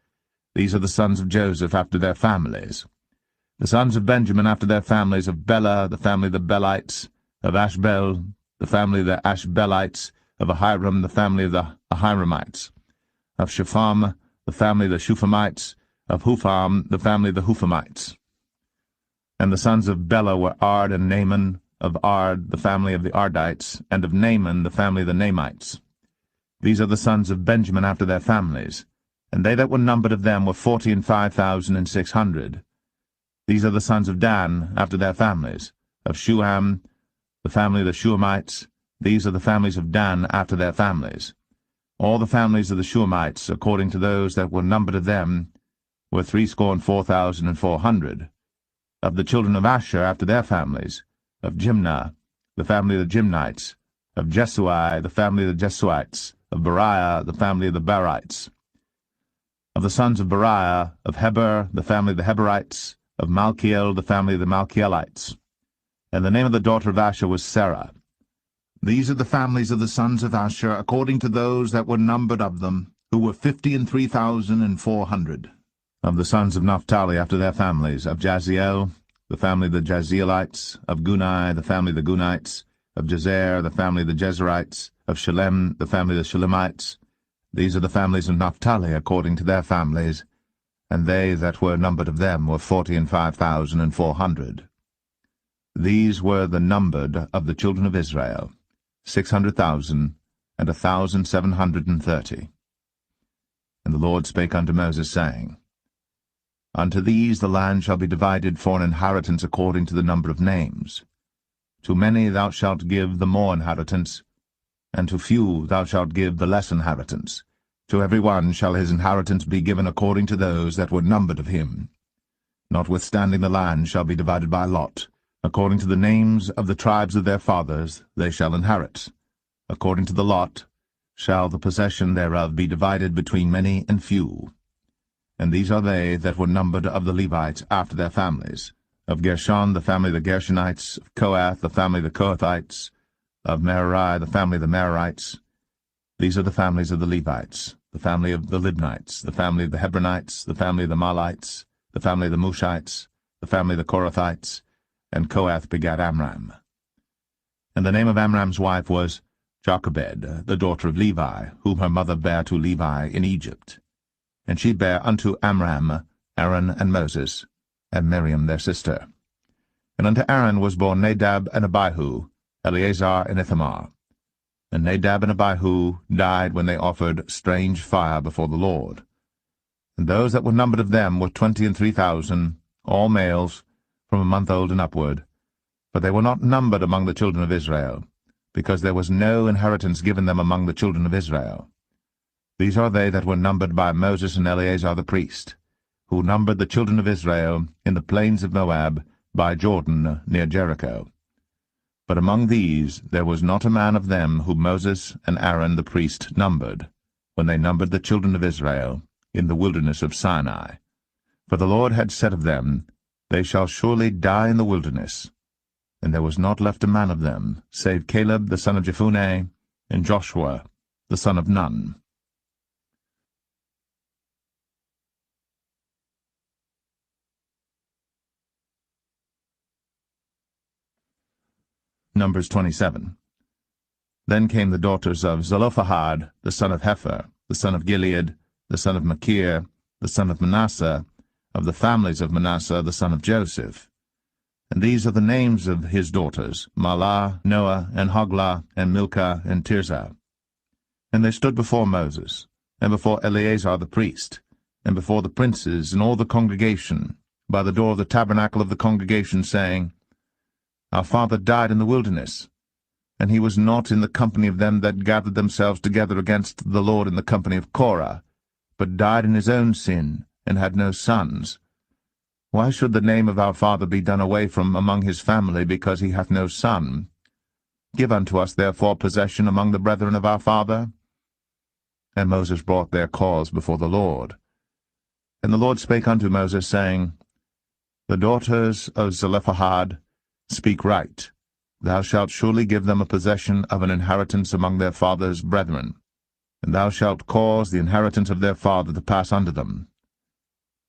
These are the sons of Joseph after their families. The sons of Benjamin after their families, of Bela, the family of the Belites, of Ashbel, the family of the Ashbelites, of Ahiram, the family of the Ahiramites, of Shepham, the family of the Shuphamites, of Hupham, the family of the Huphamites. And the sons of Bela were Ard and Naaman, of Ard, the family of the Ardites, and of Naaman, the family of the Naamites. These are the sons of Benjamin after their families, and they that were numbered of them were 45,600. These are the sons of Dan after their families, of Shuham, the family of the Shuhamites. These are the families of Dan after their families. All the families of the Shuhamites, according to those that were numbered of them, were 64,400. Of the children of Asher after their families, of Jimnah, the family of the Jimnites, of Jesui, the family of the Jesuites, of Beriah, the family of the Berites. Of the sons of Beriah, of Heber, the family of the Heberites, of Malkiel, the family of the Malkielites. And the name of the daughter of Asher was Sarah. These are the families of the sons of Asher, according to those that were numbered of them, who were 53,400. Of the sons of Naphtali after their families, of Jaziel, the family of the Jazielites, of Gunai, the family of the Gunites, of Jezer, the family of the Jezerites, of Shalem, the family of the Shalemites. These are the families of Naphtali according to their families, and they that were numbered of them were 45,400. These were the numbered of the children of Israel, 600,1,730. And the Lord spake unto Moses, saying, Unto these the land shall be divided for an inheritance according to the number of names. To many thou shalt give the more inheritance, and to few thou shalt give the less inheritance. To every one shall his inheritance be given according to those that were numbered of him. Notwithstanding the land shall be divided by lot. According to the names of the tribes of their fathers they shall inherit. According to the lot shall the possession thereof be divided between many and few. And these are they that were numbered of the Levites after their families. Of Gershon, the family of the Gershonites. Of Kohath, the family of the Kohathites. Of Merari, the family of the Merarites. These are the families of the Levites, the family of the Libnites, the family of the Hebronites, the family of the Mahlites, the family of the Mushites, the family of the Korathites. And Kohath begat Amram. And the name of Amram's wife was Jochebed, the daughter of Levi, whom her mother bare to Levi in Egypt. And she bare unto Amram Aaron and Moses, and Miriam their sister. And unto Aaron was born Nadab and Abihu, Eleazar and Ithamar. And Nadab and Abihu died when they offered strange fire before the Lord. And those that were numbered of them were 23,000, all males, from a month old and upward. But they were not numbered among the children of Israel, because there was no inheritance given them among the children of Israel. These are they that were numbered by Moses and Eleazar the priest, who numbered the children of Israel in the plains of Moab by Jordan near Jericho. But among these there was not a man of them whom Moses and Aaron the priest numbered, when they numbered the children of Israel in the wilderness of Sinai. For the Lord had said of them, They shall surely die in the wilderness. And there was not left a man of them, save Caleb the son of Jephunneh, and Joshua the son of Nun. Numbers 27. Then came the daughters of Zelophehad, the son of Hepher, the son of Gilead, the son of Machir, the son of Manasseh, of the families of Manasseh, the son of Joseph. And these are the names of his daughters, Mahlah, Noah, and Hoglah, and Milcah, and Tirzah. And they stood before Moses, and before Eleazar the priest, and before the princes and all the congregation, by the door of the tabernacle of the congregation, saying, Our father died in the wilderness, and he was not in the company of them that gathered themselves together against the Lord in the company of Korah, but died in his own sin, and had no sons. Why should the name of our father be done away from among his family, because he hath no son? Give unto us therefore possession among the brethren of our father. And Moses brought their cause before the Lord. And the Lord spake unto Moses, saying, The daughters of Zelophehad speak right. Thou shalt surely give them a possession of an inheritance among their father's brethren, and thou shalt cause the inheritance of their father to pass unto them.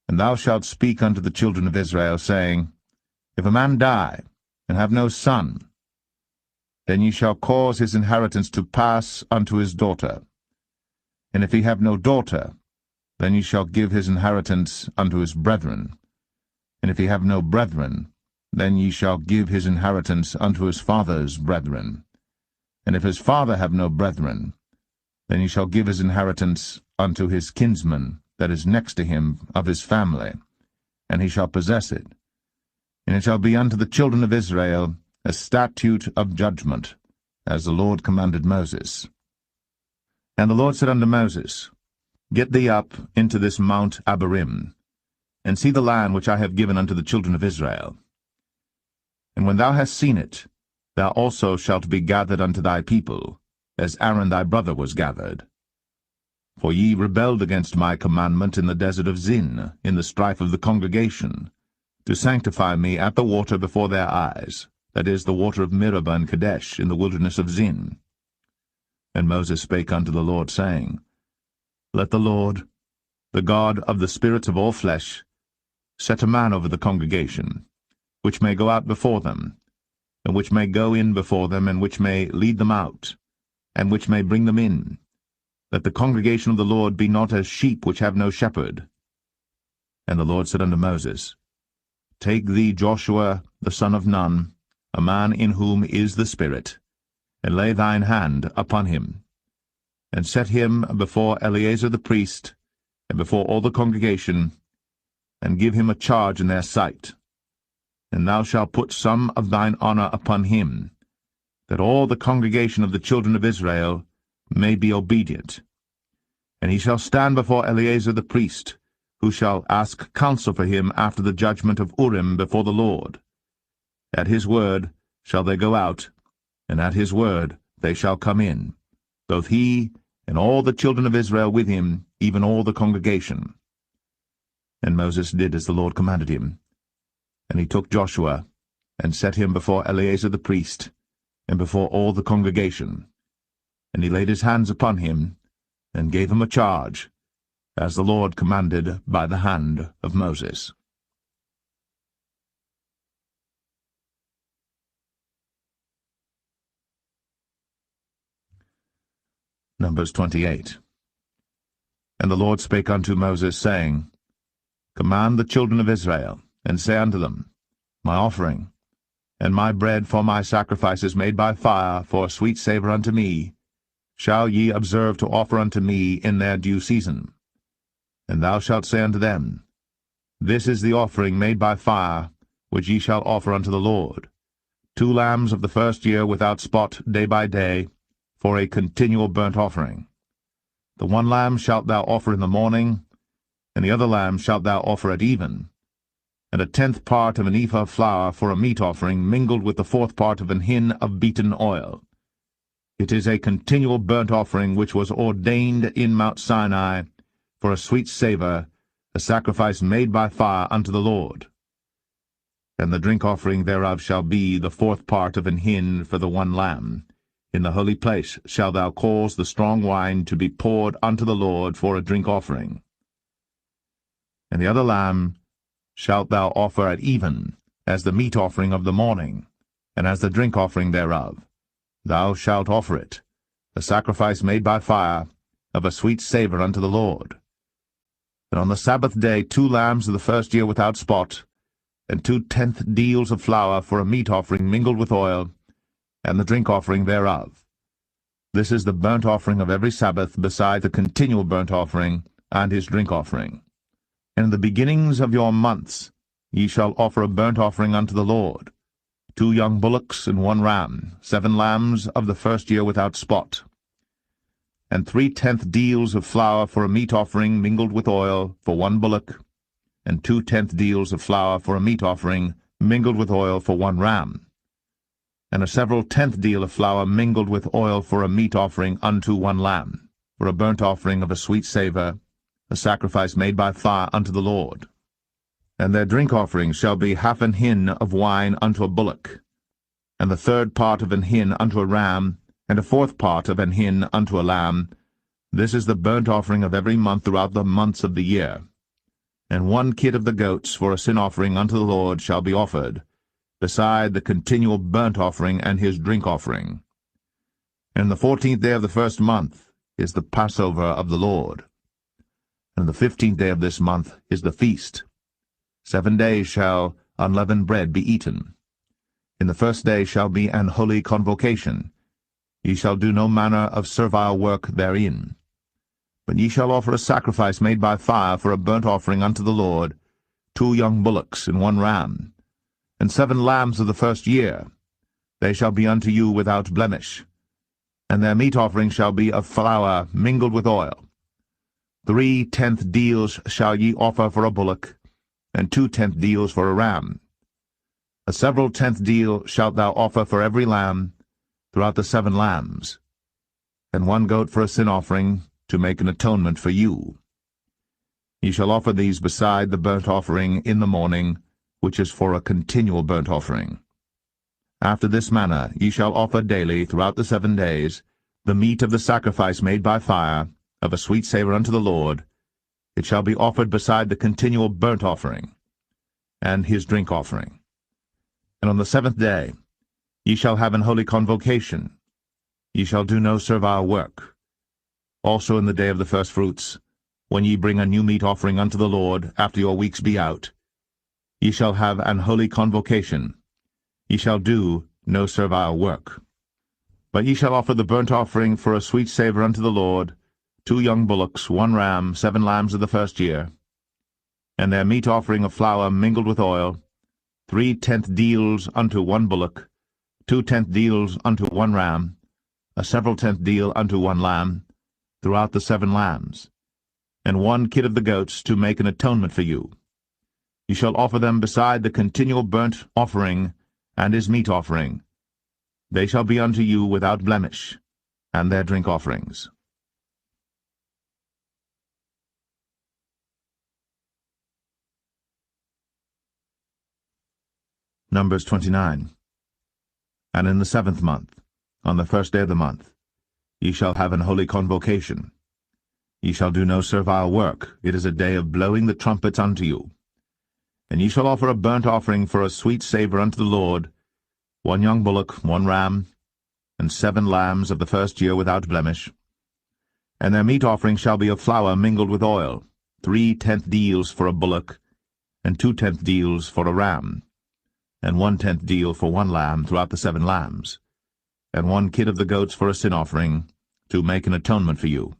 And thou shalt speak unto the children of Israel, saying, If a man die, and have no son, then ye shall cause his inheritance to pass unto his daughter. And if he have no daughter, then ye shall give his inheritance unto his brethren. And if he have no brethren, then ye shall give his inheritance unto his father's brethren. And if his father have no brethren, then ye shall give his inheritance unto his kinsman that is next to him of his family, and he shall possess it. And it shall be unto the children of Israel a statute of judgment, as the Lord commanded Moses. And the Lord said unto Moses, Get thee up into this Mount Abarim, and see the land which I have given unto the children of Israel. And when thou hast seen it, thou also shalt be gathered unto thy people, as Aaron thy brother was gathered. For ye rebelled against my commandment in the desert of Zin, in the strife of the congregation, to sanctify me at the water before their eyes, that is, the water of Meribah and Kadesh, in the wilderness of Zin. And Moses spake unto the Lord, saying, Let the Lord, the God of the spirits of all flesh, set a man over the congregation, which may go out before them, and which may go in before them, and which may lead them out, and which may bring them in, that the congregation of the Lord be not as sheep which have no shepherd. And the Lord said unto Moses, Take thee Joshua the son of Nun, a man in whom is the Spirit, and lay thine hand upon him, and set him before Eleazar the priest, and before all the congregation, and give him a charge in their sight. and thou shalt put some of thine honor upon him, that all the congregation of the children of Israel may be obedient. And he shall stand before Eleazar the priest, who shall ask counsel for him after the judgment of Urim before the Lord. At his word shall they go out, and at his word they shall come in, both he and all the children of Israel with him, even all the congregation. And Moses did as the Lord commanded him. And he took Joshua, and set him before Eleazar the priest, and before all the congregation. And he laid his hands upon him, and gave him a charge, as the Lord commanded by the hand of Moses. Numbers 28. And the Lord spake unto Moses, saying, Command the children of Israel, and say unto them, My offering, and my bread for my sacrifices made by fire for a sweet savour unto me, shall ye observe to offer unto me in their due season. And thou shalt say unto them, This is the offering made by fire, which ye shall offer unto the Lord, 2 lambs of the first year without spot day by day, for a continual burnt offering. The 1 lamb shalt thou offer in the morning, and the other lamb shalt thou offer at even, and a 10th part of an ephah of flour for a meat offering mingled with the 4th part of an hin of beaten oil. It is a continual burnt offering which was ordained in Mount Sinai for a sweet savour, a sacrifice made by fire unto the Lord. And the drink offering thereof shall be the 4th part of an hin for the 1 lamb. In the holy place shalt thou cause the strong wine to be poured unto the Lord for a drink offering. And the other lamb shalt thou offer at even, as the meat offering of the morning, and as the drink offering thereof. Thou shalt offer it, a sacrifice made by fire, of a sweet savour unto the Lord. And on the Sabbath day 2 lambs of the first year without spot, and 2/10 deals of flour for a meat offering mingled with oil, and the drink offering thereof. This is the burnt offering of every Sabbath, beside the continual burnt offering, and his drink offering. And in the beginnings of your months ye shall offer a burnt offering unto the Lord, 2 young bullocks and 1 ram, 7 lambs of the first year without spot, and 3/10 deals of flour for a meat offering mingled with oil for 1 bullock, and 2/10 deals of flour for a meat offering mingled with oil for 1 ram, and a several 10th deal of flour mingled with oil for a meat offering unto 1 lamb, for a burnt offering of a sweet savour, a sacrifice made by fire unto the Lord. And their drink offering shall be 1/2 an hin of wine unto a bullock, and the 3rd part of an hin unto a ram, and a 4th part of an hin unto a lamb. This is the burnt offering of every month throughout the months of the year. And 1 kid of the goats for a sin offering unto the Lord shall be offered, beside the continual burnt offering and his drink offering. And the 14th day of the 1st month is the Passover of the Lord. And the 15th day of this month is the feast. 7 days shall unleavened bread be eaten. In the 1st day shall be an holy convocation. Ye shall do no manner of servile work therein. But ye shall offer a sacrifice made by fire for a burnt offering unto the Lord, 2 young bullocks and 1 ram, and 7 lambs of the first year. They shall be unto you without blemish. And their meat offering shall be of flour mingled with oil. 3/10 deals shall ye offer for a bullock, and 2/10 deals for a ram. A several 10th deal shalt thou offer for every lamb throughout the 7 lambs, and 1 goat for a sin offering, to make an atonement for you. Ye shall offer these beside the burnt offering in the morning, which is for a continual burnt offering. After this manner ye shall offer daily throughout the 7 days the meat of the sacrifice made by fire, of a sweet savour unto the Lord. It shall be offered beside the continual burnt offering, and his drink offering. And on the 7th day ye shall have an holy convocation. Ye shall do no servile work. Also in the day of the firstfruits, when ye bring a new meat offering unto the Lord, after your weeks be out, ye shall have an holy convocation. Ye shall do no servile work. But ye shall offer the burnt offering for a sweet savour unto the Lord, 2 young bullocks, 1 ram, 7 lambs of the first year, and their meat offering of flour mingled with oil, 3/10 deals unto 1 bullock, 2/10 deals unto 1 ram, a several tenth deal unto 1 lamb, throughout the 7 lambs, and 1 kid of the goats to make an atonement for you. You shall offer them beside the continual burnt offering and his meat offering. They shall be unto you without blemish, and their drink offerings. Numbers 29. And in the 7th month, on the 1st day of the month, ye shall have an holy convocation. Ye shall do no servile work. It is a day of blowing the trumpets unto you. And ye shall offer a burnt offering for a sweet savour unto the Lord, 1 young bullock, 1 ram, and 7 lambs of the 1st year without blemish. And their meat offering shall be of flour mingled with oil, 3/10 deals for a bullock, and 2/10 deals for a ram, and 1/10 deal for 1 lamb throughout the 7 lambs, and 1 kid of the goats for a sin offering, to make an atonement for you,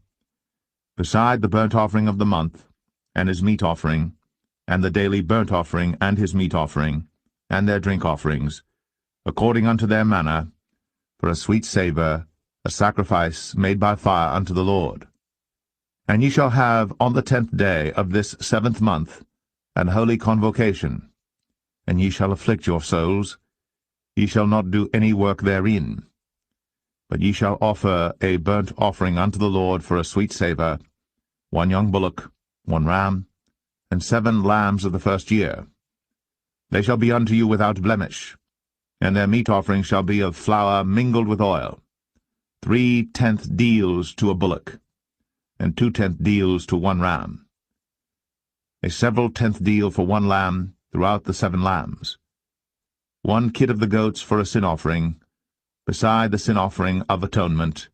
beside the burnt offering of the month, and his meat offering, and the daily burnt offering and his meat offering, and their drink offerings, according unto their manner, for a sweet savour, a sacrifice made by fire unto the Lord. And ye shall have on the 10th day of this 7th month an holy convocation, and ye shall afflict your souls. Ye shall not do any work therein. But ye shall offer a burnt offering unto the Lord for a sweet savour, 1 young bullock, 1 ram, and 7 lambs of the 1st year. They shall be unto you without blemish, and their meat offering shall be of flour mingled with oil, 3/10 deals to a bullock, and 2/10 deals to 1 ram, a several tenth deal for 1 lamb throughout the 7 lambs, 1 kid of the goats for a sin offering, beside the sin offering of atonement,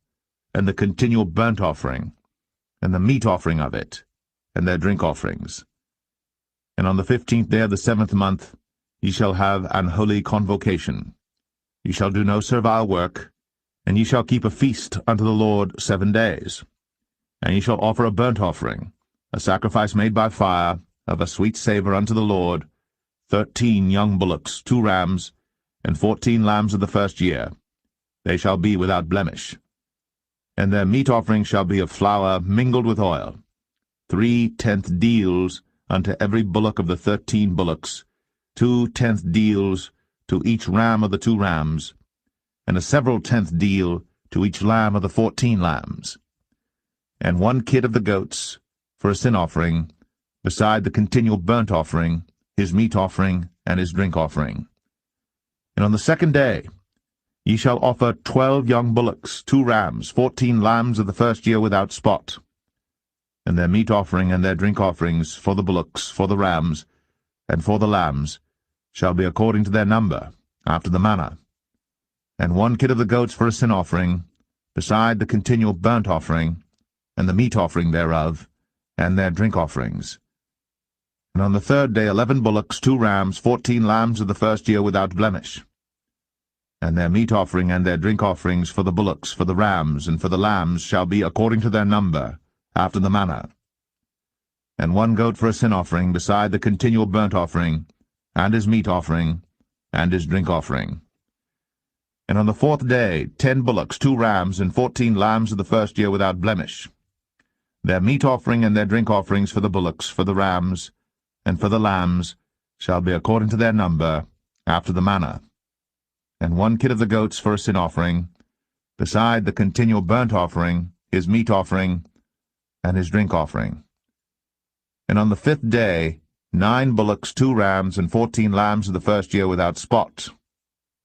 and the continual burnt offering, and the meat offering of it, and their drink offerings. And on the 15th day of the 7th month ye shall have an holy convocation. Ye shall do no servile work, and ye shall keep a feast unto the Lord 7 days. And ye shall offer a burnt offering, a sacrifice made by fire, of a sweet savour unto the Lord, 13 young bullocks, 2 rams, and 14 lambs of the 1st year. They shall be without blemish. And their meat offering shall be of flour mingled with oil, 3/10 deals unto every bullock of the 13 bullocks, 2/10 deals to each ram of the 2 rams, and a several tenth deal to each lamb of the 14 lambs, and 1 kid of the goats for a sin offering, beside the continual burnt offering, his meat offering, and his drink offering. And on the 2nd day ye shall offer 12 young bullocks, 2 rams, 14 lambs of the 1st year without spot, and their meat offering and their drink offerings for the bullocks, for the rams, and for the lambs shall be according to their number, after the manner, and 1 kid of the goats for a sin offering, beside the continual burnt offering, and the meat offering thereof, and their drink offerings. And on the 3rd day 11 bullocks, 2 rams, 14 lambs of the 1st year without blemish, and their meat offering and their drink offerings for the bullocks, for the rams, and for the lambs shall be according to their number, after the manner, and 1 goat for a sin offering, beside the continual burnt offering, and his meat offering, and his drink offering. And on the 4th day 10 bullocks, 2 rams, and 14 lambs of the 1st year without blemish, their meat offering and their drink offerings for the bullocks, for the rams, and for the lambs shall be according to their number, after the manner, and 1 kid of the goats for a sin offering, beside the continual burnt offering, his meat offering, and his drink offering. And on the 5th day 9 bullocks, 2 rams, and 14 lambs of the 1st year without spot,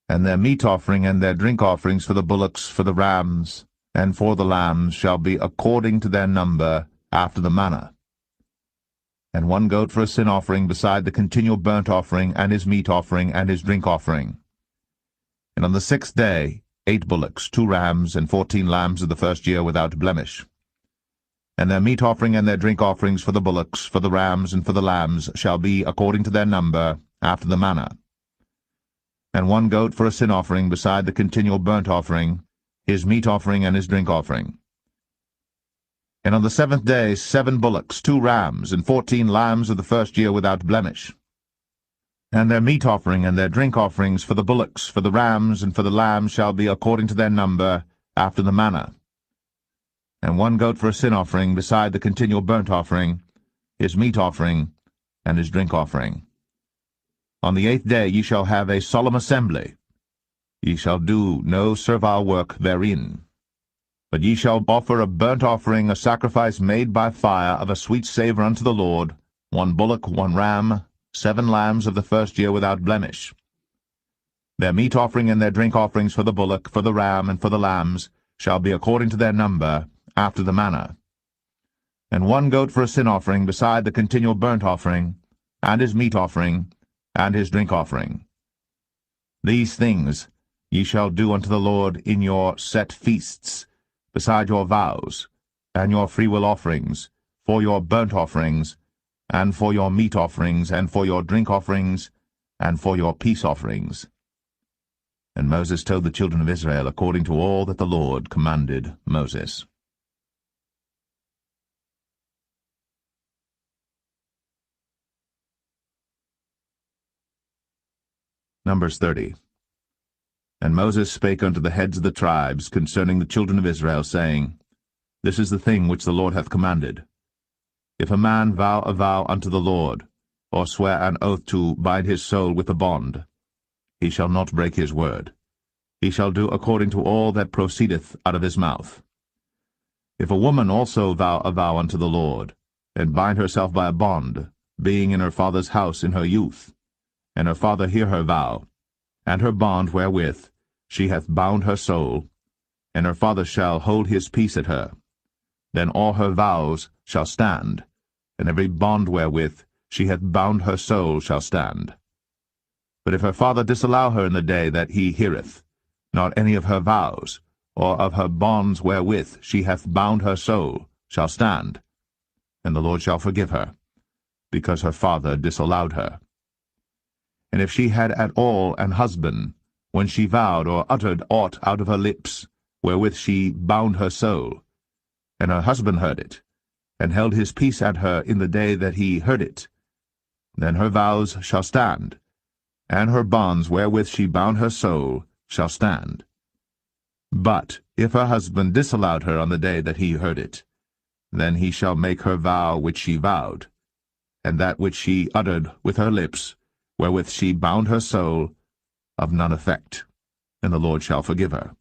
and their meat offering and their drink offerings for the bullocks, for the rams, and for the lambs shall be according to their number, after the manner, and 1 goat for a sin offering, beside the continual burnt offering, and his meat offering, and his drink offering. And on the 6th day 8 bullocks, 2 rams, and 14 lambs of the 1st year without blemish, and their meat offering and their drink offerings for the bullocks, for the rams, and for the lambs shall be according to their number, after the manner, and 1 goat for a sin offering, beside the continual burnt offering, his meat offering, and his drink offering. And on the 7th day 7 bullocks, 2 rams, and 14 lambs of the 1st year without blemish, And their meat offering and their drink offerings for the bullocks, for the rams, and for the lambs shall be according to their number, after the manner. And 1 goat for a sin offering, beside the continual burnt offering, his meat offering, and his drink offering. On the 8th day ye shall have a solemn assembly. Ye shall do no servile work therein. But ye shall offer a burnt offering, a sacrifice made by fire, of a sweet savour unto the Lord, 1 bullock, 1 ram, 7 lambs of the first year without blemish. Their meat offering and their drink offerings for the bullock, for the ram, and for the lambs shall be according to their number, after the manner. And 1 goat for a sin offering, beside the continual burnt offering, and his meat offering, and his drink offering. These things ye shall do unto the Lord in your set feasts, beside your vows, and your freewill offerings, for your burnt offerings, and for your meat offerings, and for your drink offerings, and for your peace offerings. And Moses told the children of Israel according to all that the Lord commanded Moses. Numbers 30. And Moses spake unto the heads of the tribes concerning the children of Israel, saying, This is the thing which the Lord hath commanded. If a man vow a vow unto the Lord, or swear an oath to bind his soul with a bond, he shall not break his word. He shall do according to all that proceedeth out of his mouth. If a woman also vow a vow unto the Lord, and bind herself by a bond, being in her father's house in her youth, and her father hear her vow, and her bond wherewith she hath bound her soul, and her father shall hold his peace at her, then all her vows shall stand, and every bond wherewith she hath bound her soul shall stand. But if her father disallow her in the day that he heareth, not any of her vows, or of her bonds wherewith she hath bound her soul, shall stand, and the Lord shall forgive her, because her father disallowed her. And if she had at all an husband, when she vowed or uttered aught out of her lips, wherewith she bound her soul, and her husband heard it, and held his peace at her in the day that he heard it, then her vows shall stand, and her bonds wherewith she bound her soul shall stand. But if her husband disallowed her on the day that he heard it, then he shall make her vow which she vowed, and that which she uttered with her lips, wherewith she bound her soul, of none effect, and the Lord shall forgive her.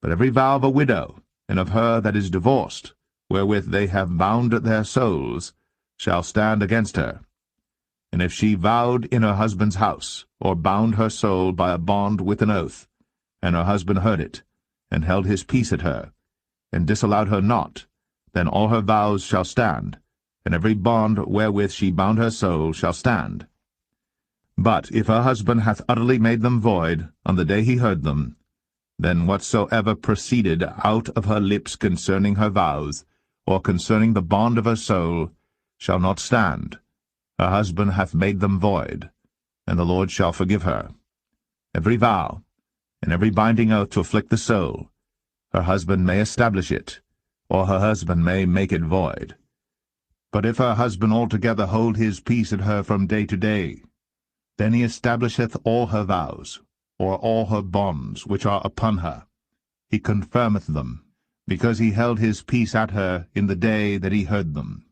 But every vow of a widow, and of her that is divorced, wherewith they have bound their souls, shall stand against her. And if she vowed in her husband's house, or bound her soul by a bond with an oath, and her husband heard it, and held his peace at her, and disallowed her not, then all her vows shall stand, and every bond wherewith she bound her soul shall stand. But if her husband hath utterly made them void on the day he heard them, then whatsoever proceeded out of her lips concerning her vows, or concerning the bond of her soul, shall not stand. Her husband hath made them void, and the Lord shall forgive her. Every vow, and every binding oath to afflict the soul, her husband may establish it, or her husband may make it void. But if her husband altogether hold his peace at her from day to day, then he establisheth all her vows, or all her bonds which are upon her. He confirmeth them, because he held his peace at her in the day that he heard them.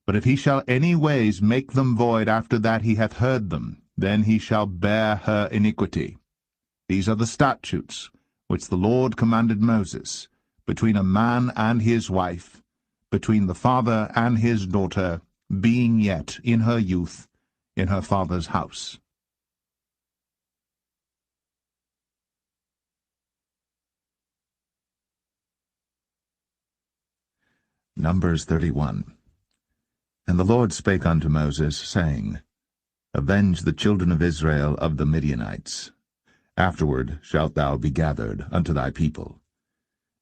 But if he shall any ways make them void after that he hath heard them, then he shall bear her iniquity. These are the statutes which the Lord commanded Moses, between a man and his wife, between the father and his daughter, being yet in her youth, in her father's house. Numbers 31. And the Lord spake unto Moses, saying, Avenge the children of Israel of the Midianites. Afterward shalt thou be gathered unto thy people.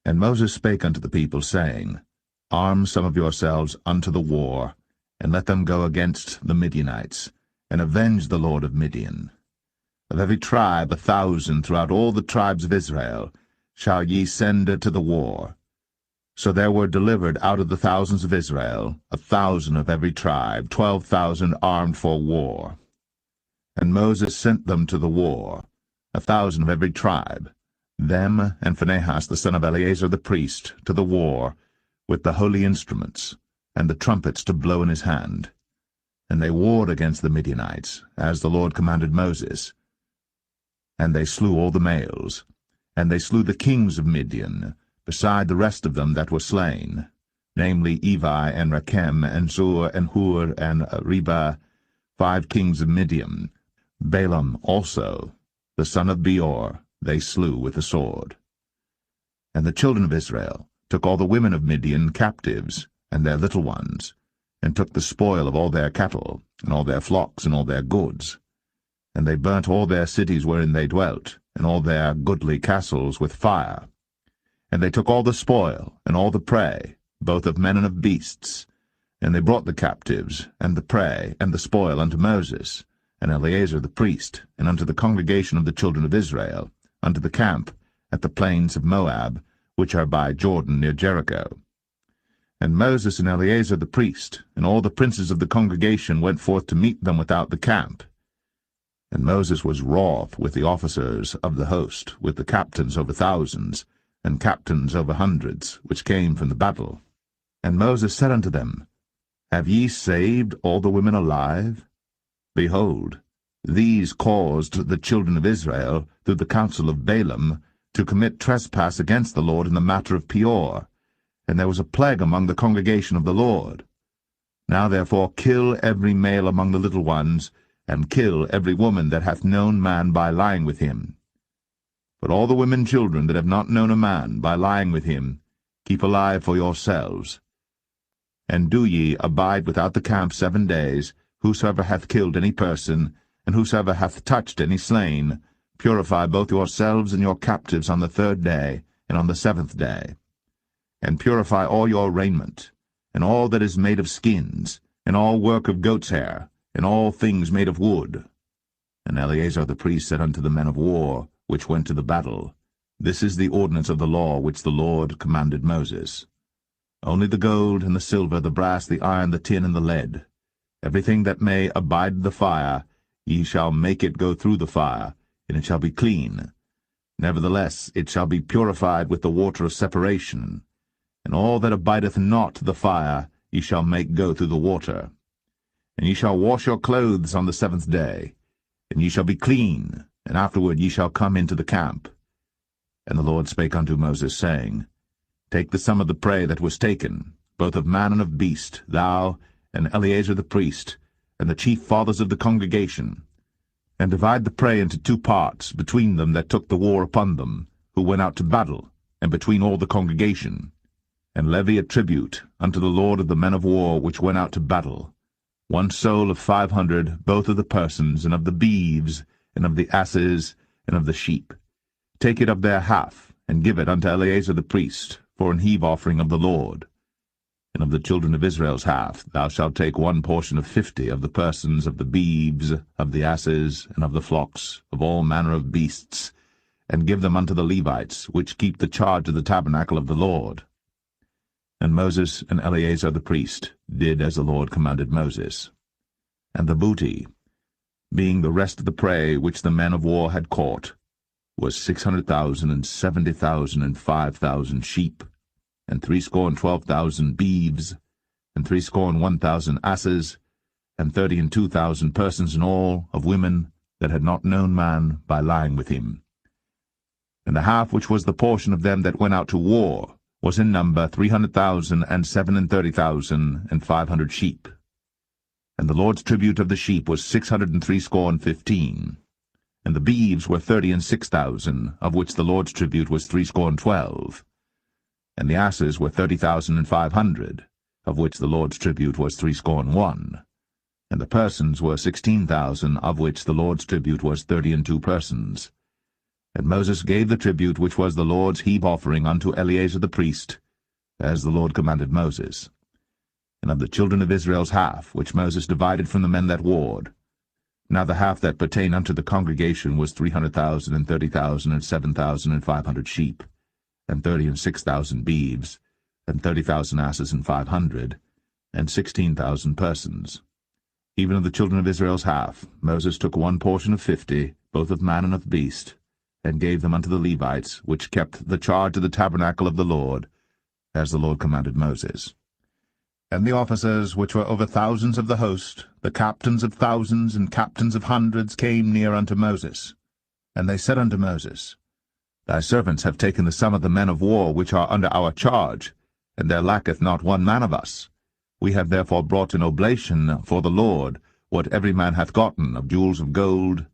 And Moses spake unto the people, saying, Arm some of yourselves unto the war, and let them go against the Midianites, and avenge the Lord of Midian. Of every tribe 1,000 throughout all the tribes of Israel shall ye send to the war. So there were delivered out of the thousands of Israel 1,000 of every tribe, 12,000 armed for war. Moses sent them to the war, 1,000 of every tribe, them and Phinehas the son of Eleazar the priest, to the war, with the holy instruments, and the trumpets to blow in his hand. And they warred against the Midianites, as the Lord commanded Moses. And they slew all the males, and they slew the kings of Midian, beside the rest of them that were slain, namely Evi, and Rechem, and Zur, and Hur, and Reba, 5 kings of Midian. Balaam also, the son of Beor, they slew with the sword. And the children of Israel took all the women of Midian captives, and their little ones, and took the spoil of all their cattle, and all their flocks, and all their goods. And they burnt all their cities wherein they dwelt, and all their goodly castles with fire. And they took all the spoil, and all the prey, both of men and of beasts. And they brought the captives, and the prey, and the spoil unto Moses, and Eleazar the priest, and unto the congregation of the children of Israel, unto the camp at the plains of Moab, which are by Jordan near Jericho. And Moses and Eleazar the priest, and all the princes of the congregation went forth to meet them without the camp. And Moses was wroth with the officers of the host, with the captains over thousands, and captains over hundreds, which came from the battle. And Moses said unto them, Have ye saved all the women alive? Behold, these caused the children of Israel, through the counsel of Balaam, to commit trespass against the Lord in the matter of Peor, and there was a plague among the congregation of the Lord. Now therefore kill every male among the little ones, and kill every woman that hath known man by lying with him. But all the women children that have not known a man by lying with him, keep alive for yourselves. And do ye abide without the camp 7 days, whosoever hath killed any person, and whosoever hath touched any slain, purify both yourselves and your captives on the 3rd day, and on the 7th day. And purify all your raiment, and all that is made of skins, and all work of goat's hair, and all things made of wood. And Eleazar the priest said unto the men of war, which went to the battle, This is the ordinance of the law which the Lord commanded Moses. Only the gold, and the silver, the brass, the iron, the tin, and the lead, everything that may abide the fire, ye shall make it go through the fire, and it shall be clean. Nevertheless it shall be purified with the water of separation, and all that abideth not the fire ye shall make go through the water. And ye shall wash your clothes on the 7th day, and ye shall be clean, and afterward ye shall come into the camp. And the Lord spake unto Moses, saying, Take the sum of the prey that was taken, both of man and of beast, thou, and Eleazar the priest, and the chief fathers of the congregation, and divide the prey into 2 parts, between them that took the war upon them, who went out to battle, and between all the congregation. And levy a tribute unto the Lord of the men of war which went out to battle, 1 soul of 500, both of the persons, and of the beeves, and of the asses, and of the sheep. Take it of their half, and give it unto Eleazar the priest, for an heave offering of the Lord. And of the children of Israel's half thou shalt take 1 portion of 50 of the persons, of the beeves, of the asses, and of the flocks, of all manner of beasts, and give them unto the Levites, which keep the charge of the tabernacle of the Lord. And Moses and Eleazar the priest did as the Lord commanded Moses. And the booty, being the rest of the prey which the men of war had caught, was 600,000, and 70,000, and 5,000 sheep, and 12,000 beeves, and 1,000 asses, and 32,000 persons in all, of women that had not known man by lying with him. And the half which was the portion of them that went out to war was in number 300,000, and 37,000, and 500 sheep. And the Lord's tribute of the sheep was 615. And the beeves were 36,000, of which the Lord's tribute was 12. And the asses were 30,500, of which the Lord's tribute was 61. And the persons were 16,000, of which the Lord's tribute was 32 persons. And Moses gave the tribute which was the Lord's heave offering unto Eleazar the priest, as the Lord commanded Moses. And of the children of Israel's half, which Moses divided from the men that warred, now the half that pertained unto the congregation was 300,000, and 30,000, and 7,500 sheep, and 36,000 beeves, and 30,000 asses, and 500, and 16,000 persons. Even of the children of Israel's half, Moses took one portion of 50, both of man and of beast, and gave them unto the Levites, which kept the charge of the tabernacle of the Lord, as the Lord commanded Moses. And the officers which were over thousands of the host, the captains of thousands and captains of hundreds, came near unto Moses. And they said unto Moses, Thy servants have taken the sum of the men of war which are under our charge, and there lacketh not one man of us. We have therefore brought an oblation for the Lord, what every man hath gotten, of jewels of gold,